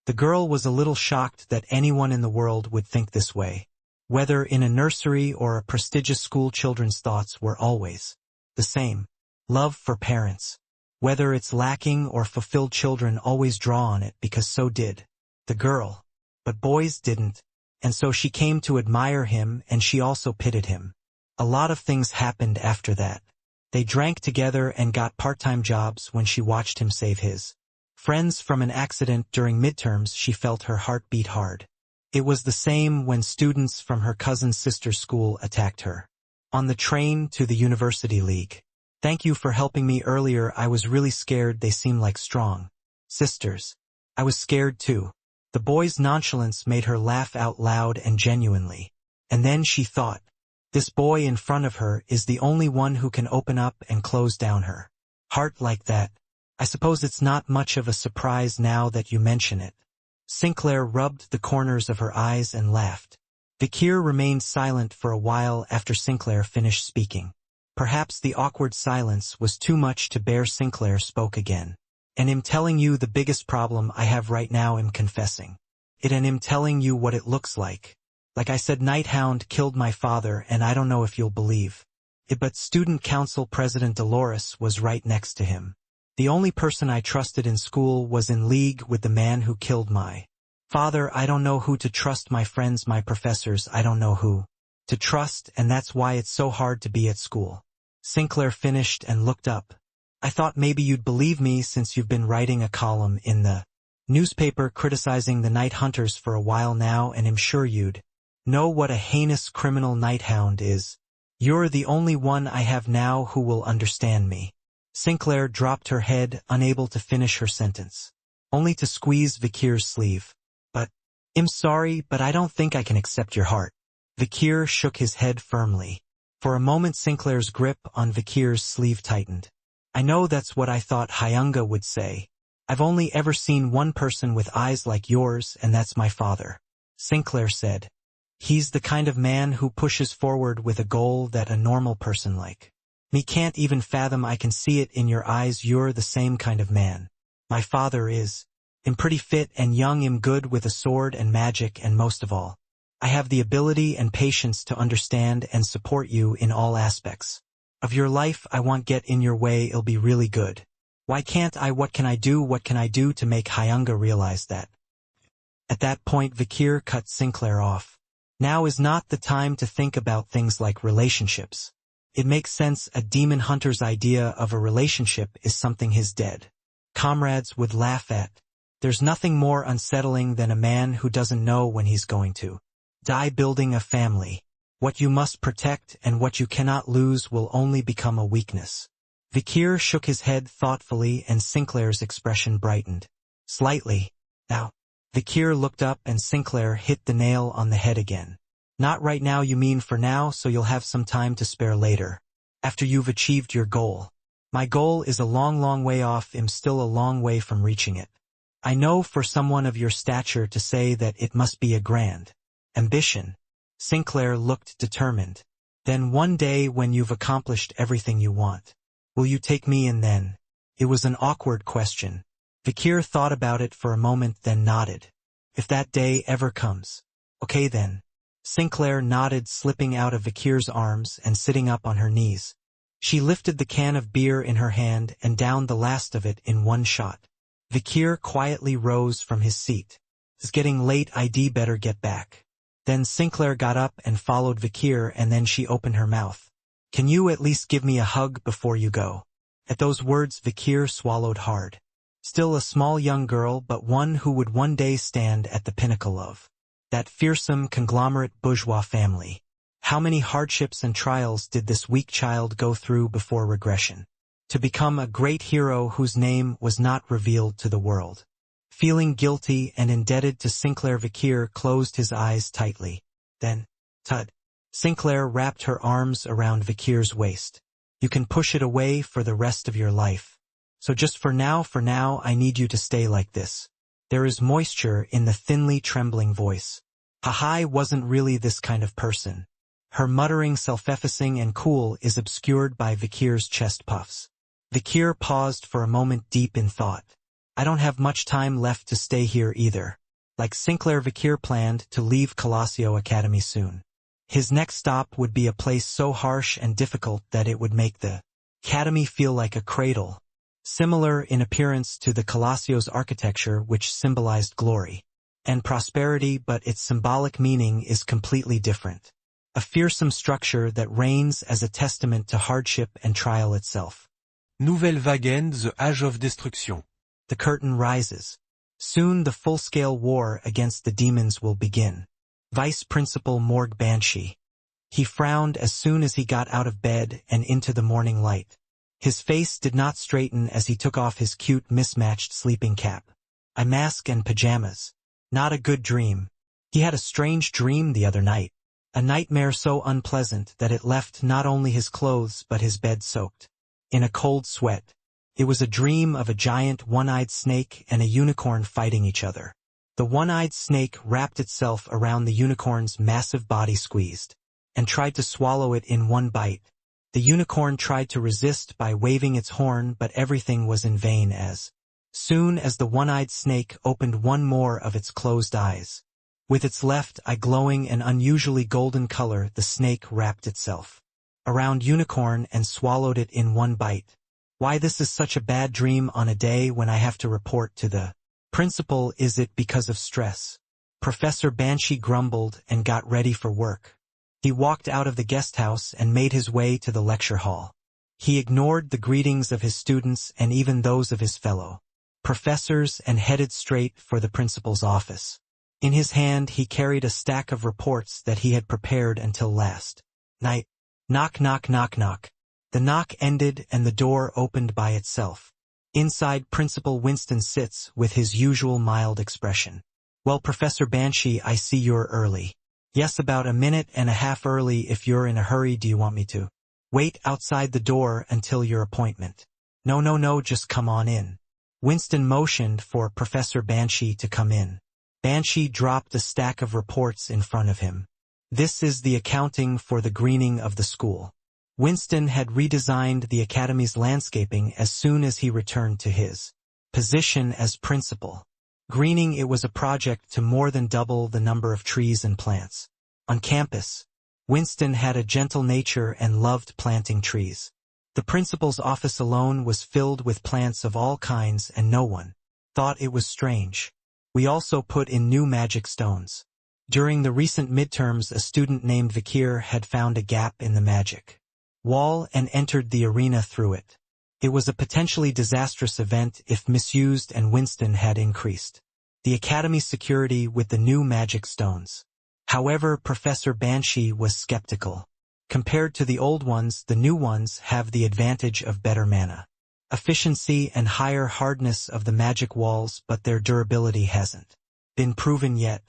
The girl was a little shocked that anyone in the world would think this way. Whether in a nursery or a prestigious school, children's thoughts were always the same. Love for parents. Whether it's lacking or fulfilled, children always draw on it because so did the girl. But boys didn't, and so she came to admire him, and she also pitied him. A lot of things happened after that. They drank together and got part-time jobs when she watched him save his friends from an accident during midterms. She felt her heart beat hard. It was the same when students from her cousin's sister's school attacked her on the train to the university league. Thank you for helping me earlier. I was really scared. They seemed like strong sisters. I was scared too. The boy's nonchalance made her laugh out loud and genuinely. And then she thought, this boy in front of her is the only one who can open up and close down her heart like that. I suppose it's not much of a surprise now that you mention it. Sinclair rubbed the corners of her eyes and laughed. Vikir remained silent for a while after Sinclair finished speaking. Perhaps the awkward silence was too much to bear. Sinclair spoke again. And I'm telling you the biggest problem I have right now. I'm confessing it, and I'm telling you what it looks like. Like I said, Hound killed my father, and I don't know if you'll believe it, but student council president Dolores was right next to him. The only person I trusted in school was in league with the man who killed my father. I don't know who to trust. My friends, my professors, I don't know who to trust, and that's why it's so hard to be at school. Sinclair finished and looked up. I thought maybe you'd believe me since you've been writing a column in the newspaper criticizing the night hunters for a while now, and I'm sure you'd know what a heinous criminal Hound is. You're the only one I have now who will understand me. Sinclair dropped her head, unable to finish her sentence, only to squeeze Vikir's sleeve. But I'm sorry, but I don't think I can accept your heart. Vikir shook his head firmly. For a moment Sinclair's grip on Vikir's sleeve tightened. I know that's what I thought Hyunga would say. I've only ever seen one person with eyes like yours, and that's my father, Sinclair said. He's the kind of man who pushes forward with a goal that a normal person like me can't even fathom. I can see it in your eyes. You're the same kind of man. My father is. I'm pretty fit and young. I'm good with a sword and magic, and most of all, I have the ability and patience to understand and support you in all aspects of your life. I won't get in your way. It'll be really good. Why can't I? What can I do? What can I do to make Hyunga realize that? At that point Vikir cut Sinclair off. Now is not the time to think about things like relationships. It makes sense. A demon hunter's idea of a relationship is something his dead comrades would laugh at. There's nothing more unsettling than a man who doesn't know when he's going to die. Building a family, what you must protect and what you cannot lose, will only become a weakness. Vikir shook his head thoughtfully and Sinclair's expression brightened slightly. Now, Vikir looked up and Sinclair hit the nail on the head again. Not right now. You mean for now, so you'll have some time to spare later, after you've achieved your goal. My goal is a long way off. I'm still a long way from reaching it. I know for someone of your stature to say that it must be a grand ambition. Sinclair looked determined. Then one day when you've accomplished everything you want, will you take me in then? It was an awkward question. Vikir thought about it for a moment, then nodded. If that day ever comes. Okay then. Sinclair nodded, slipping out of Vikir's arms and sitting up on her knees. She lifted the can of beer in her hand and downed the last of it in one shot. Vikir quietly rose from his seat. It's getting late. I'd better get back. Then Sinclair got up and followed Vikir, and then she opened her mouth. Can you at least give me a hug before you go? At those words Vikir swallowed hard. Still a small young girl, but one who would one day stand at the pinnacle of that fearsome conglomerate bourgeois family. How many hardships and trials did this weak child go through before regression, to become a great hero whose name was not revealed to the world? Feeling guilty and indebted to Sinclair, Vikir closed his eyes tightly. Then, Tud. Sinclair wrapped her arms around Vikir's waist. You can push it away for the rest of your life. So just for now, I need you to stay like this. There is moisture in the thinly trembling voice. I wasn't really this kind of person. Her muttering, self-effacing and cool, is obscured by Vikir's chest puffs. Vikir paused for a moment, deep in thought. I don't have much time left to stay here either. Like Sinclair, Vikir planned to leave Colosio Academy soon. His next stop would be a place so harsh and difficult that it would make the academy feel like a cradle, similar in appearance to the Colosio's architecture, which symbolized glory and prosperity, but its symbolic meaning is completely different. A fearsome structure that reigns as a testament to hardship and trial itself. Nouvelle Wagen, the Age of Destruction. The curtain rises. Soon the full-scale war against the demons will begin. Vice Principal Morg Banshee. He frowned as soon as he got out of bed and into the morning light. His face did not straighten as he took off his cute mismatched sleeping cap. A mask and pajamas. Not a good dream. He had a strange dream the other night. A nightmare so unpleasant that it left not only his clothes but his bed soaked in a cold sweat. It was a dream of a giant one-eyed snake and a unicorn fighting each other. The one-eyed snake wrapped itself around the unicorn's massive body, squeezed, and tried to swallow it in one bite. The unicorn tried to resist by waving its horn, but everything was in vain as soon as the one-eyed snake opened one more of its closed eyes. With its left eye glowing an unusually golden color, the snake wrapped itself around unicorn and swallowed it in one bite. Why this is such a bad dream on a day when I have to report to the principal? Is it because of stress? Professor Banshee grumbled and got ready for work. He walked out of the guest house and made his way to the lecture hall. He ignored the greetings of his students and even those of his fellow professors and headed straight for the principal's office. In his hand he carried a stack of reports that he had prepared until last night. Knock, knock, knock, knock. The knock ended and the door opened by itself. Inside, Principal Winston sits with his usual mild expression. Well, Professor Banshee, I see you're early. Yes, about a minute and a half early. If you're in a hurry, do you want me to wait outside the door until your appointment? No, just come on in. Winston motioned for Professor Banshee to come in. Banshee dropped a stack of reports in front of him. This is the accounting for the greening of the school. Winston had redesigned the academy's landscaping as soon as he returned to his position as principal. Greening it was a project to more than double the number of trees and plants. On campus, Winston had a gentle nature and loved planting trees. The principal's office alone was filled with plants of all kinds and no one thought it was strange. We also put in new magic stones. During the recent midterms, a student named Vikir had found a gap in the magic wall and entered the arena through it. It was a potentially disastrous event if misused, and Winston had increased the academy's security with the new magic stones. However, Professor Banshee was skeptical. Compared to the old ones, the new ones have the advantage of better mana efficiency and higher hardness of the magic walls, but their durability hasn't been proven yet.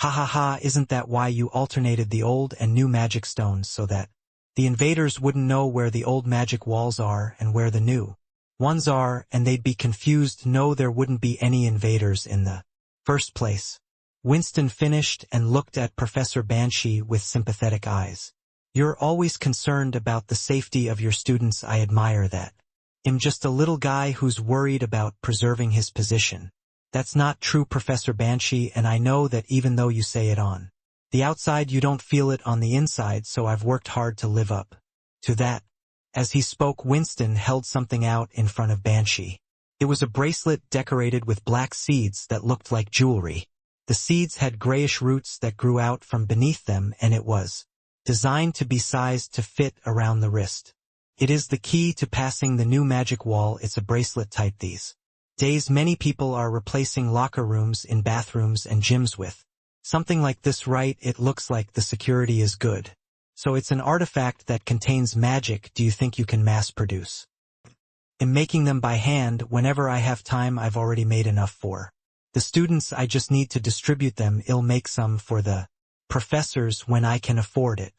Ha ha ha, isn't that why you alternated the old and new magic stones, so that the invaders wouldn't know where the old magic walls are and where the new ones are, and they'd be confused? No, there wouldn't be any invaders in the first place. Winston finished and looked at Professor Banshee with sympathetic eyes. You're always concerned about the safety of your students. I admire that. I'm just a little guy who's worried about preserving his position. That's not true, Professor Banshee, and I know that even though you say it on the outside, you don't feel it on the inside, so I've worked hard to live up to that. As he spoke, Winston held something out in front of Banshee. It was a bracelet decorated with black seeds that looked like jewelry. The seeds had grayish roots that grew out from beneath them, and it was designed to be sized to fit around the wrist. It is the key to passing the new magic wall. It's a bracelet type these days. Many people are replacing locker rooms in bathrooms and gyms with something like this, right? It looks like the security is good. So it's an artifact that contains magic. Do you think you can mass produce? I'm making them by hand whenever I have time. I've already made enough for the students. I just need to distribute them. I'll make some for the professors when I can afford it.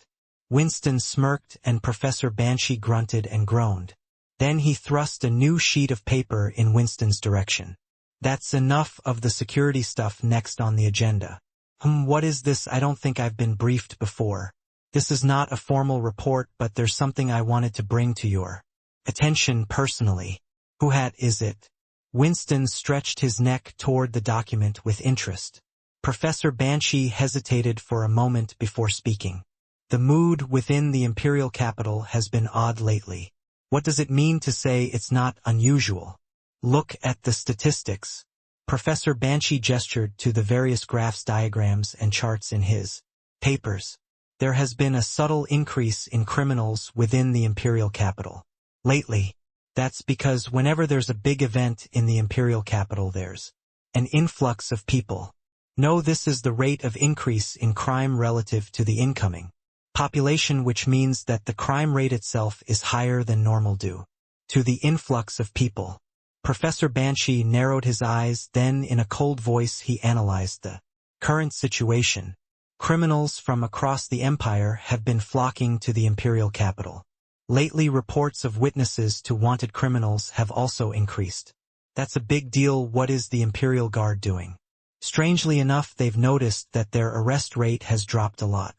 Winston smirked and Professor Banshee grunted and groaned. Then he thrust a new sheet of paper in Winston's direction. That's enough of the security stuff. Next on the agenda. What is this? I don't think I've been briefed before. This is not a formal report, but there's something I wanted to bring to your attention personally. Who hat is it? Winston stretched his neck toward the document with interest. Professor Banshee hesitated for a moment before speaking. The mood within the imperial capital has been odd lately. What does it mean to say it's not unusual? Look at the statistics. Professor Banshee gestured to the various graphs, diagrams, and charts in his papers. There has been a subtle increase in criminals within the imperial capital lately. That's because whenever there's a big event in the imperial capital, there's an influx of people. No, this is the rate of increase in crime relative to the incoming population, which means that the crime rate itself is higher than normal due to the influx of people. Professor Banshee narrowed his eyes, then in a cold voice he analyzed the current situation. Criminals from across the empire have been flocking to the imperial capital. Lately, reports of witnesses to wanted criminals have also increased. That's a big deal. What is the Imperial Guard doing? Strangely enough, they've noticed that their arrest rate has dropped a lot.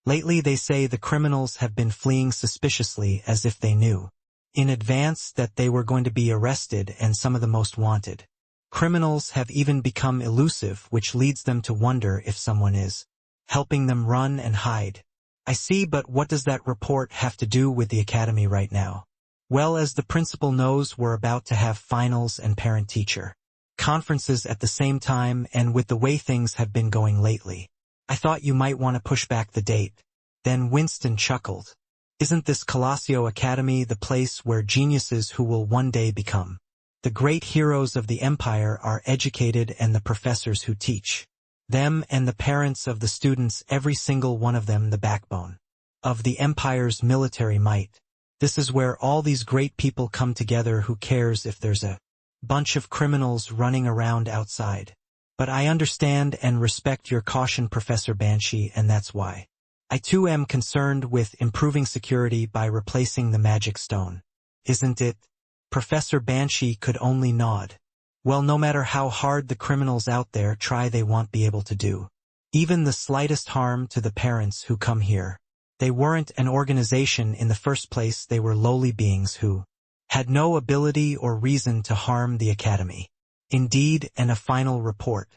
Lately, they say the criminals have been fleeing suspiciously, as if they knew in advance that they were going to be arrested, and some of the most wanted criminals have even become elusive, which leads them to wonder if someone is helping them run and hide. I see, but what does that report have to do with the academy right now? Well, as the principal knows, we're about to have finals and parent-teacher conferences at the same time, and with the way things have been going lately, I thought you might want to push back the date. Then Winston chuckled. Isn't this Colosio Academy the place where geniuses who will one day become the great heroes of the empire are educated, and the professors who teach them and the parents of the students, every single one of them the backbone of the empire's military might? This is where all these great people come together. Who cares if there's a bunch of criminals running around outside? But I understand and respect your caution, Professor Banshee, and that's why I too am concerned with improving security by replacing the magic stone. Isn't it? Professor Banshee could only nod. Well, no matter how hard the criminals out there try, they won't be able to do even the slightest harm to the parents who come here. They weren't an organization in the first place, they were lowly beings who had no ability or reason to harm the academy. Indeed, and a final report.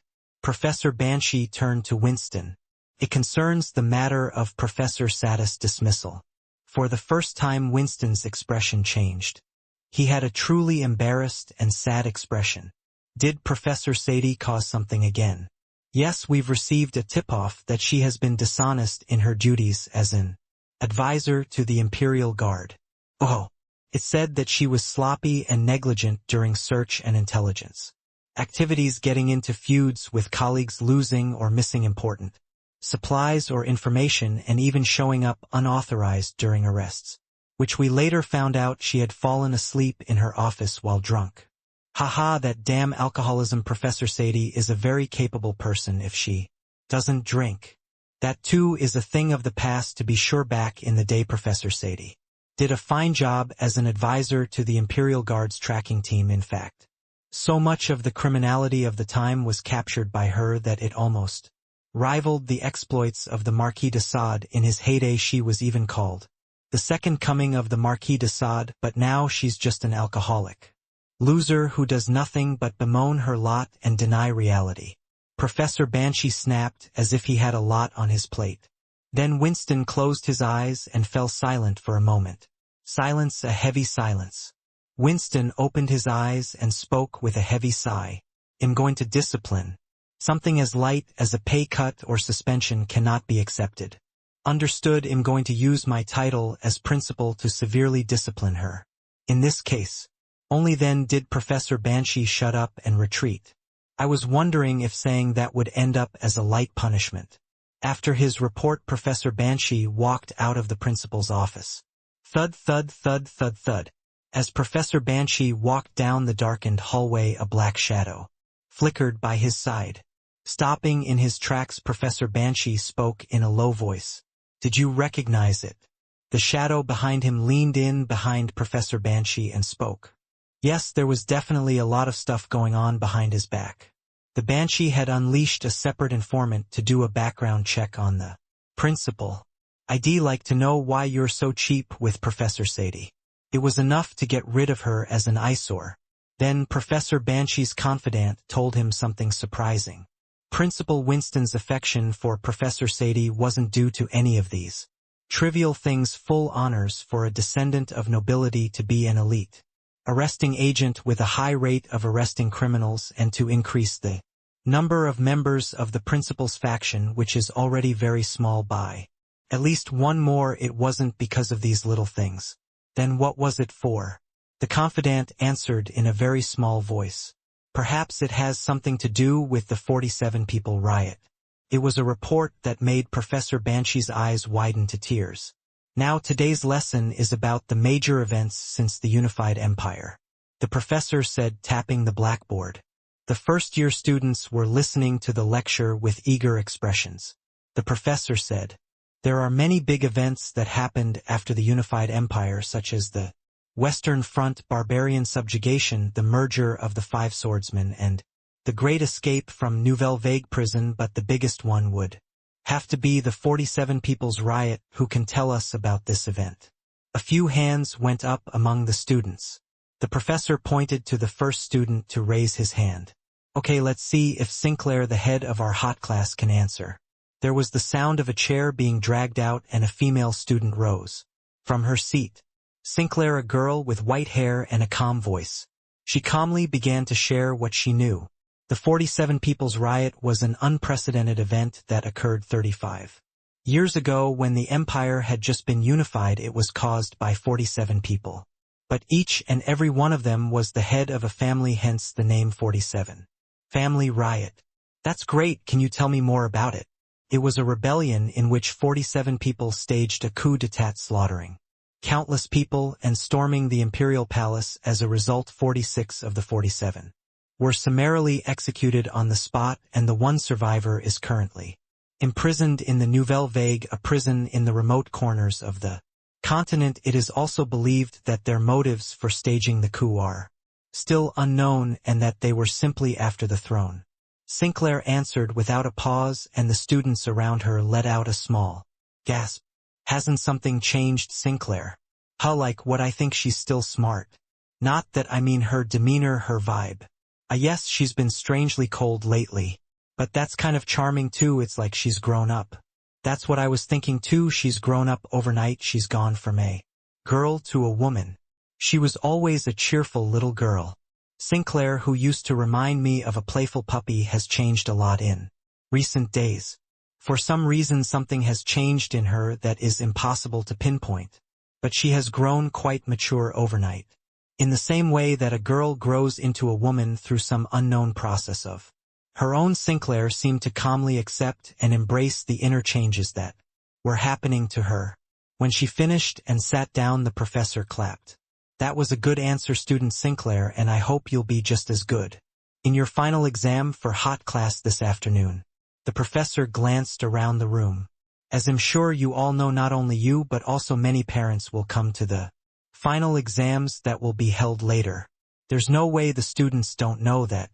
Professor Banshee turned to Winston. It concerns the matter of Professor Sadis' dismissal. For the first time Winston's expression changed. He had a truly embarrassed and sad expression. Did Professor Sadie cause something again? Yes, we've received a tip-off that she has been dishonest in her duties as an advisor to the Imperial Guard. Oh, it said that she was sloppy and negligent during search and intelligence activities, getting into feuds with colleagues, losing or missing important supplies or information, and even showing up unauthorized during arrests, which we later found out she had fallen asleep in her office while drunk. Haha, that damn alcoholism. Professor Sadie is a very capable person if she doesn't drink. That too is a thing of the past, to be sure. Back in the day, Professor Sadie did a fine job as an advisor to the Imperial Guard's tracking team. In fact, so much of the criminality of the time was captured by her that it almost rivaled the exploits of the Marquis de Sade in his heyday. She was even called the second coming of the Marquis de Sade, but now she's just an alcoholic loser who does nothing but bemoan her lot and deny reality. Professor Banshee snapped as if he had a lot on his plate. Then Winston closed his eyes and fell silent for a moment. Silence, a heavy silence. Winston opened his eyes and spoke with a heavy sigh. I'm going to discipline. Something as light as a pay cut or suspension cannot be accepted. Understood? I'm going to use my title as principal to severely discipline her. In this case. Only then did Professor Banshee shut up and retreat. I was wondering if saying that would end up as a light punishment. After his report, Professor Banshee walked out of the principal's office. Thud, thud, thud, thud, thud. As Professor Banshee walked down the darkened hallway, a black shadow flickered by his side. Stopping in his tracks, Professor Banshee spoke in a low voice. Did you recognize it? The shadow behind him leaned in behind Professor Banshee and spoke. Yes, there was definitely a lot of stuff going on behind his back. The Banshee had unleashed a separate informant to do a background check on the principal. I'd like to know why you're so cheap with Professor Sadie. It was enough to get rid of her as an eyesore. Then Professor Banshee's confidant told him something surprising. Principal Winston's affection for Professor Sadie wasn't due to any of these trivial things. Full honors for a descendant of nobility to be an elite arresting agent with a high rate of arresting criminals, and to increase the number of members of the principal's faction, which is already very small, by at least one more. It wasn't because of these little things. Then what was it for? The confidant answered in a very small voice. Perhaps it has something to do with the 47 people riot. It was a report that made Professor Banshee's eyes widen to tears. Now today's lesson is about the major events since the unified empire, the professor said, tapping the blackboard. The first-year students were listening to the lecture with eager expressions. The professor said, there are many big events that happened after the unified empire, such as the Western Front, barbarian subjugation, the merger of the Five Swordsmen, and the great escape from Nouvelle Vague prison, but the biggest one would have to be the 47 People's Riot. Who can tell us about this event? A few hands went up among the students. The professor pointed to the first student to raise his hand. Okay, let's see if Sinclair, the head of our hot class, can answer. There was the sound of a chair being dragged out, and a female student rose from her seat. Sinclair, a girl with white hair and a calm voice. She calmly began to share what she knew. The 47 People's Riot was an unprecedented event that occurred 35 years ago when the empire had just been unified. It was caused by 47 people. But each and every one of them was the head of a family, hence the name 47. Family Riot. That's great, can you tell me more about it? It was a rebellion in which 47 people staged a coup d'etat, slaughtering countless people and storming the imperial palace. As a result, 46 of the 47 were summarily executed on the spot, and the one survivor is currently imprisoned in the Nouvelle Vague, a prison in the remote corners of the continent. It is also believed that their motives for staging the coup are still unknown, and that they were simply after the throne. Sinclair answered without a pause, and the students around her let out a small gasp. Hasn't something changed, Sinclair? Huh, like what? I think she's still smart. Not that I mean her demeanor, her vibe. Yes, she's been strangely cold lately. But that's kind of charming too, it's like she's grown up. That's what I was thinking too, she's grown up overnight, she's gone from a girl to a woman. She was always a cheerful little girl. Sinclair, who used to remind me of a playful puppy, has changed a lot in recent days. For some reason something has changed in her that is impossible to pinpoint. But she has grown quite mature overnight. In the same way that a girl grows into a woman through some unknown process of her own. Sinclair seemed to calmly accept and embrace the inner changes that were happening to her. When she finished and sat down, the professor clapped. That was a good answer, student Sinclair, and I hope you'll be just as good in your final exam for hot class this afternoon. The professor glanced around the room. As I'm sure you all know, not only you but also many parents will come to the final exams that will be held later. There's no way the students don't know that.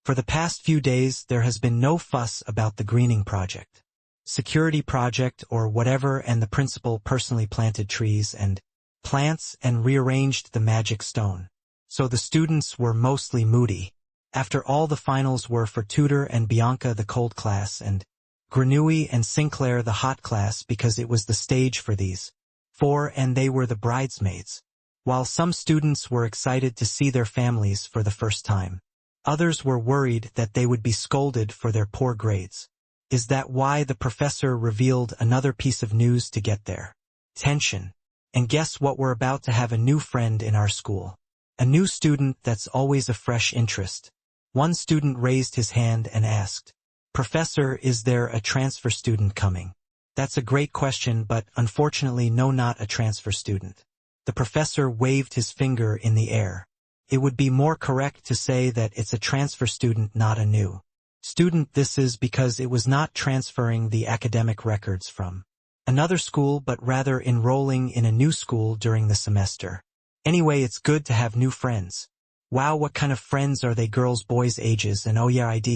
For the past few days there has been no fuss about the greening project, security project or whatever, and the principal personally planted trees and plants and rearranged the magic stone. So the students were mostly moody. After all, the finals were for Tudor and Bianca, the cold class, and Grenouille and Sinclair, the hot class, because it was the stage for these four and they were the bridesmaids. While some students were excited to see their families for the first time, others were worried that they would be scolded for their poor grades. Is that why the professor revealed another piece of news to get their attention? And guess what? We're about to have a new friend in our school. A new student that's always a fresh interest. One student raised his hand and asked, "Professor, is there a transfer student coming?" That's a great question, but unfortunately no, not a transfer student. The professor waved his finger in the air. It would be more correct to say that it's a transfer student, not a new student. This is because it was not transferring the academic records from another school but rather enrolling in a new school during the semester. Anyway, it's good to have new friends. Wow, what kind of friends are they? Girls, boys, ages, and oh yeah, I'd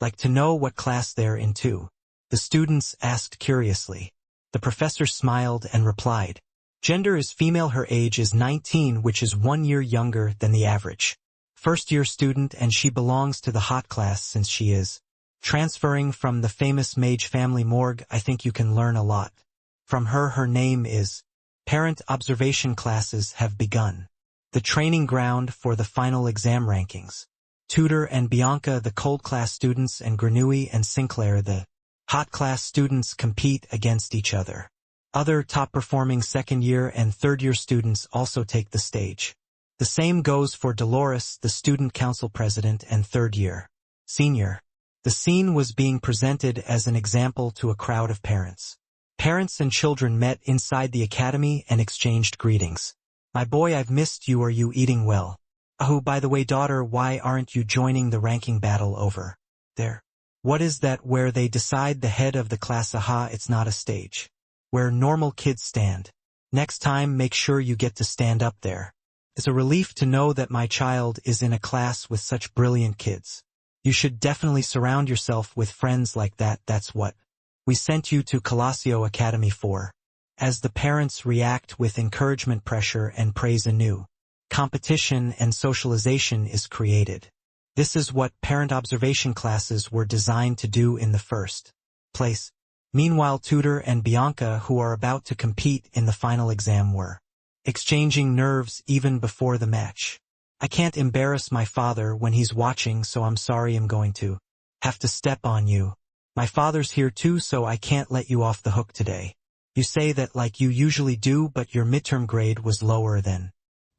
like to know what class they're in too. The students asked curiously. The professor smiled and replied, "Gender is female, her age is 19, which is 1 year younger than the average first-year student, and she belongs to the hot class since she is transferring from the famous Mage family morgue. I think you can learn a lot from her. Her name is..." Parent observation classes have begun. The training ground for the final exam rankings. Tudor and Bianca, the cold class students, and Grenouille and Sinclair, the hot class students, compete against each other. Other top-performing second-year and third-year students also take the stage. The same goes for Dolores, the student council president and third-year senior. The scene was being presented as an example to a crowd of parents. Parents and children met inside the academy and exchanged greetings. "My boy, I've missed you. Are you eating well? Oh, by the way, daughter, why aren't you joining the ranking battle over there? What is that where they decide the head of the class? Aha, it's not a stage where normal kids stand. Next time, make sure you get to stand up there. It's a relief to know that my child is in a class with such brilliant kids. You should definitely surround yourself with friends like that. That's what we sent you to Colosio Academy for." As the parents react with encouragement, pressure, and praise, a new competition and socialization is created. This is what parent observation classes were designed to do in the first place. Meanwhile, Tudor and Bianca, who are about to compete in the final exam, were exchanging nerves even before the match. "I can't embarrass my father when he's watching, so I'm sorry I'm going to have to step on you. My father's here too, so I can't let you off the hook today. You say that like you usually do, but your midterm grade was lower than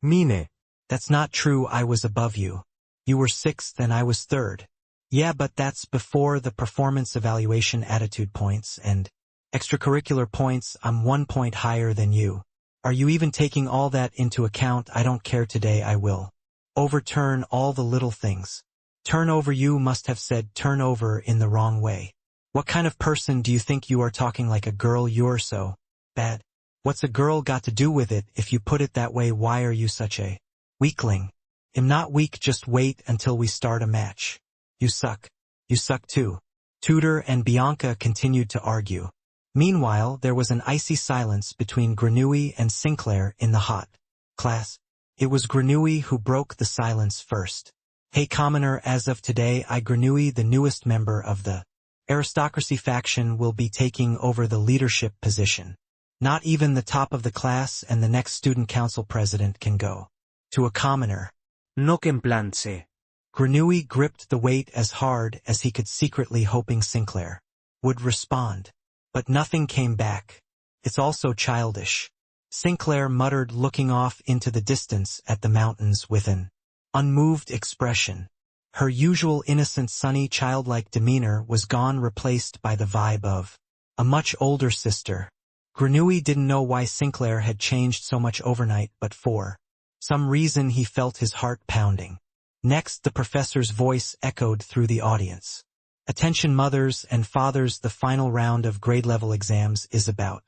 mine. That's not true. I was above you. You were 6th and I was 3rd. Yeah, but that's before the performance evaluation, attitude points, and extracurricular points. I'm 1 point higher than you. Are you even taking all that into account? I don't care. Today I will overturn all the little things. Turn over. You must have said turn over in the wrong way. What kind of person do you think you are? Talking like a girl. You're so bad. What's a girl got to do with it? If you put it that way, why are you such a weakling? I'm not weak, just wait until we start a match. You suck. You You suck too. Tudor and Bianca continued to argue. Meanwhile, there was an icy silence between Grenouille and Sinclair in the hot class. It was Grenouille who broke the silence first. Hey commoner, as of today Grenouille, the newest member of the aristocracy faction, will be taking over the leadership position. Not even the top of the class and the next student council president can go to a commoner. No que en plan se. Grenouille gripped the weight as hard as he could, secretly hoping Sinclair would respond. But nothing came back. It's also childish. Sinclair muttered, looking off into the distance at the mountains with an unmoved expression. Her usual innocent, sunny, childlike demeanor was gone, replaced by the vibe of a much older sister. Grenouille didn't know why Sinclair had changed so much overnight, but for some reason he felt his heart pounding. Next, the professor's voice echoed through the audience. Attention mothers and fathers, the final round of grade-level exams is about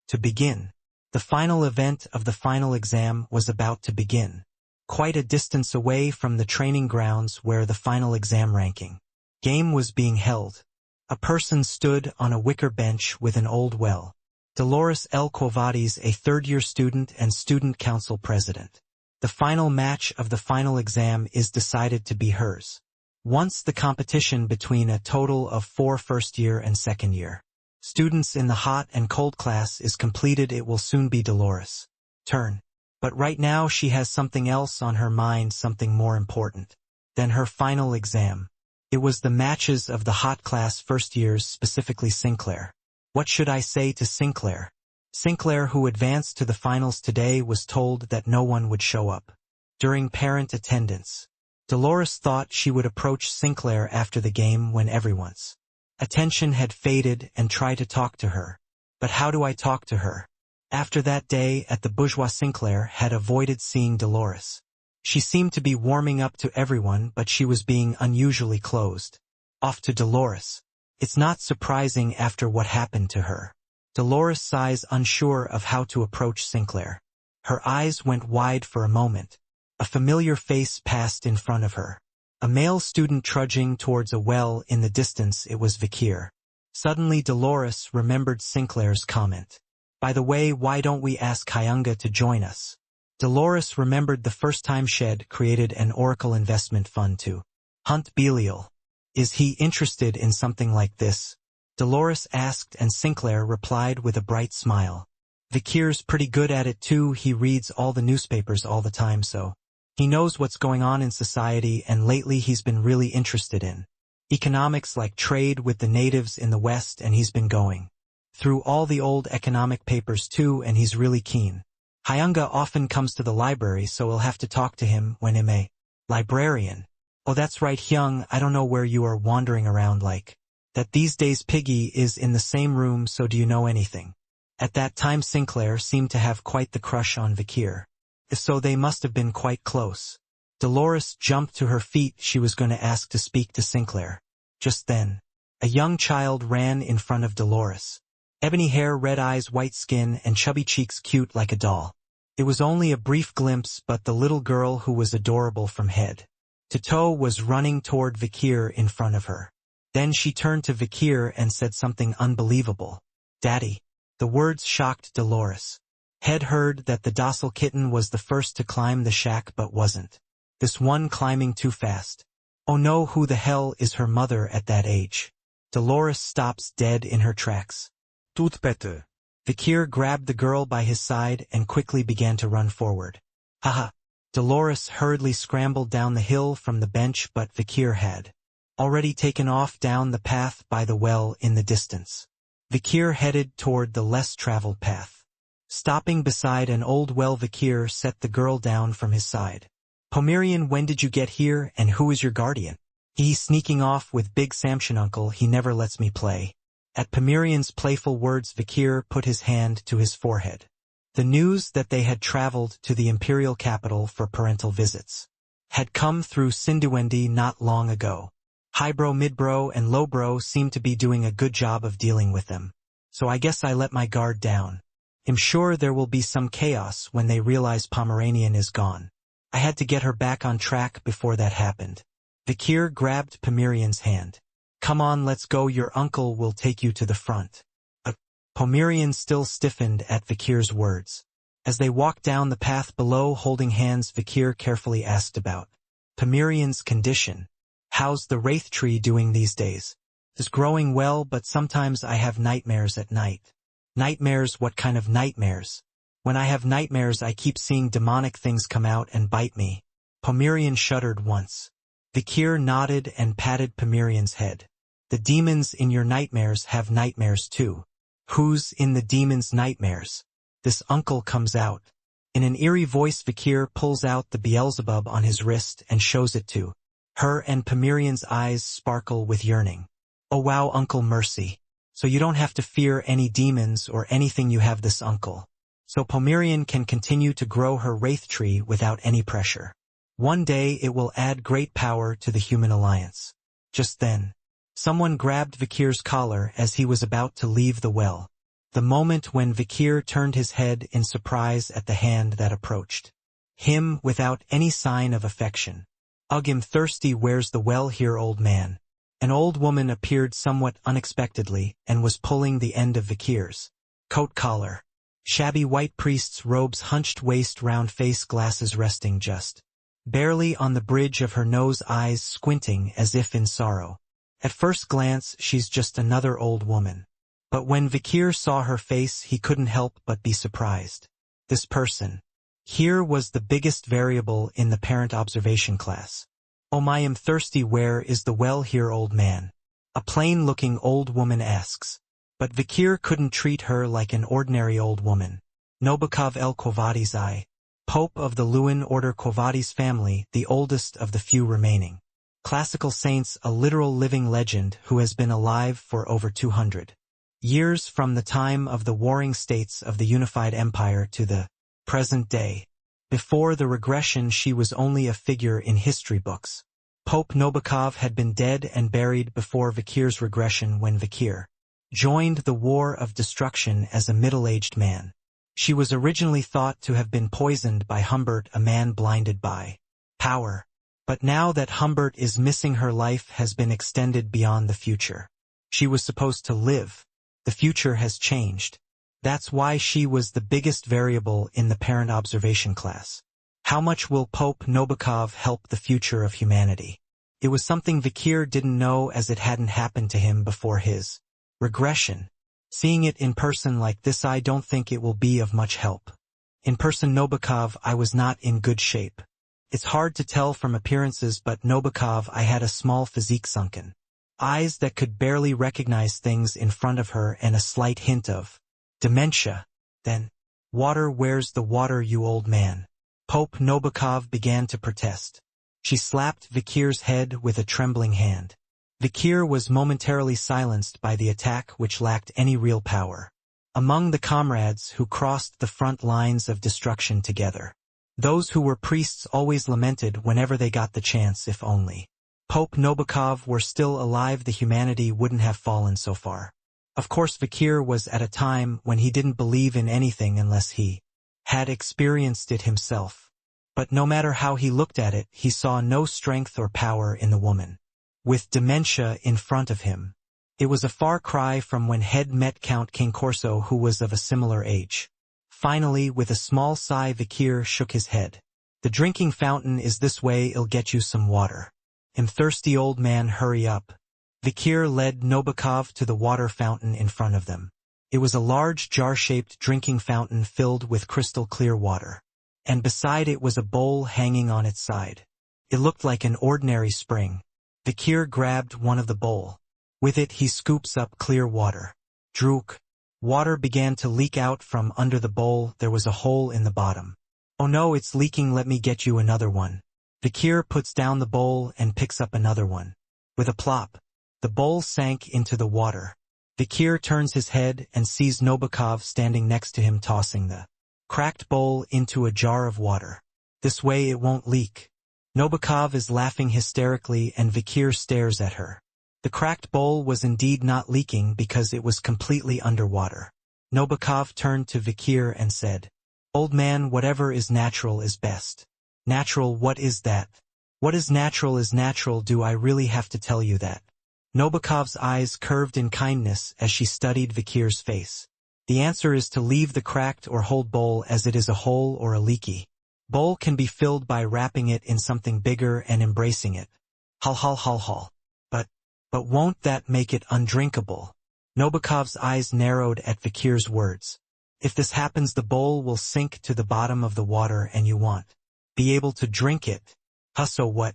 to begin. The final event of the final exam was about to begin. Quite a distance away from the training grounds where the final exam ranking game was being held, a person stood on a wicker bench with an old well. Dolores L. Quavades, a third-year student and student council president. The final match of the final exam is decided to be hers. Once the competition between a total of 4 first-year and second-year students in the hot and cold class is completed, it will soon be Dolores' turn. But right now she has something else on her mind, something more important than her final exam. It was the matches of the hot class first years, specifically Sinclair. What should I say to Sinclair? Sinclair, who advanced to the finals today, was told that no one would show up during parent attendance. Dolores thought she would approach Sinclair after the game when everyone's attention had faded and try to talk to her. But how do I talk to her? After that day at the Bourgeois, Sinclair had avoided seeing Dolores. She seemed to be warming up to everyone, but she was being unusually closed off to Dolores. It's not surprising after what happened to her. Dolores sighs, unsure of how to approach Sinclair. Her eyes went wide for a moment. A familiar face passed in front of her. A male student trudging towards a well in the distance. It was Vikir. Suddenly Dolores remembered Sinclair's comment. By the way, why don't we ask Hyunga to join us? Dolores remembered the first time Shed created an Oracle investment fund to hunt Belial. Is he interested in something like this? Dolores asked, and Sinclair replied with a bright smile. Vikir's pretty good at it too. He reads all the newspapers all the time, so he knows what's going on in society, and lately he's been really interested in economics, like trade with the natives in the West, and he's been going through all the old economic papers too, and he's really keen. Hyunga often comes to the library, so we'll have to talk to him when I'm a librarian. Oh, that's right, Hyung, I don't know where you are wandering around like that these days. Piggy is in the same room, so do you know anything? At that time Sinclair seemed to have quite the crush on Vikir. If so, they must have been quite close. Dolores jumped to her feet. She was going to ask to speak to Sinclair. Just then, a young child ran in front of Dolores. Ebony hair, red eyes, white skin, and chubby cheeks, cute like a doll. It was only a brief glimpse, but the little girl, who was adorable from head to toe, was running toward Vikir in front of her. Then she turned to Vikir and said something unbelievable. Daddy. The words shocked Dolores. Had heard that the docile kitten was the first to climb the shack, but wasn't this one climbing too fast? Oh no, who the hell is her mother at that age? Dolores stops dead in her tracks. Toute pette. Vikir grabbed the girl by his side and quickly began to run forward. Haha. Dolores hurriedly scrambled down the hill from the bench, but Vikir had already taken off down the path by the well in the distance. Vikir headed toward the less traveled path. Stopping beside an old well, Vikir set the girl down from his side. Pomerian, when did you get here, and who is your guardian? He's sneaking off with Big Samson, uncle. He never lets me play. At Pomerian's playful words, Vikir put his hand to his forehead. The news that they had traveled to the imperial capital for parental visits had come through Sinduendi not long ago. Highbrow, midbrow, and lowbrow seemed to be doing a good job of dealing with them. So I guess I let my guard down. I'm sure there will be some chaos when they realize Pomeranian is gone. I had to get her back on track before that happened. Vikir grabbed Pomerian's hand. Come on, let's go, your uncle will take you to the front. Pomerian still stiffened at Vikir's words. As they walked down the path below holding hands, Vikir carefully asked about Pomerian's condition. How's the wraith tree doing these days? It's growing well, but sometimes I have nightmares at night. Nightmares? What kind of nightmares? When I have nightmares I keep seeing demonic things come out and bite me. Pomerian shuddered once. Vikir nodded and patted Pomerian's head. The demons in your nightmares have nightmares too. Who's in the demon's nightmares? This uncle comes out. In an eerie voice Vikir pulls out the Beelzebub on his wrist and shows it to her, and Pomerian's eyes sparkle with yearning. Oh wow, Uncle Mercy. So you don't have to fear any demons or anything, you have this uncle. So Pomerian can continue to grow her wraith tree without any pressure. One day it will add great power to the human alliance. Just then, someone grabbed Vikir's collar as he was about to leave the well. The moment when Vikir turned his head in surprise at the hand that approached him without any sign of affection. Ugh, I'm thirsty, where's the well here, old man? An old woman appeared somewhat unexpectedly and was pulling the end of Vikir's coat collar. Shabby white priest's robes, hunched waist, round face, glasses resting just barely on the bridge of her nose, eyes squinting as if in sorrow. At first glance she's just another old woman. But when Vikir saw her face he couldn't help but be surprised. This person here was the biggest variable in the parent observation class. Oh my, I'm thirsty, where is the well here, old man? A plain-looking old woman asks. But Vikir couldn't treat her like an ordinary old woman. Nobokov el Kovadi's I, Pope of the Lewin Order, Kovadi's family, the oldest of the few remaining classical saints, a literal living legend who has been alive for over 200 years, from the time of the warring states of the unified empire to the present day. Before the regression she was only a figure in history books. Pope Nobokov had been dead and buried before Vikir's regression when Vikir joined the War of Destruction as a middle-aged man. She was originally thought to have been poisoned by Humbert, a man blinded by power. But now that Humbert is missing, her life has been extended beyond the future. She was supposed to live. The future has changed. That's why she was the biggest variable in the parent observation class. How much will Pope Nobokov help the future of humanity? It was something Vikir didn't know, as it hadn't happened to him before his regression. Seeing it in person like this, I don't think it will be of much help. In person, Nobokov, I was not in good shape. It's hard to tell from appearances, but Nobokov, I had a small physique, sunken eyes that could barely recognize things in front of her, and a slight hint of dementia. Then, water, where's the water, you old man? Pope Nobokov began to protest. She slapped Vikir's head with a trembling hand. Vikir was momentarily silenced by the attack, which lacked any real power. Among the comrades who crossed the front lines of destruction together, those who were priests always lamented whenever they got the chance, if only Pope Nobokov were still alive, the humanity wouldn't have fallen so far. Of course, Vikir was at a time when he didn't believe in anything unless he had experienced it himself. But no matter how he looked at it, he saw no strength or power in the woman with dementia in front of him. It was a far cry from when he'd met Count King Corso, who was of a similar age. Finally, with a small sigh, Vikir shook his head. The drinking fountain is this way, I'll get you some water. I'm thirsty, old man, hurry up. Vikir led Nobokov to the water fountain in front of them. It was a large jar-shaped drinking fountain filled with crystal-clear water. And beside it was a bowl hanging on its side. It looked like an ordinary spring. Vikir grabbed one of the bowl. With it he scoops up clear water. Drook. Water began to leak out from under the bowl. There was a hole in the bottom. Oh no, it's leaking, let me get you another one. Vikir puts down the bowl and picks up another one. With a plop, the bowl sank into the water. Vikir turns his head and sees Nobokov standing next to him, tossing the cracked bowl into a jar of water. This way it won't leak. Nobokov is laughing hysterically and Vikir stares at her. The cracked bowl was indeed not leaking because it was completely underwater. Nobokov turned to Vikir and said, "Old man, whatever is natural is best." Natural, what is that? What is natural is natural, do I really have to tell you that? Novikov's eyes curved in kindness as she studied Vikir's face. The answer is to leave the cracked or hold bowl as it is a hole or a leaky. Bowl can be filled by wrapping it in something bigger and embracing it. Hal. But won't that make it undrinkable? Novikov's eyes narrowed at Vikir's words. If this happens, the bowl will sink to the bottom of the water and you won't be able to drink it. So what?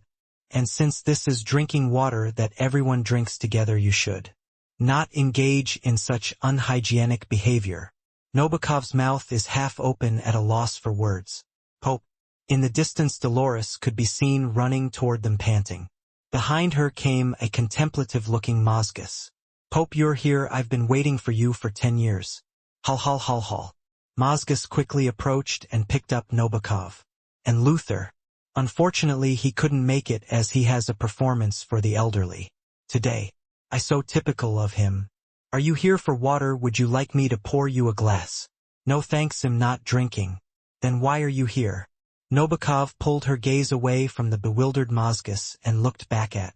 And since this is drinking water that everyone drinks together, you should not engage in such unhygienic behavior. Novikov's mouth is half open at a loss for words. Pope. In the distance, Dolores could be seen running toward them panting. Behind her came a contemplative-looking Mazgus. Pope, you're here, I've been waiting for you for 10 years. Hal. Mazgus quickly approached and picked up Novikov. And Luther. Unfortunately, he couldn't make it as he has a performance for the elderly today. I so typical of him. Are you here for water? Would you like me to pour you a glass? No thanks, I'm not drinking. Then why are you here? Novikov pulled her gaze away from the bewildered Mazgus and looked back at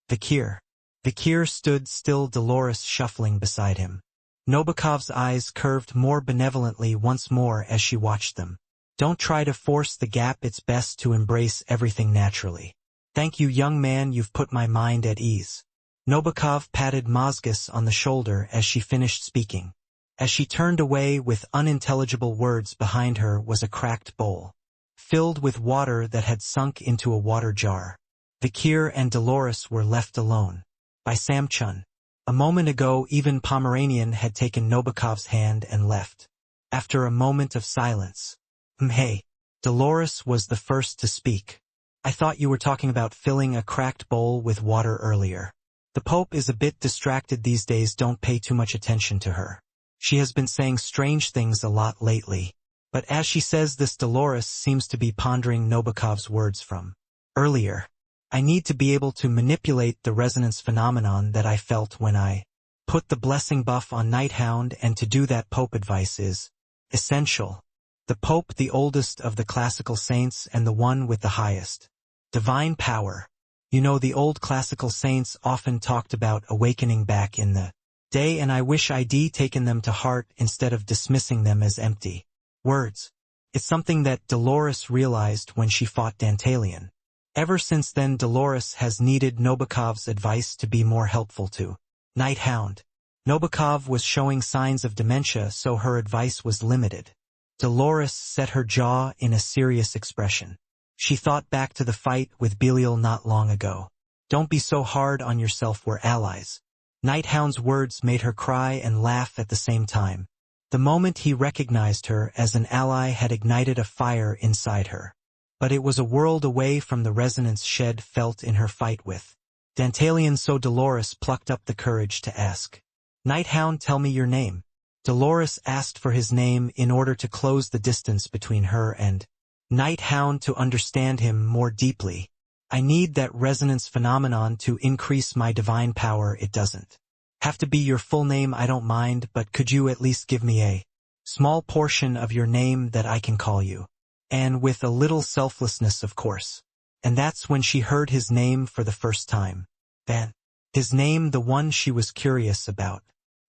Vikir. Vikir stood still, Dolores shuffling beside him. Novikov's eyes curved more benevolently once more as she watched them. Don't try to force the gap, it's best to embrace everything naturally. Thank you, young man, you've put my mind at ease. Novikov patted Mazgus on the shoulder as she finished speaking. As she turned away with unintelligible words, behind her was a cracked bowl, filled with water that had sunk into a water jar. Vikir and Dolores were left alone. By Samchun. A moment ago, even Pomeranian had taken Novikov's hand and left. After a moment of silence. Hey. Dolores was the first to speak. I thought you were talking about filling a cracked bowl with water earlier. The Pope is a bit distracted these days, don't pay too much attention to her. She has been saying strange things a lot lately. But as she says this, Dolores seems to be pondering Novikov's words from earlier. I need to be able to manipulate the resonance phenomenon that I felt when I put the blessing buff on Hound, and to do that Pope advice is essential. The Pope, the oldest of the classical saints and the one with the highest divine power. You know, the old classical saints often talked about awakening back in the day, and I wish I'd taken them to heart instead of dismissing them as empty words. It's something that Dolores realized when she fought Dantalion. Ever since then, Dolores has needed Novikov's advice to be more helpful to Hound. Novikov was showing signs of dementia, so her advice was limited. Dolores set her jaw in a serious expression. She thought back to the fight with Belial not long ago. Don't be so hard on yourself, we're allies. Hound's words made her cry and laugh at the same time. The moment he recognized her as an ally had ignited a fire inside her. But it was a world away from the resonance shed felt in her fight with Dantalion, so Dolores plucked up the courage to ask. Hound, tell me your name. Dolores asked for his name in order to close the distance between her and Hound, to understand him more deeply. I need that resonance phenomenon to increase my divine power. It doesn't have to be your full name, I don't mind, but could you at least give me a small portion of your name that I can call you? And with a little selflessness, of course. And that's when she heard his name for the first time. Then, his name, the one she was curious about.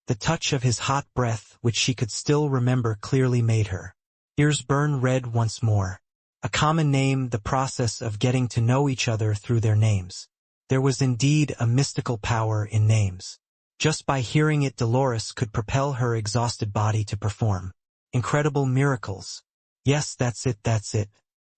The touch of his hot breath, which she could still remember clearly, made her ears burn red once more. A common name, the process of getting to know each other through their names. There was indeed a mystical power in names. Just by hearing it, Dolores could propel her exhausted body to perform incredible miracles. Yes, that's it.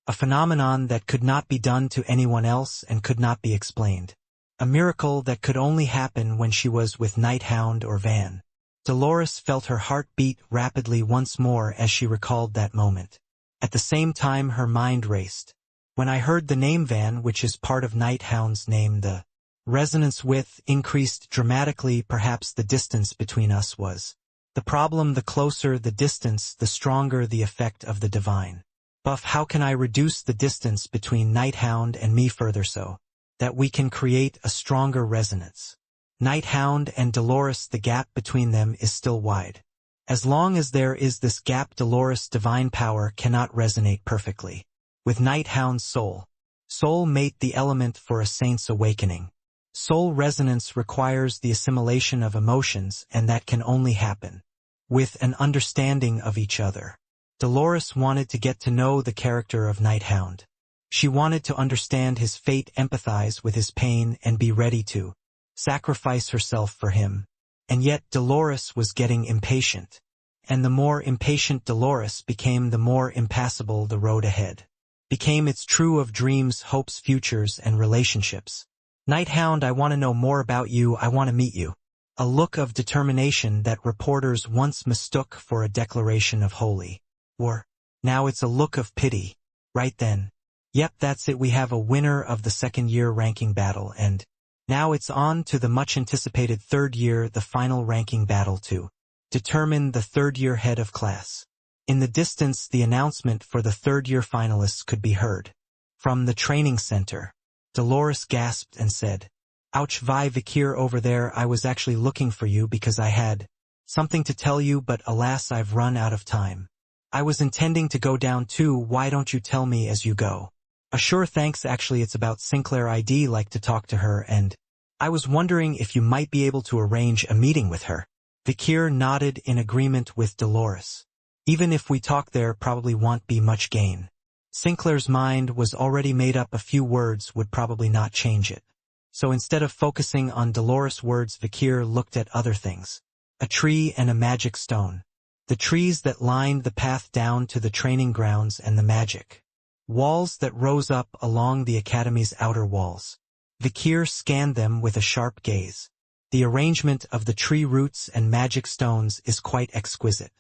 A phenomenon that could not be done to anyone else and could not be explained. A miracle that could only happen when she was with Hound or Van. Dolores felt her heart beat rapidly once more as she recalled that moment. At the same time, her mind raced. When I heard the name Van, which is part of Hound's name, the resonance width increased dramatically. Perhaps the distance between us was the problem. The closer the distance, the stronger the effect of the divine buff. How can I reduce the distance between Hound and me further so that we can create a stronger resonance? Hound and Dolores, the gap between them is still wide. As long as there is this gap, Dolores' divine power cannot resonate perfectly with Hound's soul. Soul mate, the element for a saint's awakening. Soul resonance requires the assimilation of emotions, and that can only happen with an understanding of each other. Dolores wanted to get to know the character of Hound. She wanted to understand his fate, empathize with his pain, and be ready to sacrifice herself for him. And yet Dolores was getting impatient. And the more impatient Dolores became, the more impassable the road ahead became. It's true of dreams, hopes, futures, and relationships. Hound, I want to know more about you. I want to meet you. A look of determination that reporters once mistook for a declaration of holy war. Now it's a look of pity. Right then. Yep, that's it. We have a winner of the second-year ranking battle, and now it's on to the much-anticipated third year, the final ranking battle to determine the third-year head of class. In the distance, the announcement for the third-year finalists could be heard. From the training center, Dolores gasped and said, "Ouch, Vi Vikir over there, I was actually looking for you because I had something to tell you, but alas, I've run out of time. I was intending to go down too. Why don't you tell me as you go?" Sure, thanks. Actually, it's about Sinclair. I'd like to talk to her, and I was wondering if you might be able to arrange a meeting with her. Vikir nodded in agreement with Dolores. Even if we talk, there probably won't be much gain. Sinclair's mind was already made up. A few words would probably not change it. So instead of focusing on Dolores' words, Vikir looked at other things. A tree and a magic stone. The trees that lined the path down to the training grounds, and the magic walls that rose up along the academy's outer walls. Vikir scanned them with a sharp gaze. The arrangement of the tree roots and magic stones is quite exquisite.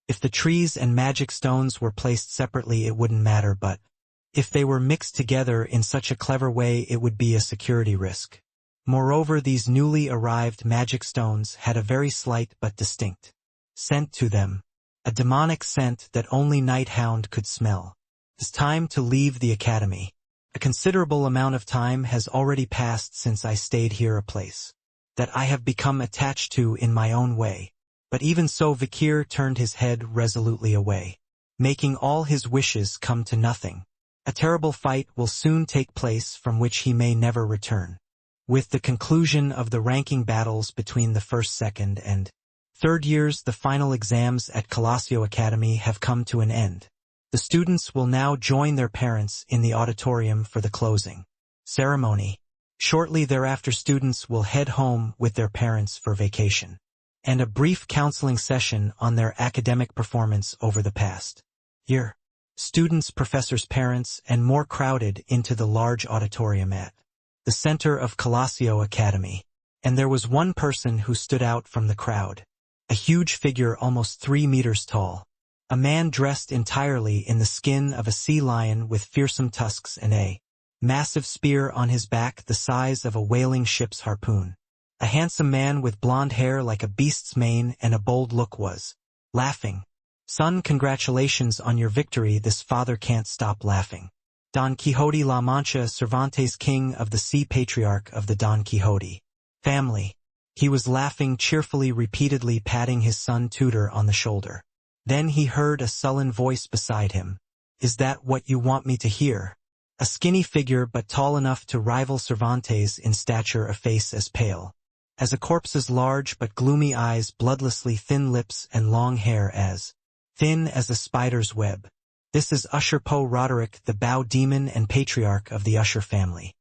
If the trees and magic stones were placed separately, it wouldn't matter, but if they were mixed together in such a clever way, it would be a security risk. Moreover, these newly arrived magic stones had a very slight but distinct scent to them, a demonic scent that only Hound could smell. It's time to leave the academy. A considerable amount of time has already passed since I stayed here, a place that I have become attached to in my own way. But even so, Vikir turned his head resolutely away, making all his wishes come to nothing. A terrible fight will soon take place from which he may never return. With the conclusion of the ranking battles between the first, second, and third years, the final exams at Colosio Academy have come to an end. The students will now join their parents in the auditorium for the closing ceremony. Shortly thereafter, students will head home with their parents for vacation, and a brief counseling session on their academic performance over the past year. Students, professors, parents, and more crowded into the large auditorium at the center of Colosio Academy. And there was one person who stood out from the crowd. A huge figure, almost 3 meters tall. A man dressed entirely in the skin of a sea lion with fearsome tusks and a massive spear on his back the size of a whaling ship's harpoon. A handsome man with blonde hair like a beast's mane and a bold look was laughing. "Son, congratulations on your victory." This father can't stop laughing. Don Quixote La Mancha, Cervantes, king of the sea, patriarch of the Don Quixote family. He was laughing cheerfully, repeatedly patting his son tutor on the shoulder. Then he heard a sullen voice beside him. "Is that what you want me to hear?" A skinny figure, but tall enough to rival Cervantes in stature, a face as pale as a corpse's large but gloomy eyes, bloodlessly thin lips, and long hair as thin as a spider's web. This is Usher Poe Roderick, the bow demon and patriarch of the Usher family.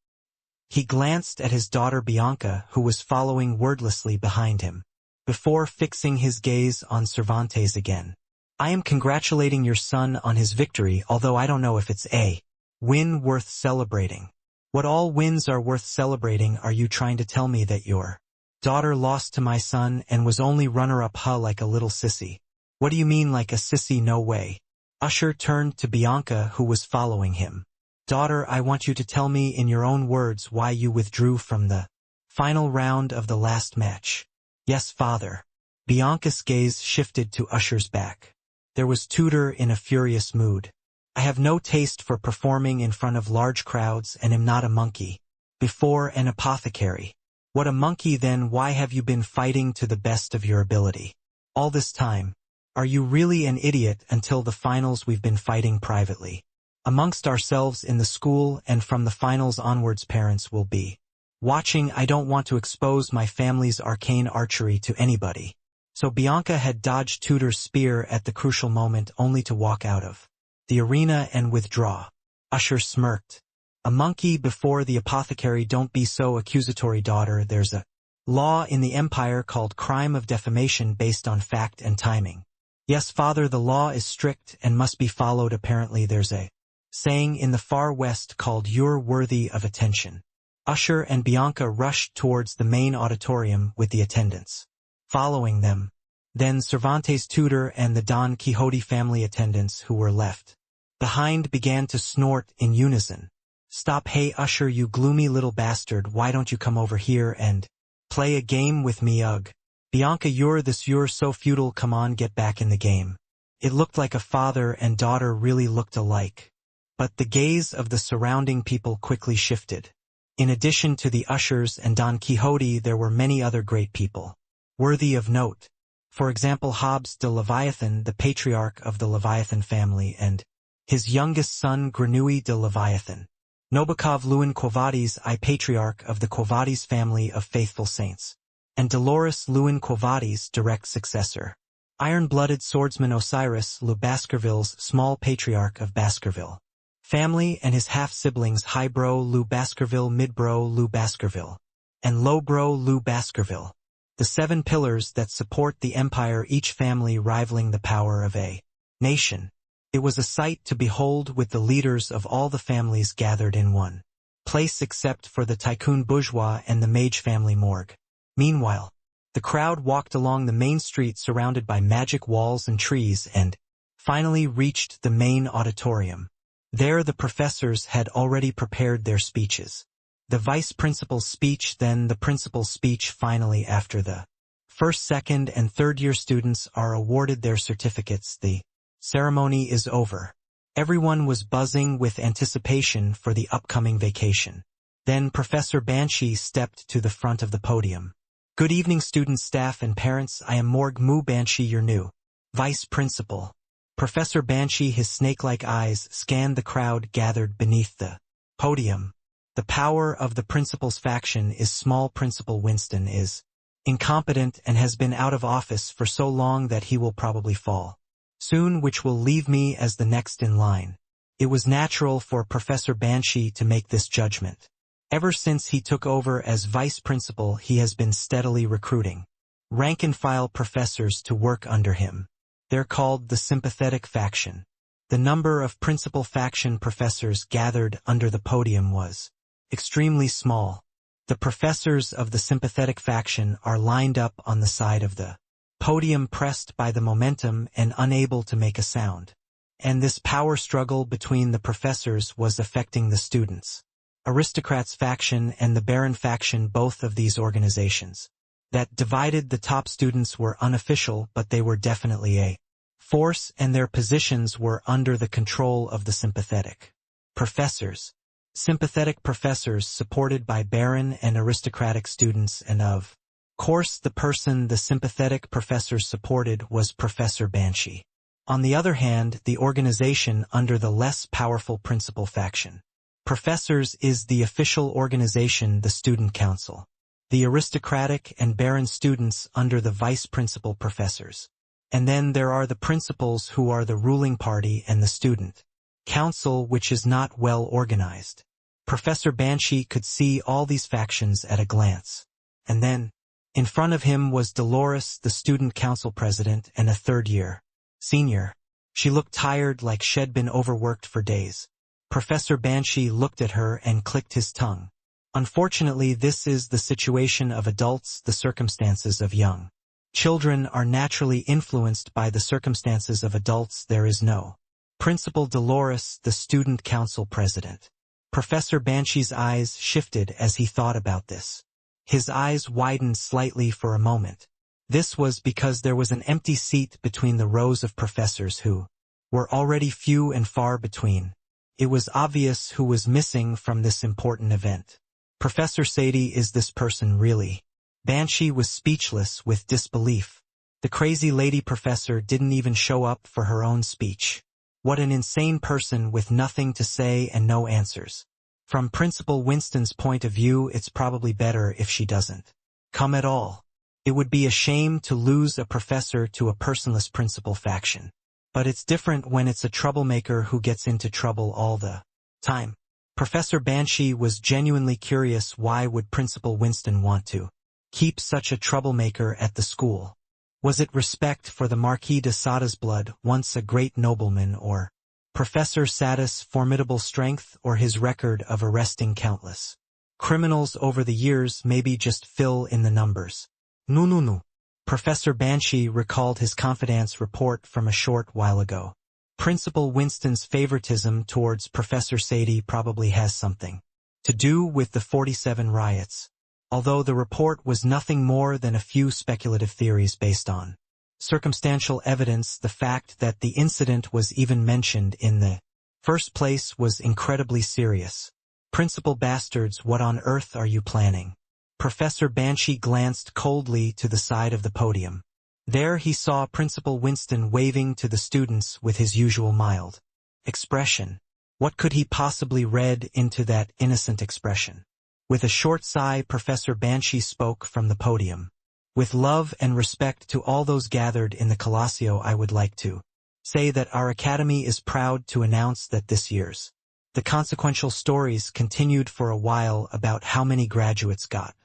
He glanced at his daughter Bianca, who was following wordlessly behind him, before fixing his gaze on Cervantes again. "I am congratulating your son on his victory, although I don't know if it's a win worth celebrating." "What, all wins are worth celebrating? Are you trying to tell me that your daughter lost to my son and was only runner-up, like a little sissy?" "What do you mean, like a sissy? No way." Usher turned to Bianca, who was following him. "Daughter, I want you to tell me in your own words why you withdrew from the final round of the last match." "Yes, father." Bianca's gaze shifted to Usher's back. There was tutor in a furious mood. "I have no taste for performing in front of large crowds and am not a monkey." "Before an apothecary." "What, a monkey then? Why have you been fighting to the best of your ability all this time? Are you really an idiot? Until the finals we've been fighting privately amongst ourselves in the school, and from the finals onwards parents will be Watching, I don't want to expose my family's arcane archery to anybody. So Bianca had dodged Tudor's spear at the crucial moment only to walk out of the arena and withdraw. Usher smirked. A monkey before the apothecary. Don't be so accusatory, daughter. There's a law in the Empire called crime of defamation based on fact and timing. Yes, father, the law is strict and must be followed. Apparently there's a saying in the far west called "you're worthy of attention." Usher and Bianca rushed towards the main auditorium with the attendants following them. Then Cervantes, Tudor, and the Don Quixote family attendants who were left behind began to snort in unison. Stop, hey Usher, you gloomy little bastard, why don't you come over here and play a game with me? Ugh. Bianca, you're so feudal, come on, get back in the game. It looked like a father and daughter really looked alike. But the gaze of the surrounding people quickly shifted. In addition to the ushers and Don Quixote, there were many other great people worthy of note. For example, Hobbes de Leviathan, the patriarch of the Leviathan family, and his youngest son Grenouille de Leviathan. Nabokov Lewin Quo Vadis, I patriarch of the Quo Vadis family of faithful saints. And Dolores Lewin Quo Vadis, direct successor. Iron-blooded swordsman Osiris Le Baskerville's small patriarch of Baskerville family, and his half-siblings Highbro Lou Baskerville, Midbro Lou Baskerville, and Lowbro Lou Baskerville. The 7 pillars that support the empire, each family rivaling the power of a nation. It was a sight to behold, with the leaders of all the families gathered in one place except for the tycoon bourgeois and the mage family morgue. Meanwhile, the crowd walked along the main street surrounded by magic walls and trees and finally reached the main auditorium. There the professors had already prepared their speeches. The vice principal's speech, then the principal's speech. Finally, after the first, second, and third-year students are awarded their certificates, the ceremony is over. Everyone was buzzing with anticipation for the upcoming vacation. Then Professor Banshee stepped to the front of the podium. Good evening, students, staff, and parents. I am Morg Mu Banshee, your new vice principal. Professor Banshee, his snake-like eyes, scanned the crowd gathered beneath the podium. The power of the principal's faction is small. Principal Winston is incompetent and has been out of office for so long that he will probably fall soon, which will leave me as the next in line. It was natural for Professor Banshee to make this judgment. Ever since he took over as vice principal, he has been steadily recruiting rank-and-file professors to work under him. They're called the sympathetic faction. The number of principal faction professors gathered under the podium was extremely small. The professors of the sympathetic faction are lined up on the side of the podium, pressed by the momentum and unable to make a sound. And this power struggle between the professors was affecting the students. Aristocrats faction and the Baron faction, both of these organizations that divided the top students, were unofficial, but they were definitely a force, and their positions were under the control of the sympathetic professors. Sympathetic professors supported by Baron and aristocratic students, and of course the person the sympathetic professors supported was Professor Banshee. On the other hand, the organization under the less powerful principal faction professors is the official organization, the Student Council. The aristocratic and Baron students under the vice principal professors. And then there are the principals, who are the ruling party, and the Student Council, which is not well organized. Professor Banshee could see all these factions at a glance. And then, in front of him was Dolores, the Student Council president and a third-year senior. She looked tired, like she'd been overworked for days. Professor Banshee looked at her and clicked his tongue. Unfortunately, this is the situation of adults. The circumstances of young children are naturally influenced by the circumstances of adults. There is no Principal Dolores, the Student Council president. Professor Banshee's eyes shifted as he thought about this. His eyes widened slightly for a moment. This was because there was an empty seat between the rows of professors who were already few and far between. It was obvious who was missing from this important event. Professor Sadie, is this person really? Banshee was speechless with disbelief. The crazy lady professor didn't even show up for her own speech. What an insane person with nothing to say and no answers. From Principal Winston's point of view, it's probably better if she doesn't come at all. It would be a shame to lose a professor to a personless principal faction. But it's different when it's a troublemaker who gets into trouble all the time. Professor Banshee was genuinely curious, why would Principal Winston want to keep such a troublemaker at the school? Was it respect for the Marquis de Sada's blood, once a great nobleman, or Professor Sada's formidable strength, or his record of arresting countless criminals over the years? Maybe just fill in the numbers. No. Professor Banshee recalled his confidence report from a short while ago. Principal Winston's favoritism towards Professor Sadie probably has something to do with the 47 riots, although the report was nothing more than a few speculative theories based on circumstantial evidence. The fact that the incident was even mentioned in the first place was incredibly serious. Principal Bastards, what on earth are you planning? Professor Banshee glanced coldly to the side of the podium. There he saw Principal Winston waving to the students with his usual mild expression. What could he possibly read into that innocent expression? With a short sigh, Professor Banshee spoke from the podium. With love and respect to all those gathered in the Colosseo, I would like to say that our Academy is proud to announce that this year's the consequential stories continued for a while about how many graduates got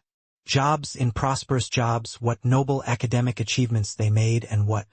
jobs in prosperous jobs, what noble academic achievements they made, and what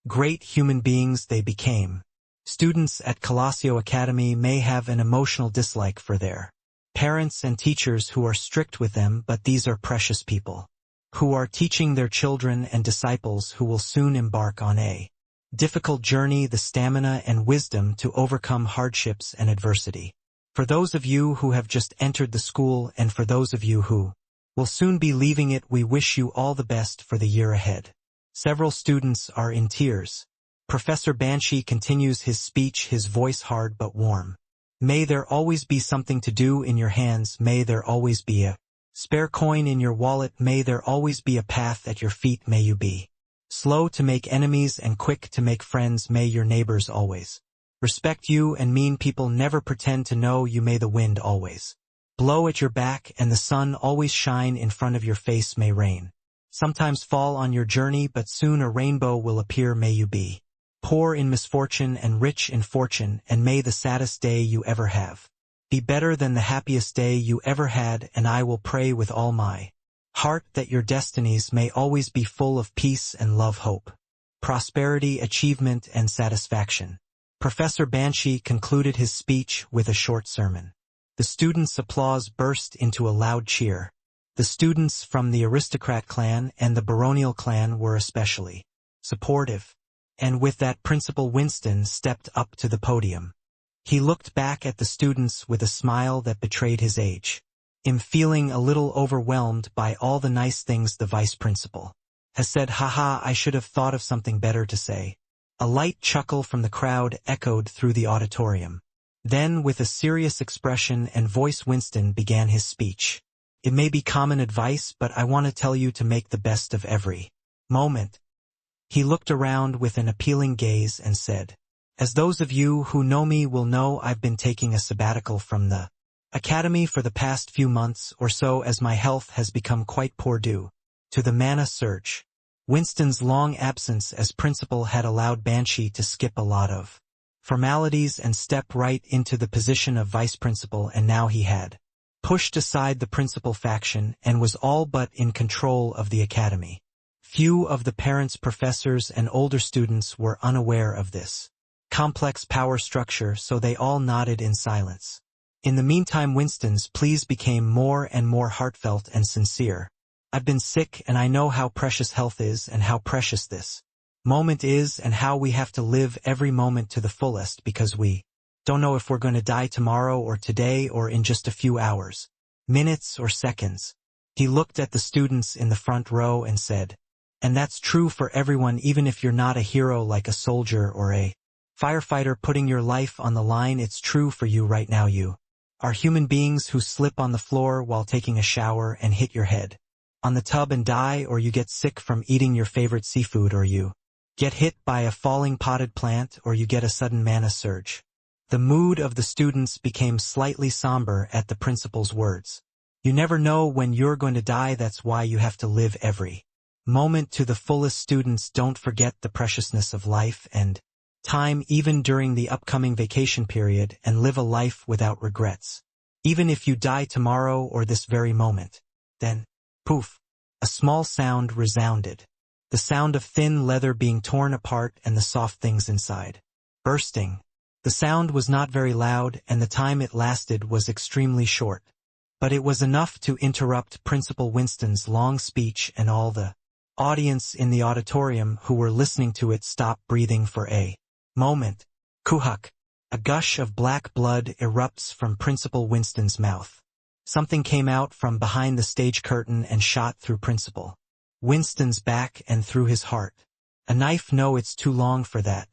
great human beings they became. Students at Colosseo Academy may have an emotional dislike for their parents and teachers who are strict with them, but these are precious people who are teaching their children and disciples who will soon embark on a difficult journey, the stamina and wisdom to overcome hardships and adversity. For those of you who have just entered the school, and for those of you who will soon be leaving it, we wish you all the best for the year ahead. Several students are in tears. Professor Banshee continues his speech, his voice hard but warm. May there always be something to do in your hands. May there always be a spare coin in your wallet. May there always be a path at your feet. May you be slow to make enemies and quick to make friends. May your neighbors always respect you, and mean people never pretend to know you. May the wind always blow at your back and the sun always shine in front of your face. May rain sometimes fall on your journey, but soon a rainbow will appear. May you be poor in misfortune and rich in fortune, and may the saddest day you ever have be better than the happiest day you ever had, and I will pray with all my heart that your destinies may always be full of peace and love, hope, prosperity, achievement, and satisfaction. Professor Banshee concluded his speech with a short sermon. The students' applause burst into a loud cheer. The students from the aristocrat clan and the baronial clan were especially supportive. And with that, Principal Winston stepped up to the podium. He looked back at the students with a smile that betrayed his age. I'm feeling a little overwhelmed by all the nice things the vice principal has said. Haha, I should have thought of something better to say. A light chuckle from the crowd echoed through the auditorium. Then, with a serious expression and voice, Winston began his speech. It may be common advice, but I want to tell you to make the best of every moment. He looked around with an appealing gaze and said, as those of you who know me will know, I've been taking a sabbatical from the Academy for the past few months or so, as my health has become quite poor due to the mana search. Winston's long absence as principal had allowed Banshee to skip a lot of formalities and step right into the position of vice principal, and now he had pushed aside the principal faction and was all but in control of the Academy. Few of the parents, professors, and older students were unaware of this complex power structure, so they all nodded in silence. In the meantime, Winston's pleas became more and more heartfelt and sincere. I've been sick, and I know how precious health is and how precious this moment is, and how we have to live every moment to the fullest, because we don't know if we're going to die tomorrow or today or in just a few hours, minutes or seconds. He looked at the students in the front row and said, and that's true for everyone, even if you're not a hero like a soldier or a firefighter putting your life on the line. It's true for you right now. You are human beings who slip on the floor while taking a shower and hit your head on the tub and die, or you get sick from eating your favorite seafood, or you get hit by a falling potted plant, or you get a sudden mana surge. The mood of the students became slightly somber at the principal's words. You never know when you're going to die, that's why you have to live every moment to the fullest. Students, don't forget the preciousness of life and time even during the upcoming vacation period, and live a life without regrets. Even if you die tomorrow or this very moment. Then, poof, a small sound resounded. The sound of thin leather being torn apart and the soft things inside bursting. The sound was not very loud, and the time it lasted was extremely short. But it was enough to interrupt Principal Winston's long speech, and all the audience in the auditorium who were listening to it stopped breathing for a moment. Kuhuk. A gush of black blood erupts from Principal Winston's mouth. Something came out from behind the stage curtain and shot through Principal Winston's back and through his heart. A knife? No, it's too long for that.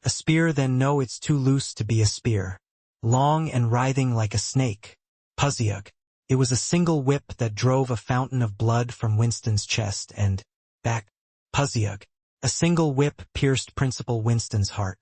A spear? Then no, it's too loose to be a spear. Long and writhing like a snake. Puzyug. It was a single whip that drove a fountain of blood from Winston's chest and back. Puzyug. A single whip pierced Principal Winston's heart.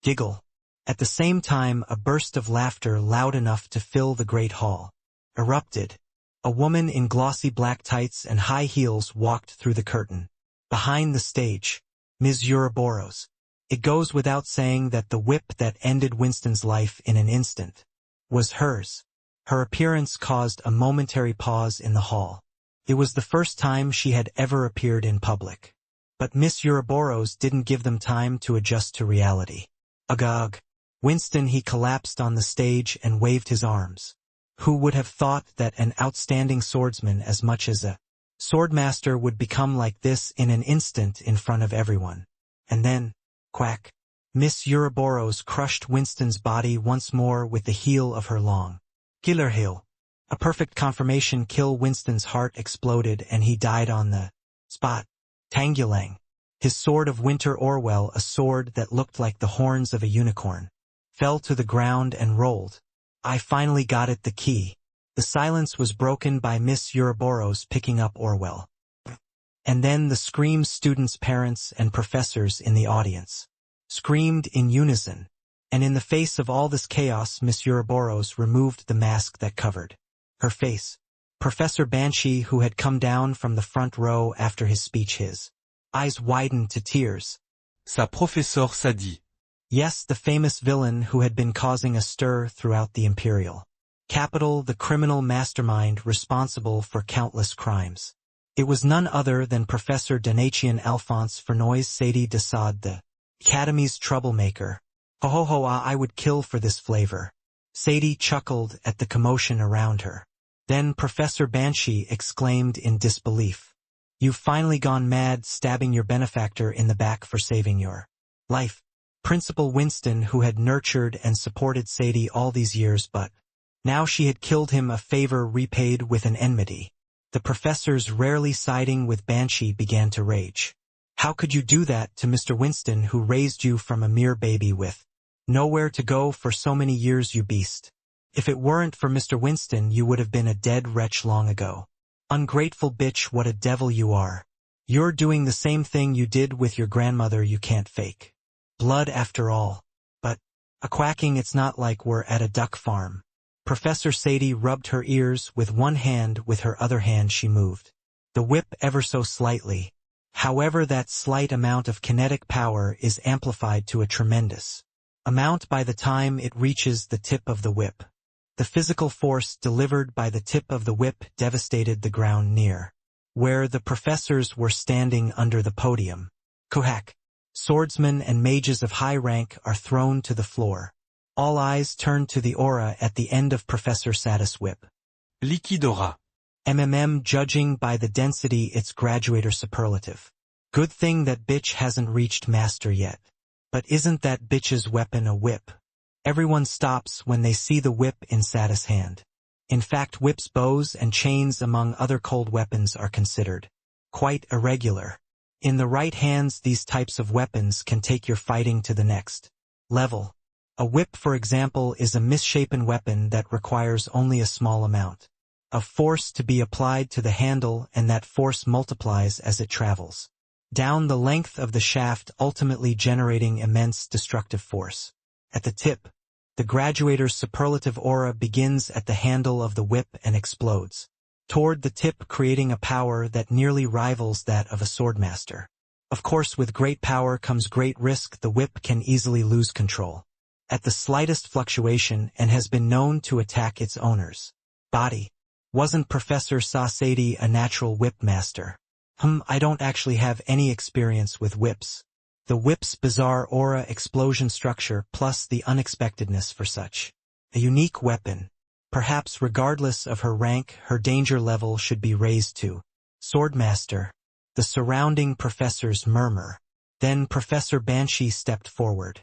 Giggle. At the same time, a burst of laughter loud enough to fill the great hall erupted. A woman in glossy black tights and high heels walked through the curtain. Behind the stage, Ms. Ouroboros. It goes without saying that the whip that ended Winston's life in an instant was hers. Her appearance caused a momentary pause in the hall. It was the first time she had ever appeared in public. But Miss Ouroboros didn't give them time to adjust to reality. Ugh. Winston, he collapsed on the stage and waved his arms. Who would have thought that an outstanding swordsman as much as a swordmaster would become like this in an instant in front of everyone? And then, quack. Miss Ouroboros crushed Winston's body once more with the heel of her long killer heel. A perfect confirmation kill. Winston's heart exploded and he died on the spot. Tangulang. His sword of Winter Orwell, a sword that looked like the horns of a unicorn, fell to the ground and rolled. I finally got it, the key. The silence was broken by Miss Ouroboros picking up Orwell. And then the screams. Students, parents, and professors in the audience screamed in unison. And in the face of all this chaos, Miss Ouroboros removed the mask that covered her face. Professor Banshee, who had come down from the front row after his speech, his eyes widened to tears. Ça, professeur, ça dit. Yes, the famous villain who had been causing a stir throughout the imperial capital, the criminal mastermind responsible for countless crimes. It was none other than Professor Donatien Alphonse Fernois Sadie de Sade, the Academy's troublemaker. Ho ho ho, I would kill for this flavor. Sadie chuckled at the commotion around her. Then Professor Banshee exclaimed in disbelief. You've finally gone mad, stabbing your benefactor in the back for saving your life. Principal Winston, who had nurtured and supported Sadie all these years, but now she had killed him, a favor repaid with an enmity. The professors, rarely siding with Banshee, began to rage. How could you do that to Mr. Winston, who raised you from a mere baby with nowhere to go for so many years, you beast? If it weren't for Mr. Winston, you would have been a dead wretch long ago. Ungrateful bitch, what a devil you are. You're doing the same thing you did with your grandmother. You can't fake blood after all. But, a quacking, it's not like we're at a duck farm. Professor Sadie rubbed her ears with one hand. With her other hand she moved the whip ever so slightly. However, that slight amount of kinetic power is amplified to a tremendous amount by the time it reaches the tip of the whip. The physical force delivered by the tip of the whip devastated the ground near where the professors were standing under the podium. Kuhak. Swordsmen and mages of high rank are thrown to the floor. All eyes turned to the aura at the end of Professor Sadis' whip. Liquide aura. Judging by the density, its graduator superlative. Good thing that bitch hasn't reached master yet. But isn't that bitch's weapon a whip? Everyone stops when they see the whip in Sadis' hand. In fact, whips, bows, and chains among other cold weapons are considered quite irregular. In the right hands, these types of weapons can take your fighting to the next level. A whip, for example, is a misshapen weapon that requires only a small amount of force to be applied to the handle, and that force multiplies as it travels down the length of the shaft, ultimately generating immense destructive force. At the tip, The graduator's superlative aura begins at the handle of the whip and explodes toward the tip, creating a power that nearly rivals that of a swordmaster. Of course, with great power comes great risk. The whip can easily lose control at the slightest fluctuation and has been known to attack its owner's body. Wasn't Professor Sadie a natural whip master? I don't actually have any experience with whips. The whip's bizarre aura explosion structure plus the unexpectedness for such a unique weapon. Perhaps regardless of her rank, her danger level should be raised to Swordmaster. The surrounding professors murmur. Then Professor Banshee stepped forward.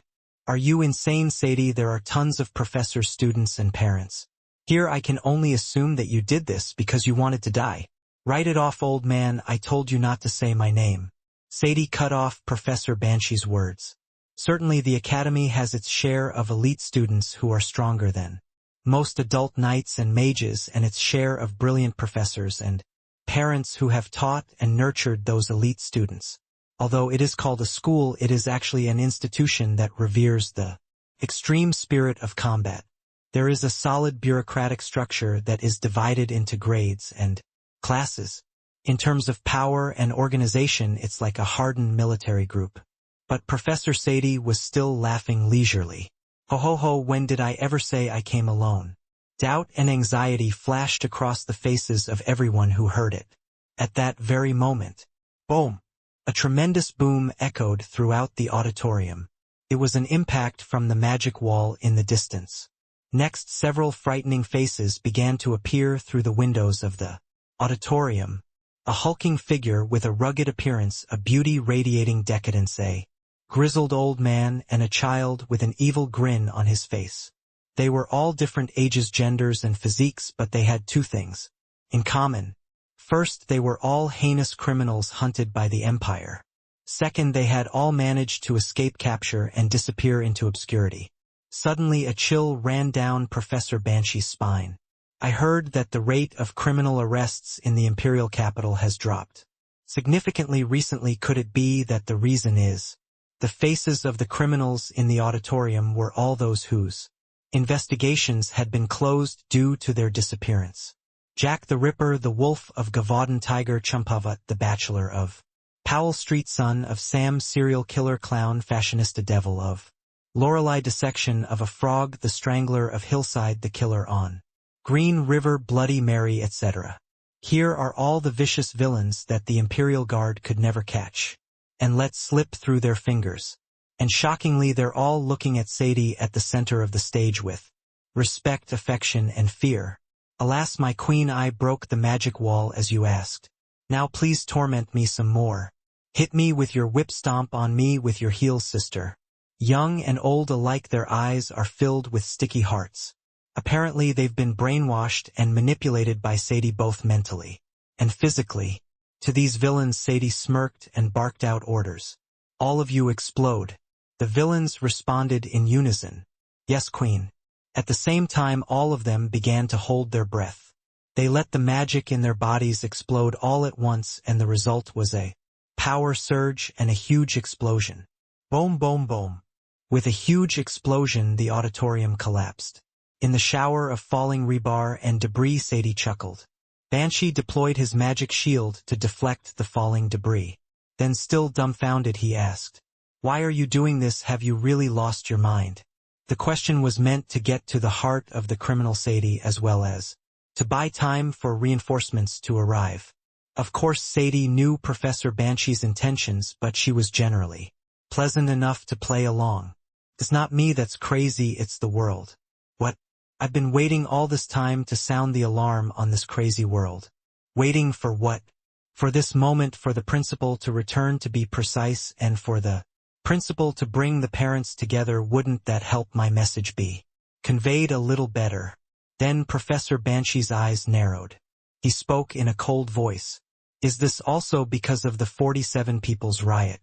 Are you insane, Sadie? There are tons of professors, students, and parents here. I can only assume that you did this because you wanted to die. Write it off, old man. I told you not to say my name. Sadie cut off Professor Banshee's words. Certainly the Academy has its share of elite students who are stronger than most adult knights and mages, and its share of brilliant professors and parents who have taught and nurtured those elite students. Although it is called a school, it is actually an institution that reveres the extreme spirit of combat. There is a solid bureaucratic structure that is divided into grades and classes. In terms of power and organization, it's like a hardened military group. But Professor Sadie was still laughing leisurely. Ho ho ho, when did I ever say I came alone? Doubt and anxiety flashed across the faces of everyone who heard it. At that very moment, boom! A tremendous boom echoed throughout the auditorium. It was an impact from the magic wall in the distance. Next, several frightening faces began to appear through the windows of the auditorium. A hulking figure with a rugged appearance, a beauty radiating decadence, a grizzled old man, and a child with an evil grin on his face. They were all different ages, genders, and physiques, but they had two things in common. First, they were all heinous criminals hunted by the Empire. Second, they had all managed to escape capture and disappear into obscurity. Suddenly a chill ran down Professor Banshee's spine. I heard that the rate of criminal arrests in the imperial capital has dropped significantly recently. Could it be that the reason is the faces of the criminals in the auditorium were all those whose investigations had been closed due to their disappearance? Jack the Ripper, the Wolf of Gavaudan, Tiger Champavat, the Bachelor of Powell Street, son of Sam, serial killer, clown, fashionista, devil of Lorelei, dissection of a frog, the Strangler of Hillside, the killer on Green River, Bloody Mary, etc. Here are all the vicious villains that the Imperial Guard could never catch and let slip through their fingers. And shockingly, they're all looking at Sadie at the center of the stage with respect, affection, and fear. Alas, my queen, I broke the magic wall as you asked. Now please torment me some more. Hit me with your whip, stomp on me with your heels, sister. Young and old alike, their eyes are filled with sticky hearts. Apparently they've been brainwashed and manipulated by Sadie, both mentally and physically. To these villains, Sadie smirked and barked out orders. All of you explode. The villains responded in unison. Yes, queen. At the same time, all of them began to hold their breath. They let the magic in their bodies explode all at once, and the result was a power surge and a huge explosion. Boom, boom, boom. With a huge explosion, the auditorium collapsed. In the shower of falling rebar and debris, Sadie chuckled. Banshee deployed his magic shield to deflect the falling debris. Then, still dumbfounded, he asked, "Why are you doing this? Have you really lost your mind?" The question was meant to get to the heart of the criminal Sadie, as well as to buy time for reinforcements to arrive. Of course, Sadie knew Professor Banshee's intentions, but she was generally pleasant enough to play along. It's not me that's crazy, it's the world. What? I've been waiting all this time to sound the alarm on this crazy world. Waiting for what? For this moment, for the principal to return, to be precise, and for the principal to bring the parents together. Wouldn't that help my message be conveyed a little better? Then Professor Banshee's eyes narrowed. He spoke in a cold voice. Is this also because of the 47 people's riot?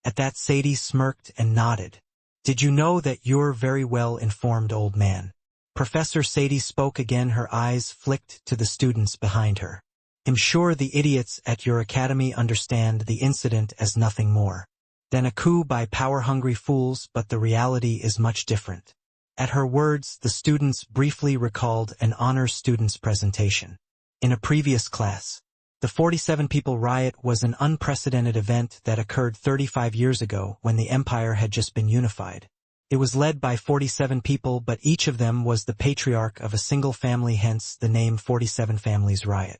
At that, Sadie smirked and nodded. Did you know that? You're very well informed, old man. Professor Sadie spoke again, her eyes flicked to the students behind her. I'm sure the idiots at your academy understand the incident as nothing more than a coup by power-hungry fools, but the reality is much different. At her words, the students briefly recalled an honors student's presentation. In a previous class, the 47-people riot was an unprecedented event that occurred 35 years ago when the empire had just been unified. It was led by 47 people, but each of them was the patriarch of a single family, hence the name 47 Families Riot.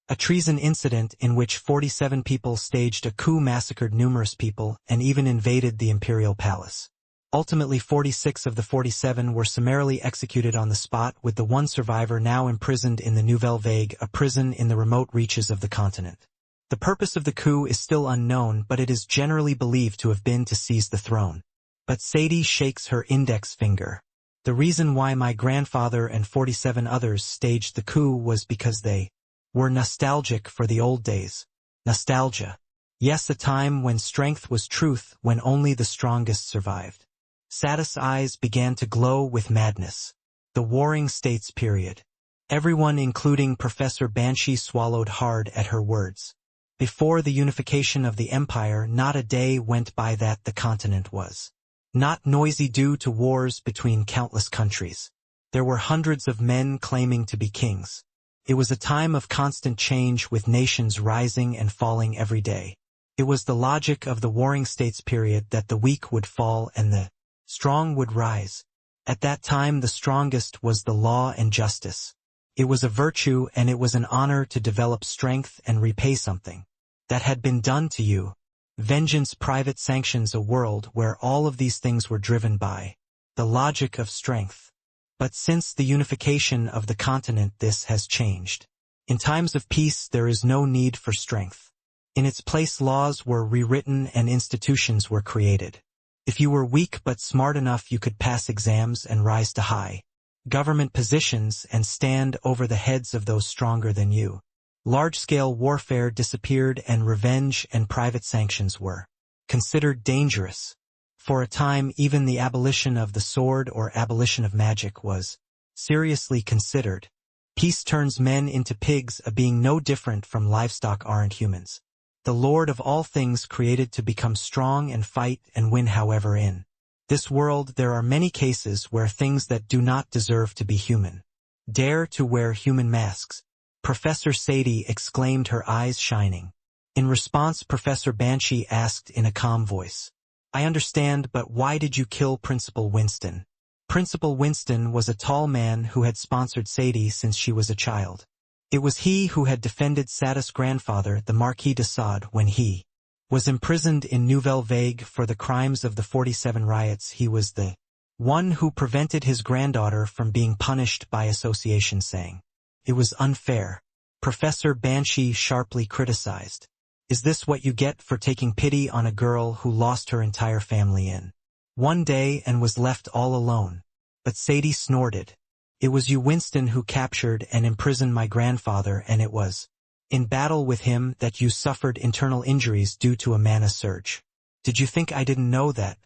A treason incident in which 47 people staged a coup, massacred numerous people, and even invaded the imperial palace. Ultimately, 46 of the 47 were summarily executed on the spot, with the one survivor now imprisoned in the Nouvelle Vague, a prison in the remote reaches of the continent. The purpose of the coup is still unknown, but it is generally believed to have been to seize the throne. But Sadie shakes her index finger. The reason why my grandfather and 47 others staged the coup was because they were nostalgic for the old days. Nostalgia. Yes, a time when strength was truth, when only the strongest survived. Sadie's eyes began to glow with madness. The Warring States period. Everyone, including Professor Banshee, swallowed hard at her words. Before the unification of the empire, not a day went by that the continent was not noisy due to wars between countless countries. There were hundreds of men claiming to be kings. It was a time of constant change, with nations rising and falling every day. It was the logic of the Warring States period that the weak would fall and the strong would rise. At that time, the strongest was the law and justice. It was a virtue, and it was an honor to develop strength and repay something that had been done to you. Vengeance, private sanctions, a world where all of these things were driven by the logic of strength. But since the unification of the continent, this has changed. In times of peace, there is no need for strength. In its place, laws were rewritten and institutions were created. If you were weak but smart enough, you could pass exams and rise to high government positions and stand over the heads of those stronger than you. Large-scale warfare disappeared, and revenge and private sanctions were considered dangerous. For a time, even the abolition of the sword or abolition of magic was seriously considered. Peace turns men into pigs, a being no different from livestock aren't humans. The Lord of all things created to become strong and fight and win. However, in this world there are many cases where things that do not deserve to be human dare to wear human masks. Professor Sadie exclaimed, her eyes shining. In response, Professor Banshee asked in a calm voice, I understand, but why did you kill Principal Winston? Principal Winston was a tall man who had sponsored Sadie since she was a child. It was he who had defended Sadie's grandfather, the Marquis de Sade, when he was imprisoned in Nouvelle Vague for the crimes of the 47 riots. He was the one who prevented his granddaughter from being punished by association, saying it was unfair. Professor Banshee sharply criticized. Is this what you get for taking pity on a girl who lost her entire family in one day and was left all alone? But Sadie snorted. It was you, Winston, who captured and imprisoned my grandfather, and it was in battle with him that you suffered internal injuries due to a mana surge. Did you think I didn't know that?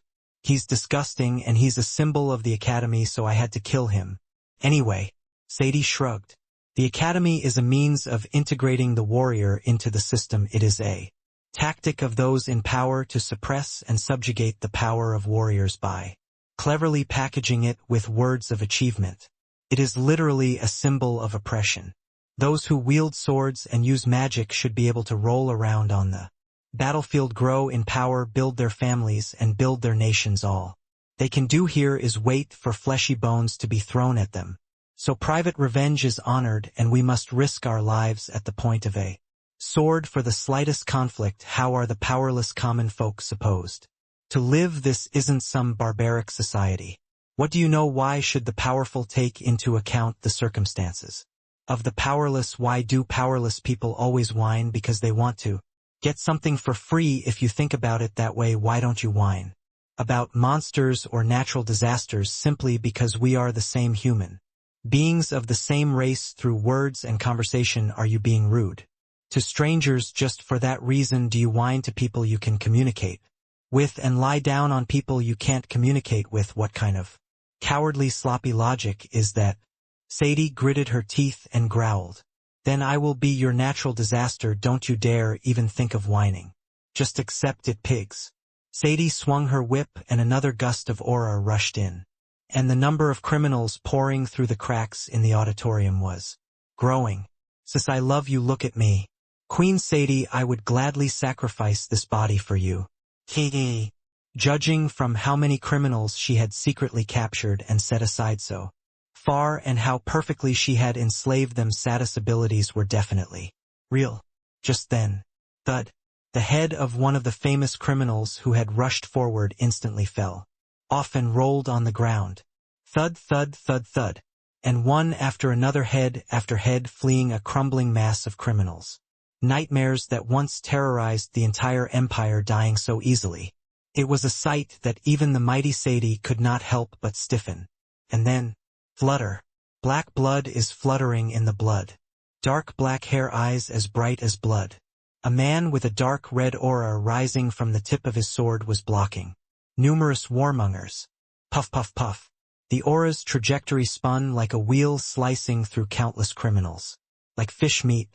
He's disgusting, and he's a symbol of the Academy, so I had to kill him. Anyway, Sadie shrugged. The Academy is a means of integrating the warrior into the system. It is a tactic of those in power to suppress and subjugate the power of warriors by cleverly packaging it with words of achievement. It is literally a symbol of oppression. Those who wield swords and use magic should be able to roll around on the battlefield, grow in power, build their families, and build their nations. All they can do here is wait for fleshy bones to be thrown at them. So private revenge is honored, and we must risk our lives at the point of a sword for the slightest conflict. How are the powerless common folk supposed to live? This isn't some barbaric society. What do you know? Why should the powerful take into account the circumstances of the powerless? Why do powerless people always whine? Because they want to get something for free. If you think about it that way, why don't you whine about monsters or natural disasters? Simply because we are the same human beings of the same race. Through words and conversation, are you being rude to strangers just for that reason? Do you whine to people you can communicate with and lie down on people you can't communicate with? What kind of cowardly, sloppy logic is that? Sadie gritted her teeth and growled. Then I will be your natural disaster. Don't you dare even think of whining. Just accept it, pigs. Sadie swung her whip and another gust of aura rushed in. and the number of criminals pouring through the cracks in the auditorium was growing. "Sis, I love you, look at me. Queen Sadie, I would gladly sacrifice this body for you." Hee. Judging from how many criminals she had secretly captured and set aside so far and how perfectly she had enslaved them, Sadie's abilities were definitely real. Just then, thud, the head of one of the famous criminals who had rushed forward instantly fell off and rolled on the ground. Thud, thud, thud, thud, and one after another, head after head, fleeing, a crumbling mass of criminals. Nightmares that once terrorized the entire empire dying so easily. It was a sight that even the mighty Sadie could not help but stiffen. And then, flutter. Black blood is fluttering in the blood. Dark black hair, eyes as bright as blood. A man with a dark red aura rising from the tip of his sword was blocking numerous warmongers. Puff, puff, puff. The aura's trajectory spun like a wheel, slicing through countless criminals. Like fish meat,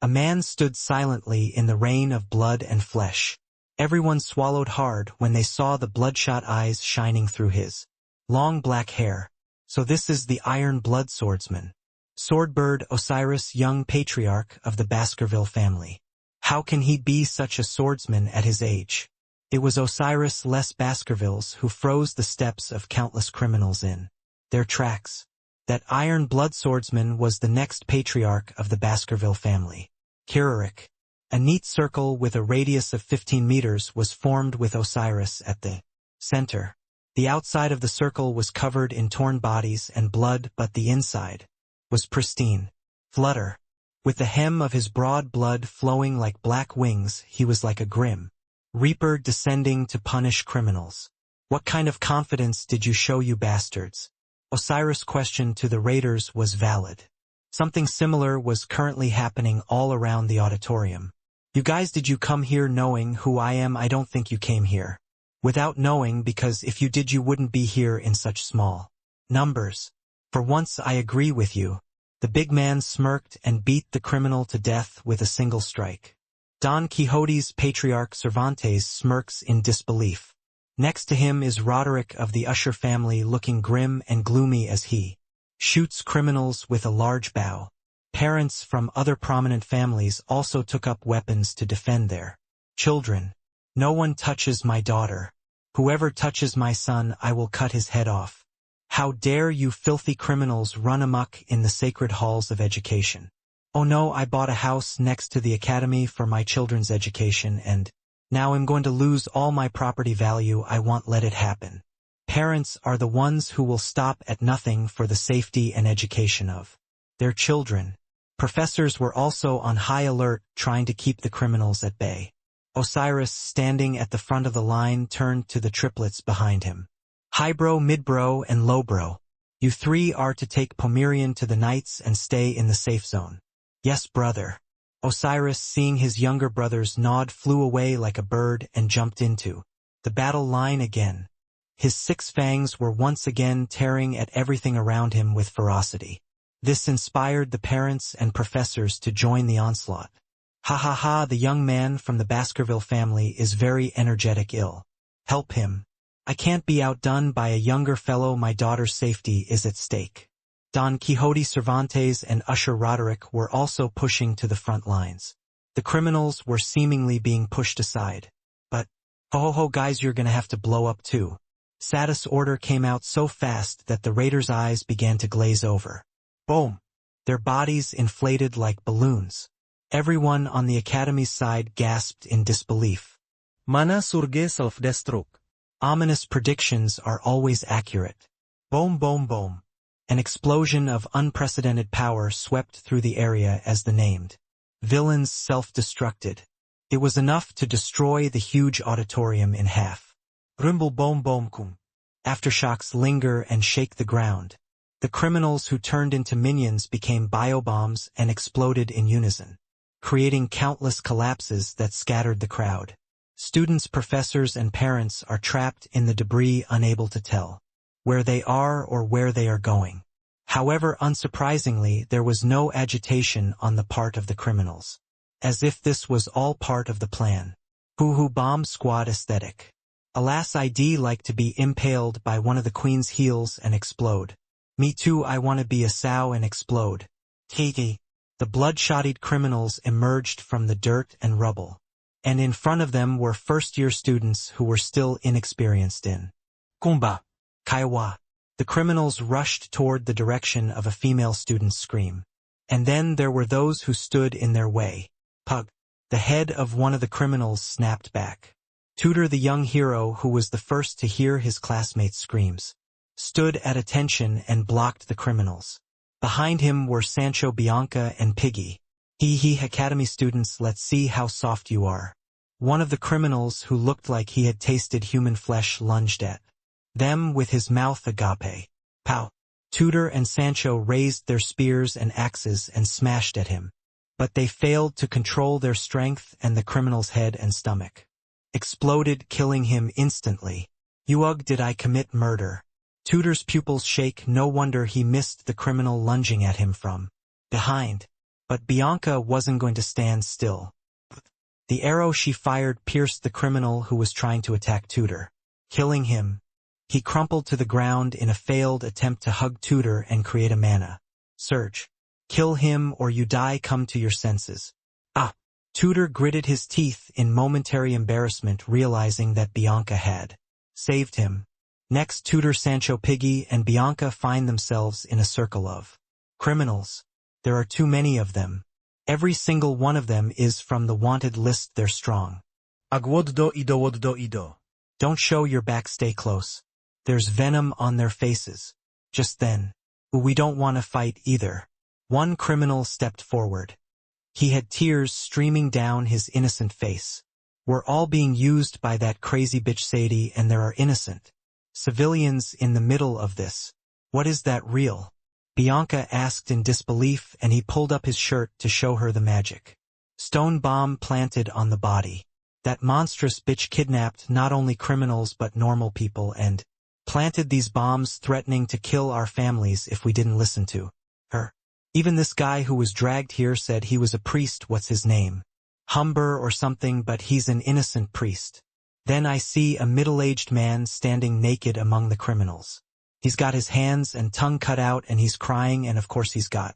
a man stood silently in the rain of blood and flesh. Everyone swallowed hard when they saw the bloodshot eyes shining through his long black hair. So this is the Iron Blood Swordsman. Swordbird Osiris, young patriarch of the Baskerville family. How can he be such a swordsman at his age? It was Osiris Les Baskervilles who froze the steps of countless criminals in their tracks. That Iron Blood Swordsman was the next patriarch of the Baskerville family. Kirarik. A neat circle with a radius of 15 meters was formed with Osiris at the center. The outside of the circle was covered in torn bodies and blood, but the inside was pristine. Flutter. With the hem of his broad blood flowing like black wings, he was like a grim reaper descending to punish criminals. "What kind of confidence did you show, you bastards?" Osiris' question to the raiders was valid. Something similar was currently happening all around the auditorium. "You guys, did you come here knowing who I am?" "I don't think you came here without knowing, because if you did, you wouldn't be here in such small numbers." "For once I agree with you." The big man smirked and beat the criminal to death with a single strike. Don Quixote's patriarch Cervantes smirks in disbelief. Next to him is Roderick of the Usher family, looking grim and gloomy as he shoots criminals with a large bow. Parents from other prominent families also took up weapons to defend their children. "No one touches my daughter. Whoever touches my son, I will cut his head off. How dare you filthy criminals run amok in the sacred halls of education. Oh no, I bought a house next to the academy for my children's education, and now I'm going to lose all my property value. I won't let it happen." Parents are the ones who will stop at nothing for the safety and education of their children. Professors were also on high alert, trying to keep the criminals at bay. Osiris, standing at the front of the line, turned to the triplets behind him. "Highbrow, midbrow, and lowbrow. You three are to take Pomerian to the knights and stay in the safe zone." "Yes, brother." Osiris, seeing his younger brothers nod, flew away like a bird and jumped into the battle line again. His 6 fangs were once again tearing at everything around him with ferocity. This inspired the parents and professors to join the onslaught. "Ha ha ha, the young man from the Baskerville family is very energetic. Help him. I can't be outdone by a younger fellow. My daughter's safety is at stake." Don Quixote, Cervantes, and Usher Roderick were also pushing to the front lines. The criminals were seemingly being pushed aside. But, ho guys, you're gonna have to blow up too. Sadie's order came out so fast that the raiders' eyes began to glaze over. Boom! Their bodies inflated like balloons. Everyone on the academy's side gasped in disbelief. Mana surge self-destruct. Ominous predictions are always accurate. Boom, boom, boom. An explosion of unprecedented power swept through the area as the named villains self-destructed. It was enough to destroy the huge auditorium in half. Rumble, boom, boom, kum. Aftershocks linger and shake the ground. The criminals who turned into minions became biobombs and exploded in unison, creating countless collapses that scattered the crowd. Students, professors, and parents are trapped in the debris, unable to tell where they are or where they are going. However, unsurprisingly, there was no agitation on the part of the criminals, as if this was all part of the plan. Hoo-hoo bomb squad aesthetic. Alas, I'd like to be impaled by one of the queen's heels and explode. Me too, I want to be a sow and explode. Tee. The bloodshotted criminals emerged from the dirt and rubble. And in front of them were first-year students who were still inexperienced in Combat. Kaiwa. The criminals rushed toward the direction of a female student's scream. And then there were those who stood in their way. Pug. The head of one of the criminals snapped back. Tutor, the young hero who was the first to hear his classmates' screams, stood at attention and blocked the criminals. Behind him were Sancho, Bianca, and Piggy. He academy students, let's see how soft you are. One of the criminals who looked like he had tasted human flesh lunged at them with his mouth agape. Pow! Tutor and Sancho raised their spears and axes and smashed at him. But they failed to control their strength, and the criminal's head and stomach exploded, killing him instantly. Ugh, did I commit murder? Tutor's pupils shake, no wonder he missed the criminal lunging at him from behind. But Bianca wasn't going to stand still. The arrow she fired pierced the criminal who was trying to attack Tutor, killing him. He crumpled to the ground in a failed attempt to hug Tutor and create a mana surge. Kill him or you die, come to your senses. Ah! Tutor gritted his teeth in momentary embarrassment, realizing that Bianca had saved him. Next, Tutor, Sancho, Piggy, and Bianca find themselves in a circle of criminals. There are too many of them. Every single one of them is from the wanted list. They're strong. Agwoddo ido. Don't show your back, stay close. There's venom on their faces. Just then. We don't want to fight either. One criminal stepped forward. He had tears streaming down his innocent face. We're all being used by that crazy bitch Sadie, and there are innocent civilians in the middle of this. What is that real? Bianca asked in disbelief, and he pulled up his shirt to show her the magic stone bomb planted on the body. That monstrous bitch kidnapped not only criminals but normal people and planted these bombs, threatening to kill our families if we didn't listen to her. Even this guy who was dragged here said he was a priest. What's his name? Humber or something, but he's an innocent priest. Then I see a middle-aged man standing naked among the criminals. He's got his hands and tongue cut out and he's crying, and of course he's got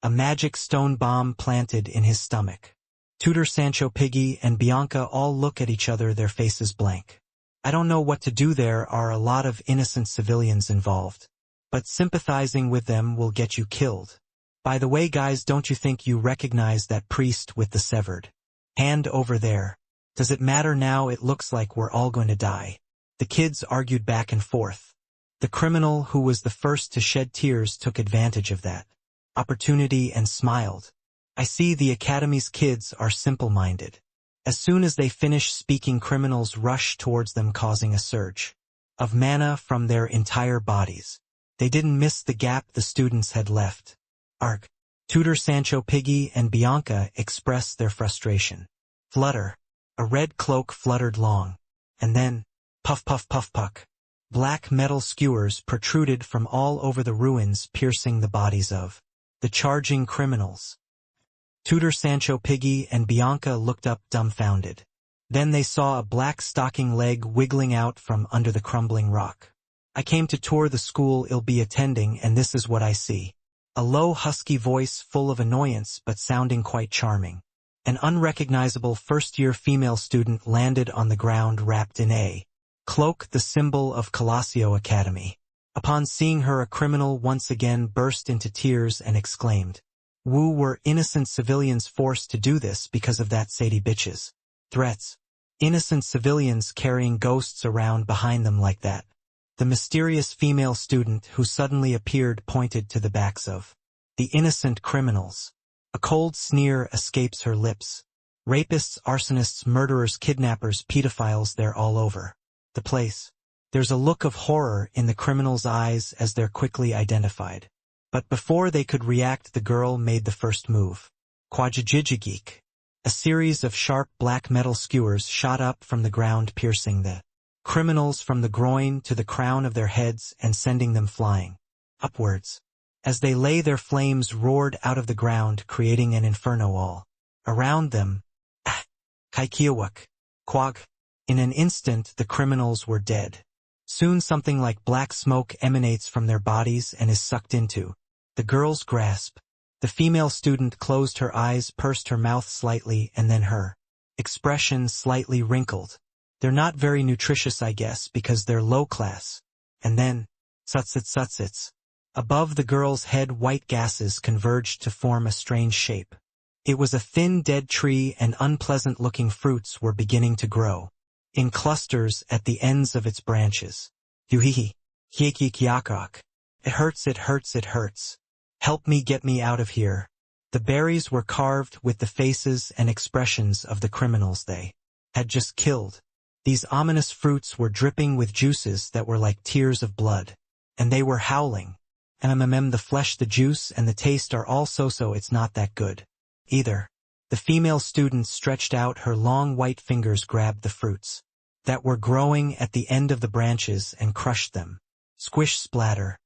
a magic stone bomb planted in his stomach. Tutor, Sancho, Piggy, and Bianca all look at each other, their faces blank. I don't know what to do. There are a lot of innocent civilians involved. But sympathizing with them will get you killed. By the way, guys, don't you think you recognize that priest with the severed hand over there? Does it matter now? It looks like we're all going to die. The kids argued back and forth. The criminal who was the first to shed tears took advantage of that opportunity and smiled. I see the academy's kids are simple-minded. As soon as they finish speaking, criminals rush towards them, causing a surge of mana from their entire bodies. They didn't miss the gap the students had left. Arg. Tutor, Sancho, Piggy, and Bianca expressed their frustration. Flutter. A red cloak fluttered long. And then, puff puff puff puck. Black metal skewers protruded from all over the ruins, piercing the bodies of the charging criminals. Tutor, Sancho, Piggy, and Bianca looked up dumbfounded. Then they saw a black stocking leg wiggling out from under the crumbling rock. I came to tour the school I'll be attending, and this is what I see. A low, husky voice full of annoyance but sounding quite charming. An unrecognizable first-year female student landed on the ground wrapped in a cloak, the symbol of Colosio Academy. Upon seeing her, a criminal once again burst into tears and exclaimed, "Woo, were innocent civilians forced to do this because of that Sadie bitch's threats? Innocent civilians carrying ghosts around behind them like that." The mysterious female student who suddenly appeared pointed to the backs of the innocent criminals. A cold sneer escapes her lips. Rapists, arsonists, murderers, kidnappers, pedophiles, they're all over the place. There's a look of horror in the criminals' eyes as they're quickly identified. But before they could react, the girl made the first move. Quajijijigik. A series of sharp black metal skewers shot up from the ground, piercing the criminals from the groin to the crown of their heads and sending them flying upwards. As they lay, their flames roared out of the ground, creating an inferno all around them. Kaikiawak. Quag. In an instant the criminals were dead. Soon something like black smoke emanates from their bodies and is sucked into the girl's grasp. The female student closed her eyes, pursed her mouth slightly, and then her expression slightly wrinkled. They're not very nutritious, I guess, because they're low class. And then, tsutsits. Above the girl's head white gases converged to form a strange shape. It was a thin dead tree, and unpleasant-looking fruits were beginning to grow in clusters at the ends of its branches. Yuhihi. Hiekikiakak. It hurts. Help me, get me out of here. The berries were carved with the faces and expressions of the criminals they had just killed. These ominous fruits were dripping with juices that were like tears of blood. And they were howling. The flesh, the juice, and the taste are all so it's not that good either. The female student stretched out her long white fingers, grabbed the fruits that were growing at the end of the branches and crushed them. Squish, splatter.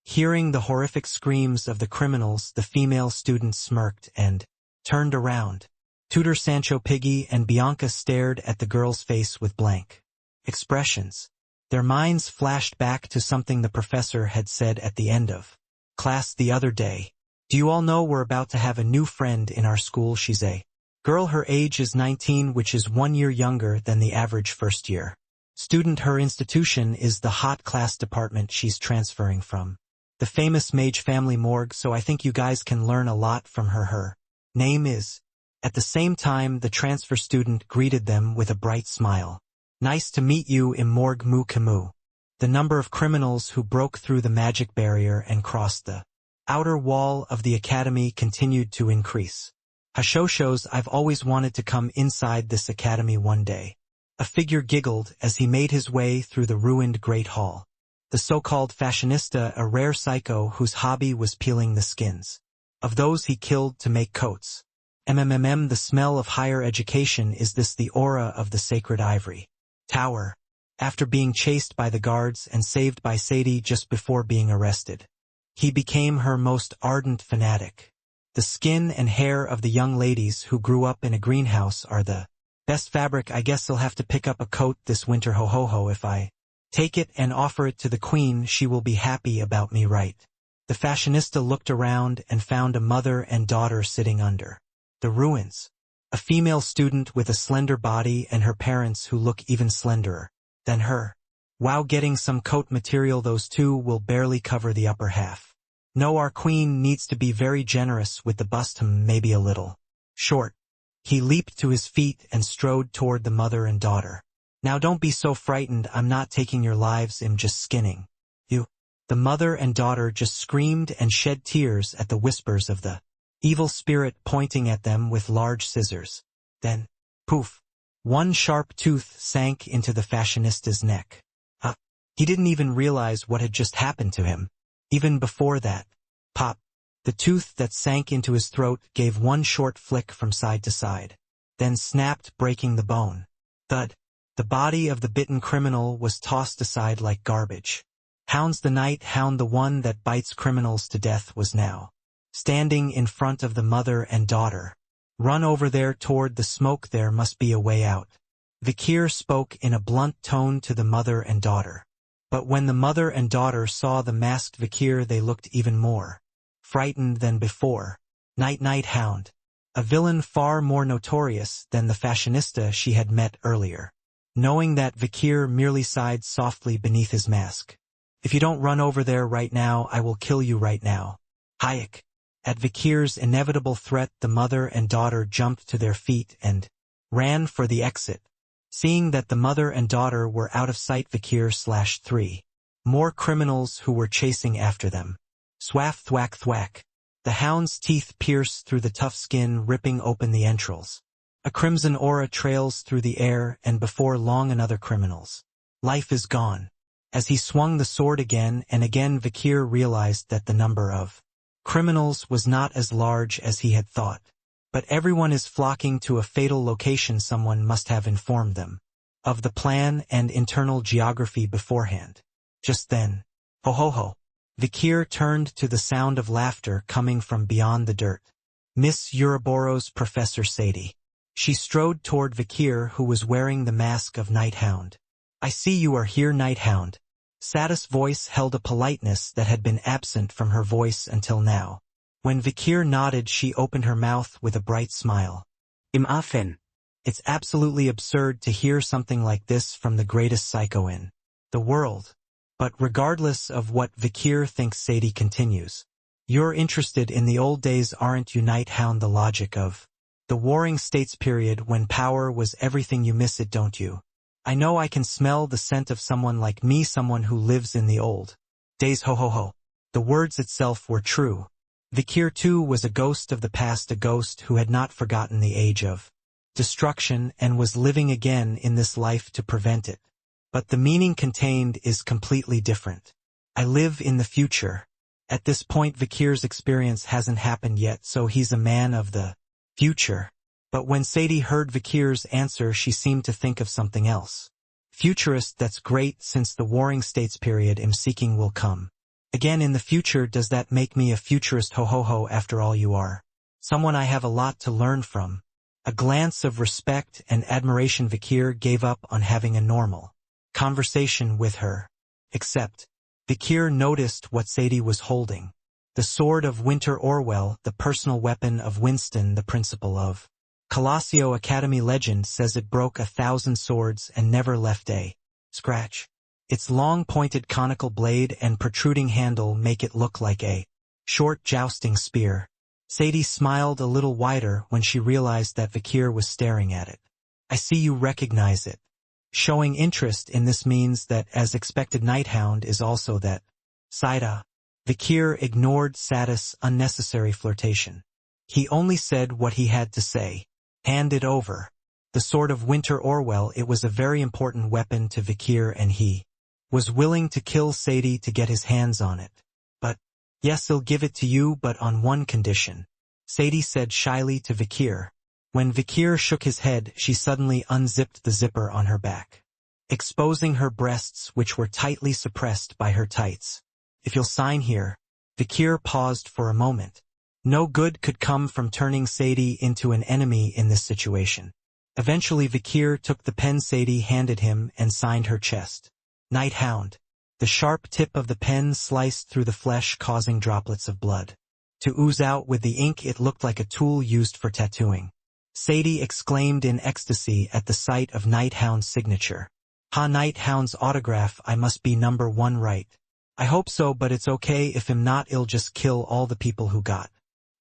Hearing the horrific screams of the criminals, the female student smirked and turned around. Tutor Sancho Piggy and Bianca stared at the girl's face with blank expressions. Their minds flashed back to something the professor had said at the end of class the other day. Do you all know we're about to have a new friend in our school? She's a girl. Her age is 19, which is 1 year younger than the average first-year student. Her institution is the hot class department she's transferring from the famous Mage family morgue, so I think you guys can learn a lot from her. Her name is. At the same time, the transfer student greeted them with a bright smile. Nice to meet you in Morgue Mu Camus. The number of criminals who broke through the magic barrier and crossed the outer wall of the academy continued to increase. Hashoshos, I've always wanted to come inside this academy one day. A figure giggled as he made his way through the ruined Great Hall. The so-called fashionista, a rare psycho whose hobby was peeling the skins of those he killed to make coats. The smell of higher education. Is this the aura of the sacred ivory tower? After being chased by the guards and saved by Sadie just before being arrested, he became her most ardent fanatic. The skin and hair of the young ladies who grew up in a greenhouse are the best fabric. I guess I'll have to pick up a coat this winter. Ho. If I take it and offer it to the queen, she will be happy about me, right? The fashionista looked around and found a mother and daughter sitting under the ruins. A female student with a slender body and her parents who look even slenderer than her. Wow, getting some coat material. Those two will barely cover the upper half. No, our queen needs to be very generous with the bust. Maybe a little short. He leaped to his feet and strode toward the mother and daughter. Now don't be so frightened. I'm not taking your lives. I'm just skinning you. The mother and daughter just screamed and shed tears at the whispers of the evil spirit pointing at them with large scissors. Then, poof, one sharp tooth sank into the fashionista's neck. He didn't even realize what had just happened to him. Even before that, pop, the tooth that sank into his throat gave one short flick from side to side, then snapped, breaking the bone. Thud. The body of the bitten criminal was tossed aside like garbage. Hound's the night hound, the one that bites criminals to death, was now standing in front of the mother and daughter. Run over there toward the smoke. There must be a way out. Vikir spoke in a blunt tone to the mother and daughter. But when the mother and daughter saw the masked Vikir, they looked even more frightened than before. Night Hound, a villain far more notorious than the fashionista she had met earlier. Knowing that, Vikir merely sighed softly beneath his mask. If you don't run over there right now, I will kill you right now. Hayek. At Vikir's inevitable threat, the mother and daughter jumped to their feet and ran for the exit. Seeing that the mother and daughter were out of sight, Vikir slashed 3 more criminals who were chasing after them. Swaff, thwack, thwack. The hound's teeth pierce through the tough skin, ripping open the entrails. A crimson aura trails through the air, and before long another criminal's life is gone. As he swung the sword again and again, Vikir realized that the number of criminals was not as large as he had thought. But everyone is flocking to a fatal location. Someone must have informed them of the plan and internal geography beforehand. Just then, ho. Vikir turned to the sound of laughter coming from beyond the dirt. Miss Ouroboros, Professor Sadie. She strode toward Vikir, who was wearing the mask of Night Hound. I see you are here, Night Hound. Sadis' voice held a politeness that had been absent from her voice until now. When Vikir nodded, she opened her mouth with a bright smile. Im Afen. It's absolutely absurd to hear something like this from the greatest psycho in the world. But regardless of what Vikir thinks, Sadie continues. You're interested in the old days, aren't you, Night Hound? The logic of the Warring States period when power was everything. You miss it, don't you? I know I can smell the scent of someone like me, someone who lives in the old days. Ho ho ho. The words itself were true. Vikir too was a ghost of the past, a ghost who had not forgotten the age of destruction and was living again in this life to prevent it. But the meaning contained is completely different. I live in the future. At this point, Vikir's experience hasn't happened yet, so he's a man of the future. But when Sadie heard Vikir's answer, she seemed to think of something else. Futurist, that's great, since the Warring States period I'm seeking will come again in the future. Does that make me a futurist? Ho ho ho, after all you are someone I have a lot to learn from. A glance of respect and admiration. Vikir gave up on having a normal conversation with her. Except, Vikir noticed what Sadie was holding. The sword of Winter Orwell, the personal weapon of Winston, the principal of Colosio Academy. Legend says it broke 1,000 swords and never left a scratch. Its long pointed conical blade and protruding handle make it look like a short jousting spear. Sadie smiled a little wider when she realized that Vikir was staring at it. I see you recognize it. Showing interest in this means that, as expected, Night Hound is also that Saida. Vikir ignored Sadis' unnecessary flirtation. He only said what he had to say. Hand it over. The sword of Winter Orwell, it was a very important weapon to Vikir, and he was willing to kill Sadie to get his hands on it. But, yes, I'll give it to you, but on one condition, Sadie said shyly to Vikir. When Vikir shook his head, she suddenly unzipped the zipper on her back, exposing her breasts, which were tightly suppressed by her tights. If you'll sign here. Vikir paused for a moment. No good could come from turning Sadie into an enemy in this situation. Eventually Vikir took the pen Sadie handed him and signed her chest. Night Hound. The sharp tip of the pen sliced through the flesh, causing droplets of blood to ooze out with the ink. It looked like a tool used for tattooing. Sadie exclaimed in ecstasy at the sight of Night Hound's signature. Ha, Night Hound's autograph. I must be number one, right? I hope so, but it's okay if I'm not. I'll just kill all the people who got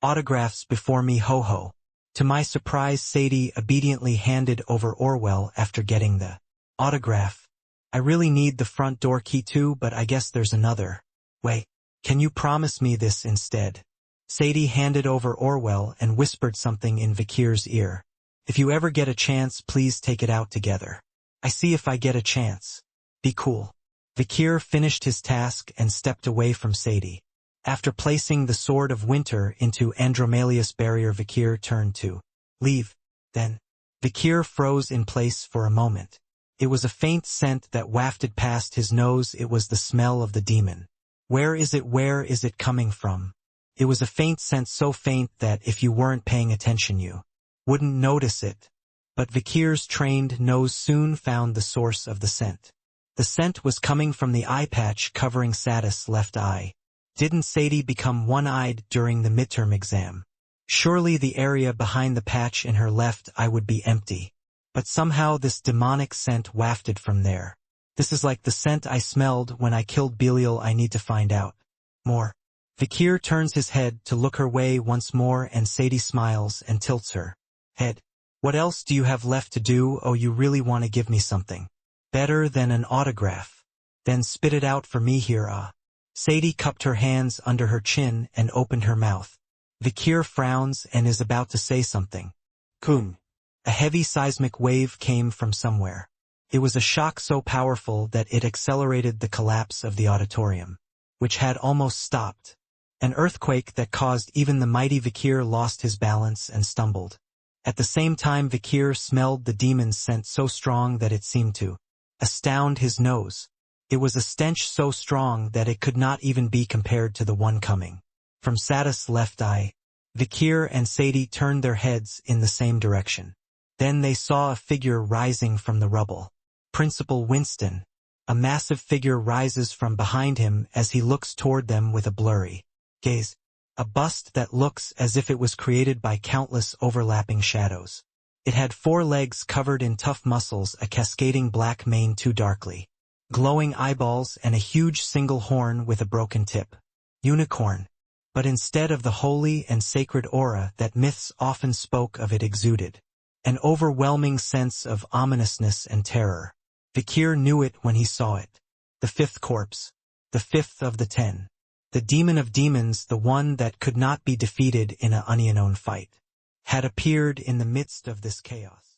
autographs before me. Ho ho. To my surprise, Sadie obediently handed over Orwell after getting the autograph. I really need the front door key too, but I guess there's another way. Can you promise me this instead? Sadie handed over Orwell and whispered something in Vikir's ear. If you ever get a chance, please take it out together. I see if I get a chance. Be cool. Vikir finished his task and stepped away from Sadie. After placing the Sword of Winter into Andromalia's barrier, Vikir turned to leave. Then, Vikir froze in place for a moment. It was a faint scent that wafted past his nose. It was the smell of the demon. Where is it? Where is it coming from? It was a faint scent, so faint that if you weren't paying attention you wouldn't notice it. But Vikir's trained nose soon found the source of the scent. The scent was coming from the eye patch covering Sadis' left eye. Didn't Sadie become one-eyed during the midterm exam? Surely the area behind the patch in her left eye would be empty. But somehow this demonic scent wafted from there. This is like the scent I smelled when I killed Belial. I need to find out more. Vikir turns his head to look her way once more, and Sadie smiles and tilts her head. What else do you have left to do? Oh, you really want to give me something better than an autograph? Then spit it out for me here. Sadie cupped her hands under her chin and opened her mouth. Vikir frowns and is about to say something. Kung. A heavy seismic wave came from somewhere. It was a shock so powerful that it accelerated the collapse of the auditorium, which had almost stopped. An earthquake that caused even the mighty Vikir lost his balance and stumbled. At the same time, Vikir smelled the demon's scent so strong that it seemed to astound his nose. It was a stench so strong that it could not even be compared to the one coming from Sadis' left eye. Vikir and Sadie turned their heads in the same direction. Then they saw a figure rising from the rubble. Principal Winston. A massive figure rises from behind him as he looks toward them with a blurry gaze. A bust that looks as if it was created by countless overlapping shadows. It had 4 legs covered in tough muscles, a cascading black mane too darkly, glowing eyeballs, and a huge single horn with a broken tip. Unicorn. But instead of the holy and sacred aura that myths often spoke of, it exuded an overwhelming sense of ominousness and terror. Vikir knew it when he saw it. The 5th corpse. The 5th of the 10. The demon of demons, the one that could not be defeated in an unknown fight, had appeared in the midst of this chaos.